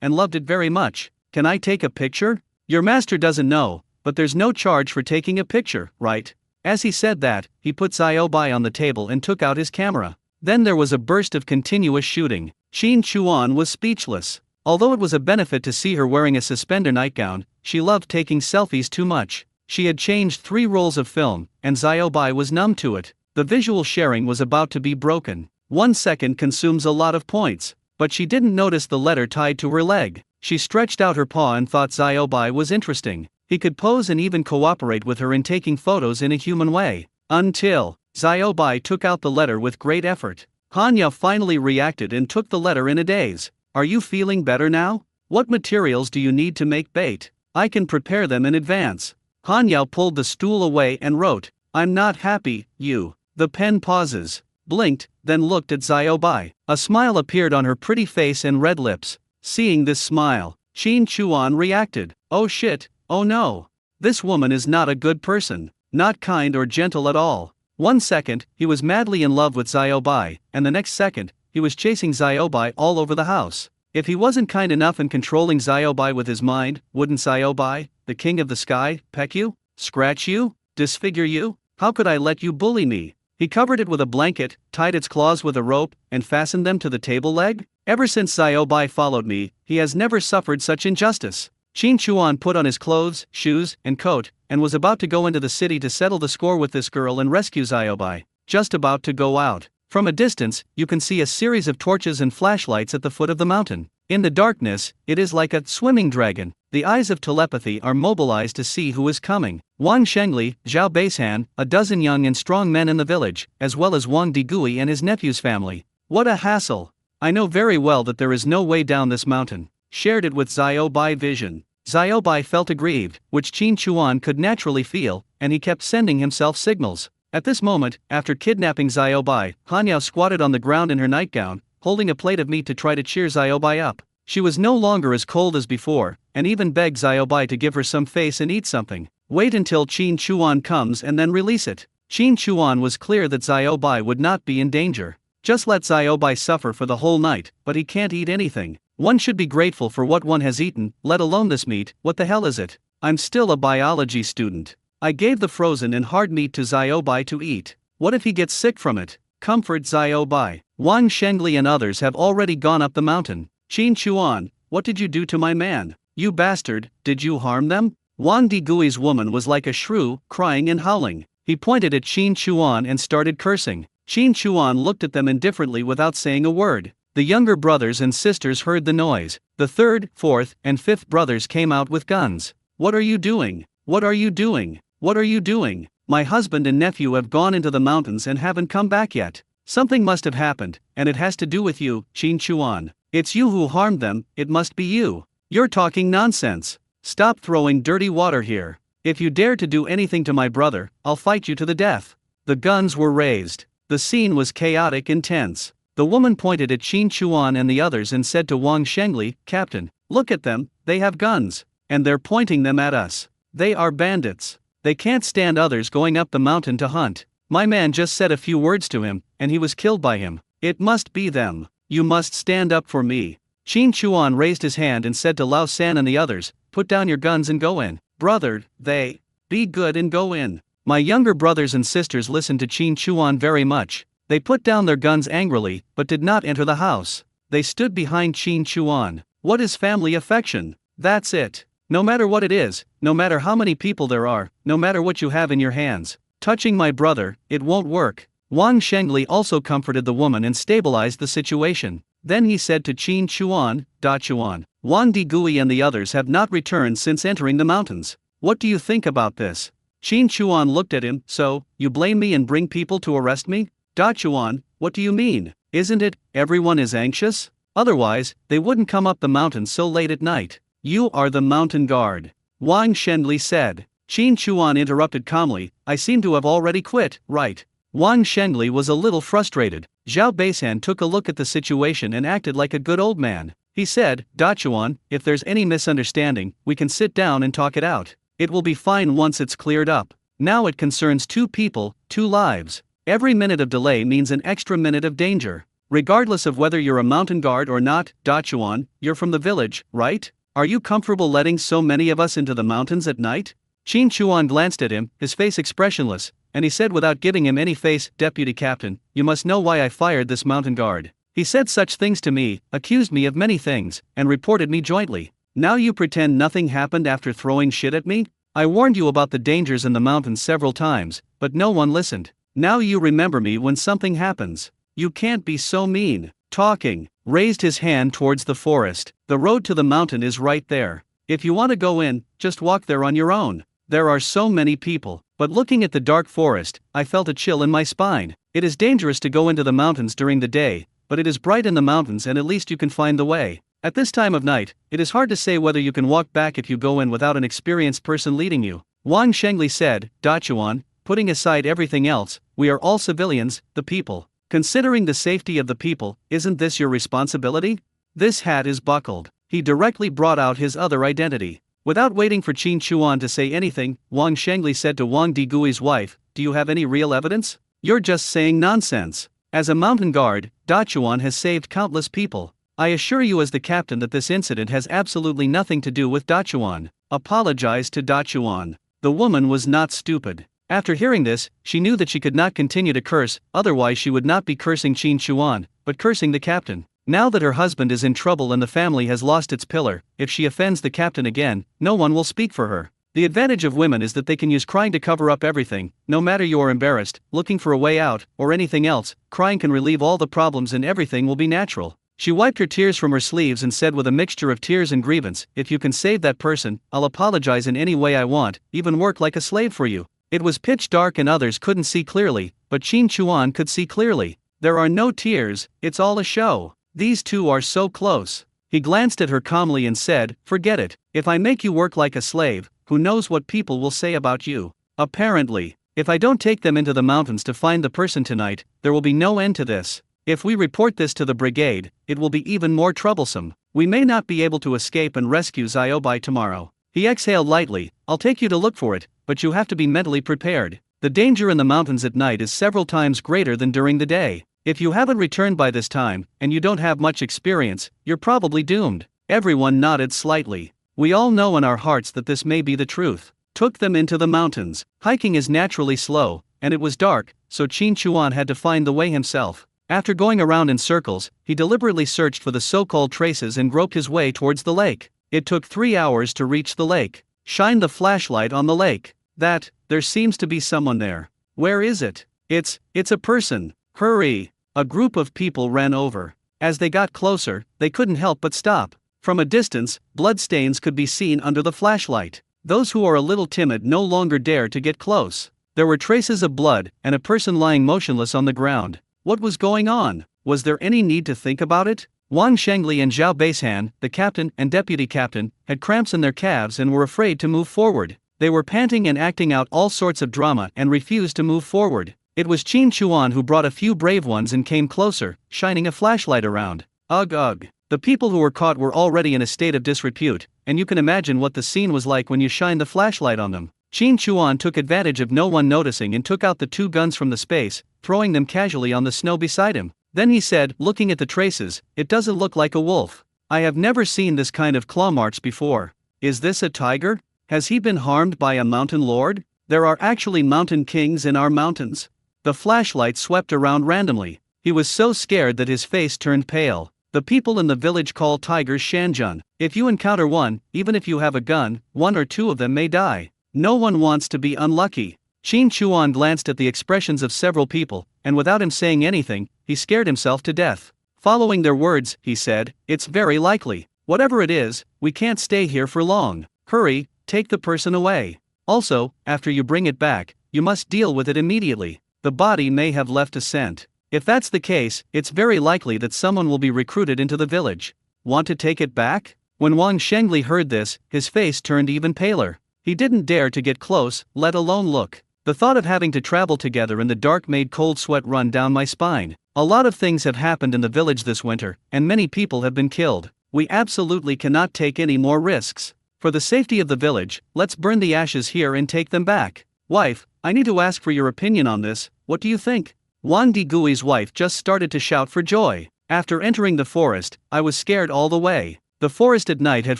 and loved it very much. Can I take a picture? Your master doesn't know, but there's no charge for taking a picture, right? As he said that, he put Xiao Bai on the table and took out his camera. Then there was a burst of continuous shooting. Qin Chuan was speechless. Although it was a benefit to see her wearing a suspender nightgown, she loved taking selfies too much. She had changed 3 rolls of film, and Xiao Bai was numb to it. The visual sharing was about to be broken. 1 second consumes a lot of points, but she didn't notice the letter tied to her leg. She stretched out her paw and thought Xiao Bai was interesting. He could pose and even cooperate with her in taking photos in a human way. Until Xiao Bai took out the letter with great effort. Hanya finally reacted and took the letter in a daze. Are you feeling better now? What materials do you need to make bait? I can prepare them in advance. Hanya pulled the stool away and wrote, I'm not happy, you. The pen pauses, blinked, then looked at Xiaobai. A smile appeared on her pretty face and red lips. Seeing this smile, Qin Chuan reacted. Oh shit, oh no. This woman is not a good person, not kind or gentle at all. 1 second, he was madly in love with Xiaobai, and the next second, he was chasing Xiaobai all over the house. If he wasn't kind enough in controlling Xiaobai with his mind, wouldn't Xiaobai, the king of the sky, peck you, scratch you, disfigure you? How could I let you bully me? He covered it with a blanket, tied its claws with a rope, and fastened them to the table leg? Ever since Xiaobai followed me, he has never suffered such injustice. Qin Chuan put on his clothes, shoes, and coat, and was about to go into the city to settle the score with this girl and rescue Xiaobai. Just about to go out. From a distance, you can see a series of torches and flashlights at the foot of the mountain. In the darkness, it is like a swimming dragon. The eyes of telepathy are mobilized to see who is coming. Wang Shengli, Zhao Beishan, a dozen young and strong men in the village, as well as Wang Digui and his nephew's family. What a hassle! I know very well that there is no way down this mountain. Shared it with Xiaobai vision. Xiaobai felt aggrieved, which Qin Chuan could naturally feel, and he kept sending himself signals. At this moment, after kidnapping Xiaobai, Hanyao squatted on the ground in her nightgown, holding a plate of meat to try to cheer Xiaobai up. She was no longer as cold as before, and even begged Xiaobai to give her some face and eat something. Wait until Qin Chuan comes and then release it. Qin Chuan was clear that Xiaobai would not be in danger. Just let Xiaobai suffer for the whole night, but he can't eat anything. One should be grateful for what one has eaten, let alone this meat. What the hell is it? I'm still a biology student. I gave the frozen and hard meat to Xiaobai to eat. What if he gets sick from it? Comfort Xiaobai. Wang Shengli and others have already gone up the mountain. Qin Chuan, what did you do to my man? You bastard, did you harm them? Wang Digui's woman was like a shrew, crying and howling. He pointed at Qin Chuan and started cursing. Qin Chuan looked at them indifferently without saying a word. The younger brothers and sisters heard the noise. The third, fourth, and fifth brothers came out with guns. What are you doing? What are you doing? What are you doing? My husband and nephew have gone into the mountains and haven't come back yet. Something must have happened, and it has to do with you, Qin Chuan. It's you who harmed them, it must be you. You're talking nonsense. Stop throwing dirty water here. If you dare to do anything to my brother, I'll fight you to the death. The guns were raised. The scene was chaotic and tense. The woman pointed at Qin Chuan and the others and said to Wang Shengli, Captain, look at them, they have guns. And they're pointing them at us. They are bandits. They can't stand others going up the mountain to hunt. My man just said a few words to him, and he was killed by him. It must be them. You must stand up for me. Qin Chuan raised his hand and said to Lao San and the others, put down your guns and go in. Brother, be good and go in. My younger brothers and sisters listened to Qin Chuan very much. They put down their guns angrily, but did not enter the house. They stood behind Qin Chuan. What is family affection? That's it. No matter what it is, no matter how many people there are, no matter what you have in your hands, touching my brother, it won't work. Wang Shengli also comforted the woman and stabilized the situation. Then he said to Qin Chuan, Da Chuan, Wang Digui and the others have not returned since entering the mountains. What do you think about this? Qin Chuan looked at him, so, you blame me and bring people to arrest me? Da Chuan, what do you mean? Isn't it, everyone is anxious? Otherwise, they wouldn't come up the mountain so late at night. You are the mountain guard. Wang Shengli said. Qin Chuan interrupted calmly, I seem to have already quit, right? Wang Shengli was a little frustrated. Zhao Beishan took a look at the situation and acted like a good old man. He said, Da Chuan, if there's any misunderstanding, we can sit down and talk it out. It will be fine once it's cleared up. Now it concerns two people, two lives. Every minute of delay means an extra minute of danger. Regardless of whether you're a mountain guard or not, Da Chuan, you're from the village, right? Are you comfortable letting so many of us into the mountains at night? Qin Chuan glanced at him, his face expressionless, and he said without giving him any face, Deputy Captain, you must know why I fired this mountain guard. He said such things to me, accused me of many things, and reported me jointly. Now you pretend nothing happened after throwing shit at me? I warned you about the dangers in the mountains several times, but no one listened. Now you remember me when something happens. You can't be so mean. Talking, raised his hand towards the forest. The road to the mountain is right there. If you want to go in, just walk there on your own. There are so many people, but looking at the dark forest, I felt a chill in my spine. It is dangerous to go into the mountains during the day, but it is bright in the mountains and at least you can find the way. At this time of night, it is hard to say whether you can walk back if you go in without an experienced person leading you. Wang Shengli said, Dachuan, putting aside everything else, we are all civilians, the people. Considering the safety of the people, isn't this your responsibility? This hat is buckled. He directly brought out his other identity. Without waiting for Qin Chuan to say anything, Wang Shengli said to Wang Digui's wife, do you have any real evidence? You're just saying nonsense. As a mountain guard, Dachuan has saved countless people. I assure you as the captain that this incident has absolutely nothing to do with Dachuan. Apologize to Dachuan. The woman was not stupid. After hearing this, she knew that she could not continue to curse, otherwise she would not be cursing Qin Chuan, but cursing the captain. Now that her husband is in trouble and the family has lost its pillar, if she offends the captain again, no one will speak for her. The advantage of women is that they can use crying to cover up everything. No matter you are embarrassed, looking for a way out, or anything else, crying can relieve all the problems and everything will be natural. She wiped her tears from her sleeves and said with a mixture of tears and grievance, if you can save that person, I'll apologize in any way I want, even work like a slave for you. It was pitch dark and others couldn't see clearly, but Qin Chuan could see clearly. There are no tears, it's all a show. These two are so close. He glanced at her calmly and said, forget it, if I make you work like a slave, who knows what people will say about you. Apparently, if I don't take them into the mountains to find the person tonight, there will be no end to this. If we report this to the brigade, it will be even more troublesome. We may not be able to escape and rescue Zio by tomorrow. He exhaled lightly, I'll take you to look for it, but you have to be mentally prepared. The danger in the mountains at night is several times greater than during the day. If you haven't returned by this time, and you don't have much experience, you're probably doomed. Everyone nodded slightly. We all know in our hearts that this may be the truth. Took them into the mountains. Hiking is naturally slow, and it was dark, so Qin Chuan had to find the way himself. After going around in circles, he deliberately searched for the so-called traces and groped his way towards the lake. It took 3 hours to reach the lake. Shine the flashlight on the lake. There seems to be someone there. Where is it? It's a person. Hurry! A group of people ran over. As they got closer, they couldn't help but stop. From a distance, bloodstains could be seen under the flashlight. Those who are a little timid no longer dare to get close. There were traces of blood, and a person lying motionless on the ground. What was going on? Was there any need to think about it? Wang Shengli and Zhao Beishan, the captain and deputy captain, had cramps in their calves and were afraid to move forward. They were panting and acting out all sorts of drama and refused to move forward. It was Qin Chuan who brought a few brave ones and came closer, shining a flashlight around. Ugh ugh. The people who were caught were already in a state of disrepute, and you can imagine what the scene was like when you shined the flashlight on them. Qin Chuan took advantage of no one noticing and took out the 2 guns from the space, throwing them casually on the snow beside him. Then he said, looking at the traces, it doesn't look like a wolf. I have never seen this kind of claw marks before. Is this a tiger? Has he been harmed by a mountain lord? There are actually mountain kings in our mountains. The flashlight swept around randomly. He was so scared that his face turned pale. The people in the village call tigers shanjun. If you encounter one, even if you have a gun, 1 or 2 of them may die. No one wants to be unlucky. Qin Chuan glanced at the expressions of several people, and without him saying anything, he scared himself to death. Following their words, he said, it's very likely. Whatever it is, we can't stay here for long. Hurry, take the person away. Also, after you bring it back, you must deal with it immediately. The body may have left a scent. If that's the case, it's very likely that someone will be recruited into the village. Want to take it back? When Wang Shengli heard this, his face turned even paler. He didn't dare to get close, let alone look. The thought of having to travel together in the dark made cold sweat run down my spine. A lot of things have happened in the village this winter, and many people have been killed. We absolutely cannot take any more risks. For the safety of the village, let's burn the ashes here and take them back. Wife, I need to ask for your opinion on this, what do you think? Wang Digui's wife just started to shout for joy. After entering the forest, I was scared all the way. The forest at night had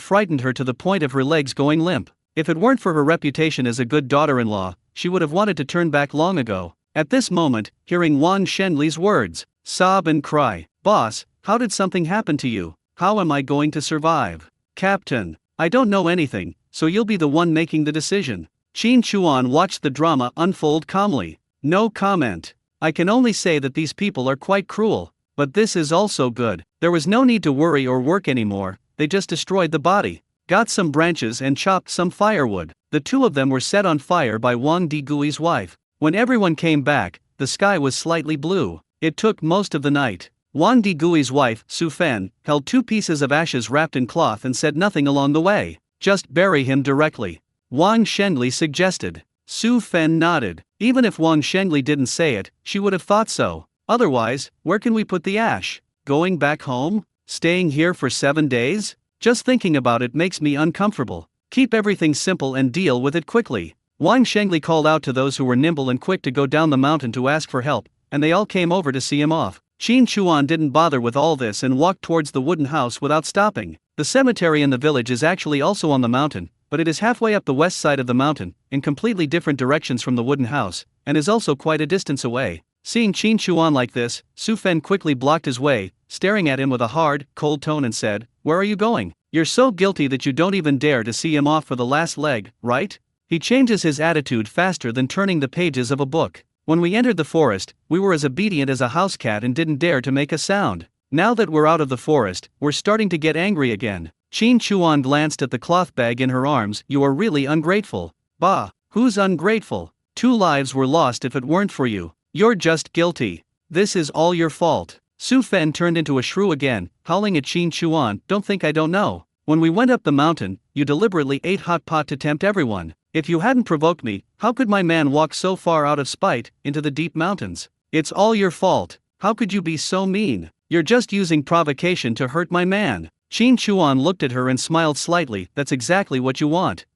frightened her to the point of her legs going limp. If it weren't for her reputation as a good daughter-in-law, she would have wanted to turn back long ago. At this moment, hearing Wang Shenli's words, sob and cry, Boss, how did something happen to you? How am I going to survive? Captain, I don't know anything, so you'll be the one making the decision. Qin Chuan watched the drama unfold calmly. No comment. I can only say that these people are quite cruel, but this is also good. There was no need to worry or work anymore, they just destroyed the body. got some branches and chopped some firewood. The two of them were set on fire by Wang Digui's wife. When everyone came back, the sky was slightly blue. It took most of the night. Wang Digui's wife, Su Fen, held 2 pieces of ashes wrapped in cloth and said nothing along the way. Just bury him directly, Wang Shengli suggested. Su Fen nodded. Even if Wang Shengli didn't say it, she would have thought so. Otherwise, where can we put the ash? Going back home? Staying here for 7 days? Just thinking about it makes me uncomfortable. Keep everything simple and deal with it quickly. Wang Shengli called out to those who were nimble and quick to go down the mountain to ask for help, and they all came over to see him off. Qin Chuan didn't bother with all this and walked towards the wooden house without stopping. The cemetery in the village is actually also on the mountain, but it is halfway up the west side of the mountain, in completely different directions from the wooden house, and is also quite a distance away. Seeing Qin Chuan like this, Su Fen quickly blocked his way, staring at him with a hard, cold tone and said, "Where are you going? You're so guilty that you don't even dare to see him off for the last leg, right?" He changes his attitude faster than turning the pages of a book. "When we entered the forest, we were as obedient as a house cat and didn't dare to make a sound. Now that we're out of the forest, we're starting to get angry again." Qin Chuan glanced at the cloth bag in her arms. "You are really ungrateful." "Bah, who's ungrateful? 2 lives were lost if it weren't for you. You're just guilty. This is all your fault." Su Fen turned into a shrew again, howling at Qin Chuan, "Don't think I don't know. When we went up the mountain, you deliberately ate hot pot to tempt everyone. If you hadn't provoked me, how could my man walk so far out of spite, into the deep mountains? It's all your fault. How could you be so mean? You're just using provocation to hurt my man." Qin Chuan looked at her and smiled slightly. "That's exactly what you want."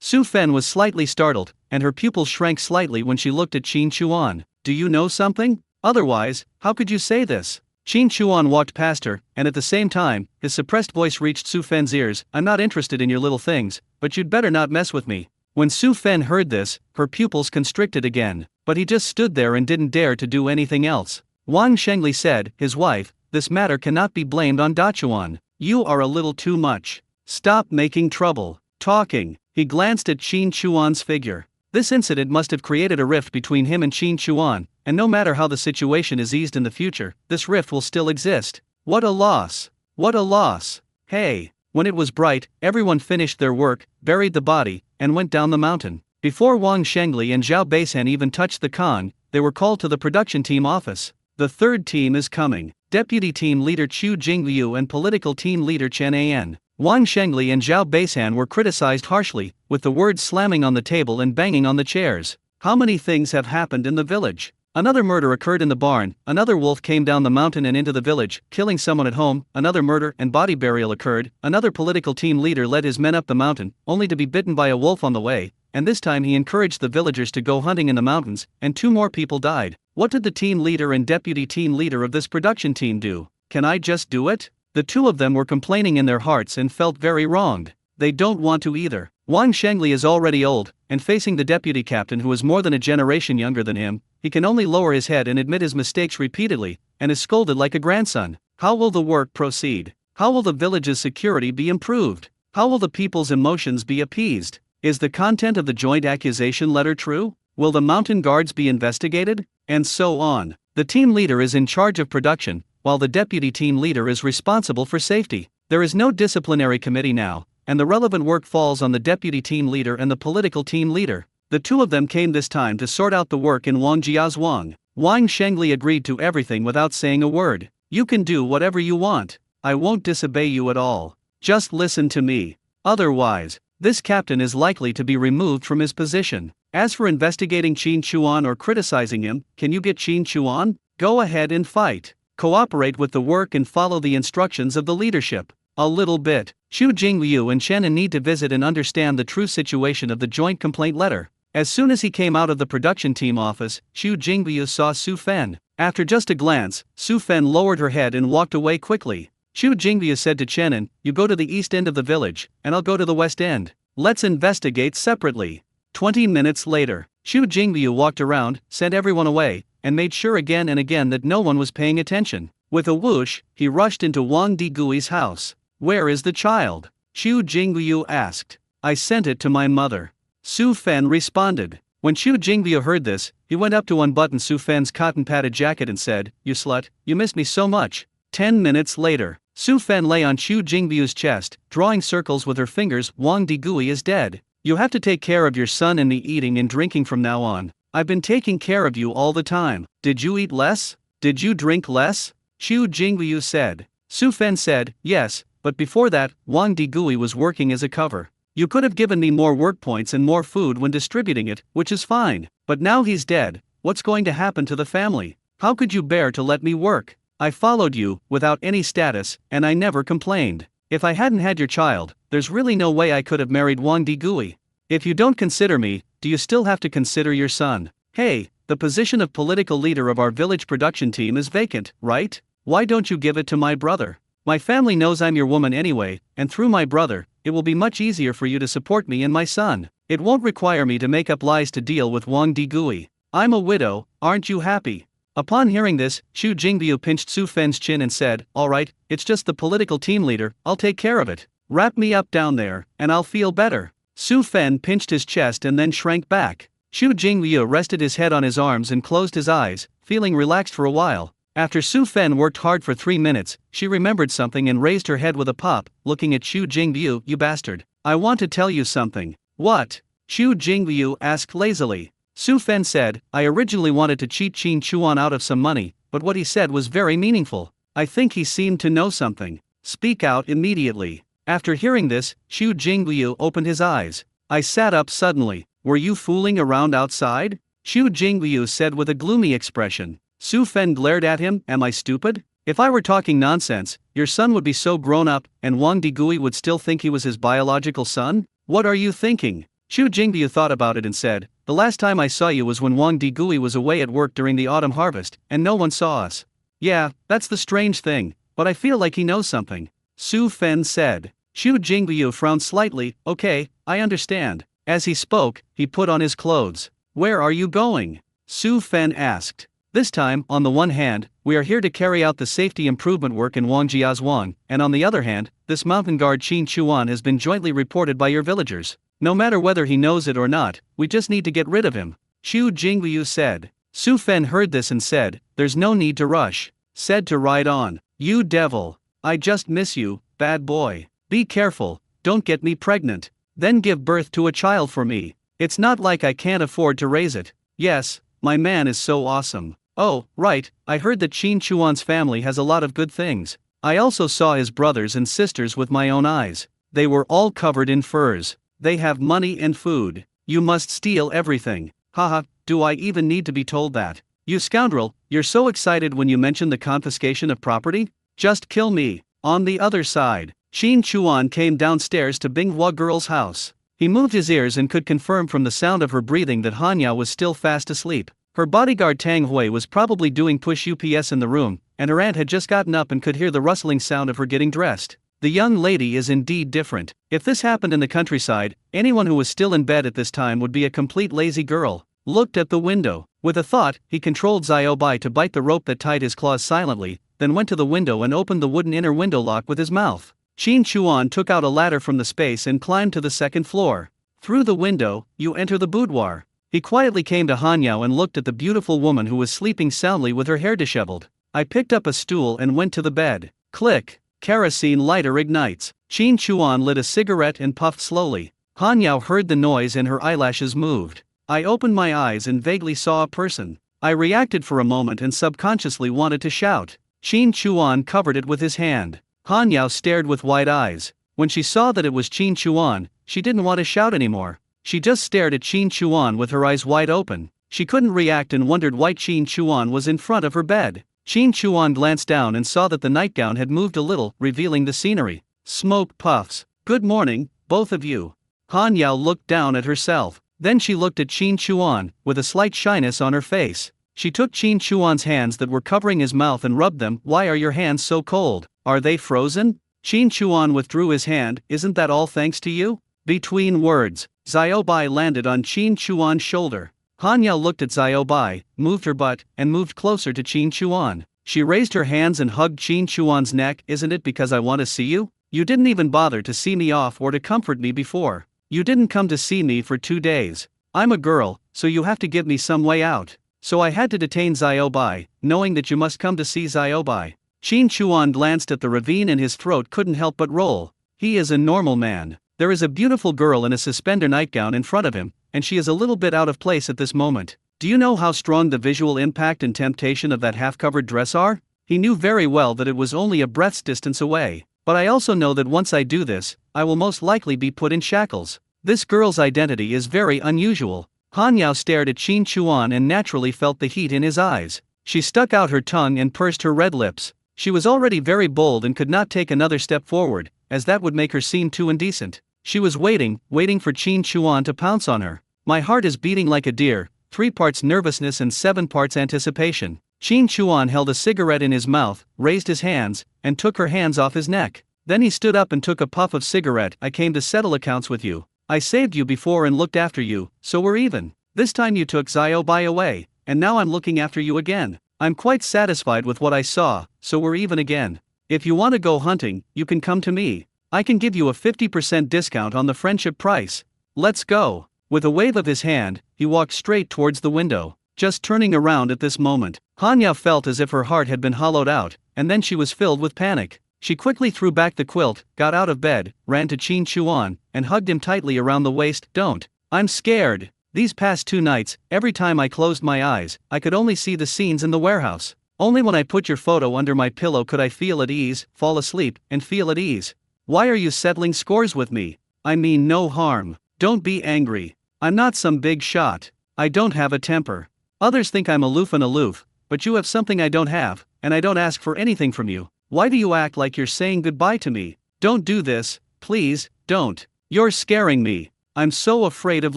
Su Fen was slightly startled, and her pupils shrank slightly when she looked at Qin Chuan. "Do you know something? Otherwise, how could you say this?" Qin Chuan walked past her, and at the same time, his suppressed voice reached Su Fen's ears. "I'm not interested in your little things, but you'd better not mess with me." When Su Fen heard this, her pupils constricted again, but he just stood there and didn't dare to do anything else. Wang Shengli said, his wife, "This matter cannot be blamed on Dachuan. You are a little too much. Stop making trouble. Talking." He glanced at Qin Chuan's figure. This incident must have created a rift between him and Qin Chuan, and no matter how the situation is eased in the future, this rift will still exist. What a loss! What a loss! Hey! When it was bright, everyone finished their work, buried the body, and went down the mountain. Before Wang Shengli and Zhao Beisan even touched the Kong, they were called to the production team office. The third team is coming. Deputy Team Leader Chu Jingyu and Political Team Leader Chen An. Wang Shengli and Zhao Beisan were criticized harshly, with the words slamming on the table and banging on the chairs. How many things have happened in the village? Another murder occurred in the barn, another wolf came down the mountain and into the village, killing someone at home, another murder and body burial occurred, another political team leader led his men up the mountain, only to be bitten by a wolf on the way, and this time he encouraged the villagers to go hunting in the mountains, and 2 more people died. What did the team leader and deputy team leader of this production team do? Can I just do it? The 2 of them were complaining in their hearts and felt very wronged. They don't want to either. Wang Shengli is already old, and facing the deputy captain who is more than a generation younger than him, he can only lower his head and admit his mistakes repeatedly, and is scolded like a grandson. How will the work proceed? How will the village's security be improved? How will the people's emotions be appeased? Is the content of the joint accusation letter true? Will the mountain guards be investigated? And so on. The team leader is in charge of production, while the deputy team leader is responsible for safety. There is no disciplinary committee now, and the relevant work falls on the deputy team leader and the political team leader. The 2 of them came this time to sort out the work in Wang Jiazhuang. Wang Shengli agreed to everything without saying a word. "You can do whatever you want. I won't disobey you at all. Just listen to me. Otherwise, this captain is likely to be removed from his position. As for investigating Qin Chuan or criticizing him, can you get Qin Chuan? Go ahead and fight. Cooperate with the work and follow the instructions of the leadership. A little bit. Chu Jingyu and Chen An need to visit and understand the true situation of the joint complaint letter." As soon as he came out of the production team office, Chu Jingyu saw Su Fen. After just a glance, Su Fen lowered her head and walked away quickly. Chu Jingyu said to Chen An, "You go to the east end of the village, and I'll go to the west end. Let's investigate separately." 20 minutes later, Chu Jingyu walked around, sent everyone away, and made sure again and again that no one was paying attention. With a whoosh, he rushed into Wang Digui's house. "Where is the child?" Chu Jingyu asked. "I sent it to my mother," Su Fen responded. When Chu Jingyu heard this, he went up to unbutton Su Fen's cotton-padded jacket and said, "You slut, you missed me so much." 10 minutes later, Su Fen lay on Chu Jingbyu's chest, drawing circles with her fingers. Wang Digui is dead. You have to take care of your son and me eating and drinking from now on. I've been taking care of you all the time. Did you eat less? Did you drink less? Chu Jingbiu said. Su Fen said, yes, but before that, Wang Digui was working as a cover. You could have given me more work points and more food when distributing it, which is fine. But now he's dead. What's going to happen to the family? How could you bear to let me work? I followed you, without any status, and I never complained. If I hadn't had your child, there's really no way I could have married Wang Digui. If you don't consider me, do you still have to consider your son? Hey, the position of political leader of our village production team is vacant, right? Why don't you give it to my brother? My family knows I'm your woman anyway, and through my brother, it will be much easier for you to support me and my son. It won't require me to make up lies to deal with Wang Digui. I'm a widow, aren't you happy? Upon hearing this, Chu Jingbiu pinched Su Fen's chin and said, alright, it's just the political team leader, I'll take care of it. Wrap me up down there, and I'll feel better. Su Fen pinched his chest and then shrank back. Chu Jingbiu rested his head on his arms and closed his eyes, feeling relaxed for a while. After Su Fen worked hard for 3 minutes, she remembered something and raised her head with a pop, looking at Chu Jingbiu. You bastard. I want to tell you something. What? Chu Jingbiu asked lazily. Su Fen said, I originally wanted to cheat Qin Chuan out of some money, but what he said was very meaningful. I think he seemed to know something. Speak out immediately. After hearing this, Chu Jingbiu opened his eyes. I sat up suddenly. Were you fooling around outside? Chu Jingbiu said with a gloomy expression. Su Fen glared at him. Am I stupid? If I were talking nonsense, your son would be so grown up, and Wang Digui would still think he was his biological son? What are you thinking? Chu Jingbiu thought about it and said, the last time I saw you was when Wang Digui was away at work during the autumn harvest, and no one saw us. Yeah, that's the strange thing, but I feel like he knows something. Su Fen said. Chu Jingbiu frowned slightly. Okay, I understand. As he spoke, he put on his clothes. Where are you going? Su Fen asked. This time, on the one hand, we are here to carry out the safety improvement work in Wangjiazhuang, and on the other hand, this mountain guard Qin Chuan has been jointly reported by your villagers. No matter whether he knows it or not, we just need to get rid of him. Chu Jingbiu said. Su Fen heard this and said, there's no need to rush. Said to ride on. You devil. I just miss you, bad boy. Be careful, don't get me pregnant. Then give birth to a child for me. It's not like I can't afford to raise it. Yes, my man is so awesome. Oh, right, I heard that Qin Chuan's family has a lot of good things. I also saw his brothers and sisters with my own eyes. They were all covered in furs. They have money and food. You must steal everything. Haha, do I even need to be told that? You scoundrel, you're so excited when you mention the confiscation of property? Just kill me. On the other side, Qin Chuan came downstairs to Binghua girl's house. He moved his ears and could confirm from the sound of her breathing that Hanya was still fast asleep. Her bodyguard Tang Hui was probably doing push UPS in the room, and her aunt had just gotten up and could hear the rustling sound of her getting dressed. The young lady is indeed different. If this happened in the countryside, anyone who was still in bed at this time would be a complete lazy girl. Looked at the window. With a thought, he controlled Xiao Bai to bite the rope that tied his claws silently, then went to the window and opened the wooden inner window lock with his mouth. Qin Chuan took out a ladder from the space and climbed to the second floor. Through the window, you enter the boudoir. He quietly came to Hanyao and looked at the beautiful woman who was sleeping soundly with her hair disheveled. I picked up a stool and went to the bed. Click. Kerosene lighter ignites. Qin Chuan lit a cigarette and puffed slowly. Hanyao heard the noise and her eyelashes moved. I opened my eyes and vaguely saw a person. I reacted for a moment and subconsciously wanted to shout. Qin Chuan covered it with his hand. Hanyao stared with wide eyes. When she saw that it was Qin Chuan, she didn't want to shout anymore. She just stared at Qin Chuan with her eyes wide open. She couldn't react and wondered why Qin Chuan was in front of her bed. Qin Chuan glanced down and saw that the nightgown had moved a little, revealing the scenery. Smoke puffs. Good morning, both of you. Hanyao looked down at herself. Then she looked at Qin Chuan, with a slight shyness on her face. She took Qin Chuan's hands that were covering his mouth and rubbed them. Why are your hands so cold? Are they frozen? Qin Chuan withdrew his hand. Isn't that all thanks to you? Between words, Xiao Bai landed on Qin Chuan's shoulder. Hanyao looked at Xiao Bai, moved her butt, and moved closer to Qin Chuan. She raised her hands and hugged Qin Chuan's neck. Isn't it because I want to see you? You didn't even bother to see me off or to comfort me before. You didn't come to see me for 2 days. I'm a girl, so you have to give me some way out. So I had to detain Xiao Bai, knowing that you must come to see Xiao Bai. Qin Chuan glanced at the ravine and his throat couldn't help but roll. He is a normal man. There is a beautiful girl in a suspender nightgown in front of him, and she is a little bit out of place at this moment. Do you know how strong the visual impact and temptation of that half-covered dress are? He knew very well that it was only a breath's distance away. But I also know that once I do this, I will most likely be put in shackles. This girl's identity is very unusual. Han Yao stared at Qin Chuan and naturally felt the heat in his eyes. She stuck out her tongue and pursed her red lips. She was already very bold and could not take another step forward, as that would make her seem too indecent. She was waiting for Qin Chuan to pounce on her. My heart is beating like a deer, 3 parts nervousness and 7 parts anticipation. Qin Chuan held a cigarette in his mouth, raised his hands, and took her hands off his neck. Then he stood up and took a puff of cigarette. I came to settle accounts with you. I saved you before and looked after you, so we're even. This time you took Bai away, and now I'm looking after you again. I'm quite satisfied with what I saw, so we're even again. If you want to go hunting, you can come to me. I can give you a 50% discount on the friendship price. Let's go. With a wave of his hand, he walked straight towards the window. Just turning around at this moment, Han Yao felt as if her heart had been hollowed out, and then she was filled with panic. She quickly threw back the quilt, got out of bed, ran to Qin Chuan, and hugged him tightly around the waist. Don't. I'm scared. These past 2 nights, every time I closed my eyes, I could only see the scenes in the warehouse. Only when I put your photo under my pillow could I feel at ease, fall asleep, and feel at ease. Why are you settling scores with me? I mean no harm. Don't be angry. I'm not some big shot. I don't have a temper. Others think I'm aloof, but you have something I don't have, and I don't ask for anything from you. Why do you act like you're saying goodbye to me? Don't do this, please, don't. You're scaring me. I'm so afraid of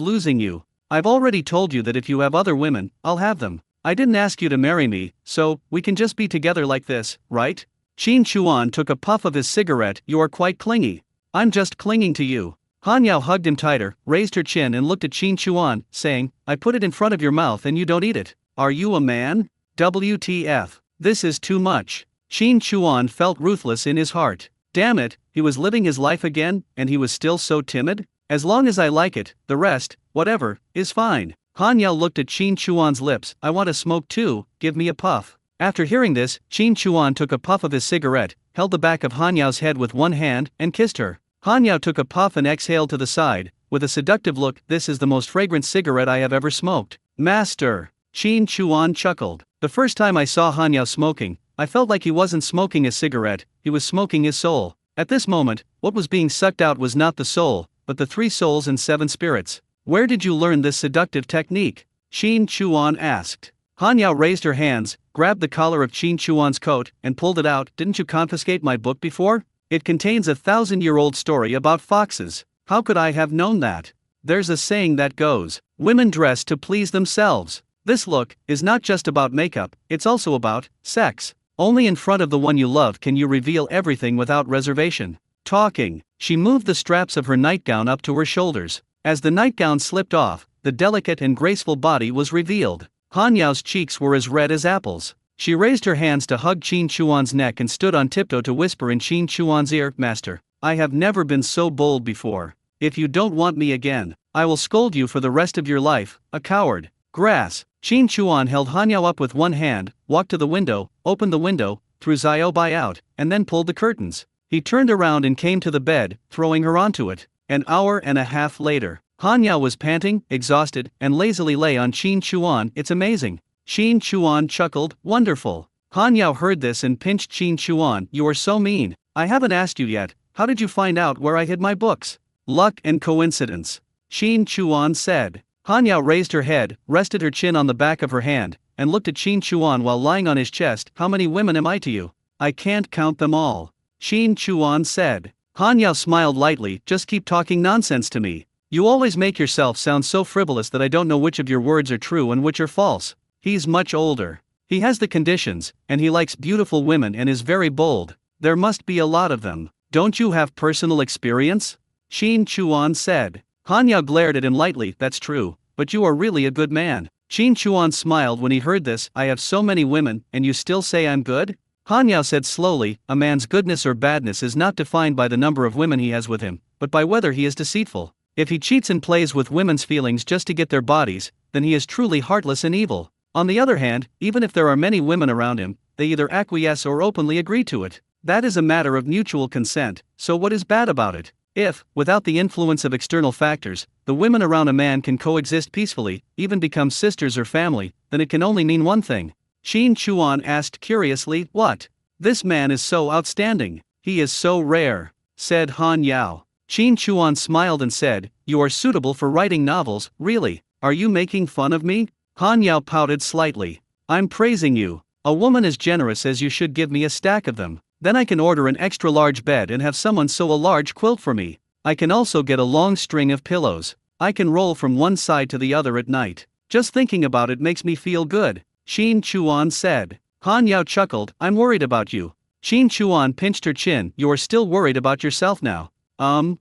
losing you. I've already told you that if you have other women, I'll have them. I didn't ask you to marry me, so we can just be together like this, right? Qin Chuan took a puff of his cigarette. You are quite clingy. I'm just clinging to you. Han Yao hugged him tighter, raised her chin and looked at Qin Chuan, saying, I put it in front of your mouth and you don't eat it. Are you a man? WTF. This is too much. Qin Chuan felt ruthless in his heart. Damn it, he was living his life again, and he was still so timid? As long as I like it, the rest, whatever, is fine. Han Yao looked at Qin Chuan's lips. I want to smoke too, give me a puff. After hearing this, Qin Chuan took a puff of his cigarette, held the back of Han Yao's head with one hand, and kissed her. Han Yao took a puff and exhaled to the side, with a seductive look. This is the most fragrant cigarette I have ever smoked. Master. Qin Chuan chuckled. The first time I saw Han Yao smoking, I felt like he wasn't smoking a cigarette, he was smoking his soul. At this moment, what was being sucked out was not the soul, but the 3 souls and 7 spirits. Where did you learn this seductive technique? Qin Chuan asked. Han Yao raised her hands, grabbed the collar of Qin Chuan's coat, and pulled it out. Didn't you confiscate my book before? It contains a 1,000-year-old story about foxes. How could I have known that? There's a saying that goes, women dress to please themselves. This look is not just about makeup, it's also about sex. Only in front of the one you love can you reveal everything without reservation. Talking, she moved the straps of her nightgown up to her shoulders. As the nightgown slipped off, the delicate and graceful body was revealed. Han Yao's cheeks were as red as apples. She raised her hands to hug Qin Chuan's neck and stood on tiptoe to whisper in Qin Chuan's ear, Master, I have never been so bold before. If you don't want me again, I will scold you for the rest of your life, a coward. Grass. Qin Chuan held Han Yao up with one hand, walked to the window, opened the window, threw Bai out, and then pulled the curtains. He turned around and came to the bed, throwing her onto it. An hour and a half later, Han Yao was panting, exhausted, and lazily lay on Qin Chuan. It's amazing. Qin Chuan chuckled, wonderful. Han Yao heard this and pinched Qin Chuan. You are so mean. I haven't asked you yet, how did you find out where I hid my books? Luck and coincidence. Qin Chuan said. Han Yao raised her head, rested her chin on the back of her hand, and looked at Qin Chuan while lying on his chest. How many women am I to you? I can't count them all. Qin Chuan said. Han Yao smiled lightly. Just keep talking nonsense to me. You always make yourself sound so frivolous that I don't know which of your words are true and which are false. He's much older. He has the conditions, and he likes beautiful women and is very bold. There must be a lot of them. Don't you have personal experience? Qin Chuan said. Han Yao glared at him lightly. That's true, but you are really a good man. Qin Chuan smiled when he heard this. I have so many women, and you still say I'm good? Han Yao said slowly, a man's goodness or badness is not defined by the number of women he has with him, but by whether he is deceitful. If he cheats and plays with women's feelings just to get their bodies, then he is truly heartless and evil. On the other hand, even if there are many women around him, they either acquiesce or openly agree to it. That is a matter of mutual consent, so what is bad about it? If, without the influence of external factors, the women around a man can coexist peacefully, even become sisters or family, then it can only mean one thing. Qin Chuan asked curiously, what? This man is so outstanding. He is so rare, said Han Yao. Qin Chuan smiled and said, you are suitable for writing novels, really? Are you making fun of me? Han Yao pouted slightly. I'm praising you. A woman as generous as you should give me a stack of them. Then I can order an extra large bed and have someone sew a large quilt for me. I can also get a long string of pillows. I can roll from one side to the other at night. Just thinking about it makes me feel good, Qin Chuan said. Han Yao chuckled, I'm worried about you. Qin Chuan pinched her chin, you are still worried about yourself now. Han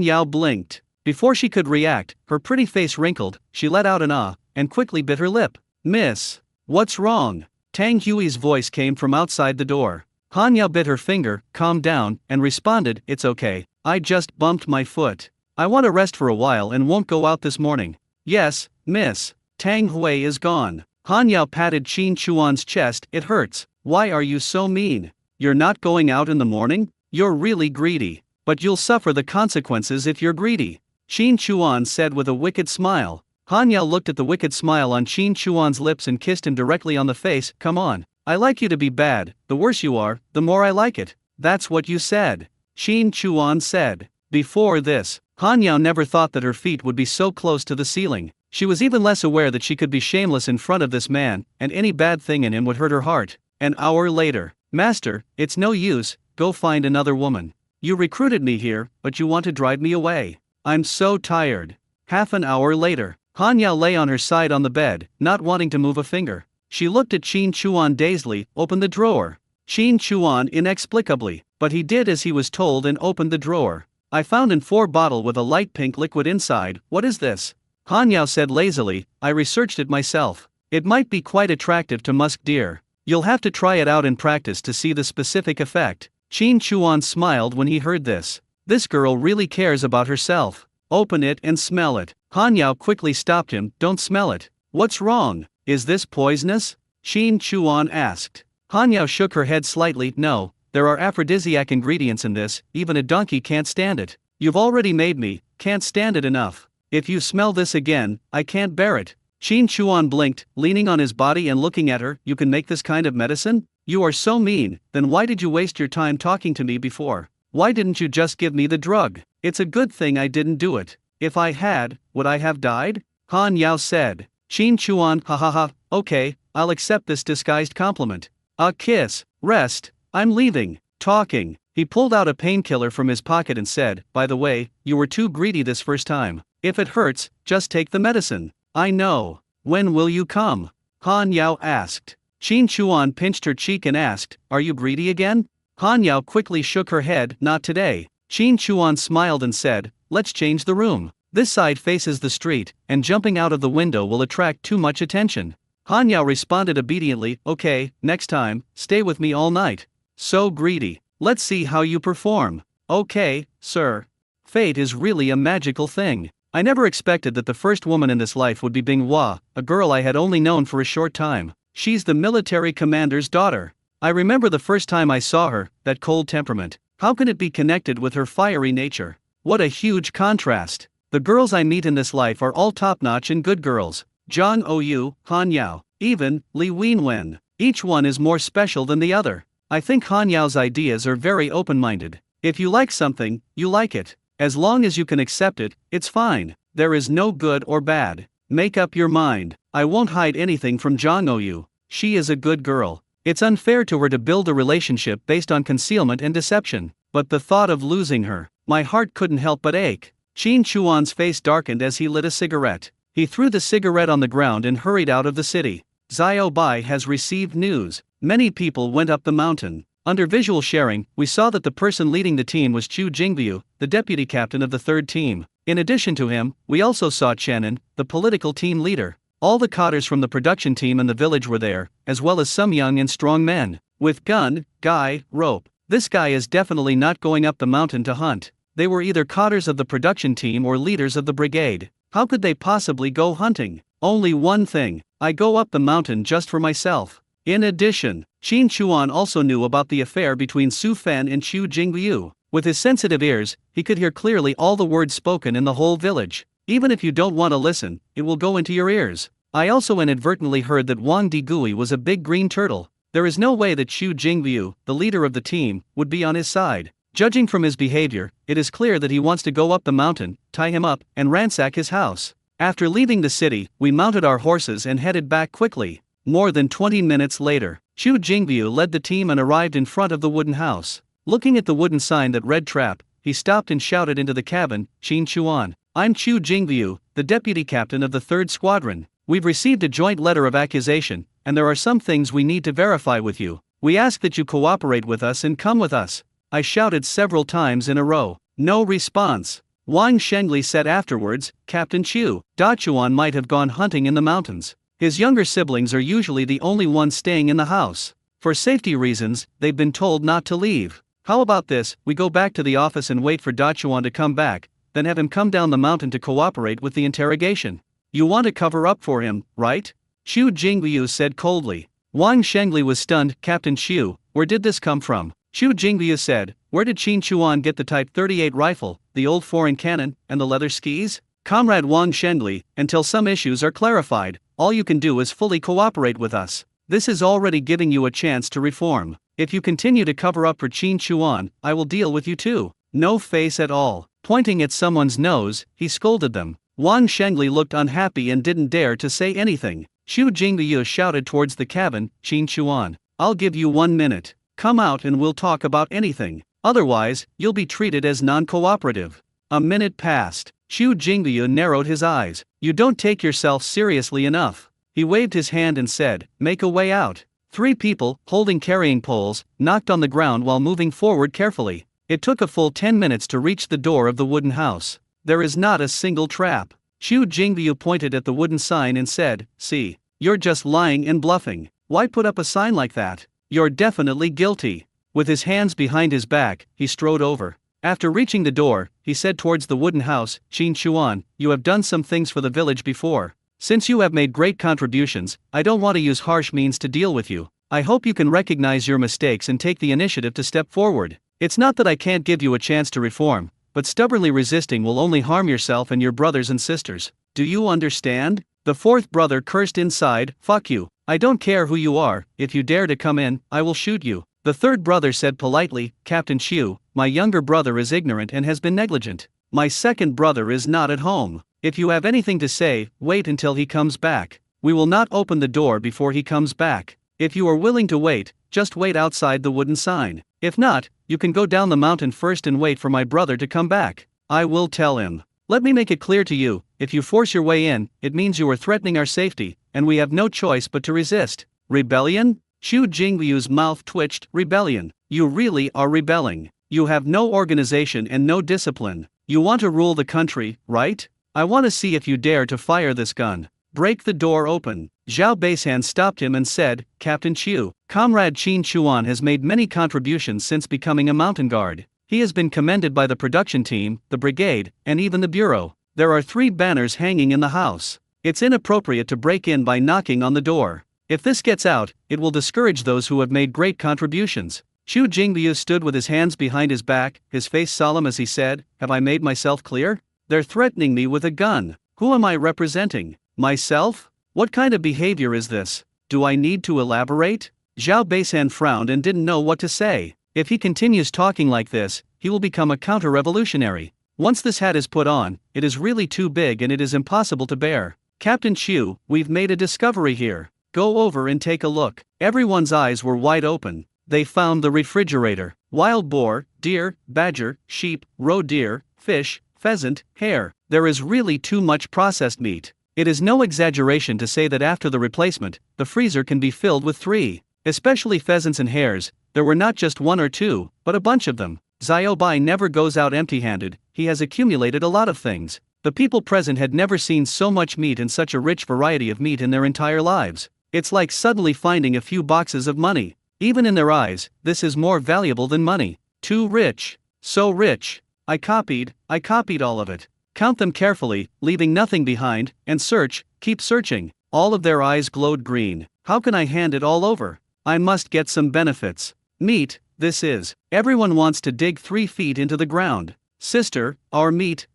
Yao blinked. Before she could react, her pretty face wrinkled, she let out an ah, and quickly bit her lip. Miss, what's wrong? Tang Hui's voice came from outside the door. Han Yao bit her finger, calmed down, and responded, it's okay, I just bumped my foot. I want to rest for a while and won't go out this morning. Yes, miss. Tang Hui is gone. Han Yao patted Qin Chuan's chest, it hurts. Why are you so mean? You're not going out in the morning? You're really greedy. But you'll suffer the consequences if you're greedy, Qin Chuan said with a wicked smile. Han Yao looked at the wicked smile on Qin Chuan's lips and kissed him directly on the face. Come on. I like you to be bad, the worse you are, the more I like it. That's what you said, Qin Chuan said. Before this, Han Yao never thought that her feet would be so close to the ceiling. She was even less aware that she could be shameless in front of this man, and any bad thing in him would hurt her heart. An hour later, Master, it's no use, go find another woman. You recruited me here, but you want to drive me away. I'm so tired. Half an hour later, Han Yao lay on her side on the bed, not wanting to move a finger. She looked at Qin Chuan dazedly, opened the drawer. Qin Chuan inexplicably, but he did as he was told and opened the drawer. I found an 4 bottle with a light pink liquid inside, what is this? Han Yao said lazily, I researched it myself. It might be quite attractive to musk deer. You'll have to try it out in practice to see the specific effect. Qin Chuan smiled when he heard this. This girl really cares about herself. Open it and smell it. Han Yao quickly stopped him, don't smell it. What's wrong? Is this poisonous? Qin Chuan asked. Han Yao shook her head slightly, no, there are aphrodisiac ingredients in this, even a donkey can't stand it. You've already made me, can't stand it enough. If you smell this again, I can't bear it. Qin Chuan blinked, leaning on his body and looking at her, you can make this kind of medicine? You are so mean, then why did you waste your time talking to me before? Why didn't you just give me the drug? It's a good thing I didn't do it. If I had, would I have died? Han Yao said. Qin Chuan, ha ha ha, okay, I'll accept this disguised compliment. A kiss, rest, I'm leaving, talking. He pulled out a painkiller from his pocket and said, by the way, you were too greedy this first time. If it hurts, just take the medicine. I know. When will you come? Han Yao asked. Qin Chuan pinched her cheek and asked, are you greedy again? Han Yao quickly shook her head, not today. Qin Chuan smiled and said, let's change the room. This side faces the street, and jumping out of the window will attract too much attention. Han Yao responded obediently, okay, next time, stay with me all night. So greedy. Let's see how you perform. Okay, sir. Fate is really a magical thing. I never expected that the first woman in this life would be Bing Hua, a girl I had only known for a short time. She's the military commander's daughter. I remember the first time I saw her, that cold temperament. How can it be connected with her fiery nature? What a huge contrast. The girls I meet in this life are all top-notch and good girls. Zhang Ouyu, Han Yao, even Li Wenwen. Each one is more special than the other. I think Han Yao's ideas are very open-minded. If you like something, you like it. As long as you can accept it, it's fine. There is no good or bad. Make up your mind. I won't hide anything from Zhang Ouyu. She is a good girl. It's unfair to her to build a relationship based on concealment and deception. But the thought of losing her, my heart couldn't help but ache. Qin Chuan's face darkened as he lit a cigarette. He threw the cigarette on the ground and hurried out of the city. Xiao Bai has received news. Many people went up the mountain. Under visual sharing, we saw that the person leading the team was Chu Jingbiu, the deputy captain of the third team. In addition to him, we also saw Chenin, the political team leader. All the cotters from the production team and the village were there, as well as some young and strong men. With gun, guy, rope. This guy is definitely not going up the mountain to hunt. They were either cotters of the production team or leaders of the brigade. How could they possibly go hunting? Only one thing, I go up the mountain just for myself. In addition, Qin Chuan also knew about the affair between Su Fen and Xu Jingyu. With his sensitive ears, he could hear clearly all the words spoken in the whole village. Even if you don't want to listen, it will go into your ears. I also inadvertently heard that Wang Digui was a big green turtle. There is no way that Xu Jingyu, the leader of the team, would be on his side. Judging from his behavior, it is clear that he wants to go up the mountain, tie him up, and ransack his house. After leaving the city, we mounted our horses and headed back quickly. More than 20 minutes later, Xu Jingyu led the team and arrived in front of the wooden house. Looking at the wooden sign that read trap, he stopped and shouted into the cabin, "Qin Chuan, I'm Xu Jingyu, the deputy captain of the 3rd Squadron. We've received a joint letter of accusation, and there are some things we need to verify with you. We ask that you cooperate with us and come with us." I shouted several times in a row. No response. Wang Shengli said afterwards, "Captain Xu, Dachuan might have gone hunting in the mountains. His younger siblings are usually the only ones staying in the house. For safety reasons, they've been told not to leave. How about this, we go back to the office and wait for Dachuan to come back, then have him come down the mountain to cooperate with the interrogation. You want to cover up for him, right?" Xu Jingyu said coldly. Wang Shengli was stunned. "Captain Xu, where did this come from?" Xu Jingyu said, "Where did Qin Chuan get the Type 38 rifle, the old foreign cannon, and the leather skis?" "Comrade Wang Shengli, until some issues are clarified, all you can do is fully cooperate with us. This is already giving you a chance to reform. If you continue to cover up for Qin Chuan, I will deal with you too." No face at all. Pointing at someone's nose, he scolded them. Wang Shengli looked unhappy and didn't dare to say anything. Xu Jingyu shouted towards the cabin, "Qin Chuan, I'll give you 1 minute. Come out and we'll talk about anything. Otherwise, you'll be treated as non-cooperative." A minute passed. Xu Jingyu narrowed his eyes. "You don't take yourself seriously enough." He waved his hand and said, "Make a way out." 3 people, holding carrying poles, knocked on the ground while moving forward carefully. It took a full 10 minutes to reach the door of the wooden house. There is not a single trap. Xu Jingyu pointed at the wooden sign and said, "See, you're just lying and bluffing. Why put up a sign like that? You're definitely guilty." With his hands behind his back, he strode over. After reaching the door, he said towards the wooden house, "Qin Chuan, you have done some things for the village before. Since you have made great contributions, I don't want to use harsh means to deal with you. I hope you can recognize your mistakes and take the initiative to step forward. It's not that I can't give you a chance to reform, but stubbornly resisting will only harm yourself and your brothers and sisters. Do you understand?" The 4th brother cursed inside, "Fuck you. I don't care who you are. If you dare to come in, I will shoot you." The 3rd brother said politely, "Captain Xu, my younger brother is ignorant and has been negligent. My 2nd brother is not at home. If you have anything to say, wait until he comes back. We will not open the door before he comes back. If you are willing to wait, just wait outside the wooden sign. If not, you can go down the mountain first and wait for my brother to come back. I will tell him. Let me make it clear to you, if you force your way in, it means you are threatening our safety, and we have no choice but to resist." "Rebellion?" Xu Jingyu's mouth twitched. "Rebellion? You really are rebelling. You have no organization and no discipline. You want to rule the country, right? I want to see if you dare to fire this gun. Break the door open." Zhao Beishan stopped him and said, "Captain Xu, Comrade Qin Chuan has made many contributions since becoming a mountain guard. He has been commended by the production team, the brigade, and even the bureau. There are 3 banners hanging in the house. It's inappropriate to break in by knocking on the door. If this gets out, it will discourage those who have made great contributions." Xu Jingyu stood with his hands behind his back, his face solemn as he said, "Have I made myself clear? They're threatening me with a gun. Who am I representing? Myself? What kind of behavior is this? Do I need to elaborate?" Zhao Beishan frowned and didn't know what to say. If he continues talking like this, he will become a counter-revolutionary. Once this hat is put on, it is really too big and it is impossible to bear. "Captain Xu, we've made a discovery here. Go over and take a look." Everyone's eyes were wide open. They found the refrigerator. Wild boar, deer, badger, sheep, roe deer, fish, pheasant, hare. There is really too much processed meat. It is no exaggeration to say that after the replacement, the freezer can be filled with 3. Especially pheasants and hares. There were not just 1 or 2, but a bunch of them. Xiao Bai never goes out empty-handed. He has accumulated a lot of things. The people present had never seen so much meat and such a rich variety of meat in their entire lives. It's like suddenly finding a few boxes of money. Even in their eyes, this is more valuable than money. Too rich. So rich. I copied all of it. Count them carefully, leaving nothing behind, and search, keep searching. All of their eyes glowed green. How can I hand it all over? I must get some benefits. Meat, this is. Everyone wants to dig 3 feet into the ground. Sister, our meat.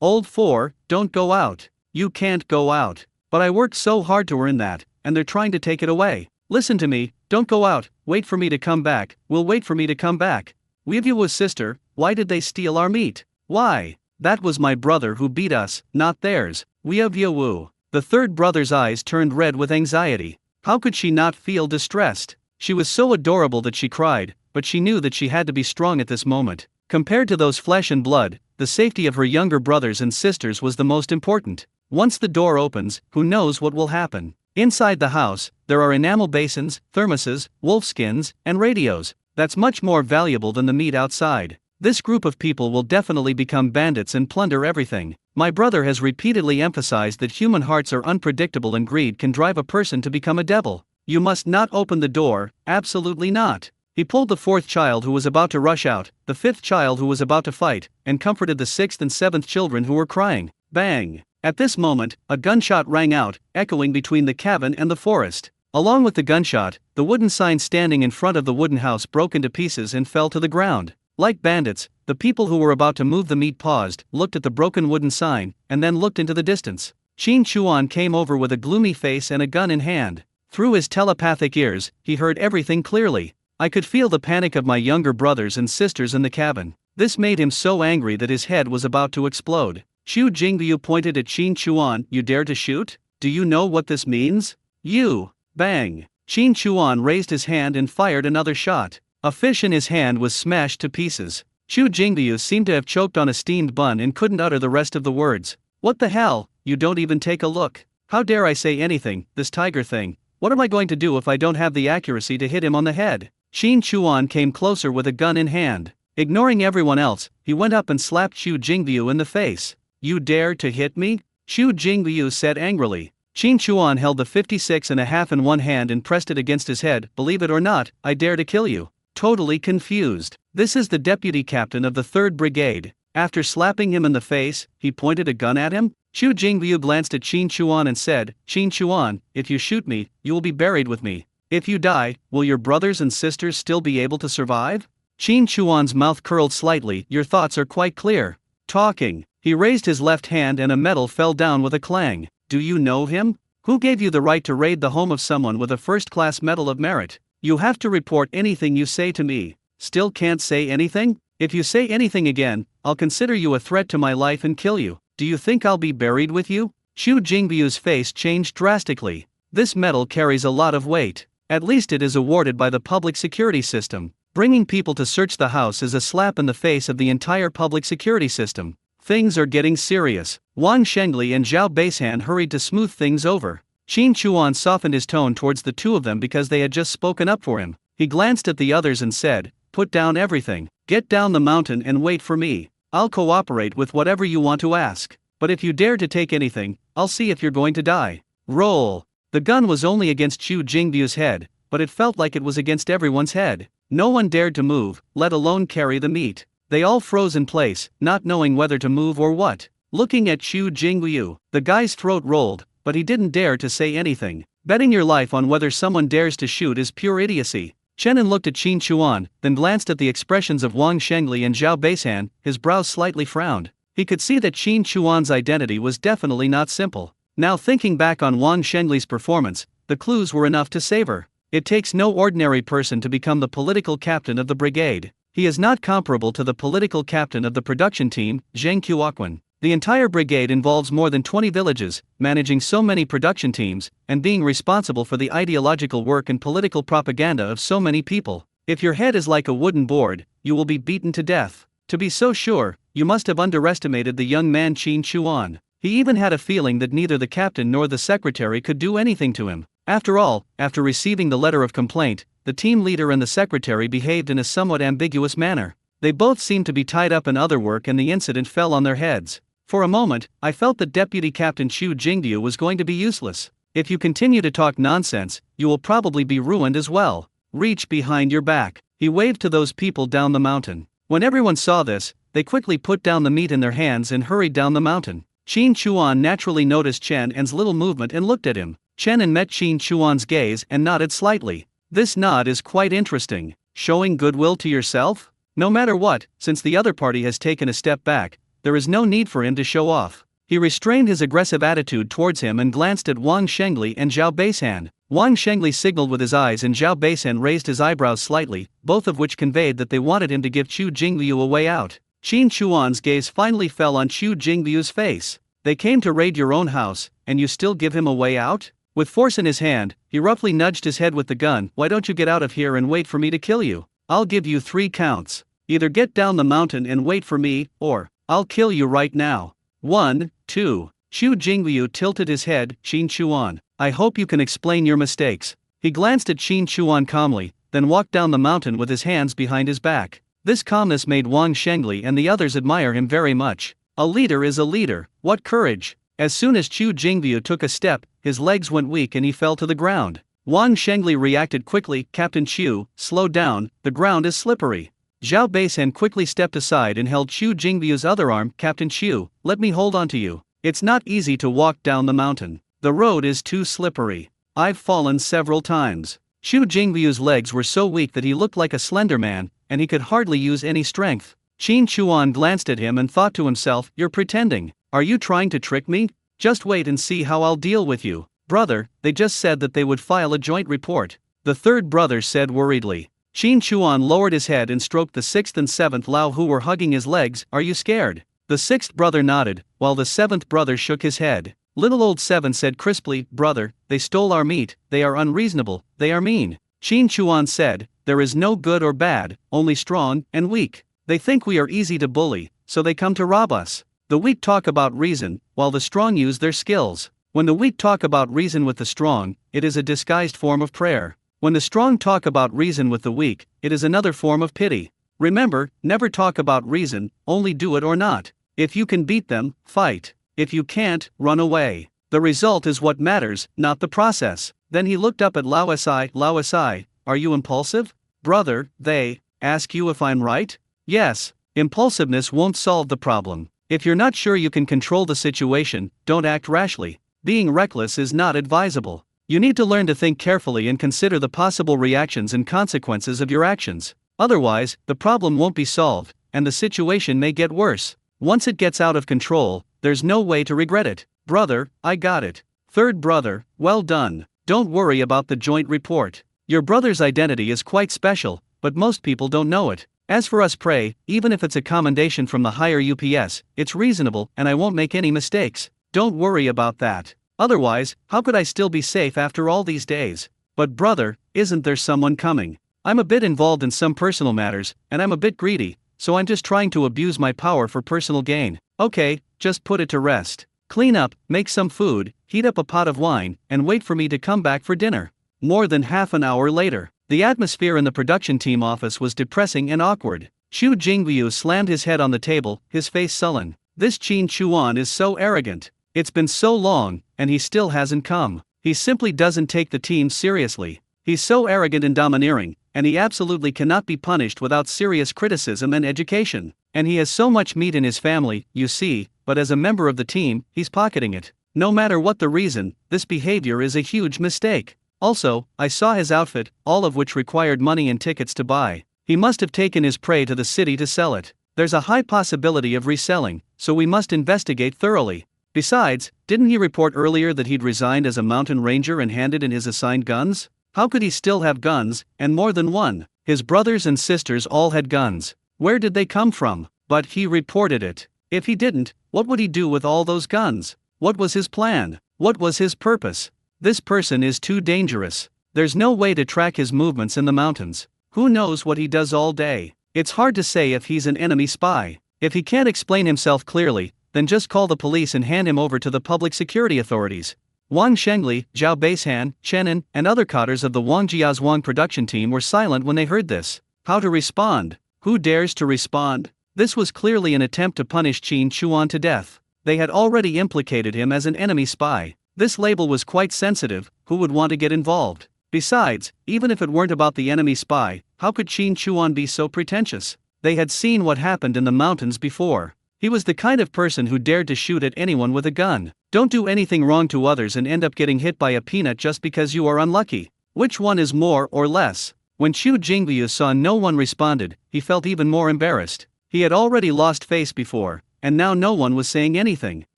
Old 4, don't go out. You can't go out. But I worked so hard to earn that, and they're trying to take it away. Listen to me, don't go out, wait for me to come back, we'll wait for me to come back. Weeview was sister, why did they steal our meat? Why? That was my brother who beat us, not theirs. Weeview. The third brother's eyes turned red with anxiety. How could she not feel distressed? She was so adorable that she cried, but she knew that she had to be strong at this moment. Compared to those flesh and blood, the safety of her younger brothers and sisters was the most important. Once the door opens, who knows what will happen? Inside the house, there are enamel basins, thermoses, wolfskins, and radios. That's much more valuable than the meat outside. This group of people will definitely become bandits and plunder everything. My brother has repeatedly emphasized that human hearts are unpredictable and greed can drive a person to become a devil. You must not open the door, absolutely not. He pulled the 4th child who was about to rush out, the 5th child who was about to fight, and comforted the 6th and 7th children who were crying. Bang! At this moment, a gunshot rang out, echoing between the cabin and the forest. Along with the gunshot, the wooden sign standing in front of the wooden house broke into pieces and fell to the ground. Like bandits, the people who were about to move the meat paused, looked at the broken wooden sign, and then looked into the distance. Qin Chuan came over with a gloomy face and a gun in hand. Through his telepathic ears, he heard everything clearly. I could feel the panic of my younger brothers and sisters in the cabin. This made him so angry that his head was about to explode. Xu Jingyu pointed at Qin Chuan. You dare to shoot? Do you know what this means? You! Bang! Qin Chuan raised his hand and fired another shot. A fish in his hand was smashed to pieces. Xu Jingyu seemed to have choked on a steamed bun and couldn't utter the rest of the words. What the hell? You don't even take a look. How dare I say anything, this tiger thing? What am I going to do if I don't have the accuracy to hit him on the head? Qin Chuan came closer with a gun in hand. Ignoring everyone else, he went up and slapped Xu Jingyu in the face. You dare to hit me? Xu Jingyu said angrily. Qin Chuan held the 56.5 in one hand and pressed it against his head. Believe it or not, I dare to kill you. Totally confused. This is the deputy captain of the 3rd Brigade. After slapping him in the face, he pointed a gun at him? Xu Jingyu glanced at Qin Chuan and said, Qin Chuan, if you shoot me, you will be buried with me. If you die, will your brothers and sisters still be able to survive? Qin Chuan's mouth curled slightly. Your thoughts are quite clear. Talking. He raised his left hand and a medal fell down with a clang. Do you know him? Who gave you the right to raid the home of someone with a first-class Medal of Merit? You have to report anything you say to me. Still can't say anything? If you say anything again, I'll consider you a threat to my life and kill you. Do you think I'll be buried with you? Xu Jingbyu's face changed drastically. This medal carries a lot of weight. At least it is awarded by the public security system. Bringing people to search the house is a slap in the face of the entire public security system. Things are getting serious. Wang Shengli and Zhao Beishan hurried to smooth things over. Qin Chuan softened his tone towards the two of them because they had just spoken up for him. He glanced at the others and said, Put down everything. Get down the mountain and wait for me. I'll cooperate with whatever you want to ask. But if you dare to take anything, I'll see if you're going to die. Roll. The gun was only against Xu Jingbyu's head, but it felt like it was against everyone's head. No one dared to move, let alone carry the meat. They all froze in place, not knowing whether to move or what. Looking at Xu Jingbyu, the guy's throat rolled, but he didn't dare to say anything. Betting your life on whether someone dares to shoot is pure idiocy. Chenin looked at Qin Chuan, then glanced at the expressions of Wang Shengli and Zhao Beishan. His brows slightly frowned. He could see that Qin Chuan's identity was definitely not simple. Now thinking back on Wang Shengli's performance, the clues were enough to savor. It takes no ordinary person to become the political captain of the brigade. He is not comparable to the political captain of the production team, Zheng Qiuquan. The entire brigade involves more than 20 villages, managing so many production teams, and being responsible for the ideological work and political propaganda of so many people. If your head is like a wooden board, you will be beaten to death. To be so sure, you must have underestimated the young man Qin Chuan. He even had a feeling that neither the captain nor the secretary could do anything to him. After all, after receiving the letter of complaint, the team leader and the secretary behaved in a somewhat ambiguous manner. They both seemed to be tied up in other work and the incident fell on their heads. For a moment, I felt that Deputy Captain Xu Jingyu was going to be useless. If you continue to talk nonsense, you will probably be ruined as well. Reach behind your back. He waved to those people down the mountain. When everyone saw this, they quickly put down the meat in their hands and hurried down the mountain. Qin Chuan naturally noticed Chen En's little movement and looked at him. Chen En met Qin Chuan's gaze and nodded slightly. This nod is quite interesting. Showing goodwill to yourself? No matter what, since the other party has taken a step back, there is no need for him to show off. He restrained his aggressive attitude towards him and glanced at Wang Shengli and Zhao Beishan. Wang Shengli signaled with his eyes and Zhao Beishan raised his eyebrows slightly, both of which conveyed that they wanted him to give Chu Jingyu a way out. Qin Chuan's gaze finally fell on Chu Jingyu's face. They came to raid your own house, and you still give him a way out? With force in his hand, he roughly nudged his head with the gun. Why don't you get out of here and wait for me to kill you? I'll give you 3 counts. Either get down the mountain and wait for me, or I'll kill you right now. 1, 2. Chu Jingyu tilted his head. Qin Chuan, I hope you can explain your mistakes. He glanced at Qin Chuan calmly, then walked down the mountain with his hands behind his back. This calmness made Wang Shengli and the others admire him very much. A leader is a leader. What courage! As soon as Chu Jingyu took a step, his legs went weak and he fell to the ground. Wang Shengli reacted quickly. Captain Chu, slow down, the ground is slippery. Zhao Beishan quickly stepped aside and held Chu Jingyu's other arm. Captain Chu, let me hold on to you. It's not easy to walk down the mountain. The road is too slippery. I've fallen several times. Chu Jingyu's legs were so weak that he looked like a slender man, and he could hardly use any strength. Qin Chuan glanced at him and thought to himself, you're pretending. Are you trying to trick me? Just wait and see how I'll deal with you. Brother, they just said that they would file a joint report. The third brother said worriedly. Qin Chuan lowered his head and stroked the 6th and 7th Lao who were hugging his legs. Are you scared? The 6th brother nodded, while the 7th brother shook his head. Little old 7 said crisply, brother, they stole our meat, they are unreasonable, they are mean. Qin Chuan said, there is no good or bad, only strong and weak. They think we are easy to bully, so they come to rob us. The weak talk about reason, while the strong use their skills. When the weak talk about reason with the strong, it is a disguised form of prayer. When the strong talk about reason with the weak, it is another form of pity. Remember, never talk about reason, only do it or not. If you can beat them, fight. If you can't, run away. The result is what matters, not the process. Then he looked up at Lao Si. Lao Si, are you impulsive? Brother, they ask you if I'm right? Yes. Impulsiveness won't solve the problem. If you're not sure you can control the situation, don't act rashly. Being reckless is not advisable. You need to learn to think carefully and consider the possible reactions and consequences of your actions. Otherwise, the problem won't be solved, and the situation may get worse. Once it gets out of control, there's no way to regret it. Brother, I got it. Third brother, well done. Don't worry about the joint report. Your brother's identity is quite special, but most people don't know it. As for us prey, even if it's a commendation from the higher UPS, it's reasonable and I won't make any mistakes. Don't worry about that. Otherwise, how could I still be safe after all these days? But brother, isn't there someone coming? I'm a bit involved in some personal matters, and I'm a bit greedy, so I'm just trying to abuse my power for personal gain. Okay, just put it to rest. Clean up, make some food, heat up a pot of wine, and wait for me to come back for dinner. More than half an hour later, the atmosphere in the production team office was depressing and awkward. Chu Jingyu slammed his head on the table, his face sullen. This Qin Chuan is so arrogant. It's been so long, and he still hasn't come. He simply doesn't take the team seriously. He's so arrogant and domineering, and he absolutely cannot be punished without serious criticism and education. And he has so much meat in his family, you see, but as a member of the team, he's pocketing it. No matter what the reason, this behavior is a huge mistake. Also, I saw his outfit, all of which required money and tickets to buy. He must have taken his prey to the city to sell it. There's a high possibility of reselling, so we must investigate thoroughly. Besides, didn't he report earlier that he'd resigned as a mountain ranger and handed in his assigned guns? How could he still have guns, and more than one? His brothers and sisters all had guns. Where did they come from? But he reported it. If he didn't, what would he do with all those guns? What was his plan? What was his purpose? This person is too dangerous. There's no way to track his movements in the mountains. Who knows what he does all day? It's hard to say if he's an enemy spy. If he can't explain himself clearly, then just call the police and hand him over to the public security authorities. Wang Shengli, Zhao Beishan, Chen En, and other cadres of the Wang Jiazhuang production team were silent when they heard this. How to respond? Who dares to respond? This was clearly an attempt to punish Qin Chuan to death. They had already implicated him as an enemy spy. This label was quite sensitive. Who would want to get involved? Besides, even if it weren't about the enemy spy, how could Qin Chuan be so pretentious? They had seen what happened in the mountains before. He was the kind of person who dared to shoot at anyone with a gun. Don't do anything wrong to others and end up getting hit by a peanut just because you are unlucky. Which one is more or less? When Chu Jingyu saw no one responded, he felt even more embarrassed. He had already lost face before, and now no one was saying anything.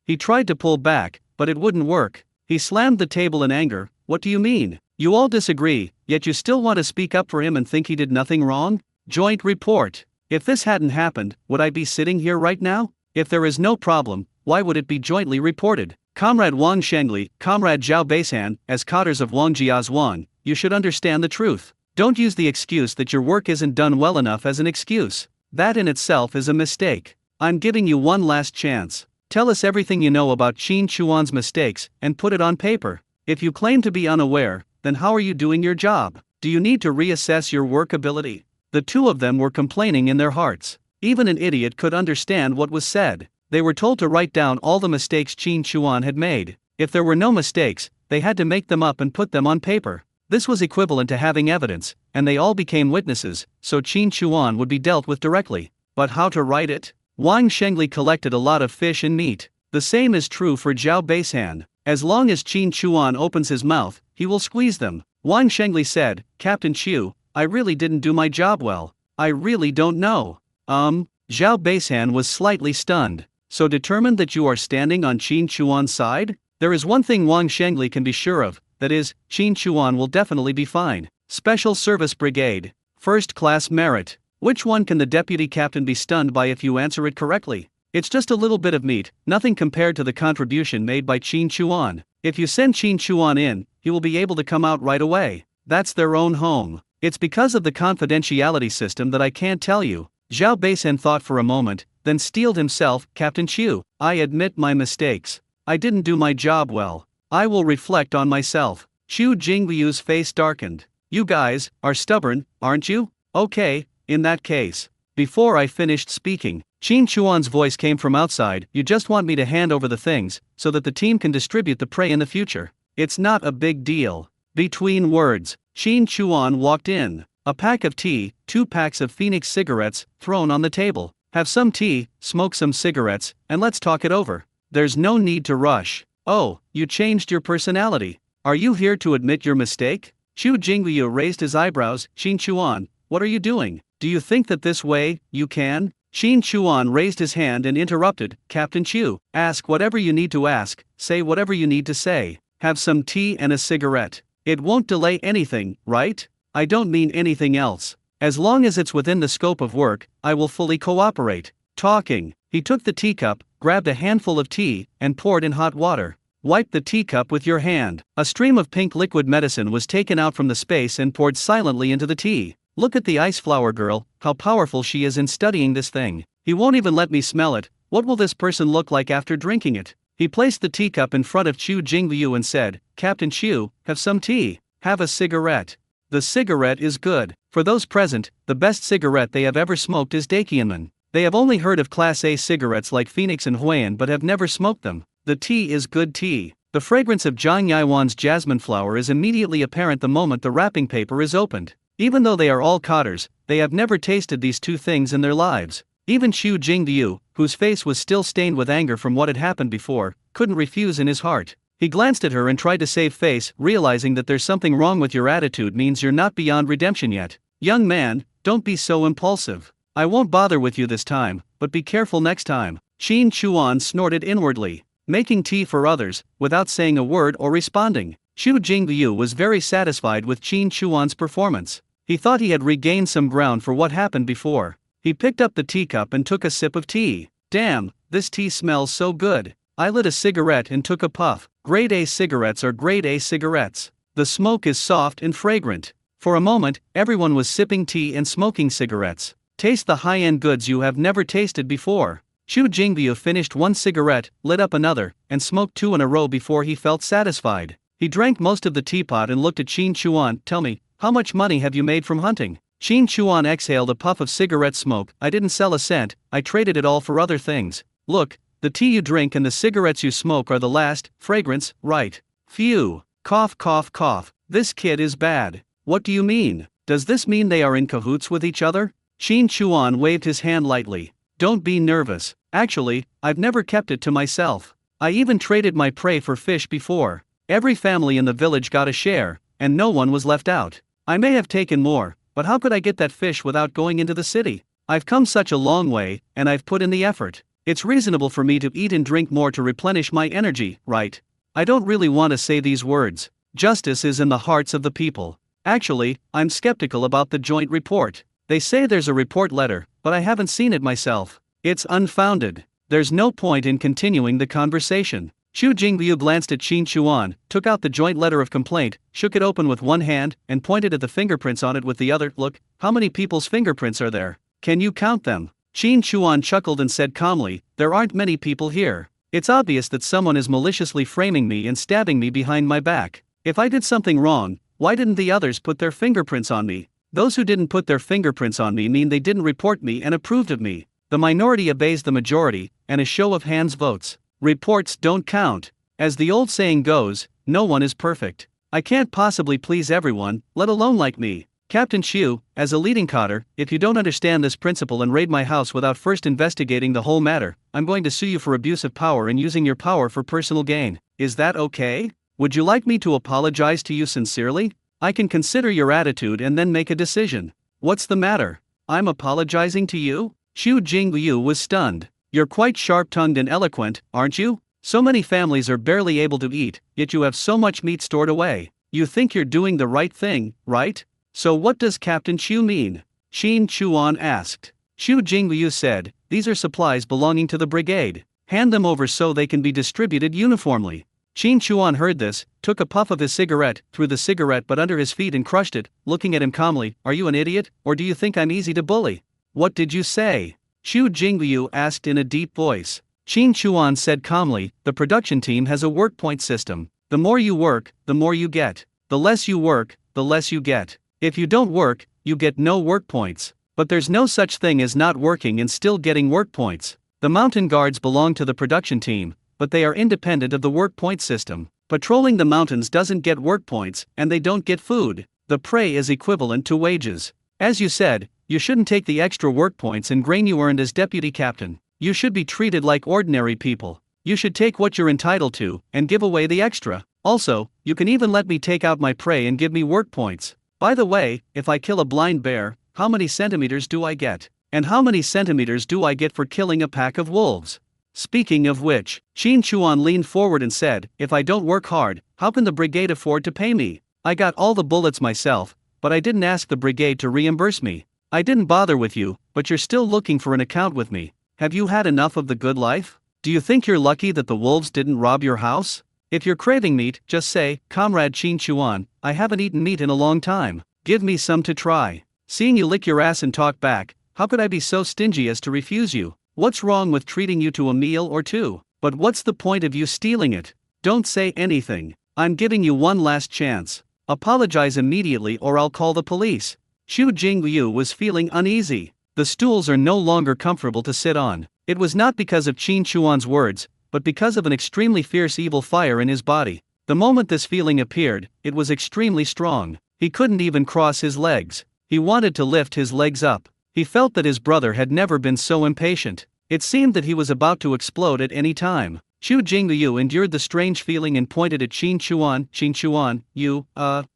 He tried to pull back, but it wouldn't work. He slammed the table in anger. What do you mean? You all disagree, yet you still want to speak up for him and think he did nothing wrong? Joint report. If this hadn't happened, would I be sitting here right now? If there is no problem, why would it be jointly reported? Comrade Wang Shengli, Comrade Zhao Beishan, as cadres of Wang Jia's Wang, you should understand the truth. Don't use the excuse that your work isn't done well enough as an excuse. That in itself is a mistake. I'm giving you one last chance. Tell us everything you know about Qin Chuan's mistakes and put it on paper. If you claim to be unaware, then how are you doing your job? Do you need to reassess your work ability? The two of them were complaining in their hearts. Even an idiot could understand what was said. They were told to write down all the mistakes Qin Chuan had made. If there were no mistakes, they had to make them up and put them on paper. This was equivalent to having evidence, and they all became witnesses, so Qin Chuan would be dealt with directly. But how to write it? Wang Shengli collected a lot of fish and meat. The same is true for Zhao Beishan. As long as Qin Chuan opens his mouth, he will squeeze them. Wang Shengli said, Captain Chu, I really didn't do my job well. I really don't know. Zhao Beishan was slightly stunned. So determined that you are standing on Qin Chuan's side? There is one thing Wang Shengli can be sure of, that is, Qin Chuan will definitely be fine. Special Service Brigade. First class merit. Which one can the deputy captain be stunned by if you answer it correctly? It's just a little bit of meat, nothing compared to the contribution made by Qin Chuan. If you send Qin Chuan in, he will be able to come out right away. That's their own home. It's because of the confidentiality system that I can't tell you. Zhao Beishan thought for a moment, then steeled himself. Captain Chu, I admit my mistakes. I didn't do my job well. I will reflect on myself. Chu Jingliu's face darkened. You guys are stubborn, aren't you? Okay, in that case. Before I finished speaking, Qin Chuan's voice came from outside. You just want me to hand over the things, so that the team can distribute the prey in the future. It's not a big deal. Between words, Qin Chuan walked in. A pack of tea, 2 packs of Phoenix cigarettes, thrown on the table. Have some tea, smoke some cigarettes, and let's talk it over. There's no need to rush. Oh, you changed your personality. Are you here to admit your mistake? Chu Jingliu raised his eyebrows. Qin Chuan, what are you doing? Do you think that this way, you can? Qin Chuan raised his hand and interrupted. Captain Chu, ask whatever you need to ask, say whatever you need to say. Have some tea and a cigarette. It won't delay anything, right? I don't mean anything else. As long as it's within the scope of work, I will fully cooperate. Talking. He took the teacup, grabbed a handful of tea, and poured in hot water. Wipe the teacup with your hand. A stream of pink liquid medicine was taken out from the space and poured silently into the tea. Look at the ice flower girl, how powerful she is in studying this thing. He won't even let me smell it. What will this person look like after drinking it? He placed the teacup in front of Chu Jingliu and said, Captain Chu, have some tea. Have a cigarette. The cigarette is good. For those present, the best cigarette they have ever smoked is Dakianman. They have only heard of Class A cigarettes like Phoenix and Huayan but have never smoked them. The tea is good tea. The fragrance of Zhang Yaiwan's jasmine flower is immediately apparent the moment the wrapping paper is opened. Even though they are all cadres, they have never tasted these two things in their lives. Even Chu Jingdiu, whose face was still stained with anger from what had happened before, couldn't refuse in his heart. He glanced at her and tried to save face, realizing that there's something wrong with your attitude means you're not beyond redemption yet. Young man, don't be so impulsive. I won't bother with you this time, but be careful next time. Qin Chuan snorted inwardly, making tea for others, without saying a word or responding. Chu Jingdiu was very satisfied with Qin Chuan's performance. He thought he had regained some ground for what happened before. He picked up the teacup and took a sip of tea. Damn, this tea smells so good. I lit a cigarette and took a puff. Grade A cigarettes are grade A cigarettes. The smoke is soft and fragrant. For a moment, everyone was sipping tea and smoking cigarettes. Taste the high-end goods you have never tasted before. Chu Jingdiu finished one cigarette, lit up another, and smoked 2 in a row before he felt satisfied. He drank most of the teapot and looked at Qin Chuan. Tell me, how much money have you made from hunting? Qin Chuan exhaled a puff of cigarette smoke. I didn't sell a cent, I traded it all for other things. Look, the tea you drink and the cigarettes you smoke are the last, fragrance, right? Phew. Cough cough cough. This kid is bad. What do you mean? Does this mean they are in cahoots with each other? Qin Chuan waved his hand lightly. Don't be nervous. Actually, I've never kept it to myself. I even traded my prey for fish before. Every family in the village got a share, and no one was left out. I may have taken more, but how could I get that fish without going into the city? I've come such a long way, and I've put in the effort. It's reasonable for me to eat and drink more to replenish my energy, right? I don't really want to say these words. Justice is in the hearts of the people. Actually, I'm skeptical about the joint report. They say there's a report letter, but I haven't seen it myself. It's unfounded. There's no point in continuing the conversation. Xu Jingyu glanced at Qin Chuan, took out the joint letter of complaint, shook it open with one hand, and pointed at the fingerprints on it with the other. Look, how many people's fingerprints are there? Can you count them? Qin Chuan chuckled and said calmly, there aren't many people here. It's obvious that someone is maliciously framing me and stabbing me behind my back. If I did something wrong, why didn't the others put their fingerprints on me? Those who didn't put their fingerprints on me mean they didn't report me and approved of me. The minority obeys the majority, and a show of hands votes. Reports don't count. As the old saying goes, no one is perfect. I can't possibly please everyone, let alone like me. Captain Xiu, as a leading cadre, if you don't understand this principle and raid my house without first investigating the whole matter, I'm going to sue you for abuse of power and using your power for personal gain. Is that okay? Would you like me to apologize to you sincerely? I can consider your attitude and then make a decision. What's the matter? I'm apologizing to you? Xu Jingyu was stunned. You're quite sharp-tongued and eloquent, aren't you? So many families are barely able to eat, yet you have so much meat stored away. You think you're doing the right thing, right? So what does Captain Xiu mean? Qin Chuan asked. Xu Jingyu said, these are supplies belonging to the brigade. Hand them over so they can be distributed uniformly. Qin Chuan heard this, took a puff of his cigarette, threw the cigarette butt under his feet and crushed it, looking at him calmly. Are you an idiot, or do you think I'm easy to bully? What did you say? Xu Jingyu asked in a deep voice. Qin Chuan said calmly, the production team has a work point system. The more you work, the more you get. The less you work, the less you get. If you don't work, you get no work points. But there's no such thing as not working and still getting work points. The mountain guards belong to the production team, but they are independent of the work point system. Patrolling the mountains doesn't get work points, and they don't get food. The prey is equivalent to wages. As you said, you shouldn't take the extra work points and grain you earned as deputy captain. You should be treated like ordinary people. You should take what you're entitled to, and give away the extra. Also, you can even let me take out my prey and give me work points. By the way, if I kill a blind bear, how many centimeters do I get? And how many centimeters do I get for killing a pack of wolves? Speaking of which, Qin Chuan leaned forward and said, if I don't work hard, how can the brigade afford to pay me? I got all the bullets myself, but I didn't ask the brigade to reimburse me. I didn't bother with you, but you're still looking for an account with me. Have you had enough of the good life? Do you think you're lucky that the wolves didn't rob your house? If you're craving meat, just say, Comrade Qin Chuan, I haven't eaten meat in a long time. Give me some to try. Seeing you lick your ass and talk back, how could I be so stingy as to refuse you? What's wrong with treating you to a meal or two? But what's the point of you stealing it? Don't say anything. I'm giving you one last chance. Apologize immediately or I'll call the police. Xu Jingyu was feeling uneasy. The stools are no longer comfortable to sit on. It was not because of Qin Chuan's words, but because of an extremely fierce evil fire in his body. The moment this feeling appeared, it was extremely strong. He couldn't even cross his legs. He wanted to lift his legs up. He felt that his brother had never been so impatient. It seemed that he was about to explode at any time. Xu Jingyu endured the strange feeling and pointed at Qin Chuan. Qin Chuan,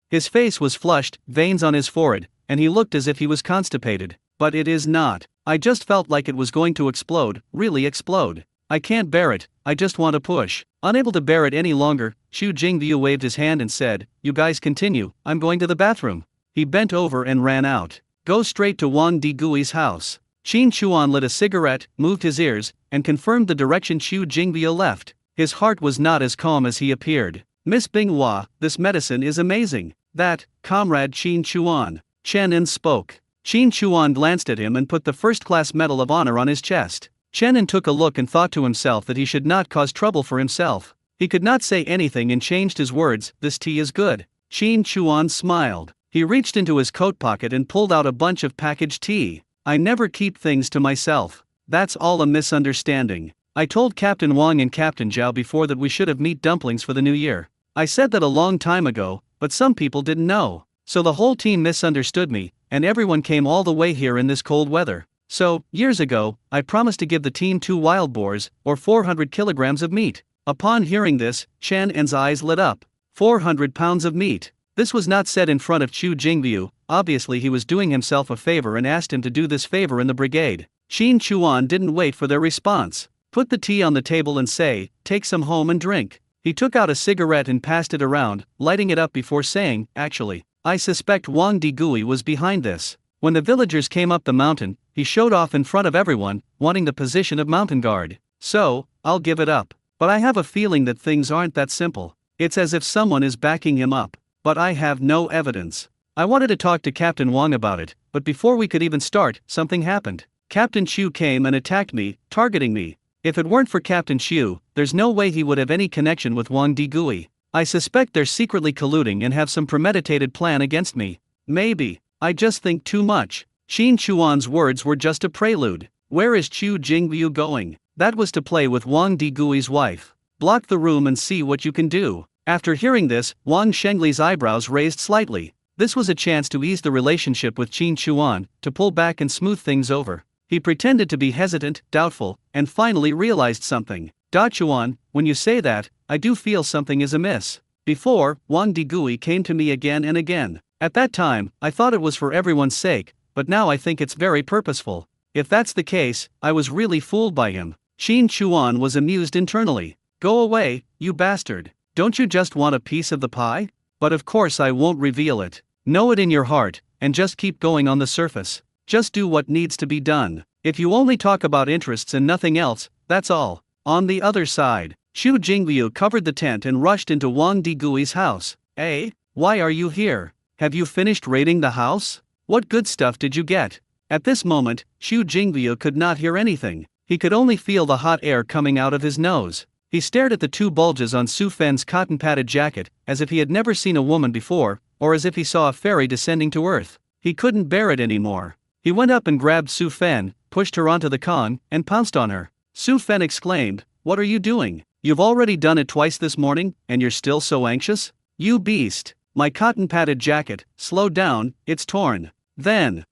His face was flushed, veins on his forehead, and he looked as if he was constipated. But it is not. I just felt like it was going to explode, really explode. I can't bear it, I just want to push. Unable to bear it any longer, Xu Jingyu waved his hand and said, you guys continue, I'm going to the bathroom. He bent over and ran out. Go straight to Wang Digui's house. Qin Chuan lit a cigarette, moved his ears, and confirmed the direction Xu Jingyu left. His heart was not as calm as he appeared. Miss Binghua, this medicine is amazing. That, Comrade Qin Chuan. Chenin spoke. Qin Chuan glanced at him and put the first-class medal of honor on his chest. Chenin took a look and thought to himself that he should not cause trouble for himself. He could not say anything and changed his words, this tea is good. Qin Chuan smiled. He reached into his coat pocket and pulled out a bunch of packaged tea. I never keep things to myself. That's all a misunderstanding. I told Captain Wang and Captain Zhao before that we should have meat dumplings for the new year. I said that a long time ago, but some people didn't know. So the whole team misunderstood me, and everyone came all the way here in this cold weather. So, years ago, I promised to give the team 2 wild boars, or 400 kilograms of meat. Upon hearing this, Chen En's eyes lit up. 400 pounds of meat. This was not said in front of Chu Jingyu. Obviously he was doing himself a favor and asked him to do this favor in the brigade. Qin Chuan didn't wait for their response. Put the tea on the table and say, take some home and drink. He took out a cigarette and passed it around, lighting it up before saying, actually, I suspect Wang Digui was behind this. When the villagers came up the mountain, he showed off in front of everyone, wanting the position of mountain guard. So, I'll give it up. But I have a feeling that things aren't that simple. It's as if someone is backing him up. But I have no evidence. I wanted to talk to Captain Wang about it, but before we could even start, something happened. Captain Chu came and attacked me, targeting me. If it weren't for Captain Chu, there's no way he would have any connection with Wang Digui. I suspect they're secretly colluding and have some premeditated plan against me. Maybe. I just think too much. Qin Chuan's words were just a prelude. Where is Chu Jingyu going? That was to play with Wang Digui's wife. Block the room and see what you can do. After hearing this, Wang Shengli's eyebrows raised slightly. This was a chance to ease the relationship with Qin Chuan, to pull back and smooth things over. He pretended to be hesitant, doubtful, and finally realized something. Da Chuan, when you say that, I do feel something is amiss. Before, Wang Digui came to me again and again. At that time, I thought it was for everyone's sake, but now I think it's very purposeful. If that's the case, I was really fooled by him. Qin Chuan was amused internally. Go away, you bastard. Don't you just want a piece of the pie? But of course I won't reveal it. Know it in your heart, and just keep going on the surface. Just do what needs to be done. If you only talk about interests and nothing else, that's all. On the other side, Chu Jingyu covered the tent and rushed into Wang Digui's house. Eh? Why are you here? Have you finished raiding the house? What good stuff did you get? At this moment, Chu Jingyu could not hear anything. He could only feel the hot air coming out of his nose. He stared at the 2 bulges on Su Fen's cotton-padded jacket, as if he had never seen a woman before, or as if he saw a fairy descending to earth. He couldn't bear it anymore. He went up and grabbed Su Fen, pushed her onto the con, and pounced on her. Su Fen exclaimed, "What are you doing? You've already done it twice this morning, and you're still so anxious? You beast! My cotton-padded jacket, slow down, it's torn." Then,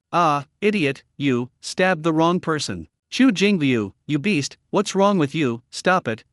idiot, you stabbed the wrong person. Chu Jingyu, you beast, what's wrong with you? Stop it,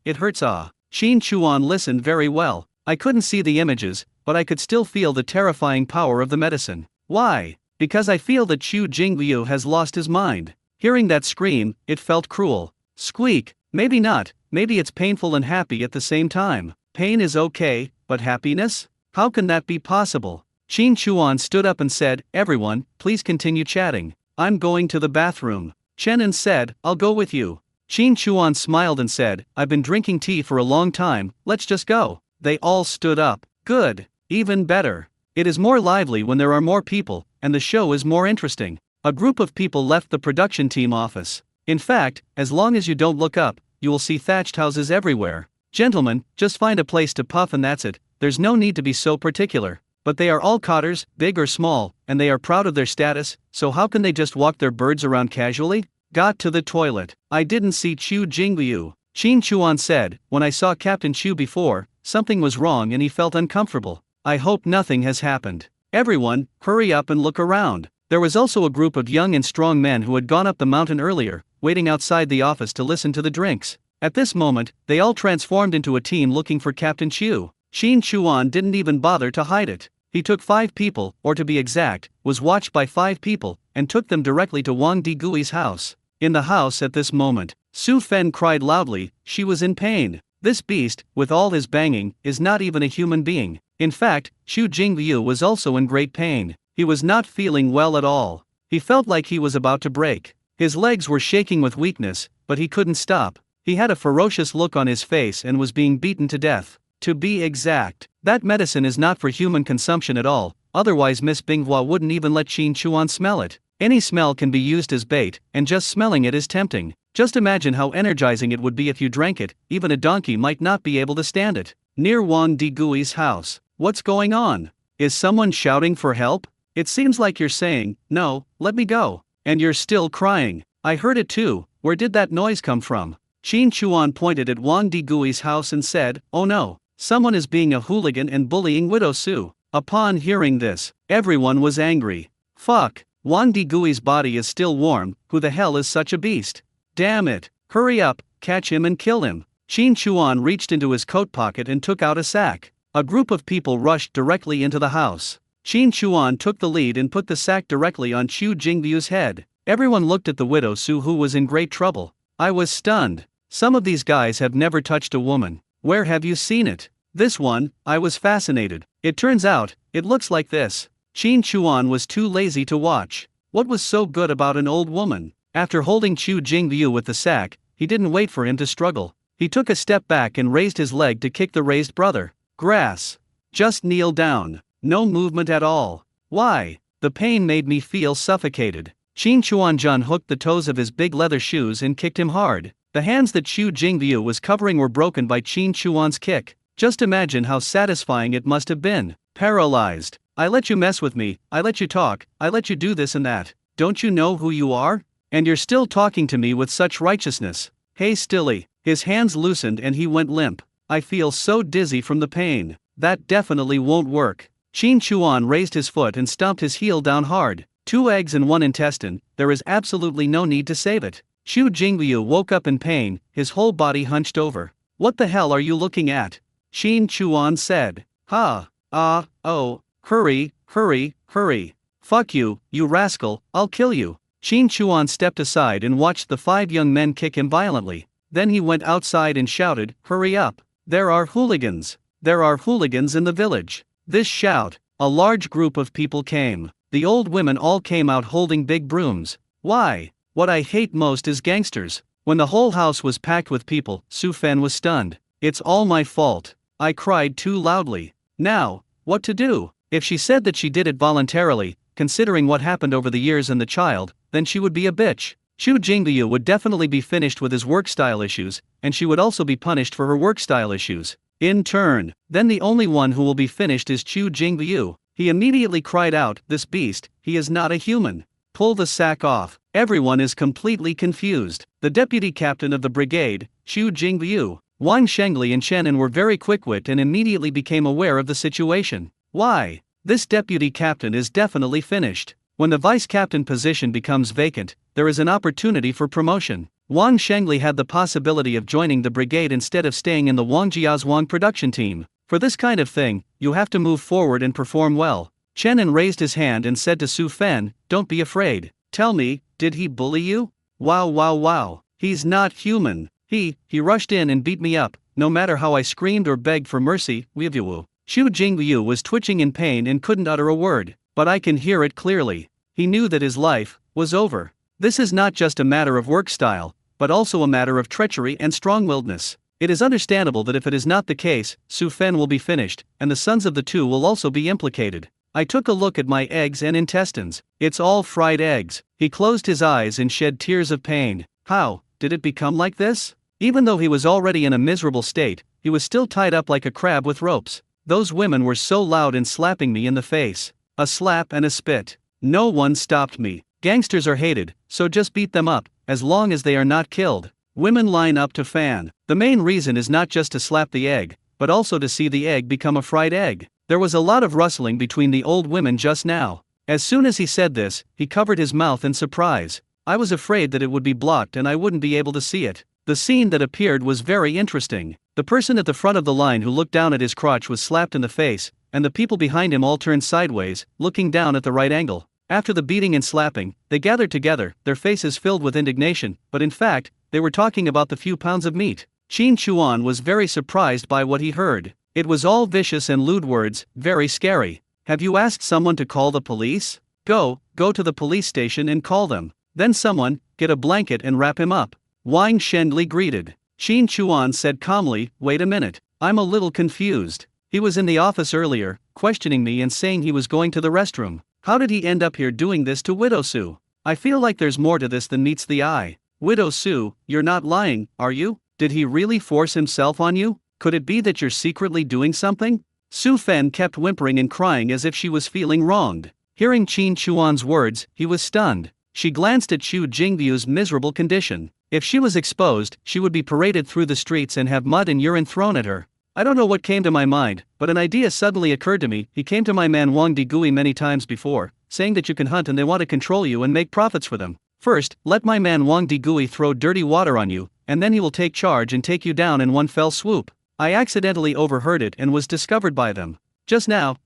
it hurts. Qin Chuan listened very well. I couldn't see the images, but I could still feel the terrifying power of the medicine. Why? Because I feel that Chu Jingyu has lost his mind. Hearing that scream, it felt cruel. Squeak, maybe not, maybe it's painful and happy at the same time. Pain is okay, but happiness? How can that be possible? Qin Chuan stood up and said, everyone, please continue chatting. I'm going to the bathroom. Chen En said, I'll go with you. Qin Chuan smiled and said, I've been drinking tea for a long time, let's just go. They all stood up. Good. Even better. It is more lively when there are more people, and the show is more interesting. A group of people left the production team office. In fact, as long as you don't look up, you will see thatched houses everywhere. Gentlemen, just find a place to puff and that's it, there's no need to be so particular. But they are all cotters, big or small, and they are proud of their status, so how can they just walk their birds around casually? Got to the toilet. I didn't see Chu Jingyu. Qin Chuan said, when I saw Captain Chu before, something was wrong and he felt uncomfortable. I hope nothing has happened. Everyone, hurry up and look around. There was also a group of young and strong men who had gone up the mountain earlier, waiting outside the office to listen to the drinks. At this moment, they all transformed into a team looking for Captain Chu. Qin Chuan didn't even bother to hide it. He took 5 people, or to be exact, was watched by 5 people, and took them directly to Wang Digui's house. In the house at this moment, Su Fen cried loudly, she was in pain. This beast, with all his banging, is not even a human being. In fact, Chu Jingyu was also in great pain. He was not feeling well at all. He felt like he was about to break. His legs were shaking with weakness, but he couldn't stop. He had a ferocious look on his face and was being beaten to death. To be exact, that medicine is not for human consumption at all, otherwise Miss Binghua wouldn't even let Qin Chuan smell it. Any smell can be used as bait, and just smelling it is tempting. Just imagine how energizing it would be if you drank it, even a donkey might not be able to stand it. Near Wang Digui's house. What's going on? Is someone shouting for help? It seems like you're saying, no, let me go. And you're still crying. I heard it too, where did that noise come from? Qin Chuan pointed at Wang Digui's house and said, oh no. Someone is being a hooligan and bullying Widow Su. Upon hearing this, everyone was angry. Fuck, Wang Digui's body is still warm, who the hell is such a beast? Damn it, hurry up, catch him and kill him. Qin Chuan reached into his coat pocket and took out a sack. A group of people rushed directly into the house. Qin Chuan took the lead and put the sack directly on Chu Jingvyu's head. Everyone looked at the widow Su, who was in great trouble. I was stunned. Some of these guys have never touched a woman. Where have you seen it? This one, I was fascinated. It turns out, it looks like this. Qin Chuan was too lazy to watch. What was so good about an old woman? After holding Chu Jingvyu with the sack, he didn't wait for him to struggle. He took a step back and raised his leg to kick the raised brother. Grass. Just kneel down. No movement at all. Why? The pain made me feel suffocated. Qin Chuanjun hooked the toes of his big leather shoes and kicked him hard. The hands that Chu Jingvyu was covering were broken by Qin Chuan's kick. Just imagine how satisfying it must have been. Paralyzed. I let you mess with me, I let you talk, I let you do this and that. Don't you know who you are? And you're still talking to me with such righteousness. Hey Stilly. His hands loosened and he went limp. I feel so dizzy from the pain. That definitely won't work. Qin Chuan raised his foot and stomped his heel down hard. 2 eggs and 1 intestine, there is absolutely no need to save it. Chu Jingvyu woke up in pain, his whole body hunched over. What the hell are you looking at? Qin Chuan said. Oh. Hurry, hurry, hurry. Fuck you, you rascal, I'll kill you. Qin Chuan stepped aside and watched the 5 young men kick him violently. Then he went outside and shouted, hurry up. There are hooligans. There are hooligans in the village. This shout, a large group of people came. The old women all came out holding big brooms. Why? What I hate most is gangsters. When the whole house was packed with people, Su Fen was stunned. It's all my fault. I cried too loudly. Now, what to do? If she said that she did it voluntarily, considering what happened over the years and the child, then she would be a bitch. Chu Jingvyu would definitely be finished with his work style issues, and she would also be punished for her work style issues. In turn, then the only one who will be finished is Chu Jingvyu. He immediately cried out, this beast, he is not a human. Pull the sack off. Everyone is completely confused. The deputy captain of the brigade, Chu Jingvyu, Wang Shengli and Chenin were very quick-witted and immediately became aware of the situation. Why? This deputy captain is definitely finished. When the vice captain position becomes vacant, there is an opportunity for promotion. Wang Shengli had the possibility of joining the brigade instead of staying in the Wang Jiazhuang production team. For this kind of thing, you have to move forward and perform well. Chenin raised his hand and said to Su Fen, don't be afraid. Tell me, did he bully you? Wow. He's not human. He rushed in and beat me up, no matter how I screamed or begged for mercy, Wivu. Chu Jingvyu was twitching in pain and couldn't utter a word, but I can hear it clearly. He knew that his life was over. This is not just a matter of work style, but also a matter of treachery and strong-willedness. It is understandable that if it is not the case, Su Fen will be finished, and the sons of the two will also be implicated. I took a look at my eggs and intestines. It's all fried eggs. He closed his eyes and shed tears of pain. How did it become like this? Even though he was already in a miserable state, he was still tied up like a crab with ropes. Those women were so loud in slapping me in the face. A slap and a spit. No one stopped me. Gangsters are hated, so just beat them up, as long as they are not killed. Women line up to fan. The main reason is not just to slap the egg, but also to see the egg become a fried egg. There was a lot of rustling between the old women just now. As soon as he said this, he covered his mouth in surprise. I was afraid that it would be blocked and I wouldn't be able to see it. The scene that appeared was very interesting. The person at the front of the line who looked down at his crotch was slapped in the face, and the people behind him all turned sideways, looking down at the right angle. After the beating and slapping, they gathered together, their faces filled with indignation, but in fact, they were talking about the few pounds of meat. Qin Chuan was very surprised by what he heard. It was all vicious and lewd words, very scary. Have you asked someone to call the police? Go to the police station and call them. Then someone, get a blanket and wrap him up. Wang Shengli greeted. Qin Chuan said calmly, wait a minute, I'm a little confused. He was in the office earlier, questioning me and saying he was going to the restroom. How did he end up here doing this to Widow Su? I feel like there's more to this than meets the eye. Widow Su, you're not lying, are you? Did he really force himself on you? Could it be that you're secretly doing something? Su Fen kept whimpering and crying as if she was feeling wronged. Hearing Qin Chuan's words, he was stunned. She glanced at Chu Jingvyu's miserable condition. If she was exposed, she would be paraded through the streets and have mud and urine thrown at her. I don't know what came to my mind, but an idea suddenly occurred to me. He came to my man Wang Digui many times before, saying that you can hunt and they want to control you and make profits for them. First, let my man Wang Digui throw dirty water on you, and then he will take charge and take you down in one fell swoop. I accidentally overheard it and was discovered by them. Just now,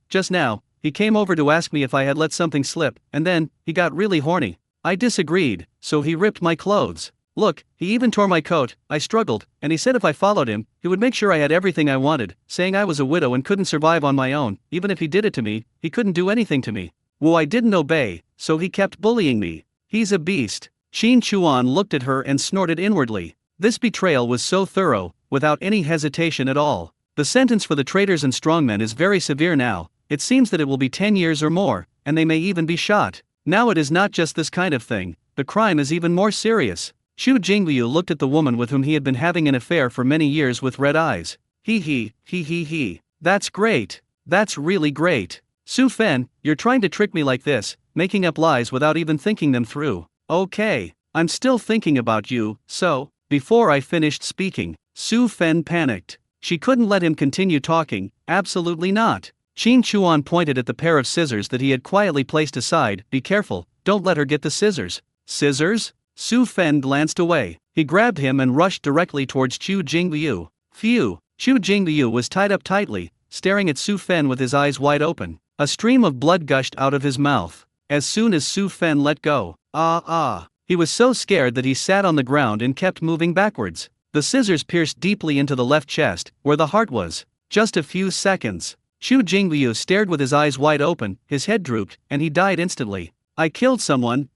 he came over to ask me if I had let something slip, and then, he got really horny. I disagreed, so he ripped my clothes. Look, he even tore my coat. I struggled, and he said if I followed him, he would make sure I had everything I wanted, saying I was a widow and couldn't survive on my own. Even if he did it to me, he couldn't do anything to me. Well, I didn't obey, so he kept bullying me. He's a beast. Qin Chuan looked at her and snorted inwardly. This betrayal was so thorough, without any hesitation at all. The sentence for the traitors and strongmen is very severe now. It seems that it will be 10 years or more, and they may even be shot. Now it is not just this kind of thing, the crime is even more serious. Xu Jingliu looked at the woman with whom he had been having an affair for many years with red eyes. He. That's great. That's really great. Su Fen, you're trying to trick me like this, making up lies without even thinking them through. Okay, I'm still thinking about you, so. Before I finished speaking, Su Fen panicked. She couldn't let him continue talking, absolutely not. Qin Chuan pointed at the pair of scissors that he had quietly placed aside. Be careful, don't let her get the scissors. Scissors? Su Fen glanced away. He grabbed him and rushed directly towards Xu Jingliu. Phew! Xu Jingliu was tied up tightly, staring at Su Fen with his eyes wide open. A stream of blood gushed out of his mouth. As soon as Su Fen let go, he was so scared that he sat on the ground and kept moving backwards. The scissors pierced deeply into the left chest, where the heart was. Just a few seconds. Xu Jingliu stared with his eyes wide open, his head drooped, and he died instantly. I killed someone.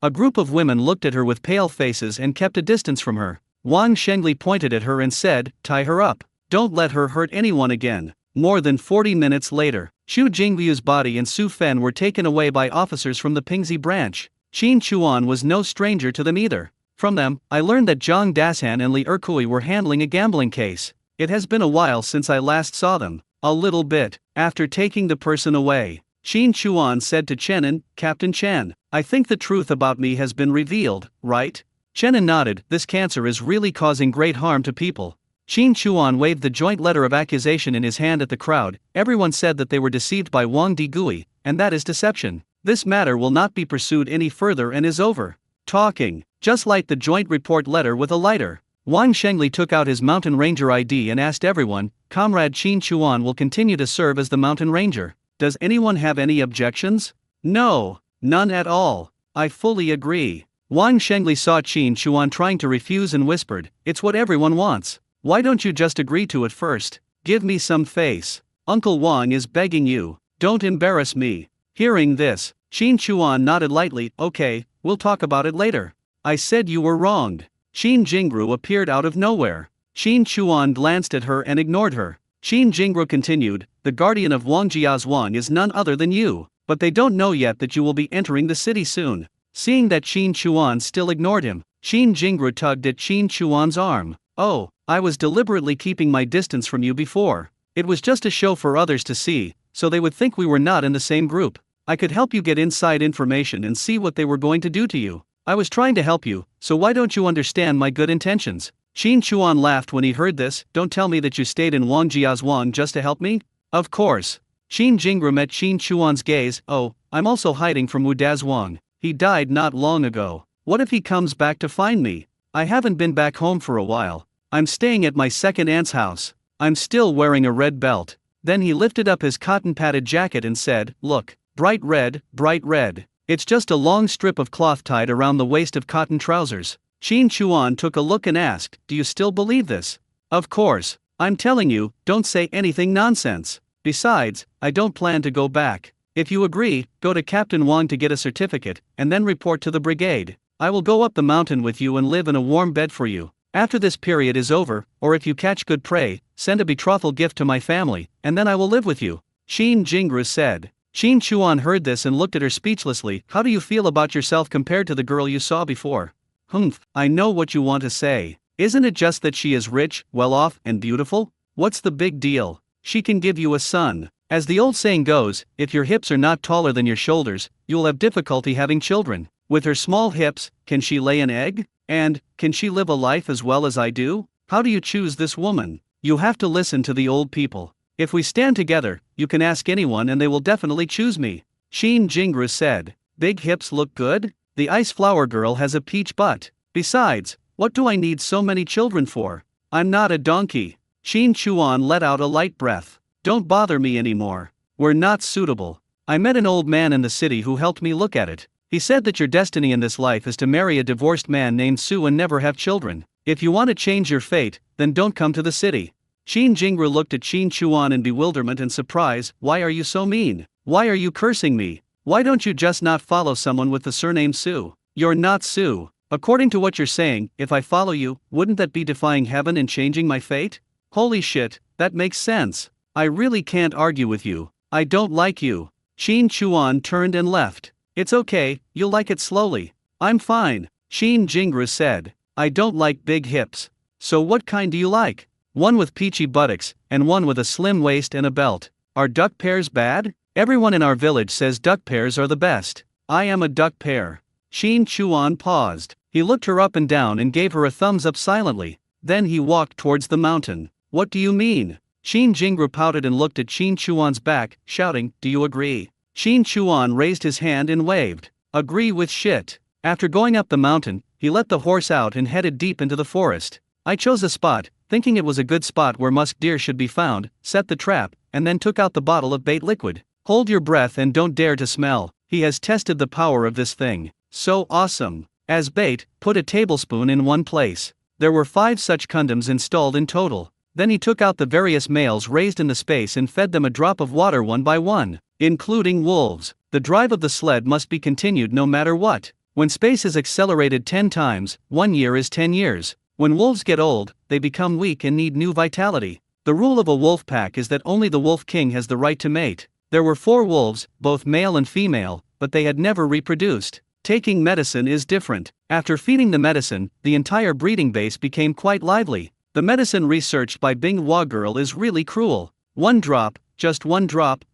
A group of women looked at her with pale faces and kept a distance from her. Wang Shengli pointed at her and said, tie her up. Don't let her hurt anyone again. More than 40 minutes later, Xu Jingliu's body and Su Fen were taken away by officers from the Pingxi branch. Qin Chuan was no stranger to them either. From them, I learned that Zhang Dashan and Li Erkui were handling a gambling case. It has been a while since I last saw them. A little bit. After taking the person away, Qin Chuan said to Chenin, Captain Chen, I think the truth about me has been revealed, right? Chenin nodded. This cancer is really causing great harm to people. Qin Chuan waved the joint letter of accusation in his hand at the crowd. Everyone said that they were deceived by Wang Digui, and that is deception. This matter will not be pursued any further and is over. Talking. Just light the joint report letter with a lighter. Wang Shengli took out his mountain ranger ID and asked everyone, Comrade Qin Chuan will continue to serve as the mountain ranger. Does anyone have any objections? No, none at all. I fully agree. Wang Shengli saw Qin Chuan trying to refuse and whispered, it's what everyone wants. Why don't you just agree to it first? Give me some face. Uncle Wang is begging you. Don't embarrass me. Hearing this, Qin Chuan nodded lightly. Okay, we'll talk about it later. I said you were wronged. Qin Jingru appeared out of nowhere. Qin Chuan glanced at her and ignored her. Qin Jingru continued, the guardian of Wang Jiazhuang is none other than you, but they don't know yet that you will be entering the city soon. Seeing that Qin Chuan still ignored him, Qin Jingru tugged at Qin Chuan's arm. Oh, I was deliberately keeping my distance from you before. It was just a show for others to see, so they would think we were not in the same group. I could help you get inside information and see what they were going to do to you. I was trying to help you, so why don't you understand my good intentions? Qin Chuan laughed when he heard this. Don't tell me that you stayed in Wang Jiazhuang just to help me? Of course. Qin Jingru met Qin Chuan's gaze. Oh, I'm also hiding from Wu Dazhuang. He died not long ago. What if he comes back to find me? I haven't been back home for a while. I'm staying at my second aunt's house. I'm still wearing a red belt. Then he lifted up his cotton-padded jacket and said, look, bright red, bright red. It's just a long strip of cloth tied around the waist of cotton trousers. Qin Chuan took a look and asked, do you still believe this? Of course. I'm telling you, don't say anything nonsense. Besides, I don't plan to go back. If you agree, go to Captain Wang to get a certificate, and then report to the brigade. I will go up the mountain with you and live in a warm bed for you. After this period is over, or if you catch good prey, send a betrothal gift to my family, and then I will live with you. Qin Jingru said. Qin Chuan heard this and looked at her speechlessly. How do you feel about yourself compared to the girl you saw before? Humph, I know what you want to say. Isn't it just that she is rich, well-off, and beautiful? What's the big deal? She can give you a son. As the old saying goes, if your hips are not taller than your shoulders, you will have difficulty having children. With her small hips, can she lay an egg? And, can she live a life as well as I do? How do you choose this woman? You have to listen to the old people. If we stand together, you can ask anyone and they will definitely choose me. Shin Jingru said. Big hips look good? The ice flower girl has a peach butt. Besides, what do I need so many children for? I'm not a donkey. Shin Chuan let out a light breath. Don't bother me anymore. We're not suitable. I met an old man in the city who helped me look at it. He said that your destiny in this life is to marry a divorced man named Su and never have children. If you want to change your fate, then don't come to the city. Shin Jingru looked at Shin Chuan in bewilderment and surprise. Why are you so mean? Why are you cursing me? Why don't you just not follow someone with the surname Su? You're not Su. According to what you're saying, if I follow you, wouldn't that be defying heaven and changing my fate? Holy shit, that makes sense. I really can't argue with you. I don't like you. Shin Chuan turned and left. It's okay, you'll like it slowly. I'm fine, Shin Jingru said. I don't like big hips. So what kind do you like? One with peachy buttocks, and one with a slim waist and a belt. Are duck pairs bad? Everyone in our village says duck pairs are the best. I am a duck pair. Shin Chuan paused. He looked her up and down and gave her a thumbs up silently. Then he walked towards the mountain. What do you mean? Shin Jingru pouted and looked at Shin Chuan's back, shouting, do you agree? Shin Chuan raised his hand and waved. Agree with shit. After going up the mountain, he let the horse out and headed deep into the forest. I chose a spot, thinking it was a good spot where musk deer should be found, set the trap, and then took out the bottle of bait liquid. Hold your breath and don't dare to smell. He has tested the power of this thing. So awesome. As bait, put a tablespoon in one place. There were 5 such condoms installed in total. Then he took out the various males raised in the space and fed them a drop of water one by one, including wolves. The drive of the sled must be continued no matter what. When space is accelerated 10 times, 1 year is 10 years. When wolves get old, they become weak and need new vitality. The rule of a wolf pack is that only the wolf king has the right to mate. There were 4 wolves, both male and female, but they had never reproduced. Taking medicine is different. After feeding the medicine, the entire breeding base became quite lively. The medicine researched by Binghua girl is really cruel. 1 drop, just 1 drop,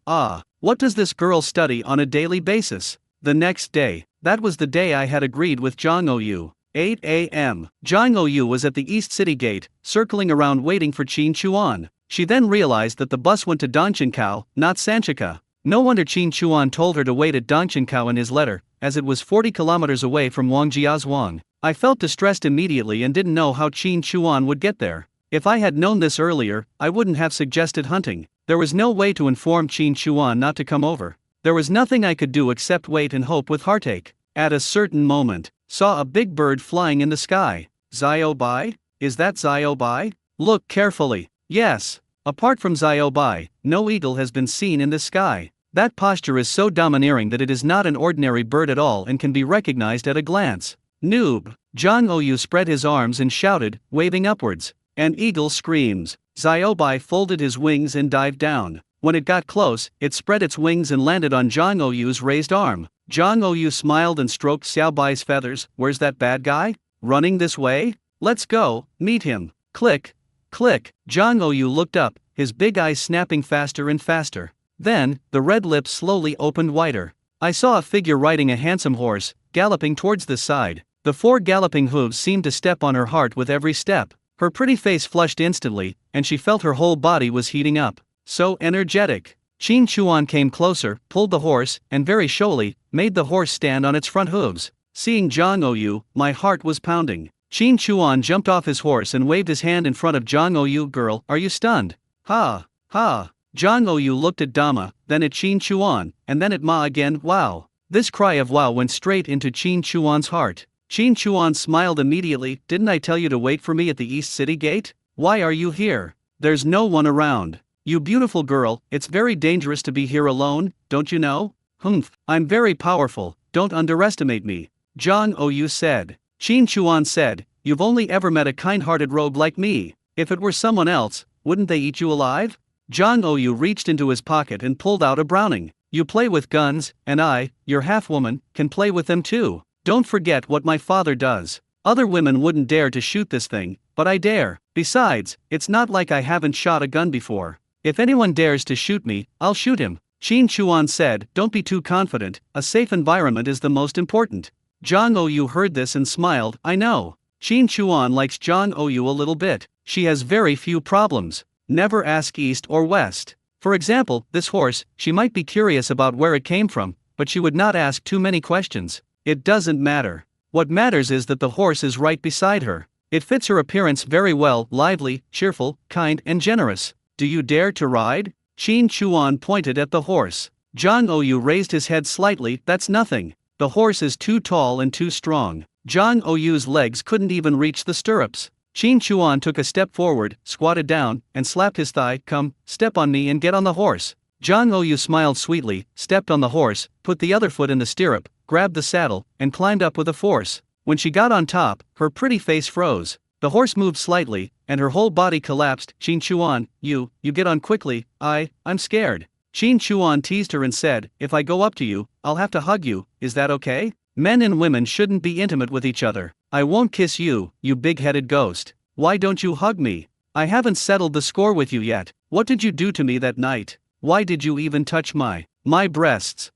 what does this girl study on a daily basis? The next day, that was the day I had agreed with Zhang Oyu. 8 a.m. Zhang Oyu was at the East City Gate, circling around waiting for Qin Chuan. She then realized that the bus went to Dongqiankao, not Sanchika. No wonder Qin Chuan told her to wait at Dongqiankao in his letter, as it was 40 kilometers away from Wangjiazhuang. I felt distressed immediately and didn't know how Qin Chuan would get there. If I had known this earlier, I wouldn't have suggested hunting. There was no way to inform Qin Chuan not to come over. There was nothing I could do except wait and hope with heartache. At a certain moment, saw a big bird flying in the sky. Ziobai? Is that Ziobai? Look carefully. Yes. Apart from Ziobai, no eagle has been seen in the sky. That posture is so domineering that it is not an ordinary bird at all and can be recognized at a glance. Noob. Zhang Oyu spread his arms and shouted, waving upwards. An eagle screams. Ziobai folded his wings and dived down. When it got close, it spread its wings and landed on Zhang Oyu's raised arm. Zhang Oyu smiled and stroked Xiaobai's feathers. Where's that bad guy? Running this way? Let's go, meet him. Click. Click. Zhang Oyu looked up, his big eyes snapping faster and faster. Then, the red lips slowly opened wider. I saw a figure riding a handsome horse, galloping towards the side. The 4 galloping hooves seemed to step on her heart with every step. Her pretty face flushed instantly, and she felt her whole body was heating up. So energetic. Qin Chuan came closer, pulled the horse, and very showily, made the horse stand on its front hooves. Seeing Zhang Oyu, my heart was pounding. Qin Chuan jumped off his horse and waved his hand in front of Zhang Oyu. Girl, are you stunned? Ha, ha. Zhang Oyu looked at Dama, then at Qin Chuan, and then at Ma again. Wow. This cry of wow went straight into Qin Chuan's heart. Qin Chuan smiled immediately. Didn't I tell you to wait for me at the East City Gate? Why are you here? There's no one around. You beautiful girl, it's very dangerous to be here alone, don't you know? Humph, I'm very powerful, don't underestimate me. Zhang Oyu said. Qin Chuan said, you've only ever met a kind-hearted rogue like me. If it were someone else, wouldn't they eat you alive? Zhang Oyu reached into his pocket and pulled out a Browning. You play with guns, and I, your half-woman, can play with them too. Don't forget what my father does. Other women wouldn't dare to shoot this thing, but I dare. Besides, it's not like I haven't shot a gun before. If anyone dares to shoot me, I'll shoot him. Qin Chuan said, don't be too confident, a safe environment is the most important. Zhang Oyu heard this and smiled. I know. Qin Chuan likes Zhang Oyu a little bit. She has very few problems. Never ask east or west. For example, this horse, she might be curious about where it came from, but she would not ask too many questions. It doesn't matter. What matters is that the horse is right beside her. It fits her appearance very well, lively, cheerful, kind, and generous. Do you dare to ride? Qin Chuan pointed at the horse. Zhang Oyu raised his head slightly. That's nothing. The horse is too tall and too strong. Zhang Oyu's legs couldn't even reach the stirrups. Qin Chuan took a step forward, squatted down, and slapped his thigh. Come, step on me and get on the horse. Zhang Oyu smiled sweetly, stepped on the horse, put the other foot in the stirrup, grabbed the saddle, and climbed up with a force. When she got on top, her pretty face froze. The horse moved slightly, and her whole body collapsed. Qin Chuan, you get on quickly. I'm scared. Qin Chuan teased her and said, if I go up to you, I'll have to hug you. Is that okay? Men and women shouldn't be intimate with each other. I won't kiss you, you big-headed ghost. Why don't you hug me? I haven't settled the score with you yet. What did you do to me that night? Why did you even touch my breasts?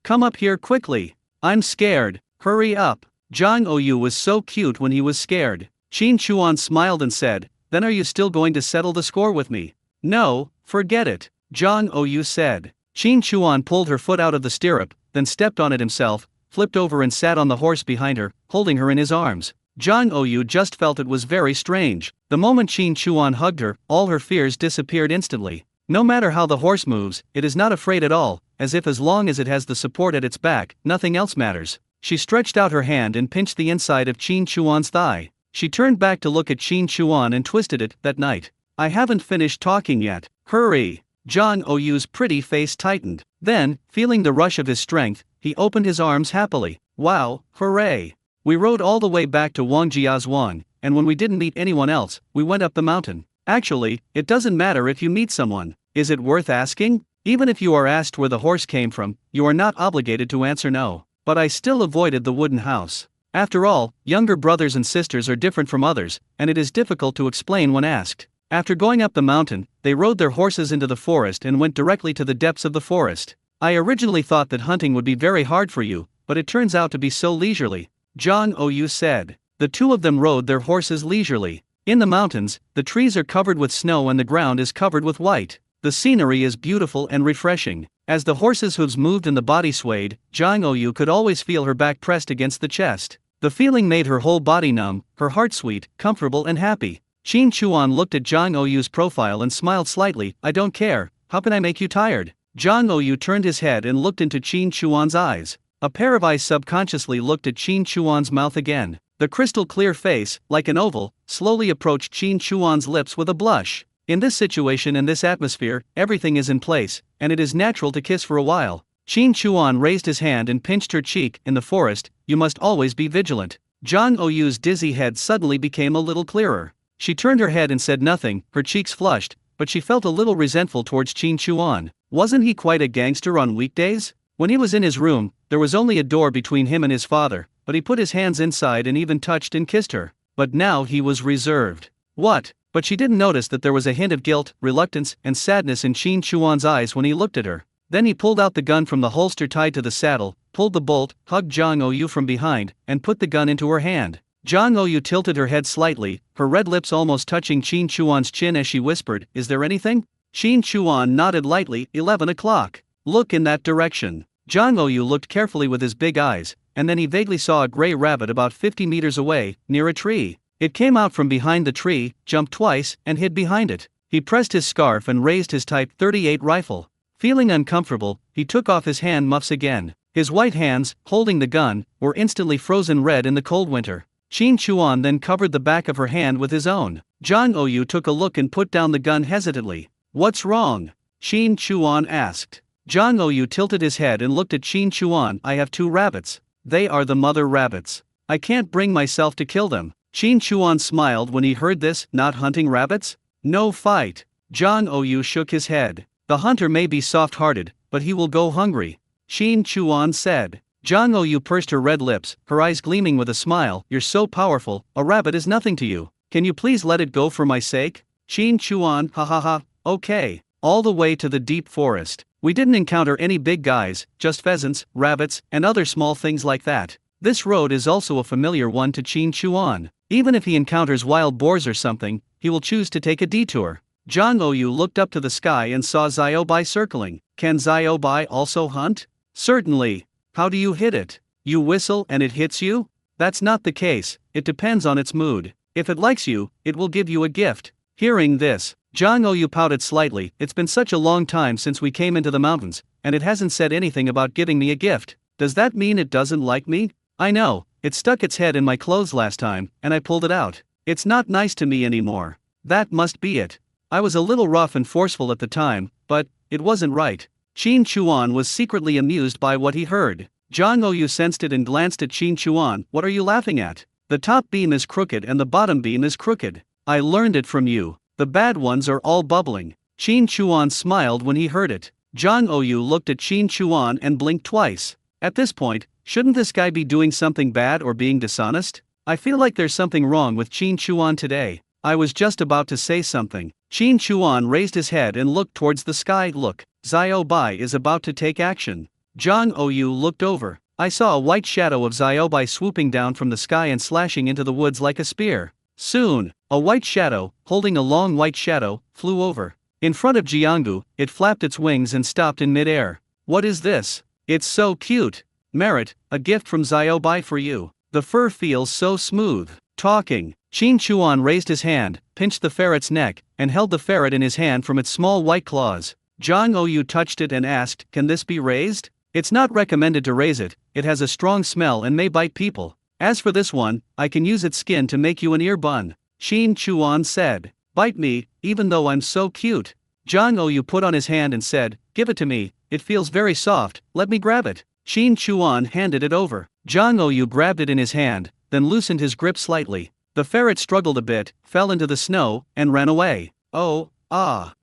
Come up here quickly. I'm scared. Hurry up. Zhang Oyu was so cute when he was scared. Qin Chuan smiled and said, then are you still going to settle the score with me? No, forget it, Zhang Oyu said. Qin Chuan pulled her foot out of the stirrup, then stepped on it himself, flipped over and sat on the horse behind her, holding her in his arms. Zhang Oyu just felt it was very strange. The moment Qin Chuan hugged her, all her fears disappeared instantly. No matter how the horse moves, it is not afraid at all, as if as long as it has the support at its back, nothing else matters. She stretched out her hand and pinched the inside of Qin Chuan's thigh. She turned back to look at Qin Chuan and twisted it. That night. I haven't finished talking yet. Hurry. Zhang Oyu's pretty face tightened. Then, feeling the rush of his strength, he opened his arms happily. Wow, hooray. We rode all the way back to Wangjiazhuang, and when we didn't meet anyone else, we went up the mountain. Actually, it doesn't matter if you meet someone. Is it worth asking? Even if you are asked where the horse came from, you are not obligated to answer no. But I still avoided the wooden house. After all, younger brothers and sisters are different from others, and it is difficult to explain when asked. After going up the mountain, they rode their horses into the forest and went directly to the depths of the forest. I originally thought that hunting would be very hard for you, but it turns out to be so leisurely, Zhang Oyu said. The two of them rode their horses leisurely. In the mountains, the trees are covered with snow and the ground is covered with white. The scenery is beautiful and refreshing. As the horse's hooves moved and the body swayed, Zhang Oyu could always feel her back pressed against the chest. The feeling made her whole body numb, her heart sweet, comfortable and happy. Qin Chuan looked at Zhang Oyu's profile and smiled slightly. I don't care, how can I make you tired? Zhang Oyu turned his head and looked into Qin Chuan's eyes. A pair of eyes subconsciously looked at Qin Chuan's mouth again. The crystal clear face, like an oval, slowly approached Qin Chuan's lips with a blush. In this situation and this atmosphere, everything is in place, and it is natural to kiss for a while. Qin Chuan raised his hand and pinched her cheek. In the forest, you must always be vigilant. Zhang Oyu's dizzy head suddenly became a little clearer. She turned her head and said nothing, her cheeks flushed, but she felt a little resentful towards Qin Chuan. Wasn't he quite a gangster on weekdays? When he was in his room, there was only a door between him and his father, but he put his hands inside and even touched and kissed her. But now he was reserved. What? But she didn't notice that there was a hint of guilt, reluctance, and sadness in Qin Chuan's eyes when he looked at her. Then he pulled out the gun from the holster tied to the saddle, pulled the bolt, hugged Zhang Oyu from behind, and put the gun into her hand. Zhang Oyu tilted her head slightly, her red lips almost touching Qin Chuan's chin as she whispered, "Is there anything?" Qin Chuan nodded lightly. 11 o'clock. Look in that direction. Zhang Oyu looked carefully with his big eyes, and then he vaguely saw a gray rabbit about 50 meters away, near a tree. It came out from behind the tree, jumped twice, and hid behind it. He pressed his scarf and raised his Type 38 rifle. Feeling uncomfortable, he took off his hand muffs again. His white hands, holding the gun, were instantly frozen red in the cold winter. Qin Chuan then covered the back of her hand with his own. Zhang Oyu took a look and put down the gun hesitantly. "What's wrong?" Qin Chuan asked. Zhang Oyu tilted his head and looked at Qin Chuan. "I have 2 rabbits. They are the mother rabbits. I can't bring myself to kill them." Qin Chuan smiled when he heard this. "Not hunting rabbits? No fight." Zhang Oyu shook his head. "The hunter may be soft-hearted, but he will go hungry," Qin Chuan said. Zhang Oyu pursed her red lips, her eyes gleaming with a smile. "You're so powerful, a rabbit is nothing to you. Can you please let it go for my sake?" Qin Chuan, "Ha ha ha, okay." All the way to the deep forest. We didn't encounter any big guys, just pheasants, rabbits, and other small things like that. This road is also a familiar one to Qin Chuan. Even if he encounters wild boars or something, he will choose to take a detour. Zhang Oyu looked up to the sky and saw Xiaobai circling. Can Xiaobai also hunt? Certainly. How do you hit it? You whistle and it hits you? That's not the case, it depends on its mood. If it likes you, it will give you a gift. Hearing this, Jang Ouyu pouted slightly. It's been such a long time since we came into the mountains, and it hasn't said anything about giving me a gift. Does that mean it doesn't like me? I know, it stuck its head in my clothes last time, and I pulled it out. It's not nice to me anymore. That must be it. I was a little rough and forceful at the time, but it wasn't right. Qin Chuan was secretly amused by what he heard. Jang Ouyu sensed it and glanced at Qin Chuan. What are you laughing at? The top beam is crooked and the bottom beam is crooked. I learned it from you. The bad ones are all bubbling. Qin Chuan smiled when he heard it. Jang Ouyu looked at Qin Chuan and blinked twice. At this point, shouldn't this guy be doing something bad or being dishonest? I feel like there's something wrong with Qin Chuan today. I was just about to say something. Qin Chuan raised his head and looked towards the sky. Look, Xiao Bai is about to take action. Jang Ouyu looked over. I saw a white shadow of Xiao Bai swooping down from the sky and slashing into the woods like a spear. Soon, a white shadow, holding a long white shadow, flew over. In front of Jianggu, it flapped its wings and stopped in midair. What is this? It's so cute. Merit, a gift from Xiao Bai for you. The fur feels so smooth. Talking, Qin Chuan raised his hand, pinched the ferret's neck, and held the ferret in his hand from its small white claws. Jang Ouyu touched it and asked, "Can this be raised?" It's not recommended to raise it, it has a strong smell and may bite people. As for this one, I can use its skin to make you an ear bun. Qin Chuan said. Bite me, even though I'm so cute. Jang Ouyu put on his hand and said, give it to me, it feels very soft, let me grab it. Qin Chuan handed it over. Jang Ouyu grabbed it in his hand, then loosened his grip slightly. The ferret struggled a bit, fell into the snow, and ran away. Oh,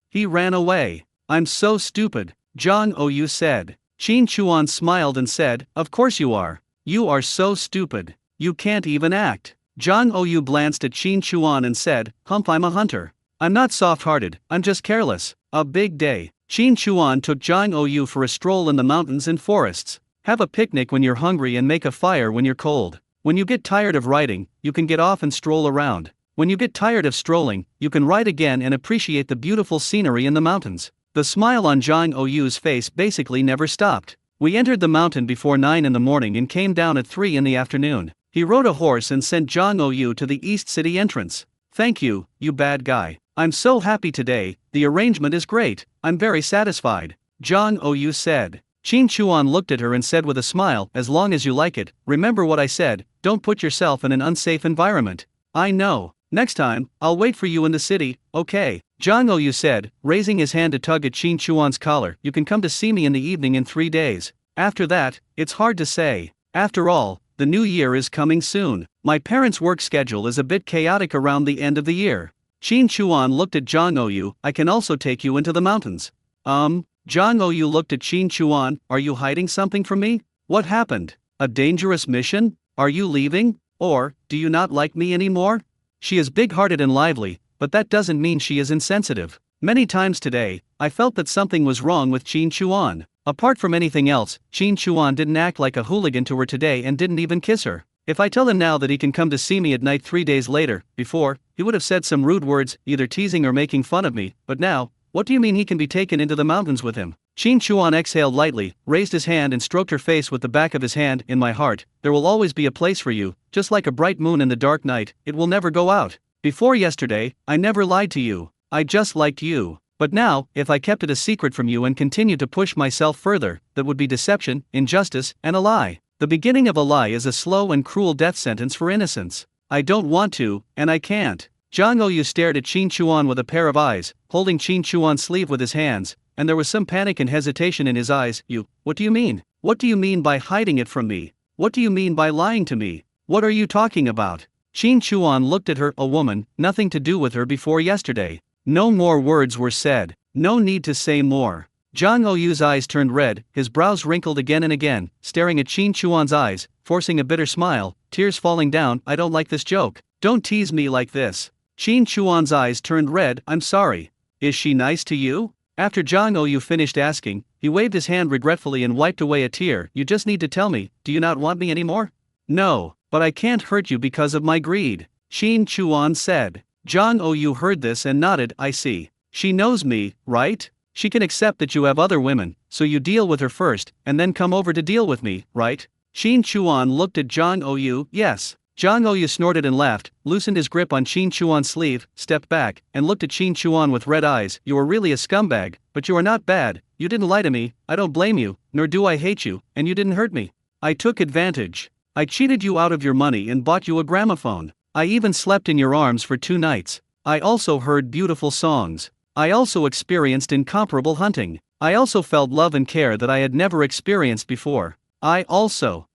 he ran away. I'm so stupid, Jang Ouyu said. Qin Chuan smiled and said, of course you are. You are so stupid. You can't even act. Jang Ouyu glanced at Qin Chuan and said, Hump, I'm a hunter. I'm not soft-hearted, I'm just careless. A big day. Qin Chuan took Jang Ouyu for a stroll in the mountains and forests. Have a picnic when you're hungry and make a fire when you're cold. When you get tired of riding, you can get off and stroll around. When you get tired of strolling, you can ride again and appreciate the beautiful scenery in the mountains. The smile on Jang Ouyu's face basically never stopped. We entered the mountain before 9 in the morning and came down at 3 in the afternoon. He rode a horse and sent Jang Ouyu to the East City entrance. Thank you, you bad guy. I'm so happy today, the arrangement is great, I'm very satisfied. Jang Ouyu said. Qin Chuan looked at her and said with a smile, as long as you like it, remember what I said, don't put yourself in an unsafe environment. I know. Next time, I'll wait for you in the city, okay? Jang Ouyu said, raising his hand to tug at Qin Chuan's collar. You can come to see me in the evening in 3 days. After that, it's hard to say. After all, the new year is coming soon. My parents' work schedule is a bit chaotic around the end of the year. Qin Chuan looked at Jang Ouyu. I can also take you into the mountains. Jang Ouyu looked at Qin Chuan. Are you hiding something from me? What happened? A dangerous mission? Are you leaving? Or, do you not like me anymore? She is big-hearted and lively, but that doesn't mean she is insensitive. Many times today, I felt that something was wrong with Qin Chuan. Apart from anything else, Qin Chuan didn't act like a hooligan to her today and didn't even kiss her. If I tell him now that he can come to see me at night 3 days later, before, he would have said some rude words, either teasing or making fun of me, but now, what do you mean he can be taken into the mountains with him? Qin Chuan exhaled lightly, raised his hand and stroked her face with the back of his hand. In my heart, there will always be a place for you, just like a bright moon in the dark night, it will never go out. Before yesterday, I never lied to you, I just liked you. But now, if I kept it a secret from you and continued to push myself further, that would be deception, injustice, and a lie. The beginning of a lie is a slow and cruel death sentence for innocence. I don't want to, and I can't. Jang Ouyu stared at Qin Chuan with a pair of eyes, holding Qin Chuan's sleeve with his hands, and there was some panic and hesitation in his eyes. What do you mean? What do you mean by hiding it from me? What do you mean by lying to me? What are you talking about? Qin Chuan looked at her. A woman, nothing to do with her before yesterday. No more words were said. No need to say more. Jang Ouyu's eyes turned red, his brows wrinkled again and again, staring at Qin Chuan's eyes, forcing a bitter smile, tears falling down. I don't like this joke. Don't tease me like this. Qin Chuan's eyes turned red. I'm sorry. Is she nice to you? After Jang Ouyu finished asking, he waved his hand regretfully and wiped away a tear. You just need to tell me, do you not want me anymore? No, but I can't hurt you because of my greed, Qin Chuan said. Jang Ouyu heard this and nodded. I see. She knows me, right? She can accept that you have other women, so you deal with her first, and then come over to deal with me, right? Shin Chuan looked at Zhang Ouyu. Yes. Zhang Ouyu snorted and laughed, loosened his grip on Shin Chuan's sleeve, stepped back, and looked at Shin Chuan with red eyes. You are really a scumbag, but you are not bad. You didn't lie to me, I don't blame you, nor do I hate you, and you didn't hurt me. I took advantage. I cheated you out of your money and bought you a gramophone. I even slept in your arms for 2 nights. I also heard beautiful songs. I also experienced incomparable hunting. I also felt love and care that I had never experienced before. I also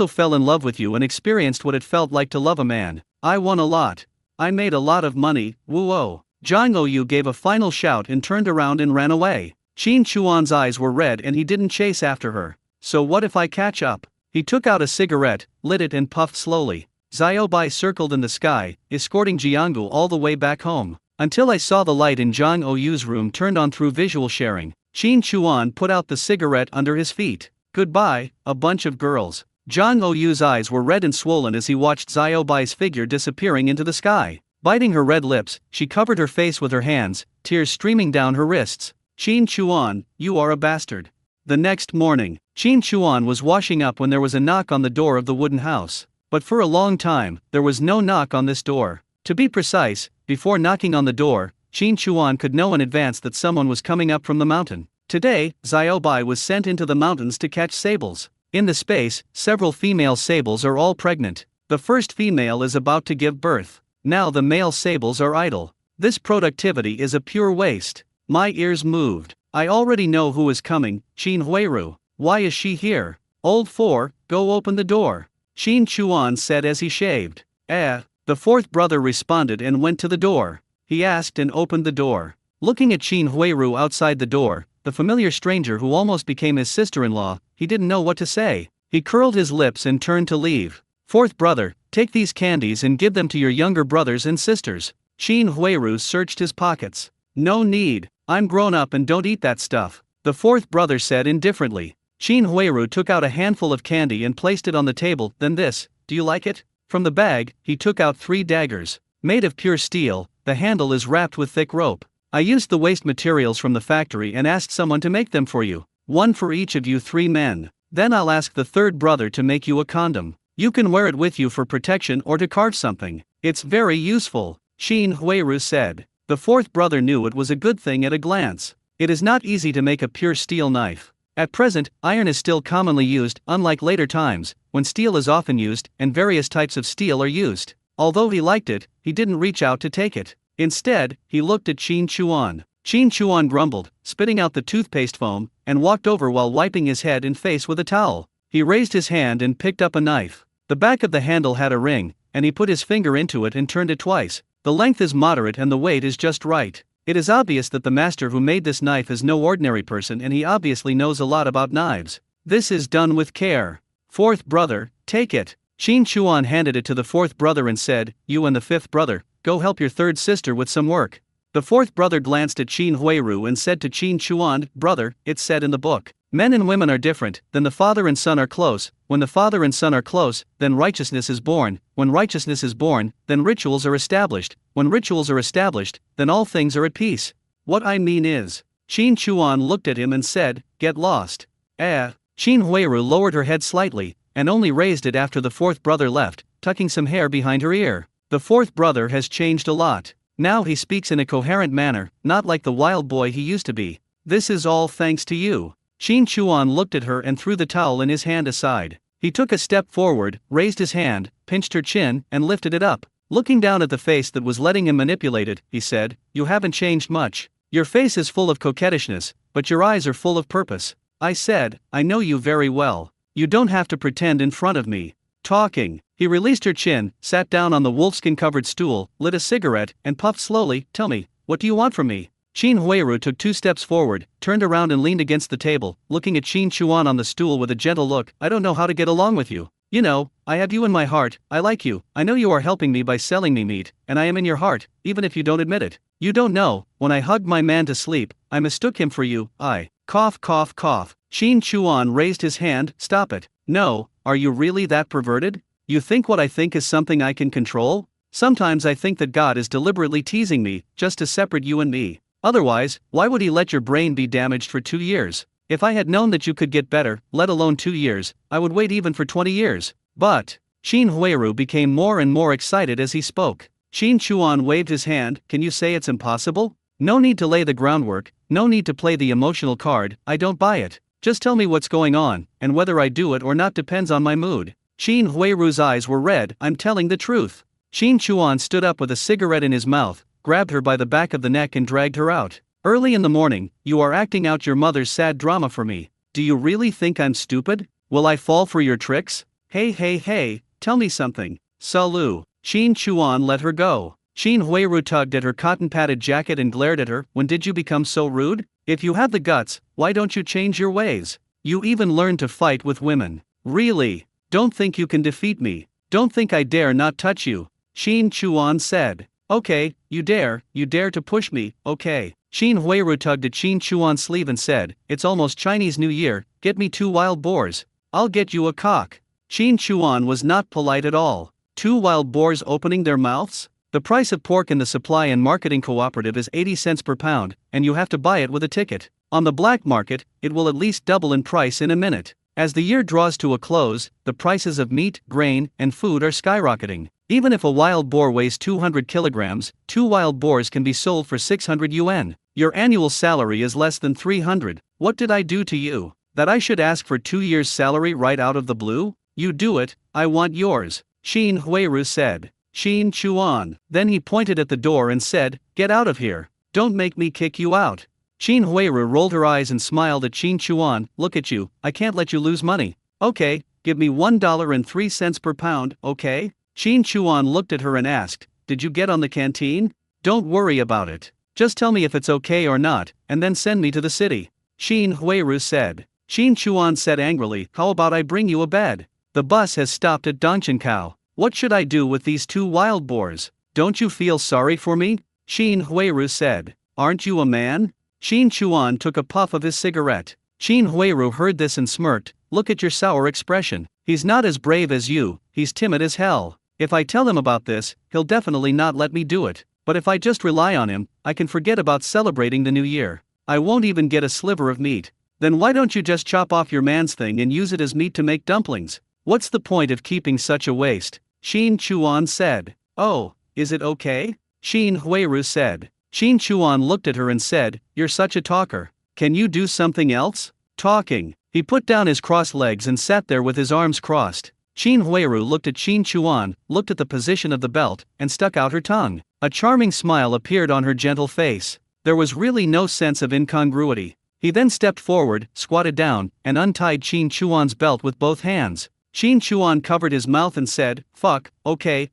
fell in love with you and experienced what it felt like to love a man. I won a lot. I made a lot of money. Woo-oh. Zhang Ouyu gave a final shout and turned around and ran away. Shin Chuan's eyes were red and he didn't chase after her. So what if I catch up? He took out a cigarette, lit it and puffed slowly. Xiaobai circled in the sky, escorting Jianggu all the way back home. Until I saw the light in Zhang Ouyu's room turned on through visual sharing. Shin Chuan put out the cigarette under his feet. Goodbye, a bunch of girls. Zhang Ouyu's eyes were red and swollen as he watched Xiaobai's figure disappearing into the sky. Biting her red lips, she covered her face with her hands, tears streaming down her wrists. Shin Chuan, you are a bastard. The next morning, Shin Chuan was washing up when there was a knock on the door of the wooden house. But for a long time, there was no knock on this door. To be precise, before knocking on the door, Shin Chuan could know in advance that someone was coming up from the mountain. Today, Xiaobai was sent into the mountains to catch sables. In the space, several female sables are all pregnant. The first female is about to give birth. Now the male sables are idle. This productivity is a pure waste. My ears moved. I already know who is coming, Qin Huiru. Why is she here? Old 4, go open the door. Shin Chuan said as he shaved. The fourth brother responded and went to the door. He asked and opened the door. Looking at Qin Huiru outside the door, the familiar stranger who almost became his sister-in-law, he didn't know what to say. He curled his lips and turned to leave. Fourth brother, take these candies and give them to your younger brothers and sisters. Qin Huiru searched his pockets. No need, I'm grown up and don't eat that stuff, the fourth brother said indifferently. Qin Huiru took out a handful of candy and placed it on the table. Then this, do you like it? From the bag, he took out 3 daggers. Made of pure steel, the handle is wrapped with thick rope. I used the waste materials from the factory and asked someone to make them for you. 1 for each of you 3 men. Then I'll ask the third brother to make you a condom. You can wear it with you for protection or to carve something. It's very useful, Qin Huiru said. The fourth brother knew it was a good thing at a glance. It is not easy to make a pure steel knife. At present, iron is still commonly used, unlike later times, when steel is often used, and various types of steel are used. Although he liked it, he didn't reach out to take it. Instead, he looked at Shin Chuan. Shin Chuan grumbled, spitting out the toothpaste foam, and walked over while wiping his head and face with a towel. He raised his hand and picked up a knife. The back of the handle had a ring, and he put his finger into it and turned it twice. The length is moderate and the weight is just right. It is obvious that the master who made this knife is no ordinary person and he obviously knows a lot about knives. This is done with care. Fourth brother, take it. Shin Chuan handed it to the fourth brother and said, you and the fifth brother, go help your third sister with some work. The fourth brother glanced at Qin Huiru and said to Shin Chuan, brother, it's said in the book, men and women are different, then the father and son are close, when the father and son are close, then righteousness is born, when righteousness is born, then rituals are established, when rituals are established, then all things are at peace. What I mean is, Shin Chuan looked at him and said, get lost. Shin Huiru lowered her head slightly, and only raised it after the fourth brother left, tucking some hair behind her ear. The fourth brother has changed a lot. Now he speaks in a coherent manner, not like the wild boy he used to be. This is all thanks to you. Shin Chuan looked at her and threw the towel in his hand aside. He took a step forward, raised his hand, pinched her chin, and lifted it up. Looking down at the face that was letting him manipulate it, he said, you haven't changed much. Your face is full of coquettishness, but your eyes are full of purpose. I said, I know you very well. You don't have to pretend in front of me. Talking. He released her chin, sat down on the wolfskin-covered stool, lit a cigarette, and puffed slowly. Tell me, what do you want from me? Qin Huiru took 2 steps forward, turned around and leaned against the table, looking at Shin Chuan on the stool with a gentle look. I don't know how to get along with you. You know, I have you in my heart, I like you, I know you are helping me by selling me meat, and I am in your heart, even if you don't admit it. You don't know, when I hugged my man to sleep, I mistook him for you. Cough cough cough. Shin Chuan raised his hand. Stop it. No, are you really that perverted? You think what I think is something I can control? Sometimes I think that God is deliberately teasing me, just to separate you and me. Otherwise, why would he let your brain be damaged for 2 years? If I had known that you could get better, let alone 2 years, I would wait even for 20 years. But Shin Huiru became more and more excited as he spoke. Shin Chuan waved his hand. Can you say it's impossible? No need to lay the groundwork, no need to play the emotional card. I don't buy it. Just tell me what's going on, and whether I do it or not depends on my mood. Shin Huiru's eyes were red. I'm telling the truth. Shin Chuan stood up with a cigarette in his mouth, grabbed her by the back of the neck and dragged her out. Early in the morning, you are acting out your mother's sad drama for me. Do you really think I'm stupid? Will I fall for your tricks? Hey, tell me something. Salu. Shin Chuan let her go. Shin Huiru tugged at her cotton-padded jacket and glared at her. When did you become so rude? If you have the guts, why don't you change your ways? You even learned to fight with women. Really? Don't think you can defeat me. Don't think I dare not touch you. Shin Chuan said. Okay, you dare to push me, okay. Shin Huiru tugged at Shin Chuan's sleeve and said, it's almost Chinese New Year, get me 2 wild boars. I'll get you a cock. Shin Chuan was not polite at all. 2 wild boars opening their mouths? The price of pork in the Supply and Marketing Cooperative is 80 cents per pound, and you have to buy it with a ticket. On the black market, it will at least double in price in a minute. As the year draws to a close, the prices of meat, grain, and food are skyrocketing. Even if a wild boar weighs 200 kilograms, 2 wild boars can be sold for 600 yuan. Your annual salary is less than 300. What did I do to you? That I should ask for 2 years' salary right out of the blue? You do it, I want yours. Shin Huiru said. Shin Chuan. Then he pointed at the door and said, get out of here. Don't make me kick you out. Shin Huiru rolled her eyes and smiled at Shin Chuan. Look at you, I can't let you lose money. Okay, give me $1.03 per pound, okay? Shin Chuan looked at her and asked, did you get on the canteen? Don't worry about it. Just tell me if it's okay or not, and then send me to the city. Shin Huiru said. Shin Chuan said angrily, how about I bring you a bed? The bus has stopped at Dongchenkao. What should I do with these 2 wild boars? Don't you feel sorry for me? Shin Huiru said. Aren't you a man? Shin Chuan took a puff of his cigarette. Shin Huiru heard this and smirked. Look at your sour expression. He's not as brave as you, he's timid as hell. If I tell him about this, he'll definitely not let me do it. But if I just rely on him, I can forget about celebrating the new year. I won't even get a sliver of meat. Then why don't you just chop off your man's thing and use it as meat to make dumplings? What's the point of keeping such a waste? Shin Chuan said. Oh, is it okay? Shin Huiru said. Shin Chuan looked at her and said, you're such a talker. Can you do something else? Talking. He put down his crossed legs and sat there with his arms crossed. Shin Huiru looked at Shin Chuan, looked at the position of the belt, and stuck out her tongue. A charming smile appeared on her gentle face. There was really no sense of incongruity. He then stepped forward, squatted down, and untied Shin Chuan's belt with both hands. Shin Chuan covered his mouth and said, fuck, okay,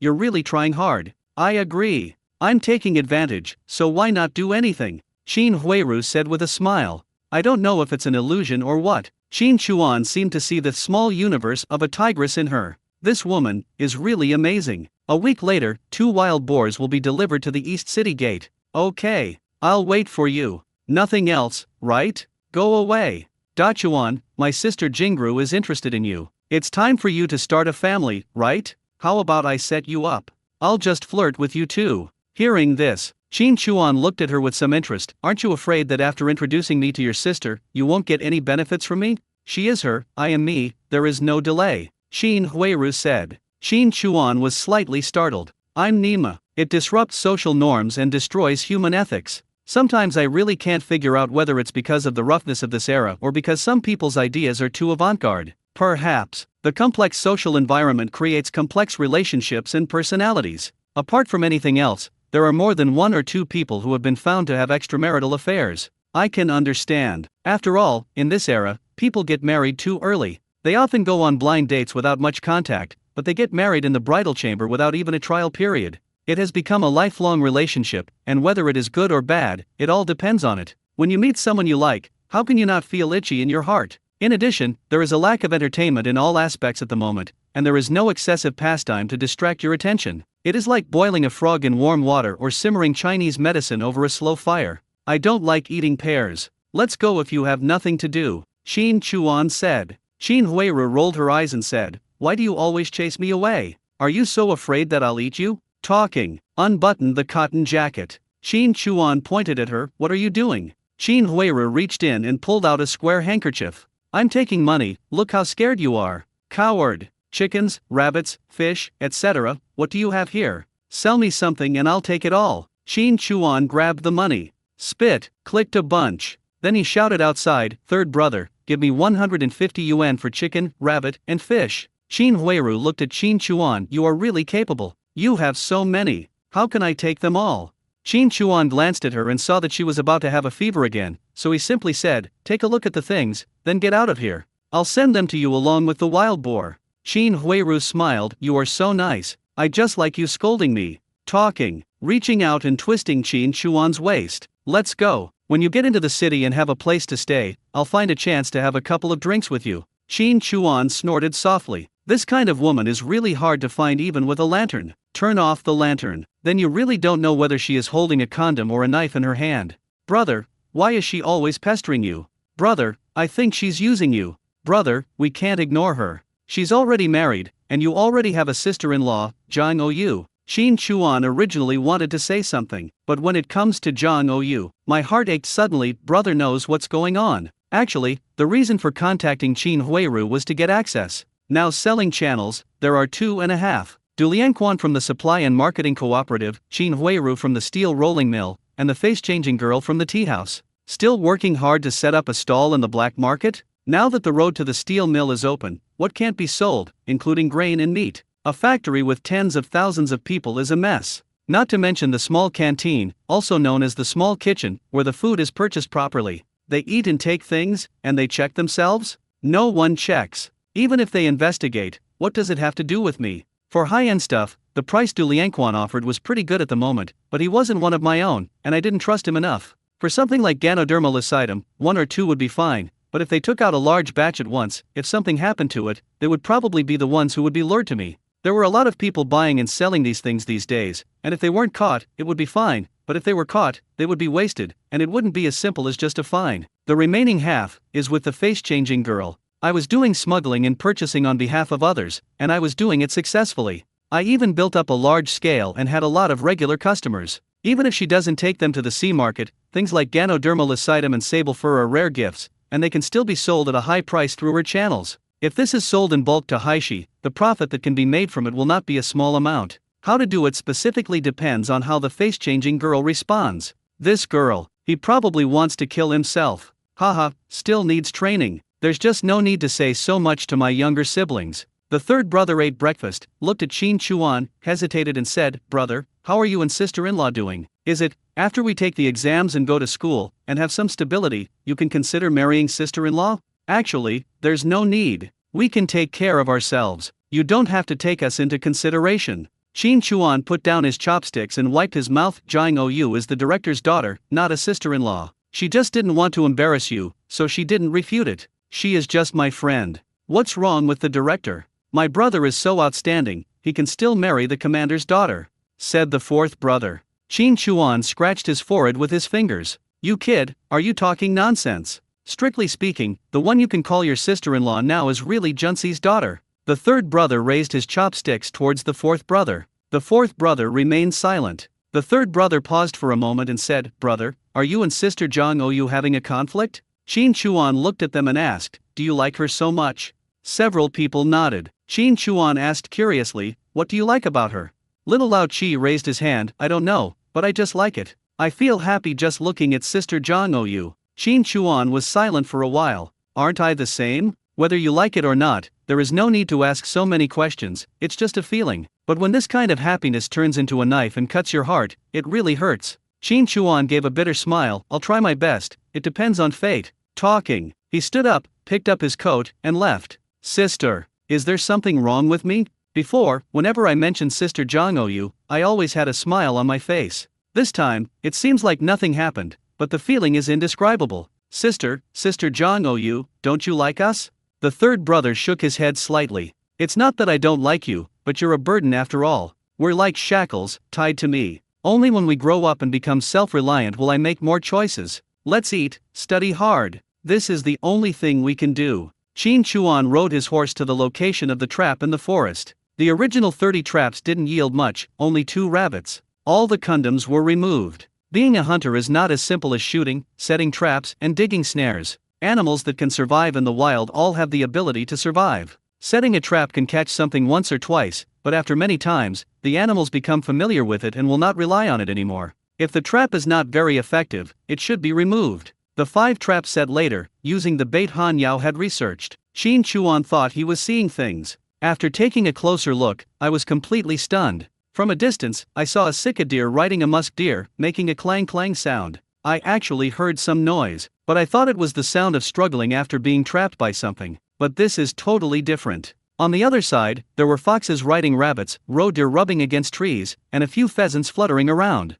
you're really trying hard. I agree. I'm taking advantage, so why not do anything? Shin Huiru said with a smile. I don't know if it's an illusion or what. Shin Chuan seemed to see the small universe of a tigress in her. This woman is really amazing. A week later, 2 wild boars will be delivered to the East City Gate. Okay, I'll wait for you. Nothing else, right? Go away. Dachuan, my sister Jingru is interested in you. It's time for you to start a family, right? How about I set you up? I'll just flirt with you too. Hearing this, Shin Chuan looked at her with some interest. Aren't you afraid that after introducing me to your sister, you won't get any benefits from me? She is her, I am me, there is no delay. Shin Huiru said. Shin Chuan was slightly startled. I'm Nima. It disrupts social norms and destroys human ethics. Sometimes I really can't figure out whether it's because of the roughness of this era or because some people's ideas are too avant-garde. Perhaps, the complex social environment creates complex relationships and personalities. Apart from anything else, there are more than 1 or 2 people who have been found to have extramarital affairs. I can understand. After all, in this era, people get married too early. They often go on blind dates without much contact, but they get married in the bridal chamber without even a trial period. It has become a lifelong relationship, and whether it is good or bad, it all depends on it. When you meet someone you like, how can you not feel itchy in your heart? In addition, there is a lack of entertainment in all aspects at the moment, and there is no excessive pastime to distract your attention. It is like boiling a frog in warm water or simmering Chinese medicine over a slow fire. I don't like eating pears. Let's go if you have nothing to do, Shin Chuan said. Shin Huiru rolled her eyes and said, why do you always chase me away? Are you so afraid that I'll eat you? Talking, unbuttoned the cotton jacket. Qin Chuan pointed at her. What are you doing? Qin Huiru reached in and pulled out a square handkerchief. I'm taking money, look how scared you are. Coward. Chickens, rabbits, fish, etc. What do you have here? Sell me something and I'll take it all. Qin Chuan grabbed the money. Spit, clicked a bunch. Then he shouted outside, third brother, give me 150 yuan for chicken, rabbit, and fish. Qin Huiru looked at Qin Chuan. You are really capable. You have so many. How can I take them all? Qin Chuan glanced at her and saw that she was about to have a fever again, so he simply said, take a look at the things, then get out of here. I'll send them to you along with the wild boar. Qin Huiru smiled. You are so nice. I just like you scolding me. Talking, reaching out and twisting Qin Chuan's waist. Let's go. When you get into the city and have a place to stay, I'll find a chance to have a couple of drinks with you. Qin Chuan snorted softly. This kind of woman is really hard to find even with a lantern. Turn off the lantern. Then you really don't know whether she is holding a condom or a knife in her hand. Brother, why is she always pestering you? Brother, I think she's using you. Brother, we can't ignore her. She's already married, and you already have a sister-in-law, Zhang Ou. Qin Chuan originally wanted to say something, but when it comes to Zhang Ou, my heart ached suddenly. Brother knows what's going on. Actually, the reason for contacting Qin Huiru was to get access. Now selling channels, there are 2.5. Du Lianquan from the Supply and Marketing Cooperative, Qin Huiru from the Steel Rolling Mill, and the face-changing girl from the tea house. Still working hard to set up a stall in the black market? Now that the road to the steel mill is open, what can't be sold, including grain and meat? A factory with tens of thousands of people is a mess. Not to mention the small canteen, also known as the small kitchen, where the food is purchased properly. They eat and take things, and they check themselves? No one checks. Even if they investigate, what does it have to do with me? For high-end stuff, the price Du Lianquan offered was pretty good at the moment, but he wasn't one of my own, and I didn't trust him enough. For something like Ganoderma lucidum, 1 or 2 would be fine, but if they took out a large batch at once, if something happened to it, they would probably be the ones who would be lured to me. There were a lot of people buying and selling these things these days, and if they weren't caught, it would be fine, but if they were caught, they would be wasted, and it wouldn't be as simple as just a fine. The remaining half is with the face-changing girl. I was doing smuggling and purchasing on behalf of others, and I was doing it successfully. I even built up a large scale and had a lot of regular customers. Even if she doesn't take them to the sea market, things like Ganoderma lucidum and sable fur are rare gifts, and they can still be sold at a high price through her channels. If this is sold in bulk to Haishi, the profit that can be made from it will not be a small amount. How to do it specifically depends on how the face-changing girl responds. This girl, he probably wants to kill himself. Haha, still needs training. There's just no need to say so much to my younger siblings. The third brother ate breakfast, looked at Qin Chuan, hesitated and said, Brother, how are you and sister-in-law doing? Is it, after we take the exams and go to school, and have some stability, you can consider marrying sister-in-law? Actually, there's no need. We can take care of ourselves. You don't have to take us into consideration. Qin Chuan put down his chopsticks and wiped his mouth. Zhang Ou is the director's daughter, not a sister-in-law. She just didn't want to embarrass you, so she didn't refute it. She is just my friend. What's wrong with the director? My brother is so outstanding, he can still marry the commander's daughter, said the fourth brother. Qin Chuan scratched his forehead with his fingers. You kid, are you talking nonsense? Strictly speaking, the one you can call your sister-in-law now is really Junsi's daughter. The third brother raised his chopsticks towards the fourth brother. The fourth brother remained silent. The third brother paused for a moment and said, Brother, are you and sister Zhang Ou having a conflict? Qin Chuan looked at them and asked, Do you like her so much? Several people nodded. Qin Chuan asked curiously, What do you like about her? Little Lao Chi raised his hand. I don't know, but I just like it. I feel happy just looking at sister Zhang Ou. Qin Chuan was silent for a while. Aren't I the same? Whether you like it or not, there is no need to ask so many questions, it's just a feeling. But when this kind of happiness turns into a knife and cuts your heart, it really hurts. Qin Chuan gave a bitter smile. I'll try my best, it depends on fate. Talking, he stood up, picked up his coat, and left. Sister, is there something wrong with me? Before, whenever I mentioned sister Zhang Ou, I always had a smile on my face. This time, it seems like nothing happened, but the feeling is indescribable. Sister Zhang Ou, don't you like us? The third brother shook his head slightly. It's not that I don't like you, but you're a burden after all. We're like shackles, tied to me. Only when we grow up and become self-reliant will I make more choices. Let's eat, study hard. This is the only thing we can do. Qin Chuan rode his horse to the location of the trap in the forest. The original 30 traps didn't yield much, only 2 rabbits. All the condoms were removed. Being a hunter is not as simple as shooting, setting traps, and digging snares. Animals that can survive in the wild all have the ability to survive. Setting a trap can catch something once or twice, but after many times, the animals become familiar with it and will not rely on it anymore. If the trap is not very effective, it should be removed. The 5 traps set later, using the bait Han Yao had researched. Qin Chuan thought he was seeing things. After taking a closer look, I was completely stunned. From a distance, I saw a sika deer riding a musk deer, making a clang-clang sound. I actually heard some noise, but I thought it was the sound of struggling after being trapped by something. But this is totally different. On the other side, there were foxes riding rabbits, roe deer rubbing against trees, and a few pheasants fluttering around.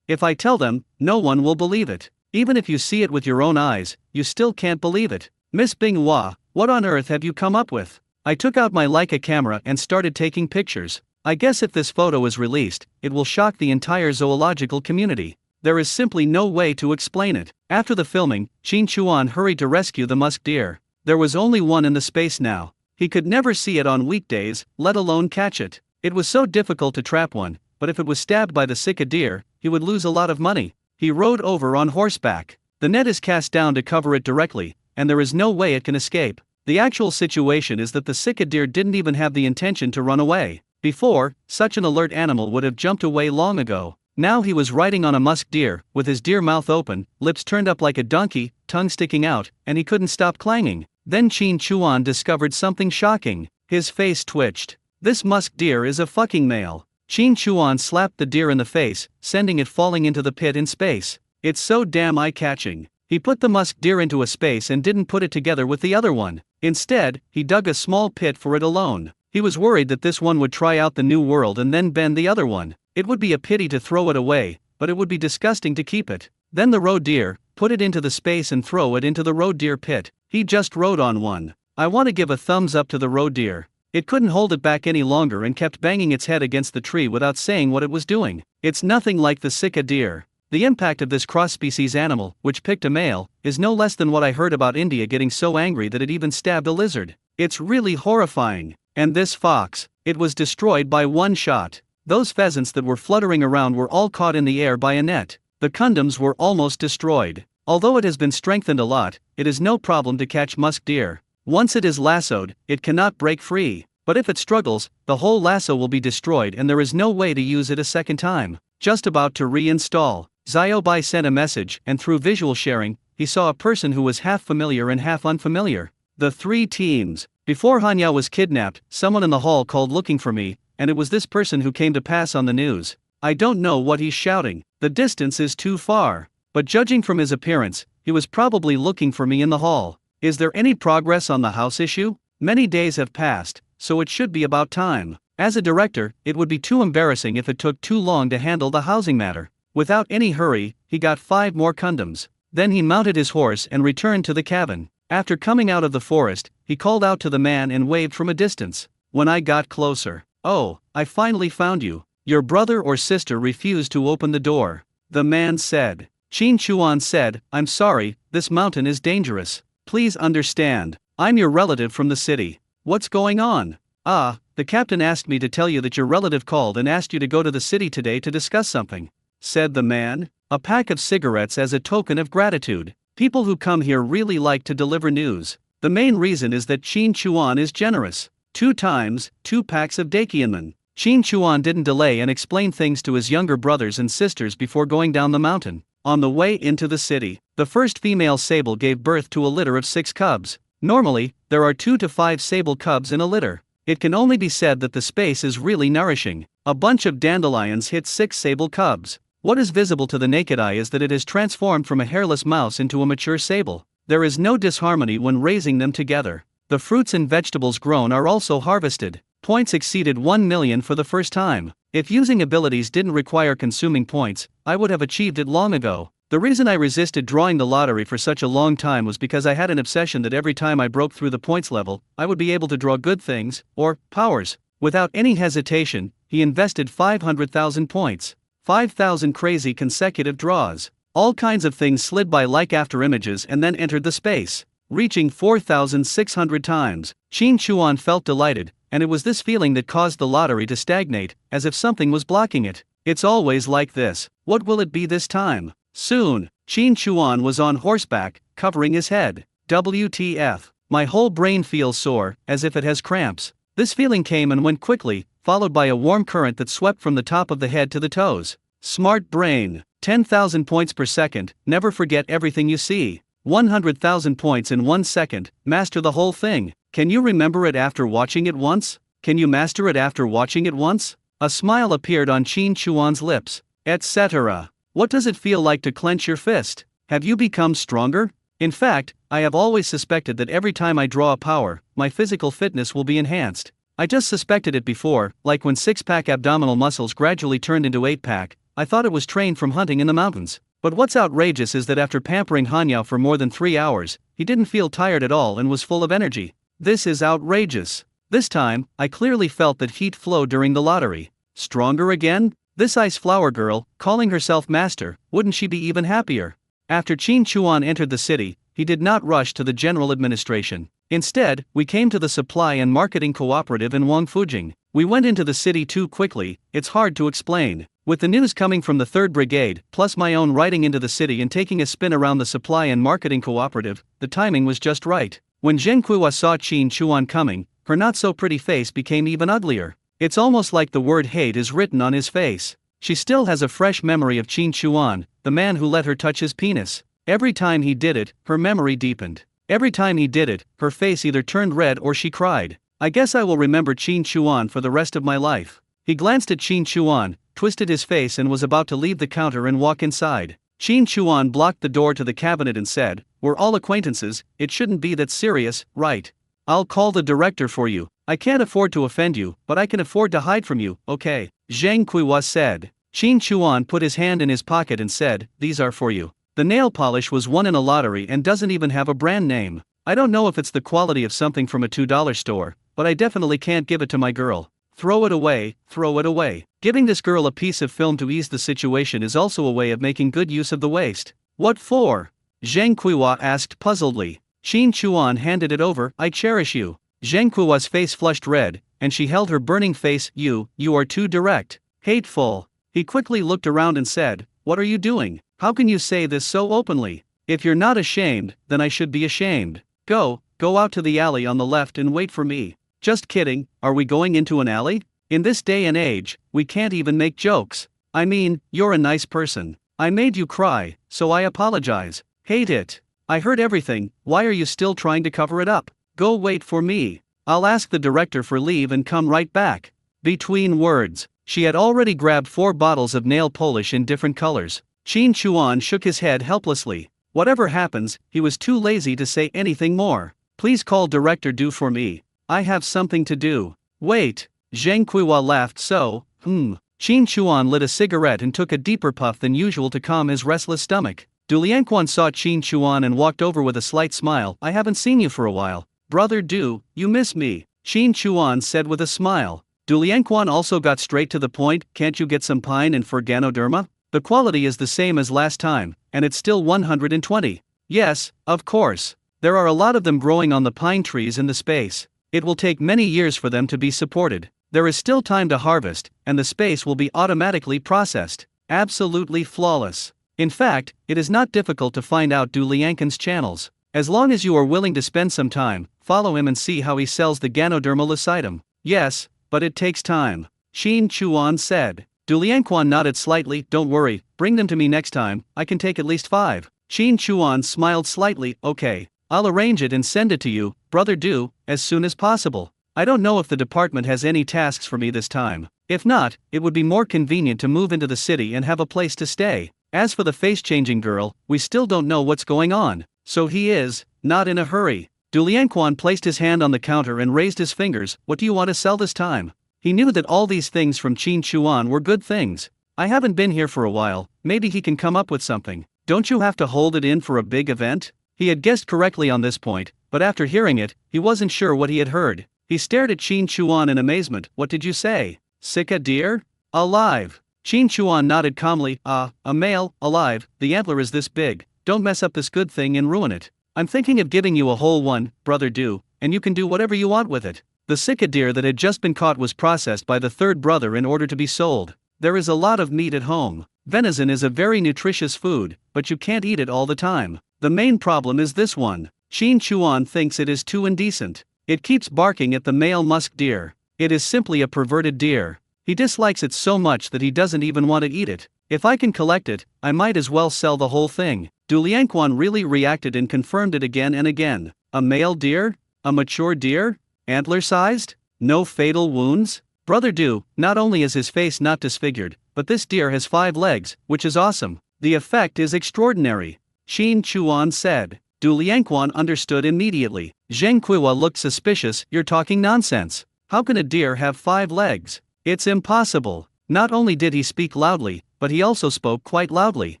If I tell them, no one will believe it. Even if you see it with your own eyes, you still can't believe it. Miss Bing Hua, what on earth have you come up with? I took out my Leica camera and started taking pictures. I guess if this photo is released, it will shock the entire zoological community. There is simply no way to explain it. After the filming, Qin Chuan hurried to rescue the musk deer. There was only one in the space now. He could never see it on weekdays, let alone catch it. It was so difficult to trap one, but if it was stabbed by the sika deer, he would lose a lot of money. He rode over on horseback. The net is cast down to cover it directly, and there is no way it can escape. The actual situation is that the sika deer didn't even have the intention to run away. Before, such an alert animal would have jumped away long ago. Now he was riding on a musk deer, with his deer mouth open, lips turned up like a donkey, tongue sticking out, and he couldn't stop clanging. Then Qin Chuan discovered something shocking. His face twitched. This musk deer is a fucking male. Qin Chuan slapped the deer in the face, sending it falling into the pit in space. It's so damn eye-catching. He put the musk deer into a space and didn't put it together with the other one. Instead, he dug a small pit for it alone. He was worried that this one would try out the new world and then bend the other one. It would be a pity to throw it away, but it would be disgusting to keep it. Then the roe deer, put it into the space and throw it into the roe deer pit. He just rode on one. I want to give a thumbs up to the roe deer. It couldn't hold it back any longer and kept banging its head against the tree without saying what it was doing. It's nothing like the sika deer. The impact of this cross-species animal, which picked a male, is no less than what I heard about India getting so angry that it even stabbed a lizard. It's really horrifying. And this fox, it was destroyed by one shot. Those pheasants that were fluttering around were all caught in the air by a net. The condoms were almost destroyed. Although it has been strengthened a lot, it is no problem to catch musk deer. Once it is lassoed, it cannot break free. But if it struggles, the whole lasso will be destroyed and there is no way to use it a second time. Just about to reinstall, Xiaobai sent a message, and through visual sharing, he saw a person who was half familiar and half unfamiliar. The 3 teams. Before Han Yao was kidnapped, someone in the hall called looking for me, and it was this person who came to pass on the news. I don't know what he's shouting. The distance is too far. But judging from his appearance, he was probably looking for me in the hall. Is there any progress on the house issue? Many days have passed, so it should be about time. As a director, it would be too embarrassing if it took too long to handle the housing matter. Without any hurry, he got 5 more condoms. Then he mounted his horse and returned to the cabin. After coming out of the forest, he called out to the man and waved from a distance. When I got closer, "Oh, I finally found you. Your brother or sister refused to open the door," the man said. Qin Chuan said, "I'm sorry, this mountain is dangerous. Please understand, I'm your relative from the city. What's going on?" The captain asked me to tell you that your relative called and asked you to go to the city today to discuss something," said the man. "A pack of cigarettes as a token of gratitude. People who come here really like to deliver news. The main reason is that Qin Chuan is generous. 2 times, 2 packs of Dakianman." Qin Chuan didn't delay and explained things to his younger brothers and sisters before going down the mountain. On the way into the city, the first female sable gave birth to a litter of 6 cubs. Normally, there are 2 to 5 sable cubs in a litter. It can only be said that the space is really nourishing. A bunch of dandelions hit 6 sable cubs. What is visible to the naked eye is that it has transformed from a hairless mouse into a mature sable. There is no disharmony when raising them together. The fruits and vegetables grown are also harvested. Points exceeded 1 million for the first time. If using abilities didn't require consuming points, I would have achieved it long ago. The reason I resisted drawing the lottery for such a long time was because I had an obsession that every time I broke through the points level, I would be able to draw good things, or powers. Without any hesitation, he invested 500,000 points. 5,000 crazy consecutive draws. All kinds of things slid by like after images and then entered the space, reaching 4,600 times. Qin Chuan felt delighted, and it was this feeling that caused the lottery to stagnate, as if something was blocking it. It's always like this. What will it be this time? Soon, Qin Chuan was on horseback, covering his head. WTF. My whole brain feels sore, as if it has cramps. This feeling came and went quickly, followed by a warm current that swept from the top of the head to the toes. Smart brain. 10,000 points per second, never forget everything you see. 100,000 points in 1 second, master the whole thing. Can you remember it after watching it once? Can you master it after watching it once? A smile appeared on Qin Chuan's lips, etc. What does it feel like to clench your fist? Have you become stronger? In fact, I have always suspected that every time I draw a power, my physical fitness will be enhanced. I just suspected it before, like when 6-pack abdominal muscles gradually turned into 8-pack, I thought it was trained from hunting in the mountains. But what's outrageous is that after pampering Hanyao for more than 3 hours, he didn't feel tired at all and was full of energy. This is outrageous. This time, I clearly felt that heat flow during the lottery. Stronger again? This ice flower girl, calling herself master, wouldn't she be even happier? After Qin Chuan entered the city, he did not rush to the general administration. Instead, we came to the supply and marketing cooperative in Wangfujing. We went into the city too quickly, it's hard to explain. With the news coming from the 3rd Brigade, plus my own riding into the city and taking a spin around the supply and marketing cooperative, the timing was just right. When Zheng Kuiwa saw Qin Chuan coming, her not-so-pretty face became even uglier. It's almost like the word hate is written on his face. She still has a fresh memory of Qin Chuan, the man who let her touch his penis. Every time he did it, her memory deepened. Every time he did it, her face either turned red or she cried. I guess I will remember Qin Chuan for the rest of my life. He glanced at Qin Chuan, twisted his face and was about to leave the counter and walk inside. Qin Chuan blocked the door to the cabinet and said, "We're all acquaintances, it shouldn't be that serious, right? I'll call the director for you. I can't afford to offend you, but I can afford to hide from you, okay?" Zheng Kuiwa said. Qin Chuan put his hand in his pocket and said, "These are for you." The nail polish was won in a lottery and doesn't even have a brand name. I don't know if it's the quality of something from a $2 store, but I definitely can't give it to my girl. Throw it away, throw it away. Giving this girl a piece of film to ease the situation is also a way of making good use of the waste. What for? Zheng Kuiwa asked puzzledly. Qin Chuan handed it over. "I cherish you." Zheng Kuiwa's face flushed red, and she held her burning face. You are too direct. Hateful. He quickly looked around and said, "What are you doing? How can you say this so openly? If you're not ashamed, then I should be ashamed. Go out to the alley on the left and wait for me." Just kidding, are we going into an alley? In this day and age, we can't even make jokes. I mean, you're a nice person. I made you cry, so I apologize. Hate it. I heard everything, why are you still trying to cover it up? Go wait for me. I'll ask the director for leave and come right back. Between words, she had already grabbed 4 bottles of nail polish in different colors. Qin Chuan shook his head helplessly. Whatever happens, he was too lazy to say anything more. Please call Director Du for me. I have something to do. Wait. Zheng Kuiwa laughed Qin Chuan lit a cigarette and took a deeper puff than usual to calm his restless stomach. Du Lianquan saw Qin Chuan and walked over with a slight smile. "I haven't seen you for a while. Brother Du, you miss me," Qin Chuan said with a smile. Du Lianquan also got straight to the point. "Can't you get some pine and fir Ganoderma? The quality is the same as last time, and it's still 120. Yes, of course. There are a lot of them growing on the pine trees in the space. It will take many years for them to be supported. There is still time to harvest, and the space will be automatically processed. Absolutely flawless. In fact, it is not difficult to find out Du Lianquan's channels. As long as you are willing to spend some time, follow him and see how he sells the Ganoderma lucidum." "Yes, but it takes time," Qin Chuan said. Du Lianquan nodded slightly. "Don't worry, bring them to me next time, I can take at least 5. Qin Chuan smiled slightly. "Okay. I'll arrange it and send it to you, Brother Du, as soon as possible. I don't know if the department has any tasks for me this time. If not, it would be more convenient to move into the city and have a place to stay. As for the face-changing girl, we still don't know what's going on, so he is not in a hurry." Du Lianquan placed his hand on the counter and raised his fingers. "What do you want to sell this time?" He knew that all these things from Qin Chuan were good things. "I haven't been here for a while, maybe he can come up with something. Don't you have to hold it in for a big event?" He had guessed correctly on this point, but after hearing it, he wasn't sure what he had heard. He stared at Qin Chuan in amazement. "What did you say? Sick a deer? Alive?" Qin Chuan nodded calmly. A male, alive, the antler is this big. Don't mess up this good thing and ruin it. I'm thinking of giving you a whole one, Brother Du, and you can do whatever you want with it." The sika deer that had just been caught was processed by the 3rd brother in order to be sold. There is a lot of meat at home. Venison is a very nutritious food, but you can't eat it all the time. The main problem is this one. Qin Chuan thinks it is too indecent. It keeps barking at the male musk deer. It is simply a perverted deer. He dislikes it so much that he doesn't even want to eat it. If I can collect it, I might as well sell the whole thing. Du Liangquan really reacted and confirmed it again and again. A male deer? A mature deer? Antler-sized? No fatal wounds? Brother Du, not only is his face not disfigured, but this deer has 5 legs, which is awesome. The effect is extraordinary. Qin Chuan said. Du Liangquan understood immediately. Zheng Kuiwa looked suspicious. You're talking nonsense. How can a deer have 5 legs? It's impossible. Not only did he speak loudly, but he also spoke quite loudly.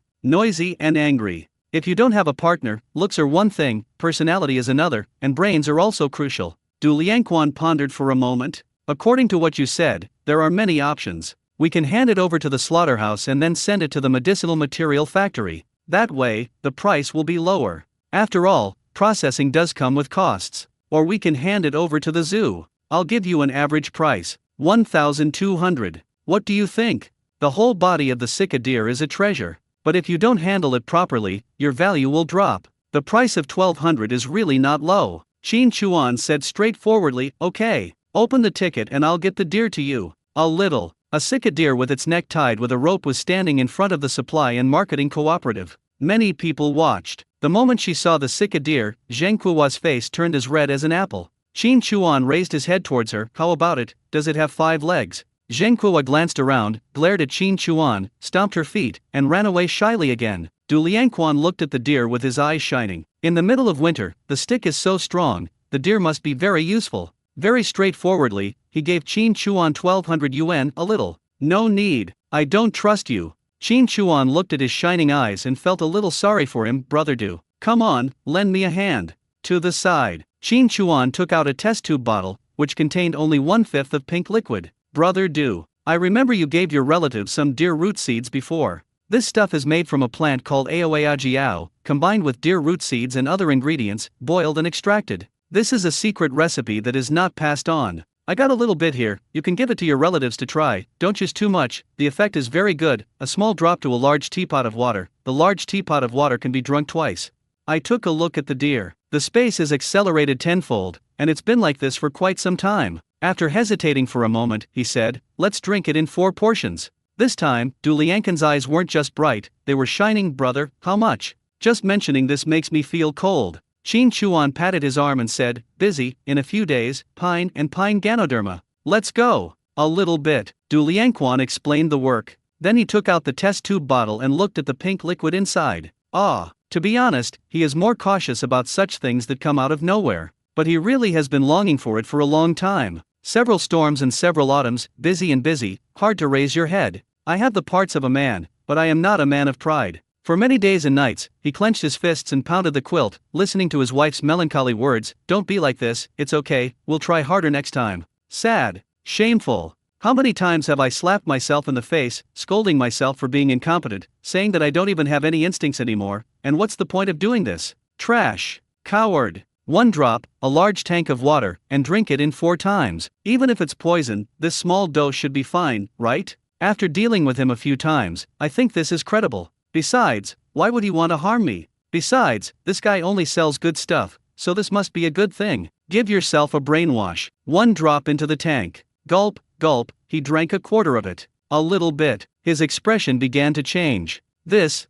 Noisy and angry. If you don't have a partner, looks are one thing, personality is another, and brains are also crucial. Du Liangquan pondered for a moment. According to what you said, there are many options. We can hand it over to the slaughterhouse and then send it to the medicinal material factory. That way, the price will be lower. After all, processing does come with costs. Or we can hand it over to the zoo. I'll give you an average price. 1,200. What do you think? The whole body of the Sika deer is a treasure. But if you don't handle it properly, your value will drop. The price of 1,200 is really not low. Qin Chuan said straightforwardly, okay. Open the ticket and I'll get the deer to you. A Sika deer with its neck tied with a rope was standing in front of the supply and marketing cooperative. Many people watched. The moment she saw the Sika deer, Zheng Kuiwa's face turned as red as an apple. Qin Chuan raised his head towards her. How about it? Does it have 5 legs? Zheng Kuiwa glanced around, glared at Qin Chuan, stomped her feet, and ran away shyly again. Du Liangquan looked at the deer with his eyes shining. In the middle of winter, the stick is so strong, the deer must be very useful. Very straightforwardly, he gave Qin Chuan 1,200 yuan, a little. No need. I don't trust you. Qin Chuan looked at his shining eyes and felt a little sorry for him. Brother Du, come on, lend me a hand. To the side. Qin Chuan took out a test tube bottle, which contained only 1/5 of pink liquid. Brother Du, I remember you gave your relatives some deer root seeds before. This stuff is made from a plant called Aoeajiao, combined with deer root seeds and other ingredients, boiled and extracted. This is a secret recipe that is not passed on. I got a little bit here, you can give it to your relatives to try, don't use too much, the effect is very good, a small drop to a large teapot of water, the large teapot of water can be drunk twice. I took a look at the deer. The space is accelerated tenfold, and it's been like this for quite some time. After hesitating for a moment, he said, let's drink it in 4 portions. This time, Du Liangquan's eyes weren't just bright, they were shining. Brother, how much? Just mentioning this makes me feel cold. Qin Chuan patted his arm and said, busy, in a few days, pine and pine Ganoderma. Let's go. A little bit. Du Liangquan explained the work. Then he took out the test tube bottle and looked at the pink liquid inside. To be honest, he is more cautious about such things that come out of nowhere. But he really has been longing for it for a long time. Several storms and several autumns, busy and busy, hard to raise your head. I have the parts of a man, but I am not a man of pride. For many days and nights, he clenched his fists and pounded the quilt, listening to his wife's melancholy words, don't be like this, it's okay, we'll try harder next time. Sad. Shameful. How many times have I slapped myself in the face, scolding myself for being incompetent, saying that I don't even have any instincts anymore, and what's the point of doing this? Trash. Coward. 1 drop, a large tank of water, and drink it in 4 times. Even if it's poison, this small dose should be fine, right? After dealing with him a few times, I think this is credible. Besides, why would he want to harm me? Besides, this guy only sells good stuff, so this must be a good thing. Give yourself a brainwash. 1 drop into the tank. Gulp, gulp, he drank a quarter of it. A little bit. His expression began to change. This.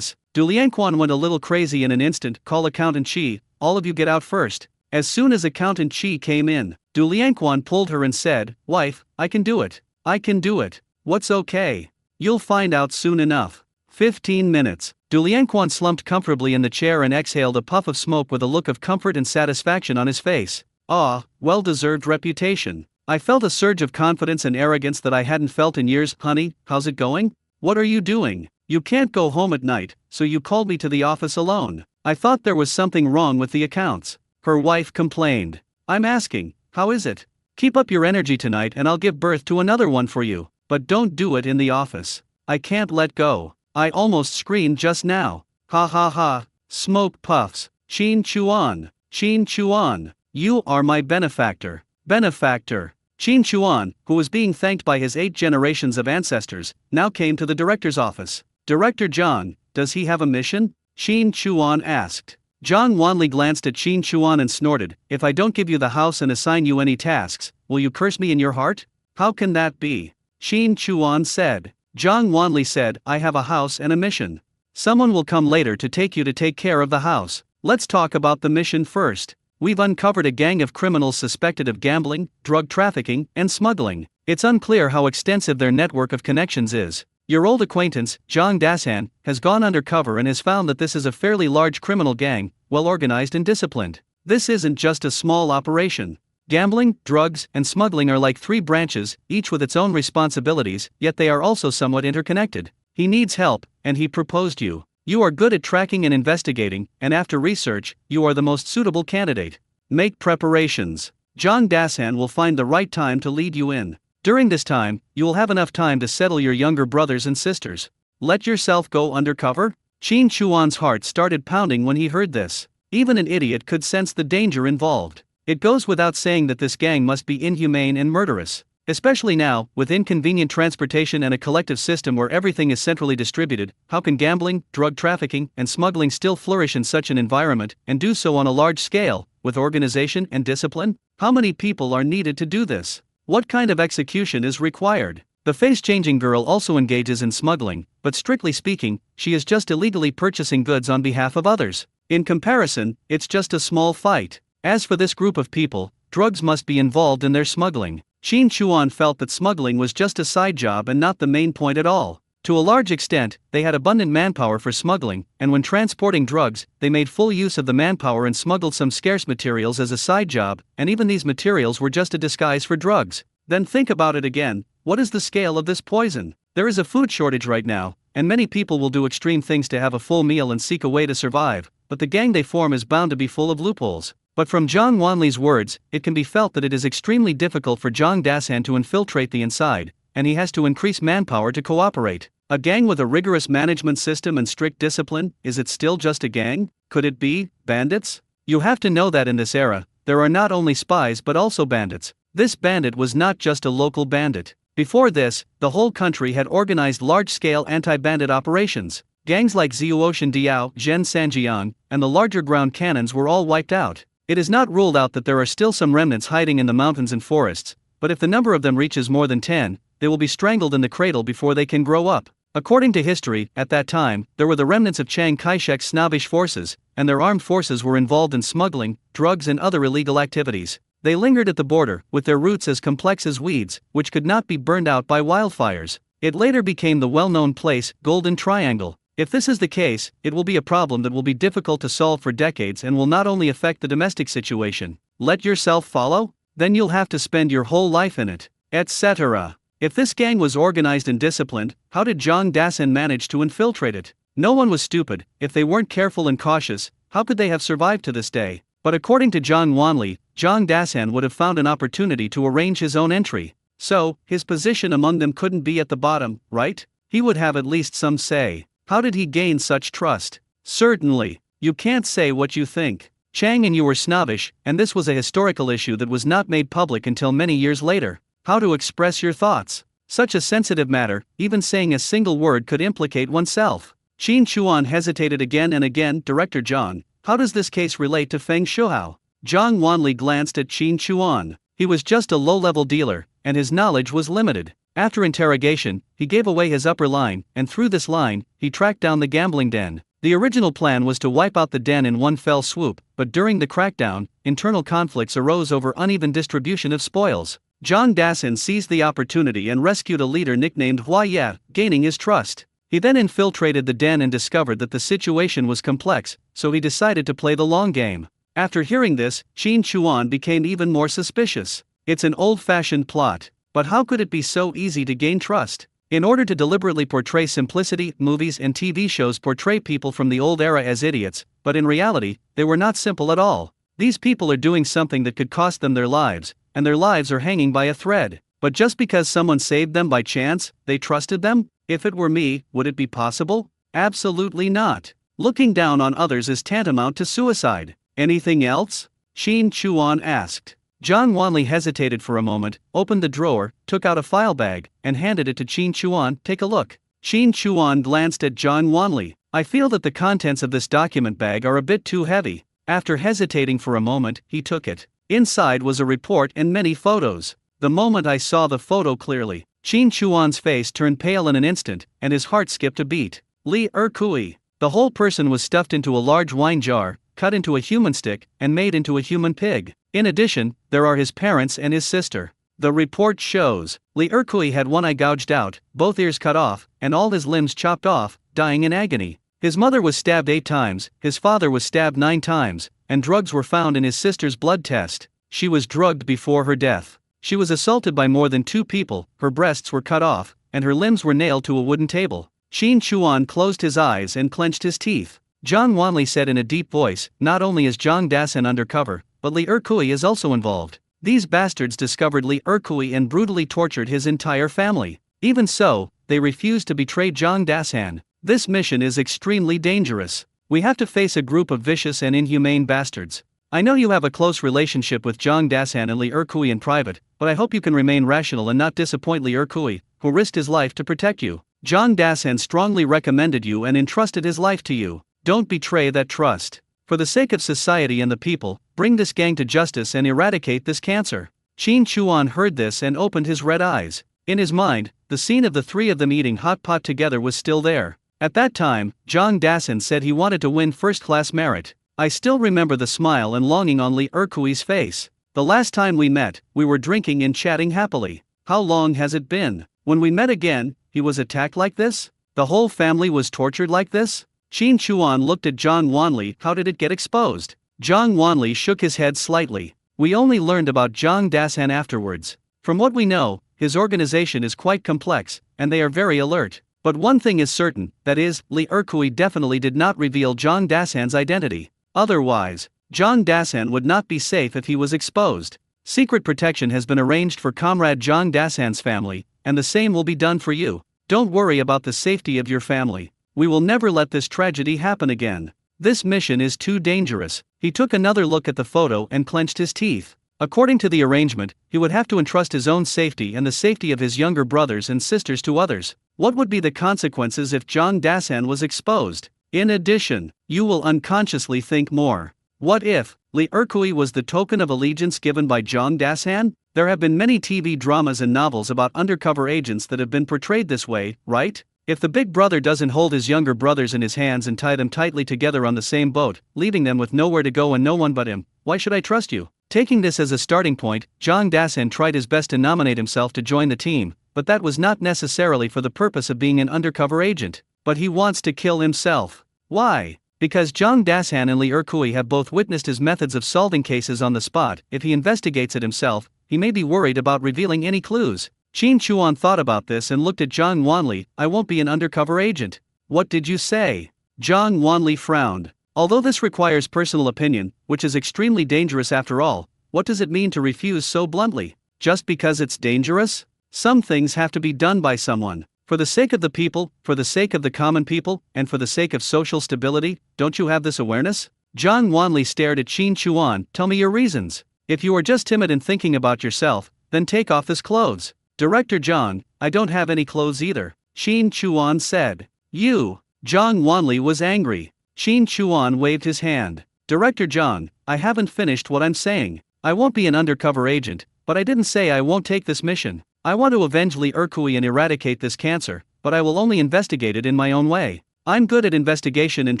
Du Liangquan went a little crazy in an instant. Call Accountant Chi, all of you get out first. As soon as Accountant Chi came in, Du Liangquan pulled her and said, wife, I can do it. I can do it. What's okay? You'll find out soon enough. 15 minutes. Du Liangquan slumped comfortably in the chair and exhaled a puff of smoke with a look of comfort and satisfaction on his face. Well-deserved reputation. I felt a surge of confidence and arrogance that I hadn't felt in years. Honey, how's it going? What are you doing? You can't go home at night, so you called me to the office alone. I thought there was something wrong with the accounts. Her wife complained. I'm asking, how is it? Keep up your energy tonight and I'll give birth to another one for you, but don't do it in the office. I can't let go. I almost screamed just now. Ha ha ha. Smoke puffs. Qin Chuan, you are my benefactor. Benefactor. Qin Chuan, who was being thanked by his 8 generations of ancestors, now came to the director's office. Director Zhang, does he have a mission? Qin Chuan asked. Zhang Wanli glanced at Qin Chuan and snorted, if I don't give you the house and assign you any tasks, will you curse me in your heart? How can that be? Qin Chuan said. Zhang Wanli said, I have a house and a mission. Someone will come later to take you to take care of the house. Let's talk about the mission first. We've uncovered a gang of criminals suspected of gambling, drug trafficking, and smuggling. It's unclear how extensive their network of connections is. Your old acquaintance, Zhang Dasan, has gone undercover and has found that this is a fairly large criminal gang, well organized and disciplined. This isn't just a small operation. Gambling, drugs, and smuggling are like 3 branches, each with its own responsibilities, yet they are also somewhat interconnected. He needs help, and he proposed you. You are good at tracking and investigating, and after research, you are the most suitable candidate. Make preparations. Zhang Dasan will find the right time to lead you in. During this time, you will have enough time to settle your younger brothers and sisters. Let yourself go undercover? Qin Chuan's heart started pounding when he heard this. Even an idiot could sense the danger involved. It goes without saying that this gang must be inhumane and murderous. Especially now, with inconvenient transportation and a collective system where everything is centrally distributed, how can gambling, drug trafficking, and smuggling still flourish in such an environment, and do so on a large scale, with organization and discipline? How many people are needed to do this? What kind of execution is required? The face-changing girl also engages in smuggling, but strictly speaking, she is just illegally purchasing goods on behalf of others. In comparison, it's just a small fight. As for this group of people, drugs must be involved in their smuggling. Qin Chuan felt that smuggling was just a side job and not the main point at all. To a large extent, they had abundant manpower for smuggling, and when transporting drugs, they made full use of the manpower and smuggled some scarce materials as a side job, and even these materials were just a disguise for drugs. Then think about it again, what is the scale of this poison? There is a food shortage right now, and many people will do extreme things to have a full meal and seek a way to survive, but the gang they form is bound to be full of loopholes. But from Zhang Wanli's words, it can be felt that it is extremely difficult for Zhang Dasan to infiltrate the inside, and he has to increase manpower to cooperate. A gang with a rigorous management system and strict discipline, is it still just a gang? Could it be bandits? You have to know that in this era, there are not only spies but also bandits. This bandit was not just a local bandit. Before this, the whole country had organized large-scale anti-bandit operations. Gangs like Zhuotian Diao, Zhen Sanjiang, and the larger ground cannons were all wiped out. It is not ruled out that there are still some remnants hiding in the mountains and forests, but if the number of them reaches more than 10, they will be strangled in the cradle before they can grow up. According to history, at that time, there were the remnants of Chiang Kai-shek's snobbish forces, and their armed forces were involved in smuggling, drugs and other illegal activities. They lingered at the border, with their roots as complex as weeds, which could not be burned out by wildfires. It later became the well-known place, Golden Triangle. If this is the case, it will be a problem that will be difficult to solve for decades and will not only affect the domestic situation. Let yourself follow? Then you'll have to spend your whole life in it, etc. If this gang was organized and disciplined, how did Zhang Dasan manage to infiltrate it? No one was stupid. If they weren't careful and cautious, how could they have survived to this day? But according to Zhang Wanli, Zhang Dasan would have found an opportunity to arrange his own entry. So, his position among them couldn't be at the bottom, right? He would have at least some say. How did he gain such trust? Certainly, you can't say what you think. Chang and you were snobbish, and this was a historical issue that was not made public until many years later. How to express your thoughts? Such a sensitive matter, even saying a single word could implicate oneself. Qin Chuan hesitated again and again. Director Zhang, how does this case relate to Feng Shuhao? Zhang Wanli glanced at Qin Chuan. He was just a low-level dealer, and his knowledge was limited. After interrogation, he gave away his upper line, and through this line, he tracked down the gambling den. The original plan was to wipe out the den in one fell swoop, but during the crackdown, internal conflicts arose over uneven distribution of spoils. Zhang Dasan seized the opportunity and rescued a leader nicknamed Hua Ye, gaining his trust. He then infiltrated the den and discovered that the situation was complex, so he decided to play the long game. After hearing this, Qin Chuan became even more suspicious. It's an old-fashioned plot. But how could it be so easy to gain trust? In order to deliberately portray simplicity, movies and TV shows portray people from the old era as idiots, but in reality, they were not simple at all. These people are doing something that could cost them their lives, and their lives are hanging by a thread. But just because someone saved them by chance, they trusted them? If it were me, would it be possible? Absolutely not. Looking down on others is tantamount to suicide. Anything else? Qin Chuan asked. Zhang Wanli hesitated for a moment, opened the drawer, took out a file bag, and handed it to Qin Chuan. Take a look. Qin Chuan glanced at Zhang Wanli. I feel that the contents of this document bag are a bit too heavy. After hesitating for a moment, he took it. Inside was a report and many photos. The moment I saw the photo clearly, Qin Chuan's face turned pale in an instant, and his heart skipped a beat. Li Erkui. The whole person was stuffed into a large wine jar, cut into a human stick, and made into a human pig. In addition, there are his parents and his sister. The report shows Li Erkui had one eye gouged out, both ears cut off, and all his limbs chopped off, dying in agony. His mother was stabbed 8 times, his father was stabbed 9 times, and drugs were found in his sister's blood test. She was drugged before her death. She was assaulted by more than 2 people, her breasts were cut off, and her limbs were nailed to a wooden table. Qin Chuan closed his eyes and clenched his teeth. Zhang Wanli said in a deep voice, not only is Zhang Dasan undercover, but Li Erkui is also involved. These bastards discovered Li Erkui and brutally tortured his entire family. Even so, they refused to betray Zhang Dasan. This mission is extremely dangerous. We have to face a group of vicious and inhumane bastards. I know you have a close relationship with Zhang Dasan and Li Erkui in private, but I hope you can remain rational and not disappoint Li Erkui, who risked his life to protect you. Zhang Dasan strongly recommended you and entrusted his life to you. Don't betray that trust. For the sake of society and the people, bring this gang to justice and eradicate this cancer. Qin Chuan heard this and opened his red eyes. In his mind, the scene of the 3 of them eating hot pot together was still there. At that time, Zhang Dasan said he wanted to win first-class merit. I still remember the smile and longing on Li Erkui's face. The last time we met, we were drinking and chatting happily. How long has it been? When we met again, he was attacked like this? The whole family was tortured like this? Qin Chuan looked at Zhang Wanli. How did it get exposed? Zhang Wanli shook his head slightly. We only learned about Zhang Dasan afterwards. From what we know, his organization is quite complex, and they are very alert. But one thing is certain, that is, Li Erkui definitely did not reveal Zhang Dasan's identity. Otherwise, Zhang Dasan would not be safe if he was exposed. Secret protection has been arranged for Comrade Zhang Dasan's family, and the same will be done for you. Don't worry about the safety of your family. We will never let this tragedy happen again. This mission is too dangerous. He took another look at the photo and clenched his teeth. According to the arrangement, he would have to entrust his own safety and the safety of his younger brothers and sisters to others. What would be the consequences if Zhang Dasan was exposed? In addition, you will unconsciously think more. What if Li Erkui was the token of allegiance given by Zhang Dasan? There have been many TV dramas and novels about undercover agents that have been portrayed this way, right? If the big brother doesn't hold his younger brothers in his hands and tie them tightly together on the same boat, leaving them with nowhere to go and no one but him, why should I trust you? Taking this as a starting point, Zhang Dasan tried his best to nominate himself to join the team, but that was not necessarily for the purpose of being an undercover agent. But he wants to kill himself. Why? Because Zhang Dasan and Li Erkui have both witnessed his methods of solving cases on the spot. If he investigates it himself, he may be worried about revealing any clues. Qin Chuan thought about this and looked at Zhang Wanli. I won't be an undercover agent. What did you say? Zhang Wanli frowned. Although this requires personal opinion, which is extremely dangerous after all, what does it mean to refuse so bluntly? Just because it's dangerous? Some things have to be done by someone. For the sake of the people, for the sake of the common people, and for the sake of social stability, don't you have this awareness? Zhang Wanli stared at Qin Chuan. Tell me your reasons. If you are just timid and thinking about yourself, then take off this clothes. Director Zhang, I don't have any clothes either, Qin Chuan said. You. Zhang Wanli was angry. Qin Chuan waved his hand. Director Zhang, I haven't finished what I'm saying. I won't be an undercover agent, but I didn't say I won't take this mission. I want to avenge Li Erkui and eradicate this cancer, but I will only investigate it in my own way. I'm good at investigation and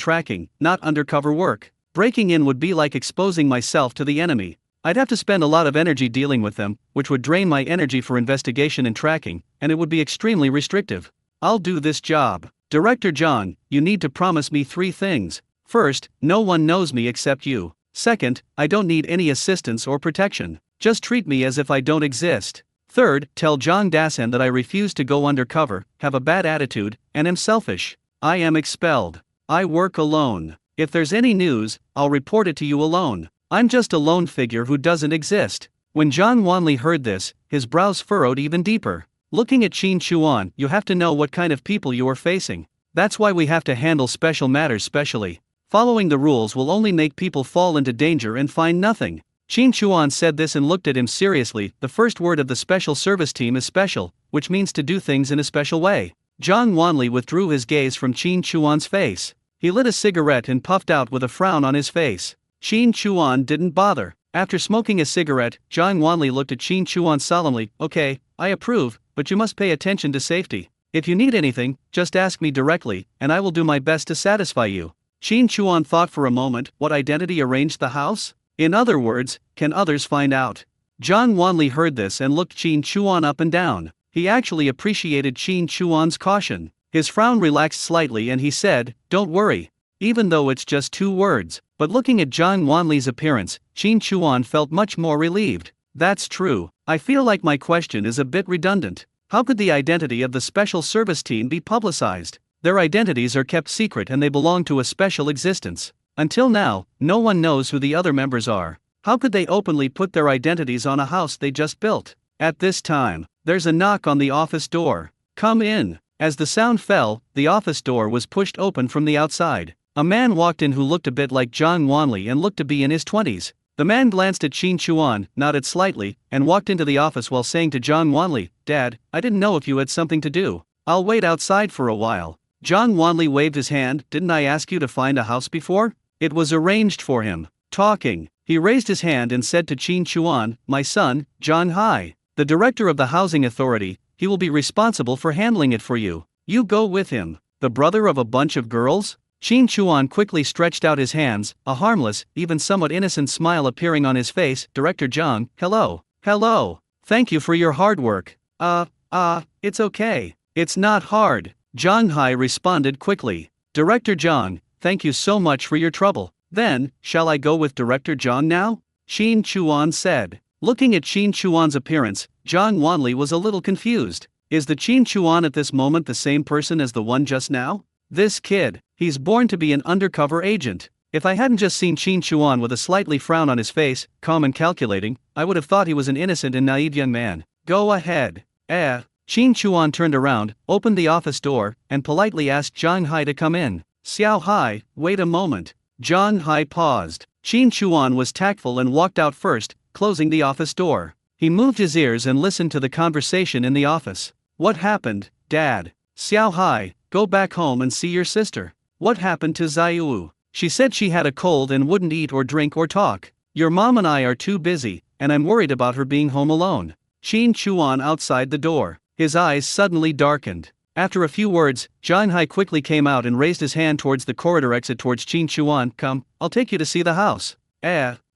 tracking, not undercover work. Breaking in would be like exposing myself to the enemy. I'd have to spend a lot of energy dealing with them, which would drain my energy for investigation and tracking, and it would be extremely restrictive. I'll do this job. Director Zhang, you need to promise me 3 things. First, no one knows me except you. Second, I don't need any assistance or protection. Just treat me as if I don't exist. Third, tell Zhang Dasan that I refuse to go undercover, have a bad attitude, and am selfish. I am expelled. I work alone. If there's any news, I'll report it to you alone. I'm just a lone figure who doesn't exist. When Zhang Wanli heard this, his brows furrowed even deeper. Looking at Qin Chuan, you have to know what kind of people you are facing. That's why we have to handle special matters specially. Following the rules will only make people fall into danger and find nothing. Qin Chuan said this and looked at him seriously. The first word of the special service team is special, which means to do things in a special way. Zhang Wanli withdrew his gaze from Qin Chuan's face. He lit a cigarette and puffed out with a frown on his face. Qin Chuan didn't bother. After smoking a cigarette, Zhang Wanli looked at Qin Chuan solemnly. Okay, I approve, but you must pay attention to safety. If you need anything, just ask me directly, and I will do my best to satisfy you. Qin Chuan thought for a moment. What identity arranged the house? In other words, can others find out? Zhang Wanli heard this and looked Qin Chuan up and down. He actually appreciated Qin Chuan's caution. His frown relaxed slightly and he said, "Don't worry." Even though it's just 2 words, but looking at Zhang Wanli's appearance, Qin Chuan felt much more relieved. That's true. I feel like my question is a bit redundant. How could the identity of the special service team be publicized? Their identities are kept secret and they belong to a special existence. Until now, no one knows who the other members are. How could they openly put their identities on a house they just built? At this time, there's a knock on the office door. "Come in." As the sound fell, the office door was pushed open from the outside. A man walked in who looked a bit like Zhang Wanli and looked to be in his 20s. The man glanced at Qin Chuan, nodded slightly, and walked into the office while saying to Zhang Wanli, "Dad, I didn't know if you had something to do. I'll wait outside for a while." Zhang Wanli waved his hand. "Didn't I ask you to find a house before? It was arranged for him." Talking, he raised his hand and said to Qin Chuan, "My son, Zhang Hai, the director of the housing authority, he will be responsible for handling it for you. You go with him." The brother of a bunch of girls? Qin Chuan quickly stretched out his hands, a harmless, even somewhat innocent smile appearing on his face. "Director Zhang, hello. Hello. Thank you for your hard work." It's okay. It's not hard." Zhang Hai responded quickly. "Director Zhang, thank you so much for your trouble." "Then, shall I go with Director Zhang now?" Qin Chuan said. Looking at Qin Chuan's appearance, Zhang Wanli was a little confused. Is the Qin Chuan at this moment the same person as the one just now? This kid, he's born to be an undercover agent. If I hadn't just seen Qin Chuan with a slightly frown on his face, calm and calculating, I would have thought he was an innocent and naive young man. "Go ahead." Qin Chuan turned around, opened the office door, and politely asked Zhang Hai to come in. "Xiao Hai, wait a moment." Zhang Hai paused. Qin Chuan was tactful and walked out first, closing the office door. He moved his ears and listened to the conversation in the office. "What happened, Dad?" "Xiao Hai, go back home and see your sister." "What happened to Xiaowu?" "She said she had a cold and wouldn't eat or drink or talk. Your mom and I are too busy, and I'm worried about her being home alone." Qin Chuan outside the door. His eyes suddenly darkened. After a few words, Zhang Hai quickly came out and raised his hand towards the corridor exit towards Qin Chuan. "Come, I'll take you to see the house."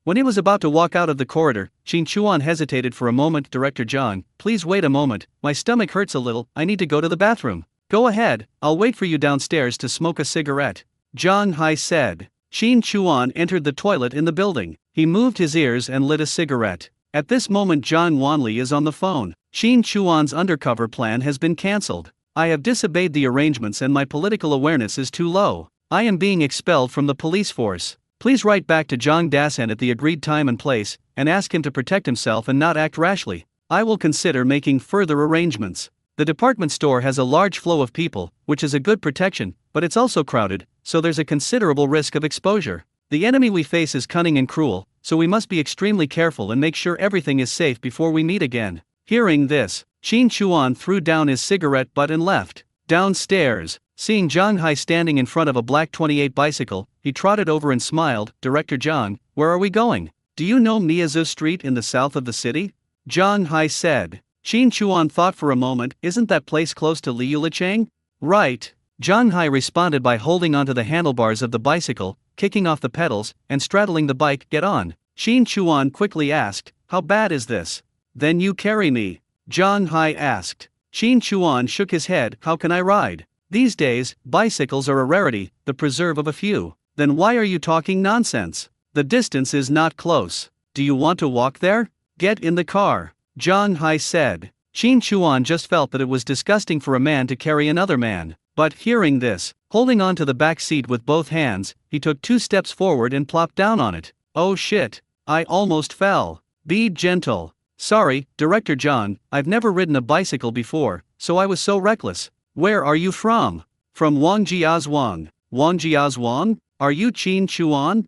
When he was about to walk out of the corridor, Qin Chuan hesitated for a moment. "Director Zhang, please wait a moment, my stomach hurts a little, I need to go to the bathroom." "Go ahead, I'll wait for you downstairs to smoke a cigarette," Zhang Hai said. Qin Chuan entered the toilet in the building. He moved his ears and lit a cigarette. At this moment Zhang Wanli is on the phone. Qin Chuan's undercover plan has been cancelled. "I have disobeyed the arrangements and my political awareness is too low. I am being expelled from the police force. Please write back to Zhang Dasan at the agreed time and place, and ask him to protect himself and not act rashly. I will consider making further arrangements." The department store has a large flow of people, which is a good protection, but it's also crowded, so there's a considerable risk of exposure. The enemy we face is cunning and cruel, so we must be extremely careful and make sure everything is safe before we meet again. Hearing this, Qin Chuan threw down his cigarette butt and left. Downstairs, seeing Zhang Hai standing in front of a black 28 bicycle, he trotted over and smiled. "Director Zhang, where are we going?" "Do you know Miyazu Street in the south of the city?" Zhang Hai said. Qin Chuan thought for a moment. "Isn't that place close to Liulicheng?" "Right." Zhang Hai responded by holding onto the handlebars of the bicycle, kicking off the pedals, and straddling the bike. "Get on." Qin Chuan quickly asked, "How bad is this?" "Then you carry me," Zhang Hai asked. Qin Chuan shook his head. "How can I ride? These days, bicycles are a rarity, the preserve of a few." "Then why are you talking nonsense? The distance is not close. Do you want to walk there?" "Get in the car," Zhang Hai said. Qin Chuan just felt that it was disgusting for a man to carry another man, but hearing this, holding on to the back seat with both hands, he took 2 steps forward and plopped down on it. "Oh shit, I almost fell." "Be gentle." "Sorry, Director Zhang, I've never ridden a bicycle before, so I was so reckless." "Where are you from?" "From Wangjiazhuang." "Wangjiazhuang? Are you Qin Chuan?"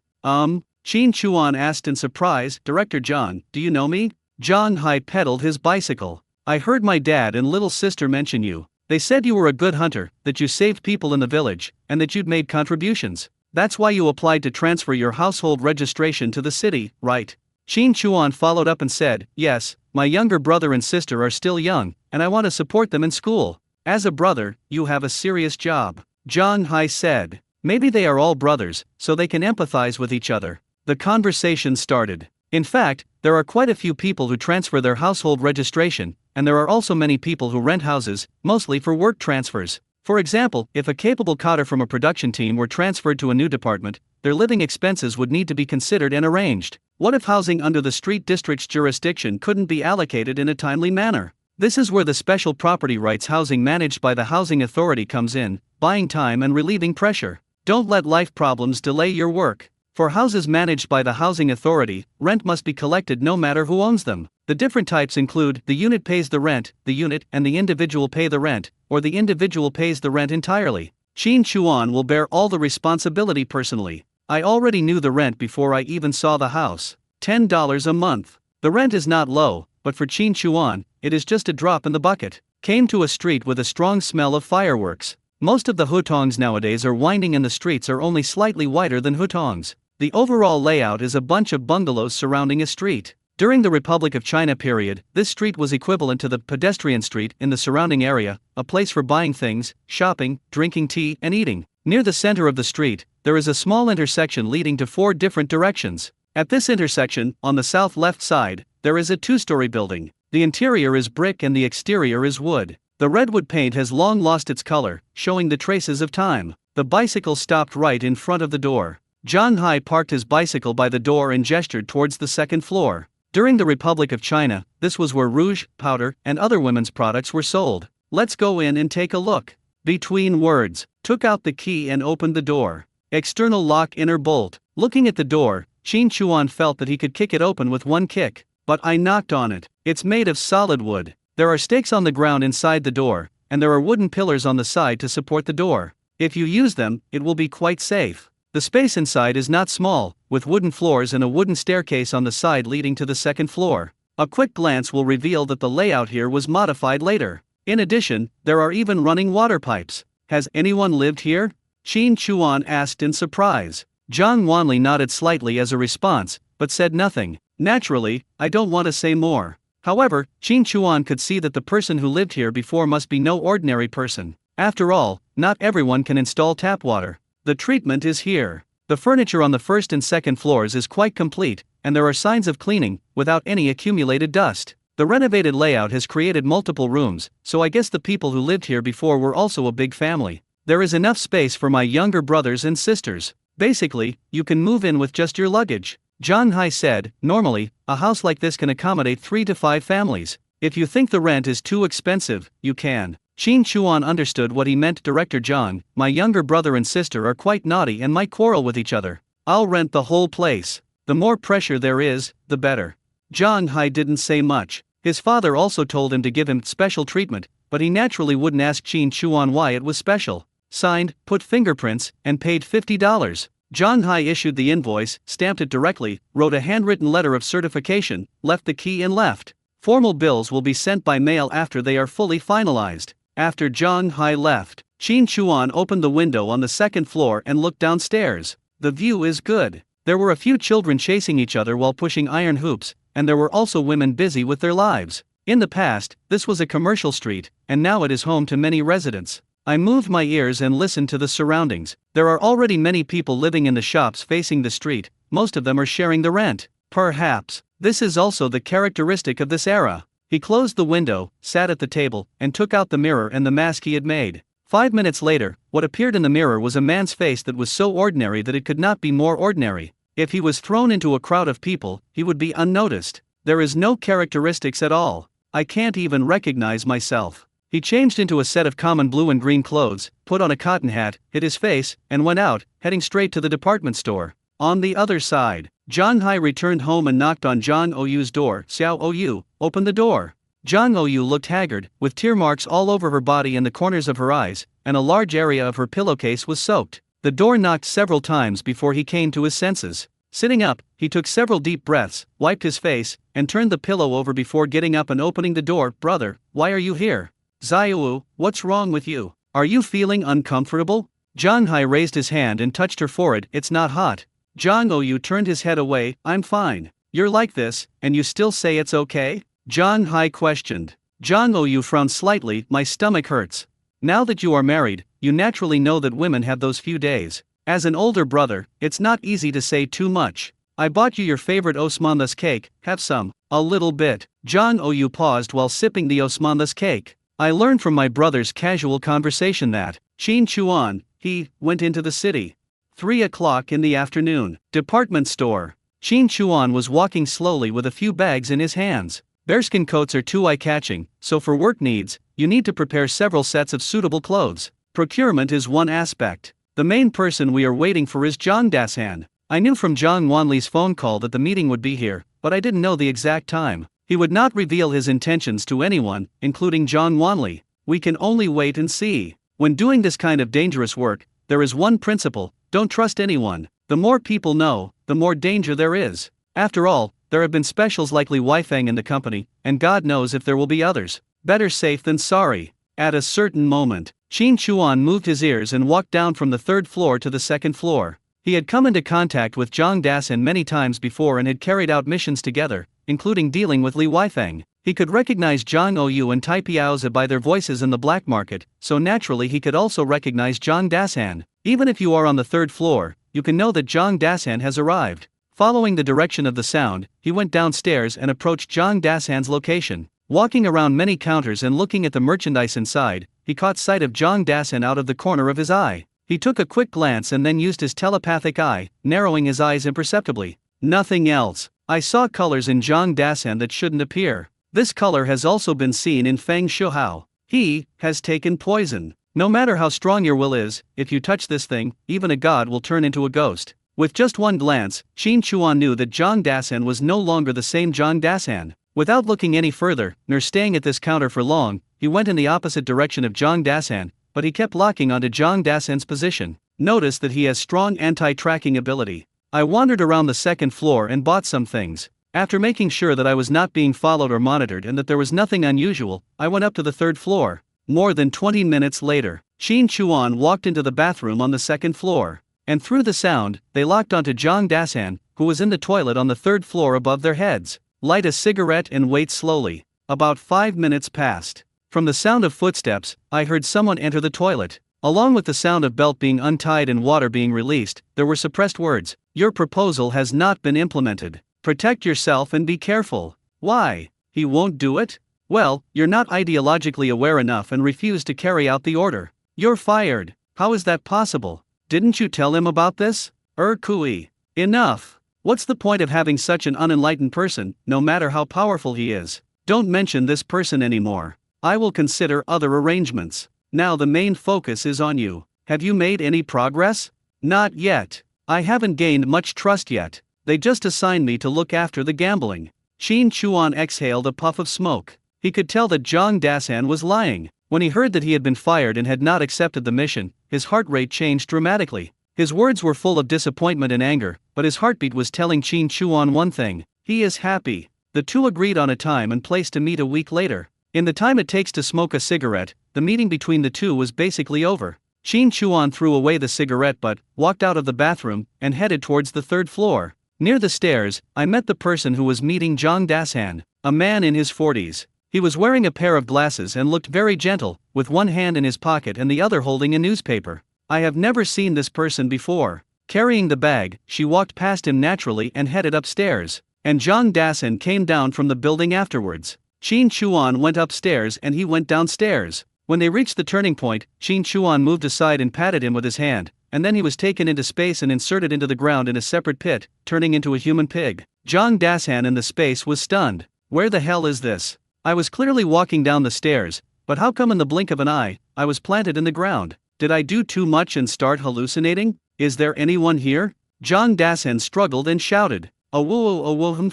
Qin Chuan asked in surprise. Director John, do you know me? Zhang Hai pedaled his bicycle. I heard my dad and little sister mention you. They said you were a good hunter, that you saved people in the village, and that you'd made contributions. That's why you applied to transfer your household registration to the city, right? Qin Chuan followed up and said, yes, my younger brother and sister are still young, and I want to support them in school. As a brother, you have a serious job. Zhang Hai said. Maybe they are all brothers, so they can empathize with each other. The conversation started. In fact, there are quite a few people who transfer their household registration, and there are also many people who rent houses, mostly for work transfers. For example, if a capable coder from a production team were transferred to a new department, their living expenses would need to be considered and arranged. What if housing under the street district's jurisdiction couldn't be allocated in a timely manner? This is where the special property rights housing managed by the housing authority comes in, buying time and relieving pressure. Don't let life problems delay your work. For houses managed by the housing authority, rent must be collected no matter who owns them. The different types include the unit pays the rent, the unit and the individual pay the rent, or the individual pays the rent entirely. Qin Chuan will bear all the responsibility personally. I already knew the rent before I even saw the house. $10 a month. The rent is not low, but for Qin Chuan, it is just a drop in the bucket. Came to a street with a strong smell of fireworks. Most of the hutongs nowadays are winding and the streets are only slightly wider than hutongs. The overall layout is a bunch of bungalows surrounding a street. During the Republic of China period, this street was equivalent to the pedestrian street in the surrounding area, a place for buying things, shopping, drinking tea, and eating. Near the center of the street, there is a small intersection leading to 4 different directions. At this intersection, on the south left side, there is a 2-story building. The interior is brick and the exterior is wood. The redwood paint has long lost its color, showing the traces of time. The bicycle stopped right in front of the door. Zhang Hai parked his bicycle by the door and gestured towards the 2nd floor. During the Republic of China, this was where rouge, powder, and other women's products were sold. Let's go in and take a look. Between words, took out the key and opened the door. External lock inner bolt. Looking at the door, Qin Chuan felt that he could kick it open with one kick. But I knocked on it. It's made of solid wood. There are stakes on the ground inside the door, and there are wooden pillars on the side to support the door. If you use them, it will be quite safe. The space inside is not small, with wooden floors and a wooden staircase on the side leading to the 2nd floor. A quick glance will reveal that the layout here was modified later. In addition, there are even running water pipes. Has anyone lived here? Qin Chuan asked in surprise. Zhang Wanli nodded slightly as a response, but said nothing. Naturally, I don't want to say more. However, Qin Chuan could see that the person who lived here before must be no ordinary person. After all, not everyone can install tap water. The treatment is here. The furniture on the 1st and 2nd floors is quite complete, and there are signs of cleaning, without any accumulated dust. The renovated layout has created multiple rooms, so I guess the people who lived here before were also a big family. There is enough space for my younger brothers and sisters. Basically, you can move in with just your luggage. Zhang Hai said, normally, a house like this can accommodate 3 to 5 families. If you think the rent is too expensive, you can. Qin Chuan understood what he meant. Director Zhang, my younger brother and sister are quite naughty and might quarrel with each other. I'll rent the whole place. The more pressure there is, the better. Zhang Hai didn't say much. His father also told him to give him special treatment, but he naturally wouldn't ask Qin Chuan why it was special. Signed, put fingerprints, and paid $50. Zhang Hai issued the invoice, stamped it directly, wrote a handwritten letter of certification, left the key and left. Formal bills will be sent by mail after they are fully finalized. After Zhang Hai left, Qin Chuan opened the window on the 2nd floor and looked downstairs. The view is good. There were a few children chasing each other while pushing iron hoops, and there were also women busy with their lives. In the past, this was a commercial street, and now it is home to many residents. I moved my ears and listened to the surroundings. There are already many people living in the shops facing the street, most of them are sharing the rent. Perhaps, this is also the characteristic of this era. He closed the window, sat at the table, and took out the mirror and the mask he had made. 5 minutes later, what appeared in the mirror was a man's face that was so ordinary that it could not be more ordinary. If he was thrown into a crowd of people, he would be unnoticed. There is no characteristics at all. I can't even recognize myself. He changed into a set of common blue and green clothes, put on a cotton hat, hid his face, and went out, heading straight to the department store. On the other side, Zhang Hai returned home and knocked on Zhang Ouyu's door. Xiao Ouyu, open the door. Zhang Ouyu looked haggard, with tear marks all over her body and the corners of her eyes, and a large area of her pillowcase was soaked. The door knocked several times before he came to his senses. Sitting up, he took several deep breaths, wiped his face, and turned the pillow over before getting up and opening the door. Brother, why are you here? Xiaowu, what's wrong with you? Are you feeling uncomfortable? Zhang Hai raised his hand and touched her forehead. It's not hot. Zhang Oyu turned his head away. I'm fine. You're like this, and you still say it's okay? Zhang Hai questioned. Zhang Oyu frowned slightly. My stomach hurts. Now that you are married, you naturally know that women have those few days. As an older brother, it's not easy to say too much. I bought you your favorite Osmanthus cake, have some. A little bit. Zhang Oyu paused while sipping the Osmanthus cake. I learned from my brother's casual conversation that, Qin Chuan, he, went into the city. 3 o'clock in the afternoon. Department store. Qin Chuan was walking slowly with a few bags in his hands. Bearskin coats are too eye-catching, so for work needs, you need to prepare several sets of suitable clothes. Procurement is one aspect. The main person we are waiting for is Zhang Dasan. I knew from Zhang Wanli's phone call that the meeting would be here, but I didn't know the exact time. He would not reveal his intentions to anyone, including Zhang Wanli. We can only wait and see. When doing this kind of dangerous work, there is one principle: don't trust anyone. The more people know, the more danger there is. After all, there have been specials like Li Weifeng in the company, and God knows if there will be others. Better safe than sorry. At a certain moment, Qin Chuan moved his ears and walked down from the 3rd floor to the 2nd floor. He had come into contact with Zhang Dasan many times before and had carried out missions together, including dealing with Li Weifeng. He could recognize Zhang Oyu and Tai Piaozi by their voices in the black market, so naturally he could also recognize Zhang Dasan. Even if you are on the 3rd floor, you can know that Zhang Dasan has arrived. Following the direction of the sound, he went downstairs and approached Zhang Dasan's location. Walking around many counters and looking at the merchandise inside, he caught sight of Zhang Dasan out of the corner of his eye. He took a quick glance and then used his telepathic eye, narrowing his eyes imperceptibly. Nothing else. I saw colors in Zhang Dasan that shouldn't appear. This color has also been seen in Feng Shuhao. He has taken poison. No matter how strong your will is, if you touch this thing, even a god will turn into a ghost. With just one glance, Qin Chuan knew that Zhang Dasan was no longer the same Zhang Dasan. Without looking any further, nor staying at this counter for long, he went in the opposite direction of Zhang Dasan, but he kept locking onto Zhang Dasan's position. Notice that he has strong anti-tracking ability. I wandered around the 2nd floor and bought some things. After making sure that I was not being followed or monitored and that there was nothing unusual, I went up to the 3rd floor. More than 20 minutes later, Qin Chuan walked into the bathroom on the 2nd floor. And through the sound, they locked onto Zhang Dasan, who was in the toilet on the 3rd floor above their heads. Light a cigarette and wait slowly. About 5 minutes passed. From the sound of footsteps, I heard someone enter the toilet. Along with the sound of belt being untied and water being released, there were suppressed words. Your proposal has not been implemented. Protect yourself and be careful. Why? He won't do it? Well, you're not ideologically aware enough and refuse to carry out the order. You're fired. How is that possible? Didn't you tell him about this? Kui. Enough. What's the point of having such an unenlightened person, no matter how powerful he is? Don't mention this person anymore. I will consider other arrangements. Now the main focus is on you. Have you made any progress? Not yet. I haven't gained much trust yet. They just assigned me to look after the gambling. Qin Chuan exhaled a puff of smoke. He could tell that Zhang Dasan was lying. When he heard that he had been fired and had not accepted the mission, his heart rate changed dramatically. His words were full of disappointment and anger, but his heartbeat was telling Qin Chuan one thing: he is happy. The two agreed on a time and place to meet a week later. In the time it takes to smoke a cigarette, the meeting between the two was basically over. Qin Chuan threw away the cigarette butt, walked out of the bathroom, and headed towards the 3rd floor. Near the stairs, I met the person who was meeting Zhang Dasan, a man in his 40s. He was wearing a pair of glasses and looked very gentle, with one hand in his pocket and the other holding a newspaper. I have never seen this person before. Carrying the bag, she walked past him naturally and headed upstairs, and Zhang Dasan came down from the building afterwards. Qin Chuan went upstairs and he went downstairs. When they reached the turning point, Qin Chuan moved aside and patted him with his hand, and then he was taken into space and inserted into the ground in a separate pit, turning into a human pig. Zhang Dasan in the space was stunned. Where the hell is this? I was clearly walking down the stairs, but how come in the blink of an eye, I was planted in the ground? Did I do too much and start hallucinating? Is there anyone here? Zhang Dasan struggled and shouted,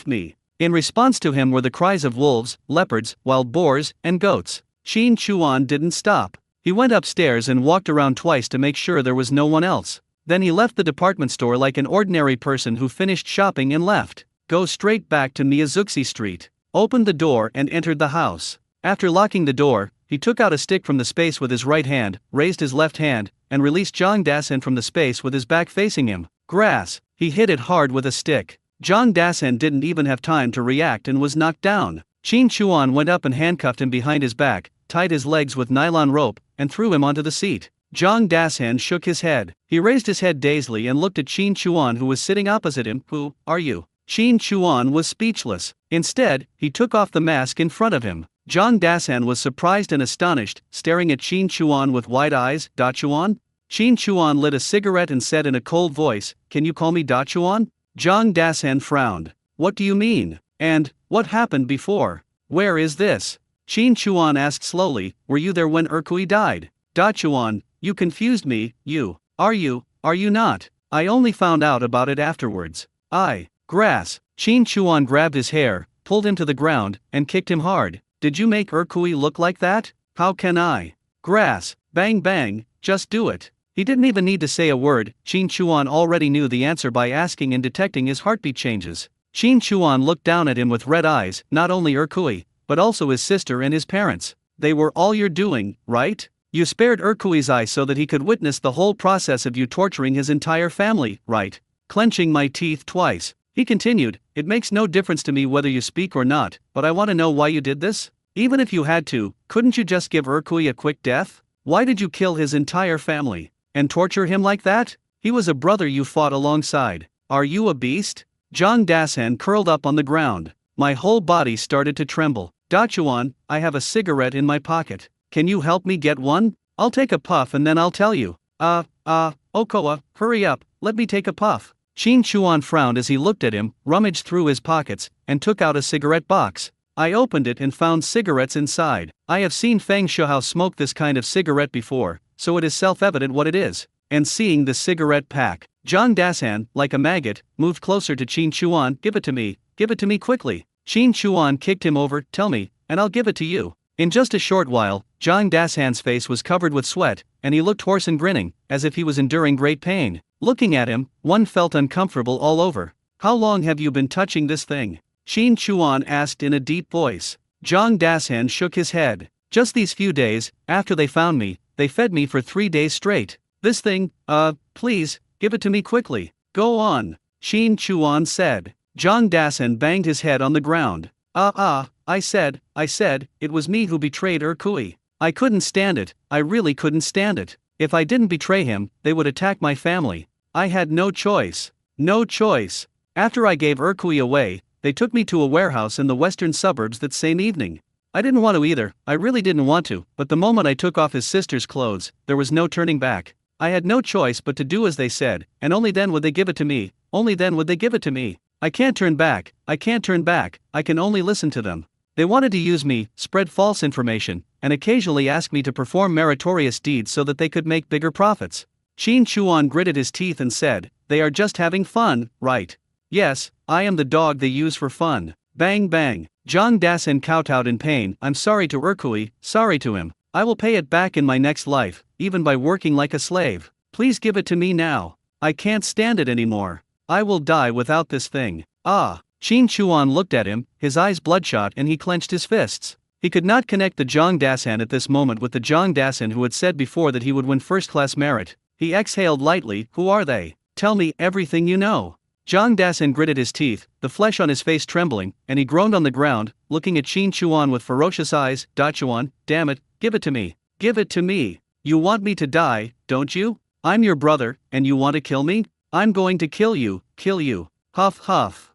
me. In response to him were the cries of wolves, leopards, wild boars, and goats. Qin Chuan didn't stop. He went upstairs and walked around twice to make sure there was no one else. Then he left the department store like an ordinary person who finished shopping and left. Go straight back to Miyazuki Street. Opened the door and entered the house. After locking the door, he took out a stick from the space with his right hand, raised his left hand, and released Jang Dasen from the space with his back facing him. Grass. He hit it hard with a stick. Jang Dasen didn't even have time to react and was knocked down. Qin Chuan went up and handcuffed him behind his back, tied his legs with nylon rope, and threw him onto the seat. Jang Dasen shook his head. He raised his head dazedly and looked at Qin Chuan, who was sitting opposite him. Who are you? Qin Chuan was speechless. Instead, he took off the mask in front of him. Jang Dasan was surprised and astonished, staring at Qin Chuan with wide eyes. Da Chuan? Qin Chuan lit a cigarette and said in a cold voice, "Can you call me Da Chuan?" Jang Dasan frowned. "What do you mean? And what happened before? Where is this?" Qin Chuan asked slowly, "Were you there when Erkui died?" Da Chuan, you confused me. Are you not? I only found out about it afterwards. Grass. Qin Chuan grabbed his hair, pulled him to the ground, and kicked him hard. Did you make Erkui look like that? How can I? Grass. Bang bang, just do it. He didn't even need to say a word. Qin Chuan already knew the answer by asking and detecting his heartbeat changes. Qin Chuan looked down at him with red eyes, not only Erkui, but also his sister and his parents. They were all you're doing, right? You spared Erkui's eye so that he could witness the whole process of you torturing his entire family, right? Clenching my teeth twice, he continued, "It makes no difference to me whether you speak or not, but I want to know why you did this? Even if you had to, couldn't you just give Erkui a quick death? Why did you kill his entire family? And torture him like that? He was a brother you fought alongside. Are you a beast?" Jang Dasan curled up on the ground. My whole body started to tremble. "Da Chuan, I have a cigarette in my pocket. Can you help me get one? I'll take a puff and then I'll tell you." Okoa, hurry up, let me take a puff." Qin Chuan frowned as he looked at him, rummaged through his pockets, and took out a cigarette box. I opened it and found cigarettes inside. I have seen Feng Shuhao smoke this kind of cigarette before, so it is self-evident what it is. And seeing the cigarette pack, Jang Dasan, like a maggot, moved closer to Qin Chuan. Give it to me quickly." Qin Chuan kicked him over. "Tell me, and I'll give it to you." In just a short while, Jang Dasan's face was covered with sweat, and he looked hoarse and grinning, as if he was enduring great pain. Looking at him, one felt uncomfortable all over. "How long have you been touching this thing?" Qin Chuan asked in a deep voice. Jang Dasan shook his head. "Just these few days, after they found me, they fed me for 3 days straight. This thing, please, give it to me quickly." "Go on," Qin Chuan said. Jang Dasan banged his head on the ground. I said, it was me who betrayed Erkui. I couldn't stand it, I really couldn't stand it. If I didn't betray him, they would attack my family. I had no choice. No choice. After I gave Erkui away, they took me to a warehouse in the western suburbs that same evening. I didn't want to either, I really didn't want to, but the moment I took off his sister's clothes, there was no turning back. I had no choice but to do as they said, and only then would they give it to me, I can't turn back, I can only listen to them. They wanted to use me, spread false information, and occasionally ask me to perform meritorious deeds so that they could make bigger profits. Qin Chuan gritted his teeth and said, "They are just having fun, right? Yes, I am the dog they use for fun." Bang bang. Jang Dasan kowtowed in pain. "I'm sorry to Erkui, sorry to him. I will pay it back in my next life, even by working like a slave. Please give it to me now. I can't stand it anymore. I will die without this thing." Qin Chuan looked at him, his eyes bloodshot, and he clenched his fists. He could not connect the Jang Dasan at this moment with the Jang Dasan who had said before that he would win first-class merit. He exhaled lightly. "Who are they? Tell me everything you know." Jang Dasan gritted his teeth, the flesh on his face trembling, and he groaned on the ground, looking at Qin Chuan with ferocious eyes. "Da Chuan, damn it, give it to me. Give it to me. You want me to die, don't you? I'm your brother, and you want to kill me? I'm going to kill you. Huff huff.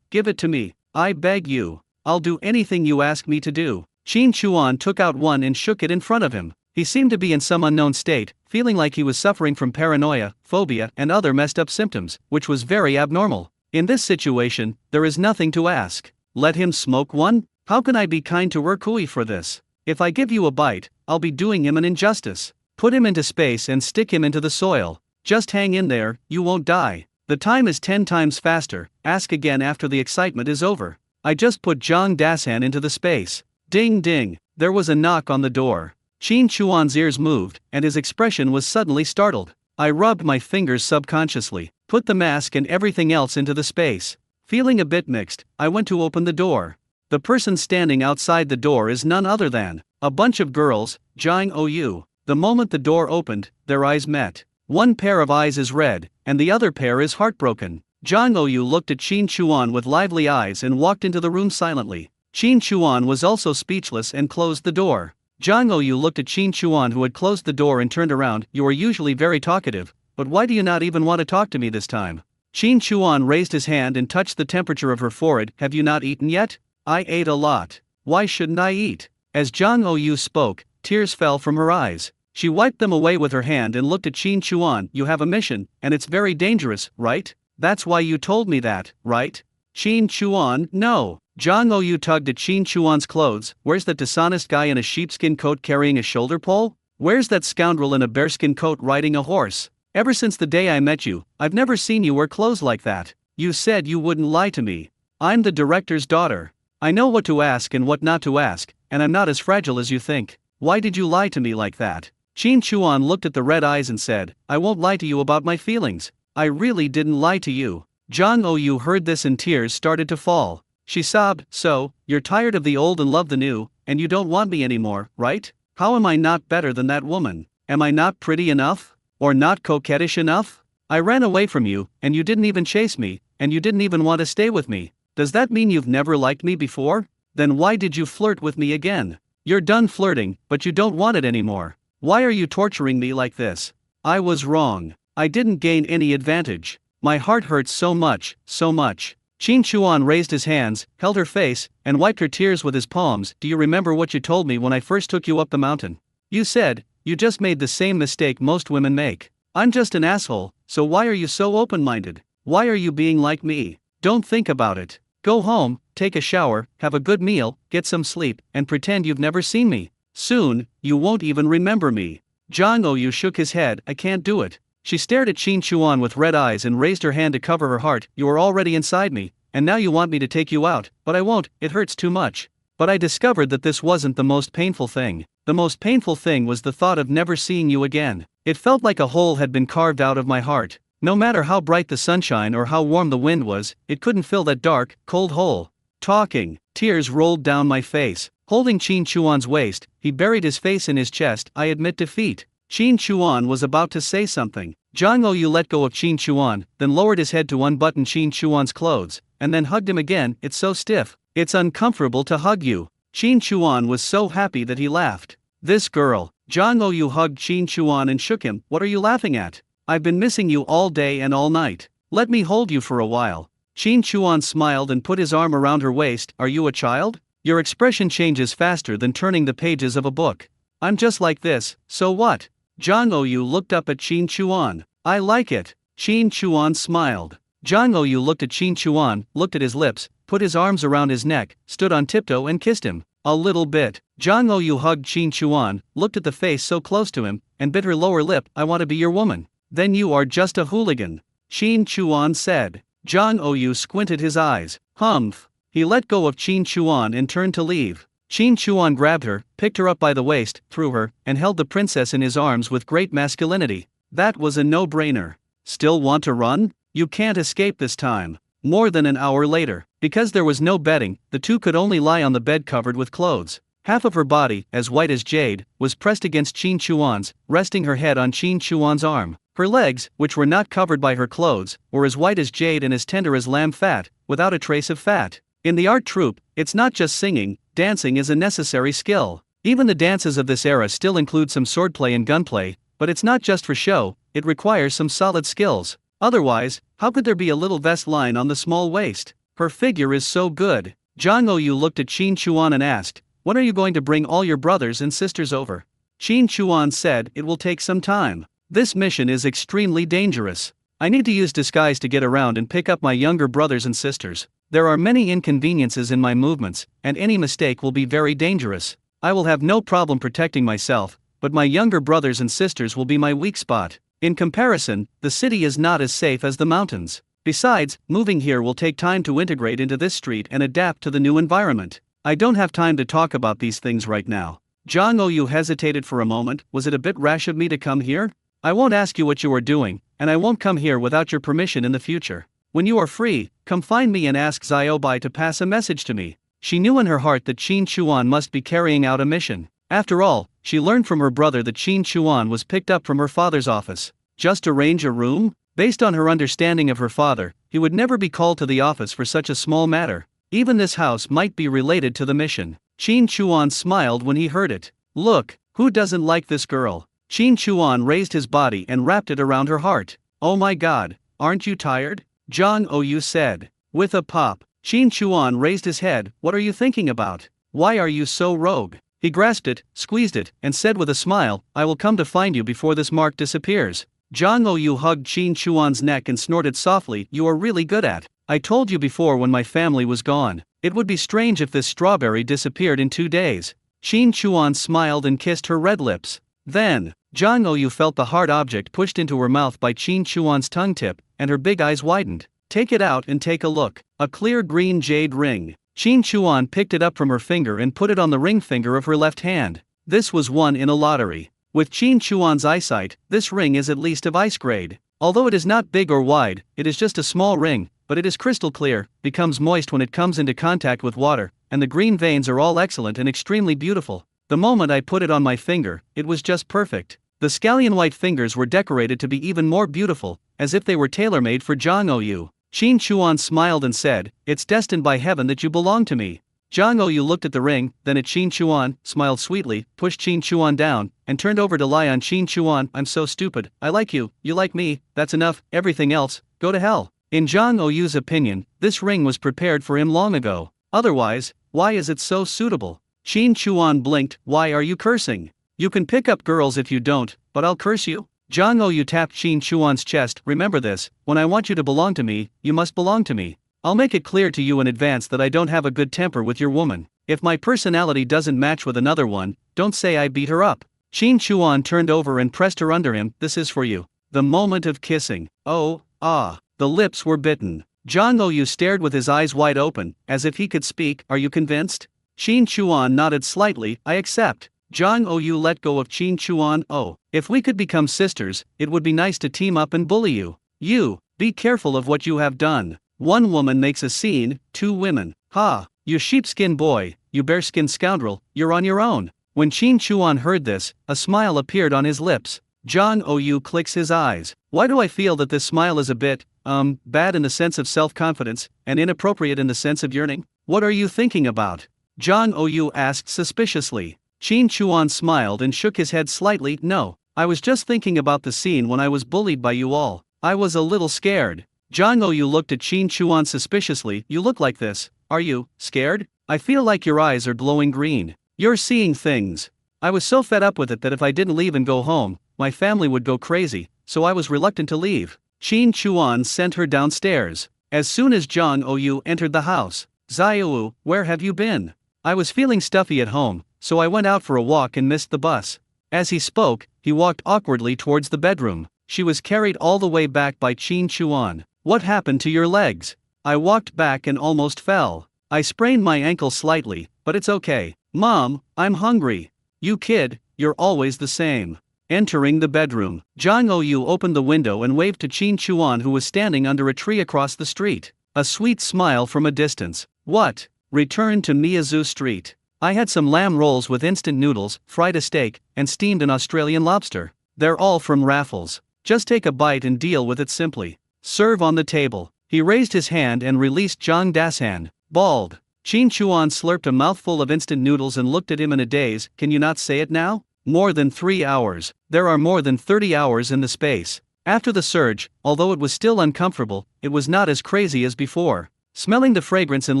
Give it to me. I beg you. I'll do anything you ask me to do." Qin Chuan took out one and shook it in front of him. He seemed to be in some unknown state, feeling like he was suffering from paranoia, phobia, and other messed up symptoms, which was very abnormal. In this situation, there is nothing to ask. Let him smoke one? How can I be kind to Erkui for this? If I give you a bite, I'll be doing him an injustice. Put him into space and stick him into the soil. Just hang in there, you won't die. The time is 10 times faster, ask again after the excitement is over. I just put Jang Dasan into the space. Ding ding, there was a knock on the door. Qin Chuan's ears moved, and his expression was suddenly startled. I rubbed my fingers subconsciously, put the mask and everything else into the space. Feeling a bit mixed, I went to open the door. The person standing outside the door is none other than a bunch of girls, Jang Ou. The moment the door opened, their eyes met. One pair of eyes is red, and the other pair is heartbroken. Jang Ou looked at Qin Chuan with lively eyes and walked into the room silently. Qin Chuan was also speechless and closed the door. Jang Ou looked at Qin Chuan, who had closed the door, and turned around. You are usually very talkative, but why do you not even want to talk to me this time? Qin Chuan raised his hand and touched the temperature of her forehead. Have you not eaten yet? I ate a lot. Why shouldn't I eat? As Jang Ou spoke, tears fell from her eyes. She wiped them away with her hand and looked at Qin Chuan. You have a mission, and it's very dangerous, right? That's why you told me that, right? Qin Chuan, no. Jang Ou tugged at Qin Chuan's clothes. Where's that dishonest guy in a sheepskin coat carrying a shoulder pole? Where's that scoundrel in a bearskin coat riding a horse? Ever since the day I met you, I've never seen you wear clothes like that. You said you wouldn't lie to me. I'm the director's daughter. I know what to ask and what not to ask, and I'm not as fragile as you think. Why did you lie to me like that? Qin Chuan looked at the red eyes and said, I won't lie to you about my feelings. I really didn't lie to you. Jang Ou heard this and tears started to fall. She sobbed, so, you're tired of the old and love the new, and you don't want me anymore, right? How am I not better than that woman? Am I not pretty enough? Or not coquettish enough? I ran away from you, and you didn't even chase me, and you didn't even want to stay with me. Does that mean you've never liked me before? Then why did you flirt with me again? You're done flirting, but you don't want it anymore. Why are you torturing me like this? I was wrong. I didn't gain any advantage. My heart hurts so much, so much. Qin Chuan raised his hands, held her face, and wiped her tears with his palms. Do you remember what you told me when I first took you up the mountain? You said, you just made the same mistake most women make. I'm just an asshole, so why are you so open-minded? Why are you being like me? Don't think about it. Go home, take a shower, have a good meal, get some sleep, and pretend you've never seen me. Soon, you won't even remember me. Jang Ou shook his head. I can't do it. She stared at Qin Chuan with red eyes and raised her hand to cover her heart. You are already inside me, and now you want me to take you out, but I won't, it hurts too much. But I discovered that this wasn't the most painful thing. The most painful thing was the thought of never seeing you again. It felt like a hole had been carved out of my heart. No matter how bright the sunshine or how warm the wind was, it couldn't fill that dark, cold hole. Talking, tears rolled down my face. Holding Qin Chuan's waist, he buried his face in his chest. I admit defeat. Qin Chuan was about to say something. Jang Ou let go of Qin Chuan, then lowered his head to unbutton Qin Chuan's clothes, and then hugged him again. It's so stiff. It's uncomfortable to hug you. Qin Chuan was so happy that he laughed. This girl. Jang Ou hugged Qin Chuan and shook him. What are you laughing at? I've been missing you all day and all night. Let me hold you for a while. Qin Chuan smiled and put his arm around her waist. Are you a child? Your expression changes faster than turning the pages of a book. I'm just like this, so what? Jang Ou looked up at Qin Chuan. I like it. Qin Chuan smiled. Jang Ou looked at Qin Chuan, looked at his lips, put his arms around his neck, stood on tiptoe and kissed him. A little bit. Jang Ou hugged Qin Chuan, looked at the face so close to him, and bit her lower lip. I want to be your woman. Then you are just a hooligan. Qin Chuan said. Jang Ou squinted his eyes. Humph. He let go of Qin Chuan and turned to leave. Qin Chuan grabbed her, picked her up by the waist, threw her, and held the princess in his arms with great masculinity. That was a no-brainer. Still want to run? You can't escape this time. More than an hour later, because there was no bedding, the two could only lie on the bed covered with clothes. Half of her body, as white as jade, was pressed against Qin Chuan's, resting her head on Qin Chuan's arm. Her legs, which were not covered by her clothes, were as white as jade and as tender as lamb fat, without a trace of fat. In the art troupe, it's not just singing, dancing is a necessary skill. Even the dances of this era still include some swordplay and gunplay, but it's not just for show, it requires some solid skills. Otherwise, how could there be a little vest line on the small waist? Her figure is so good. Jang Ou looked at Qin Chuan and asked, when are you going to bring all your brothers and sisters over? Qin Chuan said, it will take some time. This mission is extremely dangerous. I need to use disguise to get around and pick up my younger brothers and sisters. There are many inconveniences in my movements, and any mistake will be very dangerous. I will have no problem protecting myself, but my younger brothers and sisters will be my weak spot. In comparison, the city is not as safe as the mountains. Besides, moving here will take time to integrate into this street and adapt to the new environment. I don't have time to talk about these things right now. Jang Ou hesitated for a moment. Was it a bit rash of me to come here? I won't ask you what you are doing, and I won't come here without your permission in the future. When you are free, come find me and ask Xiaobai to pass a message to me. She knew in her heart that Qin Chuan must be carrying out a mission. After all, she learned from her brother that Qin Chuan was picked up from her father's office. Just arrange a room? Based on her understanding of her father, he would never be called to the office for such a small matter. Even this house might be related to the mission. Qin Chuan smiled when he heard it. Look, who doesn't like this girl? Qin Chuan raised his body and wrapped it around her heart. Oh my god, aren't you tired? Zhang Ouyu said. With a pop, Qin Chuan raised his head. What are you thinking about? Why are you so rogue? He grasped it, squeezed it, and said with a smile, I will come to find you before this mark disappears. Zhang Ouyu hugged Qin Chuan's neck and snorted softly. You are really good at. I told you before when my family was gone. It would be strange if this strawberry disappeared in 2 days. Qin Chuan smiled and kissed her red lips. Then, Zhang Ouyu felt the hard object pushed into her mouth by Qin Chuan's tongue tip, and her big eyes widened. Take it out and take a look. A clear green jade ring. Qin Chuan picked it up from her finger and put it on the ring finger of her left hand. This was won in a lottery. With Qin Chuan's eyesight, this ring is at least of ice grade. Although it is not big or wide, it is just a small ring, but it is crystal clear, becomes moist when it comes into contact with water, and the green veins are all excellent and extremely beautiful. The moment I put it on my finger, it was just perfect. The scallion white fingers were decorated to be even more beautiful, as if they were tailor-made for Zhang Ouyu. Qin Chuan smiled and said, It's destined by heaven that you belong to me. Zhang Ouyu looked at the ring, then at Qin Chuan, smiled sweetly, pushed Qin Chuan down, and turned over to lie on Qin Chuan. I'm so stupid. I like you, you like me, that's enough, everything else, go to hell. In Zhang Ouyu's opinion, this ring was prepared for him long ago. Otherwise, why is it so suitable? Qin Chuan blinked. Why are you cursing? You can pick up girls if you don't, but I'll curse you? Zhang Ouyu tapped Qin Chuan's chest. Remember this, when I want you to belong to me, you must belong to me. I'll make it clear to you in advance that I don't have a good temper with your woman. If my personality doesn't match with another one, don't say I beat her up. Qin Chuan turned over and pressed her under him. This is for you. The moment of kissing. Oh, ah. The lips were bitten. Zhang Ouyu stared with his eyes wide open, as if he could speak. Are you convinced? Qin Chuan nodded slightly. I accept. Zhang Ouyu let go of Qin Chuan. Oh, if we could become sisters, it would be nice to team up and bully you. You, be careful of what you have done. One woman makes a scene, 2 women. Ha, you sheepskin boy, you bearskin scoundrel, you're on your own. When Qin Chuan heard this, a smile appeared on his lips. Zhang Ouyu clicks his eyes. Why do I feel that this smile is a bit, bad in the sense of self-confidence, and inappropriate in the sense of yearning? What are you thinking about? Zhang Ouyu asked suspiciously. Qin Chuan smiled and shook his head slightly. No, I was just thinking about the scene when I was bullied by you all. I was a little scared. Zhang Ouyu looked at Qin Chuan suspiciously. You look like this. Are you scared? I feel like your eyes are glowing green. You're seeing things. I was so fed up with it that if I didn't leave and go home, my family would go crazy, so I was reluctant to leave. Qin Chuan sent her downstairs. As soon as Zhang Ouyu entered the house, Xiaowu, where have you been? I was feeling stuffy at home, so I went out for a walk and missed the bus. As he spoke, he walked awkwardly towards the bedroom. She was carried all the way back by Qin Chuan. What happened to your legs? I walked back and almost fell. I sprained my ankle slightly, but it's okay. Mom, I'm hungry. You kid, you're always the same. Entering the bedroom, Zhang Ouyu opened the window and waved to Qin Chuan, who was standing under a tree across the street. A sweet smile from a distance. What? Return to Miyazu Street. I had some lamb rolls with instant noodles, fried a steak, and steamed an Australian lobster. They're all from Raffles. Just take a bite and deal with it simply. Serve on the table. He raised his hand and released Zhang Dasan. Bald. Qin Chuan slurped a mouthful of instant noodles and looked at him in a daze. Can you not say it now? More than 3 hours. There are more than 30 hours in the space. After the surge, although it was still uncomfortable, it was not as crazy as before. Smelling the fragrance and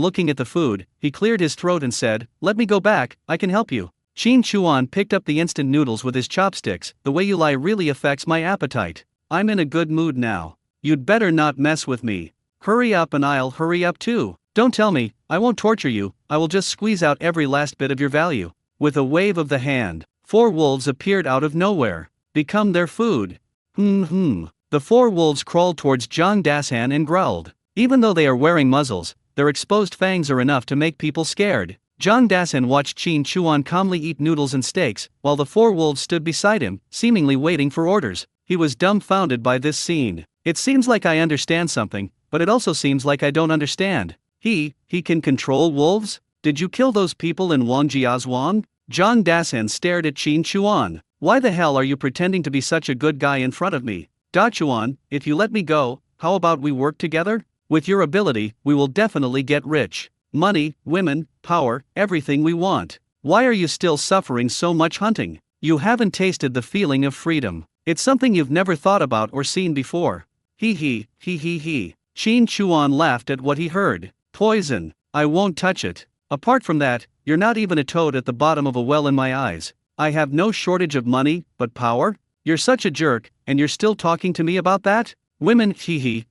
looking at the food, he cleared his throat and said, Let me go back, I can help you. Qin Chuan picked up the instant noodles with his chopsticks. The way you lie really affects my appetite. I'm in a good mood now. You'd better not mess with me. Hurry up and I'll hurry up too. Don't tell me, I won't torture you, I will just squeeze out every last bit of your value. With a wave of the hand, 4 wolves appeared out of nowhere. Become their food. The 4 wolves crawled towards Zhang Dasan and growled. Even though they are wearing muzzles, their exposed fangs are enough to make people scared. Zhang Dasan watched Qin Chuan calmly eat noodles and steaks, while the 4 wolves stood beside him, seemingly waiting for orders. He was dumbfounded by this scene. It seems like I understand something, but it also seems like I don't understand. He can control wolves? Did you kill those people in Wangjiazhuang? Zhang Dasan stared at Qin Chuan. Why the hell are you pretending to be such a good guy in front of me? Da Chuan, if you let me go, how about we work together? With your ability, we will definitely get rich. Money, women, power, everything we want. Why are you still suffering so much hunting? You haven't tasted the feeling of freedom. It's something you've never thought about or seen before. He. Qin Chuan laughed at what he heard. Poison. I won't touch it. Apart from that, you're not even a toad at the bottom of a well in my eyes. I have no shortage of money, but power? You're such a jerk, and you're still talking to me about that? Women,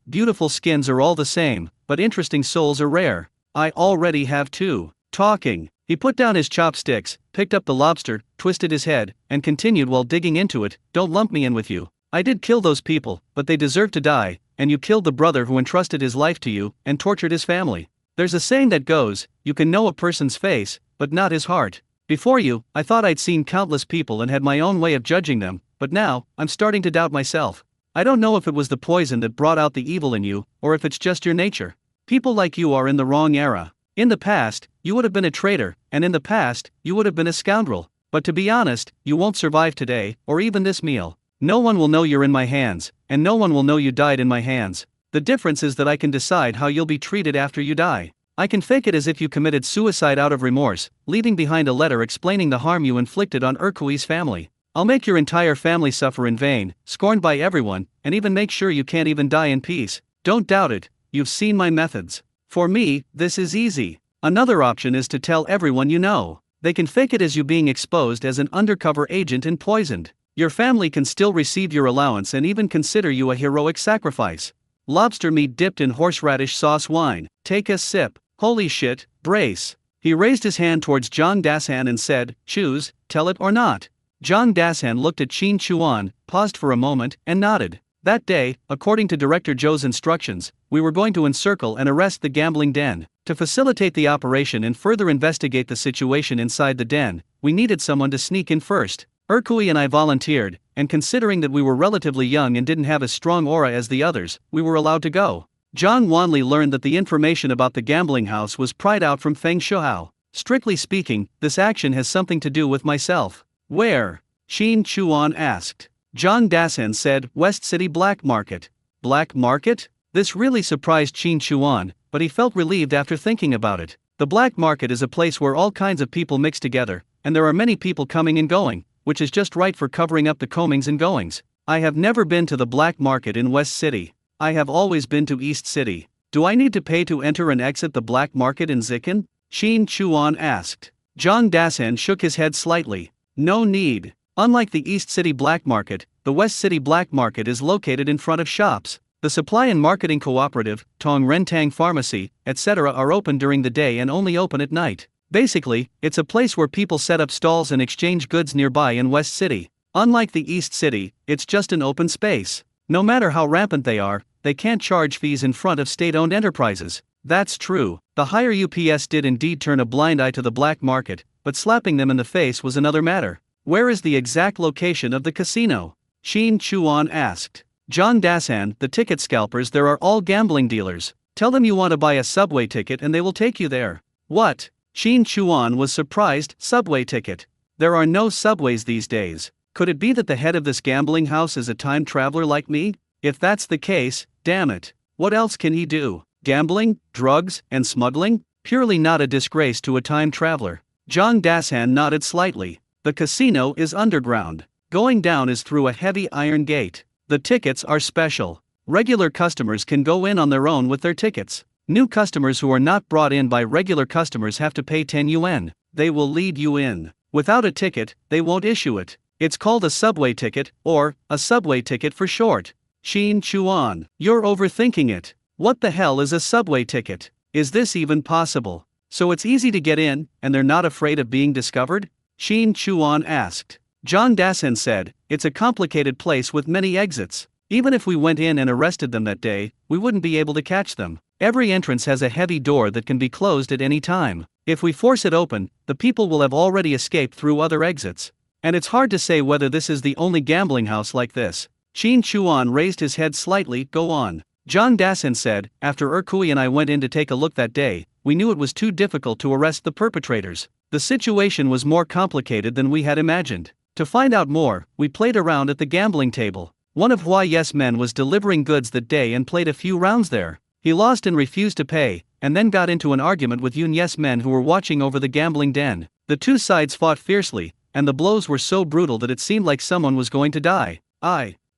beautiful skins are all the same, but interesting souls are rare. I already have two. Talking. He put down his chopsticks, picked up the lobster, twisted his head, and continued while digging into it. Don't lump me in with you. I did kill those people, but they deserve to die, and you killed the brother who entrusted his life to you, and tortured his family. There's a saying that goes, you can know a person's face, but not his heart. Before you, I thought I'd seen countless people and had my own way of judging them, but now, I'm starting to doubt myself. I don't know if it was the poison that brought out the evil in you, or if it's just your nature. People like you are in the wrong era. In the past, you would have been a traitor, and in the past, you would have been a scoundrel. But to be honest, you won't survive today, or even this meal. No one will know you're in my hands, and no one will know you died in my hands. The difference is that I can decide how you'll be treated after you die. I can fake it as if you committed suicide out of remorse, leaving behind a letter explaining the harm you inflicted on Urkui's family. I'll make your entire family suffer in vain, scorned by everyone, and even make sure you can't even die in peace. Don't doubt it, you've seen my methods. For me, this is easy. Another option is to tell everyone you know. They can fake it as you being exposed as an undercover agent and poisoned. Your family can still receive your allowance and even consider you a heroic sacrifice. Lobster meat dipped in horseradish sauce wine. Take a sip. Holy shit, brace. He raised his hand towards Zhang Dasan and said, choose, tell it or not. Zhang Dasan looked at Qin Chuan, paused for a moment, and nodded. That day, according to Director Zhou's instructions, we were going to encircle and arrest the gambling den. To facilitate the operation and further investigate the situation inside the den, we needed someone to sneak in first. Urkui and I volunteered, and considering that we were relatively young and didn't have as strong aura as the others, we were allowed to go. Zhang Wanli learned that the information about the gambling house was pried out from Feng Shuhao. Strictly speaking, this action has something to do with myself. Where? Qin Chuan asked. Zhang Dasan said, West City Black Market. Black Market? This really surprised Qin Chuan, but he felt relieved after thinking about it. The black market is a place where all kinds of people mix together, and there are many people coming and going, which is just right for covering up the comings and goings. I have never been to the black market in West City. I have always been to East City. Do I need to pay to enter and exit the black market in Zikin? Qin Chuan asked. Zhang Dasan shook his head slightly. No need. Unlike the East City black market, the West City black market is located in front of shops. The supply and marketing cooperative, Tong Rentang Pharmacy, etc. are open during the day and only open at night. Basically, it's a place where people set up stalls and exchange goods nearby in West City. Unlike the East City, it's just an open space. No matter how rampant they are, they can't charge fees in front of state-owned enterprises. That's true. The higher UPS did indeed turn a blind eye to the black market, but slapping them in the face was another matter. Where is the exact location of the casino? Qin Chuan asked. Zhang Dasan, the ticket scalpers there are all gambling dealers. Tell them you want to buy a subway ticket and they will take you there. What? Qin Chuan was surprised. Subway ticket? There are no subways these days. Could it be that the head of this gambling house is a time traveler like me? If that's the case, damn it. What else can he do? Gambling, drugs, and smuggling? Purely not a disgrace to a time traveler. Zhang Dasan nodded slightly. The casino is underground. Going down is through a heavy iron gate. The tickets are special. Regular customers can go in on their own with their tickets. New customers who are not brought in by regular customers have to pay 10 yuan. They will lead you in. Without a ticket, they won't issue it. It's called a subway ticket, or a subway ticket for short. Qin Chuan, you're overthinking it. What the hell is a subway ticket? Is this even possible? So it's easy to get in, and they're not afraid of being discovered? Qin Chuan asked. Zhang Dasan said, it's a complicated place with many exits. Even if we went in and arrested them that day, we wouldn't be able to catch them. Every entrance has a heavy door that can be closed at any time. If we force it open, the people will have already escaped through other exits. And it's hard to say whether this is the only gambling house like this. Shin Chuan raised his head slightly. Go on. Zhang Dasan said, after Erkui and I went in to take a look that day, we knew it was too difficult to arrest the perpetrators. The situation was more complicated than we had imagined. To find out more, we played around at the gambling table. One of Hua Yes men was delivering goods that day and played a few rounds there. He lost and refused to pay, and then got into an argument with Yun Yes men who were watching over the gambling den. The two sides fought fiercely, and the blows were so brutal that it seemed like someone was going to die.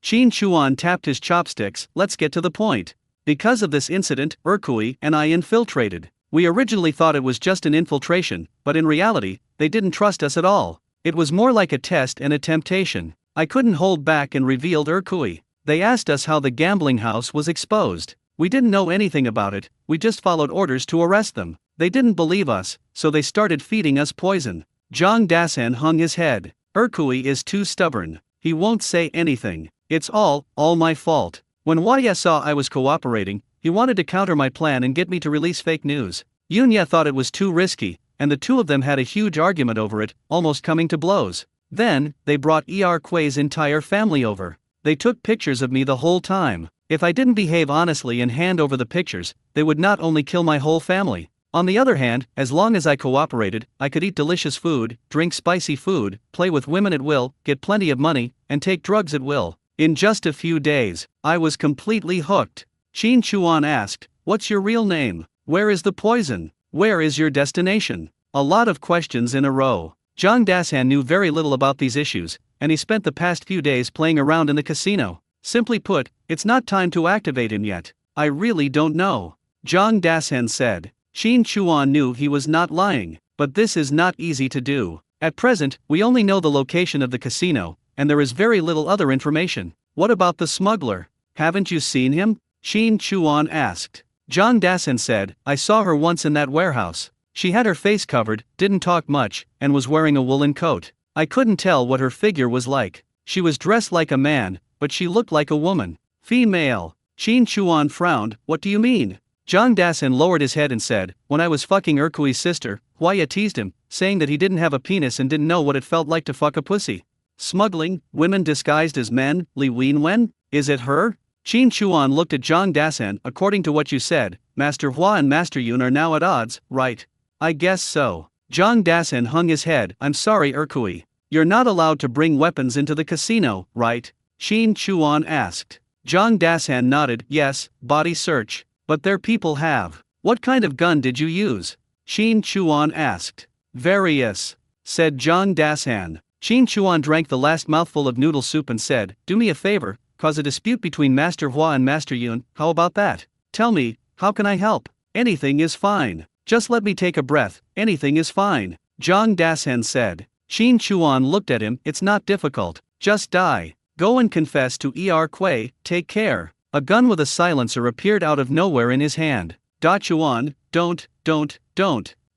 Shin Chuan tapped his chopsticks. Let's get to the point. Because of this incident, Erkui and I infiltrated. We originally thought it was just an infiltration, but in reality, they didn't trust us at all. It was more like a test and a temptation. I couldn't hold back and revealed Erkui. They asked us how the gambling house was exposed. We didn't know anything about it, we just followed orders to arrest them. They didn't believe us, so they started feeding us poison. Zhang Dasan hung his head. Erkui is too stubborn. He won't say anything. It's all my fault. When Waya saw I was cooperating, he wanted to counter my plan and get me to release fake news. Yunya thought it was too risky, and the two of them had a huge argument over it, almost coming to blows. Then, they brought Kui's entire family over. They took pictures of me the whole time. If I didn't behave honestly and hand over the pictures, they would not only kill my whole family. On the other hand, as long as I cooperated, I could eat delicious food, drink spicy food, play with women at will, get plenty of money, and take drugs at will. In just a few days, I was completely hooked. Shin Chuan asked, "What's your real name? Where is the poison? Where is your destination?" A lot of questions in a row. Zhang Dasan knew very little about these issues, and he spent the past few days playing around in the casino. Simply put, it's not time to activate him yet. I really don't know. Zhang Dasan said. Shin Chuan knew he was not lying, but this is not easy to do. At present, we only know the location of the casino, and there is very little other information. What about the smuggler? Haven't you seen him? Shin Chuan asked. Zhang Dasan said, I saw her once in that warehouse. She had her face covered, didn't talk much, and was wearing a woolen coat. I couldn't tell what her figure was like. She was dressed like a man, but she looked like a woman. Female. Shin Chuan frowned. What do you mean? Zhang Dasan lowered his head and said, when I was fucking Erkui's sister, Huaya teased him, saying that he didn't have a penis and didn't know what it felt like to fuck a pussy. Smuggling, women disguised as men, Li Wenwen? Is it her? Shin Chuan looked at Zhang Dasan. According to what you said, Master Hua and Master Yun are now at odds, right? I guess so. Zhang Dasan hung his head. I'm sorry Erkui. You're not allowed to bring weapons into the casino, right? Shin Chuan asked. Zhang Dasan nodded. Yes, body search. But their people have. What kind of gun did you use? Shin Chuan asked. Various, said Zhang Dasan. Shin Chuan drank the last mouthful of noodle soup and said, do me a favor, cause a dispute between Master Hua and Master Yun, how about that? Tell me, how can I help? Anything is fine. Just let me take a breath, anything is fine. Zhang Dasan said. Shin Chuan looked at him. It's not difficult, just die. Go and confess to Kui, take care. A gun with a silencer appeared out of nowhere in his hand. Da Chuan, don't.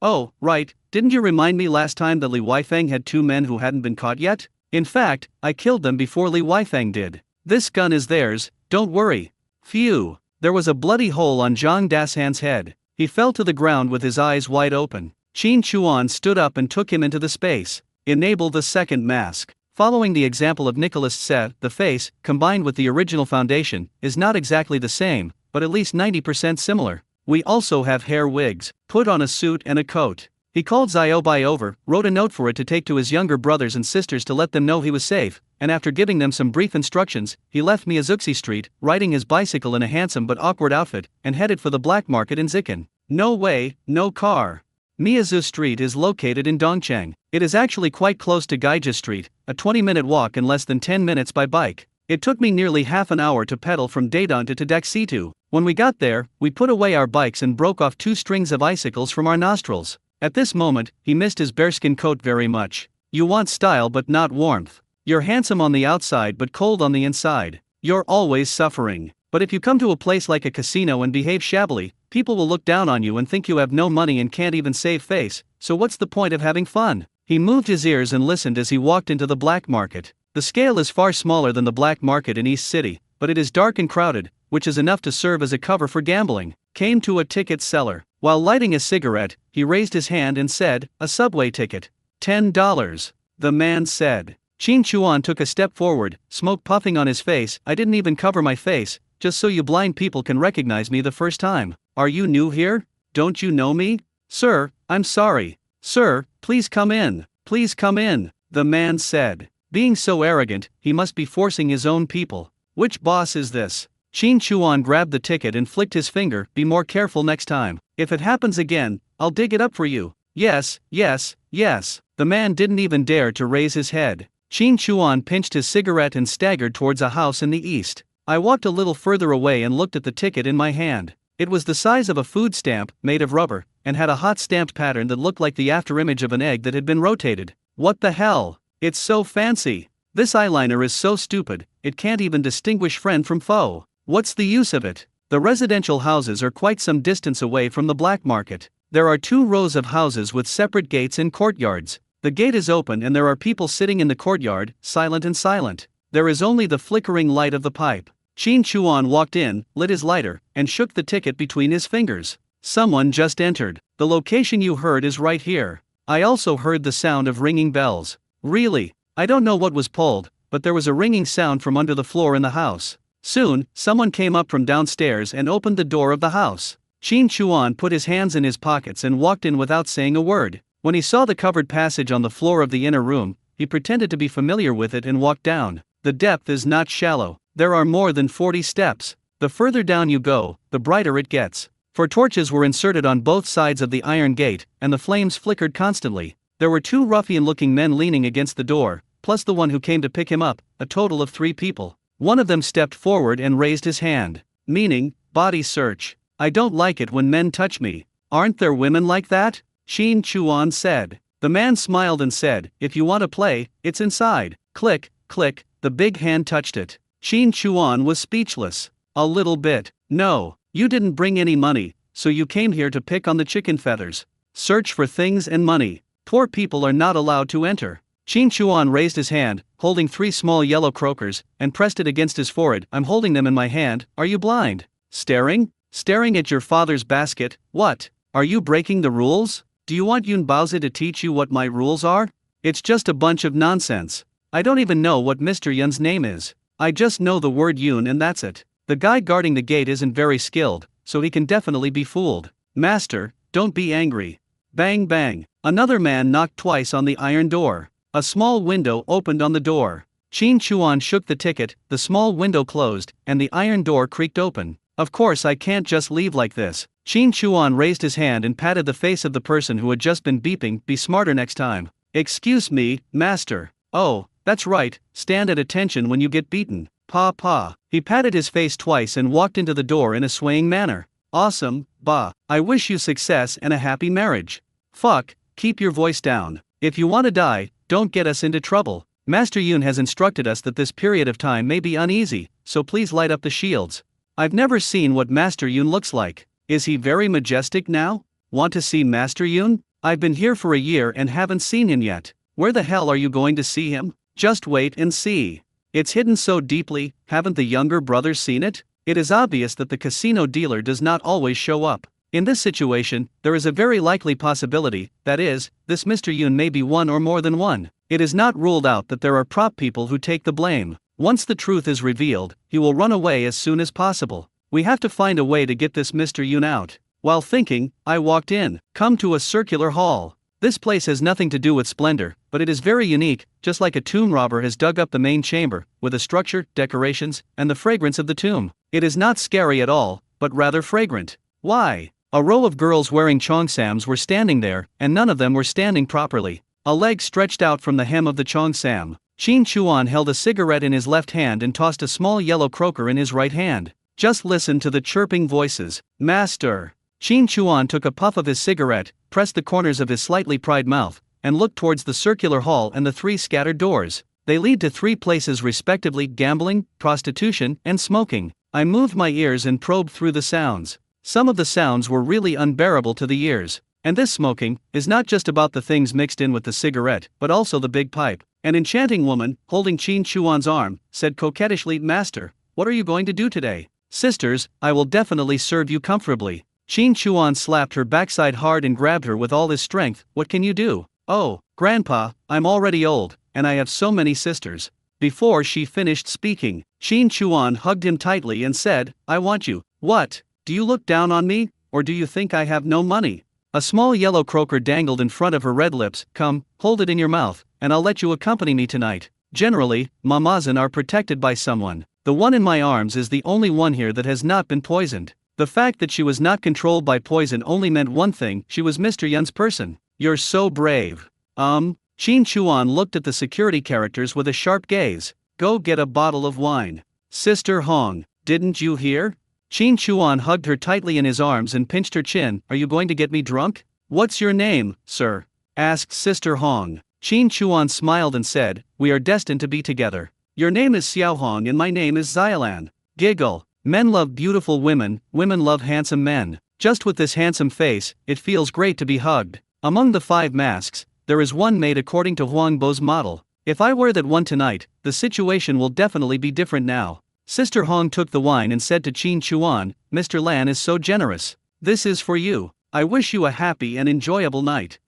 Oh, right, didn't you remind me last time that Li Weifeng had two men who hadn't been caught yet? In fact, I killed them before Li Weifeng did. This gun is theirs, don't worry. Phew. There was a bloody hole on Zhang Dasan's head. He fell to the ground with his eyes wide open. Shin Chuan stood up and took him into the space. Enable the second mask. Following the example of Nicholas said, the face, combined with the original foundation, is not exactly the same, but at least 90% similar. We also have hair wigs. Put on a suit and a coat. He called Ziobai over, wrote a note for it to take to his younger brothers and sisters to let them know he was safe, and after giving them some brief instructions, he left Miyazuki Street, riding his bicycle in a handsome but awkward outfit, and headed for the black market in Zikin. No way, no car. Miyazu Street is located in Dongcheng. It is actually quite close to Gaija Street, a 20-minute walk and less than 10 minutes by bike. It took me nearly half an hour to pedal from Daedong to Daxitu. When we got there, we put away our bikes and broke off 2 strings of icicles from our nostrils. At this moment, he missed his bearskin coat very much. You want style but not warmth. You're handsome on the outside but cold on the inside. You're always suffering. But if you come to a place like a casino and behave shabbily, people will look down on you and think you have no money and can't even save face, so what's the point of having fun? He moved his ears and listened as he walked into the black market. The scale is far smaller than the black market in East City, but it is dark and crowded, which is enough to serve as a cover for gambling. Came to a ticket seller. While lighting a cigarette, he raised his hand and said, a subway ticket. $10. The man said. Qin Chuan took a step forward, smoke puffing on his face. I didn't even cover my face, just so you blind people can recognize me the first time. Are you new here? Don't you know me? Sir, I'm sorry. Sir, please come in. Please come in, the man said. Being so arrogant, he must be forcing his own people. Which boss is this? Qin Chuan grabbed the ticket and flicked his finger. Be more careful next time. If it happens again, I'll dig it up for you. Yes, yes, yes. The man didn't even dare to raise his head. Qin Chuan pinched his cigarette and staggered towards a house in the east. I walked a little further away and looked at the ticket in my hand. It was the size of a food stamp, made of rubber, and had a hot stamped pattern that looked like the afterimage of an egg that had been rotated. What the hell? It's so fancy. This eyeliner is so stupid, it can't even distinguish friend from foe. What's the use of it? The residential houses are quite some distance away from the black market. There are 2 rows of houses with separate gates and courtyards. The gate is open and there are people sitting in the courtyard, silent and silent. There is only the flickering light of the pipe. Qin Chuan walked in, lit his lighter, and shook the ticket between his fingers. Someone just entered. The location you heard is right here. I also heard the sound of ringing bells. Really? I don't know what was pulled, but there was a ringing sound from under the floor in the house. Soon, someone came up from downstairs and opened the door of the house. Qin Chuan put his hands in his pockets and walked in without saying a word. When he saw the covered passage on the floor of the inner room, he pretended to be familiar with it and walked down. The depth is not shallow. There are more than 40 steps. The further down you go, the brighter it gets. For torches were inserted on both sides of the iron gate, and the flames flickered constantly. There were 2 ruffian-looking men leaning against the door, plus the one who came to pick him up, a total of 3 people. One of them stepped forward and raised his hand. Meaning, body search. I don't like it when men touch me. Aren't there women like that? Qin Chuan said. The man smiled and said, if you want to play, it's inside. Click, click, the big hand touched it. Qin Chuan was speechless. A little bit. No, you didn't bring any money, so you came here to pick on the chicken feathers. Search for things and money. Poor people are not allowed to enter. Qin Chuan raised his hand, holding 3 small yellow croakers, and pressed it against his forehead. I'm holding them in my hand. Are you blind? Staring? Staring at your father's basket? What? Are you breaking the rules? Do you want Yun Baozi to teach you what my rules are? It's just a bunch of nonsense. I don't even know what Mr. Yun's name is. I just know the word Yun and that's it. The guy guarding the gate isn't very skilled, so he can definitely be fooled. Master, don't be angry. Bang bang. Another man knocked twice on the iron door. A small window opened on the door. Qin Chuan shook the ticket, the small window closed, and the iron door creaked open. Of course I can't just leave like this. Qin Chuan raised his hand and patted the face of the person who had just been beeping. Be smarter next time. Excuse me, master. Oh, that's right, stand at attention when you get beaten. Pa pa. He patted his face twice and walked into the door in a swaying manner. Awesome, ba. I wish you success and a happy marriage. Fuck, keep your voice down. If you want to die, don't get us into trouble. Master Yun has instructed us that this period of time may be uneasy, so please light up the shields. I've never seen what Master Yun looks like. Is he very majestic now? Want to see Master Yun? I've been here for a year and haven't seen him yet. Where the hell are you going to see him? Just wait and see. It's hidden so deeply, haven't the younger brothers seen it? It is obvious that the casino dealer does not always show up. In this situation, there is a very likely possibility, that is, this Mr. Yun may be one or more than one. It is not ruled out that there are prop people who take the blame. Once the truth is revealed, he will run away as soon as possible. We have to find a way to get this Mr. Yun out. While thinking, I walked in. Come to a circular hall. This place has nothing to do with splendor, but it is very unique, just like a tomb robber has dug up the main chamber, with the structure, decorations, and the fragrance of the tomb. It is not scary at all, but rather fragrant. Why? A row of girls wearing cheongsams were standing there, and none of them were standing properly. A leg stretched out from the hem of the cheongsam. Qin Chuan held a cigarette in his left hand and tossed a small yellow croaker in his right hand. Just listen to the chirping voices. Master. Qin Chuan took a puff of his cigarette, pressed the corners of his slightly pried mouth, and looked towards the circular hall and the 3 scattered doors. They lead to 3 places respectively: gambling, prostitution, and smoking. I moved my ears and probed through the sounds. Some of the sounds were really unbearable to the ears. And this smoking is not just about the things mixed in with the cigarette, but also the big pipe. An enchanting woman, holding Qin Chuan's arm, said coquettishly, Master, what are you going to do today? Sisters, I will definitely serve you comfortably. Qin Chuan slapped her backside hard and grabbed her with all his strength. What can you do? Oh, Grandpa, I'm already old, and I have so many sisters. Before she finished speaking, Qin Chuan hugged him tightly and said, I want you. What? Do you look down on me, or do you think I have no money? A small yellow croaker dangled in front of her red lips. Come, hold it in your mouth, and I'll let you accompany me tonight. Generally, mamazan are protected by someone. The one in my arms is the only one here that has not been poisoned. The fact that she was not controlled by poison only meant one thing: she was Mr. Yun's person. You're so brave. Qin Chuan looked at the security characters with a sharp gaze. Go get a bottle of wine. Sister Hong, didn't you hear? Qin Chuan hugged her tightly in his arms and pinched her chin. Are you going to get me drunk? What's your name, sir? Asked Sister Hong. Qin Chuan smiled and said, we are destined to be together. Your name is Xiao Hong and my name is Xiaolan. Giggle. Men love beautiful women, women love handsome men. Just with this handsome face, it feels great to be hugged. Among the 5 masks, there is one made according to Huang Bo's model. If I wear that one tonight, the situation will definitely be different now. Sister Hong took the wine and said to Qin Chuan, Mr. Lan is so generous. This is for you. I wish you a happy and enjoyable night.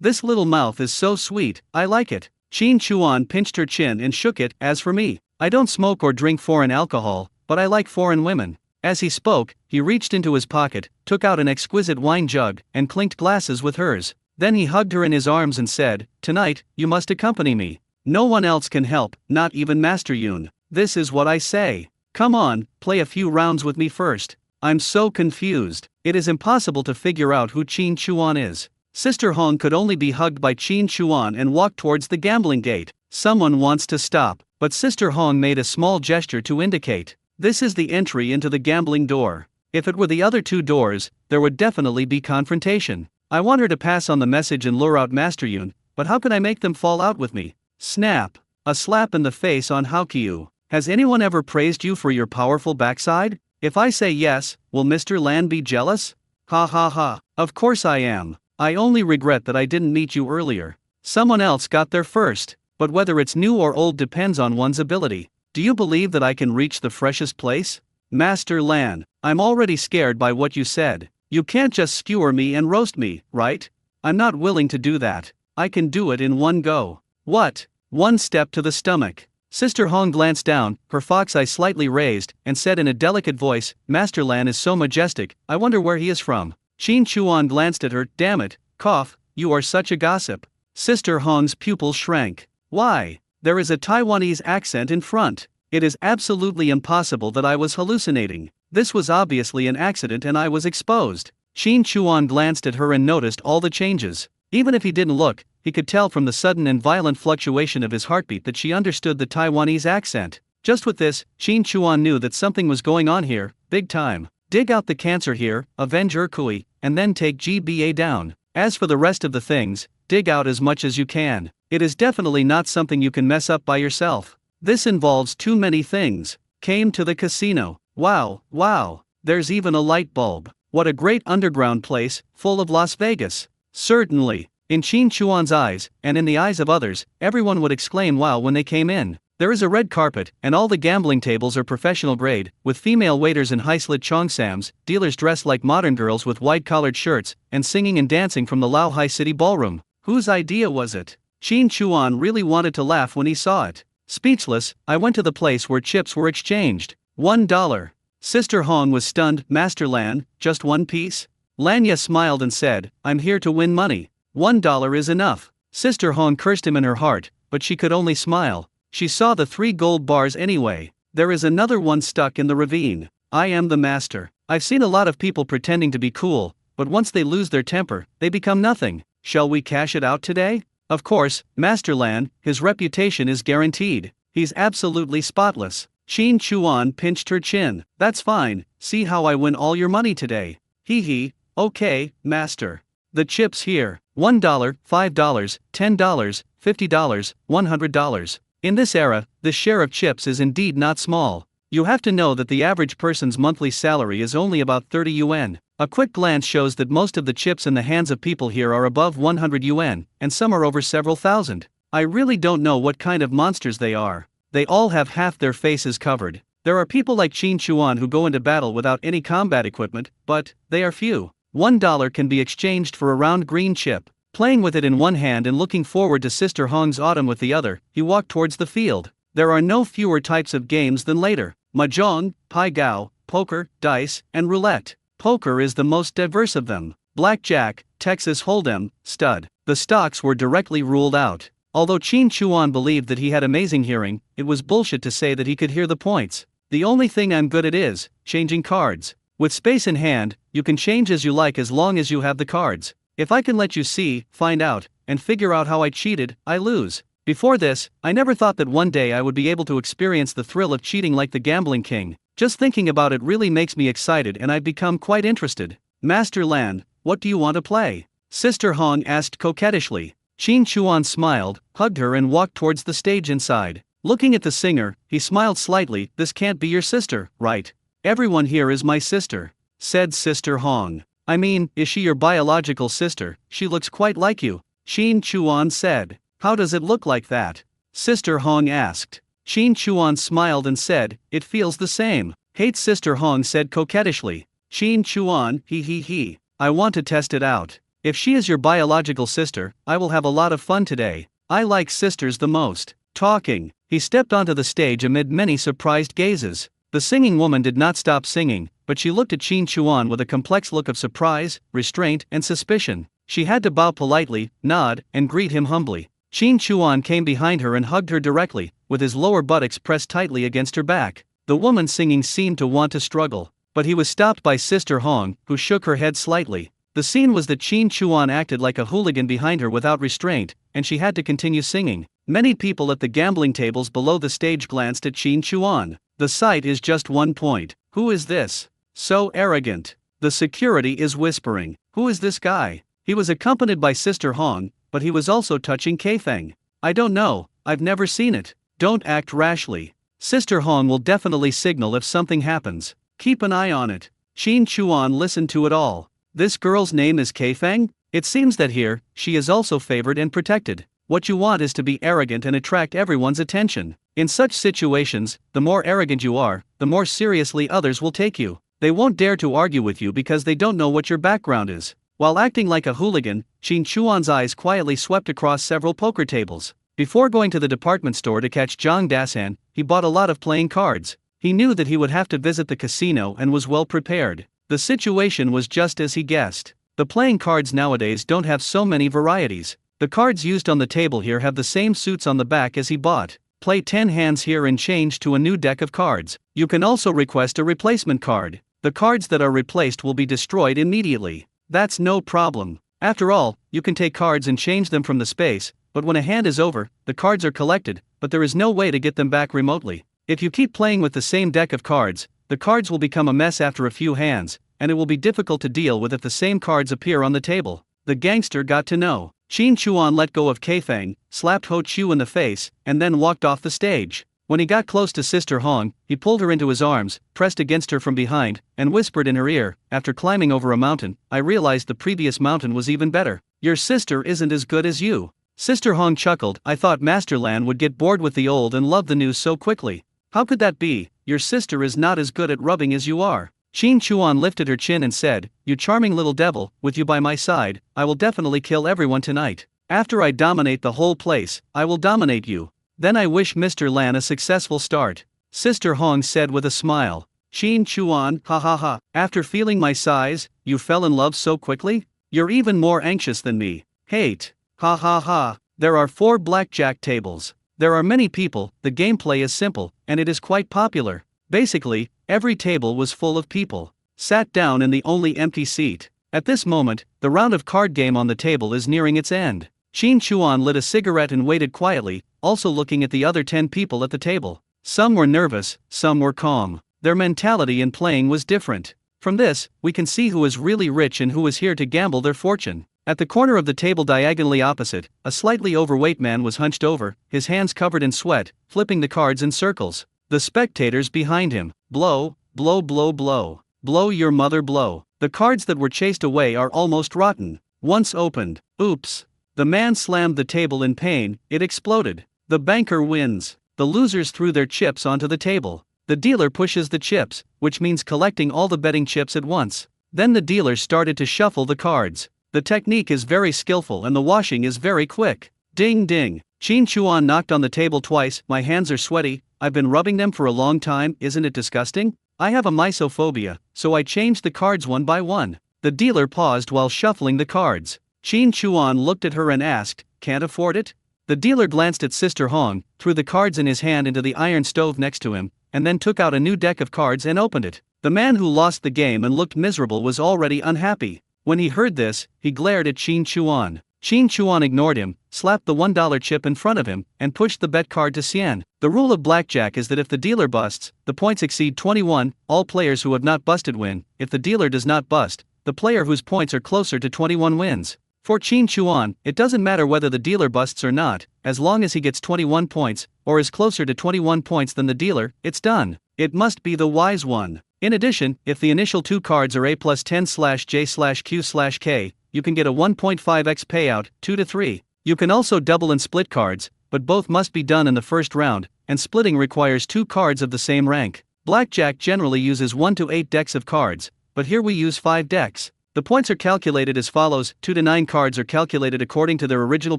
This little mouth is so sweet, I like it. Qin Chuan pinched her chin and shook it. As for me, I don't smoke or drink foreign alcohol, but I like foreign women. As he spoke, he reached into his pocket, took out an exquisite wine jug, and clinked glasses with hers. Then he hugged her in his arms and said, tonight, you must accompany me. No one else can help, not even Master Yun. This is what I say. Come on, play a few rounds with me first. I'm so confused. It is impossible to figure out who Qin Chuan is. Sister Hong could only be hugged by Qin Chuan and walked towards the gambling gate. Someone wants to stop, but Sister Hong made a small gesture to indicate. This is the entry into the gambling door. If it were the other 2 doors, there would definitely be confrontation. I want her to pass on the message and lure out Master Yun, but how can I make them fall out with me? Snap. A slap in the face on Haokyu. Has anyone ever praised you for your powerful backside? If I say yes, will Mr. Lan be jealous? Ha ha ha. Of course I am. I only regret that I didn't meet you earlier. Someone else got there first, but whether it's new or old depends on one's ability. Do you believe that I can reach the freshest place? Master Lan, I'm already scared by what you said. You can't just skewer me and roast me, right? I'm not willing to do that. I can do it in one go. What? One step to the stomach. Sister Hong glanced down, her fox eye slightly raised, and said in a delicate voice, Master Lan is so majestic, I wonder where he is from. Qin Chuan glanced at her. Damn it, cough, you are such a gossip. Sister Hong's pupil shrank. Why? There is a Taiwanese accent in front. It is absolutely impossible that I was hallucinating. This was obviously an accident and I was exposed. Qin Chuan glanced at her and noticed all the changes. Even if he didn't look, he could tell from the sudden and violent fluctuation of his heartbeat that she understood the Taiwanese accent. Just with this, Qin Chuan knew that something was going on here, big time. Dig out the cancer here, avenge Urkui, and then take GBA down. As for the rest of the things, dig out as much as you can. It is definitely not something you can mess up by yourself. This involves too many things. Came to the casino. Wow, there's even a light bulb. What a great underground place, full of Las Vegas. Certainly. In Qin Chuan's eyes, and in the eyes of others, everyone would exclaim wow when they came in. There is a red carpet, and all the gambling tables are professional grade, with female waiters in high-slit cheongsams, dealers dressed like modern girls with white-collared shirts, and singing and dancing from the Lao Hai City Ballroom. Whose idea was it? Qin Chuan really wanted to laugh when he saw it. Speechless, I went to the place where chips were exchanged. $1. Sister Hong was stunned. Master Lan, just 1 piece? Lanya smiled and said, I'm here to win money. $1 is enough. Sister Hong cursed him in her heart, but she could only smile. She saw the 3 gold bars anyway. There is another one stuck in the ravine. I am the master. I've seen a lot of people pretending to be cool, but once they lose their temper, they become nothing. Shall we cash it out today? Of course, Master Lan, his reputation is guaranteed. He's absolutely spotless. Qin Chuan pinched her chin. That's fine, see how I win all your money today. Hee hee, okay, master. The chips here. $1, $5, $10, $50, $100. In this era, the share of chips is indeed not small. You have to know that the average person's monthly salary is only about 30 yuan. A quick glance shows that most of the chips in the hands of people here are above 100 yuan, and some are over several thousand. I really don't know what kind of monsters they are. They all have half their faces covered. There are people like Qin Chuan who go into battle without any combat equipment, but they are few. $1 can be exchanged for a round green chip. Playing with it in one hand and looking forward to Sister Hong's autumn with the other, he walked towards the field. There are no fewer types of games than later: mahjong, pai gao, poker, dice, and roulette. Poker is the most diverse of them. Blackjack, Texas Hold'em, stud. The stocks were directly ruled out. Although Qin Chuan believed that he had amazing hearing, it was bullshit to say that he could hear the points. The only thing I'm good at is changing cards. With space in hand, you can change as you like as long as you have the cards. If I can let you see, find out, and figure out how I cheated, I lose. Before this, I never thought that one day I would be able to experience the thrill of cheating like the gambling king. Just thinking about it really makes me excited and I've become quite interested. Master Lan, what do you want to play? Sister Hong asked coquettishly. Qin Chuan smiled, hugged her and walked towards the stage inside. Looking at the singer, he smiled slightly. This can't be your sister, right? Everyone here is my sister, said Sister Hong. I mean, is she your biological sister? She looks quite like you, Qin Chuan said. How does it look like that? Sister Hong asked. Qin Chuan smiled and said, it feels the same. Hate, Sister Hong said coquettishly. Qin Chuan, he. I want to test it out. If she is your biological sister, I will have a lot of fun today. I like sisters the most. Talking, he stepped onto the stage amid many surprised gazes. The singing woman did not stop singing, but she looked at Qin Chuan with a complex look of surprise, restraint, and suspicion. She had to bow politely, nod, and greet him humbly. Qin Chuan came behind her and hugged her directly, with his lower buttocks pressed tightly against her back. The woman singing seemed to want to struggle, but he was stopped by Sister Hong, who shook her head slightly. The scene was that Qin Chuan acted like a hooligan behind her without restraint, and she had to continue singing. Many people at the gambling tables below the stage glanced at Qin Chuan. The sight is just 1 point. Who is this? So arrogant. The security is whispering. Who is this guy? He was accompanied by Sister Hong, but he was also touching Kaifeng. I don't know, I've never seen it. Don't act rashly. Sister Hong will definitely signal if something happens. Keep an eye on it. Qin Chuan listened to it all. This girl's name is Kaifeng? It seems that here, she is also favored and protected. What you want is to be arrogant and attract everyone's attention. In such situations, the more arrogant you are, the more seriously others will take you. They won't dare to argue with you because they don't know what your background is. While acting like a hooligan, Qin Chuan's eyes quietly swept across several poker tables. Before going to the department store to catch Zhang Dasan, he bought a lot of playing cards. He knew that he would have to visit the casino and was well prepared. The situation was just as he guessed. The playing cards nowadays don't have so many varieties. The cards used on the table here have the same suits on the back as he bought. Play 10 hands here and change to a new deck of cards. You can also request a replacement card. The cards that are replaced will be destroyed immediately. That's no problem. After all, you can take cards and change them from the space, but when a hand is over, the cards are collected, but there is no way to get them back remotely. If you keep playing with the same deck of cards, the cards will become a mess after a few hands, and it will be difficult to deal with if the same cards appear on the table. The gangster got to know. Qin Chuan let go of Kaifeng, slapped Ho Chu in the face, and then walked off the stage. When he got close to Sister Hong, he pulled her into his arms, pressed against her from behind, and whispered in her ear, after climbing over a mountain, I realized the previous mountain was even better. Your sister isn't as good as you. Sister Hong chuckled, I thought Master Lan would get bored with the old and love the new so quickly. How could that be? Your sister is not as good at rubbing as you are. Qin Chuan lifted her chin and said, you charming little devil, with you by my side, I will definitely kill everyone tonight. After I dominate the whole place, I will dominate you. Then I wish Mr. Lan a successful start. Sister Hong said with a smile. Qin Chuan, ha ha ha, after feeling my size, you fell in love so quickly? You're even more anxious than me. Hate. Ha ha ha. There are 4 blackjack tables. There are many people, the gameplay is simple, and it is quite popular. Basically, every table was full of people. Sat down in the only empty seat. At this moment, the round of card game on the table is nearing its end. Qin Chuan lit a cigarette and waited quietly, also looking at the other 10 people at the table. Some were nervous, some were calm. Their mentality in playing was different. From this, we can see who is really rich and who is here to gamble their fortune. At the corner of the table diagonally opposite, a slightly overweight man was hunched over, his hands covered in sweat, flipping the cards in circles. The spectators behind him, blow, blow, blow, blow. Blow your mother blow. The cards that were chased away are almost rotten. Once opened, oops. The man slammed the table in pain, it exploded. The banker wins. The losers threw their chips onto the table. The dealer pushes the chips, which means collecting all the betting chips at once. Then the dealer started to shuffle the cards. The technique is very skillful and the washing is very quick. Ding ding. Qin Chuan knocked on the table twice. My hands are sweaty, I've been rubbing them for a long time, isn't it disgusting? I have a mysophobia, so I changed the cards one by one. The dealer paused while shuffling the cards. Qin Chuan looked at her and asked, can't afford it? The dealer glanced at Sister Hong, threw the cards in his hand into the iron stove next to him, and then took out a new deck of cards and opened it. The man who lost the game and looked miserable was already unhappy. When he heard this, he glared at Qin Chuan. Qin Chuan ignored him, slapped the $1 chip in front of him, and pushed the bet card to Xian. The rule of blackjack is that if the dealer busts, the points exceed 21, all players who have not busted win. If the dealer does not bust, the player whose points are closer to 21 wins. For Qin Chuan, it doesn't matter whether the dealer busts or not, as long as he gets 21 points, or is closer to 21 points than the dealer, it's done. It must be the wise one. In addition, if the initial two cards are A plus 10/J/Q/K, you can get a 1.5x payout, 2 to 3. You can also double and split cards, but both must be done in the first round, and splitting requires two cards of the same rank. Blackjack generally uses 1 to 8 decks of cards, but here we use 5 decks. The points are calculated as follows: 2 to 9 cards are calculated according to their original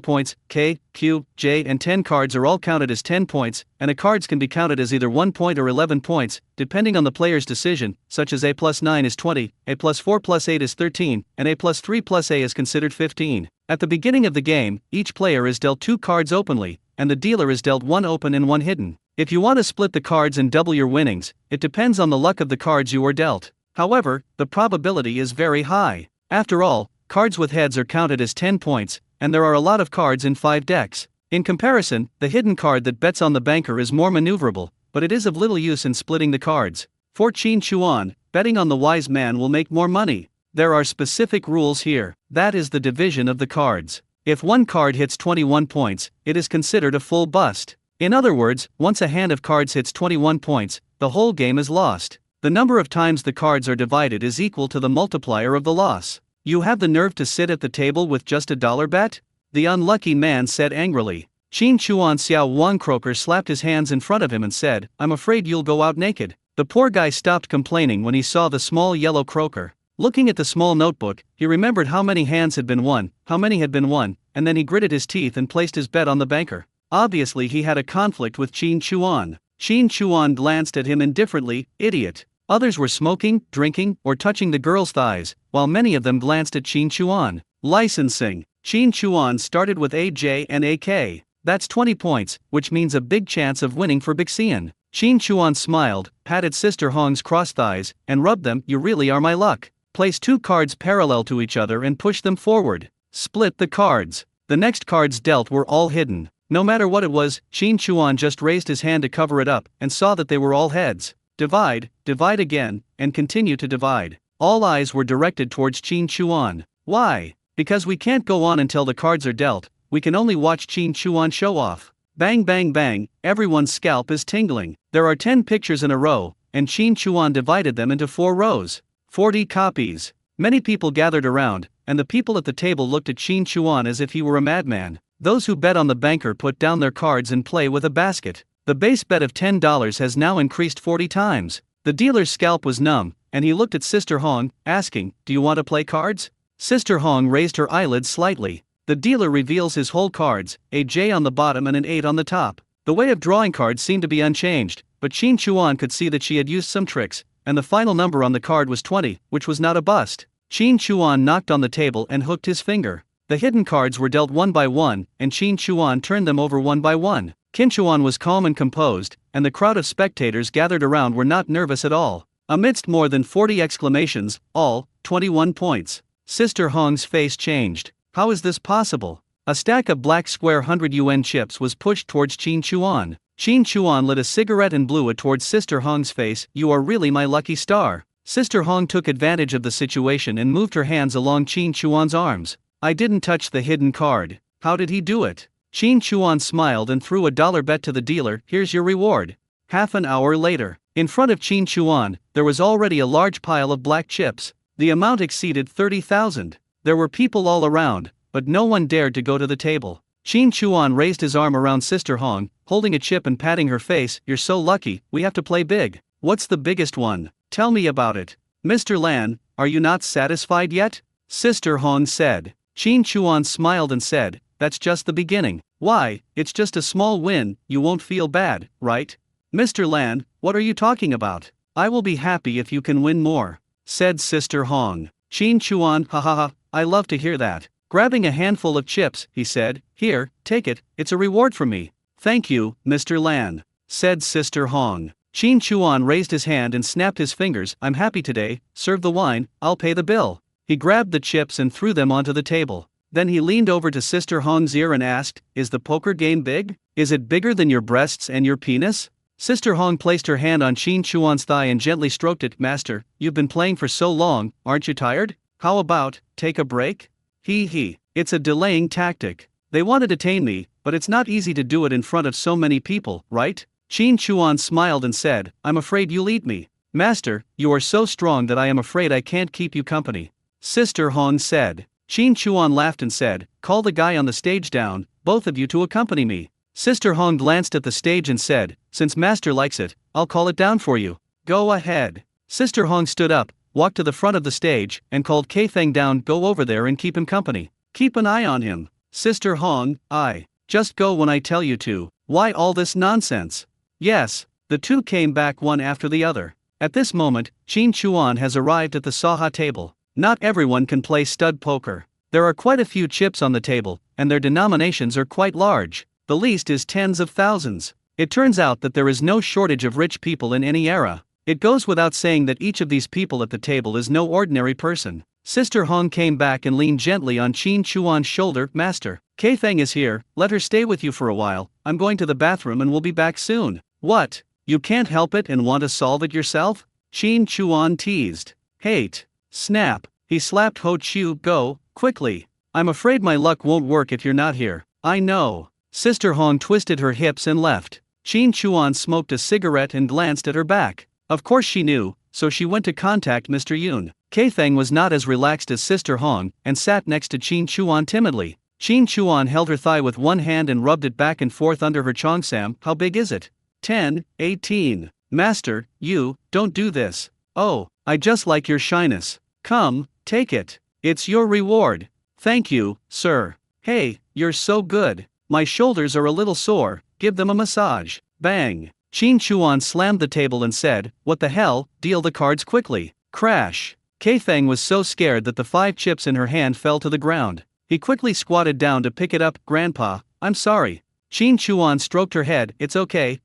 points, K, Q, J, and 10 cards are all counted as 10 points, and a cards can be counted as either 1 point or 11 points, depending on the player's decision, such as A plus 9 is 20, A plus 4 plus 8 is 13, and A plus 3 plus A is considered 15. At the beginning of the game, each player is dealt 2 cards openly, and the dealer is dealt 1 open and 1 hidden. If you want to split the cards and double your winnings, it depends on the luck of the cards you are dealt. However, the probability is very high. After all, cards with heads are counted as 10 points, and there are a lot of cards in 5 decks. In comparison, the hidden card that bets on the banker is more maneuverable, but it is of little use in splitting the cards. For Qin Chuan, betting on the wise man will make more money. There are specific rules here. That is the division of the cards. If one card hits 21 points, it is considered a full bust. In other words, once a hand of cards hits 21 points, the whole game is lost. The number of times the cards are divided is equal to the multiplier of the loss. You have the nerve to sit at the table with just a $1 bet? The unlucky man said angrily. Qin Chuan Xiao Wang Croker slapped his hands in front of him and said, I'm afraid you'll go out naked. The poor guy stopped complaining when he saw the small yellow croaker. Looking at the small notebook, he remembered how many hands had been won, how many had been won, and then he gritted his teeth and placed his bet on the banker. Obviously he had a conflict with Qin Chuan. Qin Chuan glanced at him indifferently, idiot. Others were smoking, drinking, or touching the girl's thighs, while many of them glanced at Qin Chuan. Licensing. Qin Chuan started with AJ and AK. That's 20 points, which means a big chance of winning for Big Xian. Qin Chuan smiled, patted Sister Hong's cross thighs, and rubbed them. You really are my luck. Place 2 cards parallel to each other and push them forward. Split the cards. The next cards dealt were all hidden. No matter what it was, Qin Chuan just raised his hand to cover it up, and saw that they were all heads. Divide, divide again, and continue to divide. All eyes were directed towards Qin Chuan. Why? Because we can't go on until the cards are dealt, we can only watch Qin Chuan show off. Bang bang bang, everyone's scalp is tingling. There are 10 pictures in a row, and Qin Chuan divided them into 4 rows. 40 copies. Many people gathered around, and the people at the table looked at Qin Chuan as if he were a madman. Those who bet on the banker put down their cards and play with a basket. The base bet of $10 has now increased 40 times. The dealer's scalp was numb, and he looked at Sister Hong, asking, do you want to play cards? Sister Hong raised her eyelids slightly. The dealer reveals his whole cards, a J on the bottom and an 8 on the top. The way of drawing cards seemed to be unchanged, but Qin Chuan could see that she had used some tricks, and the final number on the card was 20, which was not a bust. Qin Chuan knocked on the table and hooked his finger. The hidden cards were dealt one by one, and Qin Chuan turned them over one by one. Qin Chuan was calm and composed, and the crowd of spectators gathered around were not nervous at all. Amidst more than 40 exclamations, all, 21 points. Sister Hong's face changed. How is this possible? A stack of black square 100 yuan chips was pushed towards Qin Chuan. Qin Chuan lit a cigarette and blew it towards Sister Hong's face. You are really my lucky star. Sister Hong took advantage of the situation and moved her hands along Qin Chuan's arms. I didn't touch the hidden card. How did he do it? Qin Chuan smiled and threw a $1 bet to the dealer. Here's your reward. Half an hour later, in front of Qin Chuan, there was already a large pile of black chips. The amount exceeded 30,000. There were people all around, but no one dared to go to the table. Qin Chuan raised his arm around Sister Hong, holding a chip and patting her face. You're so lucky, we have to play big. What's the biggest one? Tell me about it. Mr. Lan, are you not satisfied yet? Sister Hong said. Qin Chuan smiled and said, that's just the beginning. Why, it's just a small win, you won't feel bad, right? Mr. Lan, what are you talking about? I will be happy if you can win more, said Sister Hong. Qin Chuan, ha ha ha, I love to hear that. Grabbing a handful of chips, he said, here, take it, it's a reward from me. Thank you, Mr. Lan, said Sister Hong. Qin Chuan raised his hand and snapped his fingers. I'm happy today, serve the wine, I'll pay the bill. He grabbed the chips and threw them onto the table. Then he leaned over to Sister Hong's ear and asked, is the poker game big? Is it bigger than your breasts and your penis? Sister Hong placed her hand on Qin Chuan's thigh and gently stroked it. Master, you've been playing for so long, aren't you tired? How about, take a break? It's a delaying tactic. They want to detain me, but it's not easy to do it in front of so many people, right? Qin Chuan smiled and said, I'm afraid you'll eat me. Master, you are so strong that I am afraid I can't keep you company. Sister Hong said. Qin Chuan laughed and said, call the guy on the stage down, both of you to accompany me. Sister Hong glanced at the stage and said, since Master likes it, I'll call it down for you. Go ahead. Sister Hong stood up, walked to the front of the stage, and called Kaifeng down. Go over there and keep him company. Keep an eye on him. Sister Hong, just go when I tell you to. Why all this nonsense? Yes. The two came back one after the other. At this moment, Qin Chuan has arrived at the Saha table. Not everyone can play stud poker. There are quite a few chips on the table, and their denominations are quite large. The least is tens of thousands. It turns out that there is no shortage of rich people in any era. It goes without saying that each of these people at the table is no ordinary person. Sister Hong came back and leaned gently on Qin Chuan's shoulder. Master, Kaifeng is here, let her stay with you for a while. I'm going to the bathroom and will be back soon. What? You can't help it and want to solve it yourself? Qin Chuan teased. Hate. Snap. He slapped Ho Chiu. Go, quickly. I'm afraid my luck won't work if you're not here. I know. Sister Hong twisted her hips and left. Qin Chuan smoked a cigarette and glanced at her back. Of course she knew, so she went to contact Mr. Yun. Kaifeng was not as relaxed as Sister Hong and sat next to Qin Chuan timidly. Qin Chuan held her thigh with one hand and rubbed it back and forth under her cheongsam. How big is it? 10, 18. Master, you, don't do this. Oh, I just like your shyness. Come, take it. It's your reward. Thank you, sir. Hey, you're so good. My shoulders are a little sore, give them a massage. Bang. Qin Chuan slammed the table and said, what the hell, deal the cards quickly. Crash. Kaifeng was so scared that the 5 chips in her hand fell to the ground. He quickly squatted down to pick it up. Grandpa, I'm sorry. Qin Chuan stroked her head. It's okay,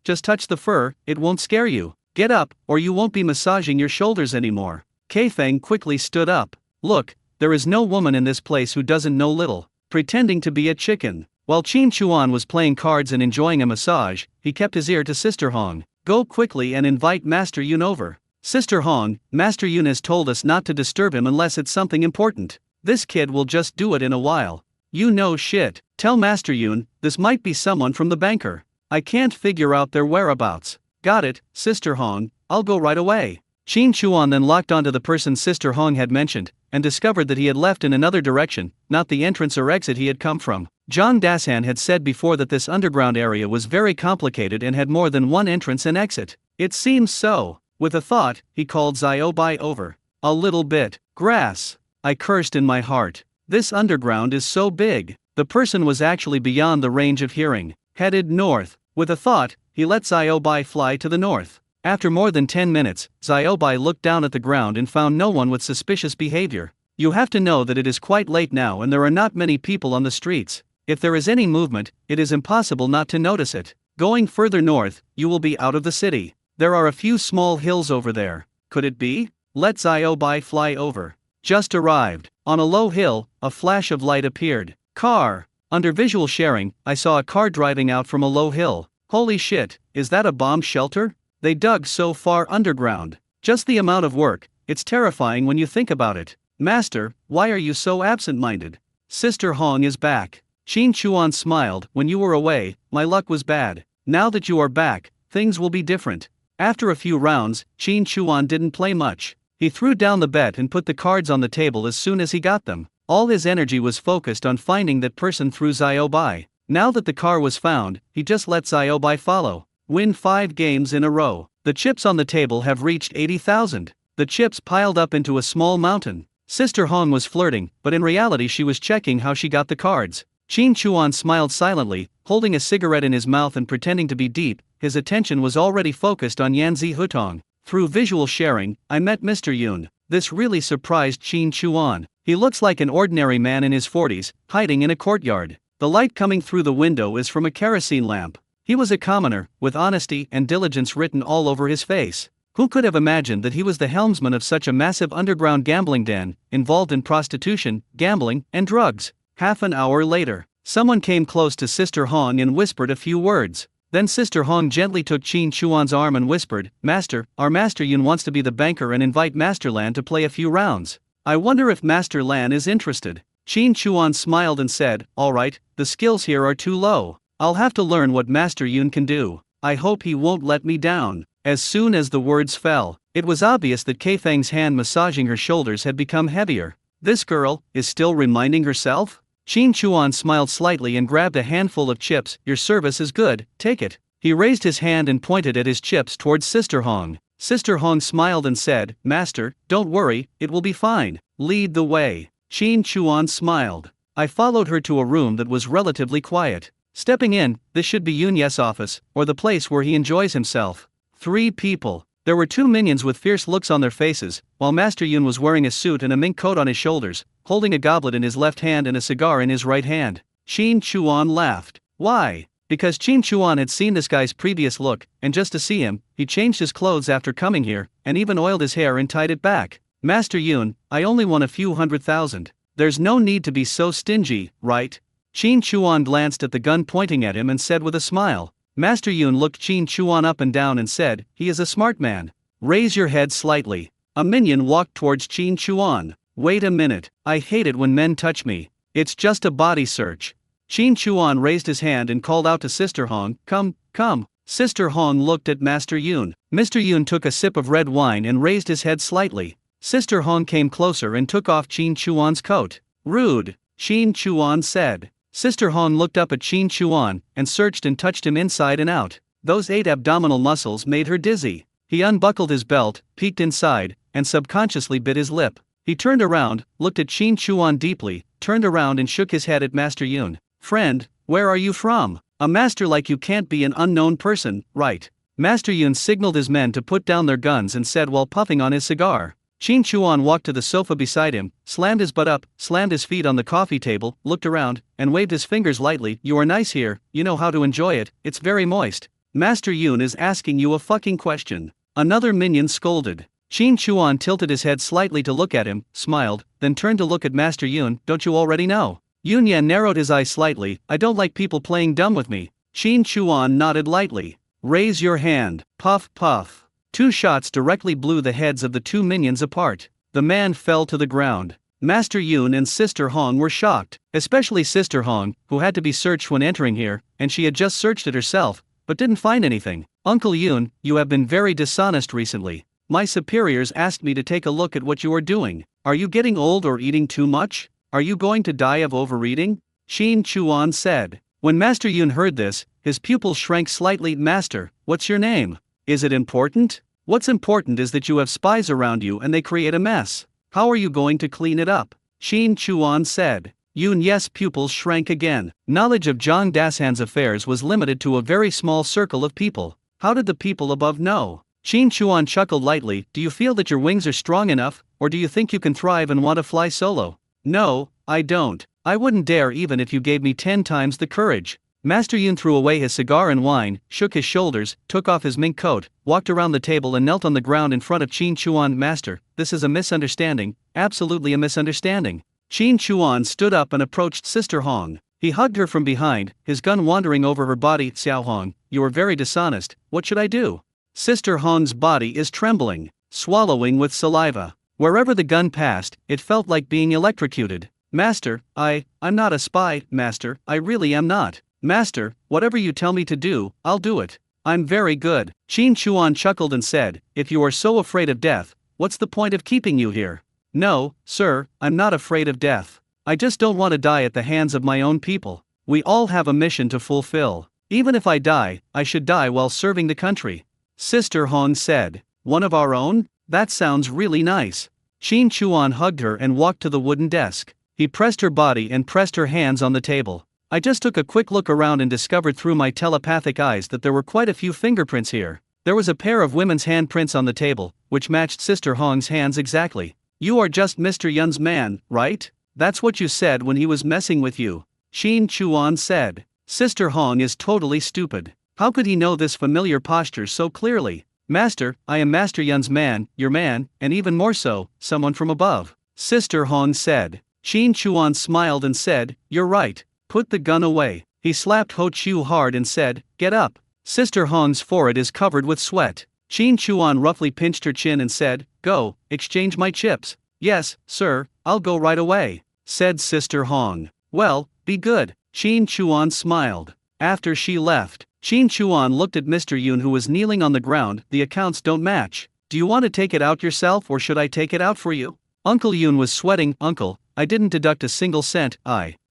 just touch the fur, it won't scare you. Get up, or you won't be massaging your shoulders anymore. Kaifeng quickly stood up. Look, there is no woman in this place who doesn't know little. Pretending to be a chicken. While Qin Chuan was playing cards and enjoying a massage, he kept his ear to Sister Hong. Go quickly and invite Master Yun over. Sister Hong, Master Yun has told us not to disturb him unless it's something important. This kid will just do it in a while. You know shit. Tell Master Yun, this might be someone from the banker. I can't figure out their whereabouts. Got it, Sister Hong, I'll go right away. Qin Chuan then locked onto the person Sister Hong had mentioned, and discovered that he had left in another direction, not the entrance or exit he had come from. Zhang Dasan had said before that this underground area was very complicated and had more than one entrance and exit. It seems so. With a thought, he called Xiaobai over. A little bit. Grass. I cursed in my heart. This underground is so big. The person was actually beyond the range of hearing. Headed north. With a thought, he let Xiaobai fly to the north. After more than 10 minutes, Xiaobai looked down at the ground and found no one with suspicious behavior. You have to know that it is quite late now and there are not many people on the streets. If there is any movement, it is impossible not to notice it. Going further north, you will be out of the city. There are a few small hills over there. Could it be? Let Xiaobai fly over. Just arrived. On a low hill, a flash of light appeared. Car. Under visual sharing, I saw a car driving out from a low hill. Holy shit, is that a bomb shelter? They dug so far underground. Just the amount of work, it's terrifying when you think about it. Master, why are you so absent-minded? Sister Hong is back. Qin Chuan smiled. When you were away, my luck was bad. Now that you are back, things will be different. After a few rounds, Qin Chuan didn't play much. He threw down the bet and put the cards on the table as soon as he got them. All his energy was focused on finding that person through Xiaobai. Now that the car was found, he just let Xiaobai follow. Win 5 games in a row. The chips on the table have reached 80,000. The chips piled up into a small mountain. Sister Hong was flirting, but in reality she was checking how she got the cards. Qin Chuan smiled silently, holding a cigarette in his mouth and pretending to be deep. His attention was already focused on Yanzi Hutong. Through visual sharing, I met Mr. Yun. This really surprised Qin Chuan. He looks like an ordinary man in his 40s, hiding in a courtyard. The light coming through the window is from a kerosene lamp. He was a commoner, with honesty and diligence written all over his face. Who could have imagined that he was the helmsman of such a massive underground gambling den, involved in prostitution, gambling, and drugs? Half an hour later, someone came close to Sister Hong and whispered a few words. Then Sister Hong gently took Qin Chuan's arm and whispered, "Master, our Master Yun wants to be the banker and invite Master Lan to play a few rounds. I wonder if Master Lan is interested." Qin Chuan smiled and said, "All right, the skills here are too low. I'll have to learn what Master Yun can do. I hope he won't let me down." As soon as the words fell, it was obvious that Kaifeng's hand massaging her shoulders had become heavier. This girl is still reminding herself? Qin Chuan smiled slightly and grabbed a handful of chips. "Your service is good, take it." He raised his hand and pointed at his chips towards Sister Hong. Sister Hong smiled and said, "Master, don't worry, it will be fine. Lead the way." Qin Chuan smiled. I followed her to a room that was relatively quiet. Stepping in, this should be Yunye's office, or the place where he enjoys himself. 3 people. There were 2 minions with fierce looks on their faces, while Master Yun was wearing a suit and a mink coat on his shoulders, holding a goblet in his left hand and a cigar in his right hand. Qin Chuan laughed. Why? Because Qin Chuan had seen this guy's previous look, and just to see him, he changed his clothes after coming here, and even oiled his hair and tied it back. "Master Yun, I only won a few 100,000. There's no need to be so stingy, right?" Qin Chuan glanced at the gun pointing at him and said with a smile. Master Yun looked Qin Chuan up and down and said, "He is a smart man. Raise your head slightly." A minion walked towards Qin Chuan. "Wait a minute, I hate it when men touch me. It's just a body search." Qin Chuan raised his hand and called out to Sister Hong, "Come, come." Sister Hong looked at Master Yun. Mr. Yun took a sip of red wine and raised his head slightly. Sister Hong came closer and took off Qin Chuan's coat. "Rude," Qin Chuan said. Sister Hong looked up at Qin Chuan, and searched and touched him inside and out. Those 8 abdominal muscles made her dizzy. He unbuckled his belt, peeked inside, and subconsciously bit his lip. He turned around, looked at Qin Chuan deeply, turned around and shook his head at Master Yun. "Friend, where are you from? A master like you can't be an unknown person, right?" Master Yun signaled his men to put down their guns and said while puffing on his cigar. Qin Chuan walked to the sofa beside him, slammed his butt up, slammed his feet on the coffee table, looked around, and waved his fingers lightly. "You are nice here, you know how to enjoy it, it's very moist." "Master Yun is asking you a fucking question." Another minion scolded. Qin Chuan tilted his head slightly to look at him, smiled, then turned to look at Master Yun. "Don't you already know?" Yun Yan narrowed his eyes slightly. "I don't like people playing dumb with me." Qin Chuan nodded lightly. "Raise your hand." Puff puff. 2 shots directly blew the heads of the 2 minions apart. The man fell to the ground. Master Yun and Sister Hong were shocked, especially Sister Hong, who had to be searched when entering here, and she had just searched it herself, but didn't find anything. "Uncle Yun, you have been very dishonest recently. My superiors asked me to take a look at what you are doing. Are you getting old or eating too much? Are you going to die of overeating?" Qin Chuan said. When Master Yun heard this, his pupils shrank slightly. "Master, what's your name? Is it important?" "What's important is that you have spies around you and they create a mess. How are you going to clean it up?" Qin Chuan said. Yun Yes' pupils shrank again. Knowledge of Zhang Dashan's affairs was limited to a very small circle of people. How did the people above know? Qin Chuan chuckled lightly. "Do you feel that your wings are strong enough, or do you think you can thrive and want to fly solo?" "No, I don't. I wouldn't dare even if you gave me 10 times the courage." Master Yun threw away his cigar and wine, shook his shoulders, took off his mink coat, walked around the table and knelt on the ground in front of Qin Chuan. "Master, this is a misunderstanding, absolutely a misunderstanding." Qin Chuan stood up and approached Sister Hong. He hugged her from behind, his gun wandering over her body. "Xiao Hong, you are very dishonest, what should I do?" Sister Hong's body is trembling, swallowing with saliva. Wherever the gun passed, it felt like being electrocuted. "Master, I'm not a spy, Master, I really am not. Master, whatever you tell me to do, I'll do it. I'm very good." Qin Chuan chuckled and said, "If you are so afraid of death, what's the point of keeping you here?" "No, sir, I'm not afraid of death. I just don't want to die at the hands of my own people. We all have a mission to fulfill. Even if I die, I should die while serving the country." Sister Hong said, "One of our own? That sounds really nice." Qin Chuan hugged her and walked to the wooden desk. He pressed her body and pressed her hands on the table. I just took a quick look around and discovered through my telepathic eyes that there were quite a few fingerprints here. There was a pair of women's handprints on the table, which matched Sister Hong's hands exactly. You are just Mr. Yun's man, right? That's what you said when he was messing with you, Qin Chuan said. Sister Hong is totally stupid. How could he know this familiar posture so clearly? Master, I am Master Yun's man, your man, and even more so, someone from above, Sister Hong said. Qin Chuan smiled and said, you're right, put the gun away. He slapped Ho Chu hard and said, get up. Sister Hong's forehead is covered with sweat. Qin Chuan roughly pinched her chin and said, go, exchange my chips. Yes, sir, I'll go right away, said Sister Hong. Well, be good. Qin Chuan smiled. After she left, Qin Chuan looked at Mr. Yun, who was kneeling on the ground. The accounts don't match. Do you want to take it out yourself or should I take it out for you? Uncle Yun was sweating. Uncle, I didn't deduct a single cent.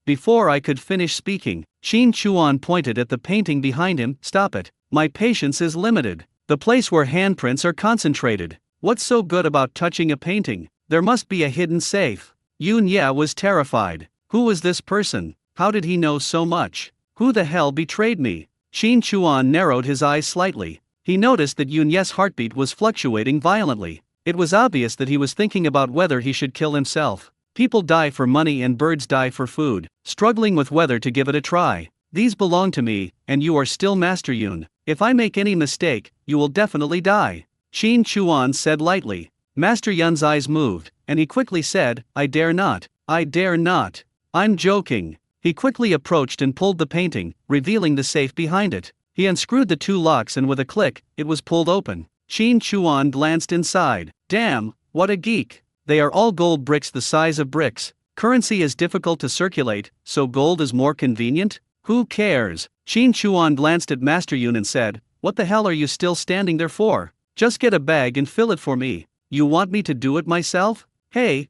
Before I could finish speaking, Qin Chuan pointed at the painting behind him. Stop it. My patience is limited. The place where handprints are concentrated. What's so good about touching a painting? There must be a hidden safe. Yun Ye was terrified. Who was this person? How did he know so much? Who the hell betrayed me? Qin Chuan narrowed his eyes slightly. He noticed that Yun Ye's heartbeat was fluctuating violently. It was obvious that he was thinking about whether he should kill himself. People die for money and birds die for food, struggling with whether to give it a try. These belong to me, and you are still Master Yun. If I make any mistake, you will definitely die, Qin Chuan said lightly. Master Yun's eyes moved, and he quickly said, I dare not. I dare not. I'm joking. He quickly approached and pulled the painting, revealing the safe behind it. He unscrewed the two locks and with a click, it was pulled open. Qin Chuan glanced inside. Damn, what a geek. They are all gold bricks the size of bricks. Currency is difficult to circulate, so gold is more convenient? Who cares? Qin Chuan glanced at Master Yun and said, what the hell are you still standing there for? Just get a bag and fill it for me. You want me to do it myself? Hey,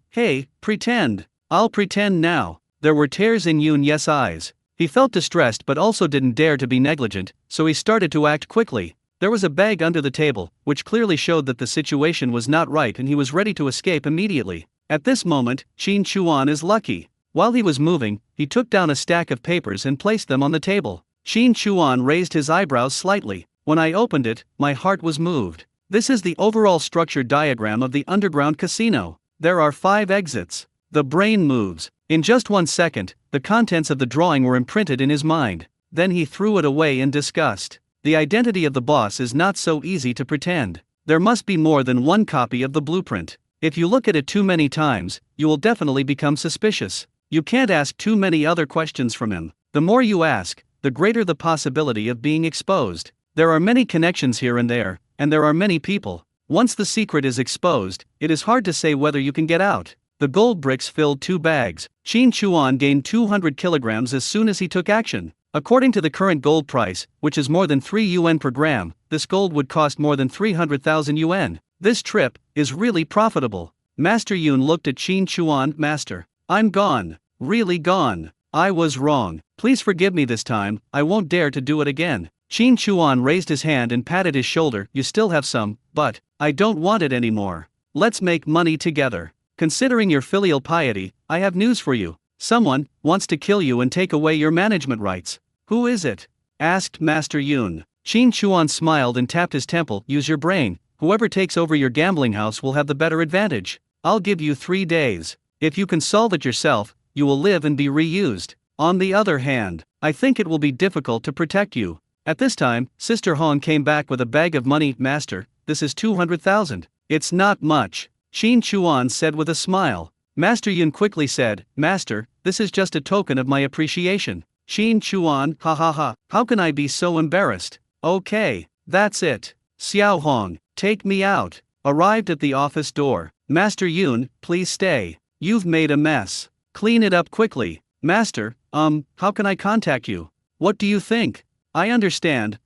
pretend. I'll pretend now. There were tears in Yun Ye's eyes. He felt distressed but also didn't dare to be negligent, so he started to act quickly. There was a bag under the table, which clearly showed that the situation was not right and he was ready to escape immediately. At this moment, Qin Chuan is lucky. While he was moving, he took down a stack of papers and placed them on the table. Qin Chuan raised his eyebrows slightly. When I opened it, my heart was moved. This is the overall structure diagram of the underground casino. There are 5 exits. The brain moves. In just 1 second, the contents of the drawing were imprinted in his mind. Then he threw it away in disgust. The identity of the boss is not so easy to pretend. There must be more than one copy of the blueprint. If you look at it too many times, you will definitely become suspicious. You can't ask too many other questions from him. The more you ask, the greater the possibility of being exposed. There are many connections here and there are many people. Once the secret is exposed, it is hard to say whether you can get out. The gold bricks filled 2 bags. Qin Chuan gained 200 kilograms as soon as he took action. According to the current gold price, which is more than 3 yuan per gram, this gold would cost more than 300,000 yuan. This trip is really profitable. Master Yun looked at Qin Chuan. Master, I'm gone. Really gone. I was wrong. Please forgive me this time, I won't dare to do it again. Qin Chuan raised his hand and patted his shoulder. You still have some, but I don't want it anymore. Let's make money together. Considering your filial piety, I have news for you. Someone wants to kill you and take away your management rights. Who is it? Asked Master Yun. Qin Chuan smiled and tapped his temple. Use your brain. Whoever takes over your gambling house will have the better advantage. I'll give you 3 days. If you can solve it yourself, you will live and be reused. On the other hand, I think it will be difficult to protect you. At this time, Sister Hong came back with a bag of money. Master, this is 200,000. It's not much, Qin Chuan said with a smile. Master Yun quickly said, Master, this is just a token of my appreciation. Qin Chuan, ha, how can I be so embarrassed? Okay, that's it. Xiao Hong, take me out. Arrived at the office door. Master Yun, please stay. You've made a mess. Clean it up quickly. Master, how can I contact you? What do you think? I understand,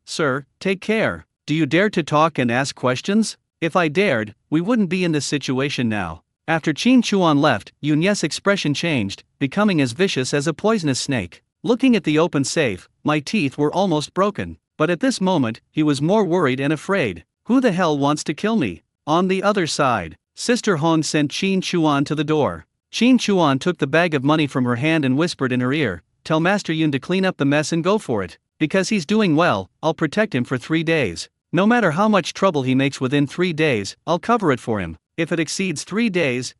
sir, take care. Do you dare to talk and ask questions? If I dared, we wouldn't be in this situation now. After Qin Chuan left, Yun Ye's expression changed, becoming as vicious as a poisonous snake. Looking at the open safe, my teeth were almost broken. But at this moment, he was more worried and afraid. Who the hell wants to kill me? On the other side, Sister Hong sent Qin Chuan to the door. Qin Chuan took the bag of money from her hand and whispered in her ear, "Tell Master Yun to clean up the mess and go for it. Because he's doing well, I'll protect him for 3 days. No matter how much trouble he makes within 3 days, I'll cover it for him. If it exceeds 3 days,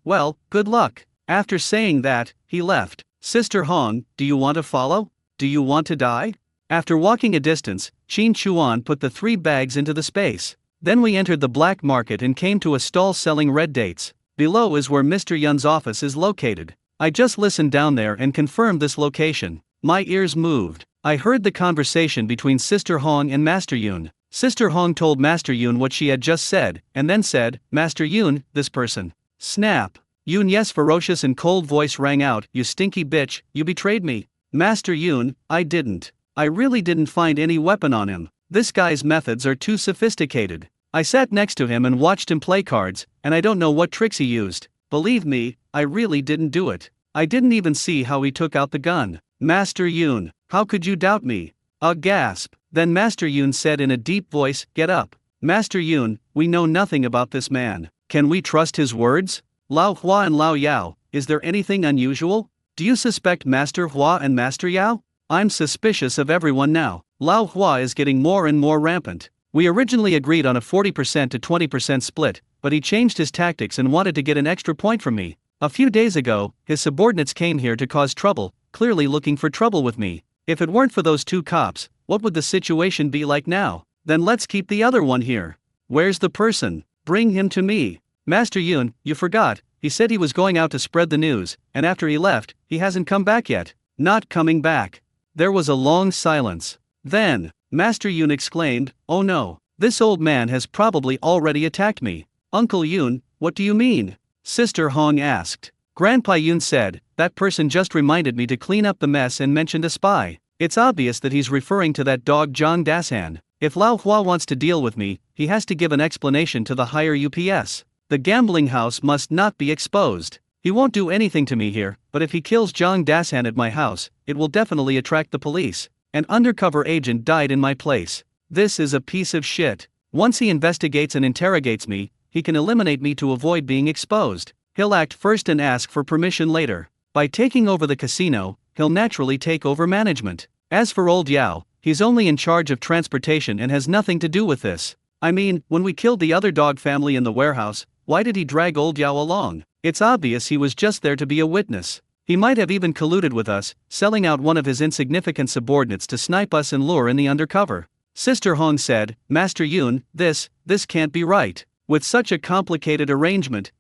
well, good luck." After saying that, he left. "Sister Hong, do you want to follow? Do you want to die?" After walking a distance, Qin Chuan put the 3 bags into the space. Then we entered the black market and came to a stall selling red dates. Below is where Mr. Yun's office is located. I just listened down there and confirmed this location. My ears moved. I heard the conversation between Sister Hong and Master Yun. Sister Hong told Master Yun what she had just said, and then said, "Master Yun, this person." Snap. Yun's ferocious and cold voice rang out, "You stinky bitch, you betrayed me." "Master Yun, I didn't. I really didn't find any weapon on him. This guy's methods are too sophisticated. I sat next to him and watched him play cards, and I don't know what tricks he used. Believe me, I really didn't do it. I didn't even see how he took out the gun." "Master Yun, how could you doubt me?" A gasp. Then Master Yun said in a deep voice, "Get up. Master Yun, we know nothing about this man. Can we trust his words? Lao Hua and Lao Yao, is there anything unusual? Do you suspect Master Hua and Master Yao? I'm suspicious of everyone now. Lao Hua is getting more and more rampant. We originally agreed on a 40% to 20% split, but he changed his tactics and wanted to get an extra point from me. A few days ago, his subordinates came here to cause trouble, clearly looking for trouble with me. If it weren't for those 2 cops, what would the situation be like now? Then let's keep the other one here. Where's the person? Bring him to me." "Master Yun, you forgot, he said he was going out to spread the news, and after he left, he hasn't come back yet." "Not coming back." There was a long silence. Then, Master Yun exclaimed, "Oh no, this old man has probably already attacked me." "Uncle Yun, what do you mean?" Sister Hong asked. Grandpa Yun said, "That person just reminded me to clean up the mess and mentioned a spy. It's obvious that he's referring to that dog Zhang Dasan. If Lao Hua wants to deal with me, he has to give an explanation to the higher UPS. The gambling house must not be exposed. He won't do anything to me here, but if he kills Zhang Dasan at my house, it will definitely attract the police. An undercover agent died in my place. This is a piece of shit. Once he investigates and interrogates me, he can eliminate me to avoid being exposed. He'll act first and ask for permission later. By taking over the casino, he'll naturally take over management. As for old Yao, he's only in charge of transportation and has nothing to do with this. I mean, when we killed the other dog family in the warehouse, why did he drag old Yao along? It's obvious he was just there to be a witness. He might have even colluded with us, selling out one of his insignificant subordinates to snipe us and lure in the undercover." Sister Hong said, "Master Yun, this can't be right. With such a complicated arrangement,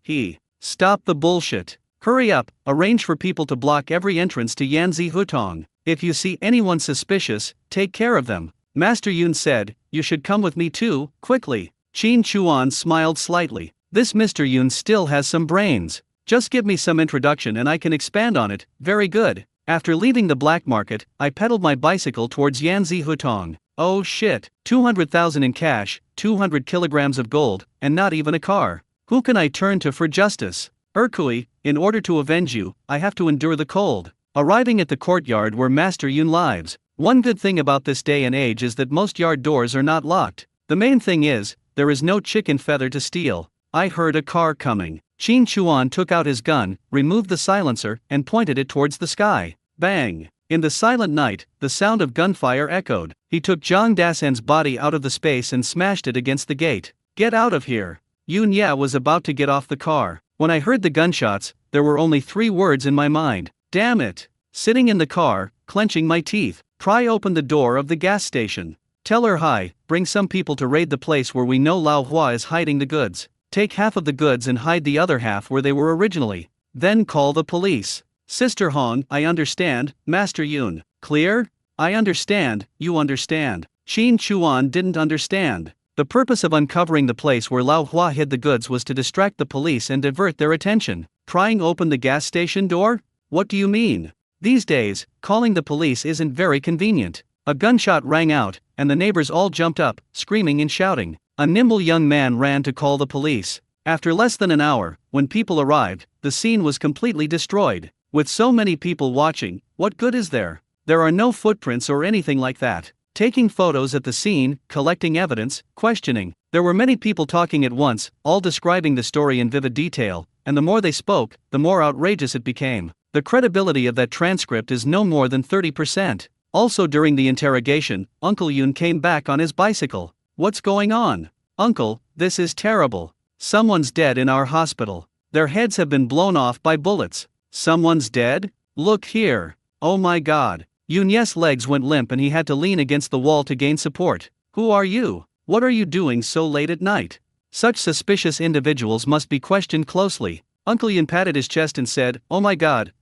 Stop the bullshit. Hurry up, arrange for people to block every entrance to Yanzi Hutong. If you see anyone suspicious, take care of them." Master Yun said, "You should come with me too, quickly." Qin Chuan smiled slightly. This Mr. Yun still has some brains. Just give me some introduction and I can expand on it. Very good. After leaving the black market, I pedaled my bicycle towards Yanzi Hutong. Oh shit, 200,000 in cash, 200 kilograms of gold, and not even a car. Who can I turn to for justice? Urkui, in order to avenge you, I have to endure the cold. Arriving at the courtyard where Master Yun lives. One good thing about this day and age is that most yard doors are not locked. The main thing is, there is no chicken feather to steal. I heard a car coming. Qin Chuan took out his gun, removed the silencer, and pointed it towards the sky. Bang! In the silent night, the sound of gunfire echoed. He took Zhang Dasan's body out of the space and smashed it against the gate. "Get out of here!" Yun Ya was about to get off the car. When I heard the gunshots, there were only 3 words in my mind. Damn it! Sitting in the car, clenching my teeth, pry open the door of the gas station. Tell her hi, bring some people to raid the place where we know Lao Hua is hiding the goods. Take half of the goods and hide the other half where they were originally. Then call the police. Sister Hong, I understand, Master Yun. Clear? I understand, you understand. Qin Chuan didn't understand. The purpose of uncovering the place where Lao Hua hid the goods was to distract the police and divert their attention. Prying open the gas station door? What do you mean? These days, calling the police isn't very convenient. A gunshot rang out, and the neighbors all jumped up, screaming and shouting. A nimble young man ran to call the police. After less than an hour, when people arrived, the scene was completely destroyed. With so many people watching, what good is there? There are no footprints or anything like that. Taking photos at the scene, collecting evidence, questioning. There were many people talking at once, all describing the story in vivid detail, and the more they spoke, the more outrageous it became. The credibility of that transcript is no more than 30%. Also during the interrogation, Uncle Yoon came back on his bicycle. What's going on? Uncle, this is terrible. Someone's dead in our hospital. Their heads have been blown off by bullets. Someone's dead? Look here. Oh my god. Yoon's legs went limp and he had to lean against the wall to gain support. Who are you? What are you doing so late at night? Such suspicious individuals must be questioned closely. Uncle Yoon patted his chest and said, oh my god,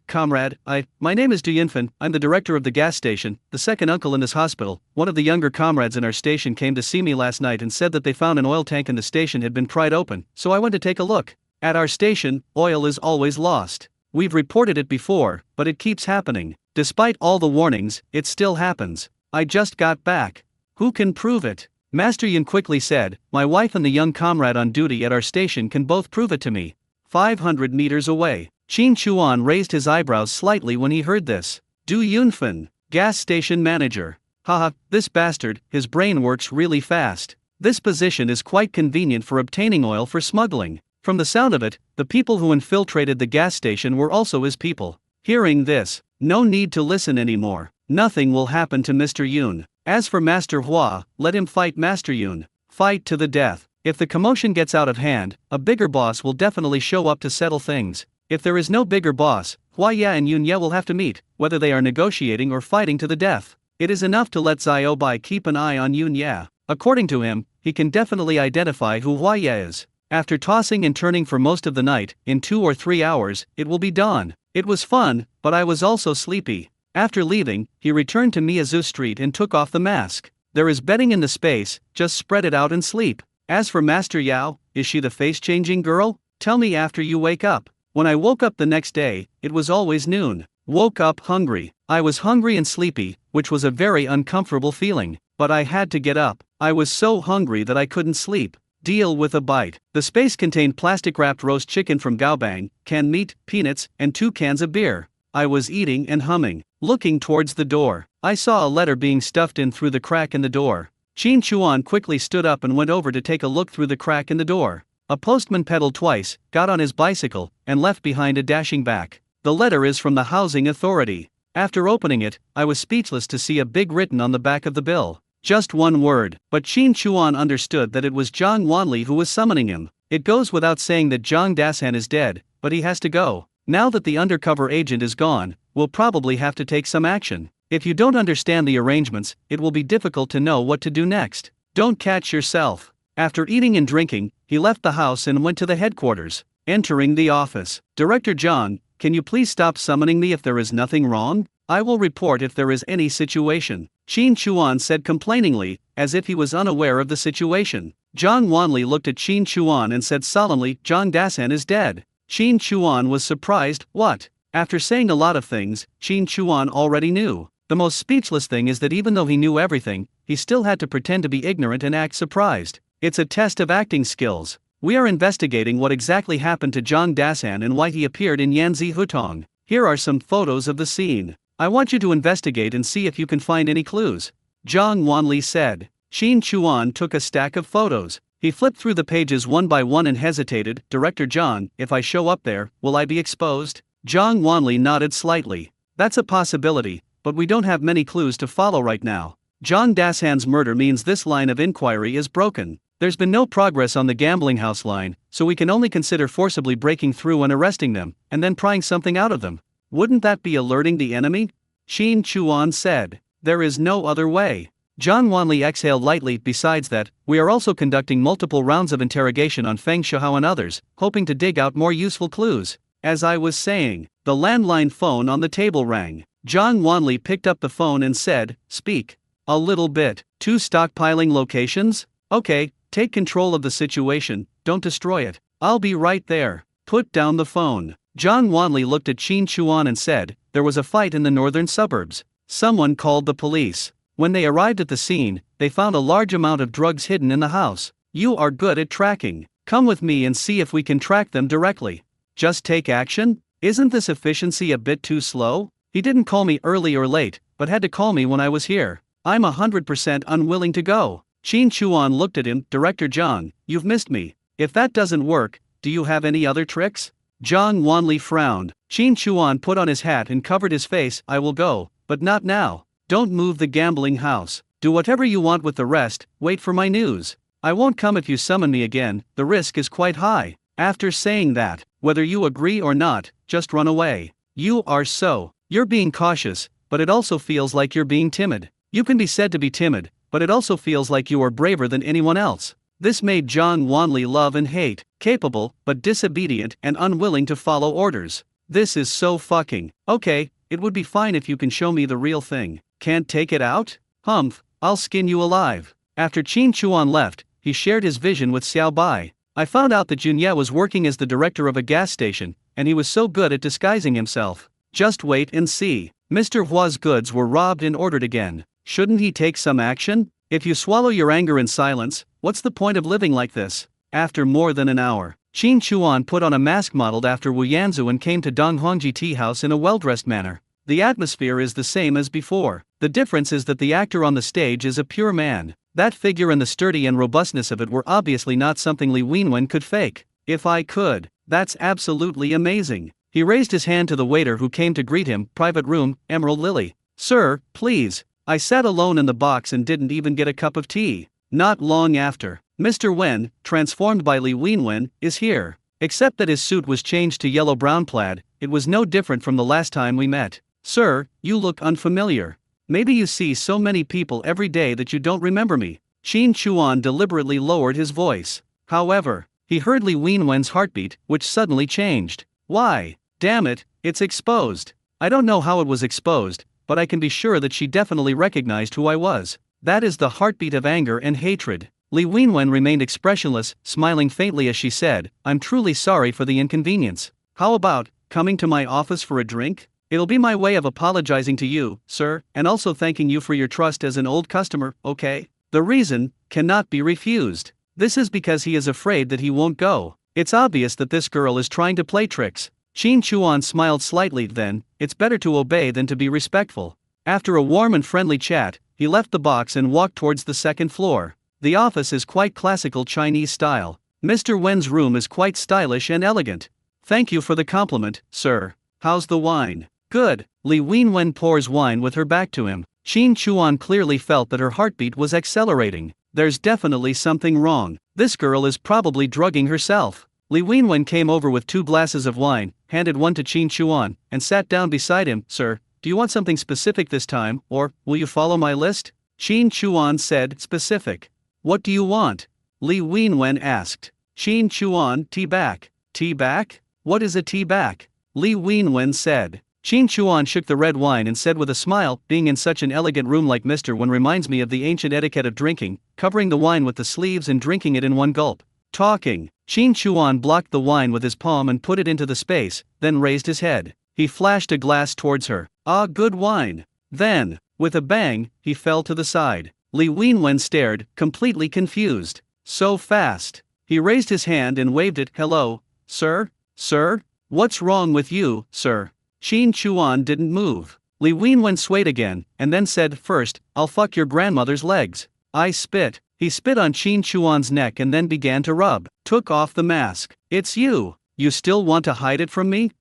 comrade, my name is Du Yinfen, I'm the director of the gas station, the second uncle in this hospital. One of the younger comrades in our station came to see me last night and said that they found an oil tank in the station had been pried open, so I went to take a look. At our station, oil is always lost. We've reported it before, but it keeps happening. Despite all the warnings, it still happens. I just got back. Who can prove it? Master Yin quickly said, my wife and the young comrade on duty at our station can both prove it to me. 500 meters away. Qin Chuan raised his eyebrows slightly when he heard this. Du Yunfen, gas station manager. Haha, this bastard, his brain works really fast. This position is quite convenient for obtaining oil for smuggling. From the sound of it, the people who infiltrated the gas station were also his people. Hearing this, no need to listen anymore. Nothing will happen to Mr. Yoon. As for Master Hua, let him fight Master Yoon. Fight to the death. If the commotion gets out of hand, a bigger boss will definitely show up to settle things. If there is no bigger boss, Hua Ya and Yoon Ye will have to meet, whether they are negotiating or fighting to the death. It is enough to let Xiao Bai keep an eye on Yoon Ye. According to him, he can definitely identify who Hua Ye is. After tossing and turning for most of the night, in 2 or 3 hours, it will be dawn. It was fun, but I was also sleepy. After leaving, he returned to Miyazu Street and took off the mask. There is bedding in the space, just spread it out and sleep. As for Master Yao, is she the face-changing girl? Tell me after you wake up. When I woke up the next day, it was always noon. Woke up hungry. I was hungry and sleepy, which was a very uncomfortable feeling, but I had to get up. I was so hungry that I couldn't sleep. Deal with a bite. The space contained plastic-wrapped roast chicken from Gaobang, canned meat, peanuts, and 2 cans of beer. I was eating and humming. Looking towards the door, I saw a letter being stuffed in through the crack in the door. Qin Chuan quickly stood up and went over to take a look through the crack in the door. A postman pedaled twice, got on his bicycle, and left behind a dashing back. The letter is from the housing authority. After opening it, I was speechless to see a big written on the back of the bill. Just one word, but Qin Chuan understood that it was Zhang Wanli who was summoning him. It goes without saying that Zhang Dasan is dead, but he has to go. Now that the undercover agent is gone, we'll probably have to take some action. If you don't understand the arrangements, it will be difficult to know what to do next. Don't catch yourself. After eating and drinking, he left the house and went to the headquarters. Entering the office, Director Zhang, can you please stop summoning me if there is nothing wrong? I will report if there is any situation. Qin Chuan said complainingly, as if he was unaware of the situation. Zhang Wanli looked at Qin Chuan and said solemnly, Zhang Dasan is dead. Qin Chuan was surprised. What? After saying a lot of things, Qin Chuan already knew. The most speechless thing is that even though he knew everything, he still had to pretend to be ignorant and act surprised. It's a test of acting skills. We are investigating what exactly happened to Zhang Dasan and why he appeared in Yanzi Hutong. Here are some photos of the scene. I want you to investigate and see if you can find any clues. Zhang Wanli said. Qin Chuan took a stack of photos. He flipped through the pages one by one and hesitated. Director Zhang, if I show up there, will I be exposed? Zhang Wanli nodded slightly. That's a possibility, but we don't have many clues to follow right now. Zhang Dasan's murder means this line of inquiry is broken. There's been no progress on the gambling house line, so we can only consider forcibly breaking through and arresting them, and then prying something out of them. Wouldn't that be alerting the enemy? Qin Chuan said. There is no other way. Zhang Wanli exhaled lightly. Besides that, we are also conducting multiple rounds of interrogation on Feng Shihao and others, hoping to dig out more useful clues. As I was saying, the landline phone on the table rang. Zhang Wanli picked up the phone and said, speak. A little bit. 2 stockpiling locations? Okay, take control of the situation, don't destroy it. I'll be right there. Put down the phone. Zhang Wanli looked at Qin Chuan and said, there was a fight in the northern suburbs. Someone called the police. When they arrived at the scene, they found a large amount of drugs hidden in the house. You are good at tracking. Come with me and see if we can track them directly. Just take action? Isn't this efficiency a bit too slow? He didn't call me early or late, but had to call me when I was here. I'm 100% unwilling to go. Qin Chuan looked at him. Director Zhang, you've missed me. If that doesn't work, do you have any other tricks? Zhang Wanli frowned. Qin Chuan put on his hat and covered his face. I will go, but not now. Don't move the gambling house. Do whatever you want with the rest, wait for my news. I won't come if you summon me again, the risk is quite high. After saying that, whether you agree or not, just run away. You're being cautious, but it also feels like you're being timid. You can be said to be timid, but it also feels like you are braver than anyone else. This made Zhang Wanli love and hate, capable, but disobedient and unwilling to follow orders. This is so fucking. Okay, it would be fine if you can show me the real thing. Can't take it out? Humph, I'll skin you alive. After Qin Chuan left, he shared his vision with Xiao Bai. I found out that Junye was working as the director of a gas station, and he was so good at disguising himself. Just wait and see. Mr. Hua's goods were robbed and ordered again. Shouldn't he take some action? If you swallow your anger in silence, what's the point of living like this? After more than an hour, Qin Chuan put on a mask modeled after Wu Yanzu and came to Dong Hongji tea house in a well-dressed manner. The atmosphere is the same as before. The difference is that the actor on the stage is a pure man. That figure and the sturdy and robustness of it were obviously not something Li Wenwen could fake. If I could, that's absolutely amazing. He raised his hand to the waiter who came to greet him. Private room, Emerald Lily. Sir, please. I sat alone in the box and didn't even get a cup of tea. Not long after, Mr. Wen, transformed by Li Wenwen, is here. Except that his suit was changed to yellow-brown plaid, it was no different from the last time we met. Sir, you look unfamiliar. Maybe you see so many people every day that you don't remember me. Qin Chuan deliberately lowered his voice. However, he heard Li Wenwen's heartbeat, which suddenly changed. Why? Damn it, it's exposed. I don't know how it was exposed, but I can be sure that she definitely recognized who I was. That is the heartbeat of anger and hatred. Li Wenwen remained expressionless, smiling faintly as she said, I'm truly sorry for the inconvenience. How about coming to my office for a drink? It'll be my way of apologizing to you, sir, and also thanking you for your trust as an old customer, okay? The reason cannot be refused. This is because he is afraid that he won't go. It's obvious that this girl is trying to play tricks. Qin Chuan smiled slightly. Then, it's better to obey than to be respectful. After a warm and friendly chat, he left the box and walked towards the second floor. The office is quite classical Chinese style. Mr. Wen's room is quite stylish and elegant. Thank you for the compliment, sir. How's the wine? Good. Li Wenwen pours wine with her back to him. Qin Chuan clearly felt that her heartbeat was accelerating. There's definitely something wrong. This girl is probably drugging herself. Li Wenwen came over with 2 glasses of wine, handed one to Qin Chuan, and sat down beside him. Sir, do you want something specific this time, or will you follow my list? Qin Chuan said, specific. What do you want? Li Wenwen asked. Qin Chuan, tea back. Tea back? What is a tea back? Li Wenwen said. Qin Chuan shook the red wine and said with a smile, being in such an elegant room like Mr. Wen reminds me of the ancient etiquette of drinking, covering the wine with the sleeves and drinking it in one gulp. Talking. Qin Chuan blocked the wine with his palm and put it into the space, then raised his head. He flashed a glass towards her. Ah, good wine. Then, with a bang, he fell to the side. Li Wenwen stared, completely confused. So fast. He raised his hand and waved it. Hello, sir? Sir? What's wrong with you, sir? Qin Chuan didn't move. Li Wenwen swayed again, and then said, first, I'll fuck your grandmother's legs. I spit. He spit on Qin Chuan's neck and then began to rub. Took off the mask. It's you. You still want to hide it from me?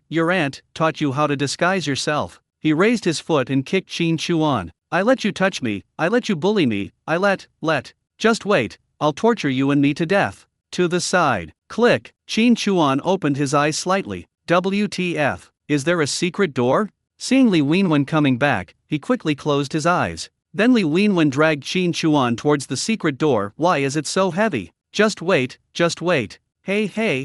Your aunt, taught you how to disguise yourself. He raised his foot and kicked Qin Chuan. I let you touch me, I let you bully me, just wait, I'll torture you and me to death. To the side. Click. Qin Chuan opened his eyes slightly. WTF. Is there a secret door? Seeing Li Wenwen coming back, he quickly closed his eyes. Then Li Wenwen dragged Qin Chuan towards the secret door. Why is it so heavy? Just wait. Hey.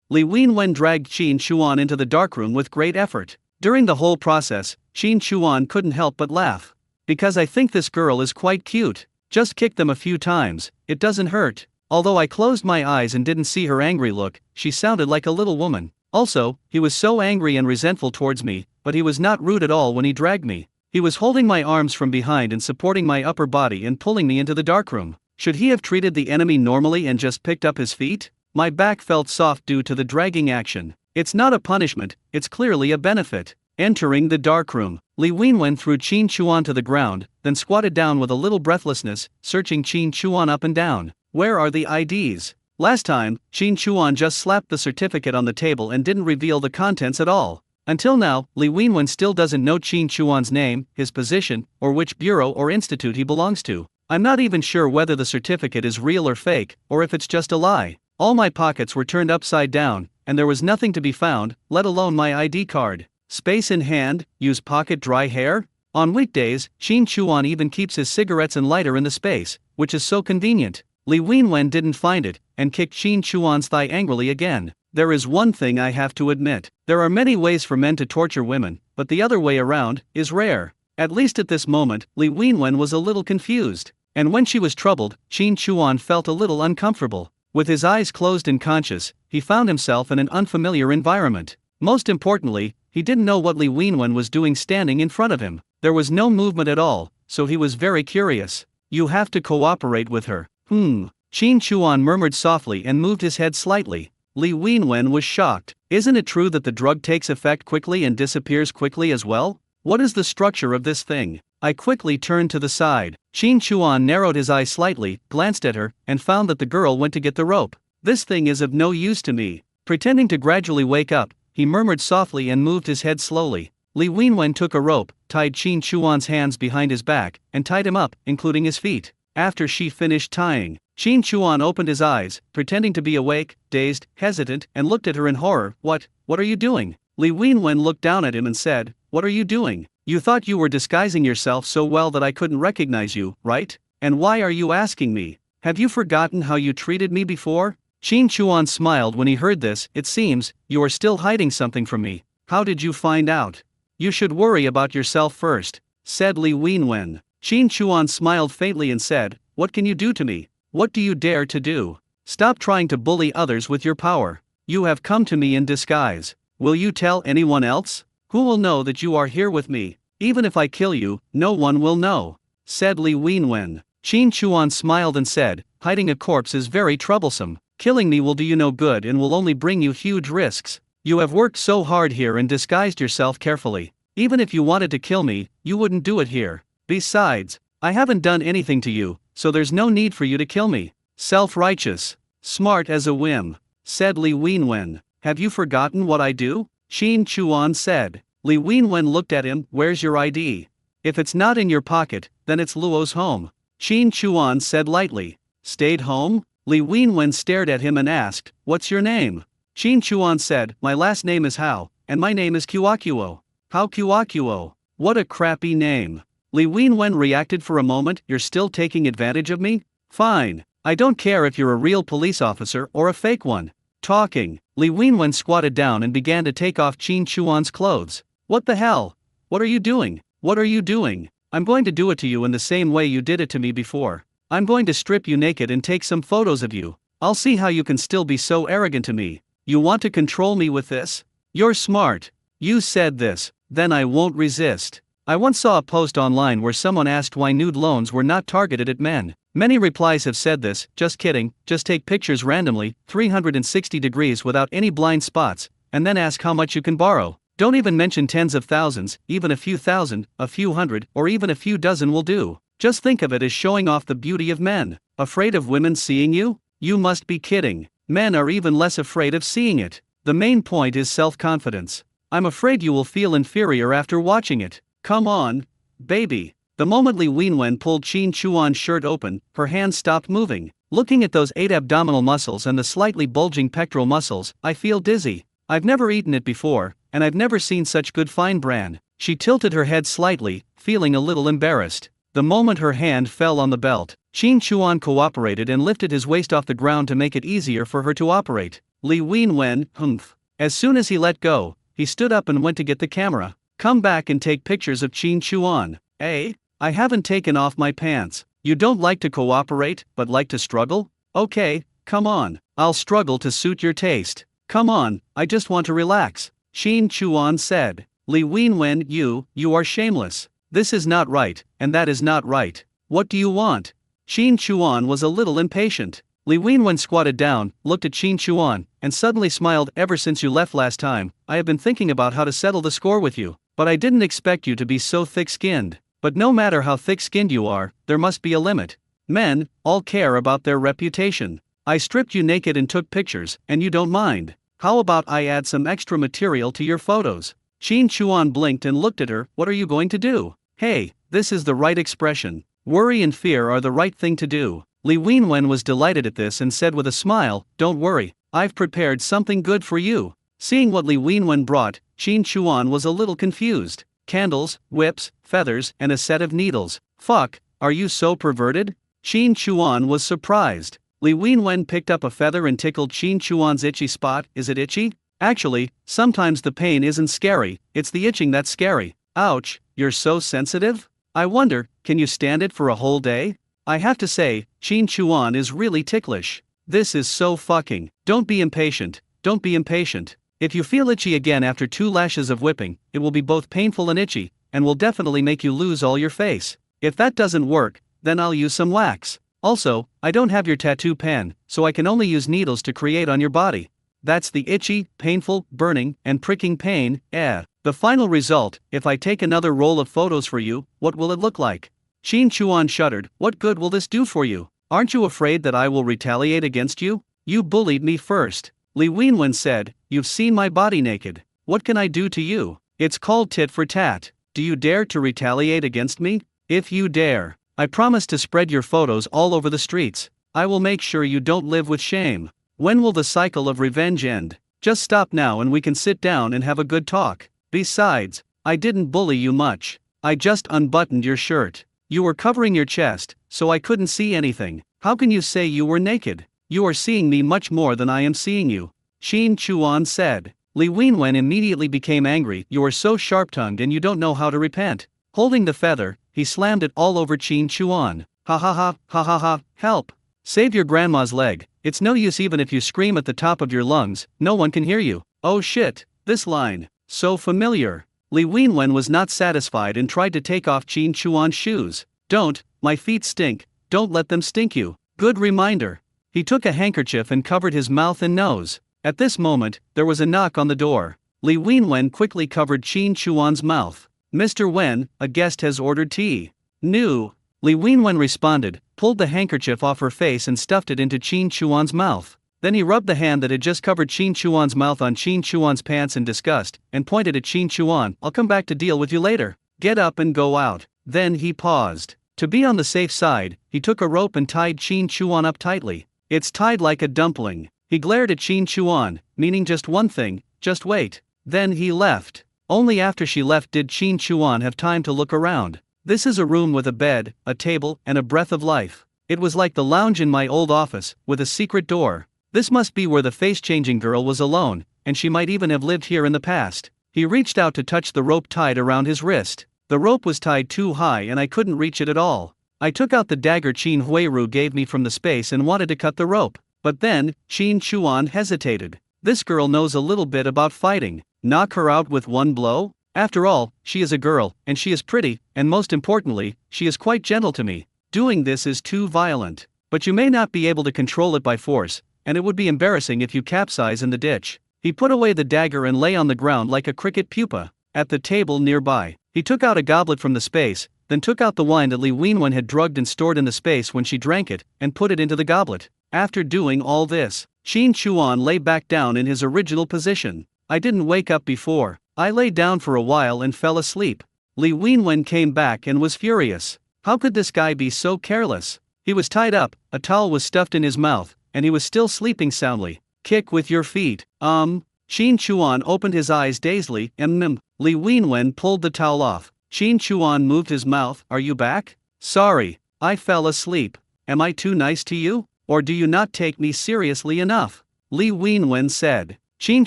Li Wenwen dragged Qin Chuan into the darkroom with great effort. During the whole process, Qin Chuan couldn't help but laugh. Because I think this girl is quite cute. Just kick them a few times, it doesn't hurt. Although I closed my eyes and didn't see her angry look, she sounded like a little woman. Also, he was so angry and resentful towards me, but he was not rude at all when he dragged me. He was holding my arms from behind and supporting my upper body and pulling me into the darkroom. Should he have treated the enemy normally and just picked up his feet? My back felt soft due to the dragging action. It's not a punishment, it's clearly a benefit. Entering the darkroom, Li Wenwen threw Qin Chuan to the ground, then squatted down with a little breathlessness, searching Qin Chuan up and down. Where are the IDs? Last time, Qin Chuan just slapped the certificate on the table and didn't reveal the contents at all. Until now, Li Wenwen still doesn't know Qin Chuan's name, his position, or which bureau or institute he belongs to. I'm not even sure whether the certificate is real or fake, or if it's just a lie. All my pockets were turned upside down, and there was nothing to be found, let alone my ID card. Space in hand, use pocket dry hair? On weekdays, Qin Chuan even keeps his cigarettes and lighter in the space, which is so convenient. Li Wenwen didn't find it, and kicked Qin Chuan's thigh angrily again. There is one thing I have to admit. There are many ways for men to torture women, but the other way around is rare. At least at this moment, Li Wenwen was a little confused. And when she was troubled, Qin Chuan felt a little uncomfortable. With his eyes closed and conscious, he found himself in an unfamiliar environment. Most importantly, he didn't know what Li Wenwen was doing standing in front of him. There was no movement at all, so he was very curious. You have to cooperate with her. Qin Chuan murmured softly and moved his head slightly. Li Wenwen was shocked. Isn't it true that the drug takes effect quickly and disappears quickly as well? What is the structure of this thing? I quickly turned to the side. Qin Chuan narrowed his eyes slightly, glanced at her, and found that the girl went to get the rope. This thing is of no use to me. Pretending to gradually wake up, he murmured softly and moved his head slowly. Li Wenwen took a rope, tied Qin Chuan's hands behind his back, and tied him up, including his feet. After she finished tying, Qin Chuan opened his eyes, pretending to be awake, dazed, hesitant, and looked at her in horror. What are you doing? Li Wenwen looked down at him and said, What are you doing? You thought you were disguising yourself so well that I couldn't recognize you, right? And why are you asking me? Have you forgotten how you treated me before? Qin Chuan smiled when he heard this. It seems, you are still hiding something from me. How did you find out? You should worry about yourself first, said Li Wenwen. Qin Chuan smiled faintly and said, What can you do to me? What do you dare to do? Stop trying to bully others with your power. You have come to me in disguise. Will you tell anyone else? Who will know that you are here with me? Even if I kill you, no one will know, said Li Wenwen. Qin Chuan smiled and said, Hiding a corpse is very troublesome. Killing me will do you no good and will only bring you huge risks. You have worked so hard here and disguised yourself carefully. Even if you wanted to kill me, you wouldn't do it here. Besides, I haven't done anything to you, so there's no need for you to kill me. Self-righteous. Smart as a whim, said Li Wenwen. Have you forgotten what I do? Qin Chuan said. Li Wenwen looked at him. Where's your ID? If it's not in your pocket, then it's Luo's home. Qin Chuan said lightly. Stayed home? Li Wenwen stared at him and asked, What's your name? Qin Chuan said, My last name is Hao, and my name is Kuakuo. Hao Kuakuo. What a crappy name. Li Wenwen reacted for a moment. You're still taking advantage of me? Fine. I don't care if you're a real police officer or a fake one. Talking. Li Wenwen squatted down and began to take off Qin Chuan's clothes. What the hell? What are you doing? What are you doing? I'm going to do it to you in the same way you did it to me before. I'm going to strip you naked and take some photos of you. I'll see how you can still be so arrogant to me. You want to control me with this? You're smart. You said this, then I won't resist. I once saw a post online where someone asked why nude loans were not targeted at men. Many replies have said this, just kidding, just take pictures randomly, 360 degrees without any blind spots, and then ask how much you can borrow. Don't even mention tens of thousands, even a few thousand, a few hundred, or even a few dozen will do. Just think of it as showing off the beauty of men. Afraid of women seeing you? You must be kidding. Men are even less afraid of seeing it. The main point is self-confidence. I'm afraid you will feel inferior after watching it. Come on, baby. The moment Li Wenwen pulled Qin Chuan's shirt open, her hands stopped moving. Looking at those 8 abdominal muscles and the slightly bulging pectoral muscles, I feel dizzy. I've never eaten it before, and I've never seen such good fine bran. She tilted her head slightly, feeling a little embarrassed. The moment her hand fell on the belt, Qin Chuan cooperated and lifted his waist off the ground to make it easier for her to operate. Li Wenwen, humph. As soon as he let go, he stood up and went to get the camera. Come back and take pictures of Qin Chuan. Eh? I haven't taken off my pants. You don't like to cooperate, but like to struggle? Okay, come on. I'll struggle to suit your taste. Come on, I just want to relax. Qin Chuan said. Li Wenwen, you are shameless. This is not right, and that is not right. What do you want? Qin Chuan was a little impatient. Li Wenwen squatted down, looked at Qin Chuan, and suddenly smiled. Ever since you left last time, I have been thinking about how to settle the score with you. but I didn't expect you to be so thick-skinned. But no matter how thick-skinned you are, there must be a limit. Men, all care about their reputation. I stripped you naked and took pictures, and you don't mind. How about I add some extra material to your photos? Qin Chuan blinked and looked at her. What are you going to do? Hey, this is the right expression. Worry and fear are the right thing to do. Li Wenwen was delighted at this and said with a smile, don't worry, I've prepared something good for you. Seeing what Li Wenwen brought, Qin Chuan was a little confused. Candles, whips, feathers, and a set of needles. Fuck, are you so perverted? Qin Chuan was surprised. Li Wenwen picked up a feather and tickled Qin Chuan's itchy spot. Is it itchy? Actually, sometimes the pain isn't scary, it's the itching that's scary. Ouch, you're so sensitive? I wonder, can you stand it for a whole day? I have to say, Qin Chuan is really ticklish. This is so fucking. Don't be impatient, don't be impatient. If you feel itchy again after 2 lashes of whipping, it will be both painful and itchy, and will definitely make you lose all your face. If that doesn't work, then I'll use some wax. Also, I don't have your tattoo pen, so I can only use needles to create on your body. That's the itchy, painful, burning, and pricking pain. The final result, if I take another roll of photos for you, what will it look like? Qin Chuan shuddered. What good will this do for you? Aren't you afraid that I will retaliate against you? You bullied me first. Li Wenwen said, you've seen my body naked. What can I do to you? It's called tit for tat. Do you dare to retaliate against me? If you dare, I promise to spread your photos all over the streets. I will make sure you don't live with shame. When will the cycle of revenge end? Just stop now and we can sit down and have a good talk. Besides, I didn't bully you much. I just unbuttoned your shirt. You were covering your chest, so I couldn't see anything. How can you say you were naked? You are seeing me much more than I am seeing you. Qin Chuan said. Li Wenwen immediately became angry. You are so sharp-tongued and you don't know how to repent. Holding the feather, he slammed it all over Qin Chuan. Ha ha ha, ha ha ha, help. Save your grandma's leg. It's no use even if you scream at the top of your lungs, no one can hear you. Oh shit, this line, so familiar. Li Wenwen was not satisfied and tried to take off Qin Chuan's shoes. Don't, my feet stink, don't let them stink you. Good reminder. He took a handkerchief and covered his mouth and nose. At this moment, there was a knock on the door. Li Wenwen quickly covered Qin Chuan's mouth. Mr. Wen, a guest has ordered tea. No. Li Wenwen responded, pulled the handkerchief off her face and stuffed it into Qin Chuan's mouth. Then he rubbed the hand that had just covered Qin Chuan's mouth on Qin Chuan's pants in disgust, and pointed at Qin Chuan. I'll come back to deal with you later. Get up and go out. Then he paused. To be on the safe side, he took a rope and tied Qin Chuan up tightly. It's tied like a dumpling. He glared at Qin Chuan, meaning just one thing, just wait. Then he left. Only after she left did Qin Chuan have time to look around. This is a room with a bed, a table, and a breath of life. It was like the lounge in my old office, with a secret door. This must be where the face-changing girl was alone, and she might even have lived here in the past. He reached out to touch the rope tied around his wrist. The rope was tied too high and I couldn't reach it at all. I took out the dagger Qin Huiru gave me from the space and wanted to cut the rope. But then, Qin Chuan hesitated. This girl knows a little bit about fighting. Knock her out with one blow? After all, she is a girl, and she is pretty, and most importantly, she is quite gentle to me. Doing this is too violent. But you may not be able to control it by force, and it would be embarrassing if you capsize in the ditch. He put away the dagger and lay on the ground like a cricket pupa. At the table nearby, he took out a goblet from the space, then took out the wine that Li Wenwen had drugged and stored in the space when she drank it, and put it into the goblet. After doing all this, Qin Chuan lay back down in his original position. I didn't wake up before. I lay down for a while and fell asleep. Li Wenwen came back and was furious. How could this guy be so careless? He was tied up, a towel was stuffed in his mouth, and he was still sleeping soundly. Kick with your feet. Qin Chuan opened his eyes dazedly. Li Wenwen pulled the towel off. Qin Chuan moved his mouth. Are you back? Sorry, I fell asleep. Am I too nice to you? Or do you not take me seriously enough? Li Wenwen said. Qin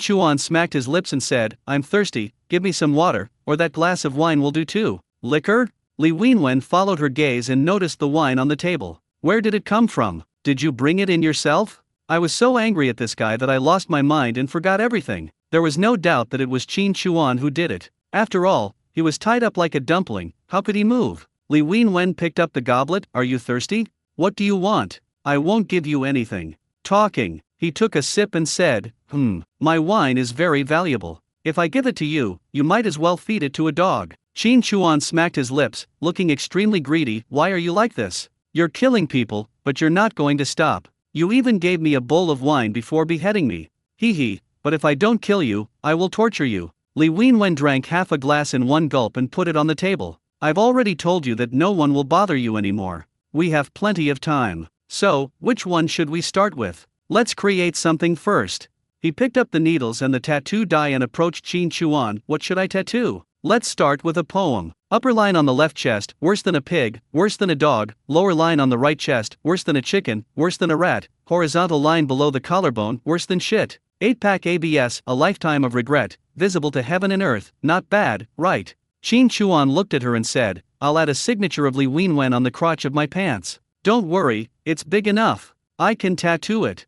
Chuan smacked his lips and said, I'm thirsty, give me some water, or that glass of wine will do too. Liquor? Li Wenwen followed her gaze and noticed the wine on the table. Where did it come from? Did you bring it in yourself? I was so angry at this guy that I lost my mind and forgot everything. There was no doubt that it was Qin Chuan who did it. After all, he was tied up like a dumpling, how could he move? Li Wenwen picked up the goblet. Are you thirsty? What do you want? I won't give you anything. Talking. He took a sip and said, my wine is very valuable. If I give it to you, you might as well feed it to a dog. Qin Chuan smacked his lips, looking extremely greedy. Why are you like this? You're killing people, but you're not going to stop. You even gave me a bowl of wine before beheading me. Hee hee, but if I don't kill you, I will torture you. Li Wenwen drank half a glass in one gulp and put it on the table. I've already told you that no one will bother you anymore. We have plenty of time. So, which one should we start with? Let's create something first. He picked up the needles and the tattoo die and approached Qin Chuan. What should I tattoo? Let's start with a poem. Upper line on the left chest, worse than a pig, worse than a dog. Lower line on the right chest, worse than a chicken, worse than a rat. Horizontal line below the collarbone, worse than shit. 8-pack ABS, a lifetime of regret, visible to heaven and earth. Not bad, right? Qin Chuan looked at her and said, I'll add a signature of Li Wenwen on the crotch of my pants. Don't worry, it's big enough. I can tattoo it.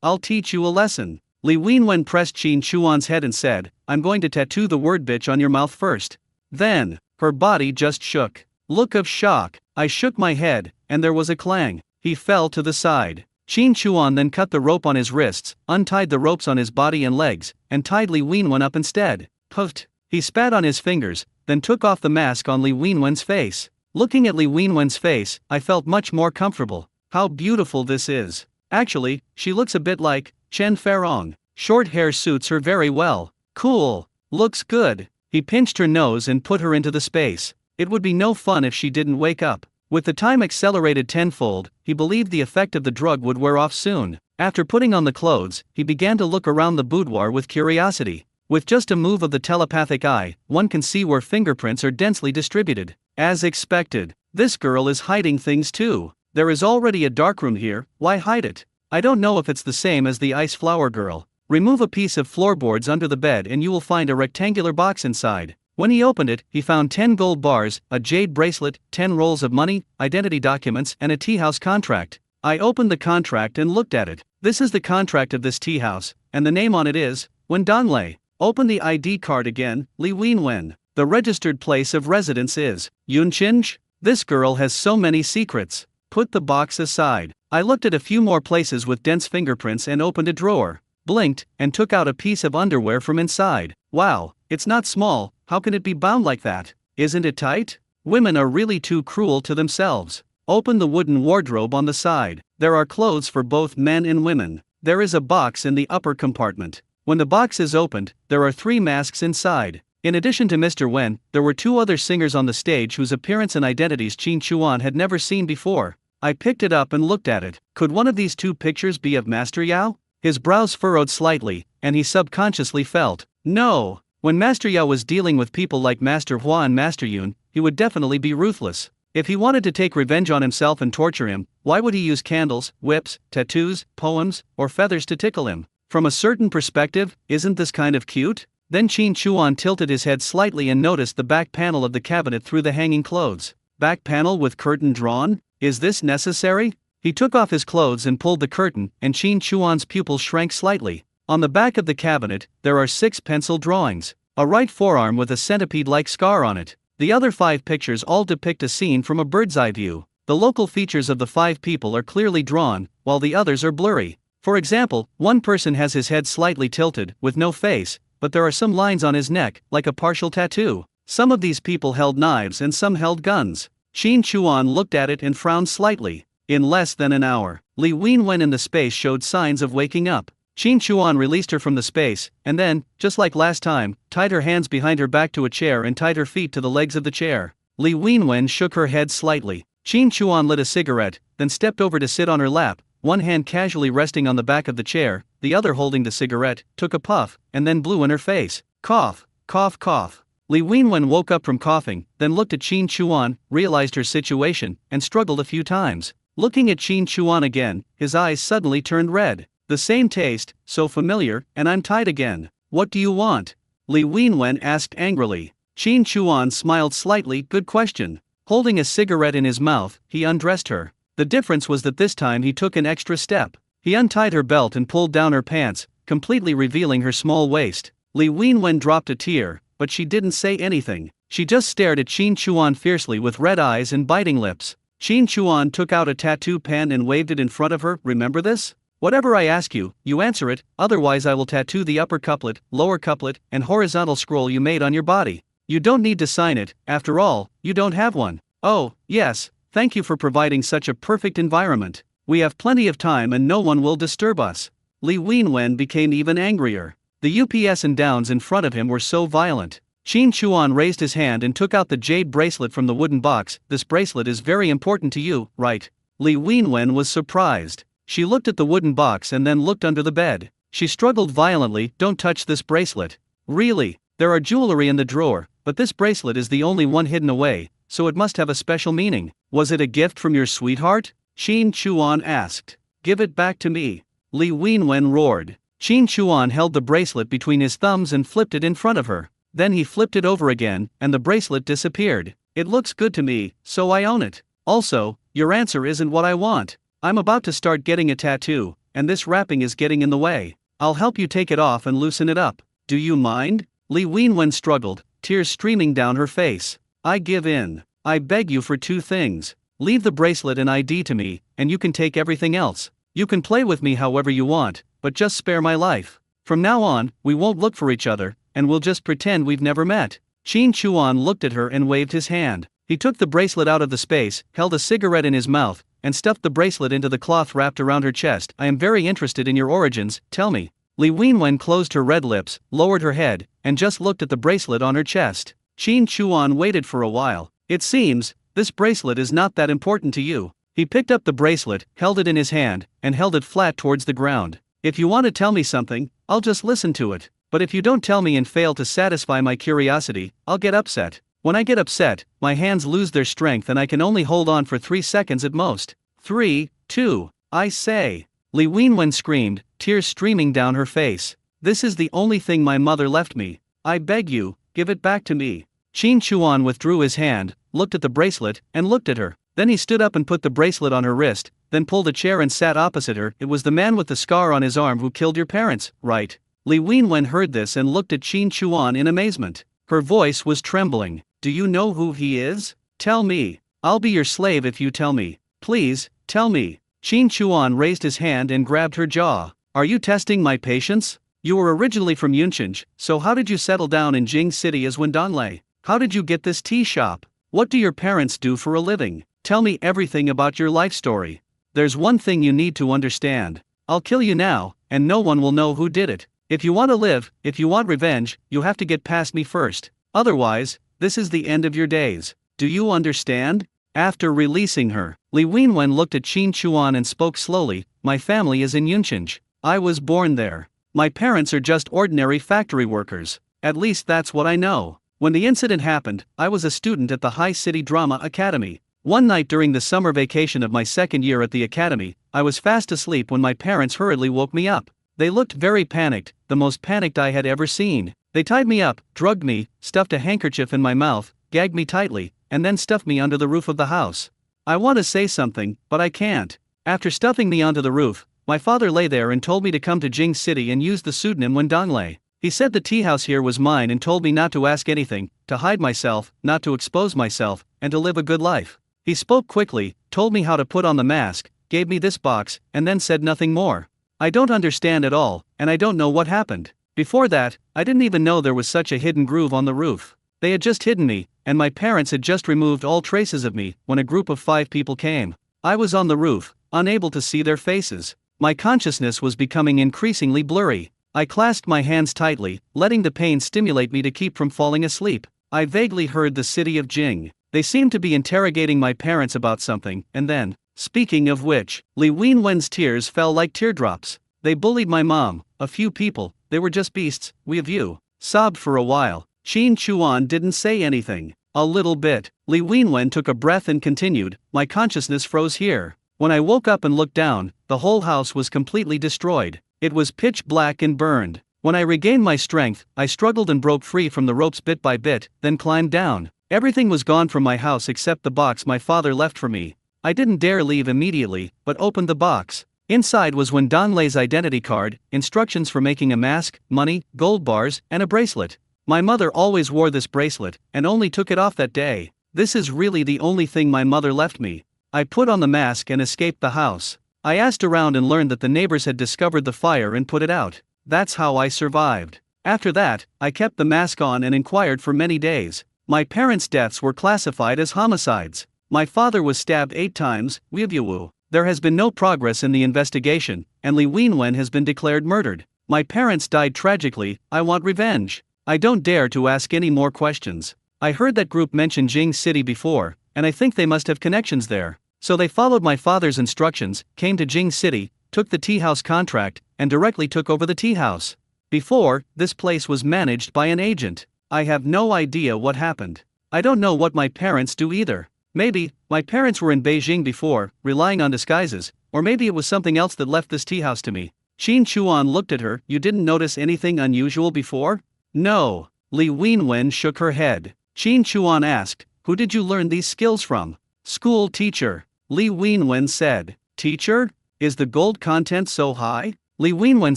I'll teach you a lesson. Li Wenwen pressed Qin Chuan's head and said, I'm going to tattoo the word bitch on your mouth first. Then, her body just shook. Look of shock. I shook my head, and there was a clang. He fell to the side. Qin Chuan then cut the rope on his wrists, untied the ropes on his body and legs, and tied Li Wenwen up instead. Puffed. He spat on his fingers, then took off the mask on Li Wenwen's face. Looking at Li Wenwen's face, I felt much more comfortable. How beautiful this is. Actually, she looks a bit like Chen Farong. Short hair suits her very well. Cool. Looks good. He pinched her nose and put her into the space. It would be no fun if she didn't wake up. With the time accelerated tenfold, he believed the effect of the drug would wear off soon. After putting on the clothes, he began to look around the boudoir with curiosity. With just a move of the telepathic eye, one can see where fingerprints are densely distributed. As expected, this girl is hiding things too. There is already a darkroom here, why hide it? I don't know if it's the same as the ice flower girl. Remove a piece of floorboards under the bed and you will find a rectangular box inside. When he opened it, he found 10 gold bars, a jade bracelet, 10 rolls of money, identity documents, and a tea house contract. I opened the contract and looked at it. This is the contract of this tea house, and the name on it is Wendanlei. Open the ID card again, Li Wenwen. The registered place of residence is Yunchinj. This girl has so many secrets. Put the box aside. I looked at a few more places with dense fingerprints and opened a drawer, blinked, and took out a piece of underwear from inside. Wow, it's not small, how can it be bound like that? Isn't it tight? Women are really too cruel to themselves. Open the wooden wardrobe on the side. There are clothes for both men and women. There is a box in the upper compartment. When the box is opened, there are 3 masks inside. In addition to Mr. Wen, there were 2 other singers on the stage whose appearance and identities Qin Chuan had never seen before. I picked it up and looked at it. Could one of these 2 pictures be of Master Yao? His brows furrowed slightly, and he subconsciously felt, no. When Master Yao was dealing with people like Master Hua and Master Yun, he would definitely be ruthless. If he wanted to take revenge on himself and torture him, why would he use candles, whips, tattoos, poems, or feathers to tickle him? From a certain perspective, isn't this kind of cute? Then Qin Chuan tilted his head slightly and noticed the back panel of the cabinet through the hanging clothes. Back panel with curtain drawn? Is this necessary? He took off his clothes and pulled the curtain, and Qin Chuan's pupils shrank slightly. On the back of the cabinet, there are 6 pencil drawings. A right forearm with a centipede-like scar on it. The other 5 pictures all depict a scene from a bird's eye view. The local features of the 5 people are clearly drawn, while the others are blurry. For example, one person has his head slightly tilted, with no face, but there are some lines on his neck, like a partial tattoo. Some of these people held knives and some held guns. Qin Chuan looked at it and frowned slightly. In less than an hour, Li Wenwen in the space showed signs of waking up. Qin Chuan released her from the space, and then, just like last time, tied her hands behind her back to a chair and tied her feet to the legs of the chair. Li Wenwen shook her head slightly. Qin Chuan lit a cigarette, then stepped over to sit on her lap, one hand casually resting on the back of the chair, the other holding the cigarette, took a puff, and then blew in her face. Cough, cough, cough. Li Wenwen woke up from coughing, then looked at Qin Chuan, realized her situation, and struggled a few times. Looking at Qin Chuan again, his eyes suddenly turned red. The same taste, so familiar, and I'm tied again. What do you want? Li Wenwen asked angrily. Qin Chuan smiled slightly. Good question. Holding a cigarette in his mouth, he undressed her. The difference was that this time he took an extra step. He untied her belt and pulled down her pants, completely revealing her small waist. Li Wenwen dropped a tear, but she didn't say anything. She just stared at Qin Chuan fiercely with red eyes and biting lips. Qin Chuan took out a tattoo pen and waved it in front of her. Remember this? Whatever I ask you, you answer it, otherwise I will tattoo the upper couplet, lower couplet, and horizontal scroll you made on your body. You don't need to sign it, after all, you don't have one. Oh, yes, thank you for providing such a perfect environment. We have plenty of time and no one will disturb us. Li Wenwen became even angrier. The ups and downs in front of him were so violent. Qin Chuan raised his hand and took out the jade bracelet from the wooden box. This bracelet is very important to you, right? Li Wenwen was surprised. She looked at the wooden box and then looked under the bed. She struggled violently. Don't touch this bracelet. Really? There are jewelry in the drawer, but this bracelet is the only one hidden away, so it must have a special meaning. Was it a gift from your sweetheart? Qin Chuan asked. Give it back to me. Li Wenwen roared. Qin Chuan held the bracelet between his thumbs and flipped it in front of her. Then he flipped it over again, and the bracelet disappeared. It looks good to me, so I own it. Also, your answer isn't what I want. I'm about to start getting a tattoo, and this wrapping is getting in the way. I'll help you take it off and loosen it up. Do you mind? Li Wenwen struggled, tears streaming down her face. I give in. I beg you for two things. Leave the bracelet and ID to me, and you can take everything else. You can play with me however you want, but just spare my life. From now on, we won't look for each other, and we'll just pretend we've never met. Qin Chuan looked at her and waved his hand. He took the bracelet out of the space, held a cigarette in his mouth, and stuffed the bracelet into the cloth wrapped around her chest. I am very interested in your origins, tell me. Li Wenwen closed her red lips, lowered her head, and just looked at the bracelet on her chest. Qin Chuan waited for a while. It seems, this bracelet is not that important to you. He picked up the bracelet, held it in his hand, and held it flat towards the ground. If you want to tell me something, I'll just listen to it. But if you don't tell me and fail to satisfy my curiosity, I'll get upset. When I get upset, my hands lose their strength and I can only hold on for 3 seconds at most. 3, 2, I say. Li Wenwen screamed, tears streaming down her face. This is the only thing my mother left me. I beg you, give it back to me. Qin Chuan withdrew his hand, looked at the bracelet, and looked at her. Then he stood up and put the bracelet on her wrist, then pulled a chair and sat opposite her. It was the man with the scar on his arm who killed your parents, right? Li Wenwen heard this and looked at Qin Chuan in amazement. Her voice was trembling. Do you know who he is? Tell me. I'll be your slave if you tell me. Please, tell me. Qin Chuan raised his hand and grabbed her jaw. Are you testing my patience? You were originally from Yunqing, so how did you settle down in Jing City as Wendanlei? How did you get this tea shop? What do your parents do for a living? Tell me everything about your life story. There's one thing you need to understand. I'll kill you now, and no one will know who did it. If you want to live, if you want revenge, you have to get past me first. Otherwise, this is the end of your days. Do you understand? After releasing her, Li Wenwen looked at Qin Chuan and spoke slowly. My family is in Yunqing. I was born there. My parents are just ordinary factory workers. At least that's what I know. When the incident happened, I was a student at the High City Drama Academy. One night during the summer vacation of my second year at the academy, I was fast asleep when my parents hurriedly woke me up. They looked very panicked, the most panicked I had ever seen. They tied me up, drugged me, stuffed a handkerchief in my mouth, gagged me tightly, and then stuffed me under the roof of the house. I want to say something, but I can't. After stuffing me onto the roof, my father lay there and told me to come to Jing City and use the pseudonym Wendanlei. He said the tea house here was mine and told me not to ask anything, to hide myself, not to expose myself, and to live a good life. He spoke quickly, told me how to put on the mask, gave me this box, and then said nothing more. I don't understand at all, and I don't know what happened. Before that, I didn't even know there was such a hidden groove on the roof. They had just hidden me, and my parents had just removed all traces of me when a group of 5 people came. I was on the roof, unable to see their faces. My consciousness was becoming increasingly blurry. I clasped my hands tightly, letting the pain stimulate me to keep from falling asleep. I vaguely heard the city of Jing. They seemed to be interrogating my parents about something, and then, speaking of which, Li Wenwen's tears fell like teardrops. They bullied my mom, a few people, they were just beasts, we of you. Sobbed for a while. Qin Chuan didn't say anything. A little bit. Li Wenwen took a breath and continued, my consciousness froze here. When I woke up and looked down, the whole house was completely destroyed. It was pitch black and burned. When I regained my strength, I struggled and broke free from the ropes bit by bit, then climbed down. Everything was gone from my house except the box my father left for me. I didn't dare leave immediately, but opened the box. Inside was Wendanlei's identity card, instructions for making a mask, money, gold bars, and a bracelet. My mother always wore this bracelet, and only took it off that day. This is really the only thing my mother left me. I put on the mask and escaped the house. I asked around and learned that the neighbors had discovered the fire and put it out. That's how I survived. After that, I kept the mask on and inquired for many days. My parents' deaths were classified as homicides. My father was stabbed 8 times, Weiwu. There has been no progress in the investigation, and Li Wenwen has been declared murdered. My parents died tragically, I want revenge. I don't dare to ask any more questions. I heard that group mention Jing City before, and I think they must have connections there. So they followed my father's instructions, came to Jing City, took the tea house contract, and directly took over the tea house. Before, this place was managed by an agent. I have no idea what happened. I don't know what my parents do either. Maybe, my parents were in Beijing before, relying on disguises, or maybe it was something else that left this tea house to me. Qin Chuan looked at her. You didn't notice anything unusual before? No. Li Wenwen shook her head. Qin Chuan asked, who did you learn these skills from? School teacher. Li Wenwen said. Teacher? Is the gold content so high? Li Wenwen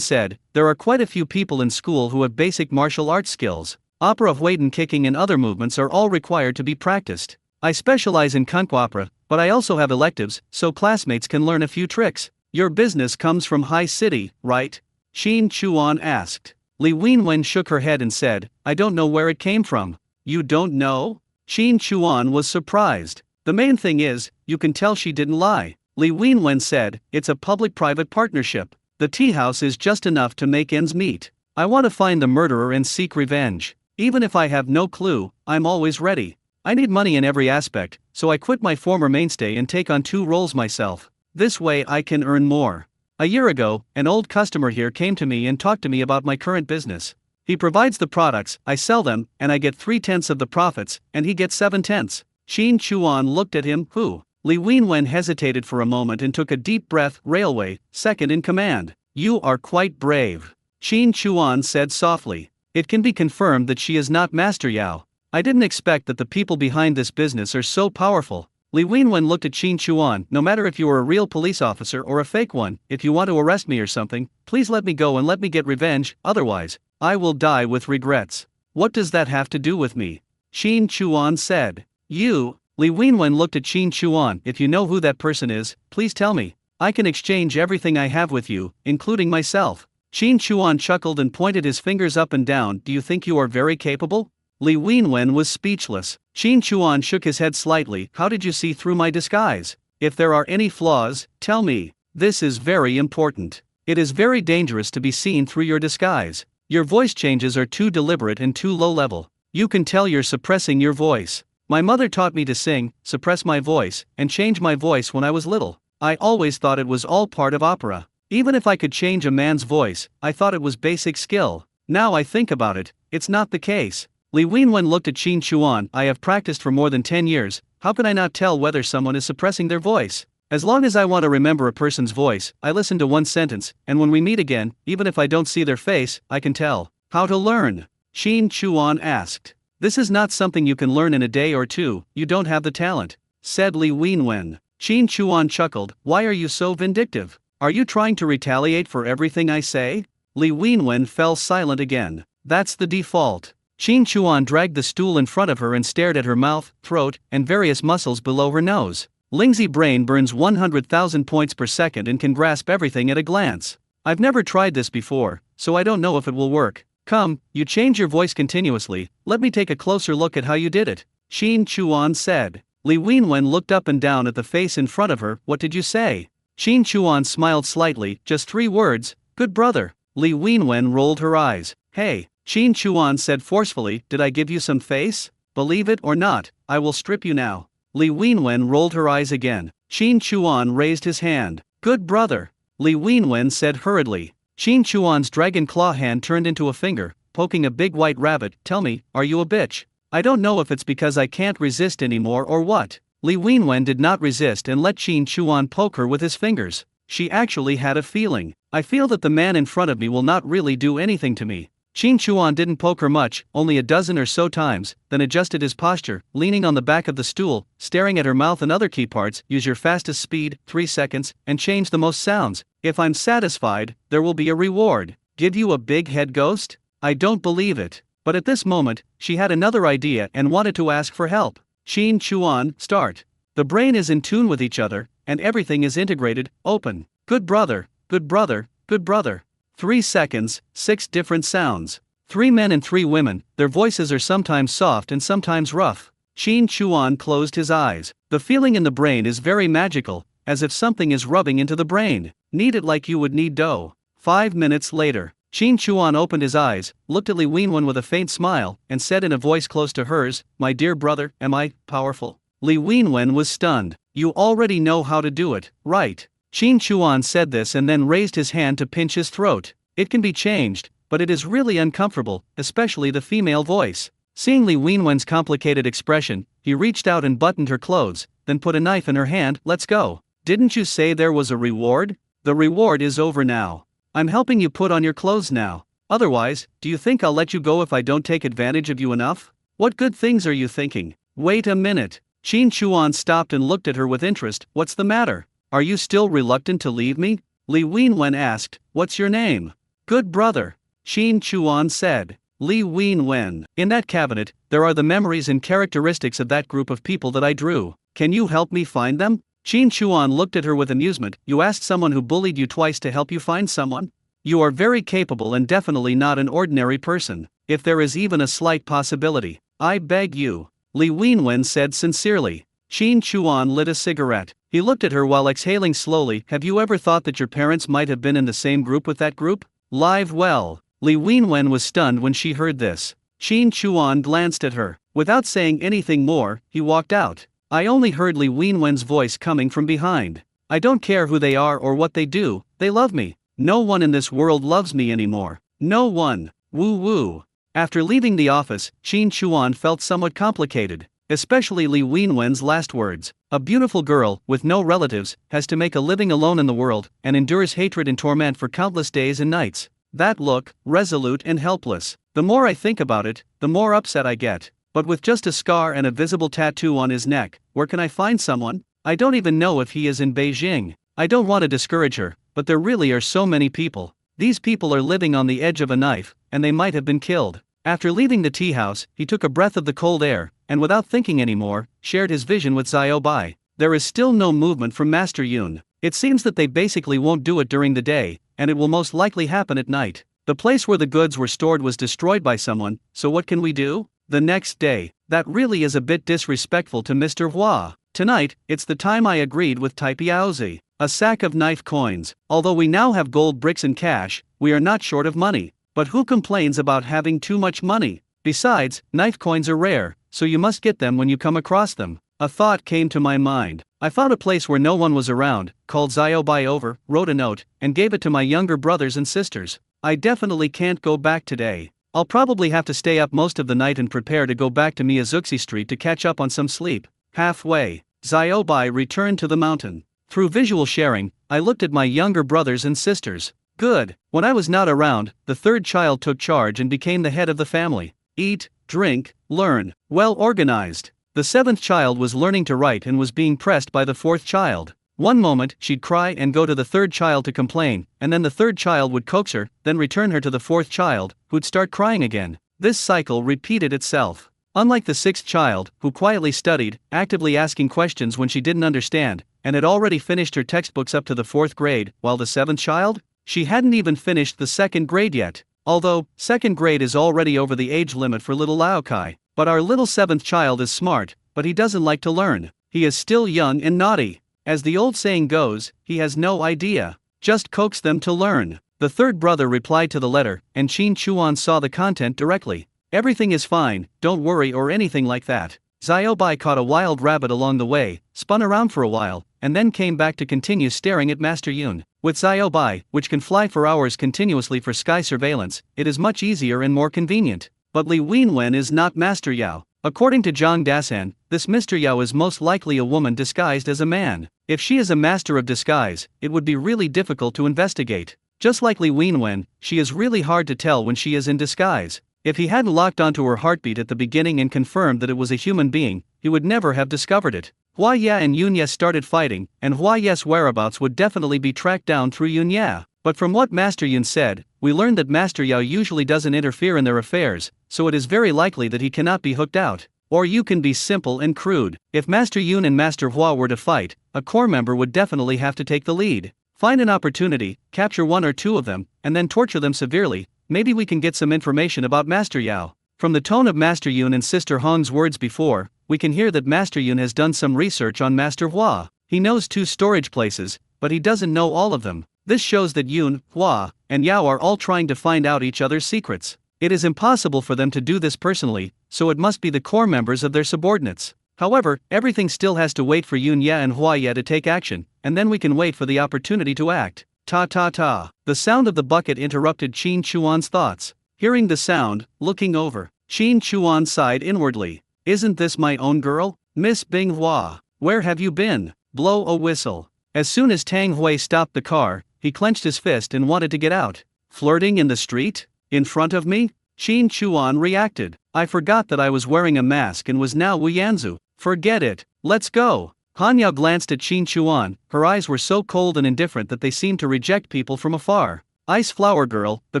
said, there are quite a few people in school who have basic martial arts skills. Opera Huiden kicking and other movements are all required to be practiced. I specialize in Kung Fu opera, but I also have electives, so classmates can learn a few tricks. Your business comes from High City, right? Qin Chuan asked. Li Wenwen shook her head and said, I don't know where it came from. You don't know? Qin Chuan was surprised. The main thing is, you can tell she didn't lie. Li Wenwen said, it's a public-private partnership. The tea house is just enough to make ends meet. I want to find the murderer and seek revenge. Even if I have no clue, I'm always ready. I need money in every aspect, so I quit my former mainstay and take on 2 roles myself. This way I can earn more. A year ago, an old customer here came to me and talked to me about my current business. He provides the products, I sell them, and I get 3/10 of the profits, and he gets 7/10. Qin Chuan looked at him. Who? Li Wenwen hesitated for a moment and took a deep breath. Railway, second in command. You are quite brave. Qin Chuan said softly. It can be confirmed that she is not Master Yao. I didn't expect that the people behind this business are so powerful. Li Wenwen looked at Qin Chuan. No matter if you are a real police officer or a fake one, if you want to arrest me or something, please let me go and let me get revenge, otherwise, I will die with regrets. What does that have to do with me? Qin Chuan said. You. Li Wenwen looked at Qin Chuan. If you know who that person is, please tell me. I can exchange everything I have with you, including myself. Qin Chuan chuckled and pointed his fingers up and down. Do you think you are very capable? Li Wenwen was speechless. Qin Chuan shook his head slightly. How did you see through my disguise? If there are any flaws, tell me. This is very important. It is very dangerous to be seen through your disguise. Your voice changes are too deliberate and too low level. You can tell you're suppressing your voice. My mother taught me to sing, suppress my voice, and change my voice when I was little. I always thought it was all part of opera. Even if I could change a man's voice, I thought it was basic skill. Now I think about it, it's not the case. Li Wenwen looked at Qin Chuan. I have practiced for more than 10 years, how can I not tell whether someone is suppressing their voice? As long as I want to remember a person's voice, I listen to one sentence, and when we meet again, even if I don't see their face, I can tell. How to learn? Qin Chuan asked. This is not something you can learn in a day or two, you don't have the talent, said Li Wenwen. Qin Chuan chuckled. Why are you so vindictive? Are you trying to retaliate for everything I say? Li Wenwen fell silent again. That's the default. Qin Chuan dragged the stool in front of her and stared at her mouth, throat, and various muscles below her nose. Lingzi brain burns 100,000 points per second and can grasp everything at a glance. I've never tried this before, so I don't know if it will work. Come, you change your voice continuously, let me take a closer look at how you did it, Qin Chuan said. Li Wenwen looked up and down at the face in front of her. What did you say? Qin Chuan smiled slightly. Just 3 words, good brother. Li Wenwen rolled her eyes. Hey, Qin Chuan said forcefully, did I give you some face? Believe it or not, I will strip you now. Li Wenwen rolled her eyes again. Qin Chuan raised his hand. Good brother. Li Wenwen said hurriedly. Qin Chuan's dragon claw hand turned into a finger, poking a big white rabbit. Tell me, are you a bitch? I don't know if it's because I can't resist anymore or what. Li Wenwen did not resist and let Qin Chuan poke her with his fingers. She actually had a feeling. I feel that the man in front of me will not really do anything to me. Qin Chuan didn't poke her much, only a dozen or so times, then adjusted his posture, leaning on the back of the stool, staring at her mouth and other key parts. Use your fastest speed, 3 seconds, and change the most sounds. If I'm satisfied, there will be a reward. Give you a big head ghost? I don't believe it. But at this moment, she had another idea and wanted to ask for help. Qin Chuan, start. The brain is in tune with each other, and everything is integrated, open. Good brother, good brother, good brother. 3 seconds, 6 different sounds. 3 men and 3 women, their voices are sometimes soft and sometimes rough. Qin Chuan closed his eyes. The feeling in the brain is very magical, as if something is rubbing into the brain. Knead it like you would knead dough. 5 minutes later, Qin Chuan opened his eyes, looked at Li Wenwen with a faint smile, and said in a voice close to hers, "My dear brother, am I powerful?" Li Wenwen was stunned. "You already know how to do it, right?" Qin Chuan said this and then raised his hand to pinch his throat. "It can be changed, but it is really uncomfortable, especially the female voice." Seeing Li Wenwen's complicated expression, he reached out and buttoned her clothes, then put a knife in her hand. "Let's go. Didn't you say there was a reward? The reward is over now. I'm helping you put on your clothes now. Otherwise, do you think I'll let you go if I don't take advantage of you enough? What good things are you thinking?" "Wait a minute." Qin Chuan stopped and looked at her with interest. "What's the matter? Are you still reluctant to leave me?" Li Wenwen asked. "What's your name?" "Good brother," Qin Chuan said. Li Wenwen. "In that cabinet, there are the memories and characteristics of that group of people that I drew. Can you help me find them?" Qin Chuan looked at her with amusement. "You asked someone who bullied you twice to help you find someone? You are very capable and definitely not an ordinary person. If there is even a slight possibility, I beg you," Li Wenwen said sincerely. Qin Chuan lit a cigarette. He looked at her while exhaling slowly. "Have you ever thought that your parents might have been in the same group with that group? Live well." Li Wenwen was stunned when she heard this. Qin Chuan glanced at her. Without saying anything more, he walked out. I only heard Li Wenwen's voice coming from behind. "I don't care who they are or what they do, they love me. No one in this world loves me anymore. No one. Woo woo." After leaving the office, Qin Chuan felt somewhat complicated, especially Li Wenwen's last words. A beautiful girl, with no relatives, has to make a living alone in the world, and endures hatred and torment for countless days and nights. That look, resolute and helpless. The more I think about it, the more upset I get. But with just a scar and a visible tattoo on his neck, where can I find someone? I don't even know if he is in Beijing. I don't want to discourage her, but there really are so many people. These people are living on the edge of a knife, and they might have been killed. After leaving the tea house, he took a breath of the cold air, and without thinking anymore, shared his vision with Xiao Bai. There is still no movement from Master Yun. It seems that they basically won't do it during the day, and it will most likely happen at night. The place where the goods were stored was destroyed by someone, so what can we do? The next day. That really is a bit disrespectful to Mr. Hua. Tonight, it's the time I agreed with Tai Piaozi. A sack of knife coins. Although we now have gold bricks and cash, we are not short of money. But who complains about having too much money? Besides, knife coins are rare, so you must get them when you come across them. A thought came to my mind. I found a place where no one was around, called Xiao Bai over, wrote a note, and gave it to my younger brothers and sisters. I definitely can't go back today. I'll probably have to stay up most of the night and prepare to go back to Miyazuki Street to catch up on some sleep. Halfway, Xiao Bai returned to the mountain. Through visual sharing, I looked at my younger brothers and sisters. Good. When I was not around, the third child took charge and became the head of the family. Eat, drink, learn. Well organized. The seventh child was learning to write and was being pressed by the fourth child. One moment, she'd cry and go to the third child to complain, and then the third child would coax her, then return her to the fourth child, who'd start crying again. This cycle repeated itself. Unlike the sixth child, who quietly studied, actively asking questions when she didn't understand, and had already finished her textbooks up to the fourth grade, while the seventh child? She hadn't even finished the second grade yet. Although, second grade is already over the age limit for little Laokai. But our little seventh child is smart, but he doesn't like to learn. He is still young and naughty. As the old saying goes, he has no idea. Just coax them to learn. The third brother replied to the letter, and Qin Chuan saw the content directly. Everything is fine, don't worry or anything like that. Xiao Bai caught a wild rabbit along the way, spun around for a while, and then came back to continue staring at Master Yun. With Xiao Bai, which can fly for hours continuously for sky surveillance, it is much easier and more convenient. But Li Wenwen is not Master Yao. According to Zhang Dasan, this Mr. Yao is most likely a woman disguised as a man. If she is a master of disguise, it would be really difficult to investigate. Just like Li Wenwen, she is really hard to tell when she is in disguise. If he hadn't locked onto her heartbeat at the beginning and confirmed that it was a human being, he would never have discovered it. Hua Ye and Yun Ye started fighting, and Hua Ye's whereabouts would definitely be tracked down through Yun Ye. But from what Master Yun said, we learned that Master Yao usually doesn't interfere in their affairs, so it is very likely that he cannot be hooked out. Or you can be simple and crude. If Master Yoon and Master Hua were to fight, a core member would definitely have to take the lead. Find an opportunity, capture one or two of them, and then torture them severely. Maybe we can get some information about Master Yao. From the tone of Master Yoon and Sister Hong's words before, we can hear that Master Yoon has done some research on Master Hua. He knows 2 storage places, but he doesn't know all of them. This shows that Yoon, Hua, and Yao are all trying to find out each other's secrets. It is impossible for them to do this personally, so it must be the core members of their subordinates. However, everything still has to wait for Yoon Ye and Hua Ye to take action, and then we can wait for the opportunity to act. Ta ta ta. The sound of the bucket interrupted Qin Chuan's thoughts. Hearing the sound, looking over, Qin Chuan sighed inwardly. Isn't this my own girl? Miss Bing Hua, where have you been? Blow a whistle. As soon as Tang Hui stopped the car, he clenched his fist and wanted to get out. Flirting in the street? In front of me? Qin Chuan reacted. I forgot that I was wearing a mask and was now Wu Yanzu. Forget it, let's go. Han Yao glanced at Qin Chuan, her eyes were so cold and indifferent that they seemed to reject people from afar. Ice flower girl, the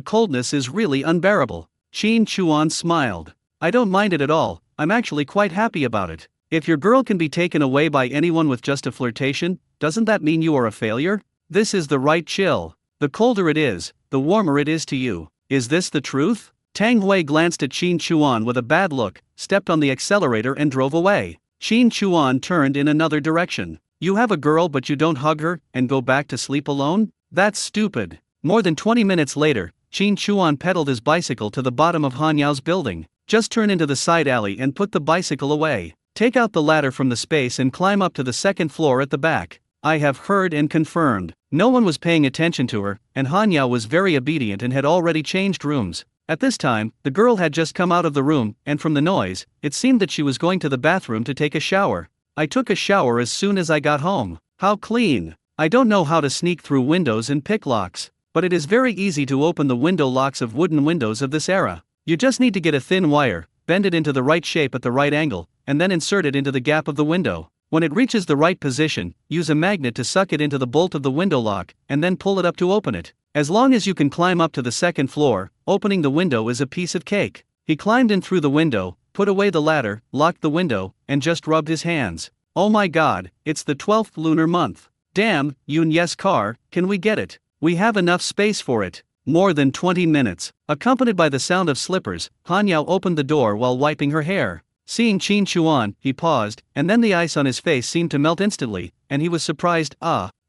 coldness is really unbearable. Qin Chuan smiled. I don't mind it at all, I'm actually quite happy about it. If your girl can be taken away by anyone with just a flirtation, doesn't that mean you are a failure? This is the right chill. The colder it is, the warmer it is to you. Is this the truth? Tang Hui glanced at Qin Chuan with a bad look, stepped on the accelerator and drove away. Qin Chuan turned in another direction. You have a girl but you don't hug her, and go back to sleep alone? That's stupid. More than 20 minutes later, Qin Chuan pedaled his bicycle to the bottom of Han Yao's building. Just turn into the side alley and put the bicycle away. Take out the ladder from the space and climb up to the 2nd floor at the back. I have heard and confirmed. No one was paying attention to her, and Han Yao was very obedient and had already changed rooms. At this time, the girl had just come out of the room, and from the noise, it seemed that she was going to the bathroom to take a shower. I took a shower as soon as I got home. How clean. I don't know how to sneak through windows and pick locks, but it is very easy to open the window locks of wooden windows of this era. You just need to get a thin wire, bend it into the right shape at the right angle, and then insert it into the gap of the window. When it reaches the right position, use a magnet to suck it into the bolt of the window lock, and then pull it up to open it. As long as you can climb up to the 2nd floor, opening the window is a piece of cake. He climbed in through the window, put away the ladder, locked the window, and just rubbed his hands. Oh my god, it's the 12th lunar month. Damn, Yoon Ye's car, can we get it? We have enough space for it. More than 20 minutes. Accompanied by the sound of slippers, Han Yao opened the door while wiping her hair. Seeing Qin Chuan, he paused, and then the ice on his face seemed to melt instantly, and he was surprised.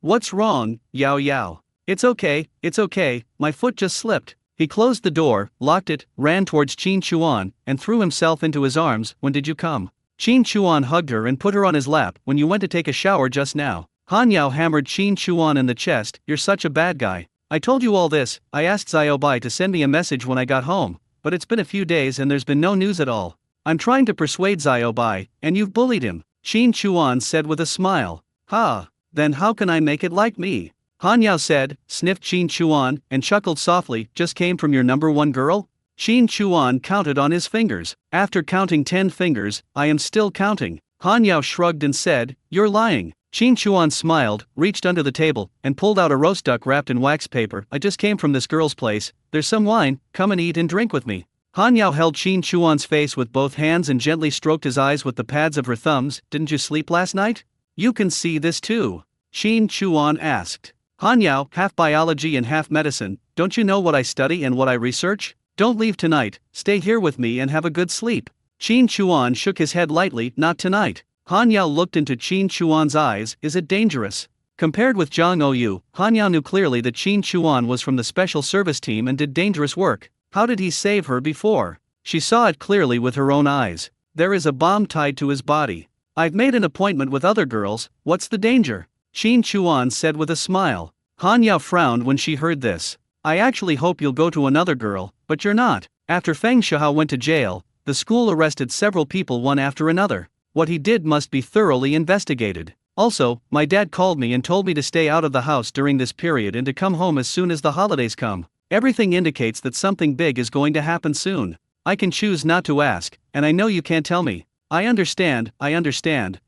What's wrong, Yao Yao? It's okay, my foot just slipped. He closed the door, locked it, ran towards Qin Chuan, and threw himself into his arms. When did you come? Qin Chuan hugged her and put her on his lap. When you went to take a shower just now. Han Yao hammered Qin Chuan in the chest. You're such a bad guy. I told you all this. I asked Xiao Bai to send me a message when I got home, but it's been a few days and there's been no news at all. I'm trying to persuade Xiao Bai, and you've bullied him, Qin Chuan said with a smile. Then how can I make it like me? Han Yao said, sniffed Qin Chuan, and chuckled softly. Just came from your number 1 girl? Qin Chuan counted on his fingers. After counting 10 fingers, I am still counting. Han Yao shrugged and said, you're lying. Qin Chuan smiled, reached under the table, and pulled out a roast duck wrapped in wax paper. I just came from this girl's place. There's some wine, come and eat and drink with me. Han Yao held Qin Chuan's face with both hands and gently stroked his eyes with the pads of her thumbs. Didn't you sleep last night? You can see this too. Qin Chuan asked. Han Yao, half biology and half medicine, don't you know what I study and what I research? Don't leave tonight, stay here with me and have a good sleep. Qin Chuan shook his head lightly. Not tonight. Han Yao looked into Qin Chuan's eyes. Is it dangerous? Compared with Zhang Oyu, Han Yao knew clearly that Qin Chuan was from the special service team and did dangerous work. How did he save her before? She saw it clearly with her own eyes. There is a bomb tied to his body. I've made an appointment with other girls, what's the danger? Qin Chuan said with a smile. Han Yao frowned when she heard this. I actually hope you'll go to another girl, but you're not. After Feng Shihao went to jail, the school arrested several people one after another. What he did must be thoroughly investigated. Also, my dad called me and told me to stay out of the house during this period and to come home as soon as the holidays come. Everything indicates that something big is going to happen soon. I can choose not to ask, and I know you can't tell me. I understand,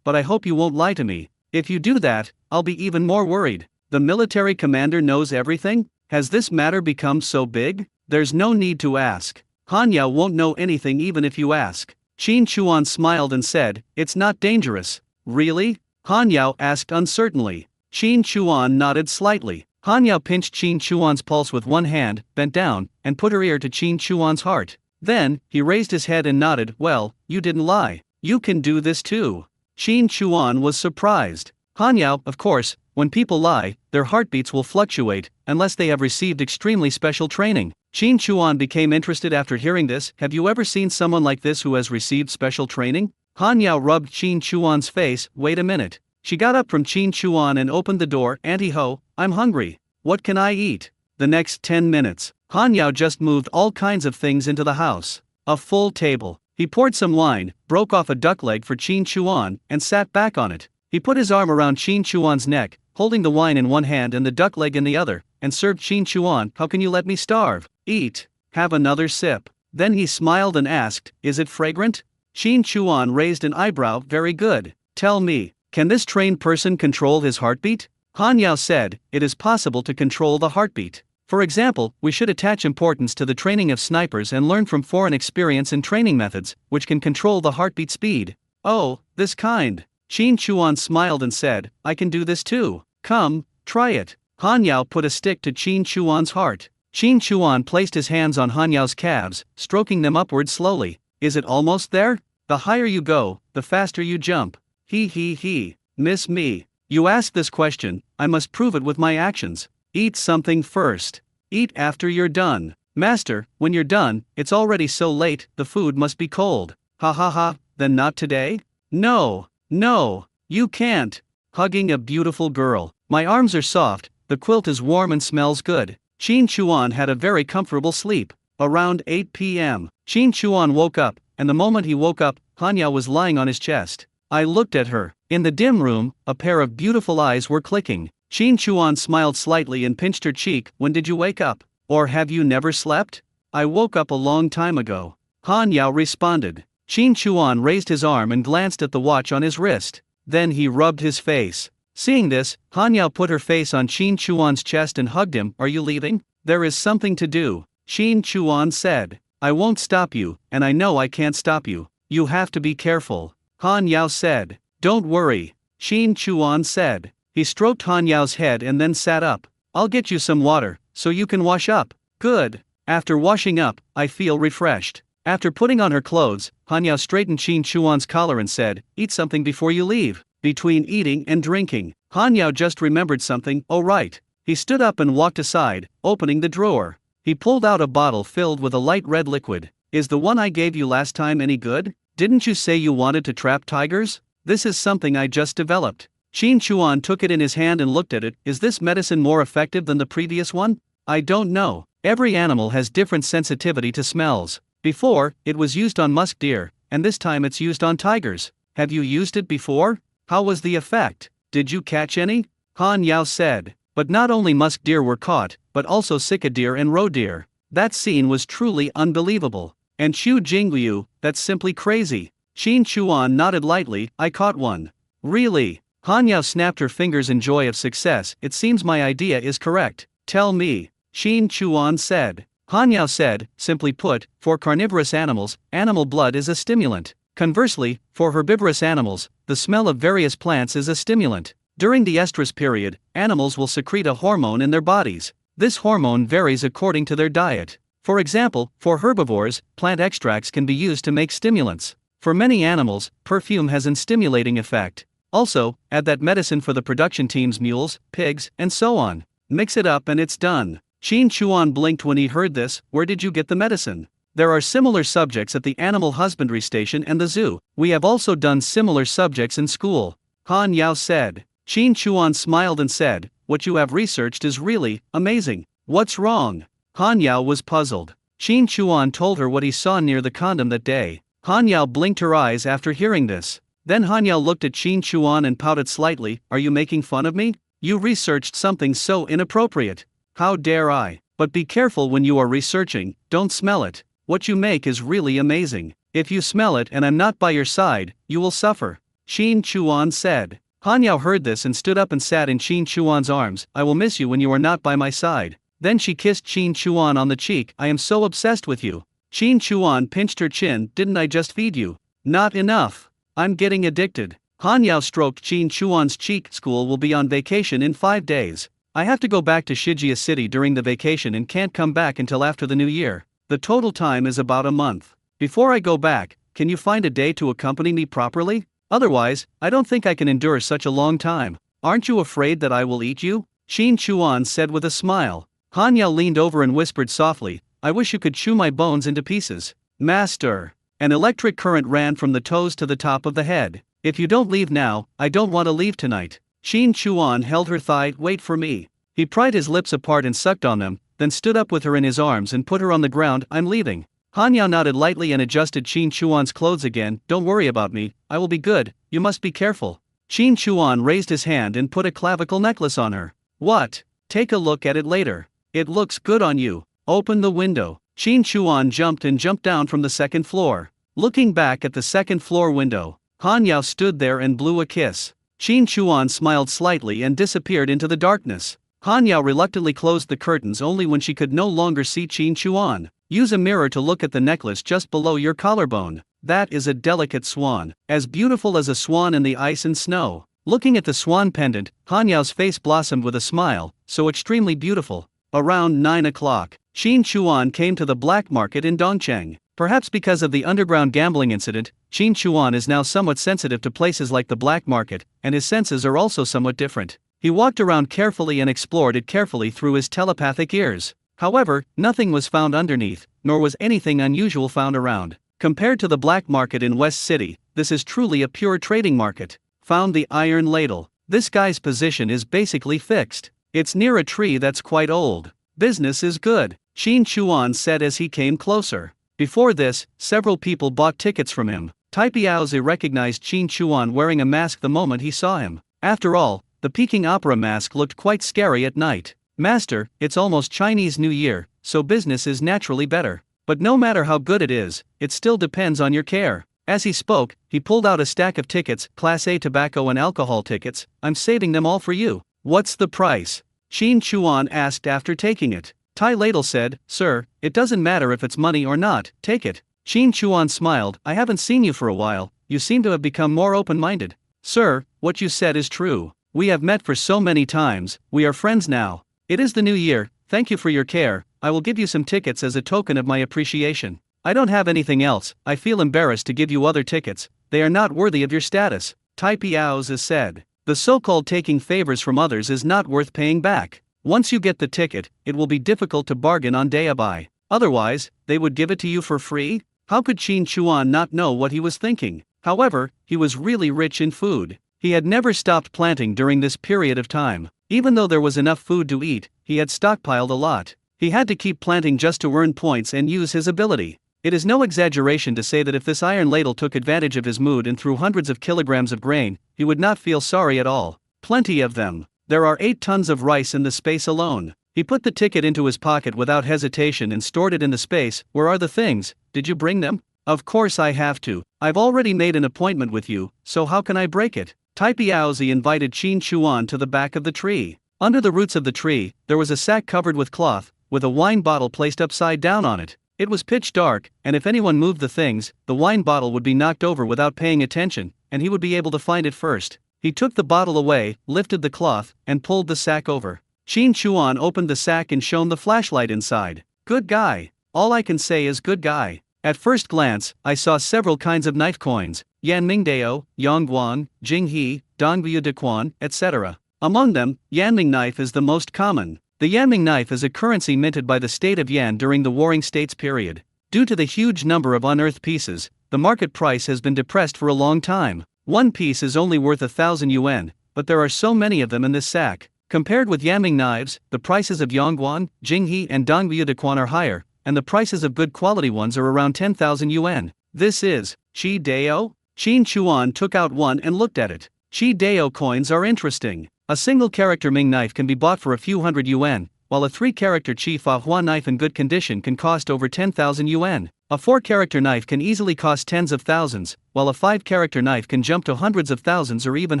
but I hope you won't lie to me. If you do that, I'll be even more worried. The military commander knows everything? Has this matter become so big? There's no need to ask. Han Yao won't know anything even if you ask. Qin Chuan smiled and said, "It's not dangerous." "Really?" Han Yao asked uncertainly. Qin Chuan nodded slightly. Han Yao pinched Qin Chuan's pulse with one hand, bent down, and put her ear to Qin Chuan's heart. Then, he raised his head and nodded. "Well, you didn't lie. You can do this too." Qin Chuan was surprised. Han Yao, of course, when people lie, their heartbeats will fluctuate, unless they have received extremely special training. Qin Chuan became interested after hearing this. "Have you ever seen someone like this who has received special training?" Han Yao rubbed Qin Chuan's face. "Wait a minute." She got up from Qin Chuan and opened the door. "Auntie Ho, I'm hungry. What can I eat?" The next 10 minutes, Han Yao just moved all kinds of things into the house. A full table. He poured some wine, broke off a duck leg for Qin Chuan, and sat back on it. He put his arm around Qin Chuan's neck, holding the wine in one hand and the duck leg in the other, and served Qin Chuan. "How can you let me starve? Eat. Have another sip." Then he smiled and asked, "Is it fragrant?" Qin Chuan raised an eyebrow. "Very good. Tell me, can this trained person control his heartbeat?" Han Yao said, "It is possible to control the heartbeat. For example, we should attach importance to the training of snipers and learn from foreign experience and training methods, which can control the heartbeat speed." "Oh, this kind." Qin Chuan smiled and said, "I can do this too. Come, try it." Han Yao put a stick to Qin Chuan's heart. Qin Chuan placed his hands on Han Yao's calves, stroking them upward slowly. "Is it almost there? The higher you go, the faster you jump." He. "Miss me. You ask this question, I must prove it with my actions. Eat something first. Eat after you're done." "Master, when you're done, it's already so late, the food must be cold." Ha, then not today?" No, you can't." Hugging a beautiful girl. "My arms are soft, the quilt is warm and smells good." Qin Chuan had a very comfortable sleep. Around 8 p.m., Qin Chuan woke up, and the moment he woke up, Han Yao was lying on his chest. I looked at her. In the dim room, a pair of beautiful eyes were clicking. Qin Chuan smiled slightly and pinched her cheek. "When did you wake up? Or have you never slept?" "I woke up a long time ago." Han Yao responded. Qin Chuan raised his arm and glanced at the watch on his wrist. Then he rubbed his face. Seeing this, Han Yao put her face on Qin Chuan's chest and hugged him. "Are you leaving?" "There is something to do," Qin Chuan said. "I won't stop you, and I know I can't stop you. You have to be careful," Han Yao said. "Don't worry," Qin Chuan said. He stroked Han Yao's head and then sat up. "I'll get you some water, so you can wash up." "Good. After washing up, I feel refreshed." After putting on her clothes, Han Yao straightened Qin Chuan's collar and said, "Eat something before you leave." Between eating and drinking, Han Yao just remembered something. "Oh right." He stood up and walked aside, opening the drawer. He pulled out a bottle filled with a light red liquid. "Is the one I gave you last time any good? Didn't you say you wanted to trap tigers? This is something I just developed." Qin Chuan took it in his hand and looked at it. "Is this medicine more effective than the previous one?" "I don't know. Every animal has different sensitivity to smells. Before, it was used on musk deer, and this time it's used on tigers." "Have you used it before? How was the effect? Did you catch any?" Han Yao said. But not only musk deer were caught, but also sika deer and roe deer. That scene was truly unbelievable. "And Xu Jingyu, that's simply crazy." Qin Chuan nodded lightly. "I caught one." "Really?" Han Yao snapped her fingers in joy of success. "It seems my idea is correct. Tell me," Qin Chuan said. Han Yao said, "Simply put, for carnivorous animals, animal blood is a stimulant. Conversely, for herbivorous animals, the smell of various plants is a stimulant. During the estrus period, animals will secrete a hormone in their bodies. This hormone varies according to their diet. For example, for herbivores, plant extracts can be used to make stimulants. For many animals, perfume has an stimulating effect. Also, add that medicine for the production team's mules, pigs, and so on. Mix it up and it's done." Qin Chuan blinked when he heard this. "Where did you get the medicine?" "There are similar subjects at the animal husbandry station and the zoo. We have also done similar subjects in school," Han Yao said. Qin Chuan smiled and said, "What you have researched is really amazing. What's wrong?" Han Yao was puzzled. Qin Chuan told her what he saw near the condom that day. Han Yao blinked her eyes after hearing this. Then Han Yao looked at Qin Chuan and pouted slightly. "Are you making fun of me? You researched something so inappropriate. How dare I? But be careful when you are researching, don't smell it. What you make is really amazing. If you smell it and I'm not by your side, you will suffer," Qin Chuan said. Han Yao heard this and stood up and sat in Qin Chuan's arms. "I will miss you when you are not by my side." Then she kissed Qin Chuan on the cheek. "I am so obsessed with you." Qin Chuan pinched her chin. Didn't I just feed you? Not enough. I'm getting addicted. Han Yao stroked Qin Chuan's cheek. School will be on vacation in 5 days. I have to go back to Shijia City during the vacation and can't come back until after the new year. The total time is about a month. Before I go back, can you find a day to accompany me properly? Otherwise, I don't think I can endure such a long time. Aren't you afraid that I will eat you? Qin Chuan said with a smile. Han Yao leaned over and whispered softly, I wish you could chew my bones into pieces. Master. An electric current ran from the toes to the top of the head. If you don't leave now, I don't want to leave tonight. Qin Chuan held her thigh. Wait for me. He pried his lips apart and sucked on them, then stood up with her in his arms and put her on the ground. I'm leaving. Han Yao nodded lightly and adjusted Qin Chuan's clothes again. Don't worry about me, I will be good, you must be careful. Qin Chuan raised his hand and put a clavicle necklace on her. What? Take a look at it later. It looks good on you. Open the window. Qin Chuan jumped down from the second floor. Looking back at the second floor window, Han Yao stood there and blew a kiss. Qin Chuan smiled slightly and disappeared into the darkness. Han Yao reluctantly closed the curtains only when she could no longer see Qin Chuan. Use a mirror to look at the necklace just below your collarbone. That is a delicate swan, as beautiful as a swan in the ice and snow. Looking at the swan pendant, Han Yao's face blossomed with a smile, so extremely beautiful. Around 9 o'clock, Qin Chuan came to the black market in Dongcheng. Perhaps because of the underground gambling incident, Qin Chuan is now somewhat sensitive to places like the black market, and his senses are also somewhat different. He walked around carefully and explored it carefully through his telepathic ears. However, nothing was found underneath, nor was anything unusual found around. Compared to the black market in West City, this is truly a pure trading market. Found the iron ladle. This guy's position is basically fixed. It's near a tree that's quite old. Business is good, Qin Chuan said as he came closer. Before this, several people bought tickets from him. Tai Piaozi recognized Qin Chuan wearing a mask the moment he saw him. After all, the Peking Opera mask looked quite scary at night. Master, it's almost Chinese New Year, so business is naturally better. But no matter how good it is, it still depends on your care. As he spoke, he pulled out a stack of tickets, Class A tobacco and alcohol tickets. I'm saving them all for you. What's the price? Qin Chuan asked after taking it. Tai Ladle said, Sir, it doesn't matter if it's money or not, take it. Qin Chuan smiled, I haven't seen you for a while, you seem to have become more open-minded. Sir, what you said is true. We have met for so many times, we are friends now. It is the new year, thank you for your care, I will give you some tickets as a token of my appreciation. I don't have anything else, I feel embarrassed to give you other tickets, they are not worthy of your status. Tai Piaozi said. The so-called taking favors from others is not worth paying back. Once you get the ticket, it will be difficult to bargain on day-by. Otherwise, they would give it to you for free? How could Qin Chuan not know what he was thinking? However, he was really rich in food. He had never stopped planting during this period of time. Even though there was enough food to eat, he had stockpiled a lot. He had to keep planting just to earn points and use his ability. It is no exaggeration to say that if this iron ladle took advantage of his mood and threw hundreds of kilograms of grain, he would not feel sorry at all. Plenty of them. There are 8 tons of rice in the space alone. He put the ticket into his pocket without hesitation and stored it in the space. Where are the things? Did you bring them? Of course I have to. I've already made an appointment with you, so how can I break it? Tai Piaozi invited Qin Chuan to the back of the tree. Under the roots of the tree, there was a sack covered with cloth, with a wine bottle placed upside down on it. It was pitch dark, and if anyone moved the things, the wine bottle would be knocked over without paying attention, and he would be able to find it first. He took the bottle away, lifted the cloth, and pulled the sack over. Qin Chuan opened the sack and shone the flashlight inside. Good guy. All I can say is good guy. At first glance, I saw several kinds of knife coins, Yanmingdao, Yongguan, Jinghe, Dongbu Dequan, etc. Among them, Yanming knife is the most common. The Yanming knife is a currency minted by the state of Yan during the Warring States period. Due to the huge number of unearthed pieces, the market price has been depressed for a long time. One piece is only worth 1,000 yuan, but there are so many of them in this sack. Compared with Yanming knives, the prices of Yongguan, Jinghe and Dongbu Dequan are higher, and the prices of good quality ones are around 10,000 yuan. This is Chi Dao? Qin Chuan took out one and looked at it. Chi Dao coins are interesting. A single character Ming knife can be bought for a few hundred yuan, while a 3-character Chi Fa Hua knife in good condition can cost over 10,000 yuan. A 4-character knife can easily cost tens of thousands, while a 5-character knife can jump to hundreds of thousands or even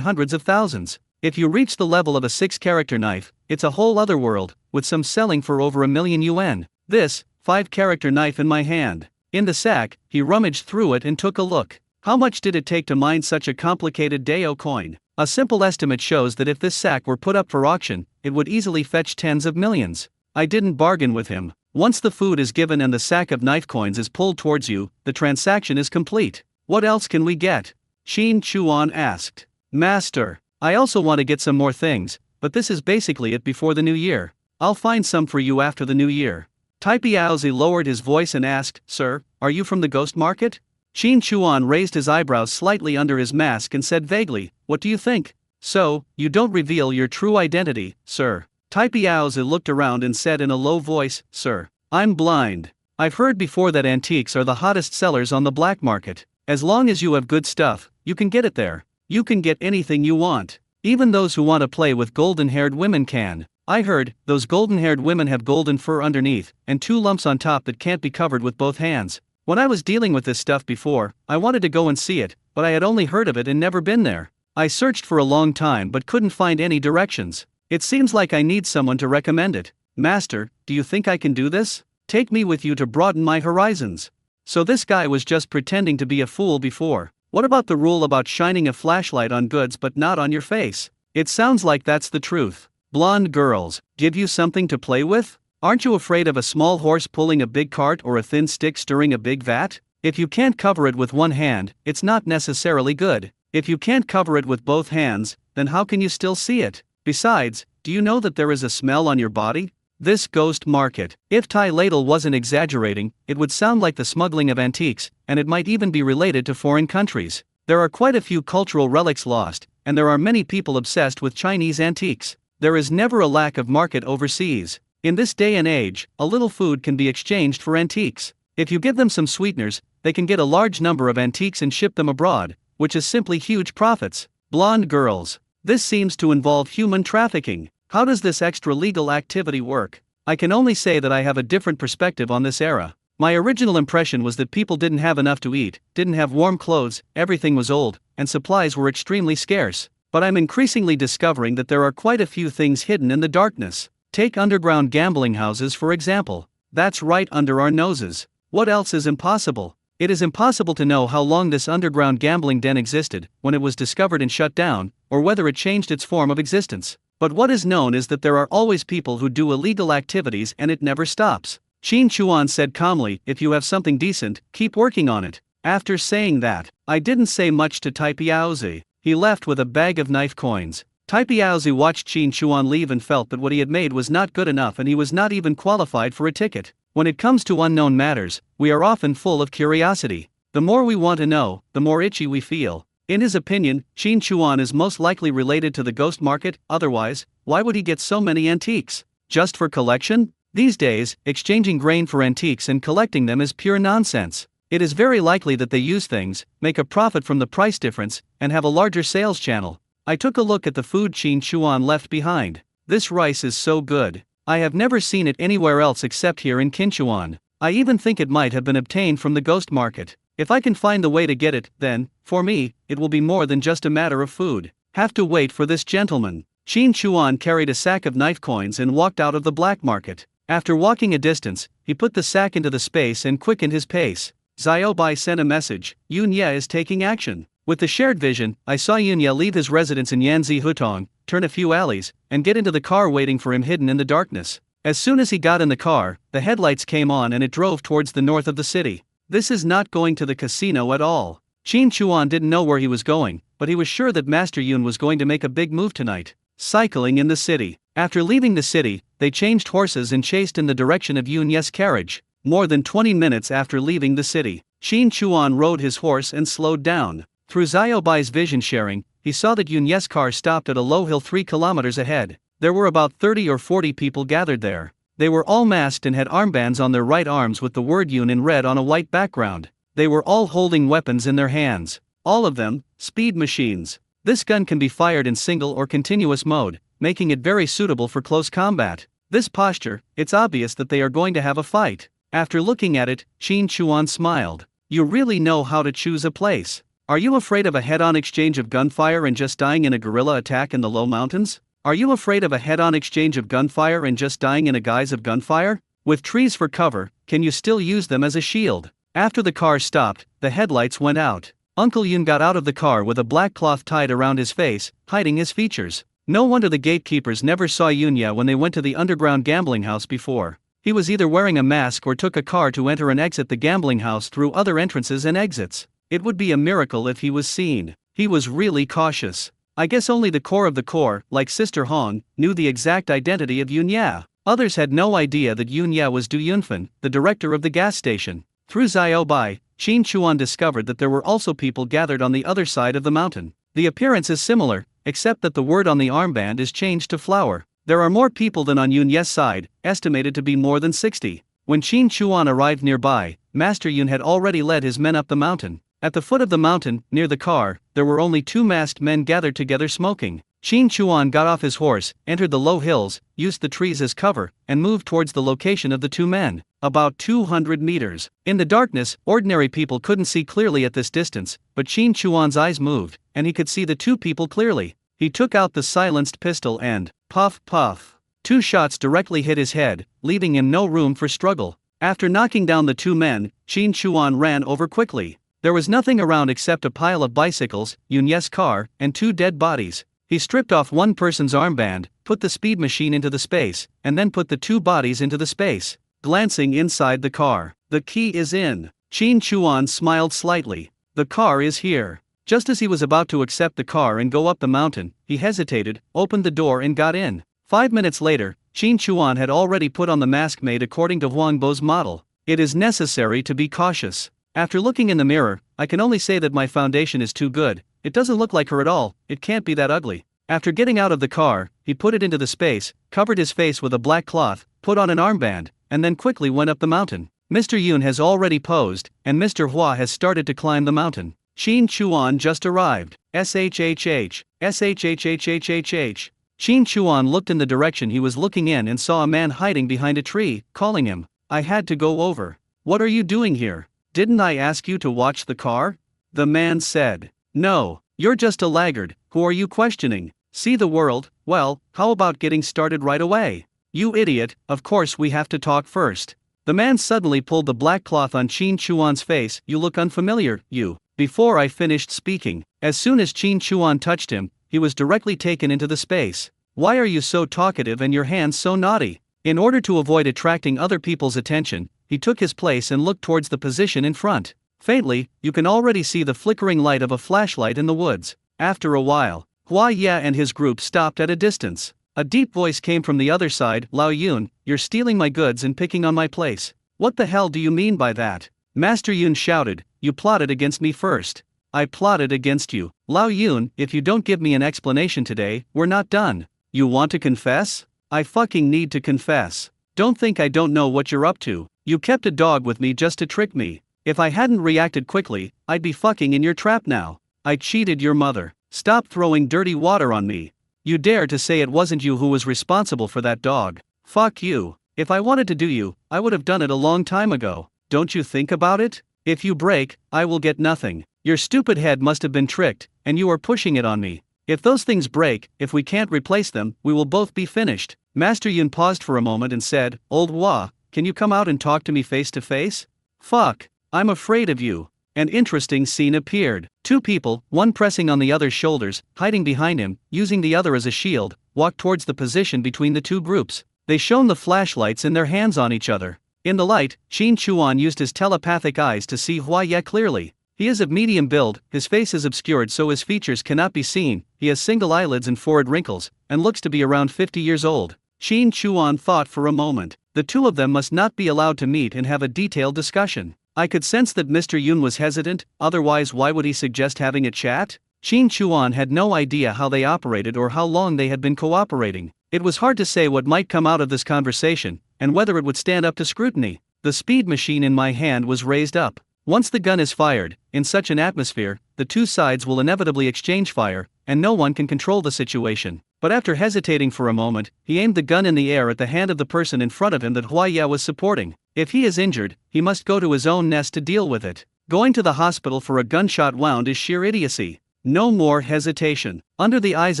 hundreds of thousands. If you reach the level of a 6-character knife, it's a whole other world, with some selling for over 1,000,000 yuan. This 5-character knife in my hand. In the sack, he rummaged through it and took a look. How much did it take to mine such a complicated Dao coin? A simple estimate shows that if this sack were put up for auction, it would easily fetch tens of millions. I didn't bargain with him. Once the food is given and the sack of knife coins is pulled towards you, the transaction is complete. What else can we get? Qin Chuan asked. Master, I also want to get some more things, but this is basically it before the new year. I'll find some for you after the new year. Tai Piaozi lowered his voice and asked, Sir, are you from the ghost market? Qin Chuan raised his eyebrows slightly under his mask and said vaguely, What do you think? So, you don't reveal your true identity, sir. Tai Piaozi looked around and said in a low voice, Sir, I'm blind. I've heard before that antiques are the hottest sellers on the black market. As long as you have good stuff, you can get it there. You can get anything you want. Even those who want to play with golden-haired women can. I heard, those golden-haired women have golden fur underneath, and 2 lumps on top that can't be covered with both hands. When I was dealing with this stuff before, I wanted to go and see it, but I had only heard of it and never been there. I searched for a long time but couldn't find any directions. It seems like I need someone to recommend it. Master, do you think I can do this? Take me with you to broaden my horizons. So this guy was just pretending to be a fool before. What about the rule about shining a flashlight on goods but not on your face? It sounds like that's the truth. Blonde girls, give you something to play with? Aren't you afraid of a small horse pulling a big cart or a thin stick stirring a big vat? If you can't cover it with one hand, it's not necessarily good. If you can't cover it with both hands, then how can you still see it? Besides, do you know that there is a smell on your body? This ghost market. If Tai Ladle wasn't exaggerating, it would sound like the smuggling of antiques, and it might even be related to foreign countries. There are quite a few cultural relics lost, and there are many people obsessed with Chinese antiques. There is never a lack of market overseas. In this day and age, a little food can be exchanged for antiques. If you give them some sweeteners, they can get a large number of antiques and ship them abroad, which is simply huge profits. Blonde girls. This seems to involve human trafficking. How does this extra-legal activity work? I can only say that I have a different perspective on this era. My original impression was that people didn't have enough to eat, didn't have warm clothes, everything was old, and supplies were extremely scarce. But I'm increasingly discovering that there are quite a few things hidden in the darkness. Take underground gambling houses for example. That's right under our noses. What else is impossible? It is impossible to know how long this underground gambling den existed, when it was discovered and shut down, or whether it changed its form of existence. But what is known is that there are always people who do illegal activities and it never stops. Qin Chuan said calmly, If you have something decent, keep working on it. After saying that, I didn't say much to Tai Piaozi. He left with a bag of knife coins. Tai Piaozi watched Qin Chuan leave and felt that what he had made was not good enough and he was not even qualified for a ticket. When it comes to unknown matters, we are often full of curiosity. The more we want to know, the more itchy we feel. In his opinion, Qin Chuan is most likely related to the ghost market, otherwise, why would he get so many antiques? Just for collection? These days, exchanging grain for antiques and collecting them is pure nonsense. It is very likely that they use things, make a profit from the price difference, and have a larger sales channel. I took a look at the food Qin Chuan left behind. This rice is so good. I have never seen it anywhere else except here in Kinchuan. I even think it might have been obtained from the ghost market. If I can find the way to get it, then, for me, it will be more than just a matter of food. Have to wait for this gentleman. Qin Chuan carried a sack of knife coins and walked out of the black market. After walking a distance, he put the sack into the space and quickened his pace. Xiaobai sent a message, Yun Ye is taking action. With the shared vision, I saw Yun Ye leave his residence in Yanzi Hutong, turn a few alleys, and get into the car waiting for him hidden in the darkness. As soon as he got in the car, the headlights came on and it drove towards the north of the city. This is not going to the casino at all. Qin Chuan didn't know where he was going, but he was sure that Master Yun was going to make a big move tonight. Cycling in the city. After leaving the city, they changed horses and chased in the direction of Yun Ye's carriage. More than 20 minutes after leaving the city, Qin Chuan rode his horse and slowed down. Through Xiaobai's vision sharing, he saw that Yun Ye's car stopped at a low hill 3 kilometers ahead. There were about 30 or 40 people gathered there. They were all masked and had armbands on their right arms with the word Yun in red on a white background. They were all holding weapons in their hands. All of them, speed machines. This gun can be fired in single or continuous mode, making it very suitable for close combat. This posture, it's obvious that they are going to have a fight. After looking at it, Qin Chuan smiled. You really know how to choose a place. Are you afraid of a head-on exchange of gunfire and just dying in a guerrilla attack in the low mountains? Are you afraid of a head-on exchange of gunfire and just dying in a guise of gunfire? With trees for cover, can you still use them as a shield? After the car stopped, the headlights went out. Uncle Yun got out of the car with a black cloth tied around his face, hiding his features. No wonder the gatekeepers never saw Yunya when they went to the underground gambling house before. He was either wearing a mask or took a car to enter and exit the gambling house through other entrances and exits. It would be a miracle if he was seen. He was really cautious. I guess only the core of the core, like Sister Hong, knew the exact identity of Yunya. Others had no idea that Yunya was Du Yunfan, the director of the gas station. Through Xiao Bai, Qin Chuan discovered that there were also people gathered on the other side of the mountain. The appearance is similar, except that the word on the armband is changed to flower. There are more people than on Yunya's side, estimated to be more than 60. When Qin Chuan arrived nearby, Master Yun had already led his men up the mountain. At the foot of the mountain, near the car, there were only 2 masked men gathered together smoking. Qin Chuan got off his horse, entered the low hills, used the trees as cover, and moved towards the location of the 2 men. About 200 meters. In the darkness, ordinary people couldn't see clearly at this distance, but Qin Chuan's eyes moved, and he could see the 2 people clearly. He took out the silenced pistol and, puff puff, 2 shots directly hit his head, leaving him no room for struggle. After knocking down the 2 men, Qin Chuan ran over quickly. There was nothing around except a pile of bicycles, Yunya's car, and 2 dead bodies. He stripped off one person's armband, put the speed machine into the space, and then put the 2 bodies into the space. Glancing inside the car, the key is in. Qin Chuan smiled slightly. The car is here. Just as he was about to accept the car and go up the mountain, he hesitated, opened the door and got in. 5 minutes later, Qin Chuan had already put on the mask made according to Huang Bo's model. It is necessary to be cautious. After looking in the mirror, I can only say that my foundation is too good. It doesn't look like her at all, it can't be that ugly. After getting out of the car, he put it into the space, covered his face with a black cloth, put on an armband, and then quickly went up the mountain. Mr. Yun has already posed, and Mr. Hua has started to climb the mountain. Qin Chuan just arrived. SHHH. SHHHHHH. Qin Chuan looked in the direction he was looking in and saw a man hiding behind a tree, calling him. I had to go over. What are you doing here? Didn't I ask you to watch the car? The man said. No, you're just a laggard, who are you questioning? See the world? Well, how about getting started right away? You idiot, of course we have to talk first. The man suddenly pulled the black cloth on Qin Chuan's face. You look unfamiliar, you. Before I finished speaking, as soon as Qin Chuan touched him, he was directly taken into the space. Why are you so talkative and your hands so naughty? In order to avoid attracting other people's attention, he took his place and looked towards the position in front. Faintly, you can already see the flickering light of a flashlight in the woods. After a while, Hua Ye and his group stopped at a distance. A deep voice came from the other side. Lao Yun, you're stealing my goods and picking on my place. What the hell do you mean by that? Master Yun shouted, you plotted against me first. I plotted against you. Lao Yun, if you don't give me an explanation today, we're not done. You want to confess? I fucking need to confess. Don't think I don't know what you're up to. You kept a dog with me just to trick me. If I hadn't reacted quickly, I'd be fucking in your trap now. I cheated your mother. Stop throwing dirty water on me. You dare to say it wasn't you who was responsible for that dog. Fuck you. If I wanted to do you, I would have done it a long time ago. Don't you think about it? If you break, I will get nothing. Your stupid head must have been tricked, and you are pushing it on me. If those things break, if we can't replace them, we will both be finished. Master Yun paused for a moment and said, Old Hua, can you come out and talk to me face to face? Fuck. I'm afraid of you. An interesting scene appeared. 2 people, one pressing on the other's shoulders, hiding behind him, using the other as a shield, walked towards the position between the 2 groups. They shone the flashlights in their hands on each other. In the light, Qin Chuan used his telepathic eyes to see Hua Ye clearly. He is of medium build, his face is obscured so his features cannot be seen, he has single eyelids and forehead wrinkles, and looks to be around 50 years old. Qin Chuan thought for a moment. The 2 of them must not be allowed to meet and have a detailed discussion. I could sense that Mr. Yun was hesitant, otherwise why would he suggest having a chat? Qin Chuan had no idea how they operated or how long they had been cooperating. It was hard to say what might come out of this conversation, and whether it would stand up to scrutiny. The speed machine in my hand was raised up. Once the gun is fired, in such an atmosphere, the 2 sides will inevitably exchange fire, and no one can control the situation. But after hesitating for a moment, he aimed the gun in the air at the hand of the person in front of him that Hua Ye was supporting. If he is injured, he must go to his own nest to deal with it. Going to the hospital for a gunshot wound is sheer idiocy. No more hesitation. Under the eyes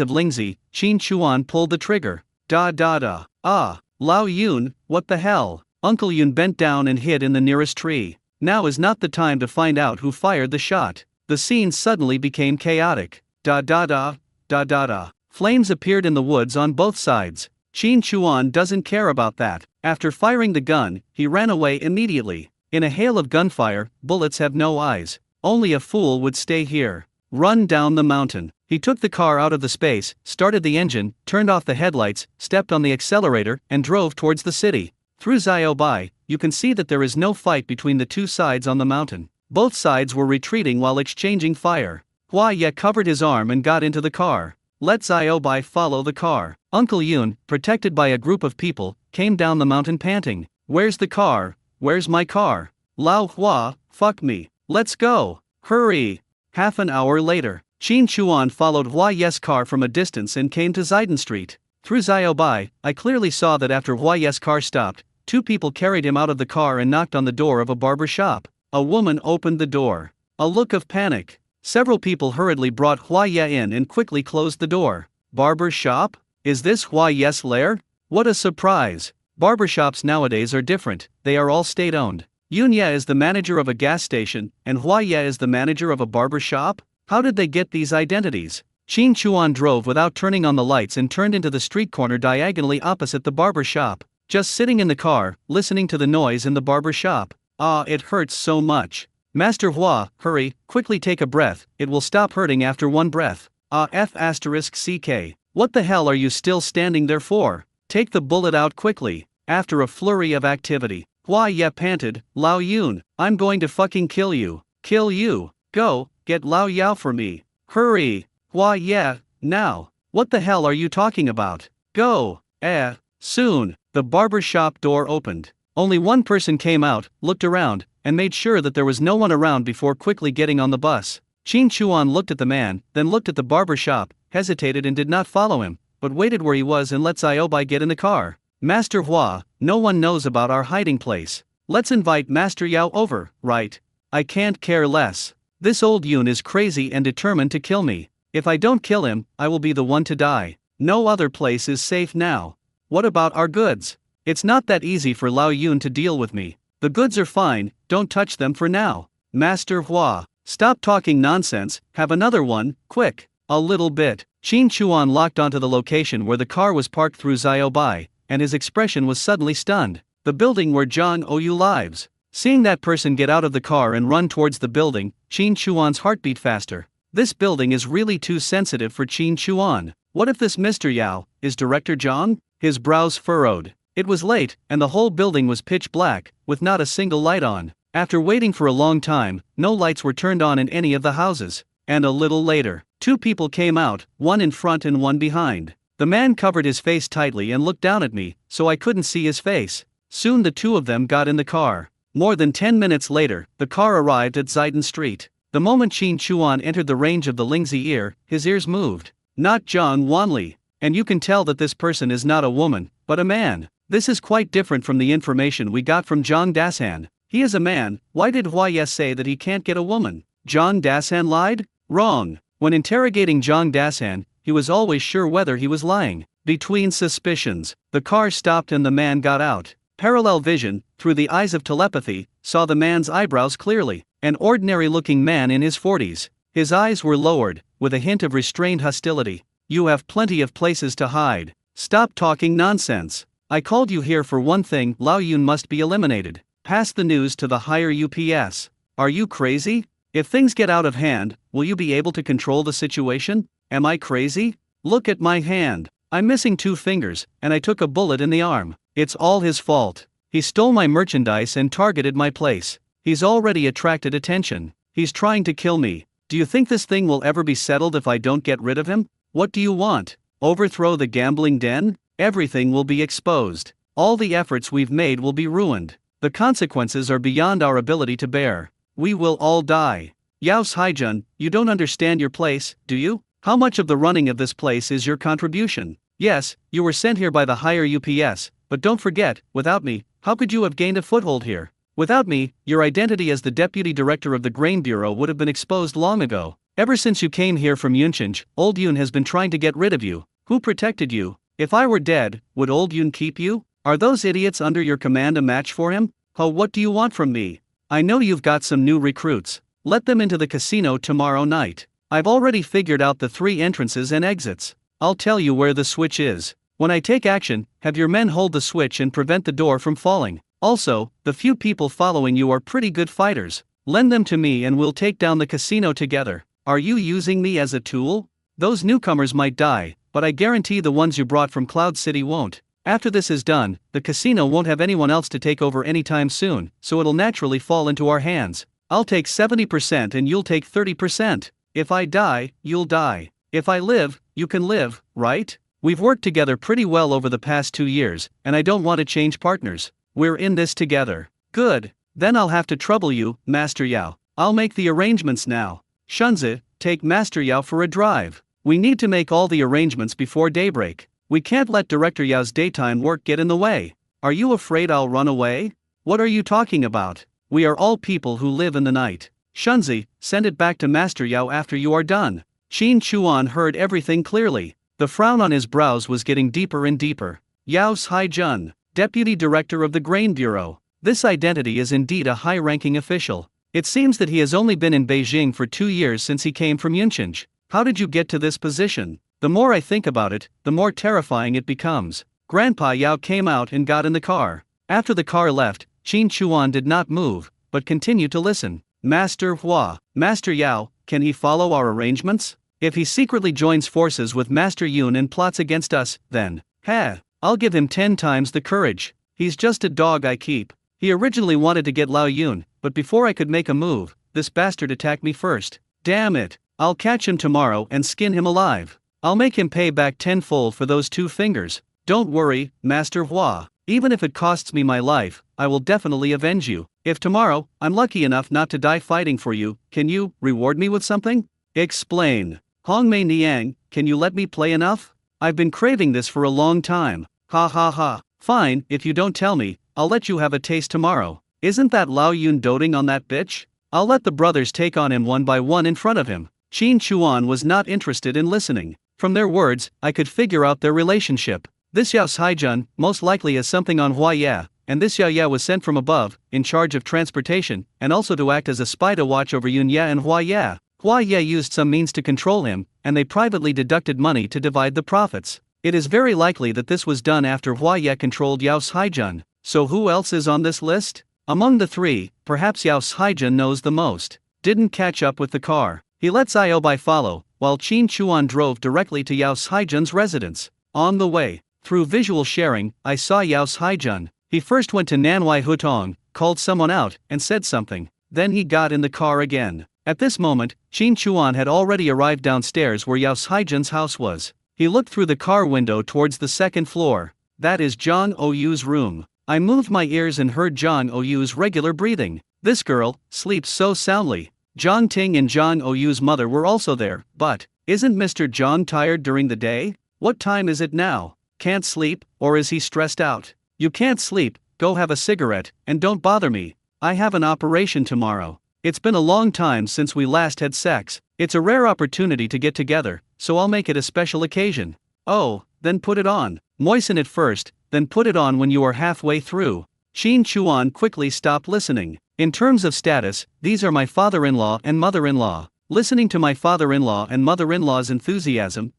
of Lingzi, Qin Chuan pulled the trigger. Ah, Lao Yun, what the hell? Uncle Yun bent down and hid in the nearest tree. Now is not the time to find out who fired the shot. The scene suddenly became chaotic. Da da da, da da da. Flames appeared in the woods on both sides. Qin Chuan doesn't care about that. After firing the gun, he ran away immediately. In a hail of gunfire, bullets have no eyes. Only a fool would stay here. Run down the mountain. He took the car out of the space, started the engine, turned off the headlights, stepped on the accelerator, and drove towards the city. Through Xiaobai, you can see that there is no fight between the two sides on the mountain. Both sides were retreating while exchanging fire. Hua Ye covered his arm and got into the car. Let Xiaobai follow the car. Uncle Yun, protected by a group of people, came down the mountain panting. Where's the car? Where's my car? Lao Hua, fuck me. Let's go. Hurry. Half an hour later, Qin Chuan followed Hua Ye's car from a distance and came to Zidon Street. Through Xiaobai, I clearly saw that after Hua Ye's car stopped, two people carried him out of the car and knocked on the door of a barber shop. A woman opened the door. A look of panic. Several people hurriedly brought Hua Ye in and quickly closed the door. Barber shop? Is this Hua Ye's lair? What a surprise. Barbershops nowadays are different, they are all state-owned. Yun Ye is the manager of a gas station, and Hua Ye is the manager of a barber shop? How did they get these identities? Qin Chuan drove without turning on the lights and turned into the street corner diagonally opposite the barber shop. Just sitting in the car, listening to the noise in the barber shop. Ah, it hurts so much. Master Hua, hurry, quickly take a breath, it will stop hurting after one breath. Ah F***CK. What the hell are you still standing there for? Take the bullet out quickly. After a flurry of activity, Hua Ye panted, Lao Yun, I'm going to fucking kill you. Kill you. Go, get Lao Yao for me. Hurry. Hua Ye, now. What the hell are you talking about? Go. Soon. The barber shop door opened. Only one person came out, looked around, and made sure that there was no one around before quickly getting on the bus. Qin Chuan looked at the man, then looked at the barber shop, hesitated and did not follow him, but waited where he was and let Xiaobai get in the car. Master Hua, no one knows about our hiding place. Let's invite Master Yao over, right? I can't care less. This old Yun is crazy and determined to kill me. If I don't kill him, I will be the one to die. No other place is safe now. What about our goods? It's not that easy for Lao Yun to deal with me. The goods are fine, don't touch them for now. Master Hua, stop talking nonsense, have another one, quick. A little bit. Qin Chuan locked onto the location where the car was parked through Xiaobai, and his expression was suddenly stunned. The building where Zhang Ou lives. Seeing that person get out of the car and run towards the building, Qin Chuan's heart beat faster. This building is really too sensitive for Qin Chuan. What if this Mr. Yao is Director Zhang? His brows furrowed. It was late, and the whole building was pitch black, with not a single light on. After waiting for a long time, no lights were turned on in any of the houses. And a little later, two people came out, one in front and one behind. The man covered his face tightly and looked down at me, so I couldn't see his face. Soon the two of them got in the car. More than 10 minutes later, the car arrived at Zidon Street. The moment Qin Chuan entered the range of the Lingzi ear, his ears moved. Not Zhang Wanli. And you can tell that this person is not a woman, but a man. This is quite different from the information we got from Zhang Dasan. He is a man, why did Hua Ye say that he can't get a woman? Zhang Dasan lied? Wrong. When interrogating Zhang Dasan, he was always sure whether he was lying. Between suspicions, the car stopped and the man got out. Parallel vision, through the eyes of telepathy, saw the man's eyebrows clearly. An ordinary-looking man in his 40s. His eyes were lowered, with a hint of restrained hostility. You have plenty of places to hide. Stop talking nonsense. I called you here for one thing, Lao Yun must be eliminated. Pass the news to the higher UPS. Are you crazy? If things get out of hand, will you be able to control the situation? Am I crazy? Look at my hand. I'm missing 2 fingers, and I took a bullet in the arm. It's all his fault. He stole my merchandise and targeted my place. He's already attracted attention. He's trying to kill me. Do you think this thing will ever be settled if I don't get rid of him? What do you want? Overthrow the gambling den? Everything will be exposed. All the efforts we've made will be ruined. The consequences are beyond our ability to bear. We will all die. Yaos Haijun, you don't understand your place, do you? How much of the running of this place is your contribution? Yes, you were sent here by the higher UPS, but don't forget, without me, how could you have gained a foothold here? Without me, your identity as the deputy director of the Grain Bureau would have been exposed long ago. Ever since you came here from Yunchinch, old Yun has been trying to get rid of you. Who protected you? If I were dead, would old Yun keep you? Are those idiots under your command a match for him? Oh, what do you want from me? I know you've got some new recruits. Let them into the casino tomorrow night. I've already figured out the 3 entrances and exits. I'll tell you where the switch is. When I take action, have your men hold the switch and prevent the door from falling. Also, the few people following you are pretty good fighters. Lend them to me and we'll take down the casino together. Are you using me as a tool? Those newcomers might die, but I guarantee the ones you brought from Cloud City won't. After this is done, the casino won't have anyone else to take over anytime soon, so it'll naturally fall into our hands. I'll take 70% and you'll take 30%. If I die, you'll die. If I live, you can live, right? We've worked together pretty well over the past 2 years, and I don't want to change partners. We're in this together. Good. Then I'll have to trouble you, Master Yao. I'll make the arrangements now. Shunzi, take Master Yao for a drive. We need to make all the arrangements before daybreak. We can't let Director Yao's daytime work get in the way. Are you afraid I'll run away? What are you talking about? We are all people who live in the night. Shunzi, send it back to Master Yao after you are done. Qin Chuan heard everything clearly. The frown on his brows was getting deeper and deeper. Yao Haijun, Deputy Director of the Grain Bureau. This identity is indeed a high-ranking official. It seems that he has only been in Beijing for 2 years since he came from Yunqing. How did you get to this position? The more I think about it, the more terrifying it becomes. Grandpa Yao came out and got in the car. After the car left, Qin Chuan did not move, but continued to listen. Master Hua, Master Yao, can he follow our arrangements? If he secretly joins forces with Master Yun and plots against us, then, I'll give him 10 times the courage. He's just a dog I keep. He originally wanted to get Lao Yun, but before I could make a move, this bastard attacked me first. Damn it, I'll catch him tomorrow and skin him alive. I'll make him pay back tenfold for those 2 fingers. Don't worry, Master Hua. Even if it costs me my life, I will definitely avenge you. If tomorrow, I'm lucky enough not to die fighting for you, can you reward me with something? Explain. Hongmei Niang, can you let me play enough? I've been craving this for a long time. Ha ha ha. Fine, if you don't tell me, I'll let you have a taste tomorrow. Isn't that Lao Yun doting on that bitch? I'll let the brothers take on him one by one in front of him. Qin Chuan was not interested in listening. From their words, I could figure out their relationship. This Yao Haijun most likely has something on Hua Ye, and this Yao Ye was sent from above, in charge of transportation, and also to act as a spy to watch over Yun Ye and Hua Ye. Hua Ye used some means to control him, and they privately deducted money to divide the profits. It is very likely that this was done after Hua Ye controlled Yao Haijun. So who else is on this list? Among the 3, perhaps Yao Haijun knows the most. Didn't catch up with the car. He lets Iobai follow, while Qin Chuan drove directly to Yao Haijun's residence. On the way, through visual sharing, I saw Yao Haijun. He first went to Nanwai Hutong, called someone out, and said something. Then he got in the car again. At this moment, Qin Chuan had already arrived downstairs where Yao Haijun's house was. He looked through the car window towards the 2nd floor. That is Zhang Oyu's room. I moved my ears and heard Zhang Oyu's regular breathing. This girl sleeps so soundly. Zhang Ting and Zhang Oyu's mother were also there, but isn't Mr. Zhang tired during the day? What time is it now? Can't sleep, or is he stressed out? You can't sleep, go have a cigarette, and don't bother me. I have an operation tomorrow. It's been a long time since we last had sex. It's a rare opportunity to get together, so I'll make it a special occasion. Oh, then put it on. Moisten it first, then put it on when you are halfway through. Qin Chuan quickly stopped listening. In terms of status, these are my father-in-law and mother-in-law. Listening to my father-in-law and mother-in-law's enthusiasm,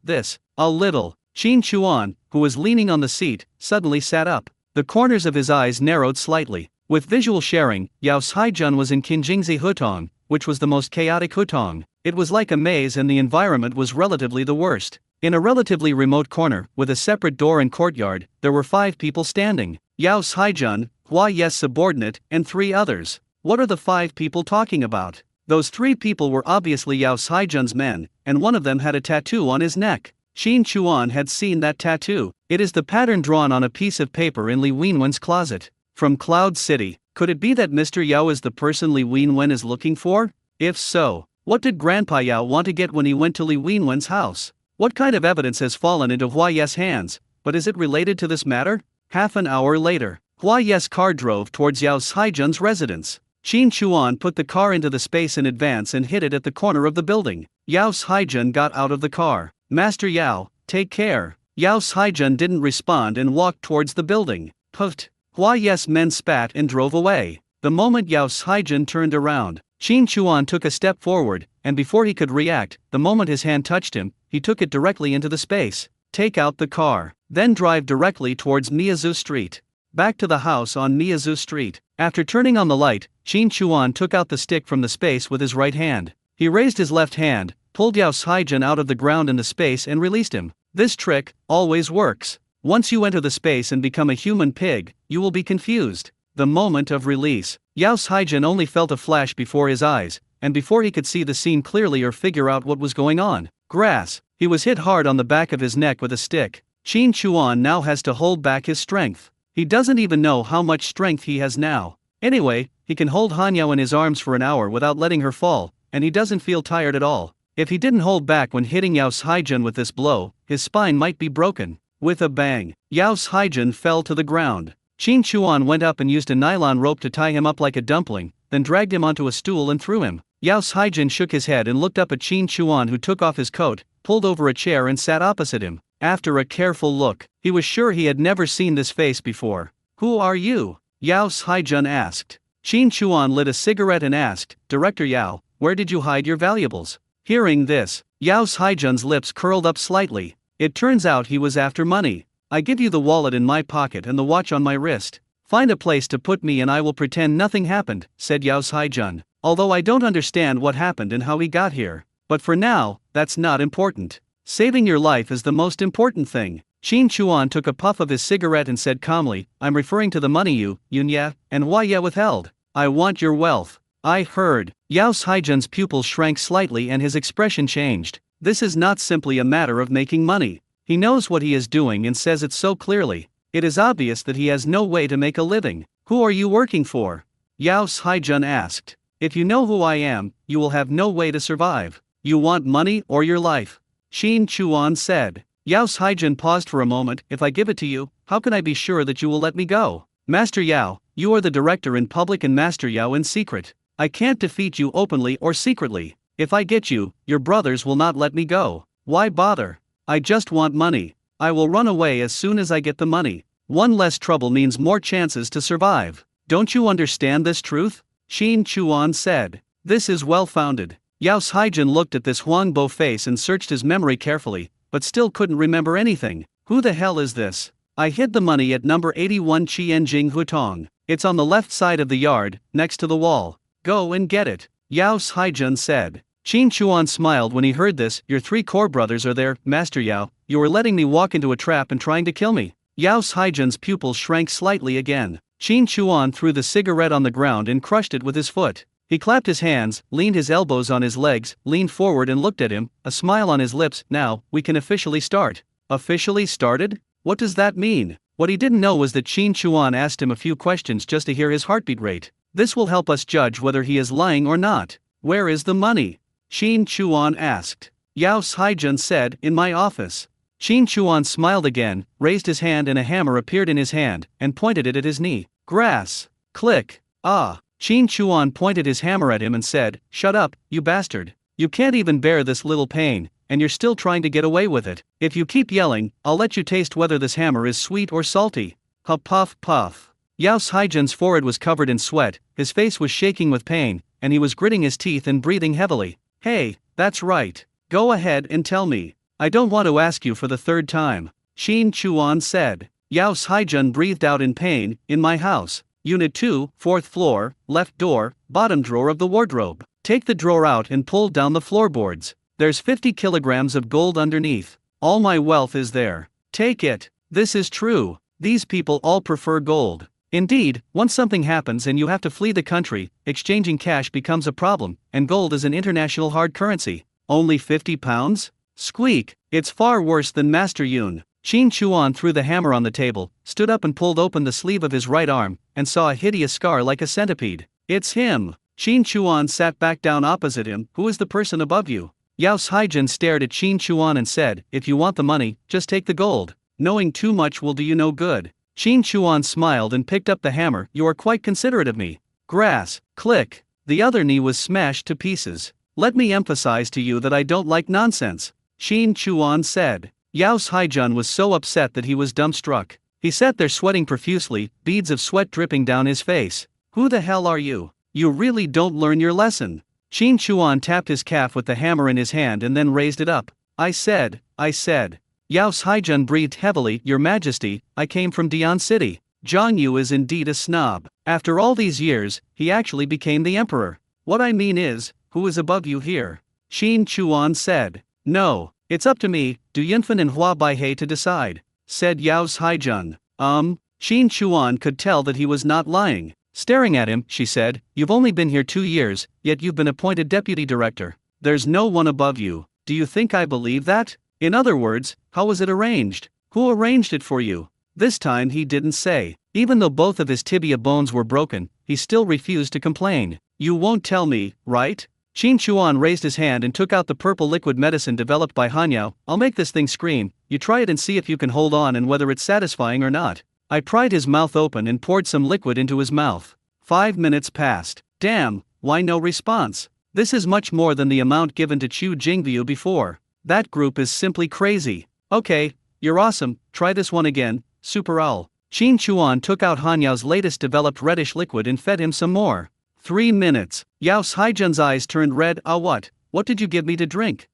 a little. Qin Chuan, who was leaning on the seat, suddenly sat up. The corners of his eyes narrowed slightly. With visual sharing, Yao Haijun was in Qinjingzi Hutong, which was the most chaotic Hutong. It was like a maze and the environment was relatively the worst. In a relatively remote corner, with a separate door and courtyard, there were 5 people standing. Yao Haijun, Hua Ye's subordinate, and 3 others. What are the 5 people talking about? Those 3 people were obviously Yao Haijun's men, and one of them had a tattoo on his neck. Qin Chuan had seen that tattoo. It is the pattern drawn on a piece of paper in Li Wenwen's closet. From Cloud City, could it be that Mr. Yao is the person Li Wenwen is looking for? If so, what did Grandpa Yao want to get when he went to Li Wenwen's house? What kind of evidence has fallen into Hua Ye's hands, but is it related to this matter? Half an hour later, Hua Ye's car drove towards Yao Haijun's residence. Qin Chuan put the car into the space in advance and hid it at the corner of the building. Yao Haijun got out of the car. Master Yao, take care. Yao Haijun didn't respond and walked towards the building. Puffed. Hua Ye's men spat and drove away. The moment Yao Haijun turned around, Qin Chuan took a step forward, and before he could react, the moment his hand touched him, he took it directly into the space. Take out the car, then drive directly towards Miyazu Street. Back to the house on Miyazu Street. After turning on the light, Qin Chuan took out the stick from the space with his right hand. He raised his left hand, pulled Yao Haijun out of the ground in the space and released him. This trick always works. Once you enter the space and become a human pig, you will be confused. The moment of release. Yao Haijun only felt a flash before his eyes, and before he could see the scene clearly or figure out what was going on, grass. He was hit hard on the back of his neck with a stick. Qin Chuan now has to hold back his strength. He doesn't even know how much strength he has now. Anyway, he can hold Hanyao in his arms for an hour without letting her fall, and he doesn't feel tired at all. If he didn't hold back when hitting Yao Haijun with this blow, his spine might be broken. With a bang, Yao Haijun fell to the ground. Qin Chuan went up and used a nylon rope to tie him up like a dumpling, then dragged him onto a stool and threw him. Yao Haijun shook his head and looked up at Qin Chuan, who took off his coat, pulled over a chair and sat opposite him. After a careful look, he was sure he had never seen this face before. Who are you? Yao Haijun asked. Qin Chuan lit a cigarette and asked, Director Yao, where did you hide your valuables? Hearing this, Yao Haijun's lips curled up slightly. It turns out he was after money. I give you the wallet in my pocket and the watch on my wrist. Find a place to put me and I will pretend nothing happened, said Yao Haijun. Although I don't understand what happened and how he got here. But for now, that's not important. Saving your life is the most important thing. Qin Chuan took a puff of his cigarette and said calmly, I'm referring to the money you, Yunya, and Waya withheld. I want your wealth. I heard. Yao Haijun's pupils shrank slightly and his expression changed. This is not simply a matter of making money. He knows what he is doing and says it so clearly. It is obvious that he has no way to make a living. Who are you working for? Yao Haijun asked. If you know who I am, you will have no way to survive. You want money or your life? Qin Chuan said. Yao Haijun paused for a moment. If I give it to you, how can I be sure that you will let me go? Master Yao, you are the director in public and Master Yao in secret. I can't defeat you openly or secretly. If I get you, your brothers will not let me go. Why bother? I just want money. I will run away as soon as I get the money. One less trouble means more chances to survive. Don't you understand this truth? Qin Chuan said. This is well-founded. Yao Haijun looked at this Huangbo face and searched his memory carefully, but still couldn't remember anything. Who the hell is this? I hid the money at number 81 Qianjing Hutong. It's on the left side of the yard, next to the wall. Go and get it. Yao Haijun said. Qin Chuan smiled when he heard this. Your 3 core brothers are there, Master Yao. You are letting me walk into a trap and trying to kill me. Yao Haijun's pupils shrank slightly again. Qin Chuan threw the cigarette on the ground and crushed it with his foot. He clapped his hands, leaned his elbows on his legs, leaned forward and looked at him, a smile on his lips. Now, we can officially start. Officially started? What does that mean? What he didn't know was that Qin Chuan asked him a few questions just to hear his heartbeat rate. This will help us judge whether he is lying or not. Where is the money? Qin Chuan asked. Yao Haijun said, in my office. Qin Chuan smiled again, raised his hand and a hammer appeared in his hand, and pointed it at his knee. Grass. Click. Ah. Qin Chuan pointed his hammer at him and said, Shut up, you bastard. You can't even bear this little pain, and you're still trying to get away with it. If you keep yelling, I'll let you taste whether this hammer is sweet or salty. Puff puff puff. Yao Haijun's forehead was covered in sweat, his face was shaking with pain, and he was gritting his teeth and breathing heavily. Hey, that's right. Go ahead and tell me. I don't want to ask you for the 3rd time. Qin Chuan said. Yao Haijun breathed out in pain. In my house. Unit 2, 4th floor, left door, bottom drawer of the wardrobe. Take the drawer out and pull down the floorboards. There's 50 kilograms of gold underneath. All my wealth is there. Take it. This is true. These people all prefer gold. Indeed, once something happens and you have to flee the country, exchanging cash becomes a problem, and gold is an international hard currency. Only 50 pounds? Squeak. It's far worse than Master Yun. Qin Chuan threw the hammer on the table, stood up and pulled open the sleeve of his right arm, and saw a hideous scar like a centipede. It's him. Qin Chuan sat back down opposite him. Who is the person above you? Yao Haijun stared at Qin Chuan and said, If you want the money, just take the gold. Knowing too much will do you no good. Qin Chuan smiled and picked up the hammer. You are quite considerate of me. Grass. Click. The other knee was smashed to pieces. Let me emphasize to you that I don't like nonsense. Qin Chuan said. Yao Haijun was so upset that he was dumbstruck. He sat there sweating profusely, beads of sweat dripping down his face. Who the hell are you? You really don't learn your lesson. Qin Chuan tapped his calf with the hammer in his hand and then raised it up. I said. Yao Haijun breathed heavily. Your Majesty, I came from Dian City. Zhang Yu is indeed a snob. After all these years, he actually became the emperor. What I mean is, who is above you here? Qin Chuan said. No, it's up to me, Du Yunfen and Hua Baihe to decide, said Yao Haijun. Qin Chuan could tell that he was not lying. Staring at him, she said, you've only been here 2 years, yet you've been appointed deputy director. There's no one above you. Do you think I believe that? In other words, how was it arranged? Who arranged it for you? This time he didn't say. Even though both of his tibia bones were broken, he still refused to complain. You won't tell me, right? Qin Chuan raised his hand and took out the purple liquid medicine developed by Hanyao. I'll make this thing scream. You try it and see if you can hold on and whether it's satisfying or not. I pried his mouth open and poured some liquid into his mouth. 5 minutes passed. Damn, why no response? This is much more than the amount given to Chu Jingview before. That group is simply crazy. Okay, you're awesome, try this one again, Super Owl. Qin Chuan took out Hanyao's latest developed reddish liquid and fed him some more. 3 minutes. Yao Haijun's eyes turned red. What? What did you give me to drink?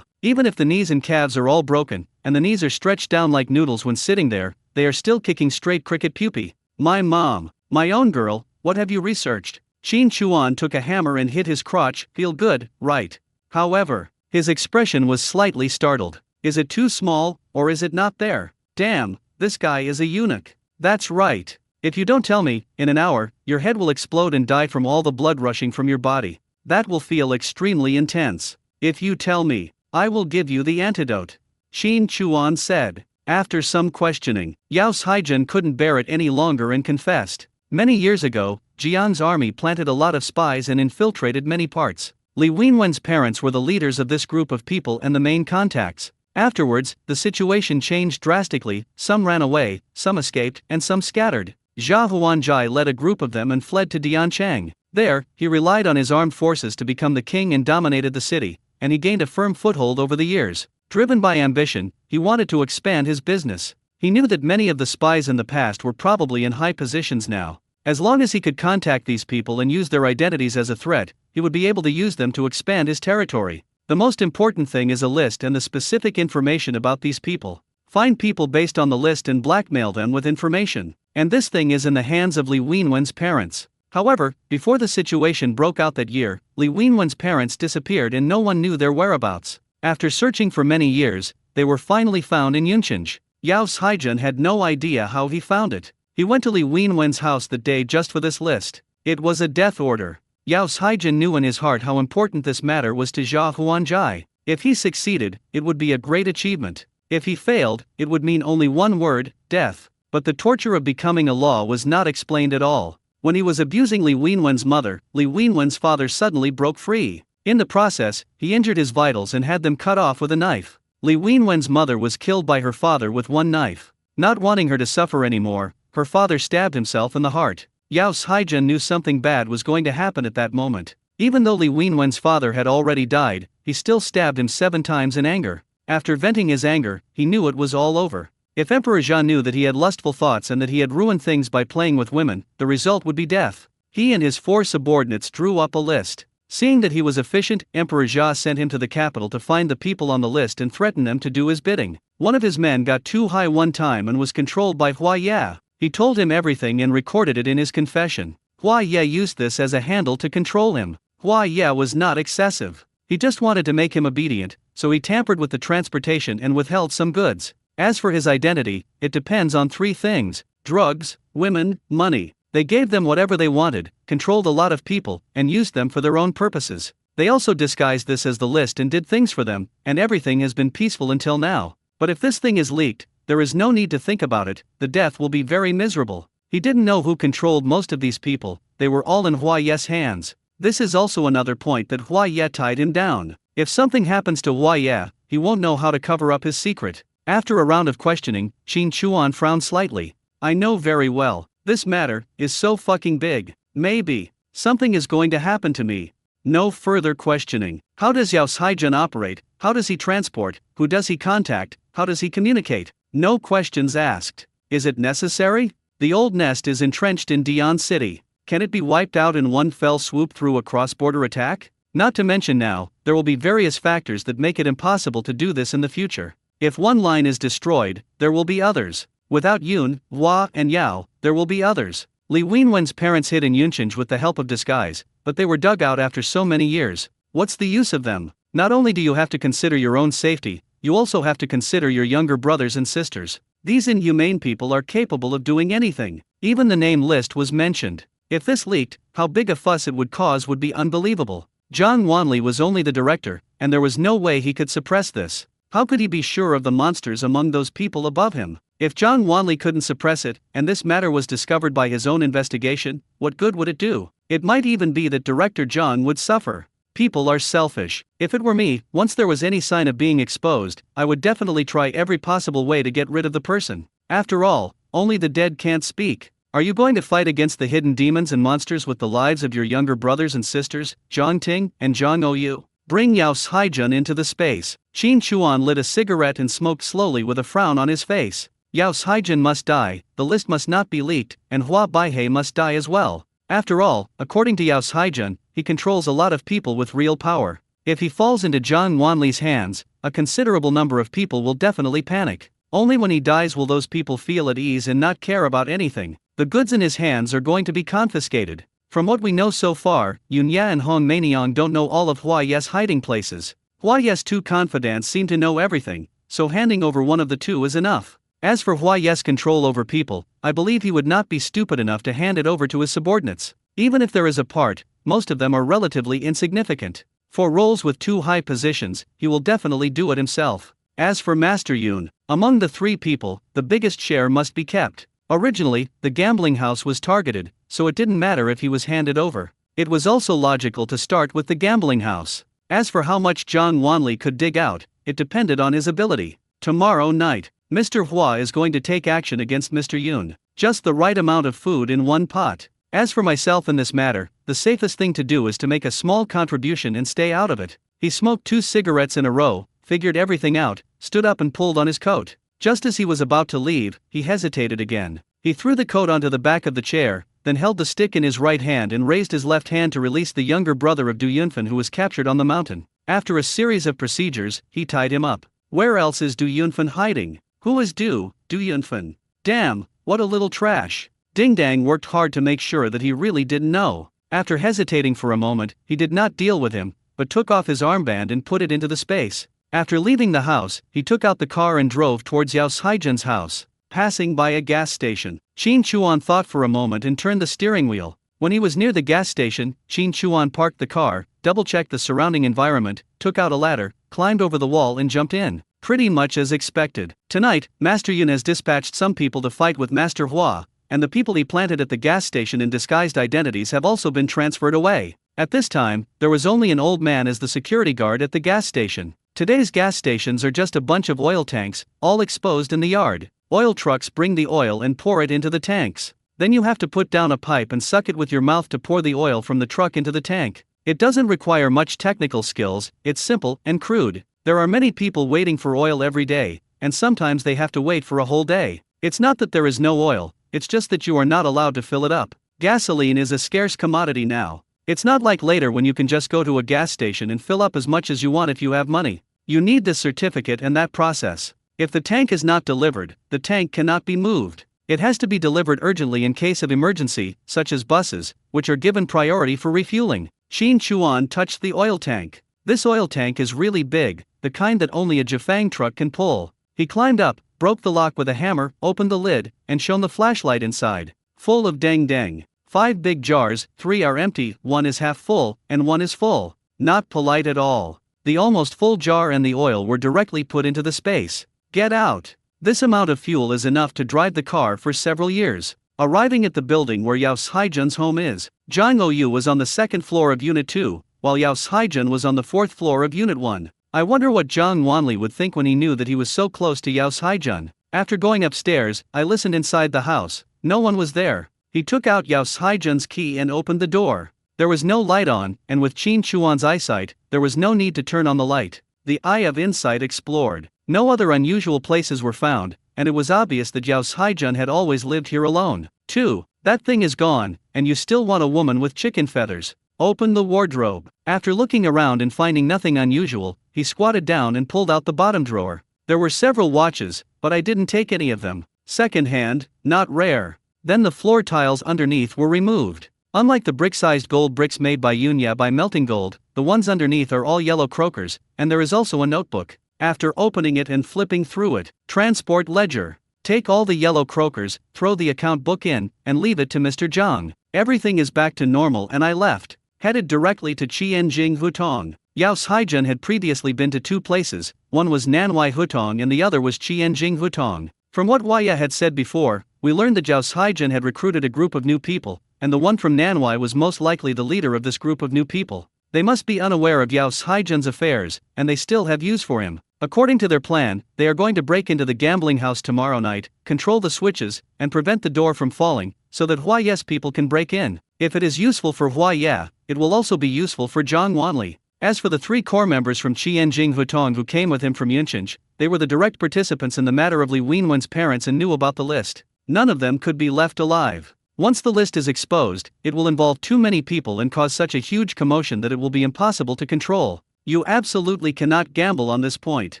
Even if the knees and calves are all broken, and the knees are stretched down like noodles when sitting there, they are still kicking straight cricket pupae. My mom. My own girl, what have you researched? Qin Chuan took a hammer and hit his crotch. Feel good, right? However, his expression was slightly startled. Is it too small, or is it not there? Damn, this guy is a eunuch. That's right. If you don't tell me, in an hour, your head will explode and die from all the blood rushing from your body. That will feel extremely intense. If you tell me, I will give you the antidote. Qin Chuan said. After some questioning, Yao Haijun couldn't bear it any longer and confessed. Many years ago, Jian's army planted a lot of spies and infiltrated many parts. Li Wenwen's parents were the leaders of this group of people and the main contacts. Afterwards, the situation changed drastically, some ran away, some escaped, and some scattered. Zhao Huanjai led a group of them and fled to Dianchang. There, he relied on his armed forces to become the king and dominated the city, and he gained a firm foothold over the years. Driven by ambition, he wanted to expand his business. He knew that many of the spies in the past were probably in high positions now. As long as he could contact these people and use their identities as a threat, he would be able to use them to expand his territory. The most important thing is a list and the specific information about these people. Find people based on the list and blackmail them with information. And this thing is in the hands of Li Wenwen's parents. However, before the situation broke out that year, Li Wenwen's parents disappeared and no one knew their whereabouts. After searching for many years, they were finally found in Yunchinj. Yao Haijun had no idea how he found it. He went to Li Wenwen's house that day just for this list. It was a death order. Yao Haijun knew in his heart how important this matter was to Zhao Huanjai. If he succeeded, it would be a great achievement. If he failed, it would mean only one word, death. But the torture of becoming a law was not explained at all. When he was abusing Li Wenwen's mother, Li Wenwen's father suddenly broke free. In the process, he injured his vitals and had them cut off with a knife. Li Wenwen's mother was killed by her father with one knife. Not wanting her to suffer anymore, her father stabbed himself in the heart. Yao Haijun knew something bad was going to happen at that moment. Even though Li Wenwen's father had already died, he still stabbed him 7 times in anger. After venting his anger, he knew it was all over. If Emperor Zhao knew that he had lustful thoughts and that he had ruined things by playing with women, the result would be death. He and his 4 subordinates drew up a list. Seeing that he was efficient, Emperor Zhao sent him to the capital to find the people on the list and threaten them to do his bidding. One of his men got too high one time and was controlled by Hua Ye. He told him everything and recorded it in his confession. Hua Ye used this as a handle to control him. Hua Ye was not excessive. He just wanted to make him obedient, so he tampered with the transportation and withheld some goods. As for his identity, it depends on 3 things: drugs, women, money. They gave them whatever they wanted, controlled a lot of people, and used them for their own purposes. They also disguised this as the list and did things for them, and everything has been peaceful until now. But if this thing is leaked, there is no need to think about it, the death will be very miserable. He didn't know who controlled most of these people, they were all in Hua Ye's hands. This is also another point that Hua Ye tied him down. If something happens to Hua Ye, he won't know how to cover up his secret. After a round of questioning, Qin Chuan frowned slightly. I know very well. This matter is so fucking big. Maybe something is going to happen to me. No further questioning. How does Yao Haijun operate? How does he transport? Who does he contact? How does he communicate? No questions asked. Is it necessary? The old nest is entrenched in Dian City. Can it be wiped out in one fell swoop through a cross-border attack? Not to mention now, there will be various factors that make it impossible to do this in the future. If one line is destroyed, there will be others. Without Yun, Hua, and Yao, there will be others. Li Wenwen's parents hid in Yunchange with the help of disguise, but they were dug out after so many years. What's the use of them? Not only do you have to consider your own safety, you also have to consider your younger brothers and sisters. These inhumane people are capable of doing anything. Even the name list was mentioned. If this leaked, how big a fuss it would cause would be unbelievable. Zhang Wanli was only the director, and there was no way he could suppress this. How could he be sure of the monsters among those people above him? If Zhang Wanli couldn't suppress it, and this matter was discovered by his own investigation, what good would it do? It might even be that Director Zhang would suffer. People are selfish. If it were me, once there was any sign of being exposed, I would definitely try every possible way to get rid of the person. After all, only the dead can't speak. Are you going to fight against the hidden demons and monsters with the lives of your younger brothers and sisters, Zhang Ting and Zhang Oyu? Bring Yao Haijun into the space. Qin Chuan lit a cigarette and smoked slowly with a frown on his face. Yao Haijun must die, the list must not be leaked, and Hua Baihei must die as well. After all, according to Yao Haijun, he controls a lot of people with real power. If he falls into Zhang Wanli's hands, a considerable number of people will definitely panic. Only when he dies will those people feel at ease and not care about anything. The goods in his hands are going to be confiscated. From what we know so far, Yun Ya and Hong Meiniang don't know all of Hua Ye's hiding places. Hua Ye's two confidants seem to know everything, so handing over one of the two is enough. As for Hua Ye's control over people, I believe he would not be stupid enough to hand it over to his subordinates. Even if there is a part, most of them are relatively insignificant. For roles with too high positions, he will definitely do it himself. As for Master Yun, among the three people, the biggest share must be kept. Originally, the gambling house was targeted, so it didn't matter if he was handed over. It was also logical to start with the gambling house. As for how much Zhang Wanli could dig out, it depended on his ability. Tomorrow night, Mr. Hua is going to take action against Mr. Yun. Just the right amount of food in one pot. As for myself in this matter, the safest thing to do is to make a small contribution and stay out of it. He smoked 2 cigarettes in a row, figured everything out, stood up and pulled on his coat. Just as he was about to leave, he hesitated again. He threw the coat onto the back of the chair, then held the stick in his right hand and raised his left hand to release the younger brother of Du Yunfen who was captured on the mountain. After a series of procedures, he tied him up. Where else is Du Yunfen hiding? Who is Du Yunfen? Damn, what a little trash. Ding Dang worked hard to make sure that he really didn't know. After hesitating for a moment, he did not deal with him, but took off his armband and put it into the space. After leaving the house, he took out the car and drove towards Yao Haijun's house. Passing by a gas station, Qin Chuan thought for a moment and turned the steering wheel. When he was near the gas station, Qin Chuan parked the car, double-checked the surrounding environment, took out a ladder, climbed over the wall and jumped in. Pretty much as expected. Tonight, Master Yun has dispatched some people to fight with Master Hua, and the people he planted at the gas station in disguised identities have also been transferred away. At this time, there was only an old man as the security guard at the gas station. Today's gas stations are just a bunch of oil tanks, all exposed in the yard. Oil trucks bring the oil and pour it into the tanks. Then you have to put down a pipe and suck it with your mouth to pour the oil from the truck into the tank. It doesn't require much technical skills, it's simple and crude. There are many people waiting for oil every day, and sometimes they have to wait for a whole day. It's not that there is no oil, it's just that you are not allowed to fill it up. Gasoline is a scarce commodity now. It's not like later when you can just go to a gas station and fill up as much as you want if you have money. You need this certificate and that process. If the tank is not delivered, the tank cannot be moved. It has to be delivered urgently in case of emergency, such as buses, which are given priority for refueling. Qin Chuan touched the oil tank. This oil tank is really big, the kind that only a Jifang truck can pull. He climbed up, broke the lock with a hammer, opened the lid, and shone the flashlight inside. Full of dang dang. 5 big jars, 3 are empty, 1 is half full, and 1 is full. Not polite at all. The almost full jar and the oil were directly put into the space. Get out. This amount of fuel is enough to drive the car for several years. Arriving at the building where Yao Haijun's home is, Zhang Oyu was on the 2nd floor of Unit 2, while Yao Haijun was on the 4th floor of Unit 1. I wonder what Zhang Wanli would think when he knew that he was so close to Yao Haijun. After going upstairs, I listened inside the house. No one was there. He took out Yao Haijun's key and opened the door. There was no light on, and with Qin Chuan's eyesight, there was no need to turn on the light. The eye of insight explored. No other unusual places were found, and it was obvious that Yao Haijun had always lived here alone. 2. That thing is gone, and you still want a woman with chicken feathers. Open the wardrobe. After looking around and finding nothing unusual, he squatted down and pulled out the bottom drawer. There were several watches, but I didn't take any of them. Second-hand, not rare. Then the floor tiles underneath were removed. Unlike the brick-sized gold bricks made by Yunya by melting gold, the ones underneath are all yellow croakers, and there is also a notebook. After opening it and flipping through it, transport ledger. Take all the yellow croakers, throw the account book in, and leave it to Mr. Zhang. Everything is back to normal and I left. Headed directly to Qianjing Hutong. Yao Haijun had previously been to two places, one was Nanwai Hutong and the other was Qianjing Hutong. From what Huaya had said before, we learned that Zhao Haijun had recruited a group of new people, and the one from Nanwai was most likely the leader of this group of new people. They must be unaware of Yao Haijun's affairs, and they still have use for him. According to their plan, they are going to break into the gambling house tomorrow night, control the switches, and prevent the door from falling, so that Huaya's people can break in. If it is useful for Huaya, it will also be useful for Zhang Wanli. As for the three core members from Qianjing Hutong who came with him from Yunchinj, they were the direct participants in the matter of Li Wenwen's parents and knew about the list. None of them could be left alive. Once the list is exposed, it will involve too many people and cause such a huge commotion that it will be impossible to control. You absolutely cannot gamble on this point.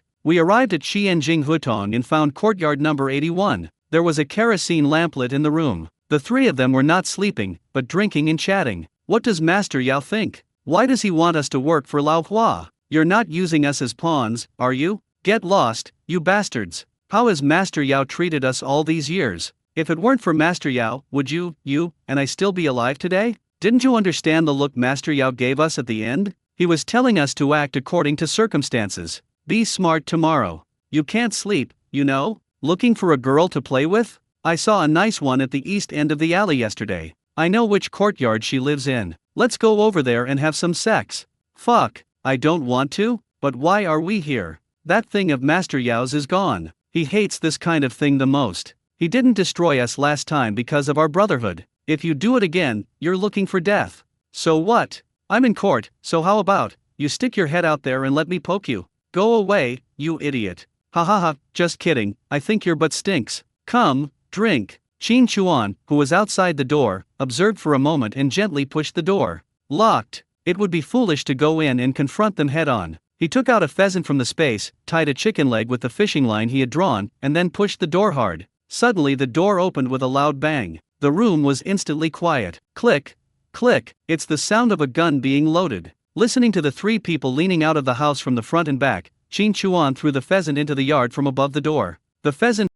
We arrived at Qianjing Hutong and found courtyard number 81. There was a kerosene lamplit in the room. The three of them were not sleeping, but drinking and chatting. What does Master Yao think? Why does he want us to work for Lao Hua? You're not using us as pawns, are you? Get lost, you bastards. How has Master Yao treated us all these years? If it weren't for Master Yao, would you, and I still be alive today? Didn't you understand the look Master Yao gave us at the end? He was telling us to act according to circumstances. Be smart tomorrow. You can't sleep, you know? Looking for a girl to play with? I saw a nice one at the east end of the alley yesterday. I know which courtyard she lives in. Let's go over there and have some sex. Fuck, I don't want to, but why are we here? That thing of Master Yao's is gone. He hates this kind of thing the most. He didn't destroy us last time because of our brotherhood. If you do it again, you're looking for death. So what? I'm in court, so how about, you stick your head out there and let me poke you? Go away, you idiot. Ha ha ha, just kidding, I think your butt stinks. Come, drink. Qin Chuan, who was outside the door, observed for a moment and gently pushed the door. Locked. It would be foolish to go in and confront them head on. He took out a pheasant from the space, tied a chicken leg with the fishing line he had drawn, and then pushed the door hard. Suddenly the door opened with a loud bang. The room was instantly quiet. Click. Click, it's the sound of a gun being loaded. Listening to the three people leaning out of the house from the front and back, Qin Chuan threw the pheasant into the yard from above the door. The pheasant